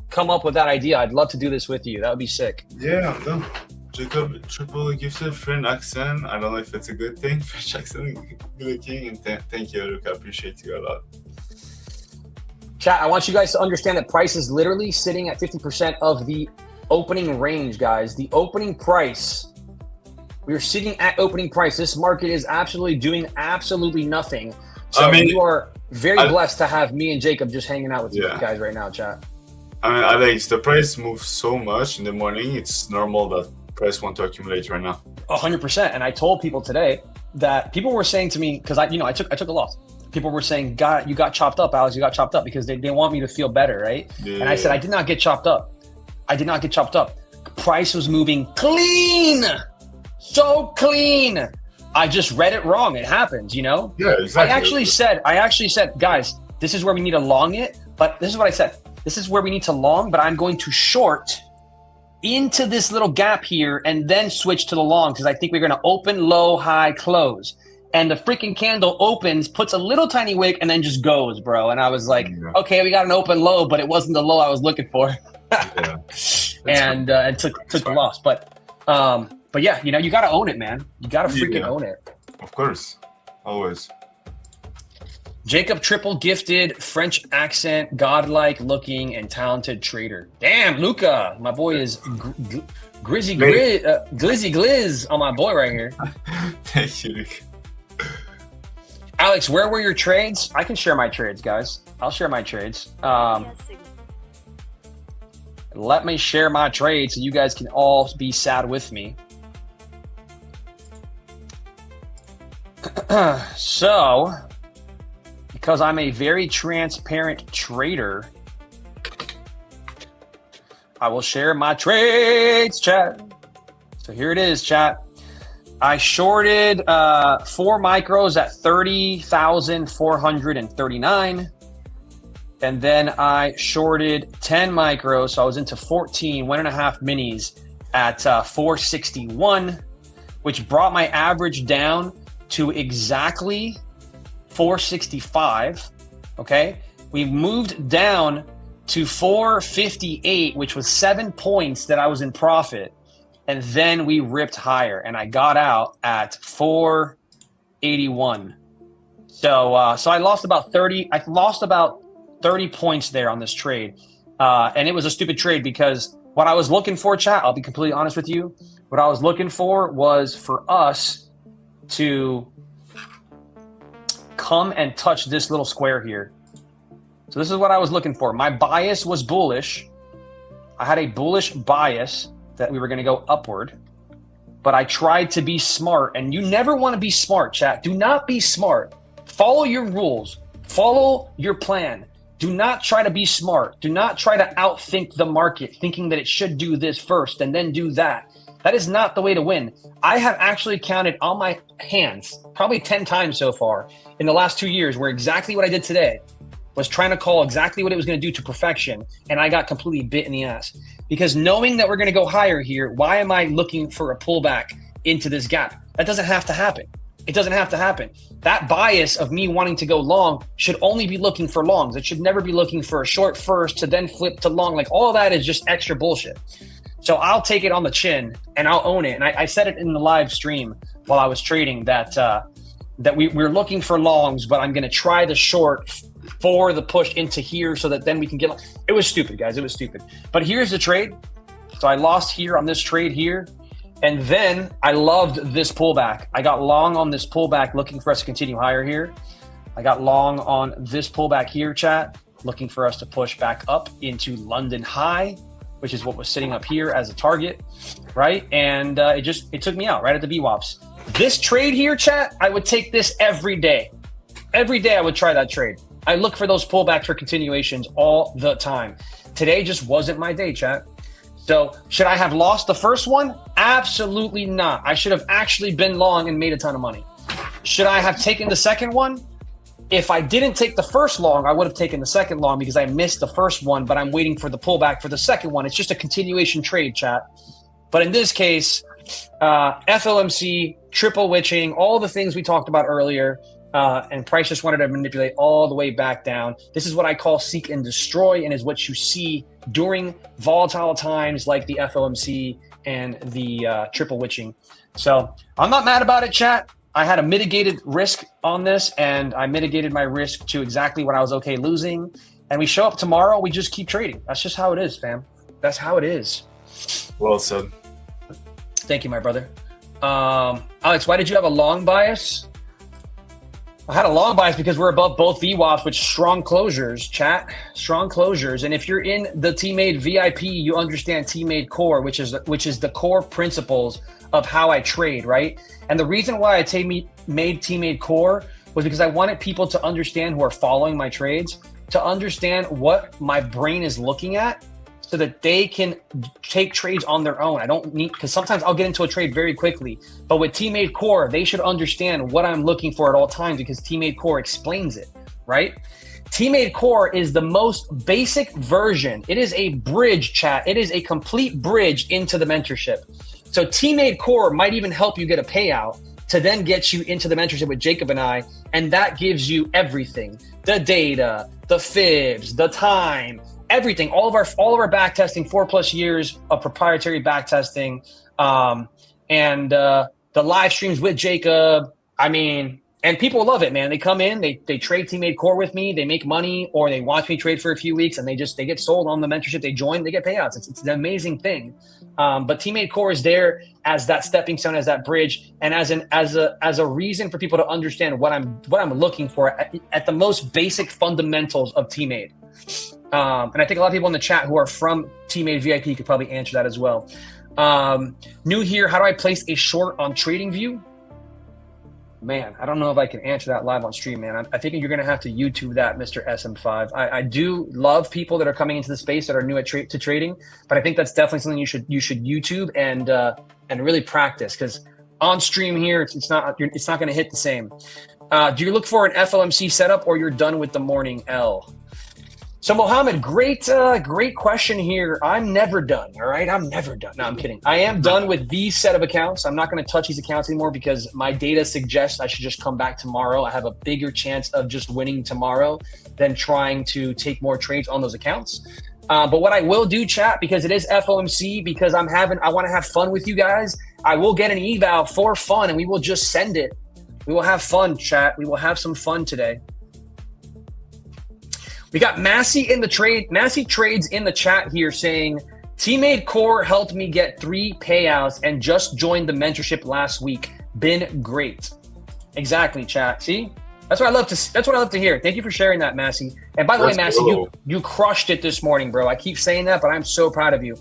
come up with that idea. I'd love to do this with you. That would be sick. Yeah, I'm done. Jacob, triple gifted French accent. I don't know if it's a good thing. French accent, good looking, and thank you, Luke. I appreciate you a lot. Chat, I want you guys to understand that price is literally sitting at 50% of the opening range, guys. The opening price. We are sitting at opening price. This market is absolutely doing absolutely nothing. So you are very blessed to have me and Jacob just hanging out with you guys right now, chat. I mean, Alex, the price moves so much in the morning. It's normal that price want to accumulate right now. 100%. And I told people today that people were saying to me, because I took a loss. People were saying, God, you got chopped up, Alex. You got chopped up because they want me to feel better, right? Yeah. And I said, I did not get chopped up. I did not get chopped up. Price was moving clean. So clean. I just read it wrong. It happens, you know? Yeah, exactly. I actually said, guys, this is where we need to long it. But this is what I said. This is where we need to long, but I'm going to short into this little gap here and then switch to the long because I think we're going to open, low, high, close. And the freaking candle opens, puts a little tiny wick, and then just goes, bro. And I was like, okay, we got an open low, but it wasn't the low I was looking for. And took the loss. But yeah, you know, you got to own it, man. You got to freaking own it. Of course. Always. Jacob triple gifted, French accent, godlike looking, and talented trader. Damn, Luca, my boy is glizzy glizz on my boy right here. Thank you. Alex, where were your trades? I can share my trades, guys. I'll share my trades. Let me share my trades so you guys can all be sad with me. So, because I'm a very transparent trader, I will share my trades, chat. So here it is, chat. I shorted 4 micros at 30,439. And then I shorted 10 micros. So I was into 14, 1.5 minis at 461, which brought my average down to exactly 465. Okay. We moved down to 458, which was 7 points that I was in profit. And then we ripped higher and I got out at 481. So I lost about 30. I lost about 30 points there on this trade. And it was a stupid trade because what I was looking for, chat, I'll be completely honest with you. What I was looking for was for us to come and touch this little square here. So this is what I was looking for. My bias was bullish. I had a bullish bias that we were going to go upward, but I tried to be smart, and you never want to be smart, chat. Do not be smart. Follow your rules. Follow your plan. Do not try to be smart. Do not try to outthink the market, thinking that it should do this first and then do that. That is not the way to win. I have actually counted on my hands probably 10 times so far in the last 2 years where exactly what I did today was trying to call exactly what it was going to do to perfection, and I got completely bit in the ass. Because knowing that we're going to go higher here, why am I looking for a pullback into this gap? That doesn't have to happen. It doesn't have to happen. That bias of me wanting to go long should only be looking for longs. It should never be looking for a short first to then flip to long. Like all that is just extra bullshit. So I'll take it on the chin and I'll own it. And I said it in the live stream while I was trading that we're looking for longs, but I'm going to try the short for the push into here so that then we can get. It was stupid, guys. It was stupid. But here's the trade. So I lost here on this trade here. And then I loved this pullback. I got long on this pullback looking for us to continue higher here. I got long on this pullback here, chat, looking for us to push back up into London high, which is what was sitting up here as a target, right? And it took me out right at the VWAPs. This trade here, chat, I would take this every day. Every day I would try that trade. I look for those pullbacks for continuations all the time. Today just wasn't my day, chat. So should I have lost the first one? Absolutely not. I should have actually been long and made a ton of money. Should I have taken the second one? If I didn't take the first long, I would have taken the second long because I missed the first one, but I'm waiting for the pullback for the second one. It's just a continuation trade, chat. But in this case, FLMC, triple witching, all the things we talked about earlier, and price just wanted to manipulate all the way back down. This is what I call seek and destroy, and is what you see during volatile times like the FOMC and the triple witching. So I'm not mad about it, chat. I had a mitigated risk on this, and I mitigated my risk to exactly what I was okay losing. And we show up tomorrow, we just keep trading. That's just how it is, fam. That's how it is. Well said. Thank you, my brother. Alex, why did you have a long bias? I had a long bias because we're above both VWAPs with strong closures, chat. Strong closures. And if you're in the Tmade VIP, you understand Tmade Core, which is the core principles of how I trade, right? And the reason why I made Tmade Core was because I wanted people to understand, who are following my trades, to understand what my brain is looking at so that they can take trades on their own. I don't need, because sometimes I'll get into a trade very quickly. But with Tmade Core, they should understand what I'm looking for at all times because Tmade Core explains it, right? Tmade Core is the most basic version. It is a bridge, chat. It is a complete bridge into the mentorship. So Tmade Core might even help you get a payout to then get you into the mentorship with Jacob and I, and that gives you everything: the data, the fibs, the time, everything. All of our back testing, 4+ years of proprietary back testing, and the live streams with Jacob. I mean, and people love it, man. They come in, they trade Tmade Core with me, they make money, or they watch me trade for a few weeks, and they get sold on the mentorship. They join, they get payouts. It's an amazing thing. But Tmade Core is there as that stepping stone, as that bridge, and as a reason for people to understand what I'm looking for at the most basic fundamentals of Tmade. And I think a lot of people in the chat who are from Tmade VIP could probably answer that as well. New here, how do I place a short on TradingView? Man, I don't know if I can answer that live on stream, man. I think you're going to have to YouTube that, Mr. SM5. I do love people that are coming into the space that are new to trading, but I think that's definitely something you should YouTube and really practice, because on stream here, it's not going to hit the same. Do you look for an FOMC setup, or you're done with the morning L? So Mohammed, great question here. I'm never done. All right, I'm never done. No, I'm kidding. I am done with these set of accounts. I'm not going to touch these accounts anymore because my data suggests I should just come back tomorrow. I have a bigger chance of just winning tomorrow than trying to take more trades on those accounts. But what I will do, chat, because it is FOMC, because I want to have fun with you guys. I will get an eval for fun, and we will just send it. We will have fun, chat. We will have some fun today. We got Massey in the trade. Massey trades in the chat here saying, Tmade Core helped me get 3 payouts and just joined the mentorship last week. Been great. Exactly, chat. See? That's what I love to hear. Thank you for sharing that, Massey. And by the way, Massey, you crushed it this morning, bro. I keep saying that, but I'm so proud of you.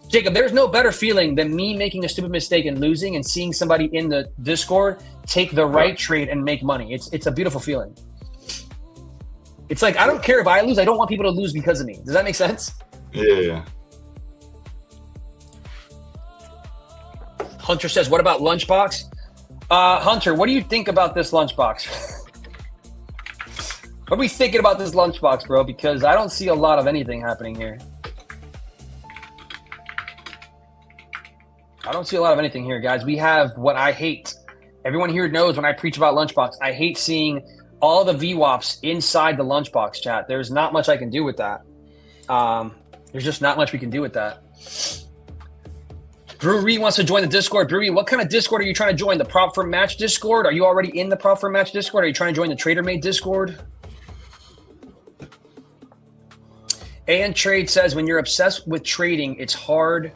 Jacob, there's no better feeling than me making a stupid mistake and losing and seeing somebody in the Discord take the right trade and make money. It's a beautiful feeling. It's like, I don't care if I lose. I don't want people to lose because of me. Does that make sense? Yeah. Hunter says, what about Lunchbox? Hunter, what do you think about this Lunchbox? What are we thinking about this Lunchbox, bro? Because I don't see a lot of anything happening here. I don't see a lot of anything here, guys. We have what I hate. Everyone here knows when I preach about Lunchbox, I hate seeing all the VWAPs inside the Lunchbox, chat. There's not much I can do with that. There's just not much we can do with that. Brewery wants to join the Discord. Brewery, what kind of Discord are you trying to join? The Prop for Match Discord? Are you already in the Prop for Match Discord? Are you trying to join the TraderMade Discord? And Trade says, when you're obsessed with trading, it's hard.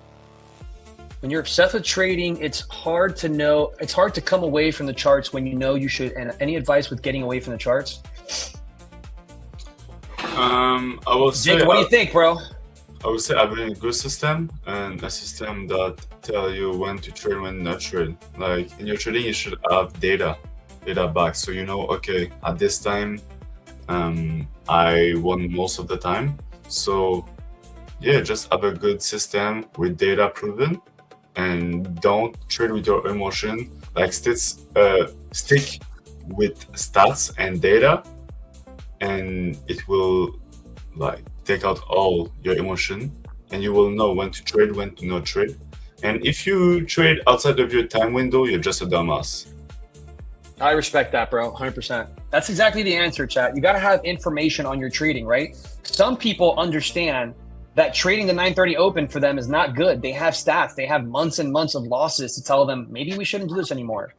When you're obsessed with trading, it's hard to come away from the charts when you know you should. And any advice with getting away from the charts? I will say, Jake, what do you think, bro? I would say having a good system, and a system that tell you when to trade, when not trade. Like in your trading, you should have data back, so you know, okay, at this time, I won most of the time. So yeah, just have a good system with data proven, and don't trade with your emotion. Like stick with stats and data, and it will like take out all your emotion, and you will know when to trade, when to not trade. And if you trade outside of your time window, you're just a dumbass. I respect that, bro. 100%. That's exactly the answer, chat. You got to have information on your trading, right? Some people understand that trading the 930 open for them is not good. They have stats. They have months and months of losses to tell them, maybe we shouldn't do this anymore,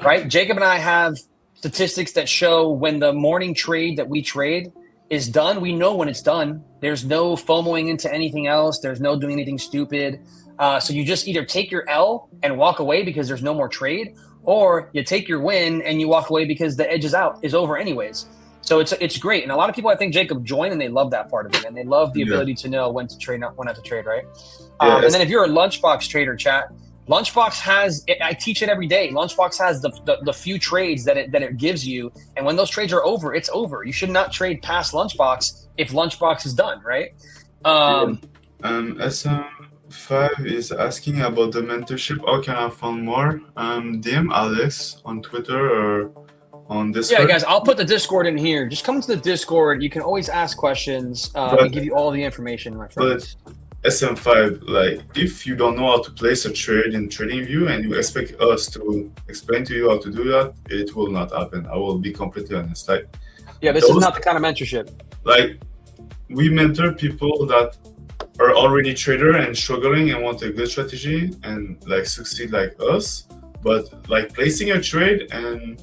right? Jacob and I have statistics that show when the morning trade that we trade is done, we know when it's done. There's no FOMOing into anything else. There's no doing anything stupid. So you just either take your L and walk away because there's no more trade, or you take your win and you walk away because the edge is over anyways. So it's great. And a lot of people, I think, Jacob, join and they love that part of it. And they love the ability to know when to trade, when not to trade, right? And then if you're a Lunchbox trader, chat, Lunchbox has, I teach it every day. Lunchbox has the few trades that it gives you. And when those trades are over, it's over. You should not trade past Lunchbox if Lunchbox is done, right? SM5 is asking about the mentorship. How can I find more? DM Alex on Twitter or on Discord. Yeah, guys, I'll put the Discord in here. Just come to the Discord. You can always ask questions. We give you all the information, my friends. But SM5, like, if you don't know how to place a trade in TradingView and you expect us to explain to you how to do that, it will not happen. I will be completely honest. Like, yeah, this is not the kind of mentorship. Like, we mentor people that are already trader and struggling and want a good strategy and like succeed like us. But like placing a trade and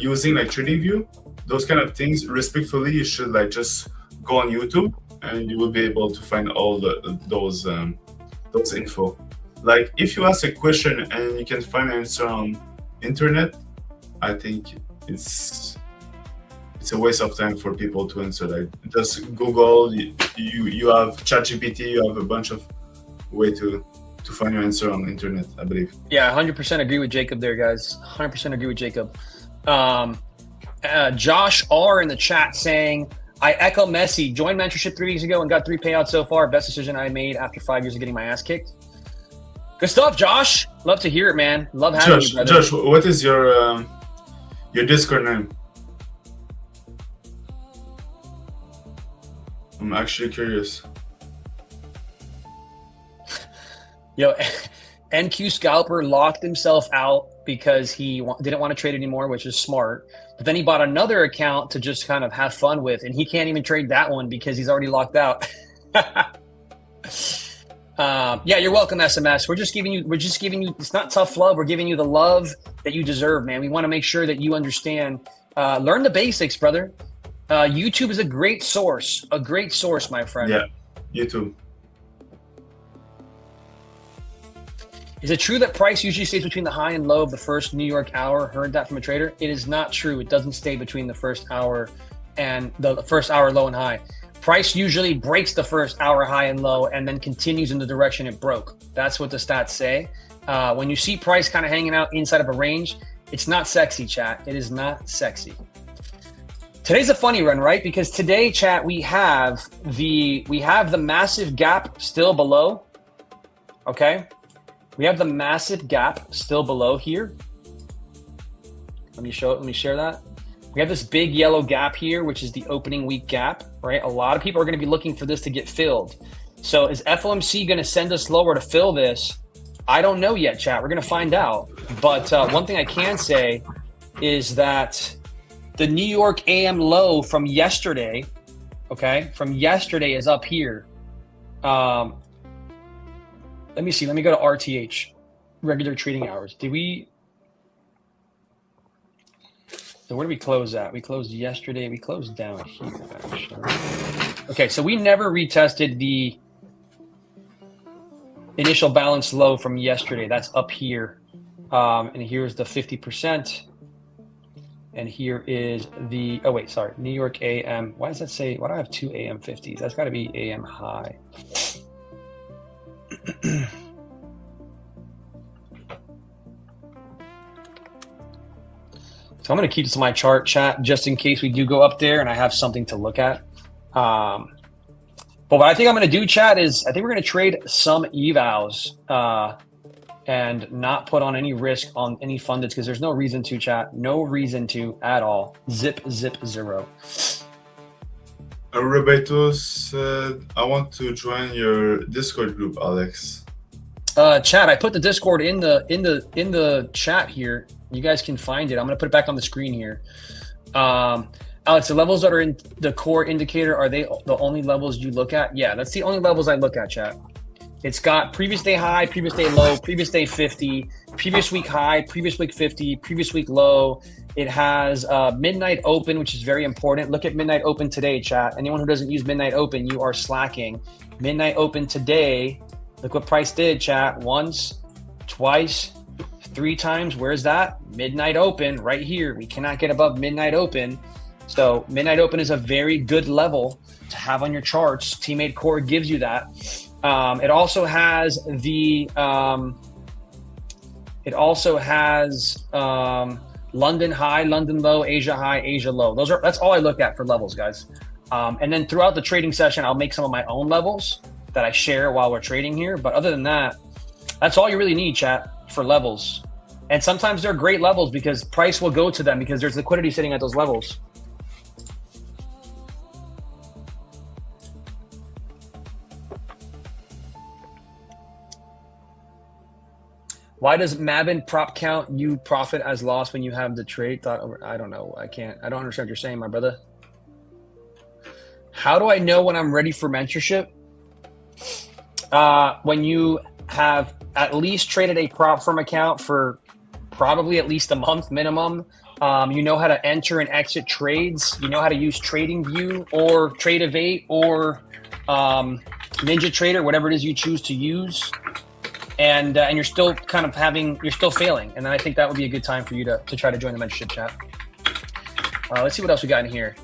using like TradingView, those kind of things, respectfully, you should like just go on YouTube and you will be able to find all those info. Like if you ask a question and you can find an answer on internet, I think it's a waste of time for people to answer. Like just Google, you have ChatGPT, you have a bunch of way to find your answer on the internet, I believe. Yeah, 100% agree with Jacob there, guys. 100% agree with Jacob. Josh R in the chat saying, I echo Messi. Joined mentorship 3 weeks ago and got 3 payouts so far. Best decision I made after 5 years of getting my ass kicked. Good stuff, Josh. Love to hear it, man. Love having you, brother. Josh, what is your Discord name? I'm actually curious. Yo, NQ Scalper locked himself out because he didn't want to trade anymore, which is smart. But then he bought another account to just kind of have fun with, and he can't even trade that one because he's already locked out. Yeah, you're welcome, SMS. We're just giving you. It's not tough love. We're giving you the love that you deserve, man. We want to make sure that you understand. Learn the basics, brother. YouTube is a great source, my friend. Yeah, YouTube. Is it true that price usually stays between the high and low of the first New York hour? Heard that from a trader. It is not true. It doesn't stay between the first hour and the first hour low and high. Price usually breaks the first hour high and low and then continues in the direction it broke. That's what the stats say. When you see price kind of hanging out inside of a range, it's not sexy, chat. It is not sexy. Today's a funny run, right? Because today, chat, we have the massive gap still below. Okay. We have the massive gap still below here. Let me share that. We have this big yellow gap here, which is the opening week gap, right? A lot of people are going to be looking for this to get filled. So is FOMC going to send us lower to fill this? I don't know yet, chat. We're going to find out. But one thing I can say is that the New York AM low from yesterday, okay, is up here. Let me see. Let me go to RTH, regular trading hours. So where did we close at? We closed yesterday. We closed down here, actually. Okay, so we never retested the initial balance low from yesterday. That's up here. And here's the 50%. And here is the, New York AM. Why does that say, why do I have 2 AM 50s? That's got to be AM high. So I'm going to keep this in my chart, chat, just in case we do go up there and I have something to look at. But what I think I'm going to do, chat, is I think we're going to trade some evals and not put on any risk on any fundeds because there's no reason to, chat. No reason to at all. Zip, zero. Roberto said, I want to join your Discord group, Alex. Chat, I put the Discord in the chat here. You guys can find it. I'm going to put it back on the screen here. Alex, the levels that are in the core indicator, are they the only levels you look at? Yeah, that's the only levels I look at, chat. It's got previous day high, previous day low, previous day 50, previous week high, previous week 50, previous week low. It has midnight open, which is very important. Look at midnight open today, chat. Anyone who doesn't use midnight open, you are slacking. Midnight open today, look what price did, chat. Once, twice, 3 times. Where's that? Midnight open right here. We cannot get above midnight open. So midnight open is a very good level to have on your charts. Tmade Core gives you that. It also has the London high, London low, Asia high, Asia low. That's all I look at for levels, guys. And then throughout the trading session, I'll make some of my own levels that I share while we're trading here. But other than that, that's all you really need, chat, for levels. And sometimes they're great levels because price will go to them because there's liquidity sitting at those levels. Why does Mavin prop count you profit as loss when you have the trade thought over? I don't know. I don't understand what you're saying, my brother. How do I know when I'm ready for mentorship? When you have at least traded a prop firm account for probably at least a month minimum. You know how to enter and exit trades. You know how to use TradingView or Tradevate or Ninja Trader, whatever it is you choose to use. And you're still you're still failing. And then I think that would be a good time for you to try to join the mentorship chat. Let's see what else we got in here.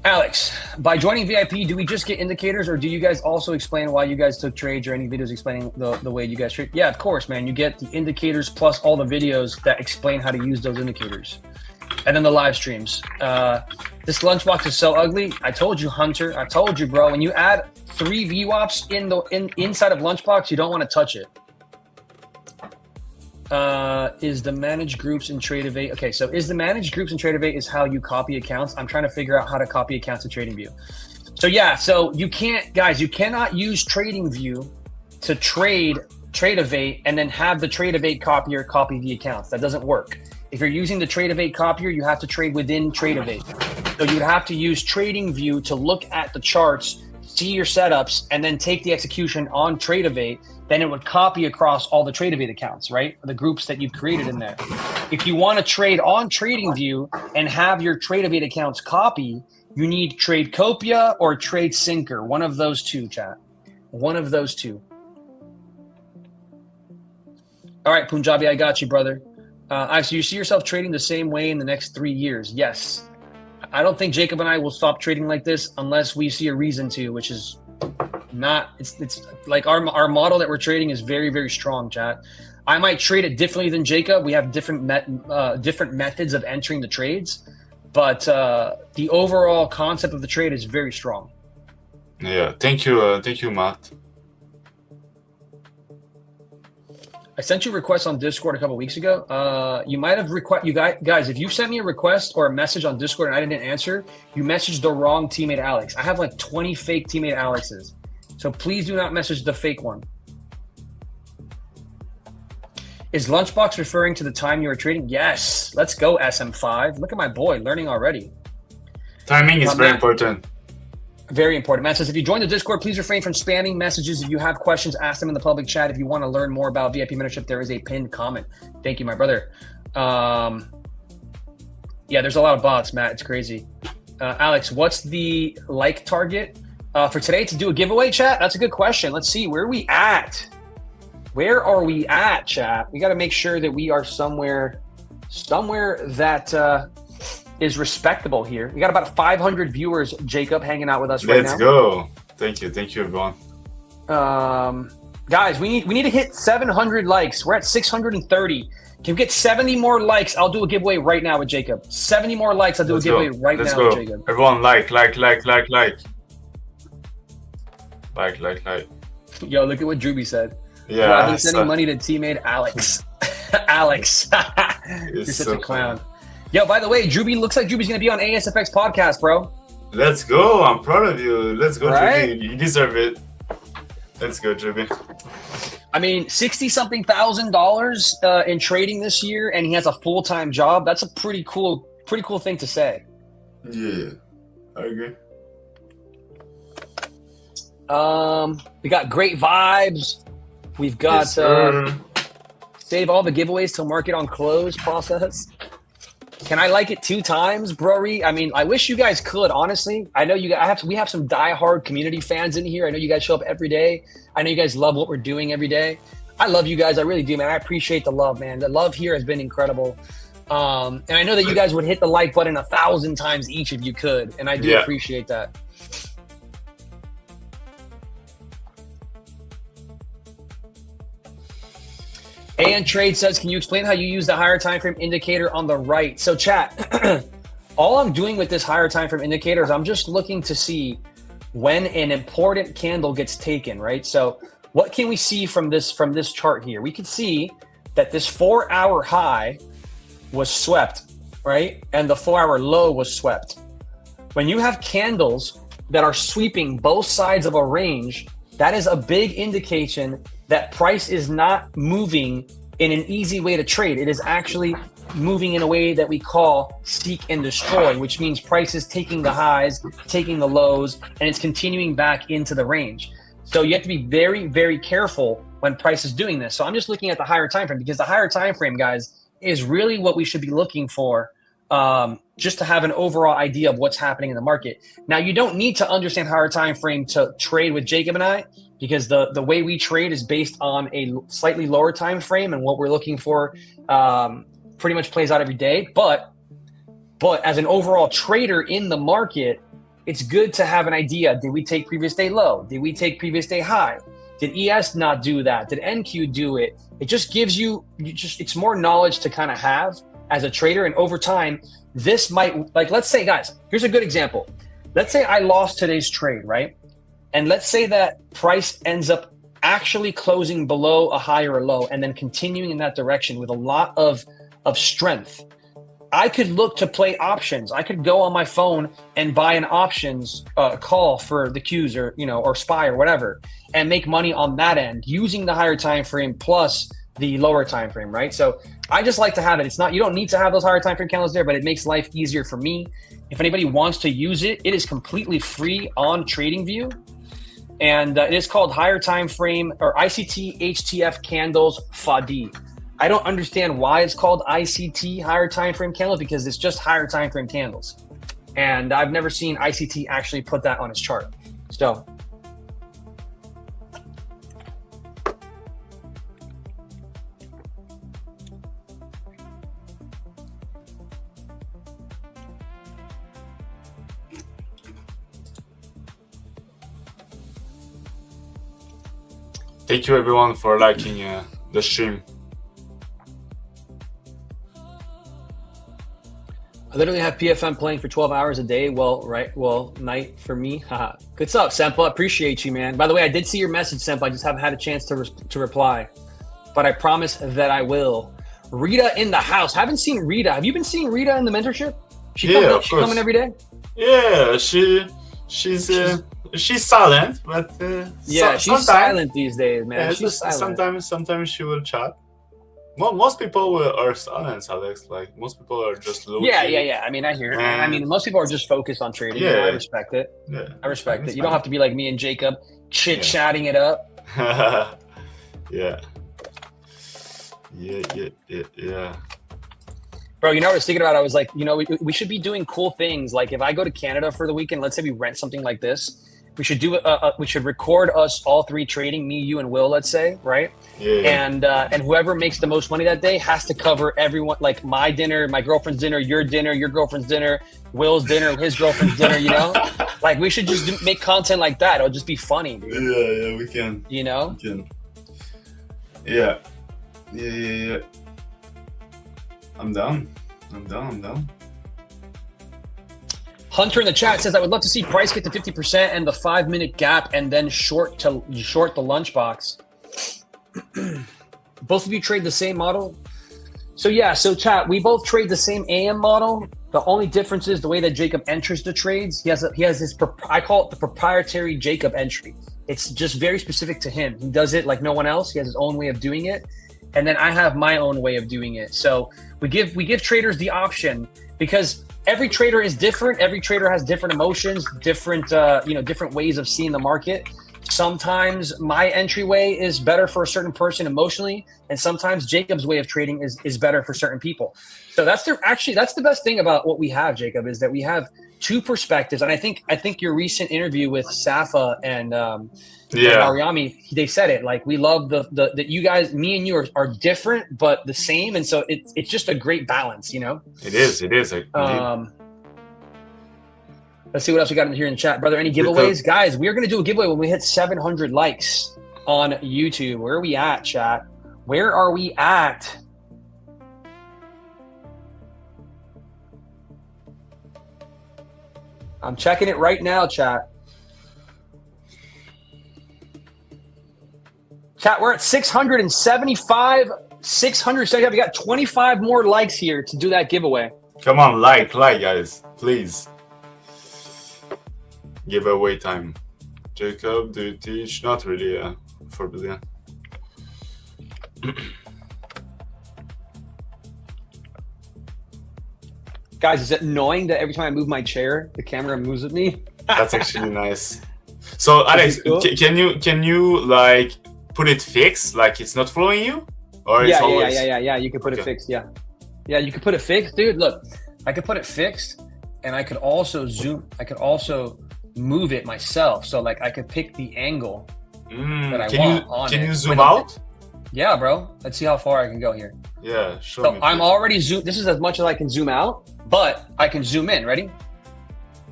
Alex, by joining VIP, do we just get indicators or do you guys also explain why you guys took trades or any videos explaining the way you guys trade? Yeah, of course, man. You get the indicators plus all the videos that explain how to use those indicators. And then the live streams. This lunchbox is so ugly. I told you, Hunter. I told you, bro. When you add 3 VWAPs inside of lunchbox, you don't want to touch it. Is the managed groups in Tradevate? Okay, so is the managed groups in Tradevate is how you copy accounts? I'm trying to figure out how to copy accounts in TradingView. So yeah, so you can't, guys, you cannot use TradingView to trade Tradevate and then have the Tradevate copier copy the accounts. That doesn't work. If you're using the Tradevate copier, you have to trade within Tradevate. So you would have to use TradingView to look at the charts, see your setups, and then take the execution on Tradevate. Then it would copy across all the Tradevate accounts, right? The groups that you've created in there. If you want to trade on TradingView and have your Tradevate accounts copy, you need Tradecopia or TradeSyncer. One of those two, chat. One of those two. All right, Punjabi, I got you, brother. So you see yourself trading the same way in the next 3 years? Yes. I don't think Jacob and I will stop trading like this unless we see a reason to, which is not, it's like our model that we're trading is very, very strong, chat. I might trade it differently than Jacob. We have different methods of entering the trades, but the overall concept of the trade is very strong. Yeah, thank you, Matt. I sent you a request on Discord a couple weeks ago. You might have guys, if you sent me a request or a message on Discord and I didn't answer, you messaged the wrong Tmade Alex. I have like 20 fake Tmade Alexes. So please do not message the fake one. Is Lunchbox referring to the time you were trading? Yes. Let's go, SM5. Look at my boy, learning already. Timing is very important. Very important. Matt says, if you join the Discord, please refrain from spamming messages. If you have questions, ask them in the public chat. If you want to learn more about VIP mentorship, there is a pinned comment. Thank you, my brother. Yeah, there's a lot of bots, Matt. It's crazy. Alex, what's the like target for today to do a giveaway, chat? That's a good question. Let's see. Where are we at? Where are we at, chat? We got to make sure that we are somewhere that is respectable here. We got about 500 viewers, Jacob, hanging out with us right now. Let's go. Thank you, everyone. Guys, we need to hit 700 likes. We're at 630. Can we get 70 more likes? I'll do a giveaway right now with Jacob. 70 more likes. I'll do a giveaway right now with Jacob. Everyone, like. Yo, look at what Drewby said. Yeah, Bro, I've been sending money to Tmade Alex. Alex, you're such a clown. Funny. Yo, by the way, Drewby looks like Drewby's gonna be on ASFX podcast, bro. Let's go. I'm proud of you. Let's go, Right? Drewby. You deserve it. Let's go, Drewby. I mean, $60-something thousand in trading this year, and he has a full-time job. That's a pretty cool thing to say. Yeah, I agree. We got great vibes. We've got save all the giveaways till market on close process. Can I like it 2 times, brory? I mean, I wish you guys could, honestly. I know we have some diehard community fans in here. I know you guys show up every day. I know you guys love what we're doing every day. I love you guys. I really do, man. I appreciate the love, man. The love here has been incredible. And I know that you guys would hit the like button 1,000 times each if you could. And I do appreciate that. AN Trade says, can you explain how you use the higher time frame indicator on the right? So chat, all I'm doing with this higher time frame indicator is I'm just looking to see when an important candle gets taken, right? So what can we see from this chart here? We can see that this 4-hour high was swept, right? And the 4-hour low was swept. When you have candles that are sweeping both sides of a range, that is a big indication that price is not moving in an easy way to trade. It is actually moving in a way that we call seek and destroy, which means price is taking the highs, taking the lows, and it's continuing back into the range. So you have to be very, very careful when price is doing this. So I'm just looking at the higher time frame, because the higher time frame, guys, is really what we should be looking for, just to have an overall idea of what's happening in the market. Now, you don't need to understand higher time frame to trade with Jacob and I, because the way we trade is based on a slightly lower time frame, and what we're looking for pretty much plays out every day. But as an overall trader in the market, it's good to have an idea. Did we take previous day low? Did we take previous day high? Did ES not do that? Did NQ do it? It just gives you it's more knowledge to kind of have as a trader. And over time, this might, like, let's say, guys, here's a good example. Let's say I lost today's trade, right? And let's say that price ends up actually closing below a high or a low, and then continuing in that direction with a lot of strength. I could look to play options. I could go on my phone and buy an options call for the Qs, or or SPY or whatever, and make money on that end using the higher time frame plus the lower time frame, right? So I just like to have it. It's not, you don't need to have those higher time frame candles there, but it makes life easier for me. If anybody wants to use it, it is completely free on TradingView, and it is called higher time frame, or ICT HTF candles FADI. I don't understand why it's called ICT higher time frame candles, because it's just higher time frame candles, and I've never seen ICT actually put that on its chart. So thank you everyone for liking the stream. I literally have PFM playing for 12 hours a day. Well, night for me. Haha. Good stuff, Sempa. Appreciate you, man. By the way, I did see your message, Sempa. I just haven't had a chance to reply, but I promise that I will. Rita in the house. Haven't seen Rita. Have you been seeing Rita in the mentorship? She coming every day? Yeah, she's silent, but she's silent these days, man. Yeah, she's silent. Sometimes she will chat. Well, most people are silent, Alex. Like, most people are just low. Yeah. I mean, I hear it. I mean, most people are just focused on trading. Yeah. I respect it. Yeah, I respect it. You don't have to be like me and Jacob, chit-chatting it up. Yeah. Bro, you know what I was thinking about? I was like, we should be doing cool things. Like, if I go to Canada for the weekend, let's say we rent something like this, we should do we should record us all three trading, me, you, and Will, let's say, right? Yeah. And whoever makes the most money that day has to cover everyone, like my dinner, my girlfriend's dinner, your girlfriend's dinner, Will's dinner, his girlfriend's dinner, Like, we should just make content like that. It'll just be funny, dude. Yeah, we can. You know? We can. Yeah. I'm down. Hunter in the chat says, I would love to see price get to 50% and the 5-minute gap, and then short the lunchbox. Both of you trade the same model? So chat, we both trade the same AM model. The only difference is the way that Jacob enters the trades. He has his, I call it the proprietary Jacob entry. It's just very specific to him. He does it like no one else. He has his own way of doing it. And then I have my own way of doing it. So we give traders the option, because every trader is different. Every trader has different emotions, different ways of seeing the market. Sometimes my entryway is better for a certain person emotionally, and sometimes Jacob's way of trading is better for certain people. So that's the best thing about what we have, Jacob, is that we have two perspectives. And I think your recent interview with Safa and Mariami, they said it, like, we love that you guys, me and you are different but the same, and so it's just a great balance, It is. Let's see what else we got in here in the chat, brother. Any giveaways? Guys, we're going to do a giveaway when we hit 700 likes on YouTube. Where are we at, chat? Where are we at? I'm checking it right now, chat. Chat, we're at 675 675. We got 25 more likes here to do that giveaway. Come on, like, guys, please. Giveaway time. Jacob, do you teach? Not really, 4 billion. Guys, is it annoying that every time I move my chair, the camera moves with me? That's actually nice. So, Alex, Cool. can you like put it fixed, like it's not following you, or it's Yeah. always... You can put it Okay. fixed. Yeah, you can put it fixed, dude. Look, I could put it fixed, and I could also zoom. I could also move it myself. So like I could pick the angle that I want on it. Can you zoom with out? Yeah, bro. Let's see how far I can go here. Yeah, show So me. I'm please. already zoomed. This is as much as I can zoom out, but I can zoom in. Ready?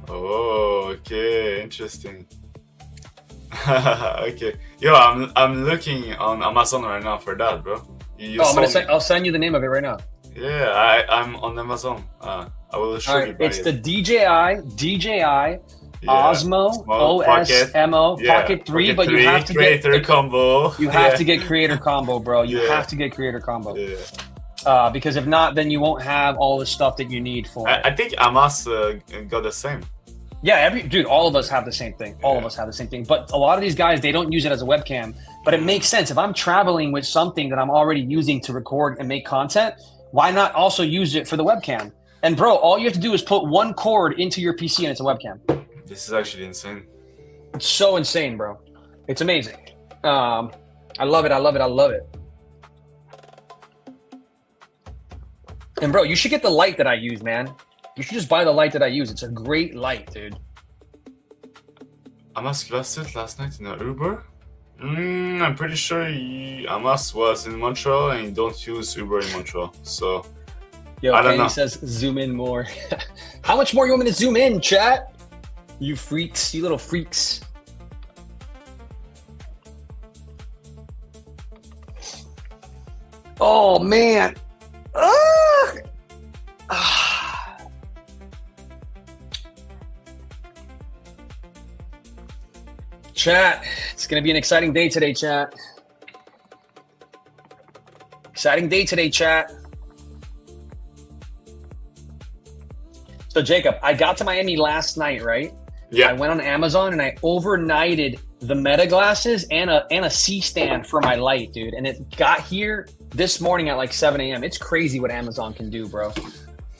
Oh, okay, interesting. Okay, yo, I'm looking on Amazon right now for that, bro. You I'll send you the name of it right now. Yeah, I'm on Amazon. I will show All you. right, it's the DJI yeah, Osmo small OSMO yeah, Pocket 3, Pocket but you 3 have to creator get combo. you have to get creator combo, bro. You Yeah. have to get creator combo. Yeah. Because if not, then you won't have all the stuff that you need for it. I think Amas got the same. Yeah, dude, all of us have the same thing. All of us have the same thing. But a lot of these guys, they don't use it as a webcam. But it makes sense. If I'm traveling with something that I'm already using to record and make content, why not also use it for the webcam? And bro, all you have to do is put one cord into your PC and it's a webcam. This is actually insane. It's so insane, bro. It's amazing. I love it. I love it. I love it. And bro, you should get the light that I use, man. You should just buy the light that I use. It's a great light, dude. Amas lost it last night in an Uber? I'm pretty sure Amas was in Montreal and you don't use Uber in Montreal. So, Yo, I don't Kenny know. says zoom in more. How much more you want me to zoom in, chat? You freaks, you little freaks. Oh, man. Chat, it's going to be an exciting day today, chat. Exciting day today, chat. So, Jacob, I got to Miami last night, right? yeah. I went on Amazon and I overnighted the Meta glasses and a C-stand for my light, dude. And it got here this morning at like 7 a.m. It's crazy what Amazon can do, bro.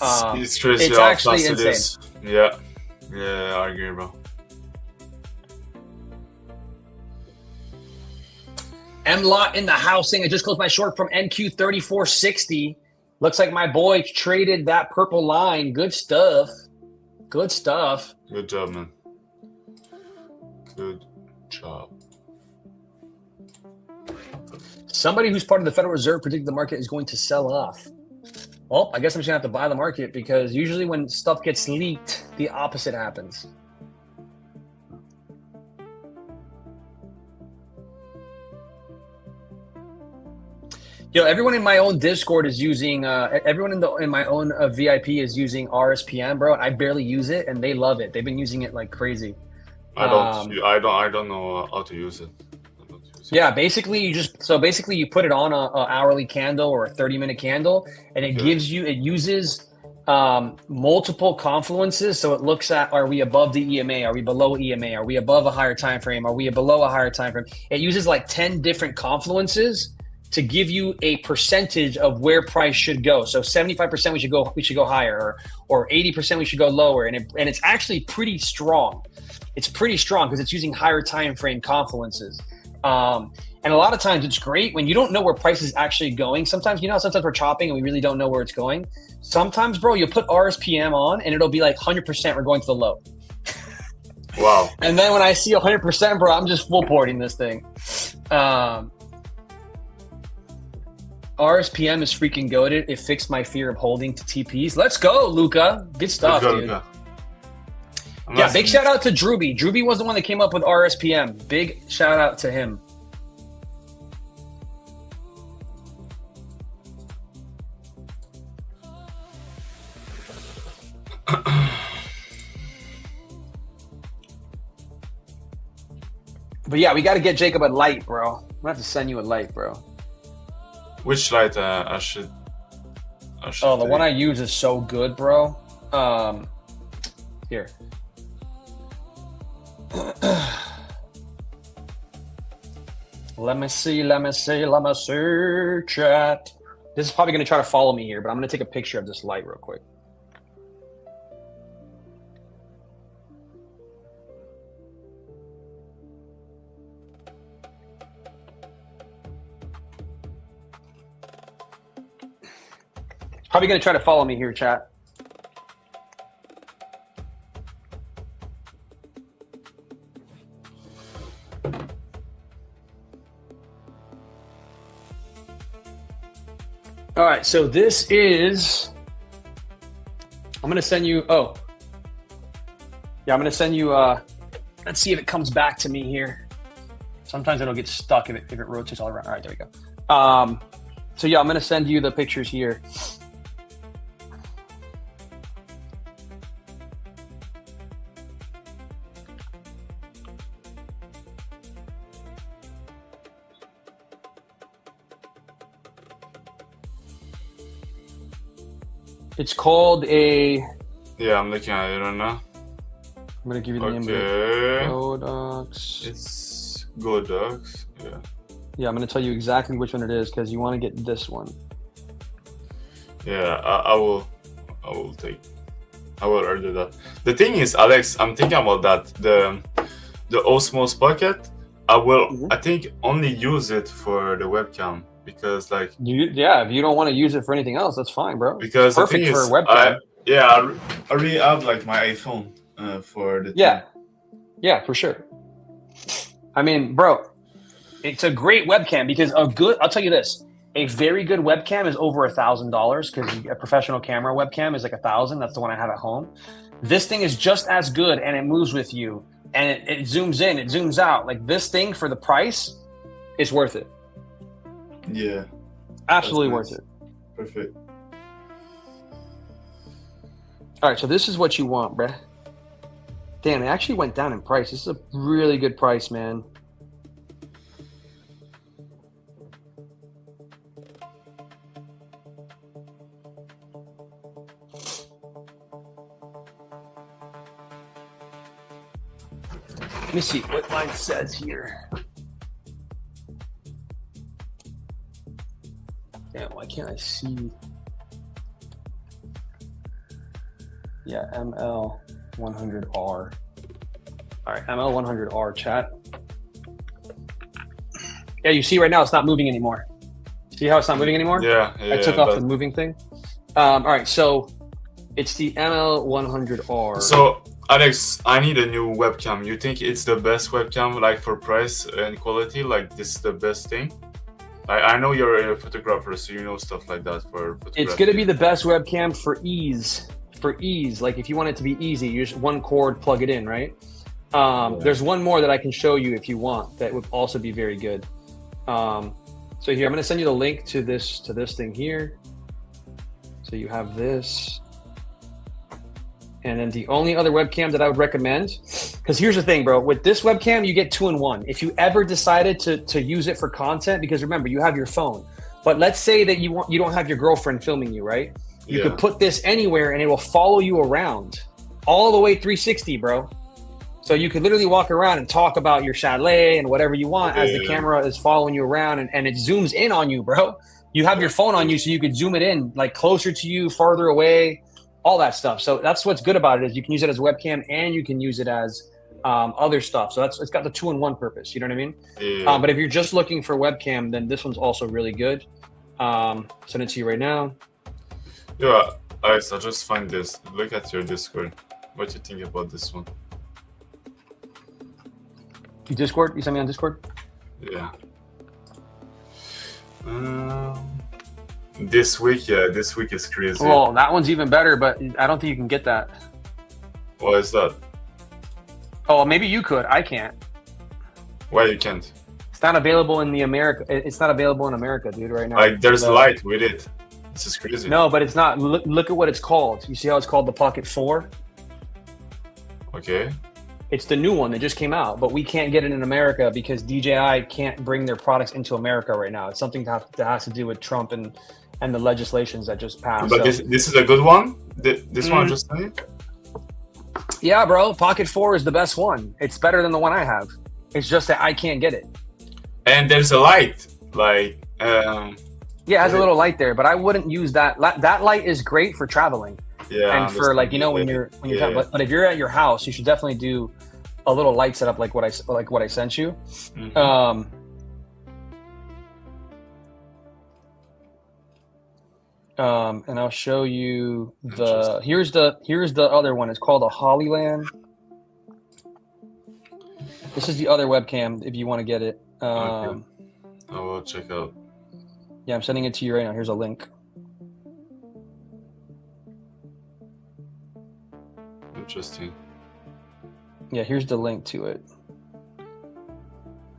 It's crazy it's how actually fast it insane. is. Yeah. Yeah, I agree, bro. M-Lot in the house saying I just closed my short from NQ3460. Looks like my boy traded that purple line. Good stuff. Good stuff. Good job, man. Good job. Somebody who's part of the Federal Reserve predicted the market is going to sell off. Well, I guess I'm just gonna have to buy the market because usually when stuff gets leaked, the opposite happens. Yo, everyone in my own Discord is using. Everyone in my own VIP is using RSPM, bro. I barely use it, and they love it. They've been using it like crazy. I don't know how to use it. Yeah, basically you put it on a hourly candle or a 30-minute candle, and it uses multiple confluences. So it looks at, are we above the EMA? Are we below EMA? Are we above a higher time frame? Are we below a higher time frame? It uses like 10 different confluences to give you a percentage of where price should go. So 75% we should go higher, or 80% we should go lower, and it's actually pretty strong. It's pretty strong because it's using higher time frame confluences. And a lot of times it's great when you don't know where price is actually going. Sometimes we're chopping and we really don't know where it's going. Sometimes, bro, you'll put RSPM on and it'll be like 100% we're going to the low. Wow. And then when I see 100%, bro, I'm just full porting this thing. RSPM is freaking goated. It fixed my fear of holding to TPs. Let's go, Luca. Good stuff, dude. Luca. Yeah, big shout out to Drewby. Drewby was the one that came up with RSPM. Big shout out to him. But yeah, we got to get Jacob a light, bro. I'm going to have to send you a light, bro. Which light I should Oh, the take? one I use is so good, bro. Here. Let me see, chat. This is probably going to try to follow me here, but I'm going to take a picture of this light real quick. Probably going to try to follow me here, chat. All right, so this is, I'm going to send you, I'm going to send you, let's see if it comes back to me here. Sometimes it'll get stuck if it rotates all around. All right, there we go. So yeah, I'm going to send you the pictures here. It's called a... Yeah, I'm looking at it right now. I'm going to give you the name of it. Godox. It's Godox, yeah. Yeah, I'm going to tell you exactly which one it is because you want to get this one. Yeah, I will order that. The thing is, Alex, I'm thinking about that. The Osmos Pocket, I will, I think, only use it for the webcam. Because like if you don't want to use it for anything else, that's fine, bro. Because it's perfect for a webcam. I already have like my iPhone for the yeah for sure. I mean, bro, it's a great webcam because I'll tell you this, a very good webcam is over $1,000 because a professional camera webcam is like $1,000. That's the one I have at home. This thing is just as good and it moves with you and it zooms in, it zooms out. Like this thing for the price is worth it. Yeah, absolutely worth it. Perfect. All right, so this is what you want, bruh. Damn, it actually went down in price. This is a really good price, man. Let me see what mine says here. Damn, why can't I see? Yeah, ML100R. All right, ML100R, chat. Yeah, you see right now it's not moving anymore. See how it's not moving anymore? Yeah, I took off the moving thing. All right, so it's the ML100R. So, Alex, I need a new webcam. You think it's the best webcam, like for price and quality? Like this is the best thing? I know you're a photographer, so you know stuff like that for photography. It's going to be the best webcam for ease. Like if you want it to be easy, you just one cord, plug it in, right? There's one more that I can show you if you want that would also be very good. So here, I'm going to send you the link to this thing here. So you have this. And then the only other webcam that I would recommend, because here's the thing, bro, with this webcam, you get 2-in-1. If you ever decided to use it for content, because remember, you have your phone, but let's say that you don't have your girlfriend filming you, right? You could put this anywhere and it will follow you around all the way 360, bro. So you could literally walk around and talk about your chalet and whatever you want as the camera is following you around and it zooms in on you, bro. You have your phone on you, so you could zoom it in like closer to you, farther away, all that stuff. So that's what's good about it is you can use it as a webcam and you can use it as other stuff. So it's got the 2-in-1 purpose. You know what I mean? Yeah. But if you're just looking for webcam, then this one's also really good. Send it to you right now. Yeah, Alex, I just find this. Look at your Discord. What do you think about this one? Discord? You sent me on Discord? Yeah. This week is crazy. Well, that one's even better, but I don't think you can get that. Why is that? Oh, maybe you could. I can't. Why you can't? It's not available in America. It's not available in America, dude, right now. Like, there's light with it. This is crazy. No, but it's not. Look at what it's called. You see how it's called the Pocket 4? Okay. It's the new one that just came out, but we can't get it in America because DJI can't bring their products into America right now. It's something that has to do with Trump and the legislations that just passed. But so. this is a good one. This one just saying. Yeah, bro. Pocket 4 is the best one. It's better than the one I have. It's just that I can't get it. And there's a light, like. Yeah, it has a little light there, but I wouldn't use that. That light is great for traveling. Yeah. And for like, you know, when you're but if you're at your house, you should definitely do a little light setup like what I sent you. Mm-hmm. And I'll show you here's the other one. It's called a Hollyland. This is the other webcam if you want to get it. Okay. I will check out. Yeah, I'm sending it to you right now. Here's a link. Interesting. Yeah, here's the link to it.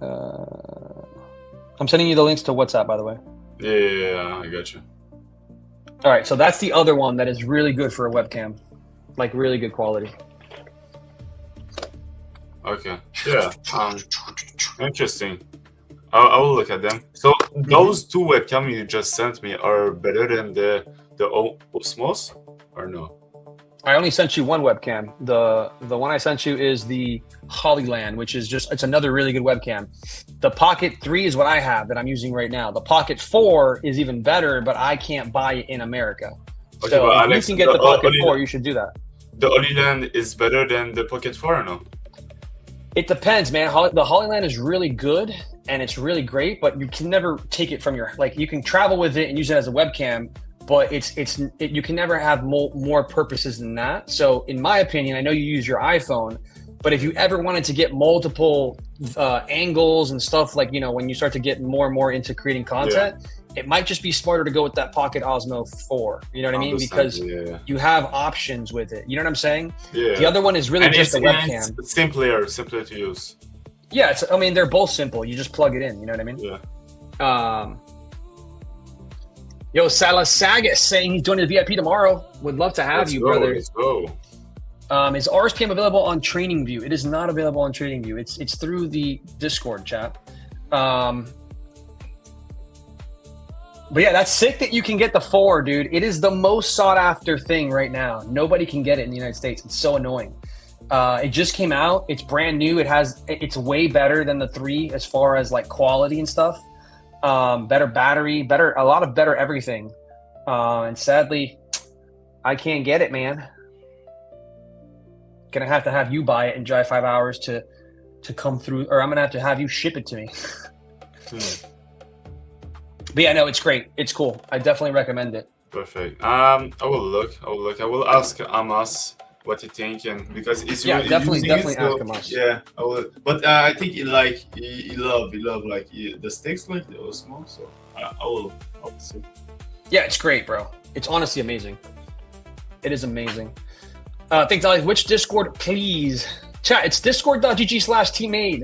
I'm sending you the links to WhatsApp, by the way. Yeah, I got you. All right, so that's the other one that is really good for a webcam, like really good quality. Okay. Yeah. Interesting. I will look at them. So those two webcams you just sent me are better than the Osmos, or no? I only sent you one webcam. The one I sent you is the Hollyland, which is it's another really good webcam. The Pocket 3 is what I have that I'm using right now. The Pocket 4 is even better, but I can't buy it in America. Okay, so if Alex, you can get the Pocket 4, you should do that. The Hollyland is better than the Pocket 4 or no? It depends, man. The Hollyland is really good and it's really great, but you can never take it from you can travel with it and use it as a webcam, but you can never have more purposes than that. So in my opinion, I know you use your iPhone, but if you ever wanted to get multiple angles and stuff, like, you know, when you start to get more and more into creating content, it might just be smarter to go with that Pocket Osmo 4. You know what I mean? Because you have options with it. You know what I'm saying? Yeah. The other one is really just a webcam. It's simpler to use. Yeah, I mean, they're both simple. You just plug it in. You know what I mean? Yeah. Yo, Salasagas saying he's joining the VIP tomorrow. Would love to have you, brother. Let's go. Is RSPM available on TradingView? It is not available on TradingView. It's through the Discord chat. But yeah, that's sick that you can get the 4, dude. It is the most sought after thing right now. Nobody can get it in the United States. It's so annoying. It just came out. It's brand new. It's way better than the 3 as far as like quality and stuff. Better battery, a lot of better everything. And sadly, I can't get it, man. Gonna have you buy it and drive 5 hours to come through, or I'm gonna have you ship it to me. But yeah, no, it's great. It's cool. I definitely recommend it. Perfect. I will look. I will ask Amos what he think, and because it's definitely ask Amos. Yeah, I will. But I think he love like the sticks like the Osmo. So I will see. Yeah, it's great, bro. It's honestly amazing. It is amazing. Thanks, Alex. Which Discord, please? Chat, it's discord.gg/Tmade.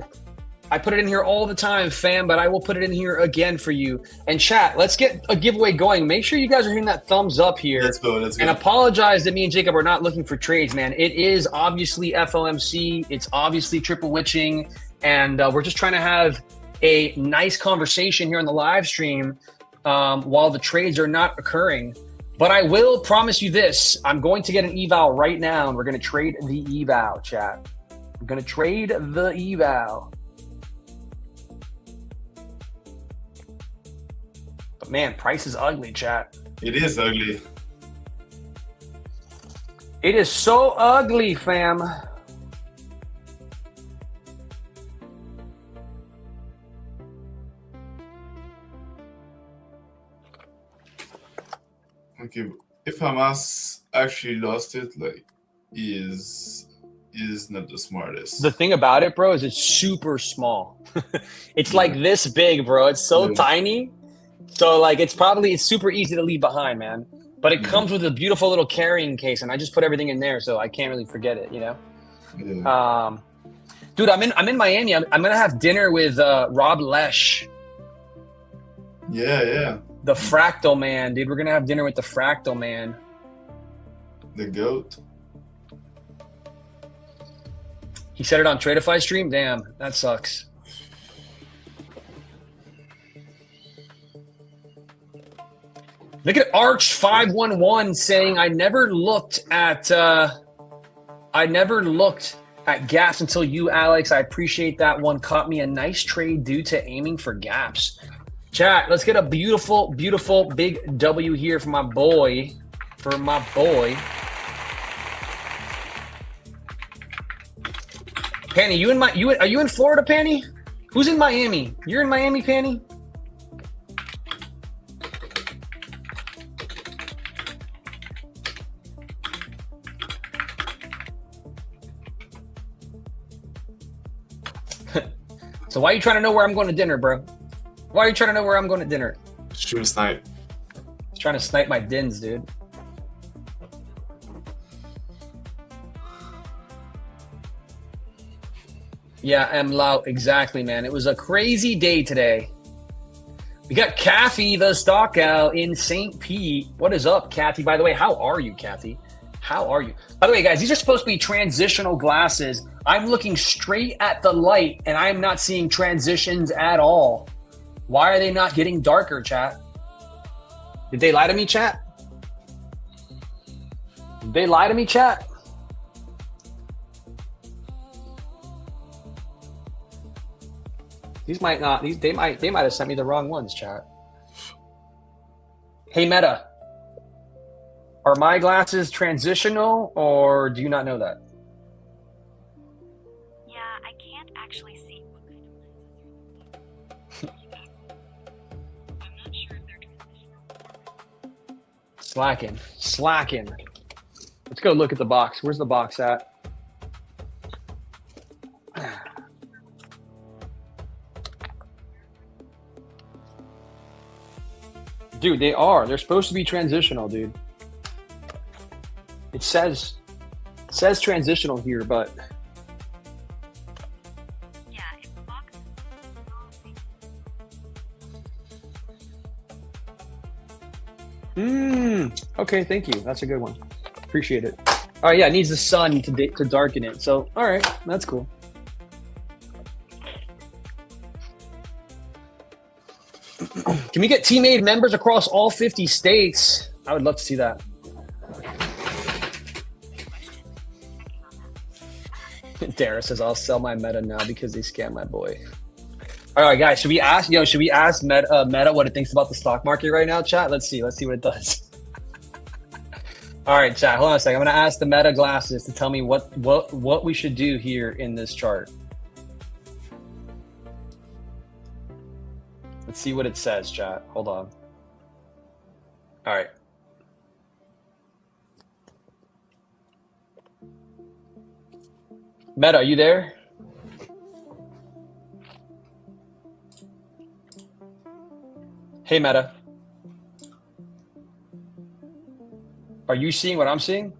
I put it in here all the time, fam, but I will put it in here again for you. And chat, let's get a giveaway going. Make sure you guys are hitting that thumbs up here. Let's go. And apologize that me and Jacob are not looking for trades, man. It is obviously FLMC. It's obviously triple witching. And we're just trying to have a nice conversation here on the live stream while the trades are not occurring. But I will promise you this. I'm going to get an eval right now, and we're going to trade the eval, chat. I'm going to trade the eval. But man, price is ugly, chat. It is ugly. It is so ugly, fam. Okay, if Hamas actually lost it, like, he is not the smartest. The thing about it, bro, is it's super small. It's like this big, bro. It's so tiny. So like it's super easy to leave behind, man. But it comes with a beautiful little carrying case, and I just put everything in there, so I can't really forget it, you know. Yeah. Dude, I'm in Miami. I'm gonna have dinner with Rob Lesh. Yeah. The Fractal Man, dude. We're gonna have dinner with the Fractal Man. The goat. He said it on Tradeify stream? Damn, that sucks. Look at Arch511 saying, I never looked at gaps until you, Alex. I appreciate that one. Caught me a nice trade due to aiming for gaps. Chat, let's get a beautiful, beautiful big W here for my boy. Penny, are you in Florida, Penny? Who's in Miami? You're in Miami, Penny? So why are you trying to know where I'm going to dinner, bro? Why are you trying to know where I'm going to dinner? Stream snipe. He's trying to snipe my dins, dude. Yeah, M. Lau, exactly, man. It was a crazy day today. We got Kathy, the stockout in St. Pete. What is up, Kathy? By the way, how are you, Kathy? How are you? By the way, guys, these are supposed to be transitional glasses. I'm looking straight at the light, and I'm not seeing transitions at all. Why are they not getting darker, chat? Did they lie to me, chat? Did they lie to me, chat? These might not. They might have sent me the wrong ones, chat. Hey, Meta. Are my glasses transitional, or do you not know that? Yeah, I can't actually see what kind of lenses you're using. I'm not sure if they're transitional. Slacking. Let's go look at the box. Where's the box at? Dude, they are. They're supposed to be transitional, dude. It says transitional here, but Yeah, if the box is okay, thank you. That's a good one. Appreciate it. All right, yeah, it needs the sun to darken it. So, all right, that's cool. Can we get Tmade members across all 50 states? I would love to see that. Dara says, I'll sell my Meta now because they scam my boy. All right, guys, should we ask Meta what it thinks about the stock market right now, chat? Let's see what it does. All right, chat, hold on a second. I'm going to ask the Meta glasses to tell me what we should do here in this chart. Let's see what it says, chat. Hold on. All right. Meta, are you there? Hey, Meta. Are you seeing what I'm seeing?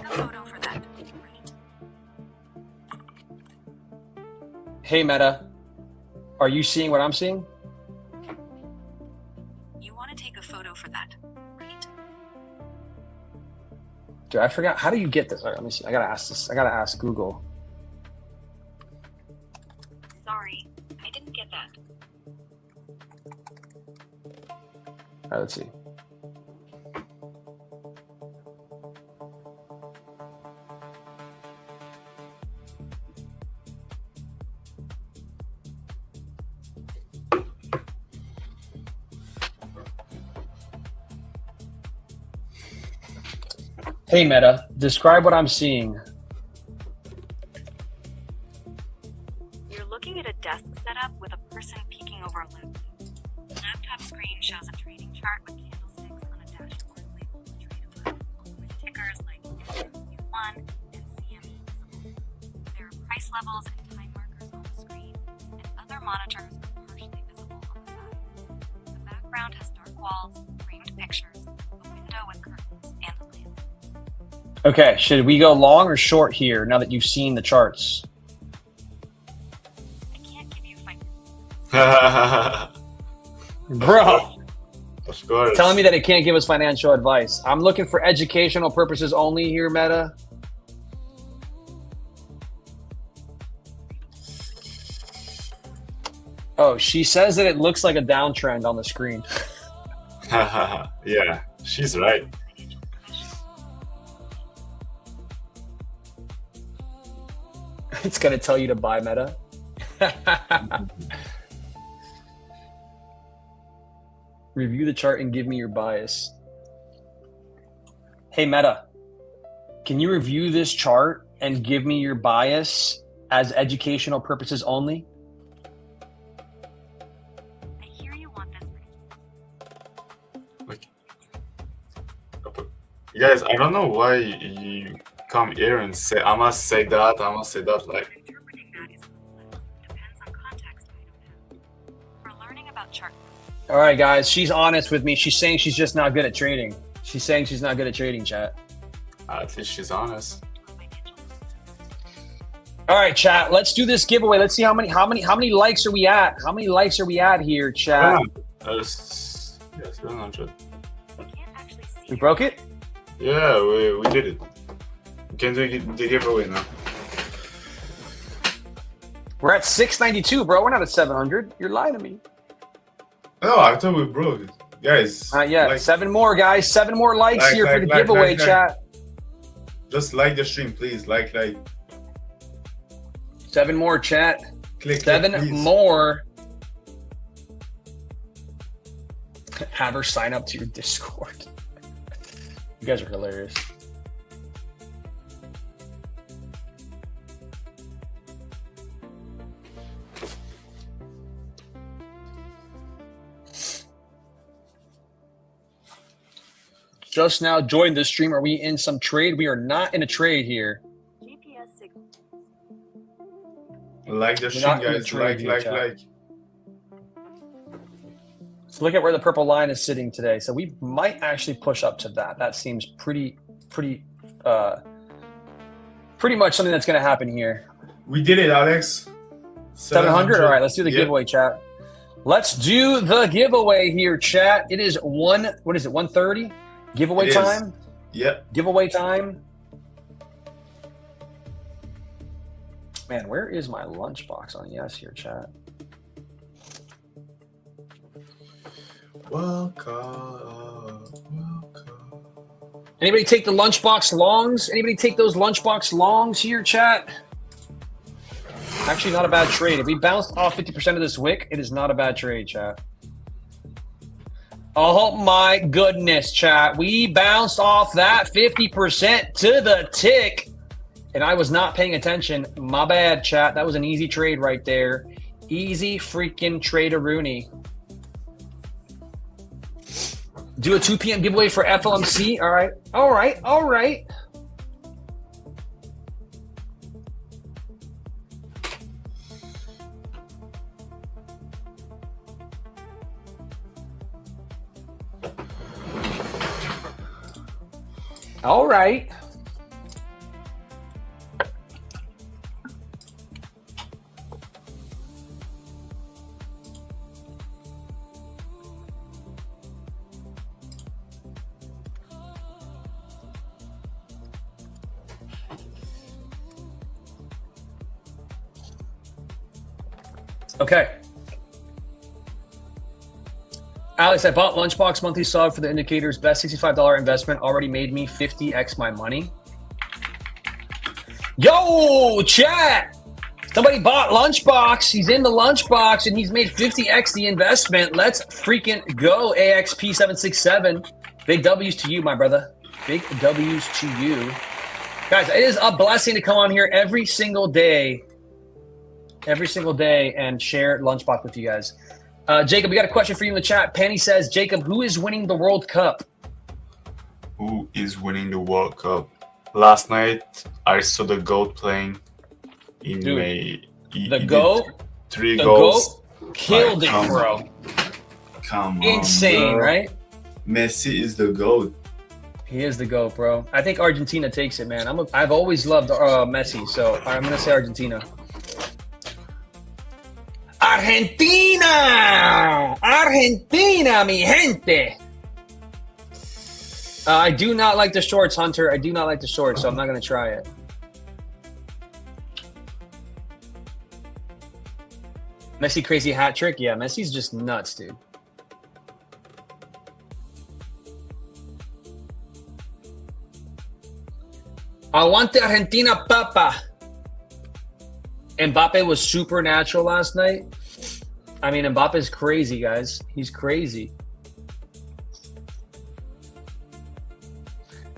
photo for that. Right. Hey, Meta. Are you seeing what I'm seeing? You want to take a photo for that, right? Dude, I forgot. How do you get this? All right, let me see. I gotta ask this. I gotta ask Google. Sorry, I didn't get that. All right, let's see. Hey, Meta, describe what I'm seeing. You're looking at a desk setup with a person peeking over a laptop. The laptop screen shows a trading chart with candlesticks on a dashboard labeled Tradeify, with tickers like U1 and CME visible. There are price levels and time markers on the screen, and other monitors are partially visible on the sides. The background has dark walls, framed pictures, a window with curtains, and a lamp. Okay, should we go long or short here now that you've seen the charts? I can't give you Bro, Of course. telling me that it can't give us financial advice. I'm looking for educational purposes only here, Meta. Oh, she says that it looks like a downtrend on the screen. Yeah, she's right. It's going to tell you to buy Meta. Review the chart and give me your bias. Hey, Meta, can you review this chart and give me your bias as educational purposes only? I hear you want this. Like, guys, I don't know why you come here and say, I must say that, I must say that. Like, Interpreting that is complex. Depends on context. I don't know. For learning about chart. All right, guys, she's honest with me. She's saying she's just not good at trading. She's saying she's not good at trading, chat. at least she's honest. All right, chat. Let's do this giveaway. Let's see how many likes are we at? How many likes are we at here, chat? Yes, 700. We broke it? Yeah, we did it. We can do the giveaway now. We're at 692, bro. We're not at 700. You're lying to me. No, I thought we broke it. Guys. Not yet. Like, 7 more, guys. 7 more likes here for the giveaway, chat. Just like the stream, please. Like. 7 more, chat. Click 7 more. Have her sign up to your Discord. You guys are hilarious. Just now joined the stream. Are we in some trade? We are not in a trade here. GPS signal. Like the stream, guys. Like. So look at where the purple line is sitting today. So we might actually push up to that. That seems pretty much something that's going to happen here. We did it, Alex. 700. All right, let's do the giveaway, chat. Let's do the giveaway here, chat. It is 1:30? Giveaway time? Yep. Giveaway time. Man, where is my lunchbox on yes here, chat? Welcome. Anybody take the lunchbox longs? Anybody take those lunchbox longs here, chat? Actually, not a bad trade. If we bounced off 50% of this wick, it is not a bad trade, chat. Oh my goodness, chat. We bounced off that 50% to the tick. And I was not paying attention. My bad, chat. That was an easy trade right there. Easy freaking trade-a-rooney. Do a 2 p.m. giveaway for FLMC. All right. All right. Okay. Alex, I bought Lunchbox monthly sub for the indicators. Best $65 investment. Already made me 50x my money. Yo, chat. Somebody bought Lunchbox. He's in the Lunchbox and he's made 50x the investment. Let's freaking go, AXP767. Big W's to you, my brother. Big W's to you. Guys, it is a blessing to come on here every single day and share Lunchbox with you guys. Jacob, we got a question for you in the chat. Penny says, Jacob, who is winning the World Cup? Who is winning the World Cup? Last night, I saw the GOAT playing in May. The GOAT? 3 goals. GOAT killed it, bro. Come on, insane, bro. Right? Messi is the GOAT. He is the GOAT, bro. I think Argentina takes it, man. I've always loved Messi, so I'm going to say Argentina. Argentina, mi gente. I do not like the shorts, Hunter. I do not like the shorts, so I'm not going to try it. Messi crazy hat trick. Yeah, Messi's just nuts, dude. Aguante Argentina, papa. Mbappe was supernatural last night. I mean, Mbappe's crazy, guys. He's crazy.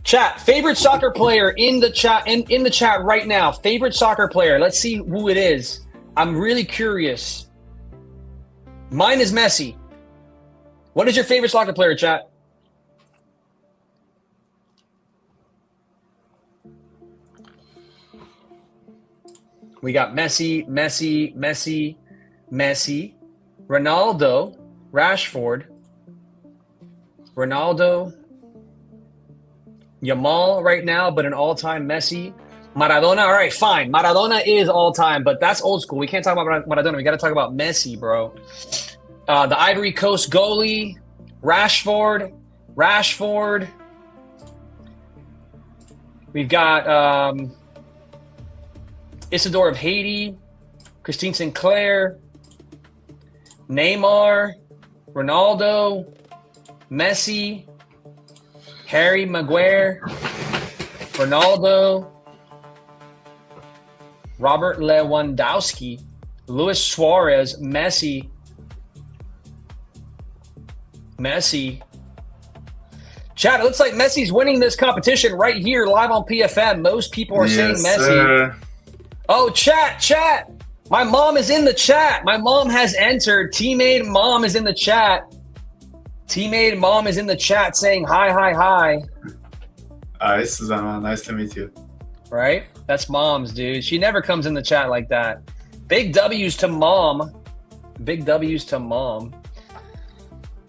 Chat, favorite soccer player in the chat in the chat right now. Favorite soccer player. Let's see who it is. I'm really curious. Mine is Messi. What is your favorite soccer player, chat? We got Messi, Ronaldo, Rashford, Ronaldo, Yamal right now, but an all-time Messi. Maradona, all right, fine. Maradona is all-time, but that's old school. We can't talk about Maradona. We got to talk about Messi, bro. The Ivory Coast goalie, Rashford. We've got Isidore of Haiti, Christine Sinclair, Neymar, Ronaldo, Messi, Harry Maguire, Ronaldo, Robert Lewandowski, Luis Suarez, Messi. Chat, it looks like Messi's winning this competition right here live on PFM. Most people are saying Messi. Sir. Oh, chat. My mom is in the chat. My mom has entered. Tmade mom is in the chat. Tmade mom is in the chat saying hi. Hi, Susanna. Nice to meet you. Right? That's mom's, dude. She never comes in the chat like that. Big W's to mom.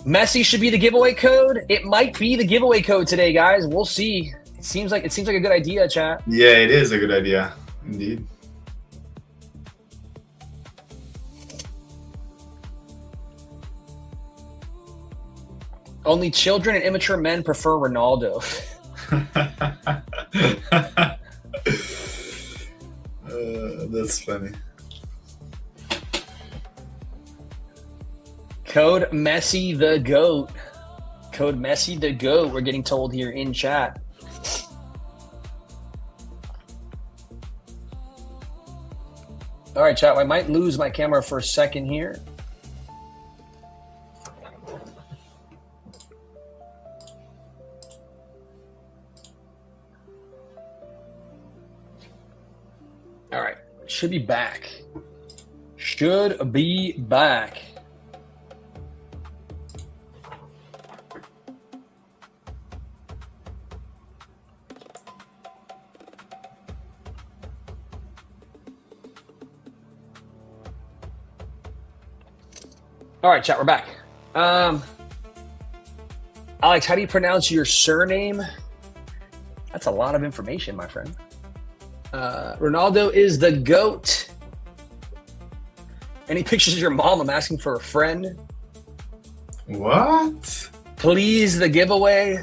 Messi should be the giveaway code. It might be the giveaway code today, guys. We'll see. It seems like a good idea, chat. Yeah, it is a good idea. Indeed. Only children and immature men prefer Ronaldo. That's funny. Code Messi the GOAT. Code Messi the GOAT. We're getting told here in chat. All right, chat. I might lose my camera for a second here. All right. Should be back. All right, chat, we're back. Alex, how do you pronounce your surname? That's a lot of information, my friend. Ronaldo is the GOAT. Any pictures of your mom? I'm asking for a friend. What? Please, the giveaway.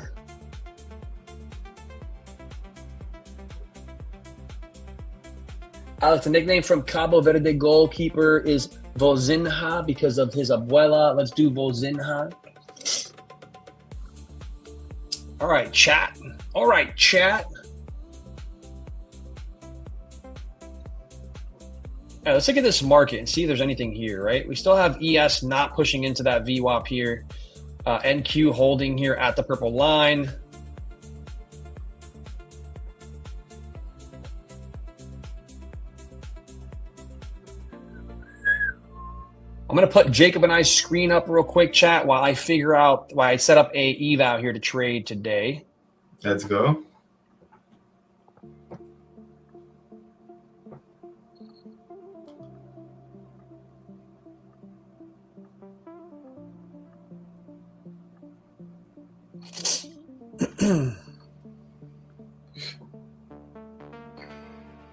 Alex, the nickname from Cabo Verde goalkeeper is Vozinha because of his abuela. Let's do Vozinha. All right, chat. All right, let's look at this market and see if there's anything here, right? We still have ES not pushing into that VWAP here. NQ holding here at the purple line. I'm going to put Jacob and I's screen up real quick, chat, while I set up a eval here to trade today. Let's go.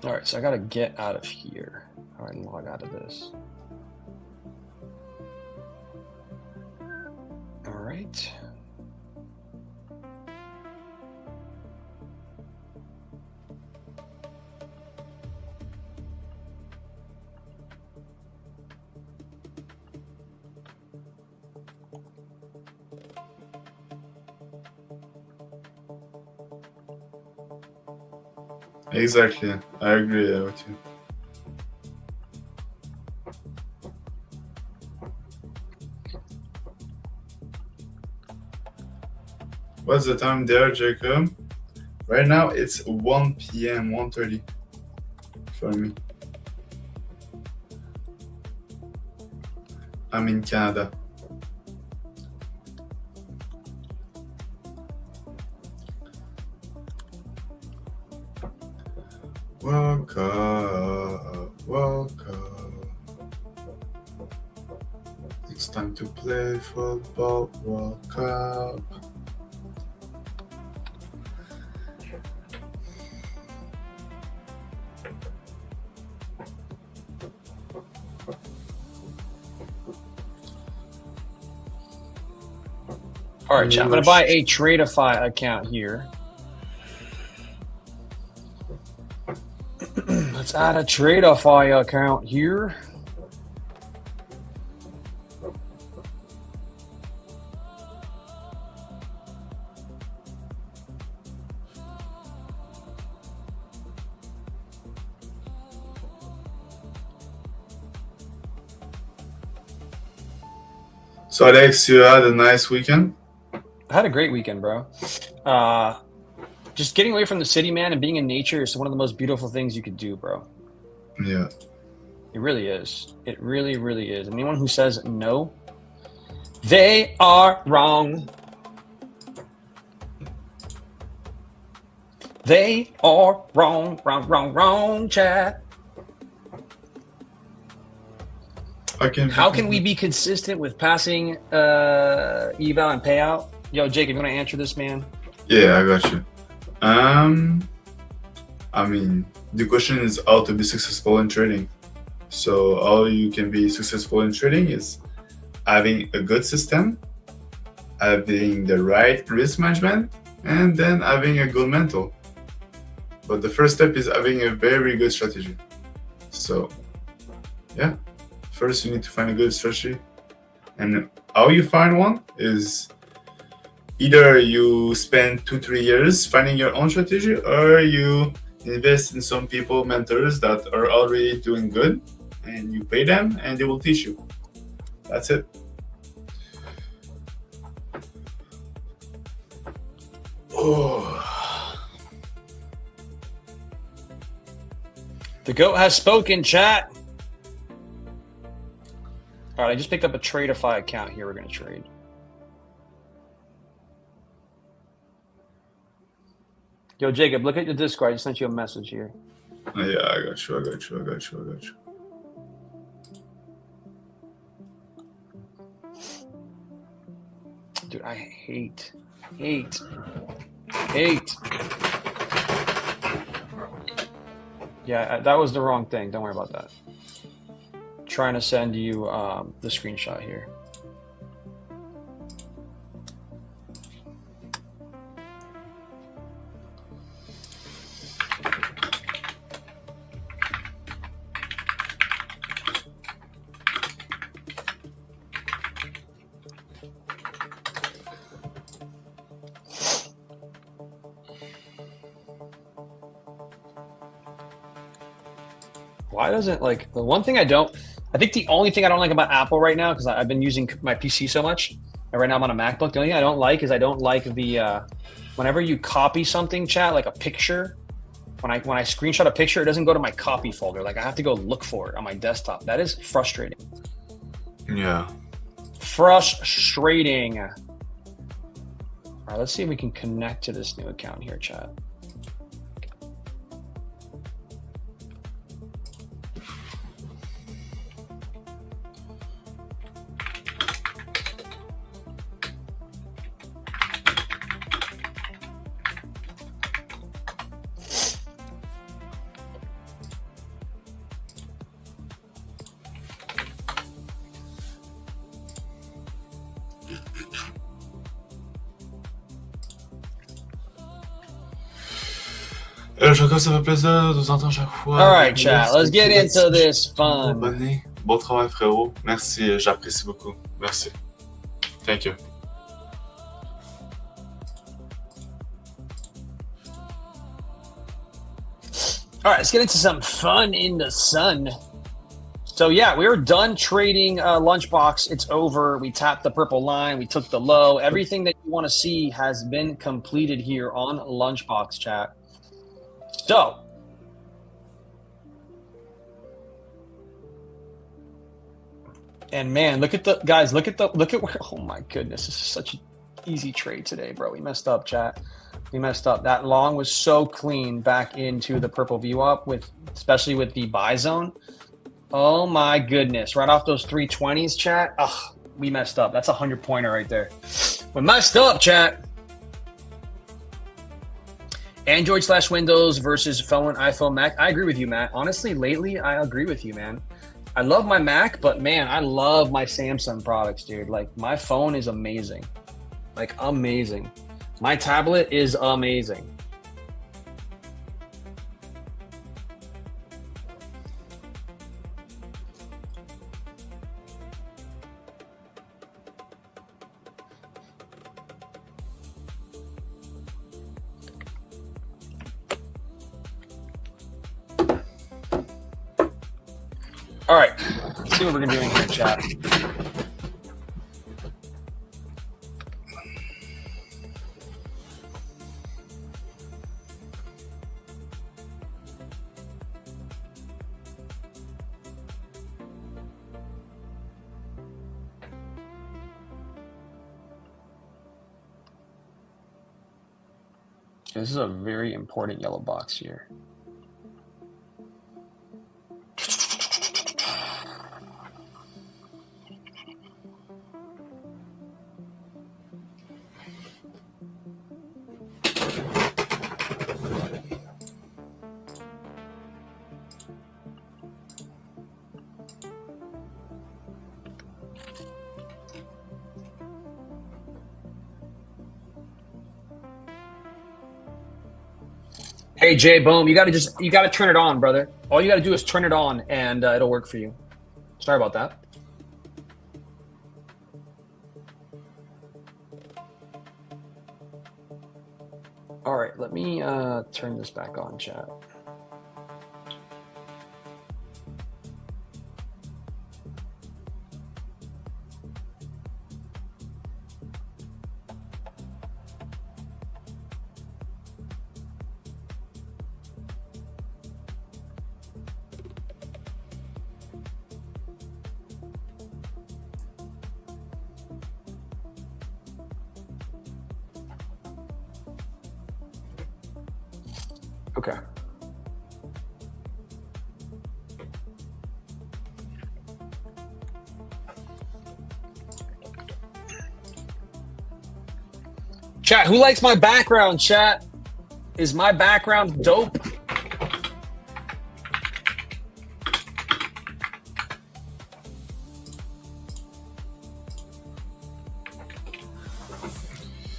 All right, so I got to get out of here. All right, log out of this. All right. Exactly. I agree with you. What's the time there, Jacob? Right now it's 1 p.m. 1:30 for me. I'm in Canada. Woke up, woke up. It's time to play football. Woke up. All right, chat. I'm going to buy a Tradeify account here. Let's add a Tradeify account here. So Alex, you had a nice weekend? I had a great weekend, bro. Just getting away from the city, man, and being in nature is one of the most beautiful things you could do, bro. Yeah. It really is. It really, really is. Anyone who says no, they are wrong. They are wrong, wrong, chat. How can we be consistent with passing eval and payout? Yo, Jake, you want to answer this, man? Yeah, I got you. I mean, the question is how to be successful in trading. So how you can be successful in trading is having a good system, having the right risk management, and then having a good mental. But the first step is having a very good strategy. So yeah, first you need to find a good strategy. And how you find one is either you spend 2-3 years finding your own strategy, or you invest in some people, mentors that are already doing good, and you pay them and they will teach you. That's it. Oh. The GOAT has spoken, chat. All right, I just picked up a Tradeify account here. We're going to trade. Yo, Jacob, look at your Discord. I just sent you a message here. Yeah, I got you. Dude, I hate. Yeah, that was the wrong thing. Don't worry about that. Trying to send you the screenshot here. Why doesn't, like, the one thing I think the only thing I don't like about Apple right now, because I've been using my PC so much, and right now I'm on a MacBook, the only thing I don't like is I don't like the, whenever you copy something, chat, like a picture, when I screenshot a picture, it doesn't go to my copy folder. Like, I have to go look for it on my desktop. That is frustrating. Yeah. Frustrating. All right, let's see if we can connect to this new account here, chat. Jacob, ça fait plaisir de vous entendre chaque fois. All right, chat. Let's get into this fun. Bon travail, frérot. Merci, j'apprécie beaucoup. Merci. Thank you. All right, let's get into some fun in the sun. So yeah, we were done trading Lunchbox. It's over. We tapped the purple line. We took the low. Everything that you want to see has been completed here on Lunchbox, chat. So and man, look at where, oh my goodness, this is such an easy trade today, bro. We messed up, chat. We messed up. That long was so clean back into the purple VWAP especially with the buy zone. Oh my goodness. Right off those 320s, chat. Ugh, we messed up. That's a 100-pointer right there. We messed up, chat. Android/Windows versus phone, iPhone, Mac. I agree with you, Matt. Honestly, lately, I agree with you, man. I love my Mac, but man, I love my Samsung products, dude. Like, my phone is amazing. Like, amazing. My tablet is amazing. All right, let's see what we're gonna do in here, chat. This is a very important yellow box here. Hey Jay, boom! You gotta turn it on, brother. All you gotta do is turn it on, and it'll work for you. Sorry about that. All right, let me turn this back on, chat. Okay. Chat, who likes my background, chat? Is my background dope?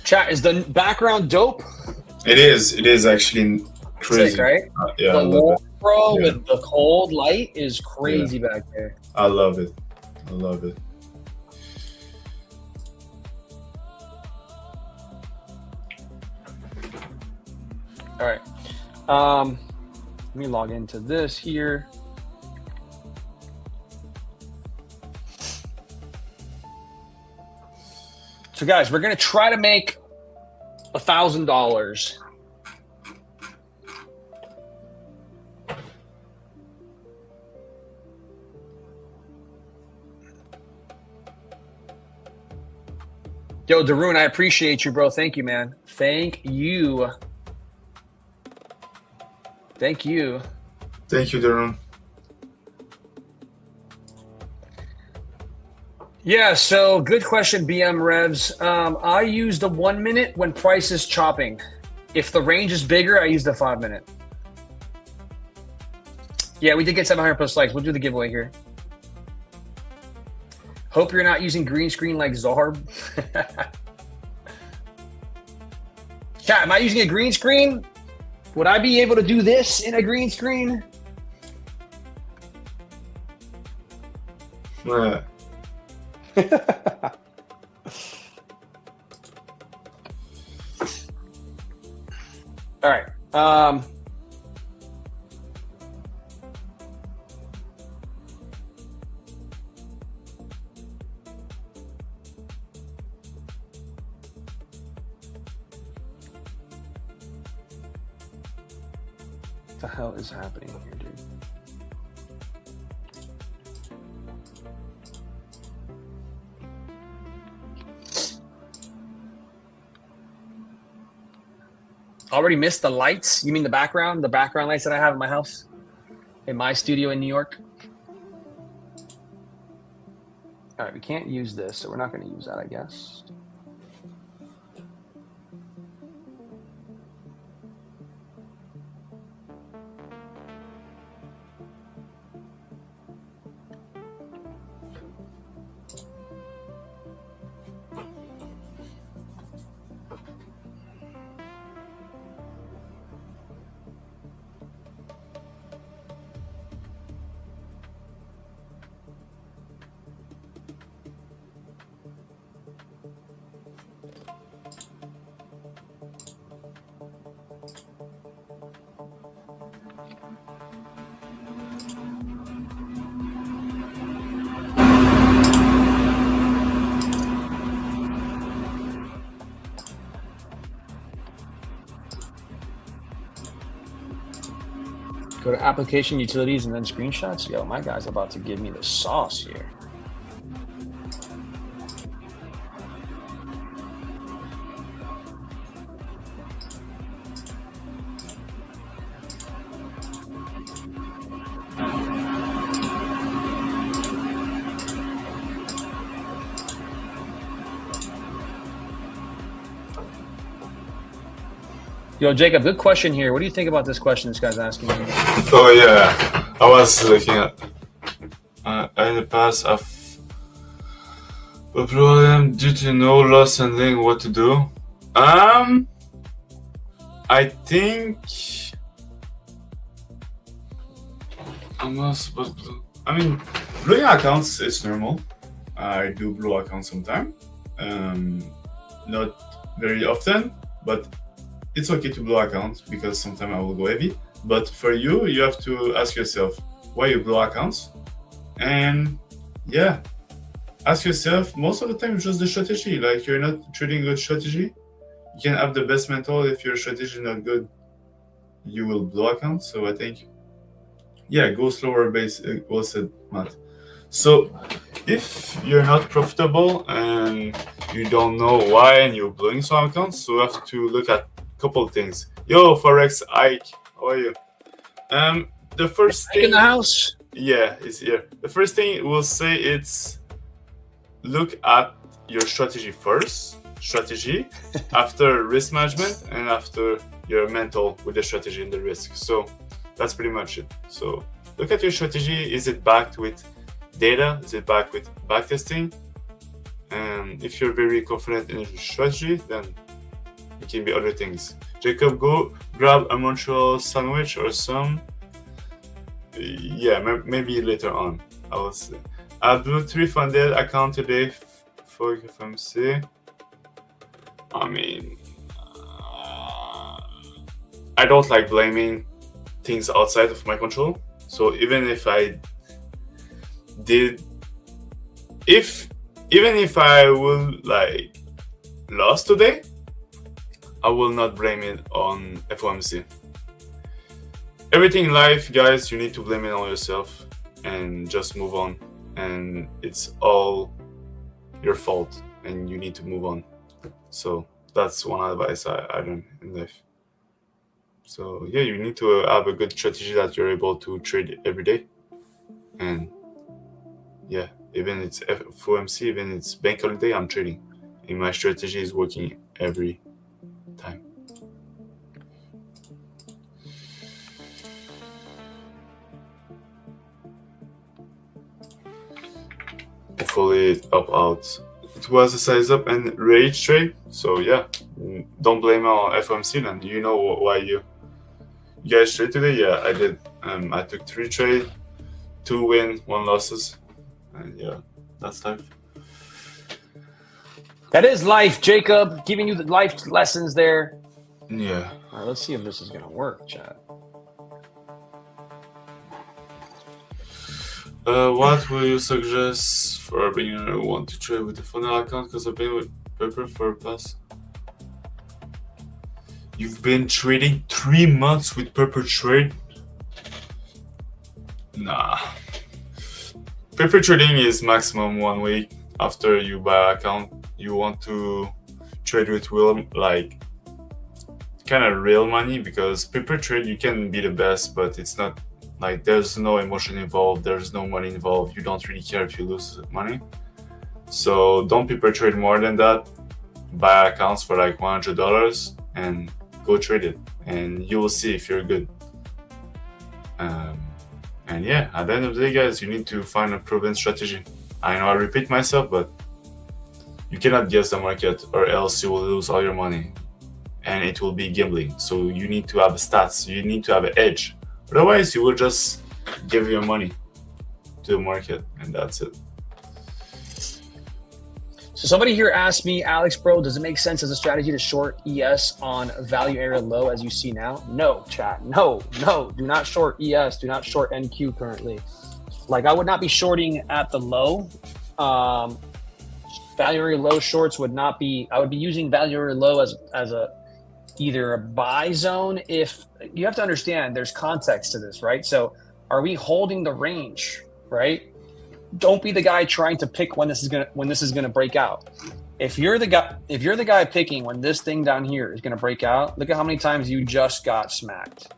Chat, is the background dope? It is actually crazy. Sick, right? Yeah, the I love wall, it. bro, Yeah. with the cold light is crazy back there. I love it. I love it. All right. Let me log into this here. So guys, we're gonna try to make $1,000. Yo, Darun, I appreciate you, bro. Thank you, man. Thank you. Thank you. Thank you, Darren. Yeah, so good question, BM Revs. I use the 1 minute when price is chopping. If the range is bigger, I use the 5 minute. Yeah, we did get 700 plus likes. We'll do the giveaway here. Hope you're not using green screen like Zarb. Chat, am I using a green screen? Would I be able to do this in a green screen? Yeah. All right. What the hell is happening here, dude? Already missed the lights? You mean the background lights that I have in my house? In my studio in New York? All right, we can't use this, so we're not going to use that, I guess. Go to application, utilities, and then screenshots. Yo, my guy's about to give me the sauce here. Yo, Jacob, good question here. What do you think about this question this guy's asking me? Oh yeah, I was looking at in the past a problem due to no loss handling. What to do? I think blowing accounts is normal. I do blow accounts sometimes, not very often, but it's okay to blow accounts because sometimes I will go heavy. But for you, you have to ask yourself why you blow accounts. And yeah, ask yourself, most of the time, it's just the strategy. Like, you're not trading good strategy. You can have the best mental. If your strategy is not good, you will blow accounts. So I think, yeah, go slower base, well said, Matt. So if you're not profitable and you don't know why and you're blowing some accounts, so you have to look at couple of things. Yo, Forex Ike, how are you? The first thing in the house. Yeah, it's here. The first thing we'll say it's look at your strategy first. Strategy after risk management and after your mental with the strategy and the risk. So that's pretty much it. So look at your strategy. Is it backed with data? Is it backed with backtesting? And if you're very confident in your strategy, then it can be other things. Jacob, go grab a Montreal sandwich or some. Yeah, maybe later on. I will say. I blew 3 funded account today for FMC. I mean, I don't like blaming things outside of my control. So even if I did, even if I will like lost today, I will not blame it on FOMC. Everything in life, guys, you need to blame it on yourself and just move on. And it's all your fault and you need to move on. So that's one advice I learned in life. So yeah, you need to have a good strategy that you're able to trade every day. And yeah, even it's FOMC, even it's bank holiday, I'm trading. And my strategy is working every time. Hopefully it up out. It was a size up and rage trade. So yeah, don't blame it on FOMC then. You know why you guys trade today? Yeah, I did. I took 3 trade, 2 win, 1 losses. And yeah, that's life. That is life, Jacob. Giving you the life lessons there. Yeah. All right, let's see if this is gonna work, chat. What will you suggest for a beginner who want to trade with a funnel account? Because I've been with Pepper for past. You've been trading 3 months with Pepper Trade. Nah. Paper trading is maximum 1 week after you buy an account. You want to trade with real, like, kind of real money, because paper trade you can be the best, but it's not like there's no emotion involved, there's no money involved. You don't really care if you lose money. So don't paper trade more than that. Buy accounts for like $100 and go trade it, and you will see if you're good. And yeah, at the end of the day, guys, you need to find a proven strategy. I know I repeat myself, but you cannot guess the market, or else you will lose all your money and it will be gambling. So you need to have stats, you need to have an edge. Otherwise, you will just give your money to the market, and that's it. So somebody here asked me, Alex, bro, does it make sense as a strategy to short ES on value area low as you see now? No, chat. No. Do not short ES. Do not short NQ currently. Like, I would not be shorting at the low. Value area low shorts would not be. I would be using value area low as a either a buy zone. If you have to understand, there's context to this, right? So, are we holding the range, right? Don't be the guy trying to pick when this is gonna break out. If you're the guy picking when this thing down here is gonna break out, look at how many times you just got smacked.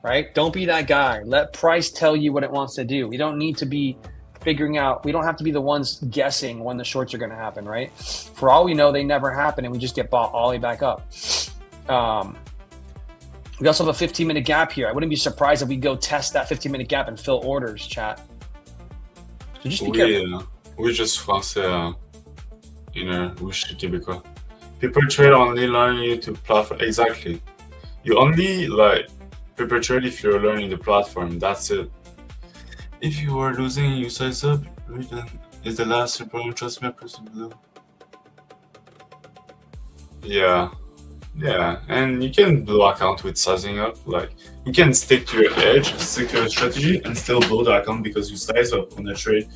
Right? Don't be that guy. Let price tell you what it wants to do. We don't need to be figuring out. We don't have to be the ones guessing when the shorts are gonna happen, right? For all we know, they never happen, and we just get bought all the way back up. We also have a 15-minute gap here. I wouldn't be surprised if we go test that 15-minute gap and fill orders, chat. So just be careful. Oui, je suis français, oui, je suis québécois. Paper trade only learn you to platform. Exactly. You only like paper trade if you're learning the platform. That's it. If you are losing, you size up. Is the last super trust me, person below. Yeah, and you can blow account with sizing up. Like, you can stick to your edge, stick to your strategy, and still blow the account because you size up on the trade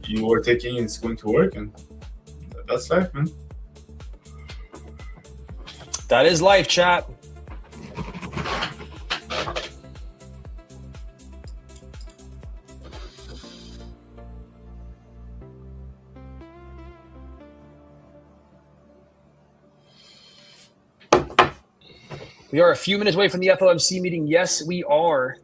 you were taking. It's going to work, and that's life, man. That is life, chat. We are a few minutes away from the FOMC meeting. Yes, we are.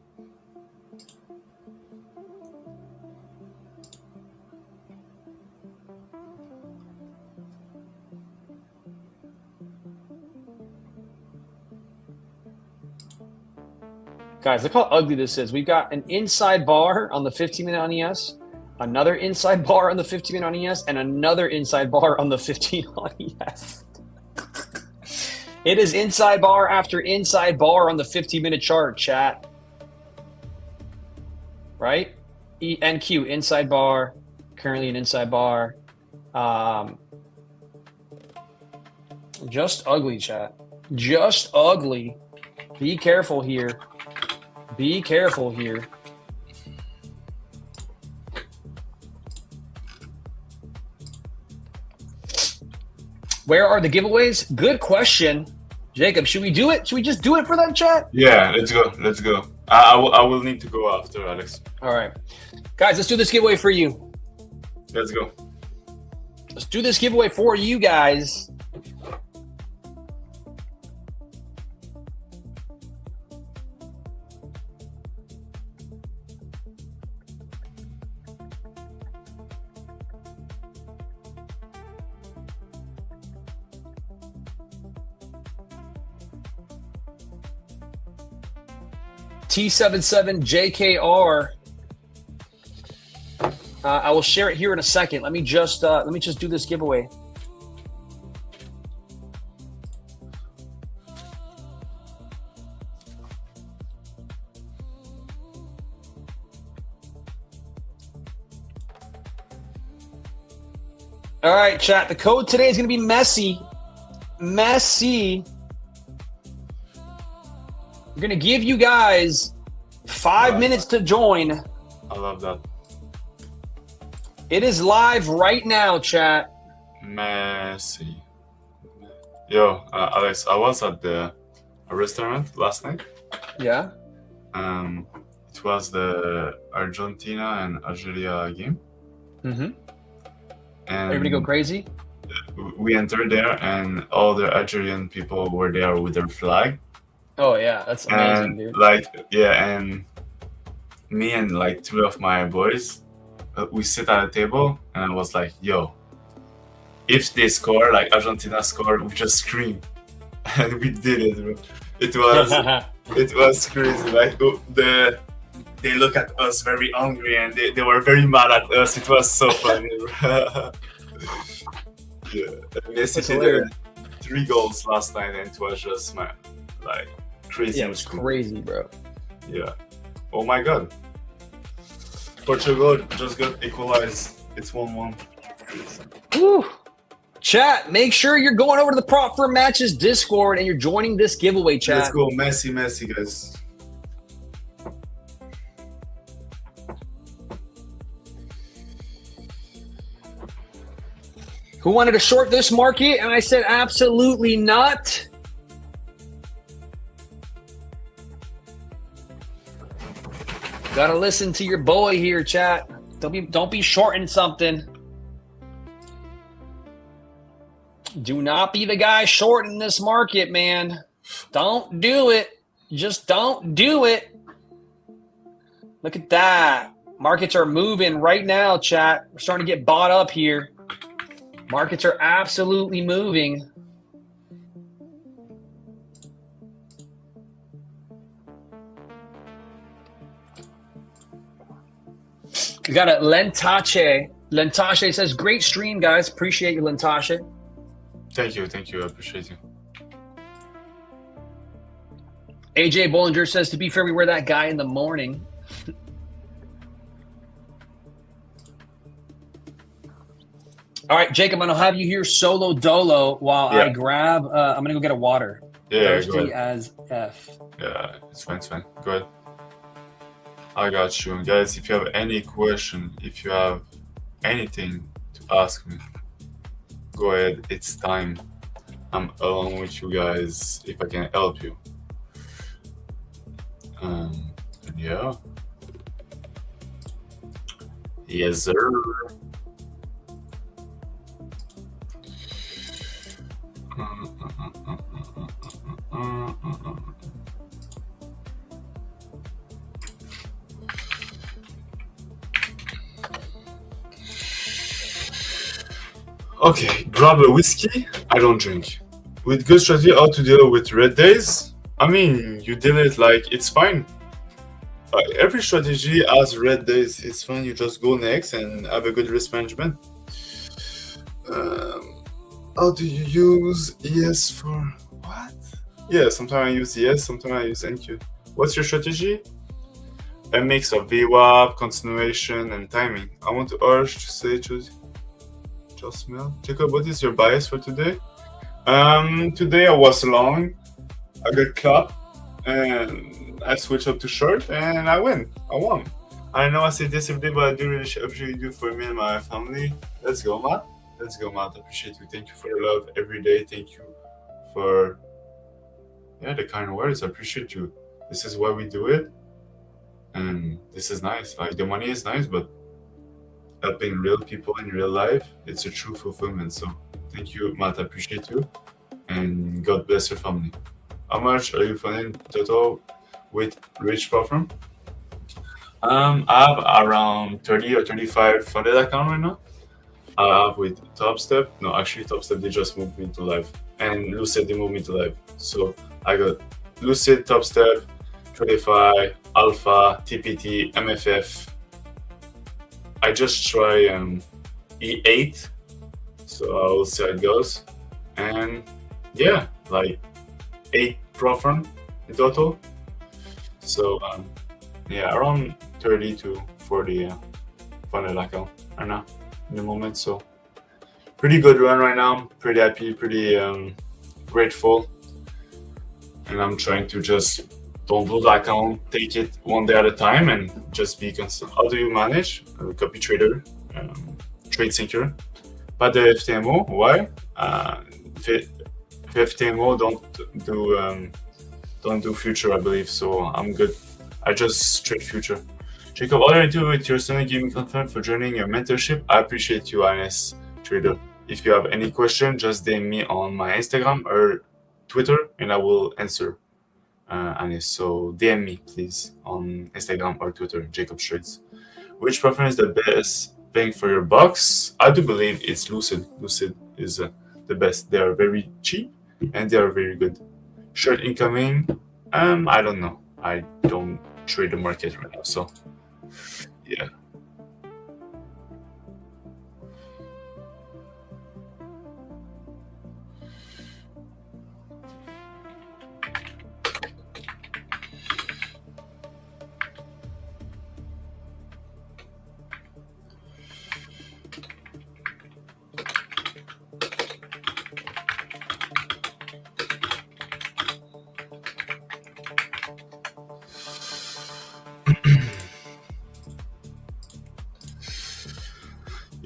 Guys, look how ugly this is. We've got an inside bar on the 15-minute on ES, another inside bar on the 15-minute on ES, and another inside bar on the 15 on ES. It is inside bar after inside bar on the 15-minute chart, chat. Right? NQ, inside bar, currently an inside bar. Just ugly, chat. Just ugly. Be careful here. Be careful here. Where are the giveaways? Good question. Jacob, should we do it? Should we just do it for them, chat? Yeah, let's go. Let's go. I will need to go after, Alex. All right. Guys, let's do this giveaway for you. Let's go. Let's do this giveaway for you guys. T77JKR. I will share it here in a second. Let me just do this giveaway. All right, chat. The code today is going to be messy. Messy. We're going to give you guys 5 minutes to join. I love that. It is live right now, chat. Messy. Yo, Alex, I was at a restaurant last night. Yeah. It was the Argentina and Algeria game. Mm-hmm. And Everybody go crazy? we entered there, and all the Algerian people were there with their flag. Oh yeah, that's amazing, And dude. like, yeah, and me and like 2 of my boys, we sit at a table, and I was like, yo, if they score, like Argentina scored, we just scream. And we did it, bro. It was crazy. Like they look at us very hungry, and they were very mad at us. It was so funny, bro. Yeah, Messi did 3 goals last night, and it was just like crazy. Yeah, it was crazy, bro. Yeah. Oh my God. Portugal just got equalized. It's 1-1. Woo. Chat, make sure you're going over to the Prop for Matches Discord and you're joining this giveaway, chat. Let's go, Messi, guys. Who wanted to short this market? And I said, absolutely not. Gotta listen to your boy here, chat. Don't be shorting something. Do not be the guy shorting this market, man. Don't do it. Just don't do it. Look at that. Markets are moving right now, chat. We're starting to get bought up here. Markets are absolutely moving. We got a Lentache. Lentache says, great stream, guys. Appreciate you, Lentache. Thank you. I appreciate you. AJ Bollinger says, to be fair, we were that guy in the morning. All right, Jacob, I'm going to have you here solo dolo while I grab, I'm going to go get a water. Yeah, Thirsty as F. Yeah, it's fine. Go ahead. I got you. Guys, if you have any question, if you have anything to ask me, go ahead. It's time. I'm along with you guys if I can help you. Yeah. Yes, sir. Okay, grab a whiskey. I don't drink. With good strategy, how to deal with red days? I mean, you deal it like it's fine. Every strategy has red days. It's fine. You just go next and have a good risk management. How do you use ES for what? Yeah, sometimes I use ES, sometimes I use NQ. What's your strategy? A mix of VWAP, continuation, and timing. I want to urge to say just mail. Jacob, what is your bias for today? Today I was long. I got caught and I switched up to short and I won. I know I say this every day, but I do really appreciate you for me and my family. Let's go, Matt. I appreciate you. Thank you for the love every day. Thank you for the kind words. I appreciate you. This is why we do it. And this is nice. Like the money is nice, but helping real people in real life, it's a true fulfillment. So thank you, Matt. I appreciate you. And God bless your family. How much are you funding total with Rich Platform? I have around 30 or 35 funded account right now. I have with TopStep. No, actually TopStep, they just moved me to live. And Lucid, they moved me to live. So I got Lucid, TopStep, Tradify, Alpha, TPT, MFF. I just try E8. So I will see how it goes. And yeah, like 8 Profirm in total. So yeah, around 30 to 40 funded account right now in the moment. So pretty good run right now. Pretty happy, pretty grateful. And I'm trying to just don't do the account, take it one day at a time and just be consistent. How do you manage a copy trader, trade syncer? Pas de FTMO, why? FTMO don't do future, I believe, so I'm good. I just trade future. Jacob, all I do with your Sunday gaming content for joining your mentorship. I appreciate you, honest trader. If you have any question, just DM me on my Instagram or Twitter, and I will answer. Honest, so DM me please on Instagram or Twitter, Jacob Trades. Which platform is the best bang for your bucks? I do believe it's Lucid. Lucid is the best. They are very cheap and they are very good. Short incoming, I don't know. I don't trade the market right now, so yeah.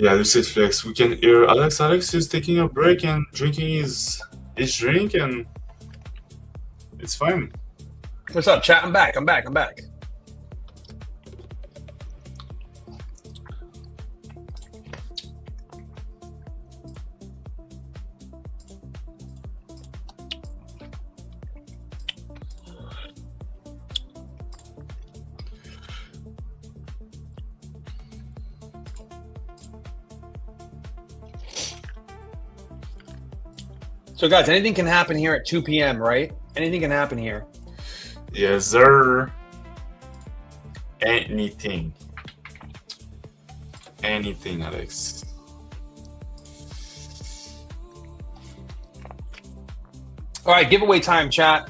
Yeah, Lucid Flex. We can hear Alex. Alex is taking a break and drinking his drink, and it's fine. What's up, chat? I'm back. So, guys, anything can happen here at 2 p.m., right? Anything can happen here. Yes, sir. Anything, Alex. All right, giveaway time, chat.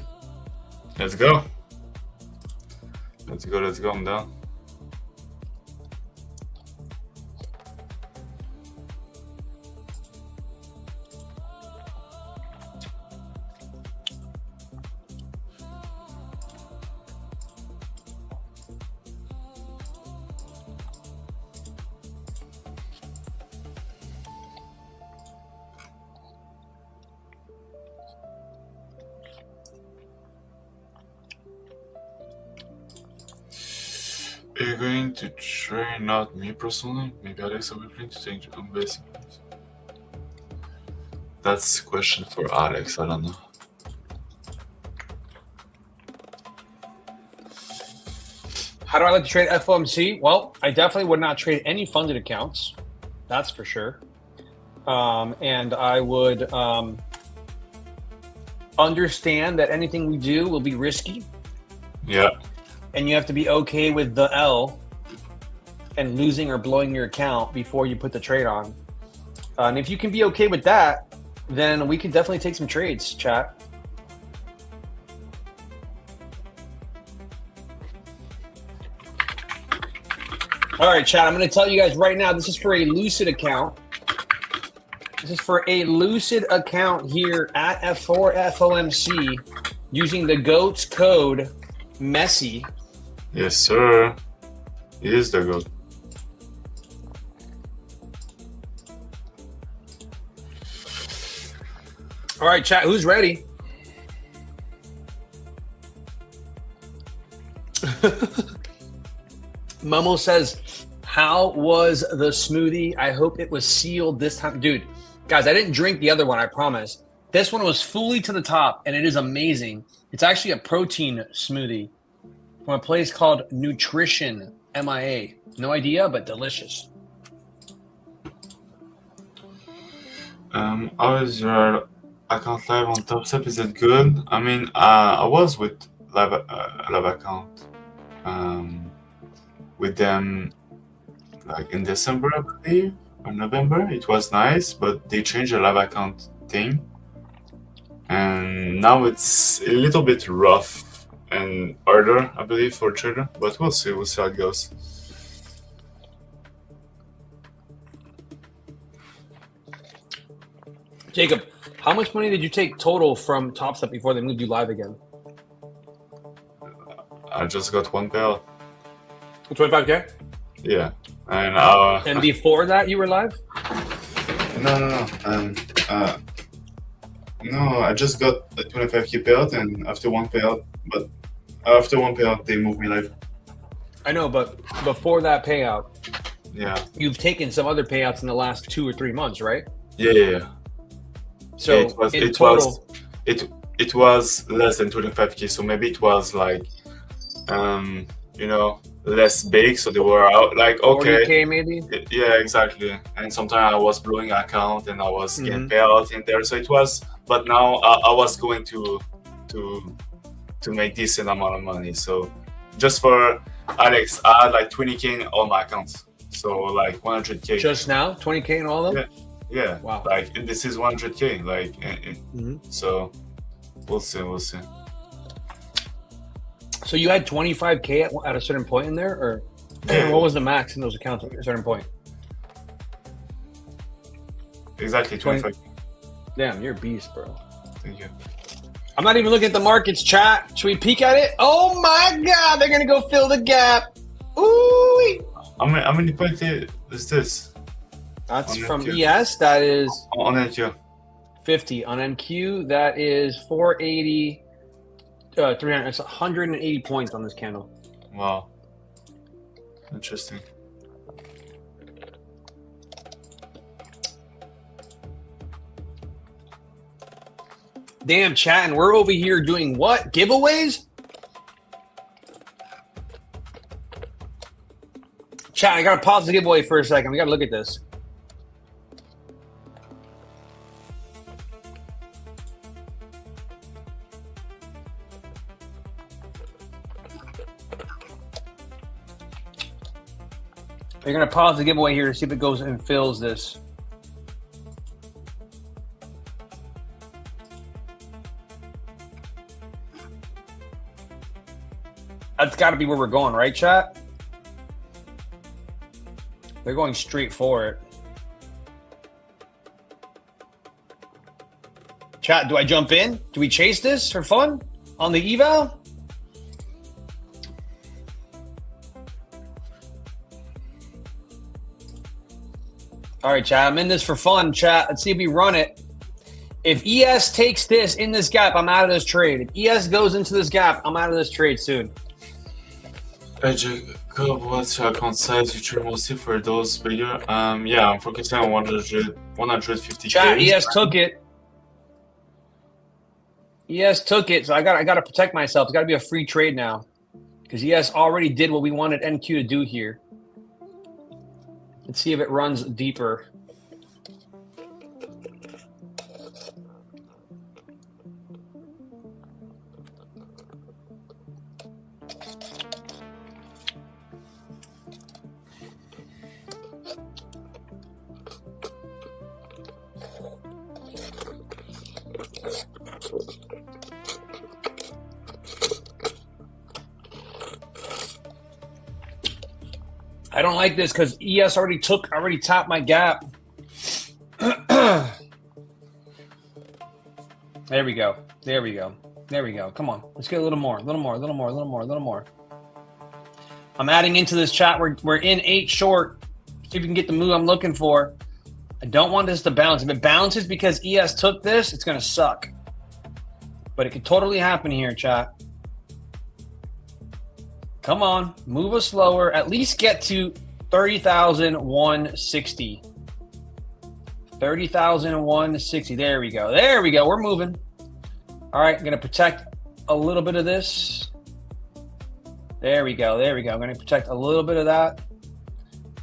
Let's go. I'm down. You're going to train, not me personally. Maybe Alex will be playing to take on basic. That's a question for Alex. I don't know. How do I like to trade FOMC? Well, I definitely would not trade any funded accounts. That's for sure. And I would understand that anything we do will be risky. Yeah. And you have to be okay with the L and losing or blowing your account before you put the trade on. And if you can be okay with that, then we can definitely take some trades, chat. All right, chat, I'm going to tell you guys right now, this is for a Lucid account. This is for a Lucid account here at F4FOMC using the GOAT's code MESSY. Yes, sir. He is the GOAT. All right, chat, who's ready? Momo says, how was the smoothie? I hope it was sealed this time. Dude, guys, I didn't drink the other one, I promise. This one was fully to the top, and it is amazing. It's actually a protein smoothie from a place called Nutrition MIA. No idea, but delicious. How is your account live on TopStep? Is it good? I mean, I was with live account with them like in December, I believe, or November. It was nice, but they changed the live account thing, and now it's a little bit rough and harder, I believe, for trader. But we'll see how it goes. Jacob, how much money did you take total from TopStep before they moved you live again? I just got one payout. 25K? Yeah, and and before that, you were live? No. No, I just got a 25K payout, and after one payout, but After one payout, they moved me live. I know, but before that payout, Yeah. you've taken some other payouts in the last 2 or 3 months, right? Yeah. So it was less than 25K, so maybe it was like, less big, so they were out like, okay. 40K maybe? Yeah, exactly. And sometimes I was blowing account and I was getting payout in there, so it was. But now I was going to make decent amount of money. So just for Alex, I had like 20K in all my accounts, so like 100K. Just now, 20K in all of them. Yeah. Wow. Like this is 100K. Like, so we'll see. So you had 25K at a certain point in there, or what was the max in those accounts at a certain point? Exactly 25. Damn, you're a beast, bro. Thank you. I'm not even looking at the markets, chat. Should we peek at it? Oh my God, they're gonna go fill the gap. Ooh. How many points is this? That's on from NQ. ES. That is On NQ. 50. On NQ, that is 480. 300. It's 180 points on this candle. Wow. Interesting. Damn, chat, and we're over here doing what? Giveaways? Chat, I gotta pause the giveaway for a second. We gotta look at this. We're gonna pause the giveaway here to see if it goes and fills this. That's got to be where we're going, right, chat? They're going straight for it. Chat, do I jump in? Do we chase this for fun on the eval? All right, chat, I'm in this for fun, chat. Let's see if we run it. If ES takes this in this gap, I'm out of this trade. If ES goes into this gap, I'm out of this trade soon. Hey Jacob, what's your account size future mostly for those bigger? Yeah, I'm focusing on 150K. Chat, ES took it. ES took it, so I got to protect myself. It's got to be a free trade now, because ES already did what we wanted NQ to do here. Let's see if it runs deeper. I don't like this because ES already tapped my gap. There we go. There we go. There we go. Come on. Let's get a little more. A little more. A little more. A little more. A little more. I'm adding into this chat. We're in 8 short. See if we can get the move I'm looking for. I don't want this to bounce. If it bounces because ES took this, it's going to suck. But it could totally happen here, chat. Come on, move us slower. At least get to 30,160. 30,160. There we go. There we go. We're moving. All right, I'm going to protect a little bit of this. There we go. There we go. I'm going to protect a little bit of that.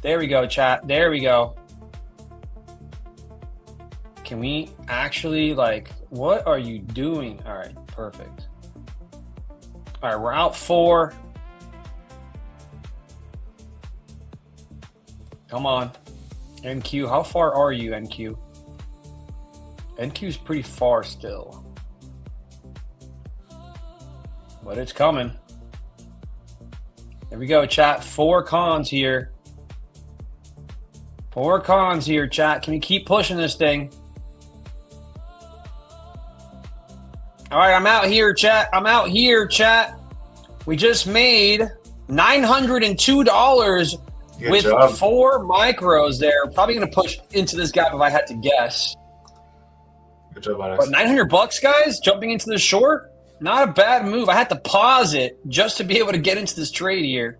There we go, chat. There we go. Can we actually, like, what are you doing? All right, perfect. All right, we're out 4. Come on. NQ, how far are you, NQ? NQ's pretty far still. But it's coming. There we go, chat. 4 cons here. 4 cons here, chat. Can we keep pushing this thing? All right, I'm out here, chat. I'm out here, chat. We just made $902 with job. 4 micros there. Probably going to push into this gap if I had to guess. Good job, Alex. But $900, guys, jumping into the short? Not a bad move. I had to pause it just to be able to get into this trade here.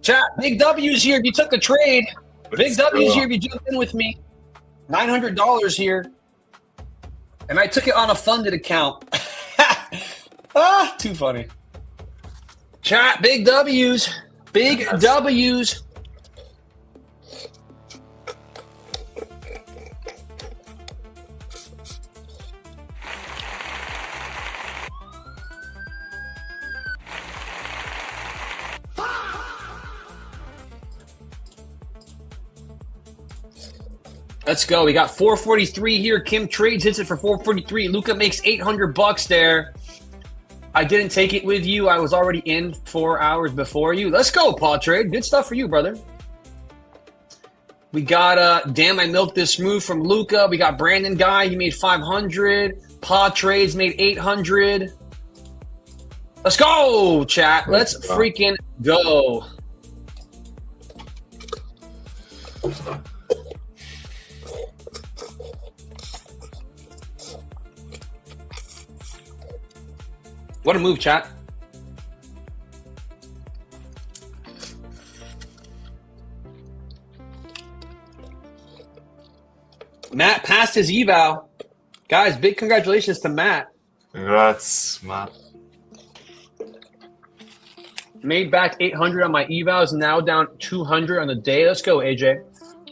Chat, big W's here if you took the trade. Big W's here if you jumped in with me. $900 here. And I took it on a funded account. Too funny. Chat, big W's. Big W's. Let's go. We got 443 here. Kim trades, hits it for 443. Luca makes $800 there. I didn't take it with you. I was already in 4 hours before you. Let's go, Paul Trade. Good stuff for you, brother. We got, damn, I milked this move from Luca. We got Brandon Guy. He made 500. Paul Trades made 800. Let's go, chat. Let's freaking go. What a move, chat. Matt passed his eval. Guys, big congratulations to Matt. Congrats, Matt. Made back 800 on my evals, now down 200 on the day. Let's go, AJ.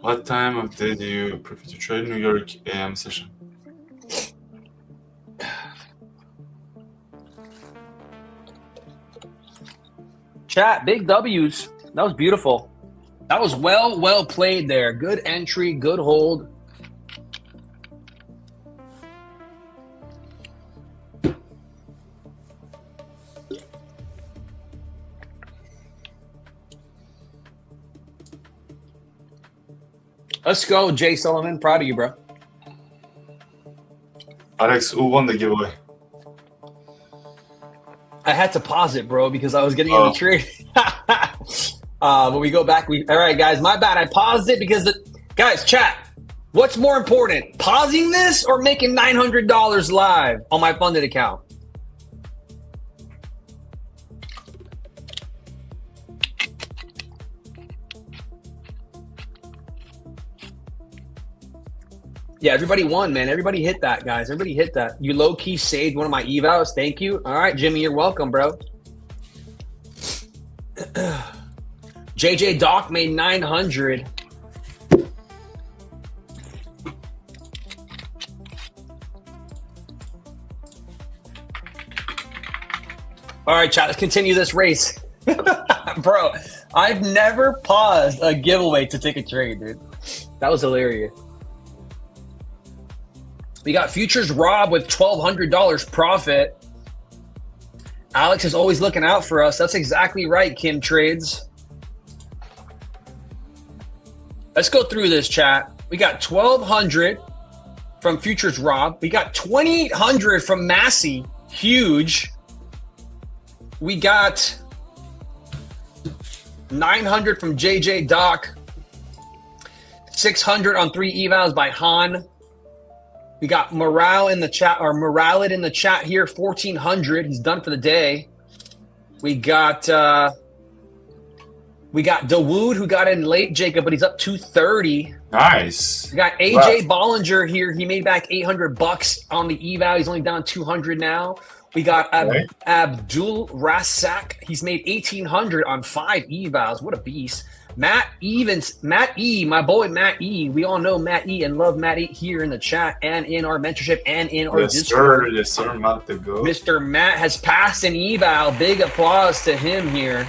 What time of day do you prefer to trade New York AM session? Chat, big W's. That was beautiful. That was well played there. Good entry, good hold. Let's go, Jay Sullivan. Proud of you, bro. Alex, who won the giveaway? I had to pause it, bro, because I was getting in the trade. But we go back. All right, guys, my bad. I paused it because, guys, chat, what's more important, pausing this or making $900 live on my funded account? Yeah, everybody won, man. Everybody hit that, guys. Everybody hit that. You low-key saved one of my evals. Thank you. All right, Jimmy, you're welcome, bro. JJ Doc made 900. All right, chat, let's continue this race. Bro, I've never paused a giveaway to take a trade, dude. That was hilarious. We got Futures Rob with $1,200 profit. Alex is always looking out for us. That's exactly right, Kim Trades. Let's go through this, chat. We got 1,200 from Futures Rob. We got 2,800 from Massey. Huge. We got 900 from JJ Doc. 600 on 3 evals by Han. We got Morale in the chat, or Moralid in the chat here, 1,400. He's done for the day. We got Dawood, who got in late, Jacob, but he's up 230. Nice. We got AJ Bollinger here. He made back $800 on the eval. He's only down 200 now. We got Abdul Rasak. He's made 1,800 on 5 evals. What a beast. Matt Evans, Matt E, my boy Matt E. We all know Matt E and love Matt E here in the chat and in our mentorship and in our Discord. Yes, sir, Matt the GOAT. Mr. Matt has passed an eval. Big applause to him here.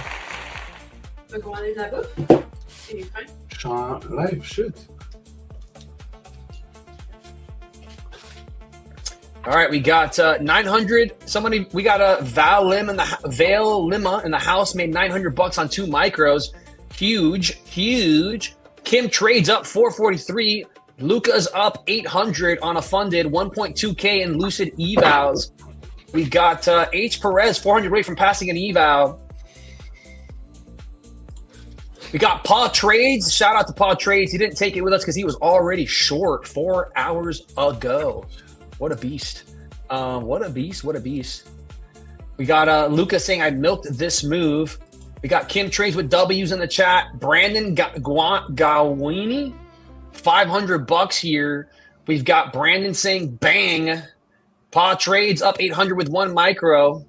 Live, shoot. All right, we got 900. We got a Val Lima in the house, made $900 on 2 micros. Huge. Kim trades up 443. Luca's up 800 on a funded 1.2K in lucid evals. We got H Perez 400 rate from passing an eval. We got Paul Trades. Shout out to Paul Trades. He didn't take it with us because he was already short 4 hours ago. What a beast. What a beast. What a beast. We got Luca saying I milked this move. We got Kim Trades with W's in the chat. Brandon Gawini, $500 here. We've got Brandon saying bang. Pa Trades up 800 with 1 micro.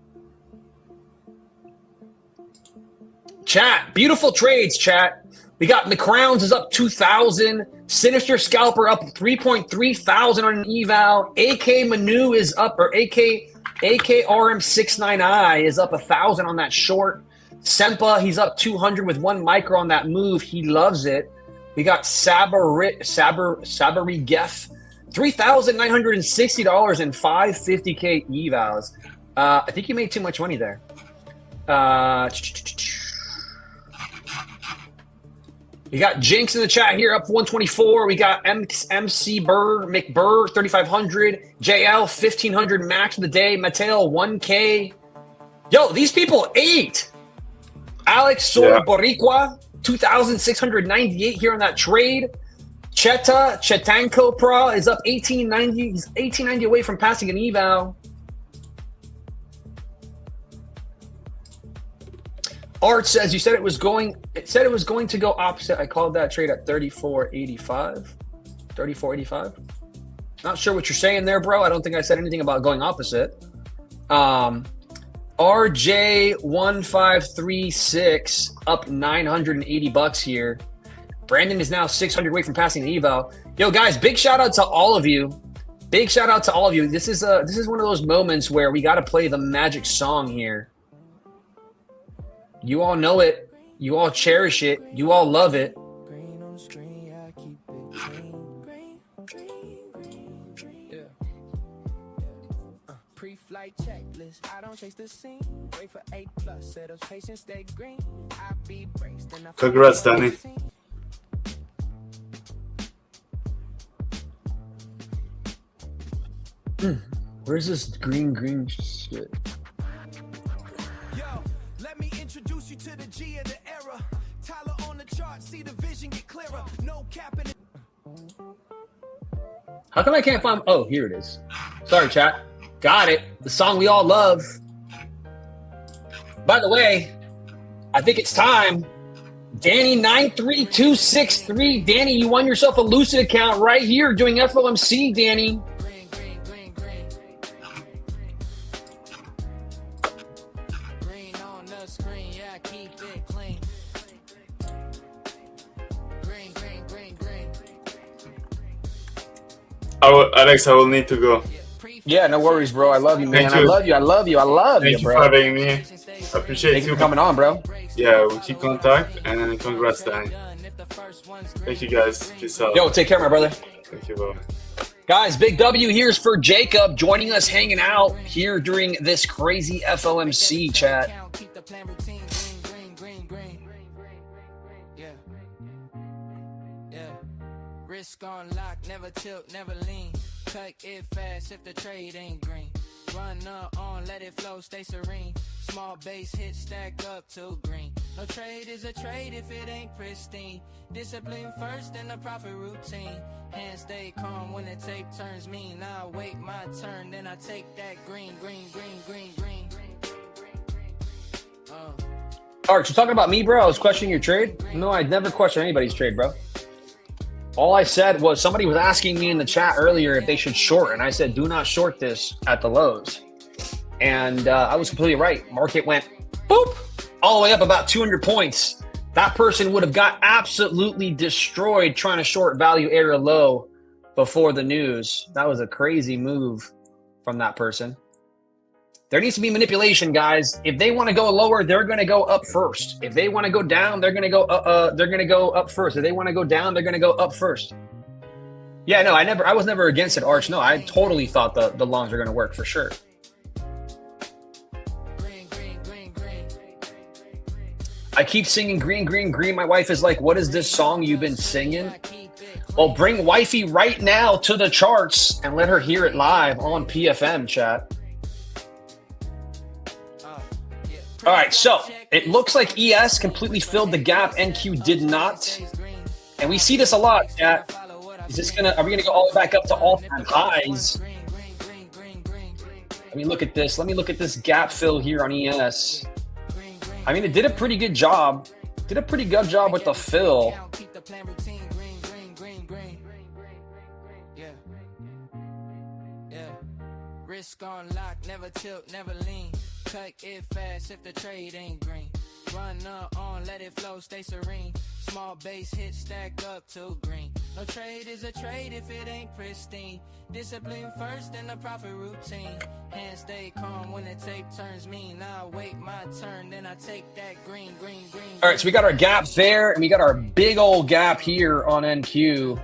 Chat, beautiful trades, chat. We got McCrowns is up 2,000. Sinister Scalper up 3.3 thousand on an eval. AK Manu is up, or AKRM69I is up 1,000 on that short. Sempa, he's up 200 with 1 micro on that move. He loves it. We got Sabari Geff, $3,960 and 550K evals. I think you made too much money there. We got Jinx in the chat here, up 124. We got MC Burr, McBurr, 3,500. JL, 1,500 max for the day. Mateo, 1K. Yo, these people ate. Alex Boricua, 2,698 here on that trade. Chetanko Pro is up 1,890. He's 1,890 away from passing an eval. Art says you said it was going to go opposite. I called that trade at 34.85. 34.85. Not sure what you're saying there, bro. I don't think I said anything about going opposite. RJ1536 up $980 here. Brandon is now 600 away from passing the eval. Yo, guys, big shout out to all of you. Big shout out to all of you. This is one of those moments where we got to play the magic song here. You all know it. You all cherish it. You all love it. Pre-flight checklist. I don't chase the scene. Wait for 8+. Set those patients stay green. I be braced. Congrats, Danny. Where's this green shit? Yo, let me introduce you to the G of the era. Tyler on the chart, see the vision get clearer. No cap in it. How come I can't find? Oh, here it is. Sorry, chat. Got it. The song we all love. By the way, I think it's time. Danny93263. Danny, you won yourself a Lucid account right here doing FOMC, Danny. Alex, I will need to go. Yeah, no worries, bro. I love you, man. Thank you. I love you, bro. Thank you for having me. I appreciate Thank you for coming on, bro. Yeah, we'll keep contact, and congrats, Danny. Thank you, guys. Peace out. Yo, take care, my brother. Thank you, bye. Guys, big W here's for Jacob joining us, hanging out here during this crazy FOMC chat. Risk on lock, never tilt, never lean. Cut it fast if the trade ain't green. Run on, let it flow, stay serene. Small base hit, stack up to green. No trade is a trade if it ain't pristine. Discipline first and the profit routine. Hands stay calm when the tape turns mean. I wait my turn, then I take that green. Arch, you talking about me, bro? I was questioning your trade? No, I'd never question anybody's trade, bro. All I said was somebody was asking me in the chat earlier if they should short, and I said, do not short this at the lows. And I was completely right. Market went boop, all the way up about 200 points. That person would have got absolutely destroyed trying to short value area low before the news. That was a crazy move from that person. There needs to be manipulation, guys. If they want to go lower, they're going to go up first. If they want to go down, they're going to go up first. If they want to go down, they're going to go up first. Yeah, no, I was never against it, Arch. No, I totally thought the longs were going to work for sure. I keep singing green, green, green. My wife is like, what is this song you've been singing? Well, bring wifey right now to the charts and let her hear it live on PFM, chat. All right, so it looks like ES completely filled the gap. NQ did not. And we see this a lot, chat. Are we gonna go all the way back up to all-time highs? Let me look at this. Let me look at this gap fill here on ES. I mean, it did a pretty good job. Did a pretty good job with the fill. Risk on lock, never tilt, never lean. Cut it fast if the trade ain't green. Run on, let it flow, stay serene. Small base hit, stack up to green. No trade is a trade if it ain't pristine. Discipline first and the profit routine. Hands stay calm when the tape turns mean. I wait my turn, then I take that green. All right, so we got our gap there, and we got our big old gap here on NQ.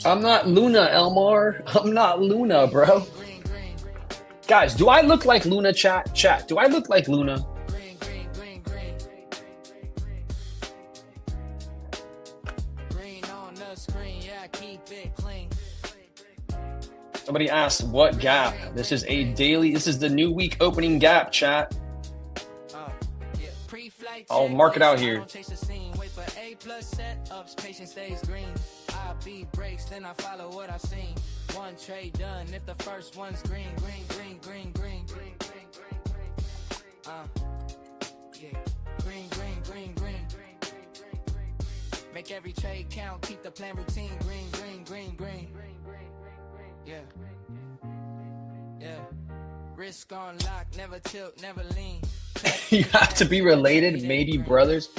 I'm not Luna, Elmar. I'm not Luna, bro. Guys, do I look like Luna, chat? Chat, do I look like Luna? Somebody asked what gap. This is a daily, this is the new week opening gap, chat. I'll mark it out here. Breaks, then I follow what I've seen. One trade done if the first one's green. Green. Make every trade count, keep the plan routine. Green. Yeah. Risk on lock, never tilt, never lean. You have to be related, maybe brothers.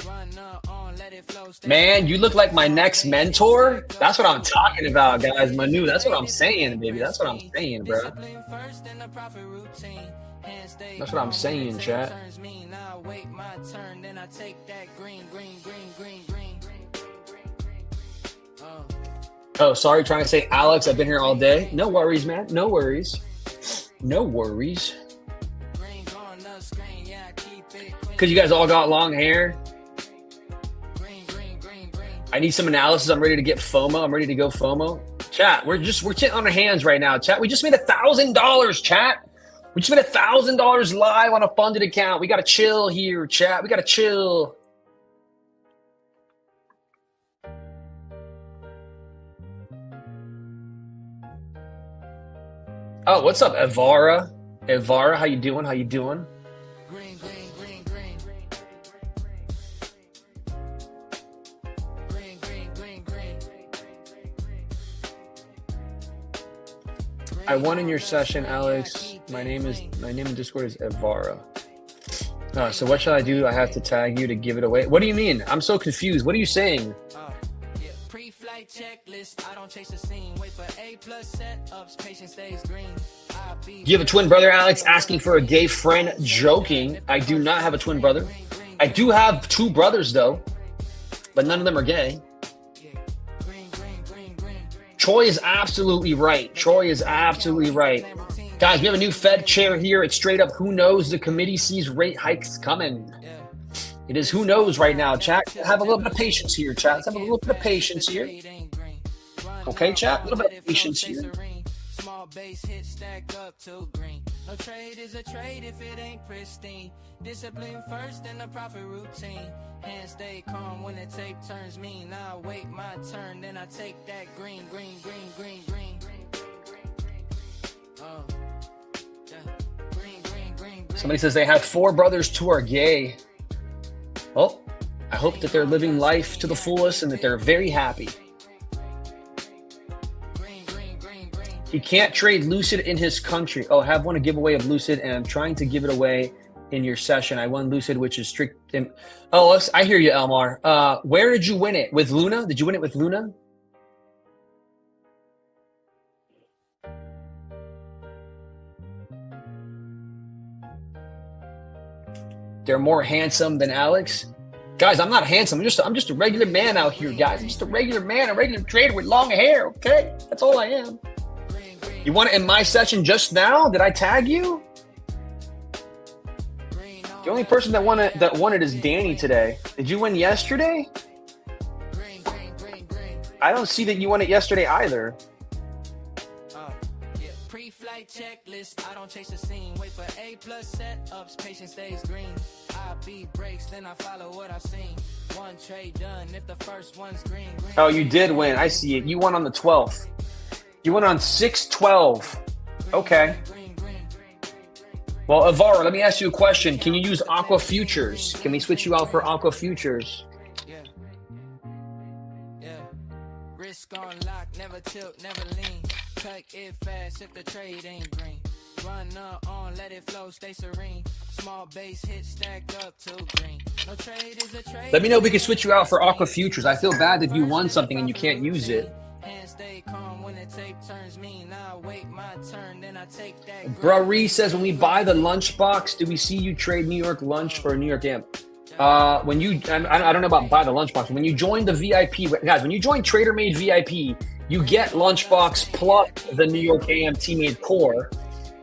Man, you look like my next mentor. That's what I'm talking about, guys. Manu, that's what I'm saying, baby. That's what I'm saying, bro. That's what I'm saying, chat. Oh, sorry, trying to say Alex, I've been here all day. No worries, man. No worries. Because you guys all got long hair. I need some analysis. I'm ready to get FOMO. I'm ready to go FOMO. Chat, we're sitting on our hands right now. Chat, we just made $1,000, chat. We just made $1,000 live on a funded account. We got to chill here, chat. We got to chill. Oh, what's up, Evara? Evara, how you doing? I won in your session, Alex. My name in Discord is Evara. So what should I do? I have to tag you to give it away. What do you mean? I'm so confused. What are you saying? You have a twin brother, Alex, asking for a gay friend. Joking. I do not have a twin brother. I do have two brothers, though, but none of them are gay. Troy is absolutely right. Guys, we have a new Fed chair here. It's straight up who knows. The committee sees rate hikes coming. It is who knows right now, chat. Have a little bit of patience here, chat. Let's have a little bit of patience here. Okay, chat? A little bit of patience here. Small base hit, stack up to green. No trade is a trade if it ain't pristine. Discipline first and the profit routine. Hands stay calm when the tape turns mean. I wait my turn, then I take that green. Somebody says they have 4 brothers, 2 are gay. Well, I hope that they're living life to the fullest and that they're very happy. He can't trade Lucid in his country. Oh, I have won a giveaway of Lucid, and I'm trying to give it away in your session. I won Lucid, which is strict. Oh, I hear you, Elmar. Where did you win it? With Luna? Did you win it with Luna? They're more handsome than Alex. Guys, I'm not handsome. I'm just a regular man out here, guys. I'm just a regular man, a regular trader with long hair, okay? That's all I am. You want it in my session just now? Did I tag you? The only person that won it is Danny today. Did you win yesterday? I don't see that you won it yesterday either. Pre-flight checklist, I don't chase the scene. Wait for A+ setups, patience stays green. I beat breaks, then I follow what I've seen. One trade done, if the first one's green. Oh, you did win. I see it. You won on the 12th. You went on 6/12. Okay. Well, Avara, let me ask you a question. Can you use Aqua Futures? Can we switch you out for Aqua Futures? Risk on lock, never tilt, never lean. Cut it fast if the trade ain't green. Run on, let it flow, stay serene. Small base hit, stack up to green. No trade is a trade. Let me know if we can switch you out for Aqua Futures. I feel bad if you won something and you can't use it. Stay calm when the tape turns me. Now wait my turn, then I take that. Brari says, when we buy the lunchbox, do we see you trade New York lunch or New York amp? When you, I don't know about buy the lunchbox. When you join the VIP, guys, when you join TraderMade VIP, you get lunchbox plus the New York AM Tmade core,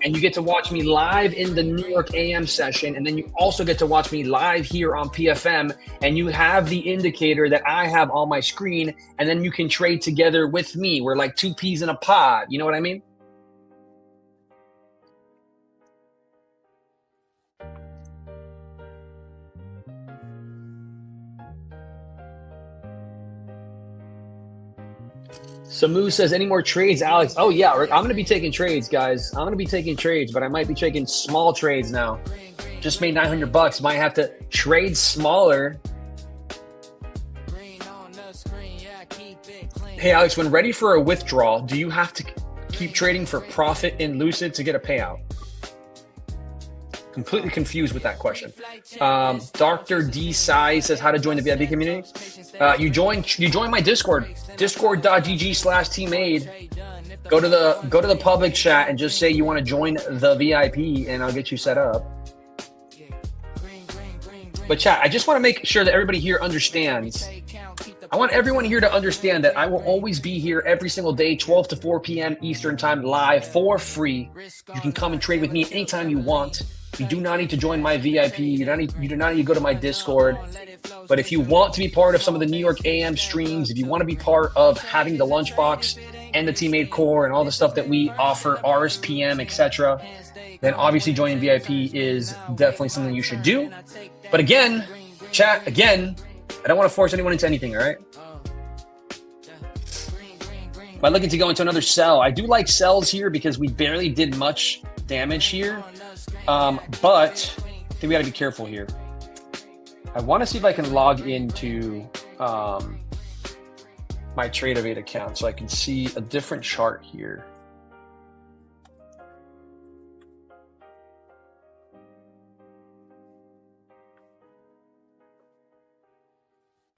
and you get to watch me live in the New York AM session, and then you also get to watch me live here on PFM, and you have the indicator that I have on my screen, and then you can trade together with me. We're like two peas in a pod. You know what I mean? Samu says, any more trades, Alex? Oh, yeah. I'm going to be taking trades, guys. I'm going to be taking trades, but I might be taking small trades now. Just made $900. Might have to trade smaller. Hey, Alex, when ready for a withdrawal, do you have to keep trading for profit in Lucid to get a payout? Completely confused with that question. Dr. D Sai says, how to join the VIP community. You join my Discord, discord.gg/Tmade. Go to the public chat and just say you want to join the VIP, and I'll get you set up. But chat, I just want to make sure that everybody here understands. I want everyone here to understand that I will always be here every single day, 12 to 4 p.m. Eastern time, live for free. You can come and trade with me anytime you want. You do not need to join my VIP. You do not need to go to my Discord. But if you want to be part of some of the New York AM streams, if you want to be part of having the lunchbox and the Tmade core and all the stuff that we offer, RSPM, etc., then obviously joining VIP is definitely something you should do. But again, chat, I don't want to force anyone into anything, all right? Am I looking to go into another sell? I do like sells here because we barely did much damage here. But I think we got to be careful here. I want to see if I can log into my TradeOvate account so I can see a different chart here.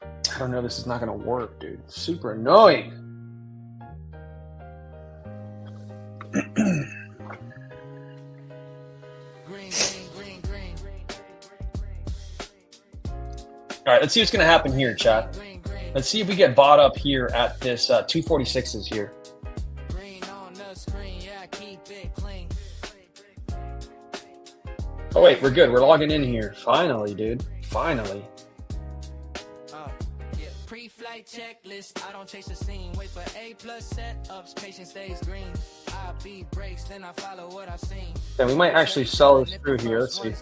I don't know. This is not going to work, dude. It's super annoying. All right, let's see what's going to happen here, chat. Let's see if we get bought up here at this 246s here. Oh, wait, we're good. We're logging in here. Finally, dude. Finally. Pre-flight checklist, I don't chase the scene. Wait for A+ setups, patience stays green. I beat breaks, then I follow what I've seen. Yeah, we might actually sell this through here. Let's see.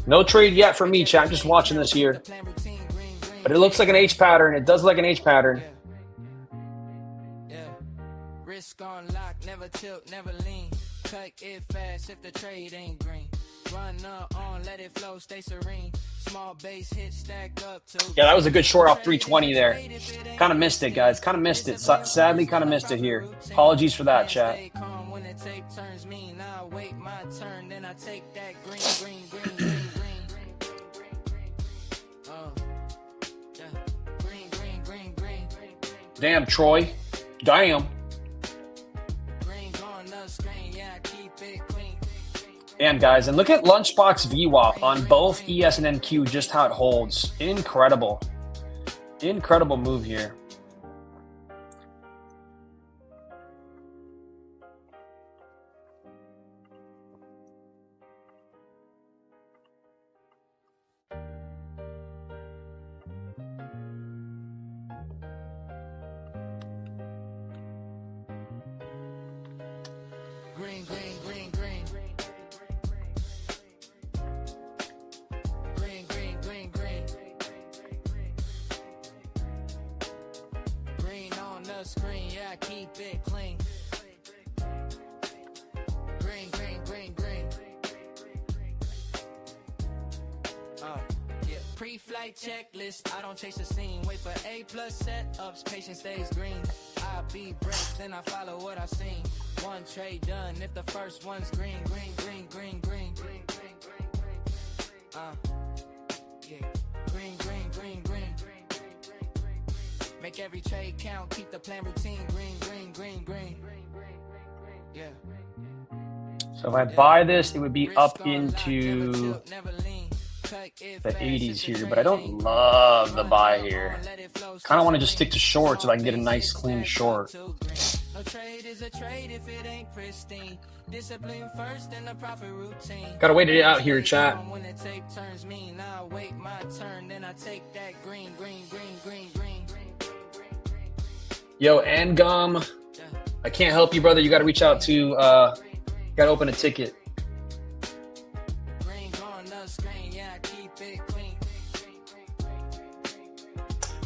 No trade yet for me, chat. I'm just watching this here. But it looks like an H pattern. It does look like an H pattern. Risk on lock, never tilt, never lean. Cut it fast if the trade ain't green. Run on, let it flow, stay serene. Small base hit, stack up to. Yeah, that was a good short off 320 there. Kind of missed it, guys. Kind of missed it. Sadly, kind of missed it here. Apologies for that, chat. When the tape turns me, now wait my turn, then I take that green. Damn, Troy. Damn. man, guys. And look at Lunchbox VWAP on both ES and NQ, just how it holds. Incredible. Incredible move here. Green, green, green, green. Green, green, green, green. Green on the screen, yeah, I keep it clean. Green, green, green, green. Yeah. Pre-flight checklist, I don't chase the scene. Wait for A+ setups, patience stays green. I be brave, then I follow what I've seen. One trade done, if the first one's green, green, green, green, green. Yeah. Green, green, green, green. Make every trade count, keep the plan routine. Green, green, green, green. Yeah. So if I buy this, it would be up into the 80s here, but I don't love the buy here. Kind of want to just stick to shorts if I can get a nice clean short. No trade is a trade if it ain't pristine. Discipline first and the profit routine. Gotta wait it out here, chat. When the tape turns mean, I wait my turn, then I take that green, green, green, green, green. Yo, Angum, I can't help you, brother. You gotta reach out to, gotta open a ticket.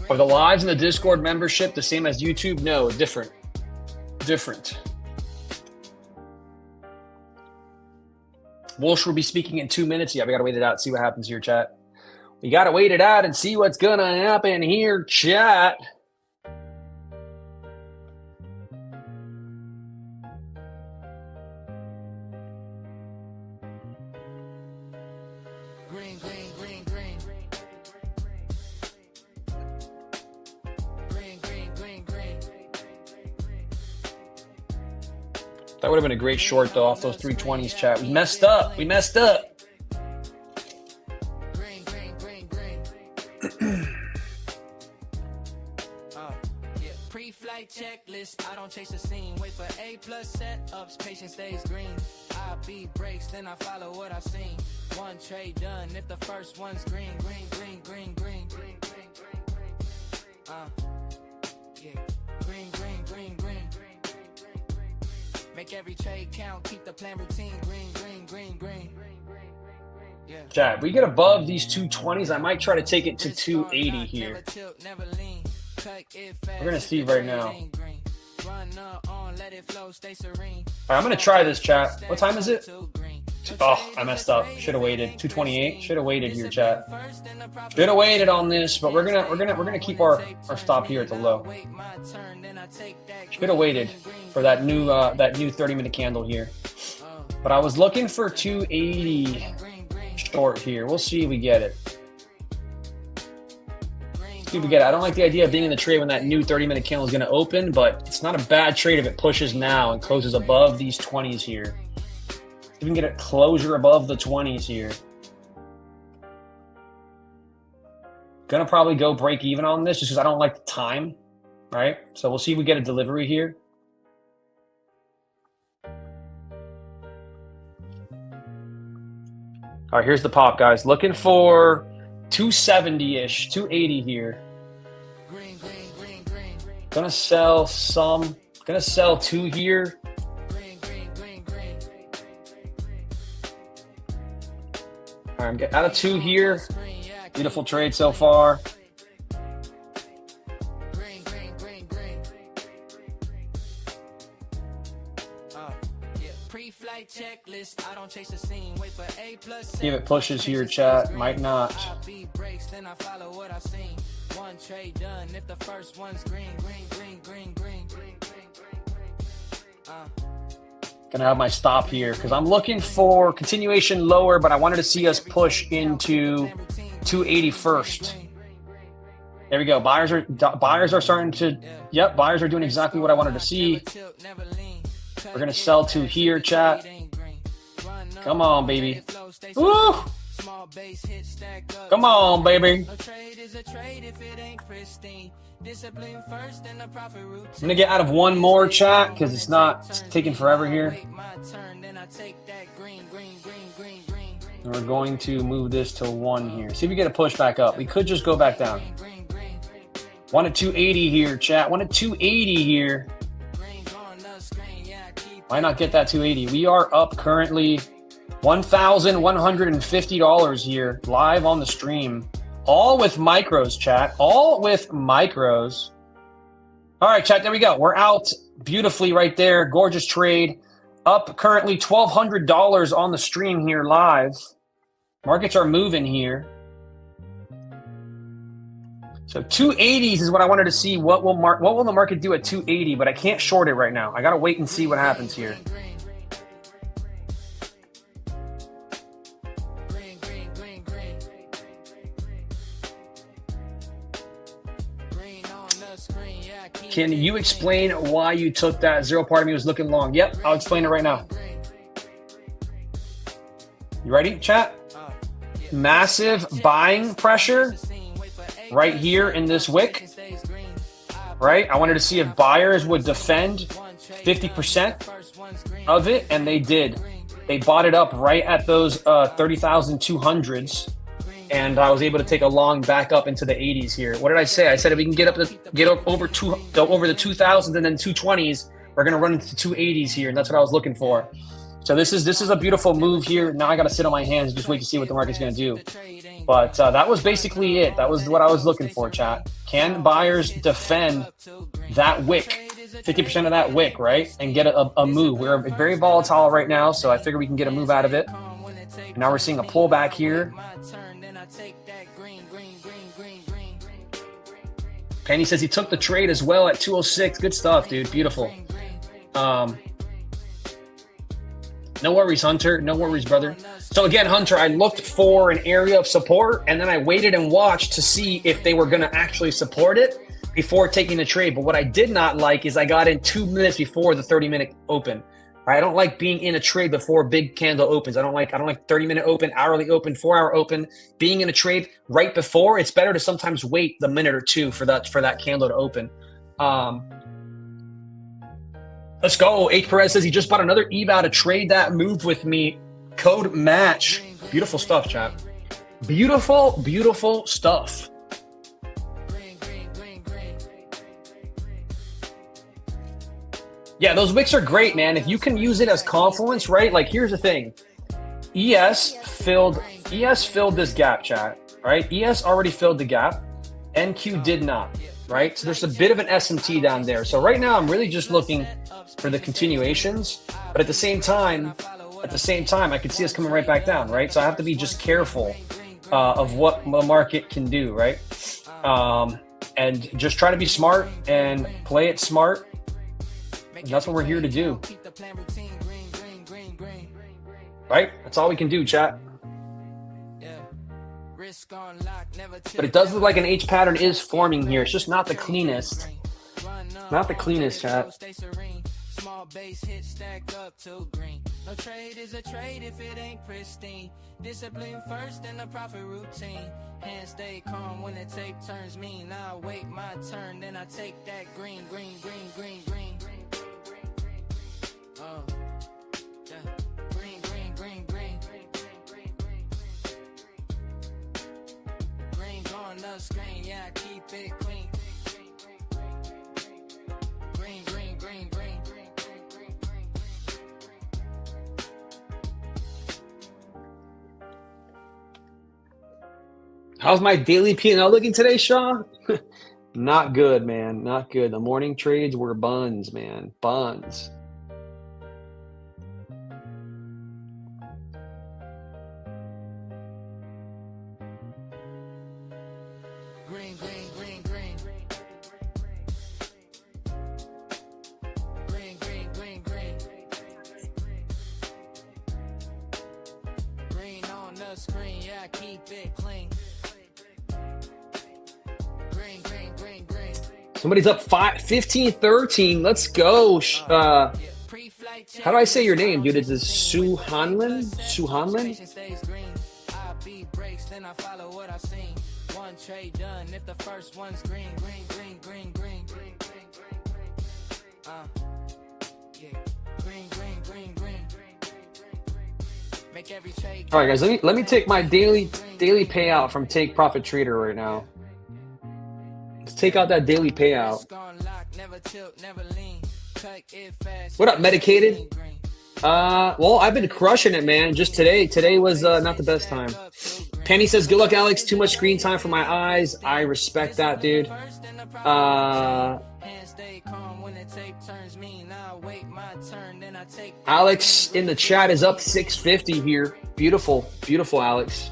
Are the lives in the Discord membership the same as YouTube? No, different. Different. Walsh will be speaking in 2 minutes. Yeah, we gotta wait it out, see what happens here, chat. We gotta wait it out and see what's gonna happen here, chat. Green, green, green, green. Green, green, green, green. That would have been a great short, though, off those 320s, chat. We messed up. We messed up. Green, green, green, green. Yeah. Pre-flight checklist, I don't chase the scene. Wait for A+ setups, patience stays green. I beat breaks, then I follow what I've seen. One trade done, if the first one's green, green, green, green, green. Yeah. Green, green, green, green. Make every trade count, keep the plan routine. Green, green, green, green. Yeah. Chat, we get above these 220s, I might try to take it to 280 here. We're going to see right now. All right, I'm going to try this, chat. What time is it? Oh, I messed up. Should have waited. 228. Should have waited here, chat. Should have waited on this, but we're gonna keep our stop here at the low. Should have waited for that new 30-minute candle here. But I was looking for 280 short here. We'll see if we get it. See if we get it. I don't like the idea of being in the trade when that new 30-minute candle is going to open, but it's not a bad trade if it pushes now and closes above these 20s here. If we can get a closure above the 20s here. Gonna probably go break even on this just because I don't like the time, right? So we'll see if we get a delivery here. All right, here's the pop, guys. Looking for 270-ish, 280 here. Gonna sell some. Gonna sell 2 here. All right, I'm getting out of 2 here. Beautiful trade so far. See if it pushes here, chat. Might not. One trade done if the first one's green, green, green, green, green. Gonna have my stop here because I'm looking for continuation lower, but I wanted to see us push into 280 first. There we go. Buyers are starting to. Yep, buyers are doing exactly what I wanted to see. We're gonna sell to here, chat. Come on, baby. Woo! Come on, baby. I'm gonna get out of one more chat because it's taking forever here. And we're going to move this to 1 here. See if we get a push back up. We could just go back down. 1 at 280 here, chat. 1 at 280 here. Why not get that 280? We are up currently $1,150 here, live on the stream. All with micros, chat. All with micros. All right, chat, there we go. We're out beautifully right there. Gorgeous trade. Up currently $1,200 on the stream here live. Markets are moving here. So 280s is what I wanted to see. What will the market do at 280? But I can't short it right now. I got to wait and see what happens here. Can you explain why you took that? Zero part of me was looking long. Yep, I'll explain it right now. You ready, chat? Massive buying pressure right here in this wick, right? I wanted to see if buyers would defend 50% of it, and they did. They bought it up right at those 30,200s. And I was able to take a long back up into the 80s here. What did I say? I said if we can get up over the 2000s and then 220s, we're gonna run into 280s here, and that's what I was looking for. So this is a beautiful move here. Now I gotta sit on my hands and just wait to see what the market's gonna do. But that was basically it. That was what I was looking for, chat. Can buyers defend that wick, 50% of that wick, right, and get a move? We're very volatile right now, so I figure we can get a move out of it. And now we're seeing a pullback here. Penny says he took the trade as well at 206. Good stuff, dude. Beautiful. No worries, Hunter. No worries, brother. So again, Hunter, I looked for an area of support, and then I waited and watched to see if they were going to actually support it before taking the trade. But what I did not like is I got in 2 minutes before the 30-minute open. I don't like being in a trade before big candle opens. I don't like 30-minute open, hourly open, 4-hour open. Being in a trade right before, it's better to sometimes wait the minute or two for that candle to open. Let's go. H. Perez says he just bought another eval to trade that move with me. Code match. Beautiful stuff, chat. Beautiful, beautiful stuff. Yeah, those wicks are great, man. If you can use it as confluence, right? Like, here's the thing. ES filled this gap, chat, right? ES already filled the gap. NQ did not, right? So there's a bit of an SMT down there. So right now, I'm really just looking for the continuations. But at the same time, I could see us coming right back down, right? So I have to be just careful of what the market can do, right? And just try to be smart and play it smart. And that's what we're here to do. Right? That's all we can do, chat. But it does look like an H pattern is forming here. It's just not the cleanest. Not the cleanest, chat. Small base hit stack up to green. No trade is a trade if it ain't pristine. Discipline first and the profit routine. Hands stay calm when the tape turns mean. I wait my turn, then I take that green. Green. Green on the screen, yeah, I keep it clean. Green. How's my daily P&L looking today, Shaw? Not good, man. Not good. The morning trades were buns, man. Buns. Green. Green on the screen, yeah, keep it clean. Green. Somebody's up 15-13. Let's go. How do I say your name, dude? Is it Sue Hanlon? Sue Hanlon? All right, guys. Let me take my daily payout from Take Profit Trader right now. Let's take out that daily payout. What up, Medicated? Well, I've been crushing it, man. Just today. Today was not the best time. Penny says, "Good luck, Alex. Too much screen time for my eyes." I respect that, dude. Alex in the chat is up 650 here. Beautiful, beautiful, Alex.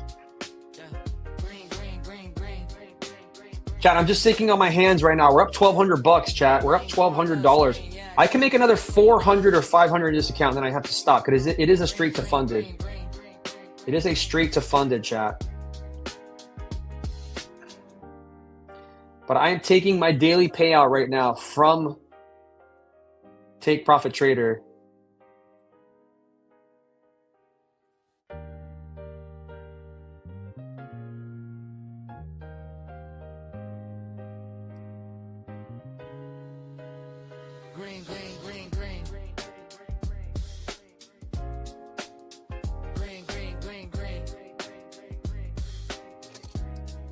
Chat, I'm just sticking on my hands right now. We're up $1,200, chat. We're up $1,200. I can make another 400 or 500 in this account, and then I have to stop because it is a straight to funded. It is a straight to funded, chat. But I am taking my daily payout right now from Take Profit Trader.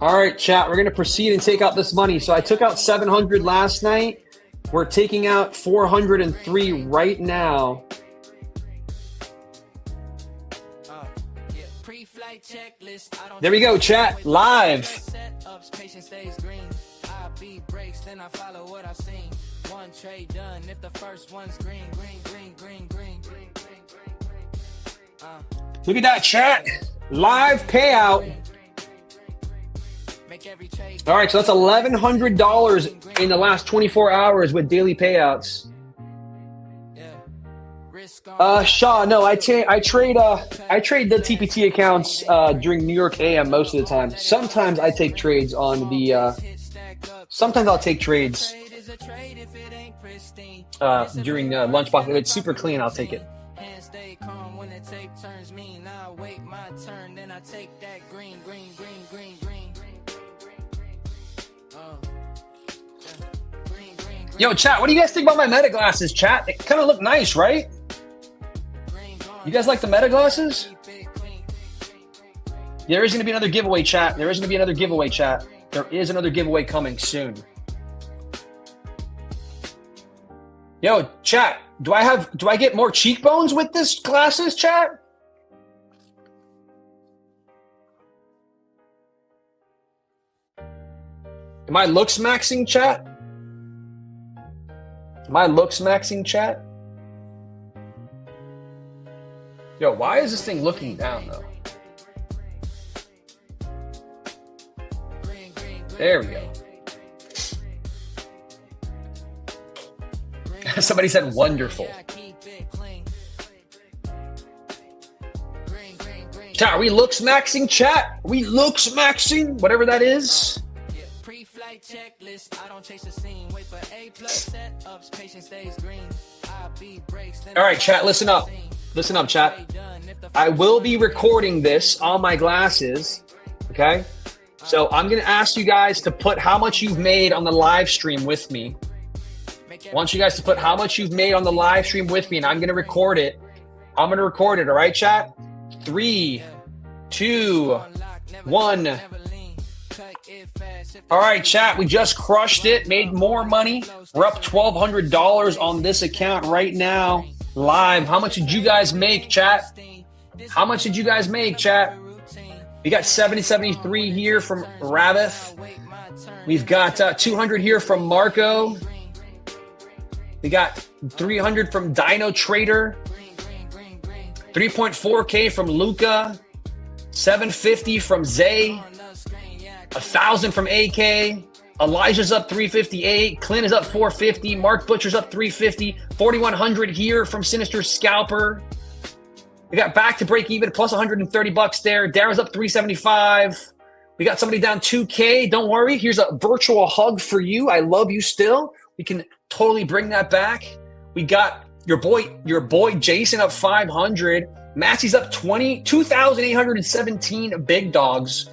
All right, chat, we're going to proceed and take out this money. So I took out 700 last night. We're taking out 403 right now. There we go, chat, live. Look at that, chat. Live payout. All right, so that's $1,100 in the last 24 hours with daily payouts. Shaw, no, I trade the TPT accounts during New York AM most of the time. Sometimes I take trades on the. Sometimes I'll take trades during lunchbox. If it's super clean, I'll take it. Yo, chat, what do you guys think about my Meta glasses, chat? They kind of look nice, right? You guys like the Meta glasses? There is going to be another giveaway, chat. There is going to be another giveaway, chat. There is another giveaway coming soon. Yo, chat, do I get more cheekbones with this glasses, chat? Am I looks maxing, chat? Am I looks maxing, chat? Yo, why is this thing looking down, though? There we go. Somebody said wonderful. Chat, are we looks maxing, chat? Are we looks maxing? Whatever that is. All right, chat, listen up. Listen up, chat. I will be recording this on my glasses, okay? So I'm going to ask you guys to put how much you've made on the live stream with me. I want you guys to put how much you've made on the live stream with me, and I'm going to record it. I'm going to record it, all right, chat? 3, 2, 1. All right, chat, we just crushed it, made more money. We're up $1,200 on this account right now, live. How much did you guys make, chat? How much did you guys make, chat? We got 73 here from Ravith. We've got 200 here from Marco. We got 300 from Dino Trader. 3.4K from Luca. 750 from Zay. 1,000 from AK. Elijah's up 358. Clint is up 450. Mark Butcher's up 350. 4,100 here from Sinister Scalper. We got back to break even plus $130 there. Darren's up 375. We got somebody down 2K. Don't worry. Here's a virtual hug for you. I love you still. We can totally bring that back. We got Your boy Jason up 500. Massey's up 2,817 big dogs.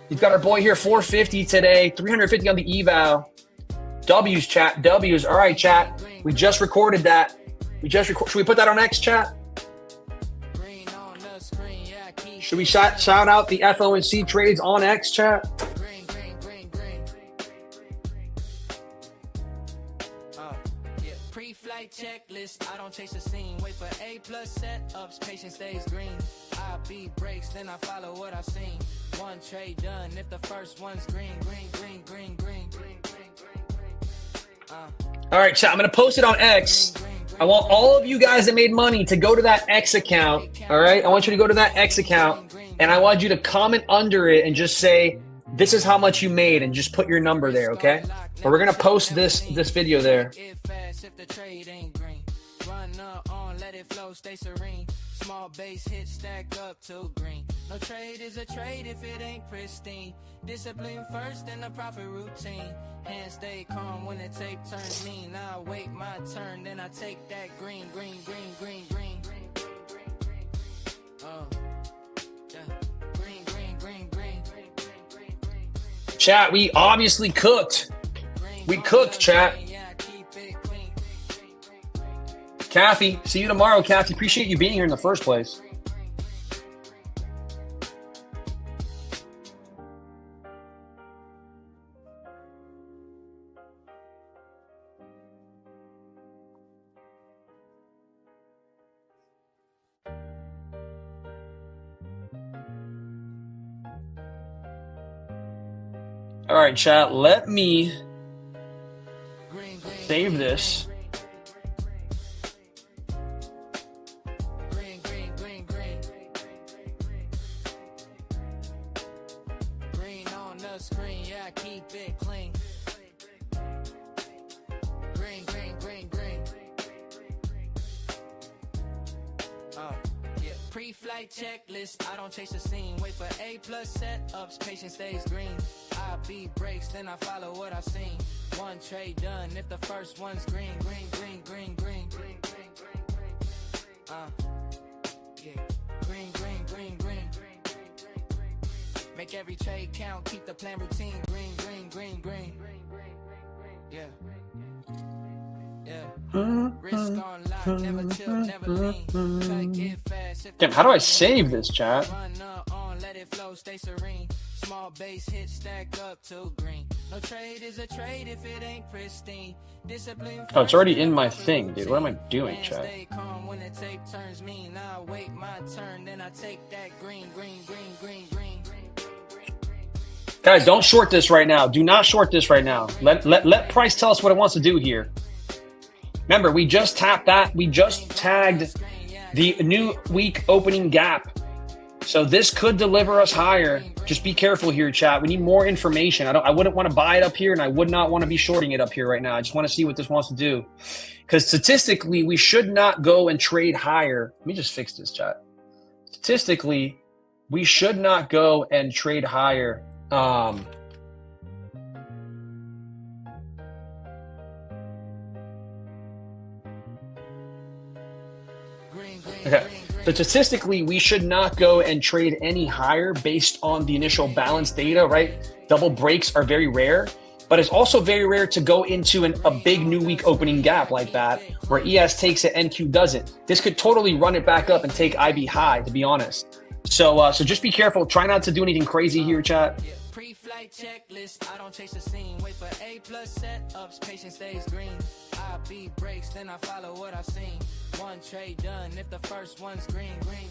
You've got our boy here 450 today, 350 on the eval. W's, chat. W's. All right, chat. We just recorded that. Should we put that on X, chat? Should we shout out the FOMC trades on X, chat? Pre-flight checklist. I don't chase the scene. Wait for A+ setups. Patience stays green. I beat breaks, then I follow what I've seen. One trade done. If the first one's green. All right, chat. I'm gonna post it on X. I want all of you guys that made money to go to that X account. All right, I want you to go to that X account, and I want you to comment under it and just say this is how much you made, and just put your number there. Okay? But we're gonna post this video there. Stay serene. Small base hit stack up to green. No trade is a trade if it ain't pristine. Discipline first and the profit routine. Hands stay calm when the tape turns mean. I wait my turn, then I take that green. Green. Chat, we obviously cooked. We cooked, chat. Kathy, see you tomorrow, Kathy. Appreciate you being here in the first place. All right, chat, let me save this. Pre-flight checklist. I don't chase the scene. Wait for A+ setups. Patience stays green. I beat breaks, then I follow what I've seen. One trade done. If the first one's green. Green. Make every trade count. Keep the plan routine. Green. Yeah. Risk on lock, never tilt, never lean. Get fast. Damn, how do I save this, chat? Run on, let it flow, stay serene. Small base hit stack up to green. No trade is a trade if it ain't pristine. Discipline. Oh, it's already in my thing, dude. What am I doing, chat? Stay calm when the tape turns mean. I wait my turn, then I take that green. Guys, don't short this right now. Do not short this right now. Let price tell us what it wants to do here. Remember, we just tapped that. We just tagged the new week opening gap. So this could deliver us higher. Just be careful here, chat. We need more information. I wouldn't want to buy it up here, and I would not want to be shorting it up here right now. I just want to see what this wants to do. Because statistically, we should not go and trade higher. Let me just fix this, chat. Statistically, we should not go and trade higher. Okay. So statistically, we should not go and trade any higher based on the initial balance data, right? Double breaks are very rare, but it's also very rare to go into a big new week opening gap like that, where ES takes it, NQ doesn't. This could totally run it back up and take IB high, to be honest. So just be careful. Try not to do anything crazy here, chat. Pre-flight checklist. I don't chase the scene. Wait for A+ setups. Patience stays green. I beat breaks, then I follow what I've seen. One trade done. If the first one's green. Green.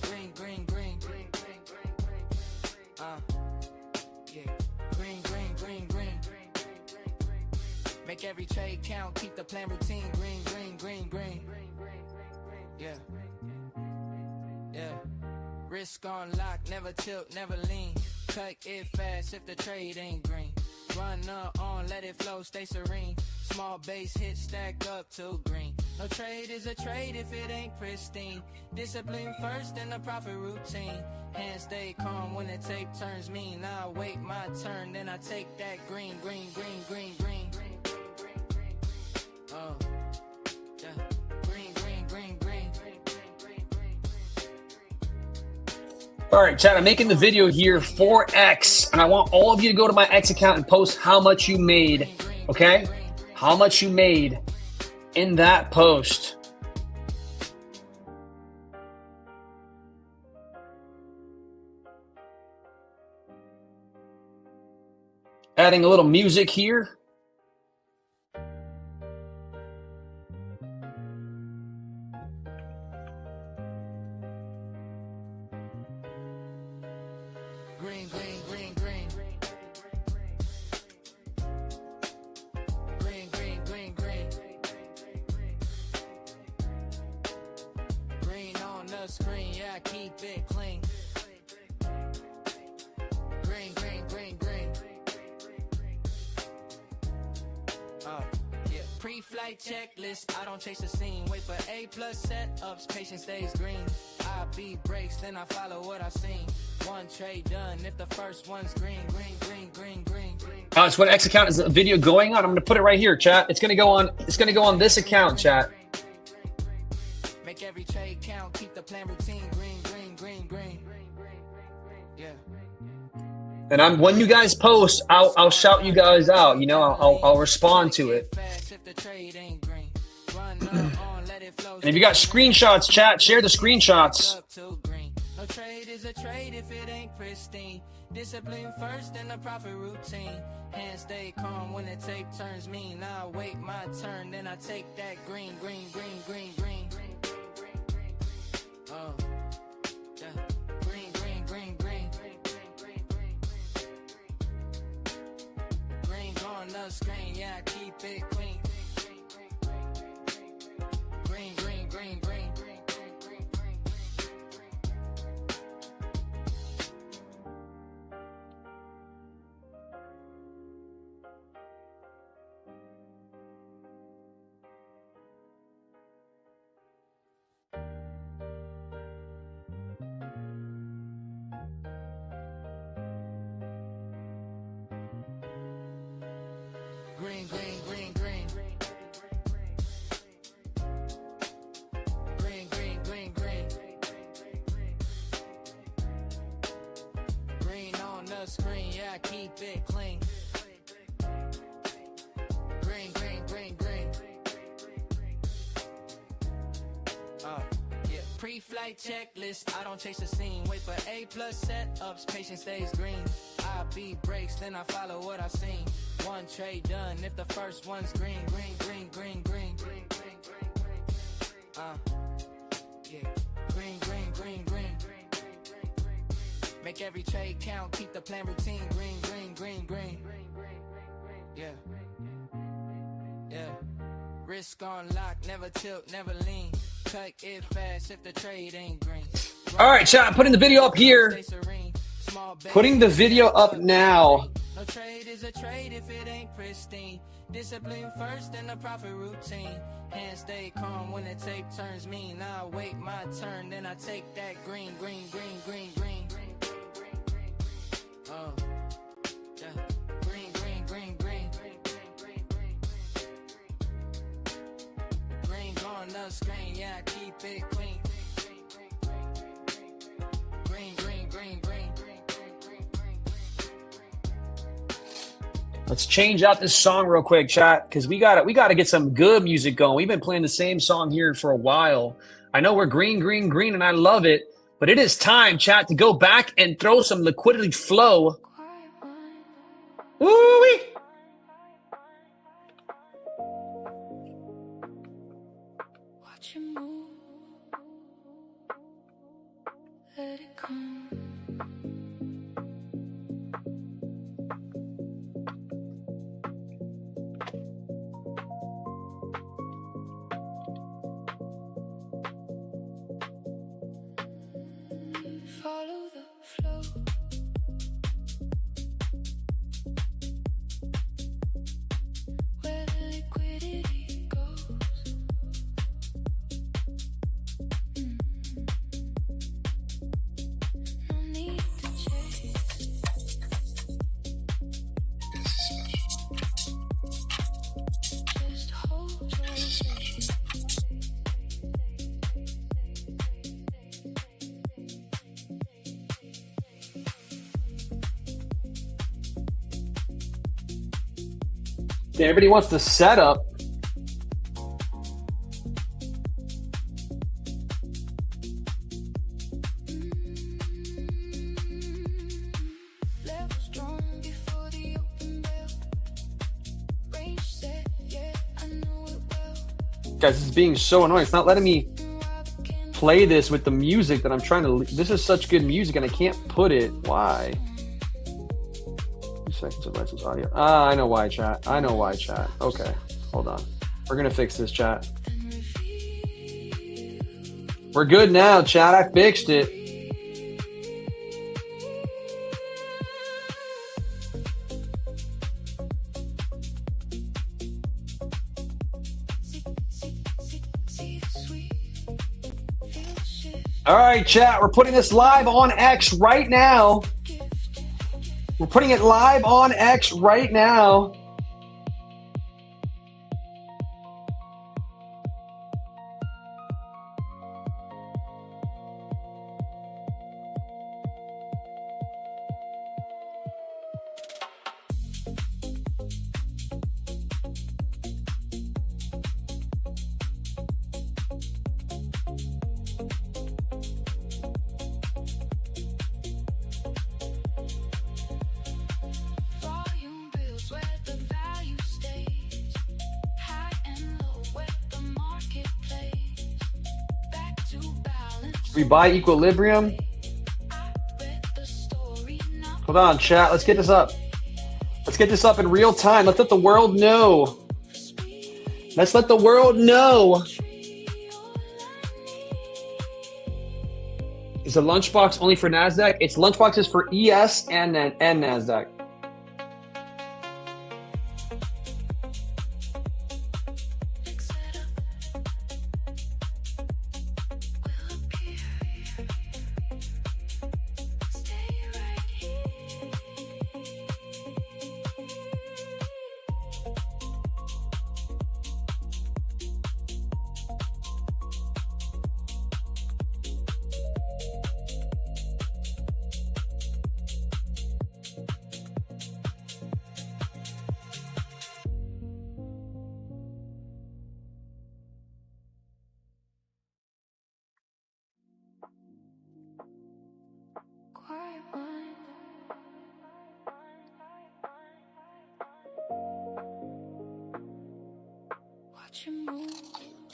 Make every trade count. Keep the plan routine. Green. Yeah. Risk on lock, never tilt, never lean. Cut it fast if the trade ain't green. Run on, let it flow, stay serene. Small base hit stack up to green. No trade is a trade if it ain't pristine. Discipline first and the profit routine. Hands stay calm when the tape turns mean. I wait my turn, then I take that green. Oh, yeah. Green. All right, chat, I'm making the video here for X, and I want all of you to go to my X account and post how much you made, okay? How much you made in that post. Adding a little music here. Green, green, green, green. Green, green, green, green. Green on the screen, yeah, keep it clean. Green, green, green, green. Yeah. Pre-flight checklist, I don't chase the scene. Wait for A+ setups, patience stays green. I beat breaks, then I follow what I've seen. One trade done, if the first one's green, green, green, green, green, green. Alex, what X account is the video going on? I'm gonna put it right here, chat. It's gonna go on this account, chat. Make every trade count, keep the plan routine. Green, green, green, green. Yeah. And when you guys post, I'll shout you guys out. You know, I'll respond to it. And if you got screenshots, chat, share the screenshots. No trade is a trade if it ain't pristine. Discipline first and the profit routine. Hands stay calm when the tape turns mean. I wait my turn, then I take that green, green, green, green, green. Oh, yeah. Green, green, green, green. Green on the screen, yeah, keep it clean. Green, green, green, green. Green, green, green, green. Green, green, green, green. Green on the screen, yeah, keep it clean. Green, green, green, green. Yeah. Pre-flight checklist, I don't chase the scene. Wait for A+ setups, patience stays green. I beat breaks, then I follow what I've seen. One trade done, if the first one's green, green, green, green, green. Yeah. Green, green, green, green. Make every trade count, keep the plan routine. Green, green, green, green. Yeah. Yeah. Risk on lock, never tilt, never lean. Cut it fast if the trade ain't green. All right, chat, I'm putting the video up here. Putting the video up now. No trade is a trade if it ain't pristine. Discipline first and the profit routine. Hands stay calm when the tape turns mean. I wait my turn, then I take that green, green, green, green, green. Oh, yeah. Green, green, green, green. Green on the screen, yeah, keep it clean. Green, green, green, green. Let's change out this song real quick, chat, because we gotta get some good music going. We've been playing the same song here for a while. I know we're green, green, green, and I love it, but it is time, chat, to go back and throw some liquidity flow. Woo-wee! Watch you move. Let it come. Follow the flow. Yeah, everybody wants the setup. Guys, this is being so annoying. It's not letting me play this with the music that I'm trying to. This is such good music, and I can't put it. Why? 2 seconds of license audio. Ah, I know why, chat. I know why, chat. Okay, hold on. We're gonna fix this, chat. We're good now, chat. I fixed it. All right, chat, we're putting this live on X right now. We're putting it live on X right now. We buy equilibrium. Hold on, chat. Let's get this up. Let's get this up in real time. Let's let the world know. Let's let the world know. Is the lunchbox only for NASDAQ? Its lunchbox is for ES and NASDAQ.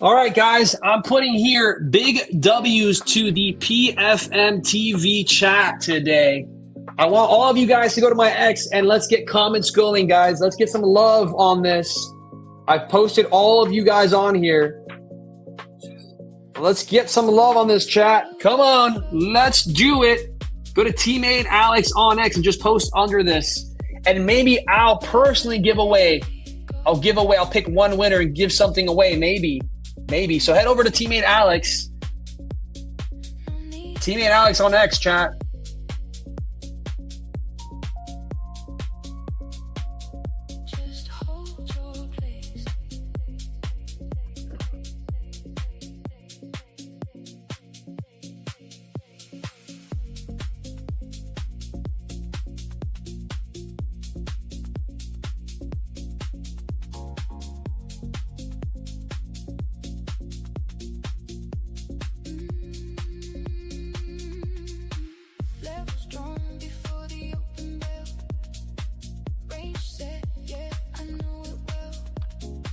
All right, guys, I'm putting here big W's to the PFM TV chat today. I want all of you guys to go to my X and let's get comments going, guys. Let's get some love on this. I've posted all of you guys on here. Let's get some love on this chat. Come on, let's do it. Go to Tmade Alex on X and just post under this. And maybe I'll personally give away. I'll pick one winner and give something away, maybe. So head over to Tmade Alex. Tmade Alex on X, chat.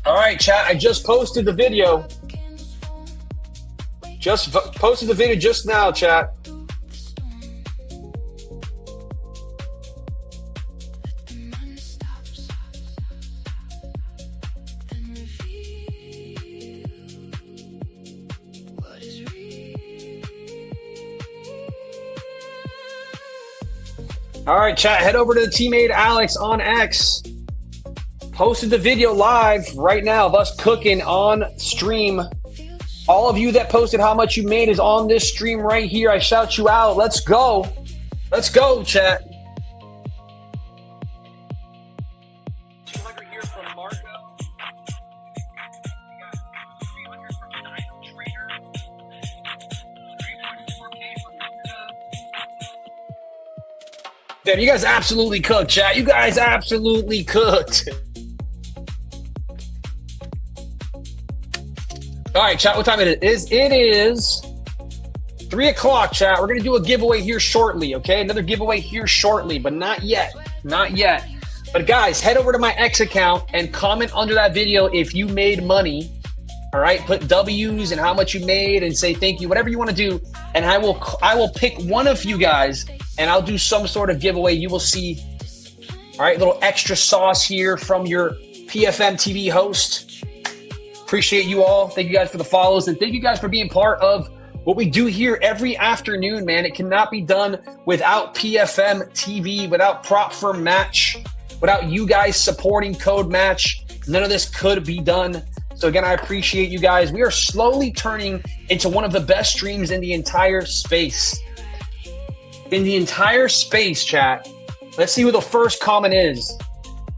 All right, chat, I just posted the video. Just posted the video just now, chat. All right, chat, head over to the Tmade Alex on X. Posted the video live right now of us cooking on stream. All of you that posted how much you made is on this stream right here. I shout you out. Let's go. Let's go, chat. 200 here from Marco. We got 300 from Dino Trader. 3.4K from Luca. Damn, you guys absolutely cooked, chat. You guys absolutely cooked. All right, chat, what time it is? It is 3 o'clock, chat. We're going to do a giveaway here shortly, okay? Another giveaway here shortly, but not yet. Not yet. But guys, head over to my X account and comment under that video if you made money. All right, put W's and how much you made and say thank you, whatever you want to do. And I will pick one of you guys and I'll do some sort of giveaway. You will see, all right, little extra sauce here from your PFM TV host. Appreciate you all. Thank you guys for the follows and thank you guys for being part of what we do here every afternoon, man. It cannot be done without PFM TV, without Prop Firm Match, without you guys supporting Code Match. None of this could be done. So again, I appreciate you guys. We are slowly turning into one of the best streams in the entire space. In the entire space, chat. Let's see who the first comment is.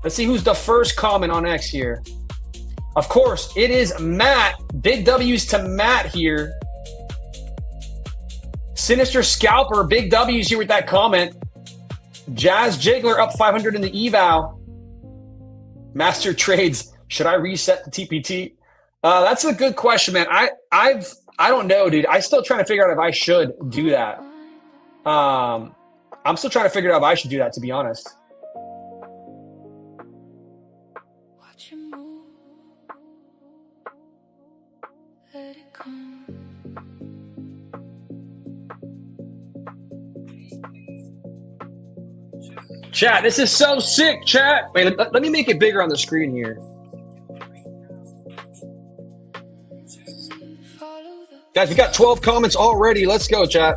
Let's see who's the first comment on X here. Of course, it is Matt. Big W's to Matt here. Sinister Scalper, big W's here with that comment. Jazz Jiggler up 500 in the eval. Master Trades, should I reset the TPT? That's a good question, man. I don't know, dude. I'm still trying to figure out if I should do that. I'm still trying to figure out if I should do that, to be honest. Watch you move. Let it come. Chat, this is so sick, chat. Wait, let me make it bigger on the screen here. Guys, we got 12 comments already. Let's go, chat.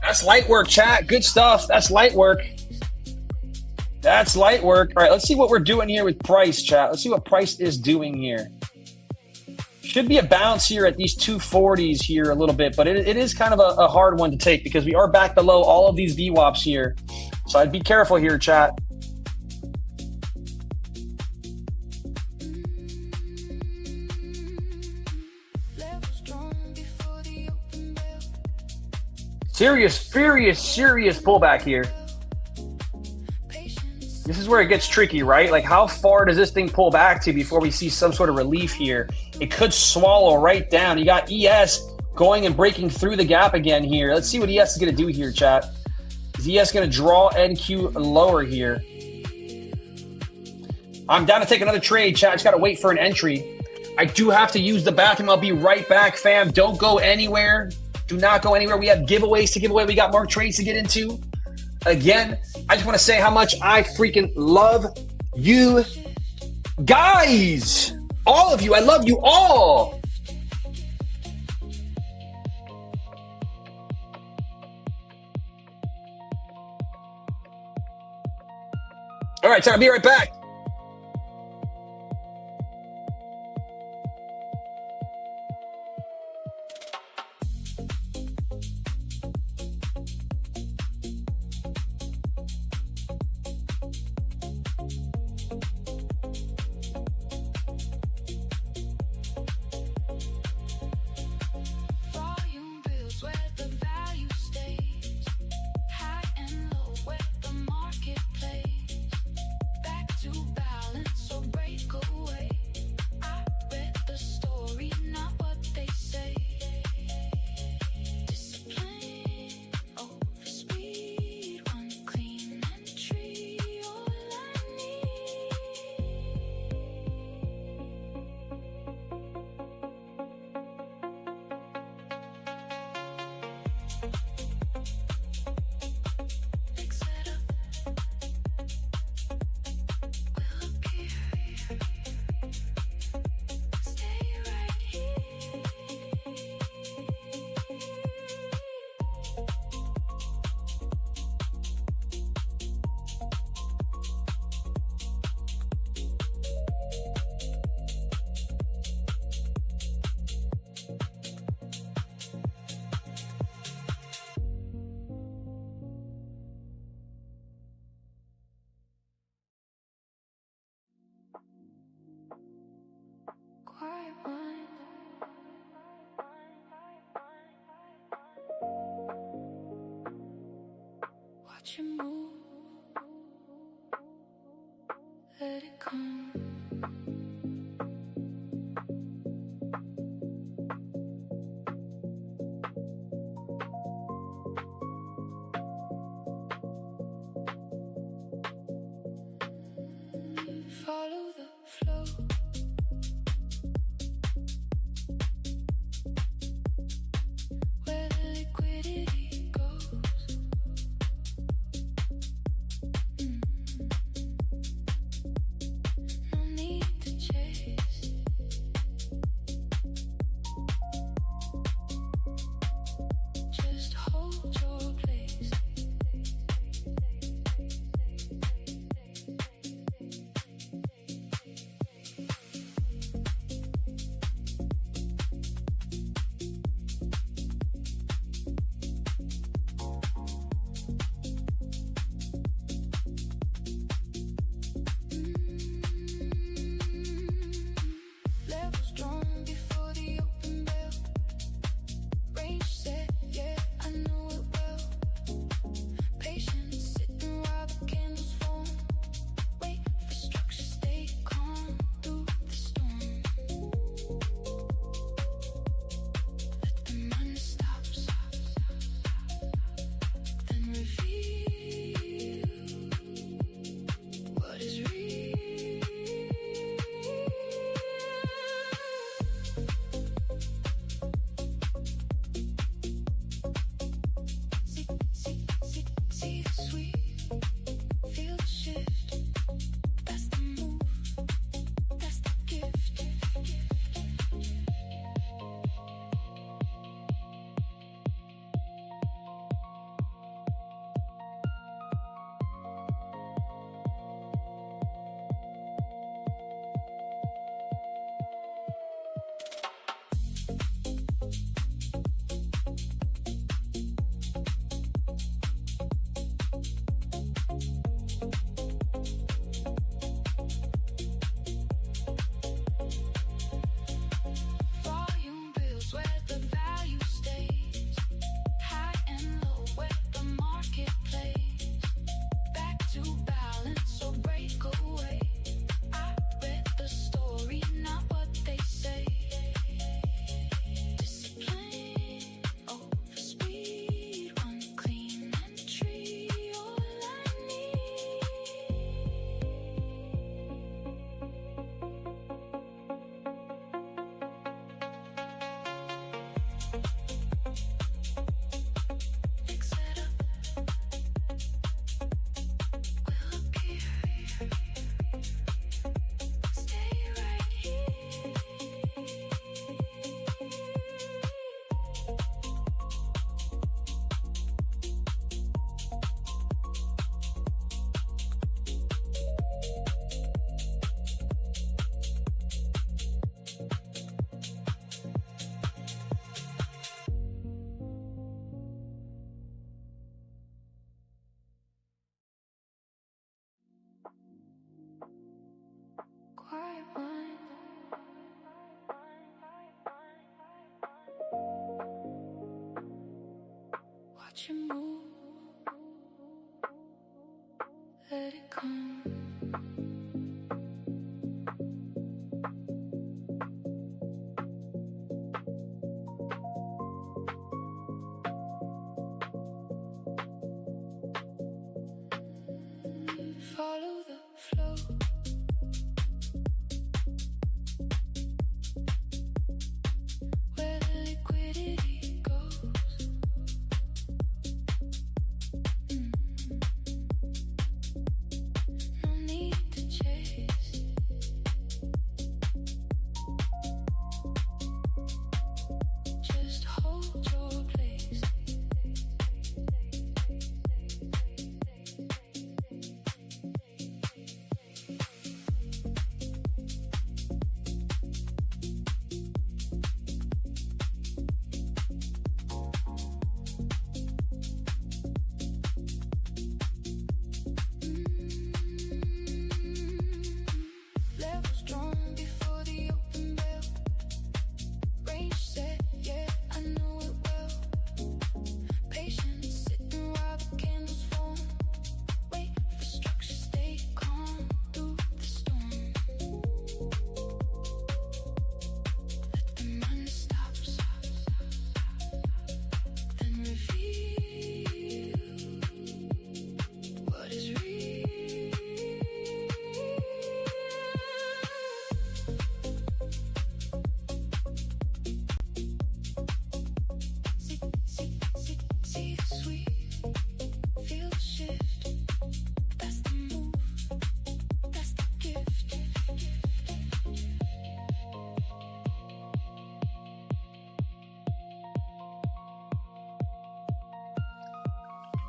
That's light work, chat. Good stuff. That's light work. That's light work. All right, let's see what we're doing here with price, chat. Let's see what price is doing here. Should be a bounce here at these 240s here a little bit, but it is kind of a hard one to take because we are back below all of these VWAPs here. So I'd be careful here, chat. Serious pullback here. This is where it gets tricky, right? Like, how far does this thing pull back to before we see some sort of relief here? It could swallow right down. You got ES going and breaking through the gap again here. Let's see what ES is going to do here, chat. Is ES going to draw NQ lower here? I'm down to take another trade, chat. Just got to wait for an entry. I do have to use the bathroom. I'll be right back, fam. Don't go anywhere. Do not go anywhere. We have giveaways to give away. We got more trades to get into. Again, I just want to say how much I freaking love you guys. All of you. I love you all. All right, so I'll be right back. To Watch you move. Let it come. Follow the flow. Where the liquidity goes. No need to chase. Just hold your place. Levels drawn before the open bell. Range set, yeah, I know it well. Patience sitting while the candles form. Wait for structure, stay calm through the storm. Let the mind stop, then reveal what is real. See the sweet, feel the shift. That's the move, that's the gift. Volume builds where the value stays. High and low where the market plays. Back to balance or break away. I read the story, not what they say. Discipline over speed, one clean entry, all I need. Mix it up, we'll appear. Stay right here. Quiet mind. Watch you move. Let it come. Follow the flow. Where the liquidity goes.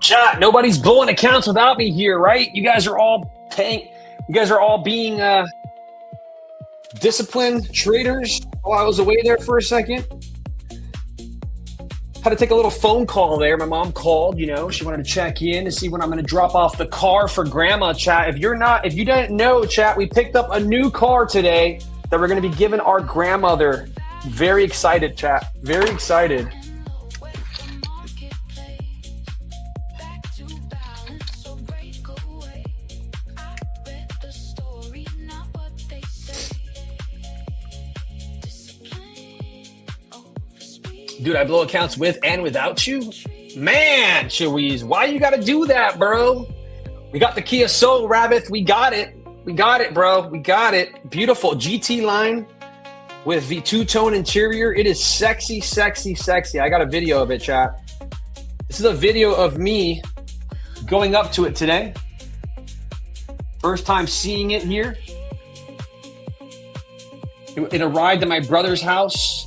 Chat, nobody's blowing accounts without me here, right? You guys are all paying. You guys are all being disciplined traders while I was away there for a second. Had to take a little phone call there. My mom called, you know, she wanted to check in to see when I'm going to drop off the car for grandma, chat. If you didn't know, chat, we picked up a new car today that we're going to be giving our grandmother. Very excited, chat. Very excited. Dude, I blow accounts with and without you? Man, Cheweeze, why you gotta do that, bro? We got the Kia Soul, Rabbit. We got it. We got it, bro. We got it. Beautiful GT line with the two-tone interior. It is sexy, sexy, sexy. I got a video of it, chat. This is a video of me going up to it today. First time seeing it here. It arrived at my brother's house.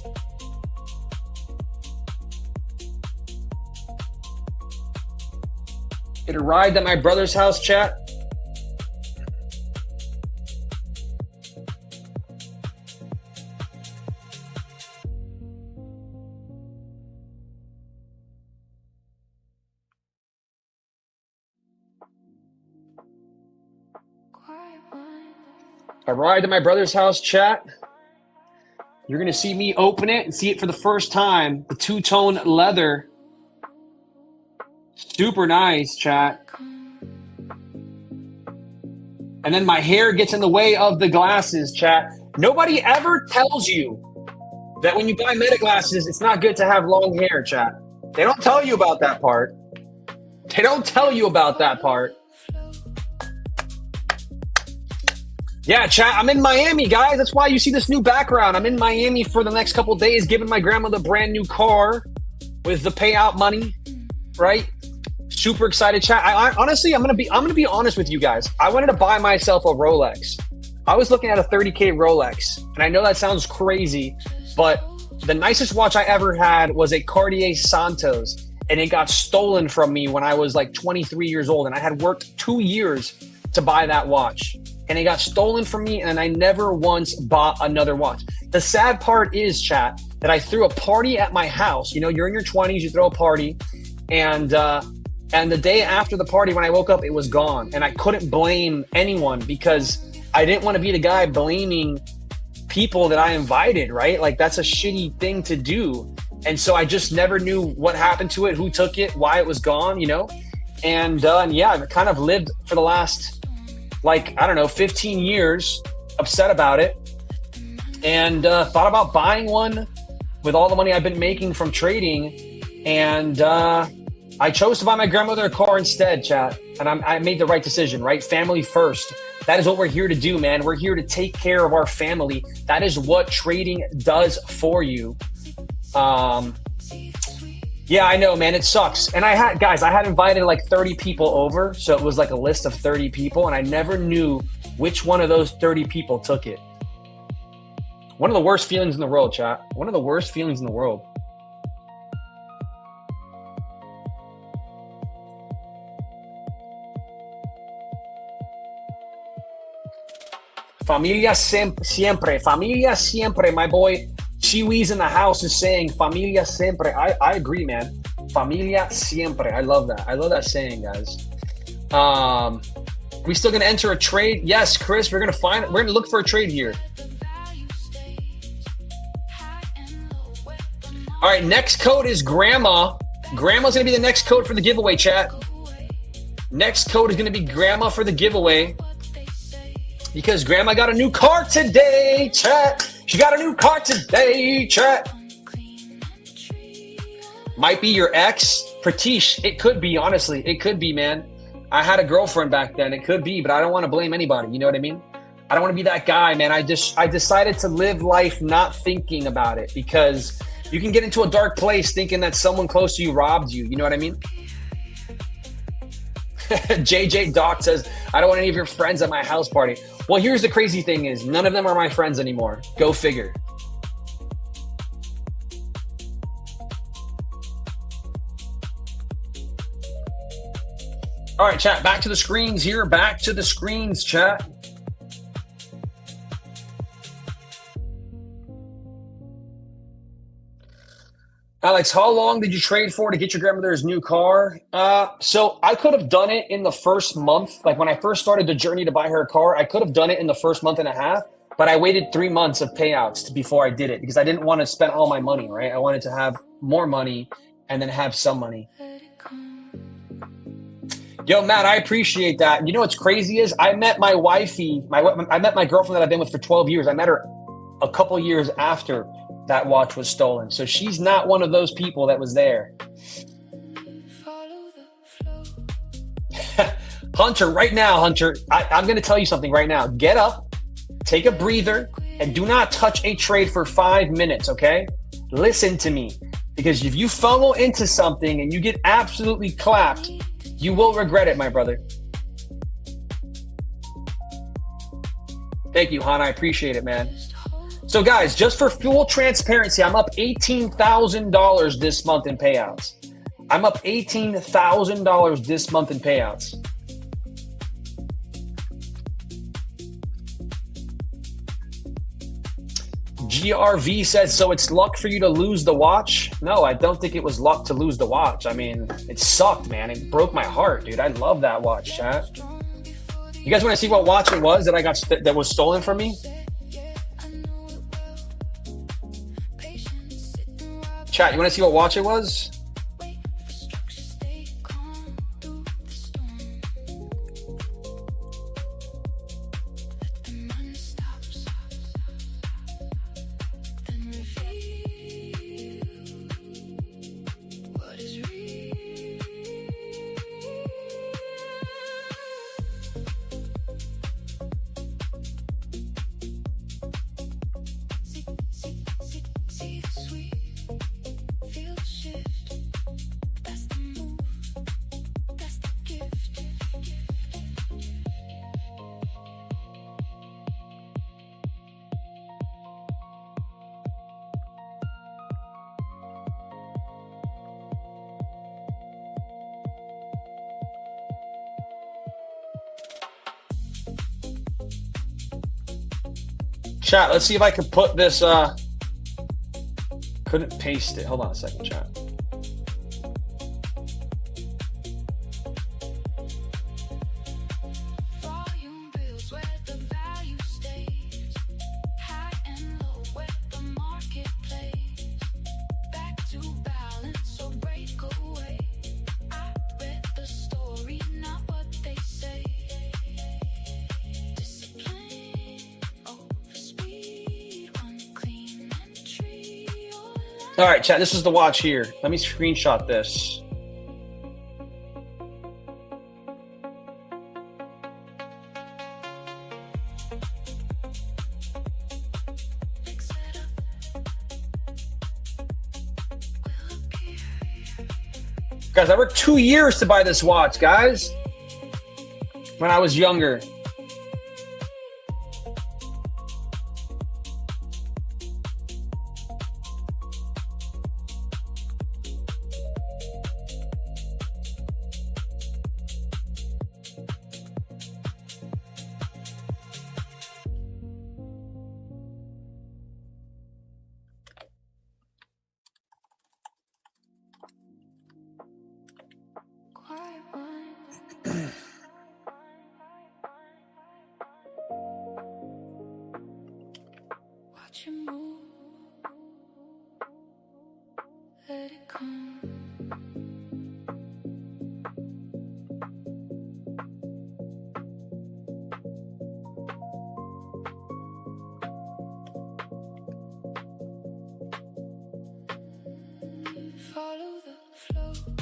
It arrived at my brother's house, chat. Arrived at my brother's house, chat. You're going to see me open it and see it for the first time. The two-tone leather. Super nice, chat. And then my hair gets in the way of the glasses, chat. Nobody ever tells you that when you buy Meta glasses, it's not good to have long hair, chat. They don't tell you about that part. They don't tell you about that part. Yeah, chat, I'm in Miami, guys. That's why you see this new background. I'm in Miami for the next couple of days, giving my grandmother a brand new car with the payout money, right? Super excited, chat. I honestly, I'm gonna be honest with you guys. I wanted to buy myself a Rolex. I was looking at a 30K Rolex, and I know that sounds crazy, but the nicest watch I ever had was a Cartier Santos, and it got stolen from me when I was like 23 years old, and I had worked 2 years to buy that watch, and it got stolen from me, and I never once bought another watch. The sad part is, chat, that I threw a party at my house. You know, you're in your 20s, you throw a party, and the day after the party, when I woke up, it was gone. And I couldn't blame anyone because I didn't want to be the guy blaming people that I invited, right? Like, that's a shitty thing to do. And so I just never knew what happened to it, who took it, why it was gone, you know? And yeah, I've kind of lived for the last, like, I don't know, 15 years upset about it. And thought about buying one with all the money I've been making from trading. And I chose to buy my grandmother a car instead, chat. And I made the right decision, right? Family first. That is what we're here to do, man. We're here to take care of our family. That is what trading does for you. Yeah, I know, man. It sucks. And I had invited like 30 people over. So it was like a list of 30 people. And I never knew which one of those 30 people took it. One of the worst feelings in the world, chat. One of the worst feelings in the world. Familia siempre. Familia siempre. My boy Cheweeze in the house is saying familia siempre. I agree, man. Familia siempre. I love that. I love that saying, guys. We still gonna enter a trade? Yes, Chris. We're gonna look for a trade here. All right, next code is Grandma. Grandma's gonna be the next code for the giveaway, chat. Next code is gonna be Grandma for the giveaway. Because Grandma got a new car today, chat. She got a new car today, chat. Might be your ex, Pratish. It could be, honestly. It could be, man. I had a girlfriend back then. It could be, but I don't want to blame anybody. You know what I mean? I don't want to be that guy, man. I decided to live life not thinking about it because you can get into a dark place thinking that someone close to you robbed you. You know what I mean? JJ Doc says, I don't want any of your friends at my house party. Well, here's the crazy thing is none of them are my friends anymore. Go figure. All right, chat. Back to the screens here. Back to the screens, chat. Alex, how long did you trade for to get your grandmother's new car? So I could have done it in the first month. Like when I first started the journey to buy her a car, I could have done it in the first month and a half, but I waited 3 months of payouts before I did it because I didn't want to spend all my money, right? I wanted to have more money and then have some money. Yo, Matt, I appreciate that. You know what's crazy is I met my wifey, I met my girlfriend that I've been with for 12 years. I met her a couple years after that watch was stolen. So she's not one of those people that was there. Hunter, right now, Hunter, I'm going to tell you something right now. Get up, take a breather, and do not touch a trade for 5 minutes, okay? Listen to me. Because if you funnel into something and you get absolutely clapped, you will regret it, my brother. Thank you, Han. I appreciate it, man. So, guys, just for full transparency, I'm up $18,000 this month in payouts. I'm up $18,000 this month in payouts. GRV says, so it's luck for you to lose the watch? No, I don't think it was luck to lose the watch. I mean, it sucked, man. It broke my heart, dude. I love that watch, chat. You guys want to see what watch it was that I got that was stolen from me? Chat, you want to see what watch it was? Chat, let's see if I can put this, couldn't paste it. Hold on a second, chat. All right, chat, this is the watch here. Let me screenshot this. Guys, I worked 2 years to buy this watch, guys, when I was younger.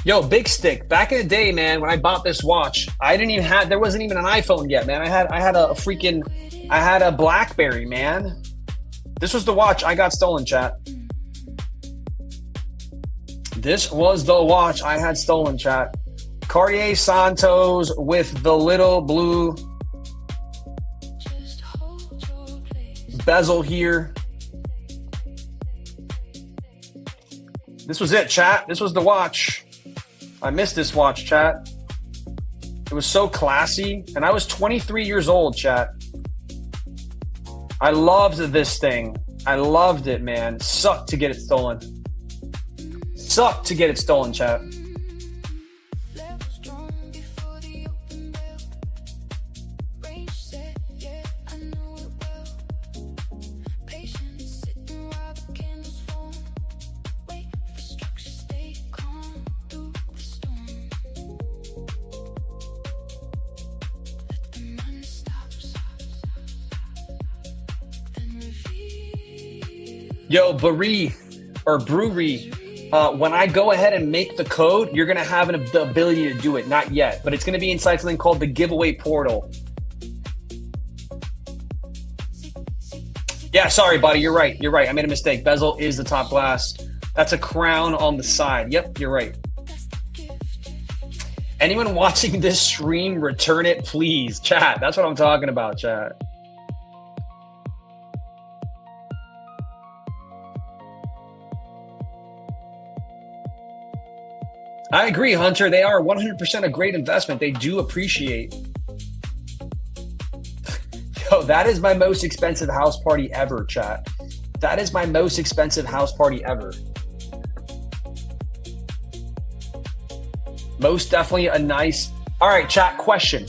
Yo, Big Stick, back in the day, man, when I bought this watch, I didn't even have, there wasn't even an iPhone yet, man. I had a BlackBerry, man. This was the watch I got stolen, chat. This was the watch I had stolen, chat. Cartier Santos with the little blue bezel here. This was it, chat. This was the watch. I missed this watch, chat. It was so classy. And I was 23 years old, chat. I loved this thing. I loved it, man. Sucked to get it stolen. Sucked to get it stolen, chat. Yo, brewery, when I go ahead and make the code, you're going to have the ability to do it. Not yet, but it's going to be inside something called the giveaway portal. Yeah, sorry, buddy. You're right. You're right. I made a mistake. Bezel is the top glass. That's a crown on the side. Yep, you're right. Anyone watching this stream, return it, please. Chat. That's what I'm talking about, chat. I agree, Hunter. They are 100% a great investment. They do appreciate. Yo, that is my most expensive house party ever, chat. That is my most expensive house party ever. Most definitely a nice. All right, chat, question.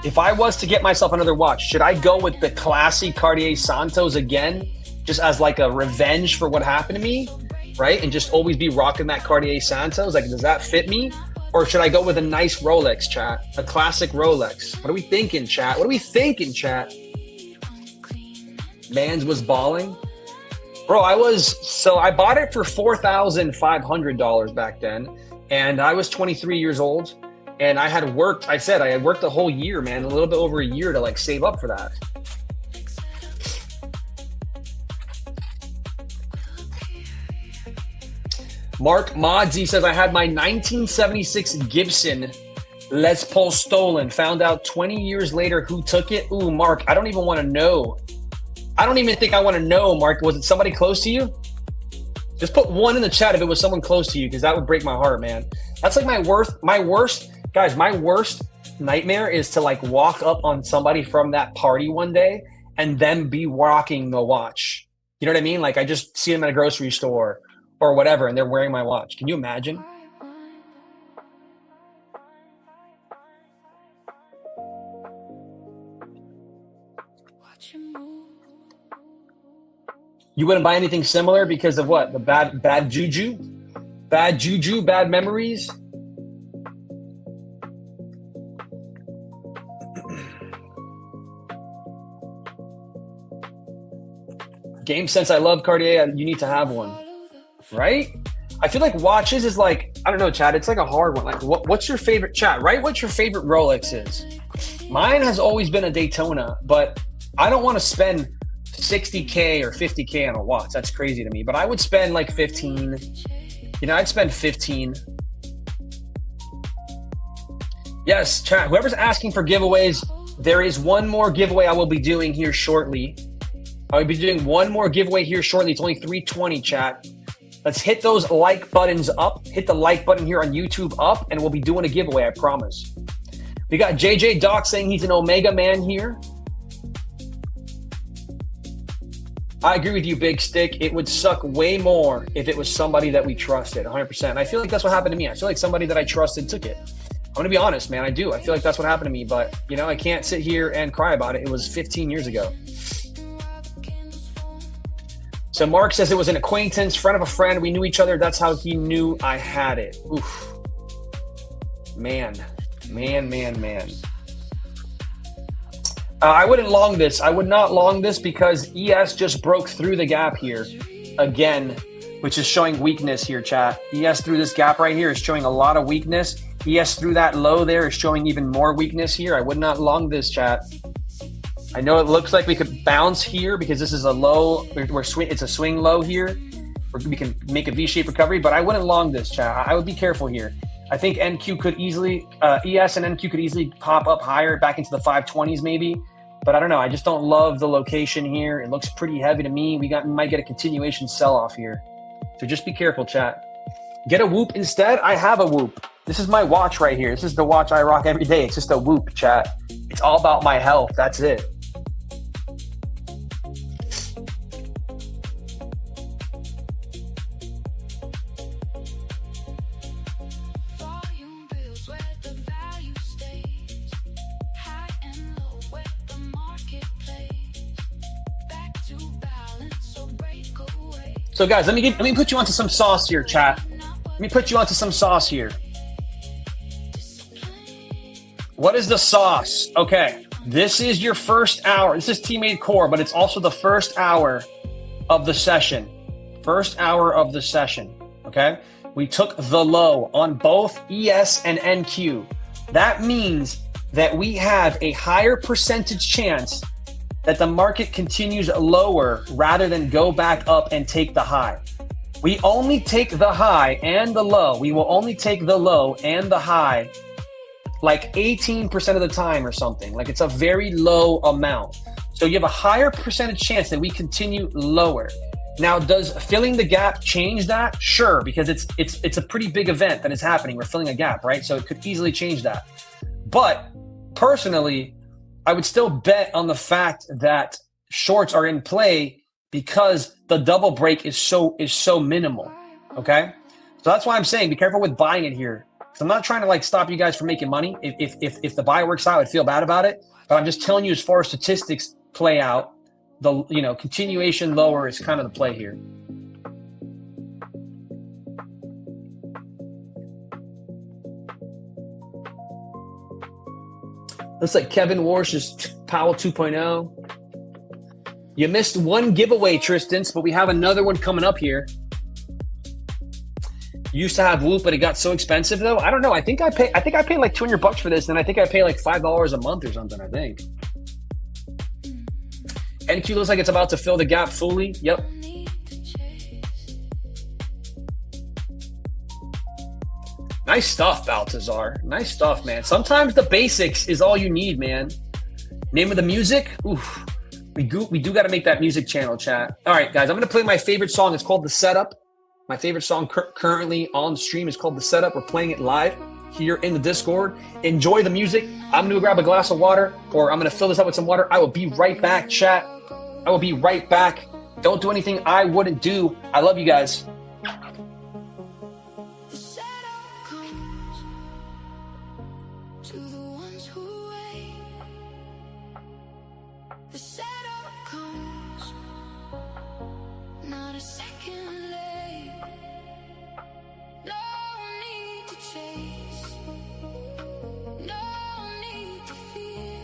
If I was to get myself another watch, should I go with the classy Cartier Santos again, just as like a revenge for what happened to me? Right? And just always be rocking that Cartier Santos? Like, does that fit me? Or should I go with a nice Rolex, chat? A classic Rolex. What are we thinking, chat? Mans was balling. Bro, I bought it for $4,500 back then. And I was 23 years old. And I had worked a whole year, man, a little bit over a year to like save up for that. Mark Modsy says, I had my 1976 Gibson Les Paul stolen. Found out 20 years later who took it. Ooh, Mark, I don't even want to know. I don't even think I want to know, Mark. Was it somebody close to you? Just put one in the chat if it was someone close to you, because that would break my heart, man. That's like my worst nightmare is to like walk up on somebody from that party one day and then be rocking the watch. You know what I mean? Like I just see them at a grocery store or whatever, and they're wearing my watch. Can you imagine? You wouldn't buy anything similar because of what? The bad juju? Bad juju, bad memories? Game Sense, I love Cartier. You need to have one. Right? I feel like watches is like, I don't know, Chad, it's like a hard one. Like, what's your favorite, Chad, right? What's your favorite Rolex is? Mine has always been a Daytona, but I don't want to spend $60K or $50K on a watch. That's crazy to me. But I would spend like 15. You know, I'd spend 15. Yes, Chad, whoever's asking for giveaways, there is one more giveaway I will be doing here shortly. I will be doing one more giveaway here shortly. It's only 320, chat. Let's hit those like buttons up. Hit the like button here on YouTube up, and we'll be doing a giveaway, I promise. We got JJ Doc saying he's an Omega man here. I agree with you, Big Stick. It would suck way more if it was somebody that we trusted, 100%. And I feel like that's what happened to me. I feel like somebody that I trusted took it. I'm going to be honest, man. I do. I feel like that's what happened to me. But, you know, I can't sit here and cry about it. It was 15 years ago. So Mark says it was an acquaintance, friend of a friend. We knew each other. That's how he knew I had it. Oof. Man. I wouldn't long this. I would not long this because ES just broke through the gap here again, which is showing weakness here, chat. ES through this gap right here is showing a lot of weakness. ES through that low there is showing even more weakness here. I would not long this, chat. I know it looks like we could bounce here because this is a low. It's a swing low here. We can make a V-shaped recovery, but I wouldn't long this, chat. I would be careful here. I think NQ could easily, ES and NQ could easily pop up higher back into the 520s maybe. But I don't know. I just don't love the location here. It looks pretty heavy to me. We might get a continuation sell-off here. So just be careful, chat. Get a Whoop instead. I have a Whoop. This is my watch right here. This is the watch I rock every day. It's just a Whoop, chat. It's all about my health. That's it. Volume bills where the value stays. High and low where the market plays. Back to balance or break away. So guys, let me put you onto some sauce here, chat. Let me put you onto some sauce here. What is the sauce? Okay, this is your first hour. This is Tmade Core, but it's also the first hour of the session. First hour of the session, okay? We took the low on both ES and NQ. That means that we have a higher percentage chance that the market continues lower rather than go back up and take the high. We only take the high and the low. We will only take the low and the high like 18% of the time or something. Like it's a very low amount. So you have a higher percentage chance that we continue lower. Now, does filling the gap change that? Sure, because it's a pretty big event that is happening. We're filling a gap, right? So it could easily change that. But personally, I would still bet on the fact that shorts are in play because the double break is so minimal. Okay, so that's why I'm saying be careful with buying it here. So I'm not trying to like stop you guys from making money. If the buy works out, I'd feel bad about it. But I'm just telling you, as far as statistics play out, the continuation lower is kind of the play here. Looks like Kevin Warsh is Powell 2.0. You missed one giveaway, Tristans, but we have another one coming up here. Used to have Whoop, but it got so expensive though. I don't know. I think I paid like $200 for this, and I think I pay like $5 a month or something. I think. NQ looks like it's about to fill the gap fully. Yep. Nice stuff, Baltazar. Nice stuff, man. Sometimes the basics is all you need, man. Name of the music? Oof. We do got to make that music channel, chat. All right, guys. I'm gonna play my favorite song. It's called "The Setup." My favorite song currently on the stream is called "The Setup." We're playing it live here in the Discord. Enjoy the music. I'm gonna grab a glass of water, or I'm gonna fill this up with some water. I will be right back, chat. I will be right back. Don't do anything I wouldn't do. I love you guys. The setup comes to the ones who wait. The setup comes, not a second late. No need to chase, no need to fear.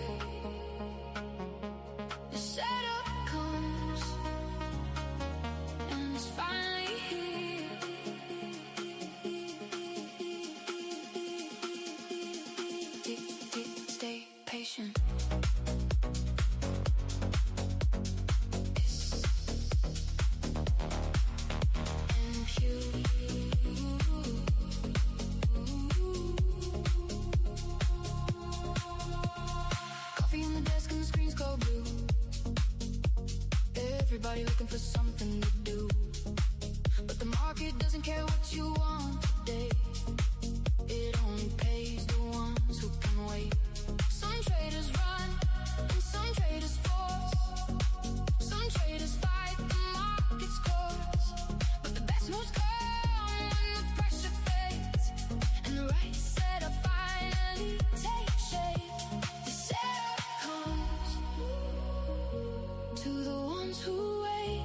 The setup comes, and it's finally here. Tick, tick, stay patient. Coffee on the desk and the screens go blue. Everybody looking for something to do, but the market doesn't care what you want today. It only pays the ones who can wait. Some traders run and some traders force. Some traders fight the market's course, but the best moves come when the pressure fades and the right setup finally takes shape. The setup comes to the ones who wait.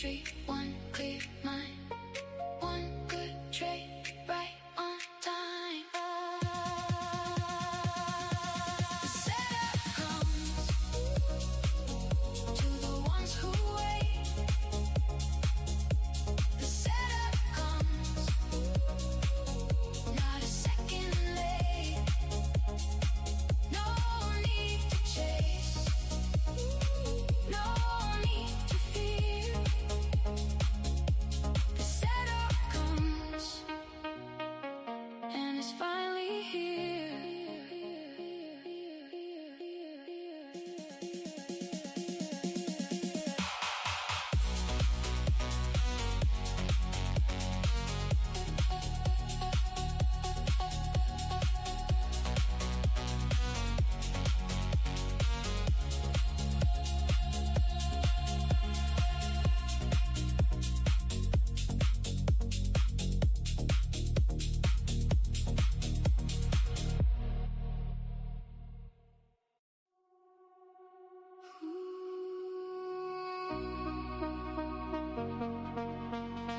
treat, one clear mind, one good trade, right on time. The setup comes to the ones who wait. The setup comes, not a second late. No need to chase, no need to fear. The setup comes, and it's finally here.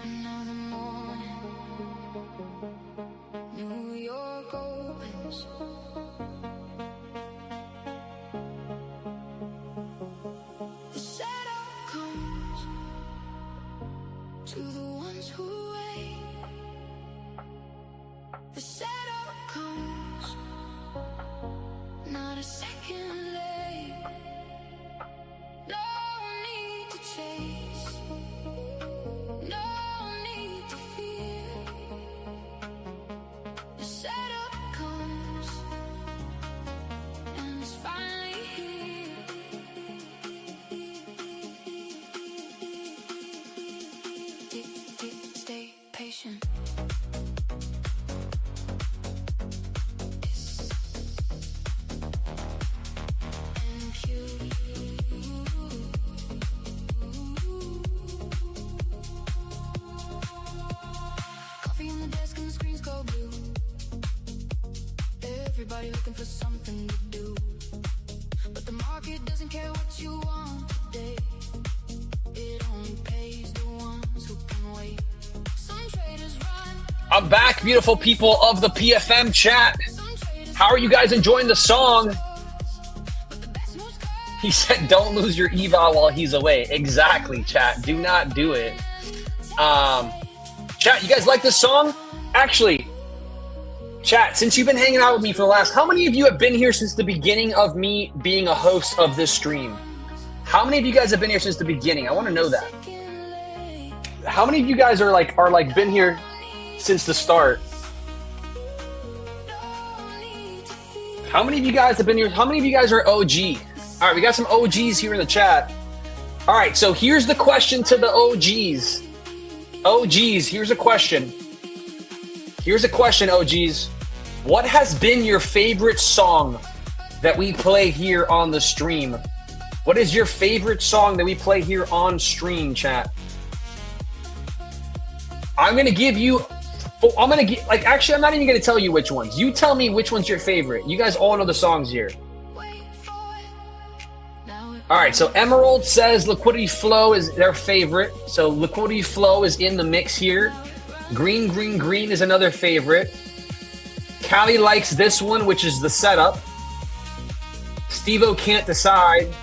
Another morning, New York opens. The setup comes to the ones who wait. The setup comes, not a second late. No need to chase, no need to fear. The setup comes, and it's finally here. Tick, tick, stay patient. And coffee on the desk and the screens go blue. Everybody looking for something to do, but the market doesn't care what you want today. It only pays the ones who can wait. Some traders run, I'm back, beautiful people of the PFM chat. How are you guys enjoying the song? but the best moves come. He said, don't lose your eval while he's away. Exactly, chat. Do not do it. Chat, you guys like this song? Actually, chat, since you've been hanging out with me for the last, how many of you have been here since the beginning of me being a host of this stream? How many of you guys have been here since the beginning? I want to know that. How many of you guys are like been here since the start? How many of you guys have been here? How many of you guys are OG? All right, we got some OGs here in the chat. All right, so here's the question to the OGs. OGs, here's a question. Here's a question, OGs. What has been your favorite song that we play here on the stream? What is your favorite song that we play here on stream, chat? I'm going to give you, actually, I'm not even going to tell you which ones. You tell me which one's your favorite. You guys all know the songs here. All right, so Emerald says Liquidity Flow is their favorite. So Liquidity Flow is in the mix here. Green, Green, Green is another favorite. Callie likes this one, which is the setup. Steve-O can't decide.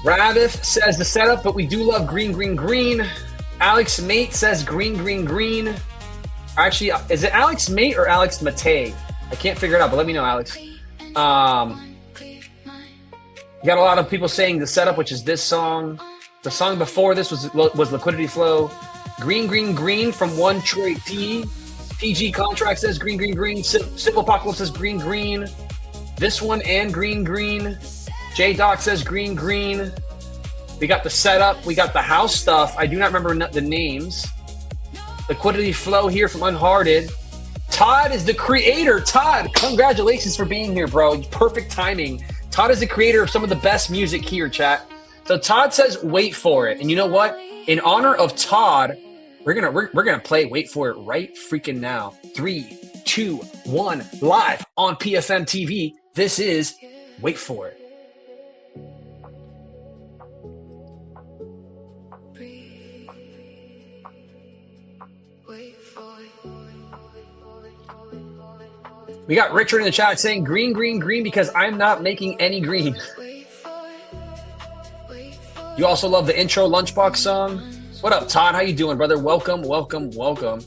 Ravith says the setup, but we do love Green, Green, Green. Alex Mate says Green, Green, Green. Actually, is it Alex Mate or Alex Mate? I can't figure it out, but let me know, Alex. You got a lot of people saying the setup, which is this song. The song before this was Liquidity Flow. Green, Green, Green from One Troy T. PG Contract says Green, Green, Green. Simple Apocalypse says Green, Green. This one and Green, Green. J-Doc says Green, Green. We got the setup. We got the house stuff. I do not remember the names. Liquidity Flow here from Unhearted. Todd is the creator. Todd, congratulations for being here, bro. Perfect timing. Todd is the creator of some of the best music here, chat. So Todd says, wait for it. And you know what? In honor of Todd, we're gonna play Wait For It right freaking now. 3, 2, 1, live on PFM TV. This is Wait For It. We got Richard in the chat saying green, green, green because I'm not making any green. You also love the intro Lunchbox song. What up, Todd? How you doing, brother? Welcome, welcome, welcome.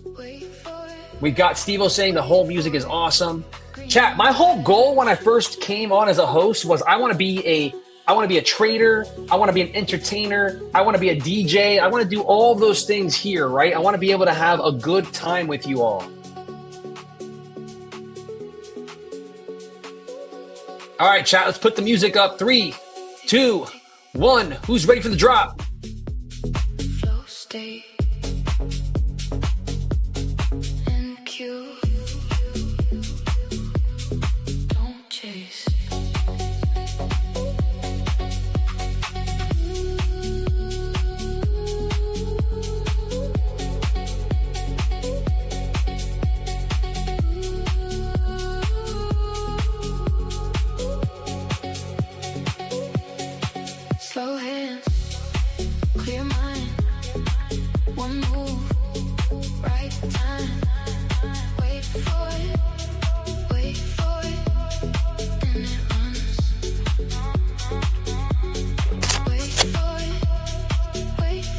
We've got Steve-O saying the whole music is awesome. Chat, my whole goal when I first came on as a host was I want to be a trader. I want to be an entertainer. I want to be a DJ. I want to do all of those things here, right? I want to be able to have a good time with you all. All right, chat, let's put the music up. 3, 2, 1. Who's ready for the drop? Flow state and cue. Don't chase. Slow hands, clear mind. One move, right time. Wait for it, then it runs. Wait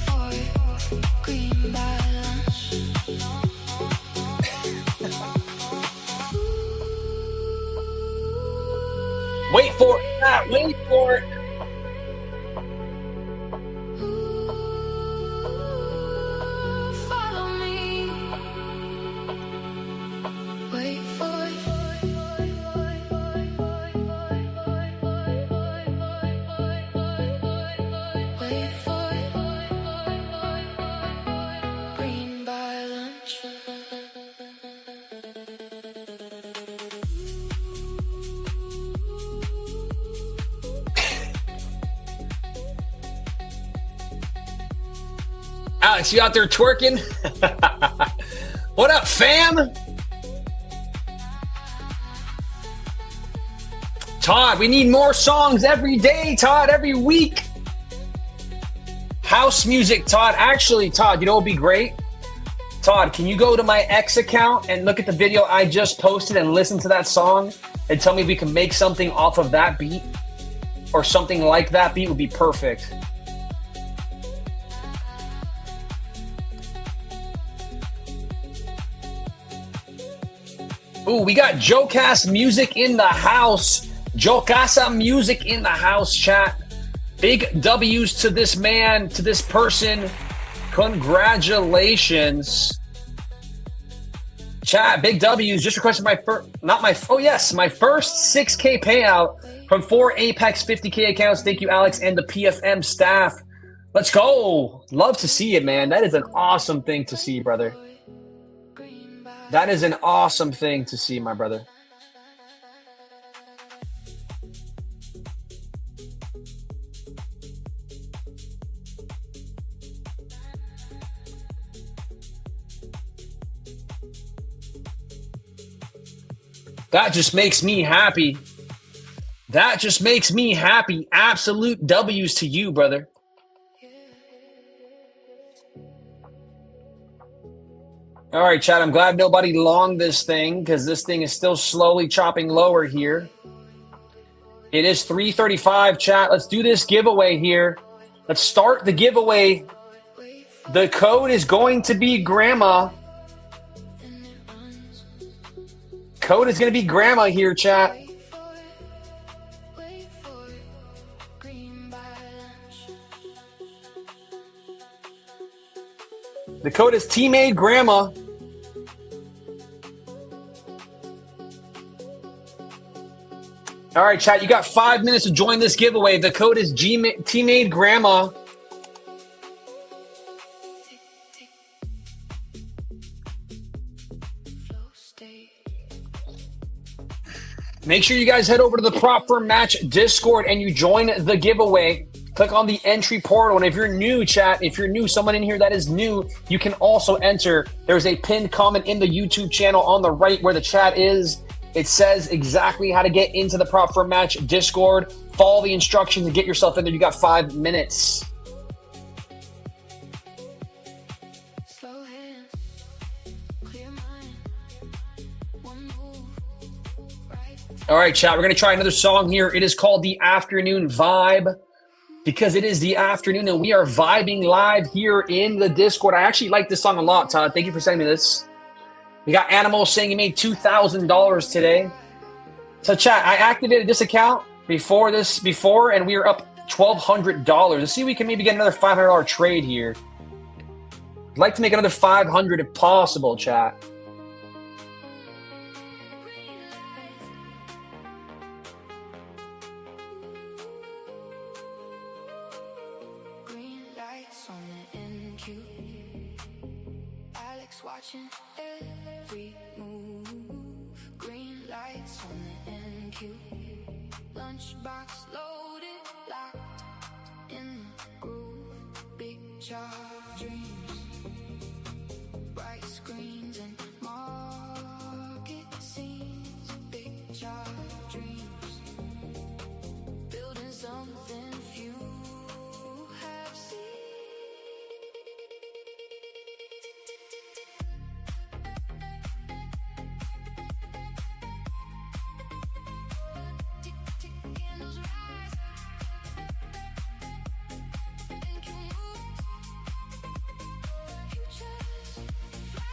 for it, green by lunch. Wait for it, Matt. Wait for it. Follow me. Wait for it. Wait for it. Green by lunch. Alex, you out there twerking? What up, fam? Todd, we need more songs every day, Todd, every week. House music, Todd. Actually, Todd, you know what would be great? Todd, can you go to my X account and look at the video I just posted and listen to that song and tell me if we can make something off of that beat or something like that beat would be perfect. Ooh, we got Jocast music in the house. Jocasa music in the house, chat. Big W's to this man, to this person. Congratulations. Chat, big W's. Just requested my first, my first 6K payout from 4 Apex 50K accounts. Thank you, Alex, and the PFM staff. Let's go. Love to see it, man. That is an awesome thing to see, brother. That is an awesome thing to see, my brother. That just makes me happy. That just makes me happy. Absolute W's to you, brother. All right, chat, I'm glad nobody longed this thing because this thing is still slowly chopping lower here. It is 3:35, chat. Let's do this giveaway here. Let's start the giveaway. The code is going to be Grandma. Code is going to be Grandma here, chat. The code is Tmade Grandma. All right, chat, you got 5 minutes to join this giveaway. The code is Tmade Grandma. Make sure you guys head over to the Prop for Match Discord and you join the giveaway. Click on the entry portal. And if you're new, chat, if you're new, someone in here that is new, you can also enter. There's a pinned comment in the YouTube channel on the right where the chat is. It says exactly how to get into the Prop for Match Discord. Follow the instructions and get yourself in there. You got 5 minutes. Slow hands, clear mind. One move, All right, chat. We're going to try another song here. It is called The Afternoon Vibe because it is the afternoon and we are vibing live here in the Discord. I actually like this song a lot, Todd. Thank you for sending me this. We got Animal saying he made $2,000 today. So, chat, I activated this account before, and we are up $1,200. Let's see if we can maybe get another $500 trade here. I'd like to make another $500 if possible, chat. Green lights on the NQ. Alex watching every move. Green lights on the NQ. Lunchbox loaded, locked in the groove. Big jar dreams. Bright screens and market scenes. Big jar dreams. Building something few have seen. Candles rise. And you move. Futures fly.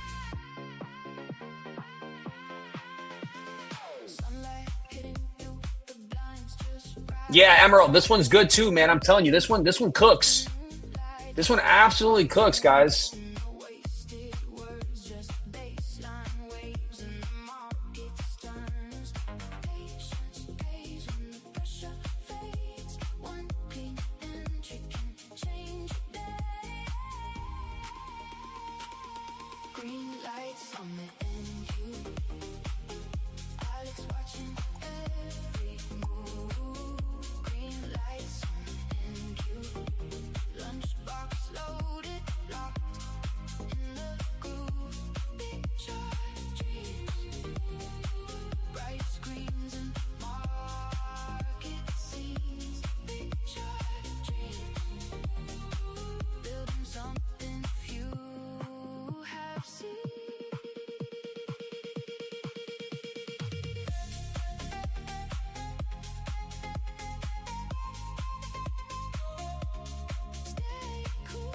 Sunlight hitting through the blinds just right. Yeah, Emerald, this one's good too, man. I'm telling you, this one cooks. This one absolutely cooks, guys. Wasted words, just baseline waves and the market turns. Patience pays when the pressure fades. One clean entry can change your day. Green lights on the NQ. Alex watching every move. Green lights on the NQ. Lunchbox loaded, locked in the groove. Picture dreams, bright screens and market scenes. Picture dreams, building something few have seen. Stay cool.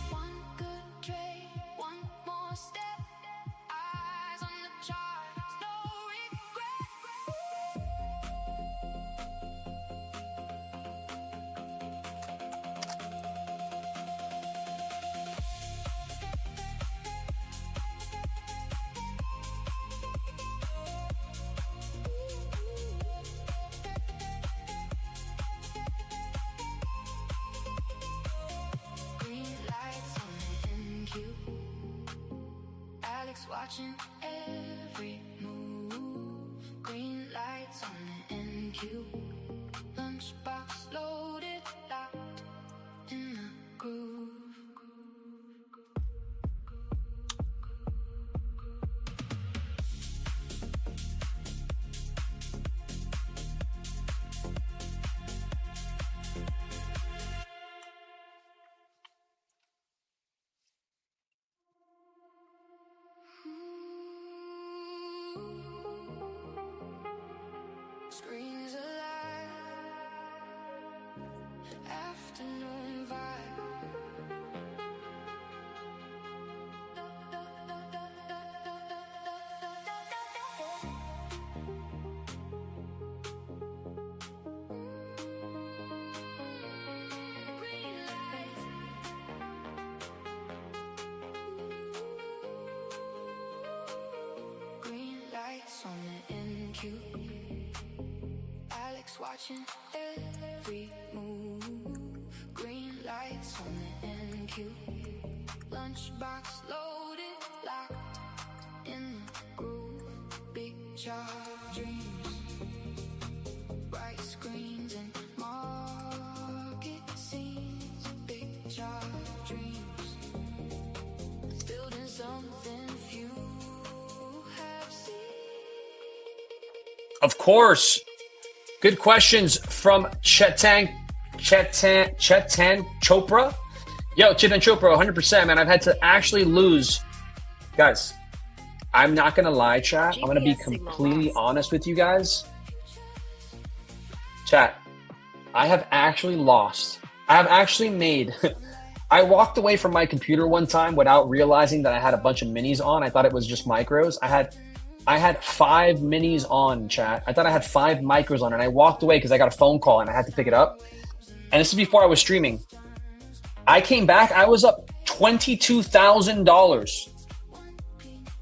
One good trade, one more step. Eyes on the charts, no regret. Green lights on the NQ. Alex watching every move. Green lights on the NQ. Lunchbox loaded, locked in the groove. Screens alive. Afternoon vibe. Green lights. Green lights on the NQ. Alex watching every move. Green lights on the NQ. Lunchbox loaded, locked in the groove. Big jar dreams. Bright screens and market scenes. Big jar dreams. Building something few have seen. Of course. Good questions from Chetan Chopra. Yo, Chip and Chopra, 100%, man. I've had to actually lose. Guys, I'm not going to lie, chat. I'm going to be completely honest with you guys. Chat, I have actually lost. I have actually made... I walked away from my computer one time without realizing that I had a bunch of minis on. I thought it was just micros. I had 5 minis on, chat. I thought I had 5 micros on, and I walked away because I got a phone call and I had to pick it up. And this is before I was streaming. I came back. I was up $22,000.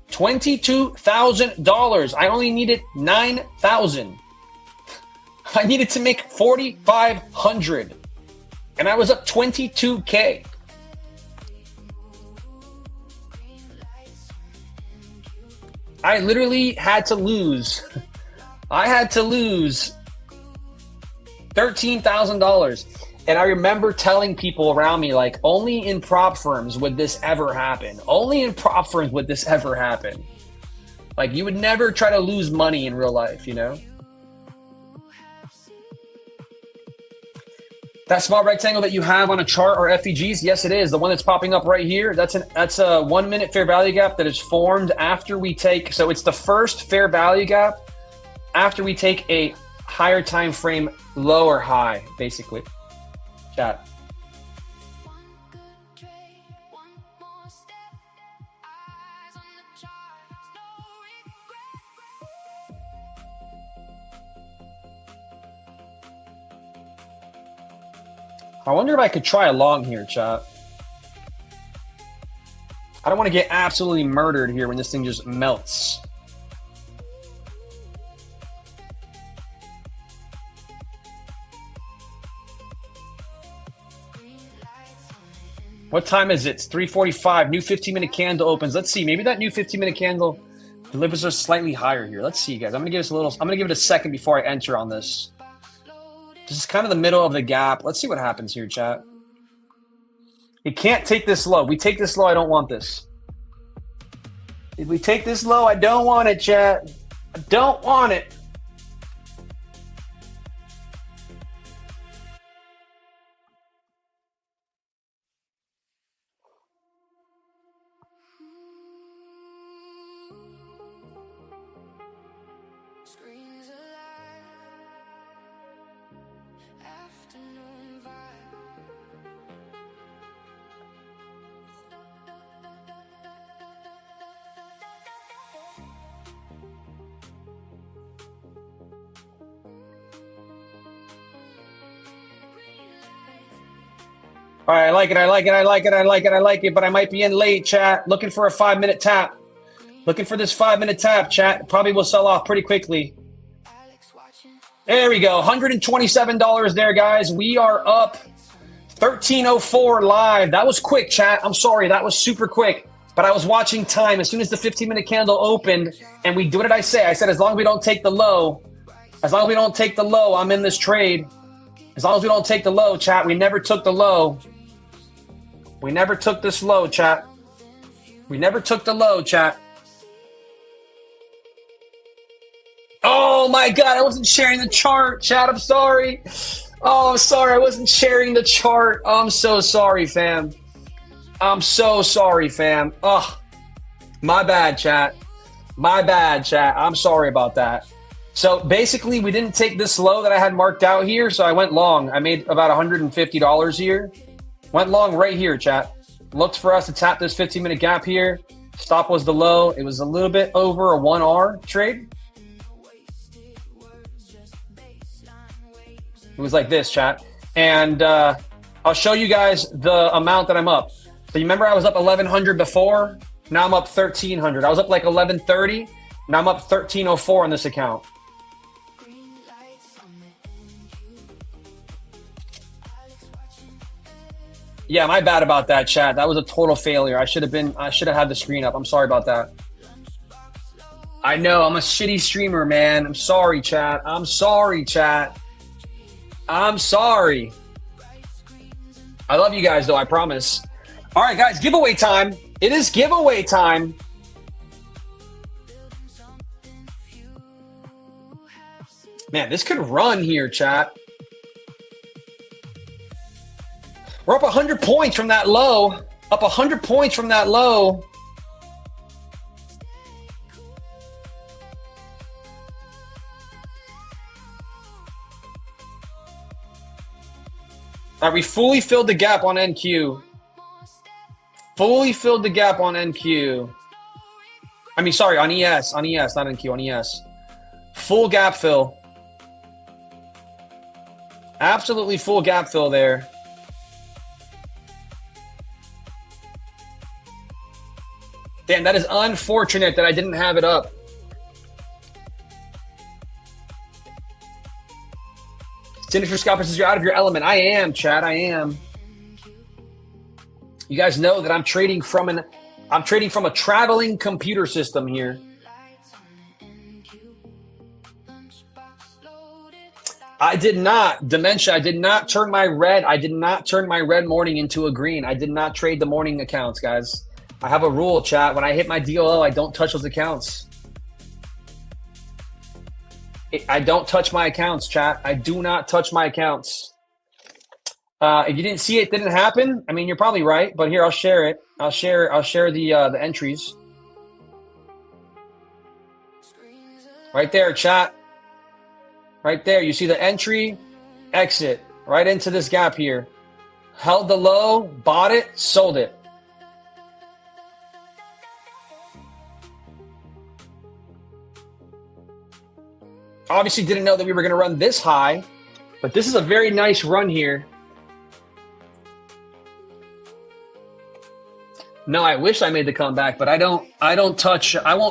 $22,000. I only needed 9,000. I needed to make 4,500, and I was up 22K. I literally had to lose. I had to lose $13,000. And I remember telling people around me, like, only in prop firms would this ever happen. Only in prop firms would this ever happen. Like, you would never try to lose money in real life, you know? That small rectangle that you have on a chart are FVGs? Yes, it is. The one that's popping up right here, that's a 1 minute fair value gap that is formed after we take, so it's the first fair value gap after we take a higher time frame low or high, basically. Chat. I wonder if I could try a long here, chat. I don't want to get absolutely murdered here when this thing just melts. What time is it? It's 3:45. New 15-minute candle opens. Let's see. Maybe that new 15-minute candle delivers us slightly higher here. Let's see, guys. I'm gonna give it a second before I enter on this. This is kind of the middle of the gap. Let's see what happens here, chat. It can't take this low. We take this low, I don't want this. If we take this low, I don't want it, chat. I don't want it. All right, I like it, but I might be in late, chat. Looking for a 5-minute tap. Looking for this 5-minute tap, chat. Probably will sell off pretty quickly. There we go. $127 there, guys. We are up 13:04 live. That was quick, chat. I'm sorry. That was super quick. But I was watching time. As soon as the 15-minute candle opened, and what did I say? I said, as long as we don't take the low, I'm in this trade. As long as we don't take the low, chat. We never took the low. We never took this low, chat. We never took the low, chat. Oh my God, I wasn't sharing the chart, chat. I'm sorry. Oh, I'm sorry. I wasn't sharing the chart. Oh, I'm so sorry, fam. I'm so sorry, fam. Oh, my bad, chat. My bad, chat. I'm sorry about that. So basically, we didn't take this low that I had marked out here, so I went long. I made about $150 here. Went long right here, chat. Looked for us to tap this 15-minute gap here. Stop was the low. It was a little bit over a 1R trade. It was like this, chat. And I'll show you guys the amount that I'm up. So you remember I was up 1,100 before? Now I'm up 1,300. I was up like 1,130. Now I'm up 1,304 on this account. Yeah, my bad about that, chat. That was a total failure. I should have had the screen up. I'm sorry about that. I know, I'm a shitty streamer, man. I'm sorry, chat. I'm sorry, chat. I'm sorry. I love you guys, though, I promise. All right, guys, giveaway time. It is giveaway time. Man, this could run here, chat. We're up 100 points from that low. Up 100 points from that low. All right, we fully filled the gap on NQ. Fully filled the gap on NQ. I mean, sorry, on ES. On ES, not NQ, on ES. Full gap fill. Absolutely full gap fill there. Damn, that is unfortunate that I didn't have it up. Sinister Scalper says you're out of your element. I am, Chad. I am. You guys know that I'm trading from a traveling computer system here. I did not, Dementia, I did not turn my red morning into a green. I did not trade the morning accounts, guys. I have a rule, chat. When I hit my DLO, I don't touch those accounts. I don't touch my accounts, chat. I do not touch my accounts. If you didn't see it, didn't happen. I mean, you're probably right, but here, I'll share it. I'll share the entries. Right there, chat. Right there, you see the entry, exit, right into this gap here. Held the low, bought it, sold it. Obviously didn't know that we were going to run this high, but this is a very nice run here. No, I wish I made the comeback, but I won't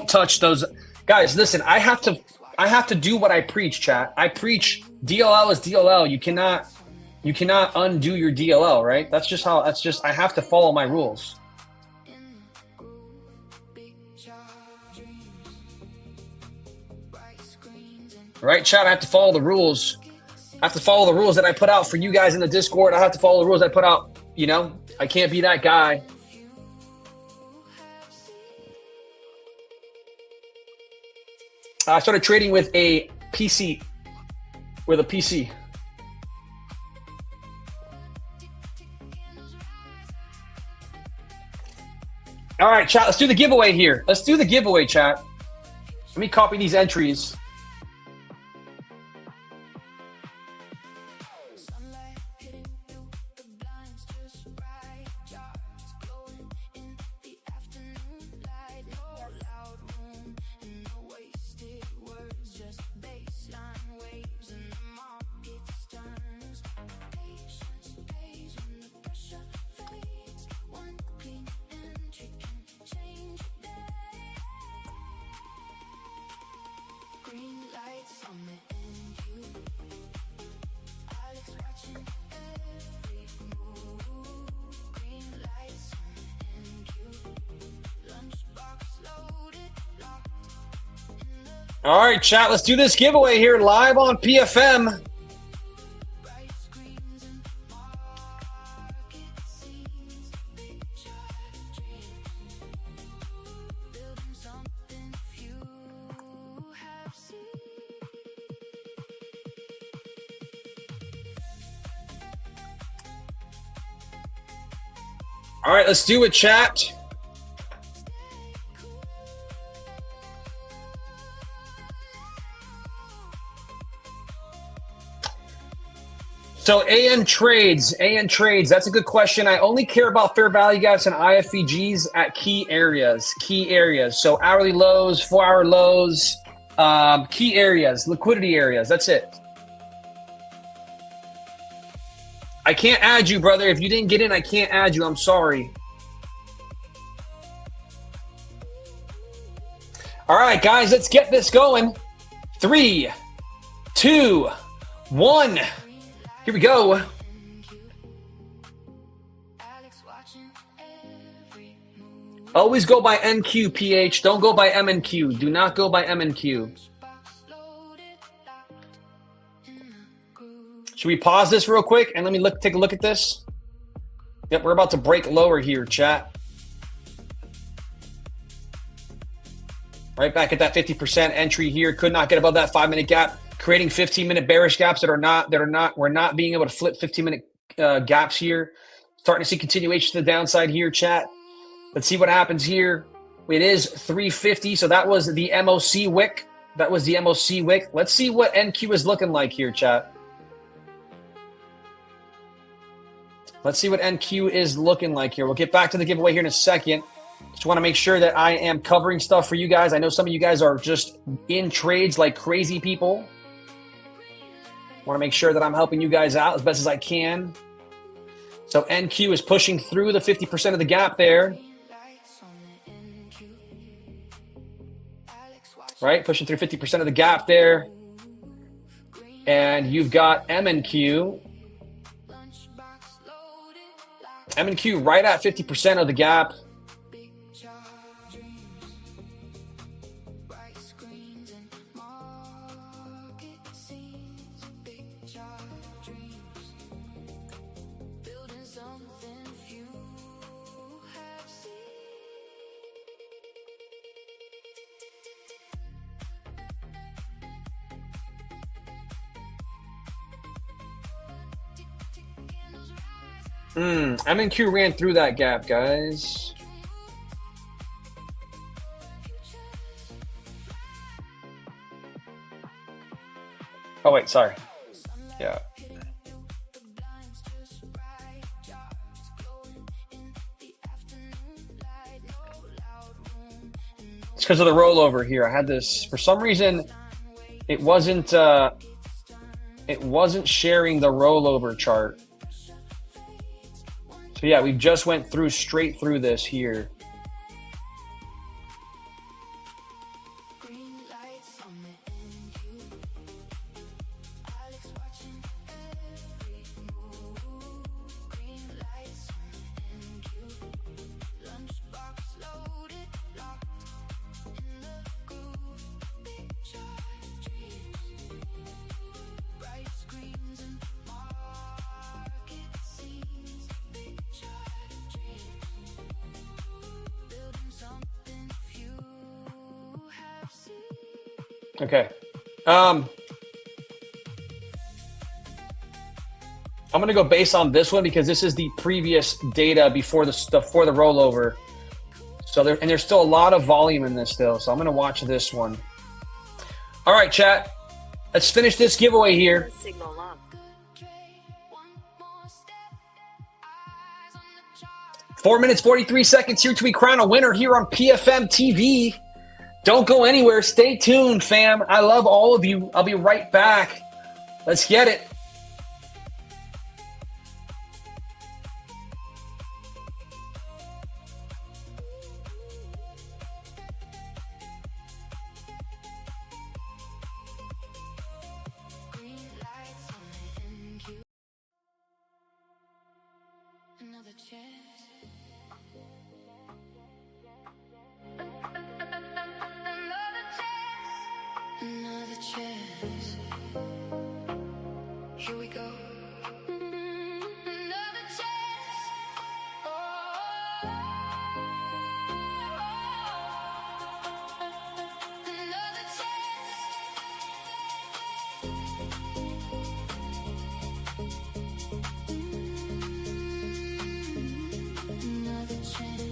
touch those. Guys, listen, I have to do what I preach, chat. I preach DLL is DLL. You cannot undo your DLL, right? I have to follow my rules. Right, chat, I have to follow the rules. I have to follow the rules that I put out for you guys in the Discord. I have to follow the rules I put out, you know? I can't be that guy. I started trading with a PC. All right, chat, let's do the giveaway here. Let's do the giveaway, chat. Let me copy these entries. All right, chat, let's do this giveaway here live on PFM. All right, let's do it, chat. So AN trades, that's a good question. I only care about fair value gaps and IFVGs at key areas. So hourly lows, 4-hour lows, key areas, liquidity areas, that's it. I can't add you, brother. If you didn't get in, I can't add you. I'm sorry. All right, guys, let's get this going. 3, 2, 1. Here we go. Always go by NQ, PH. Don't go by MNQ. Do not go by MNQ. Should we pause this real quick and let me take a look at this? Yep, we're about to break lower here, chat. Right back at that 50% entry here. Could not get above that 5-minute gap. Creating 15-minute bearish gaps we're not being able to flip 15-minute gaps here. Starting to see continuation to the downside here, chat. Let's see what happens here. It is 350, so that was the MOC wick. That was the MOC wick. Let's see what NQ is looking like here, chat. Let's see what NQ is looking like here. We'll get back to the giveaway here in a second. Just want to make sure that I am covering stuff for you guys. I know some of you guys are just in trades like crazy people. Want to make sure that I'm helping you guys out as best as I can. So NQ is pushing through the 50% of the gap there. Right? Pushing through 50% of the gap there. And you've got M&Q. M&Q right at 50% of the gap. M&Q ran through that gap, guys. Oh, wait, sorry. Yeah. It's because of the rollover here. I had this, for some reason, it wasn't sharing the rollover chart. So yeah, we just went through straight through this here. Okay. I'm going to go based on this one because this is the previous data before the rollover. So there's still a lot of volume in this still. So I'm going to watch this one. All right, chat. Let's finish this giveaway here. Signal locked. 4 minutes, 43 seconds here till we crown a winner here on PFM TV. Don't go anywhere. Stay tuned, fam. I love all of you. I'll be right back. Let's get it. Another chance. Another chance. Here we go. Another chance. Another chance. Another chance.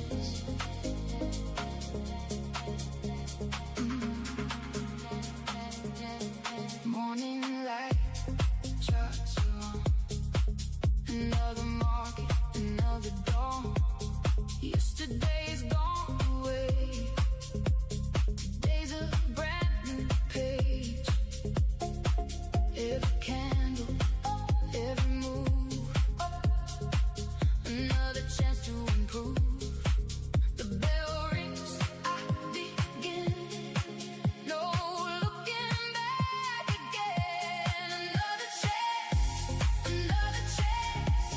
Morning light, charts are on. Another market, another dawn. Yesterday's gone away. Today's a brand new page. Every candle, every move. Another chance to improve. The bell rings, I begin. No looking back again. Another chance, another chance.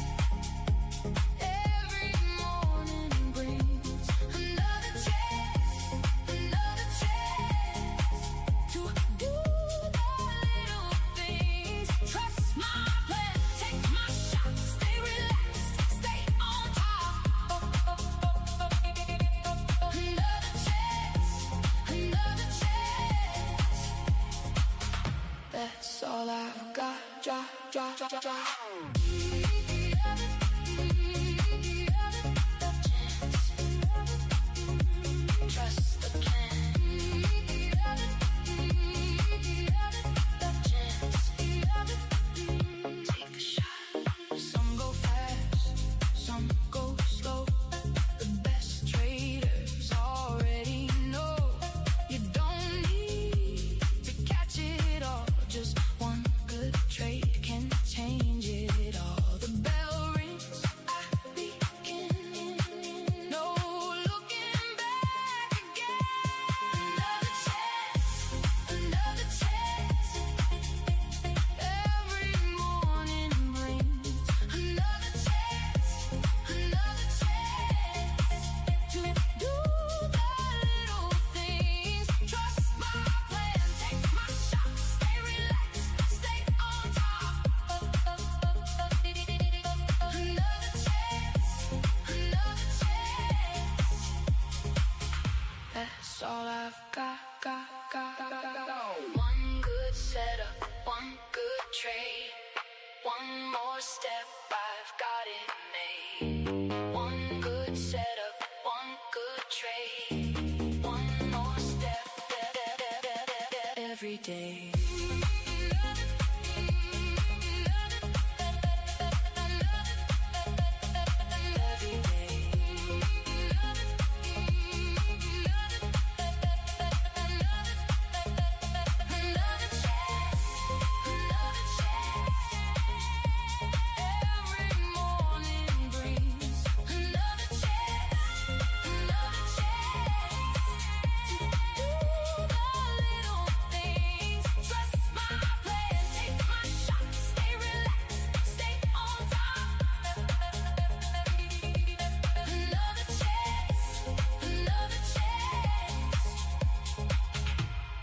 Every morning brings another chance to do the little things. Trust my plan, take my shot, stay relaxed, stay on top. Another chance, another chance. That's all I've got. Drop. every day.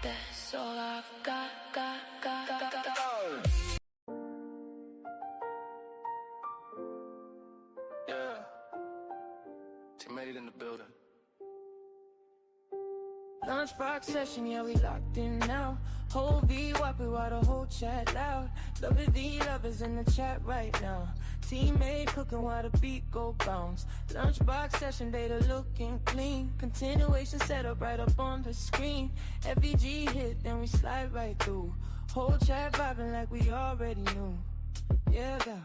That's all I've got. Yeah. Tmade in the building. Lunchbox session, yeah, we locked in now. Whole V whopping while the whole chat loud. Loving the lovers in the chat right now. Teammate cooking while the beat go bounce. Lunchbox session, data looking clean. Continuation set up right up on the screen. FVG hit, then we slide right through. Whole chat vibing like we already knew. Yeah, got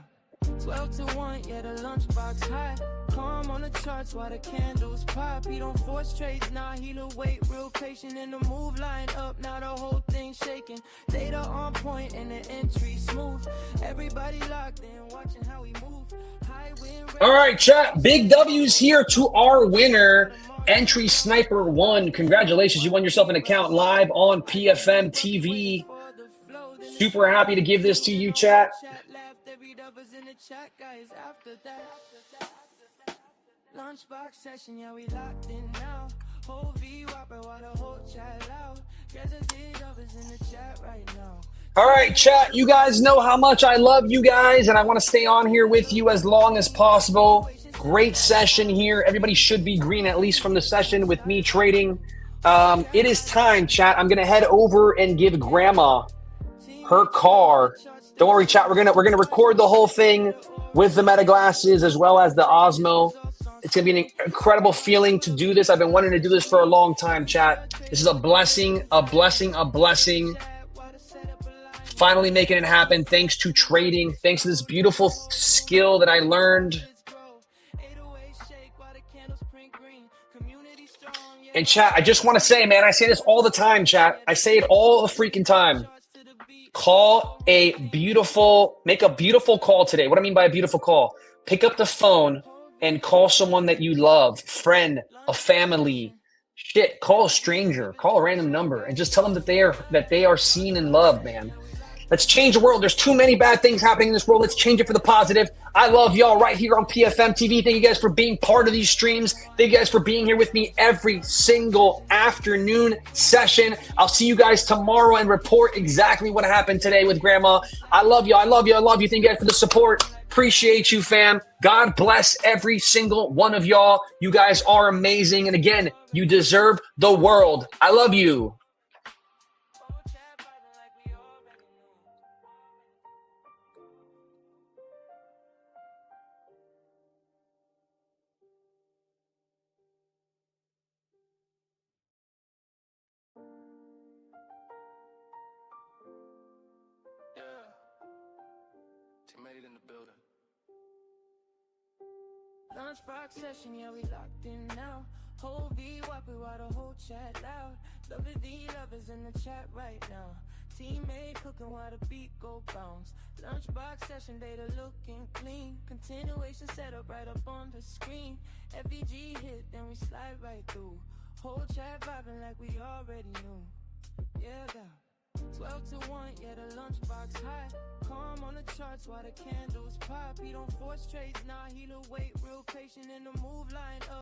12 to 1, yeah, the lunchbox hot. Calm on the charts while the candles pop. He don't force trades, nah, he'll wait real patient. In the move line up, now the whole thing shaking. Data on point and the entry smooth. Everybody locked in, watching how we move. High win rate. All right, chat. Big W's here to our winner, Entry Sniper 1. Congratulations, you won yourself an account live on PFM TV. Super happy to give this to you, chat. Lunchbox session, yeah, we locked in now. Whole V whopper while the whole chat loud. Guess I did others in the chat right now. All right, chat. You guys know how much I love you guys, and I want to stay on here with you as long as possible. Great session here. Everybody should be green, at least from the session with me trading. It is time, chat. I'm going to head over and give Grandma her car. Don't worry, chat. We're gonna record the whole thing with the meta glasses as well as the Osmo. It's gonna be an incredible feeling to do this. I've been wanting to do this for a long time, chat. This is a blessing, a blessing, a blessing. Finally making it happen thanks to trading, thanks to this beautiful skill that I learned. And chat, I just want to say, man, I say this all the time, chat. I say it all the freaking time. Make a beautiful call today. What do I mean by a beautiful call? Pick up the phone and call someone that you love, friend, a family. Shit, call a stranger, call a random number, and just tell them that they are seen and loved, man. Let's change the world. There's too many bad things happening in this world. Let's change it for the positive. I love y'all right here on PFM TV. Thank you guys for being part of these streams. Thank you guys for being here with me every single afternoon session. I'll see you guys tomorrow and report exactly what happened today with Grandma. I love you. I love you. I love you. Thank you guys for the support. Appreciate you, fam. God bless every single one of y'all. You guys are amazing. And again, you deserve the world. I love you. Tmade in the building. Lunchbox session, yeah, we locked in now. Whole V whopping while the whole chat loud. Loving the lovers in the chat right now. Teammate cooking while the beat go bounce. Lunchbox session, data looking clean. Continuation set up right up on the screen. FVG hit, then we slide right through. Whole chat vibing like we already knew. Yeah, got 12 to 1, yeah, the lunchbox hot. Calm on the charts while the candles pop. He don't force trades, nah, he'll wait real patient in the move line up.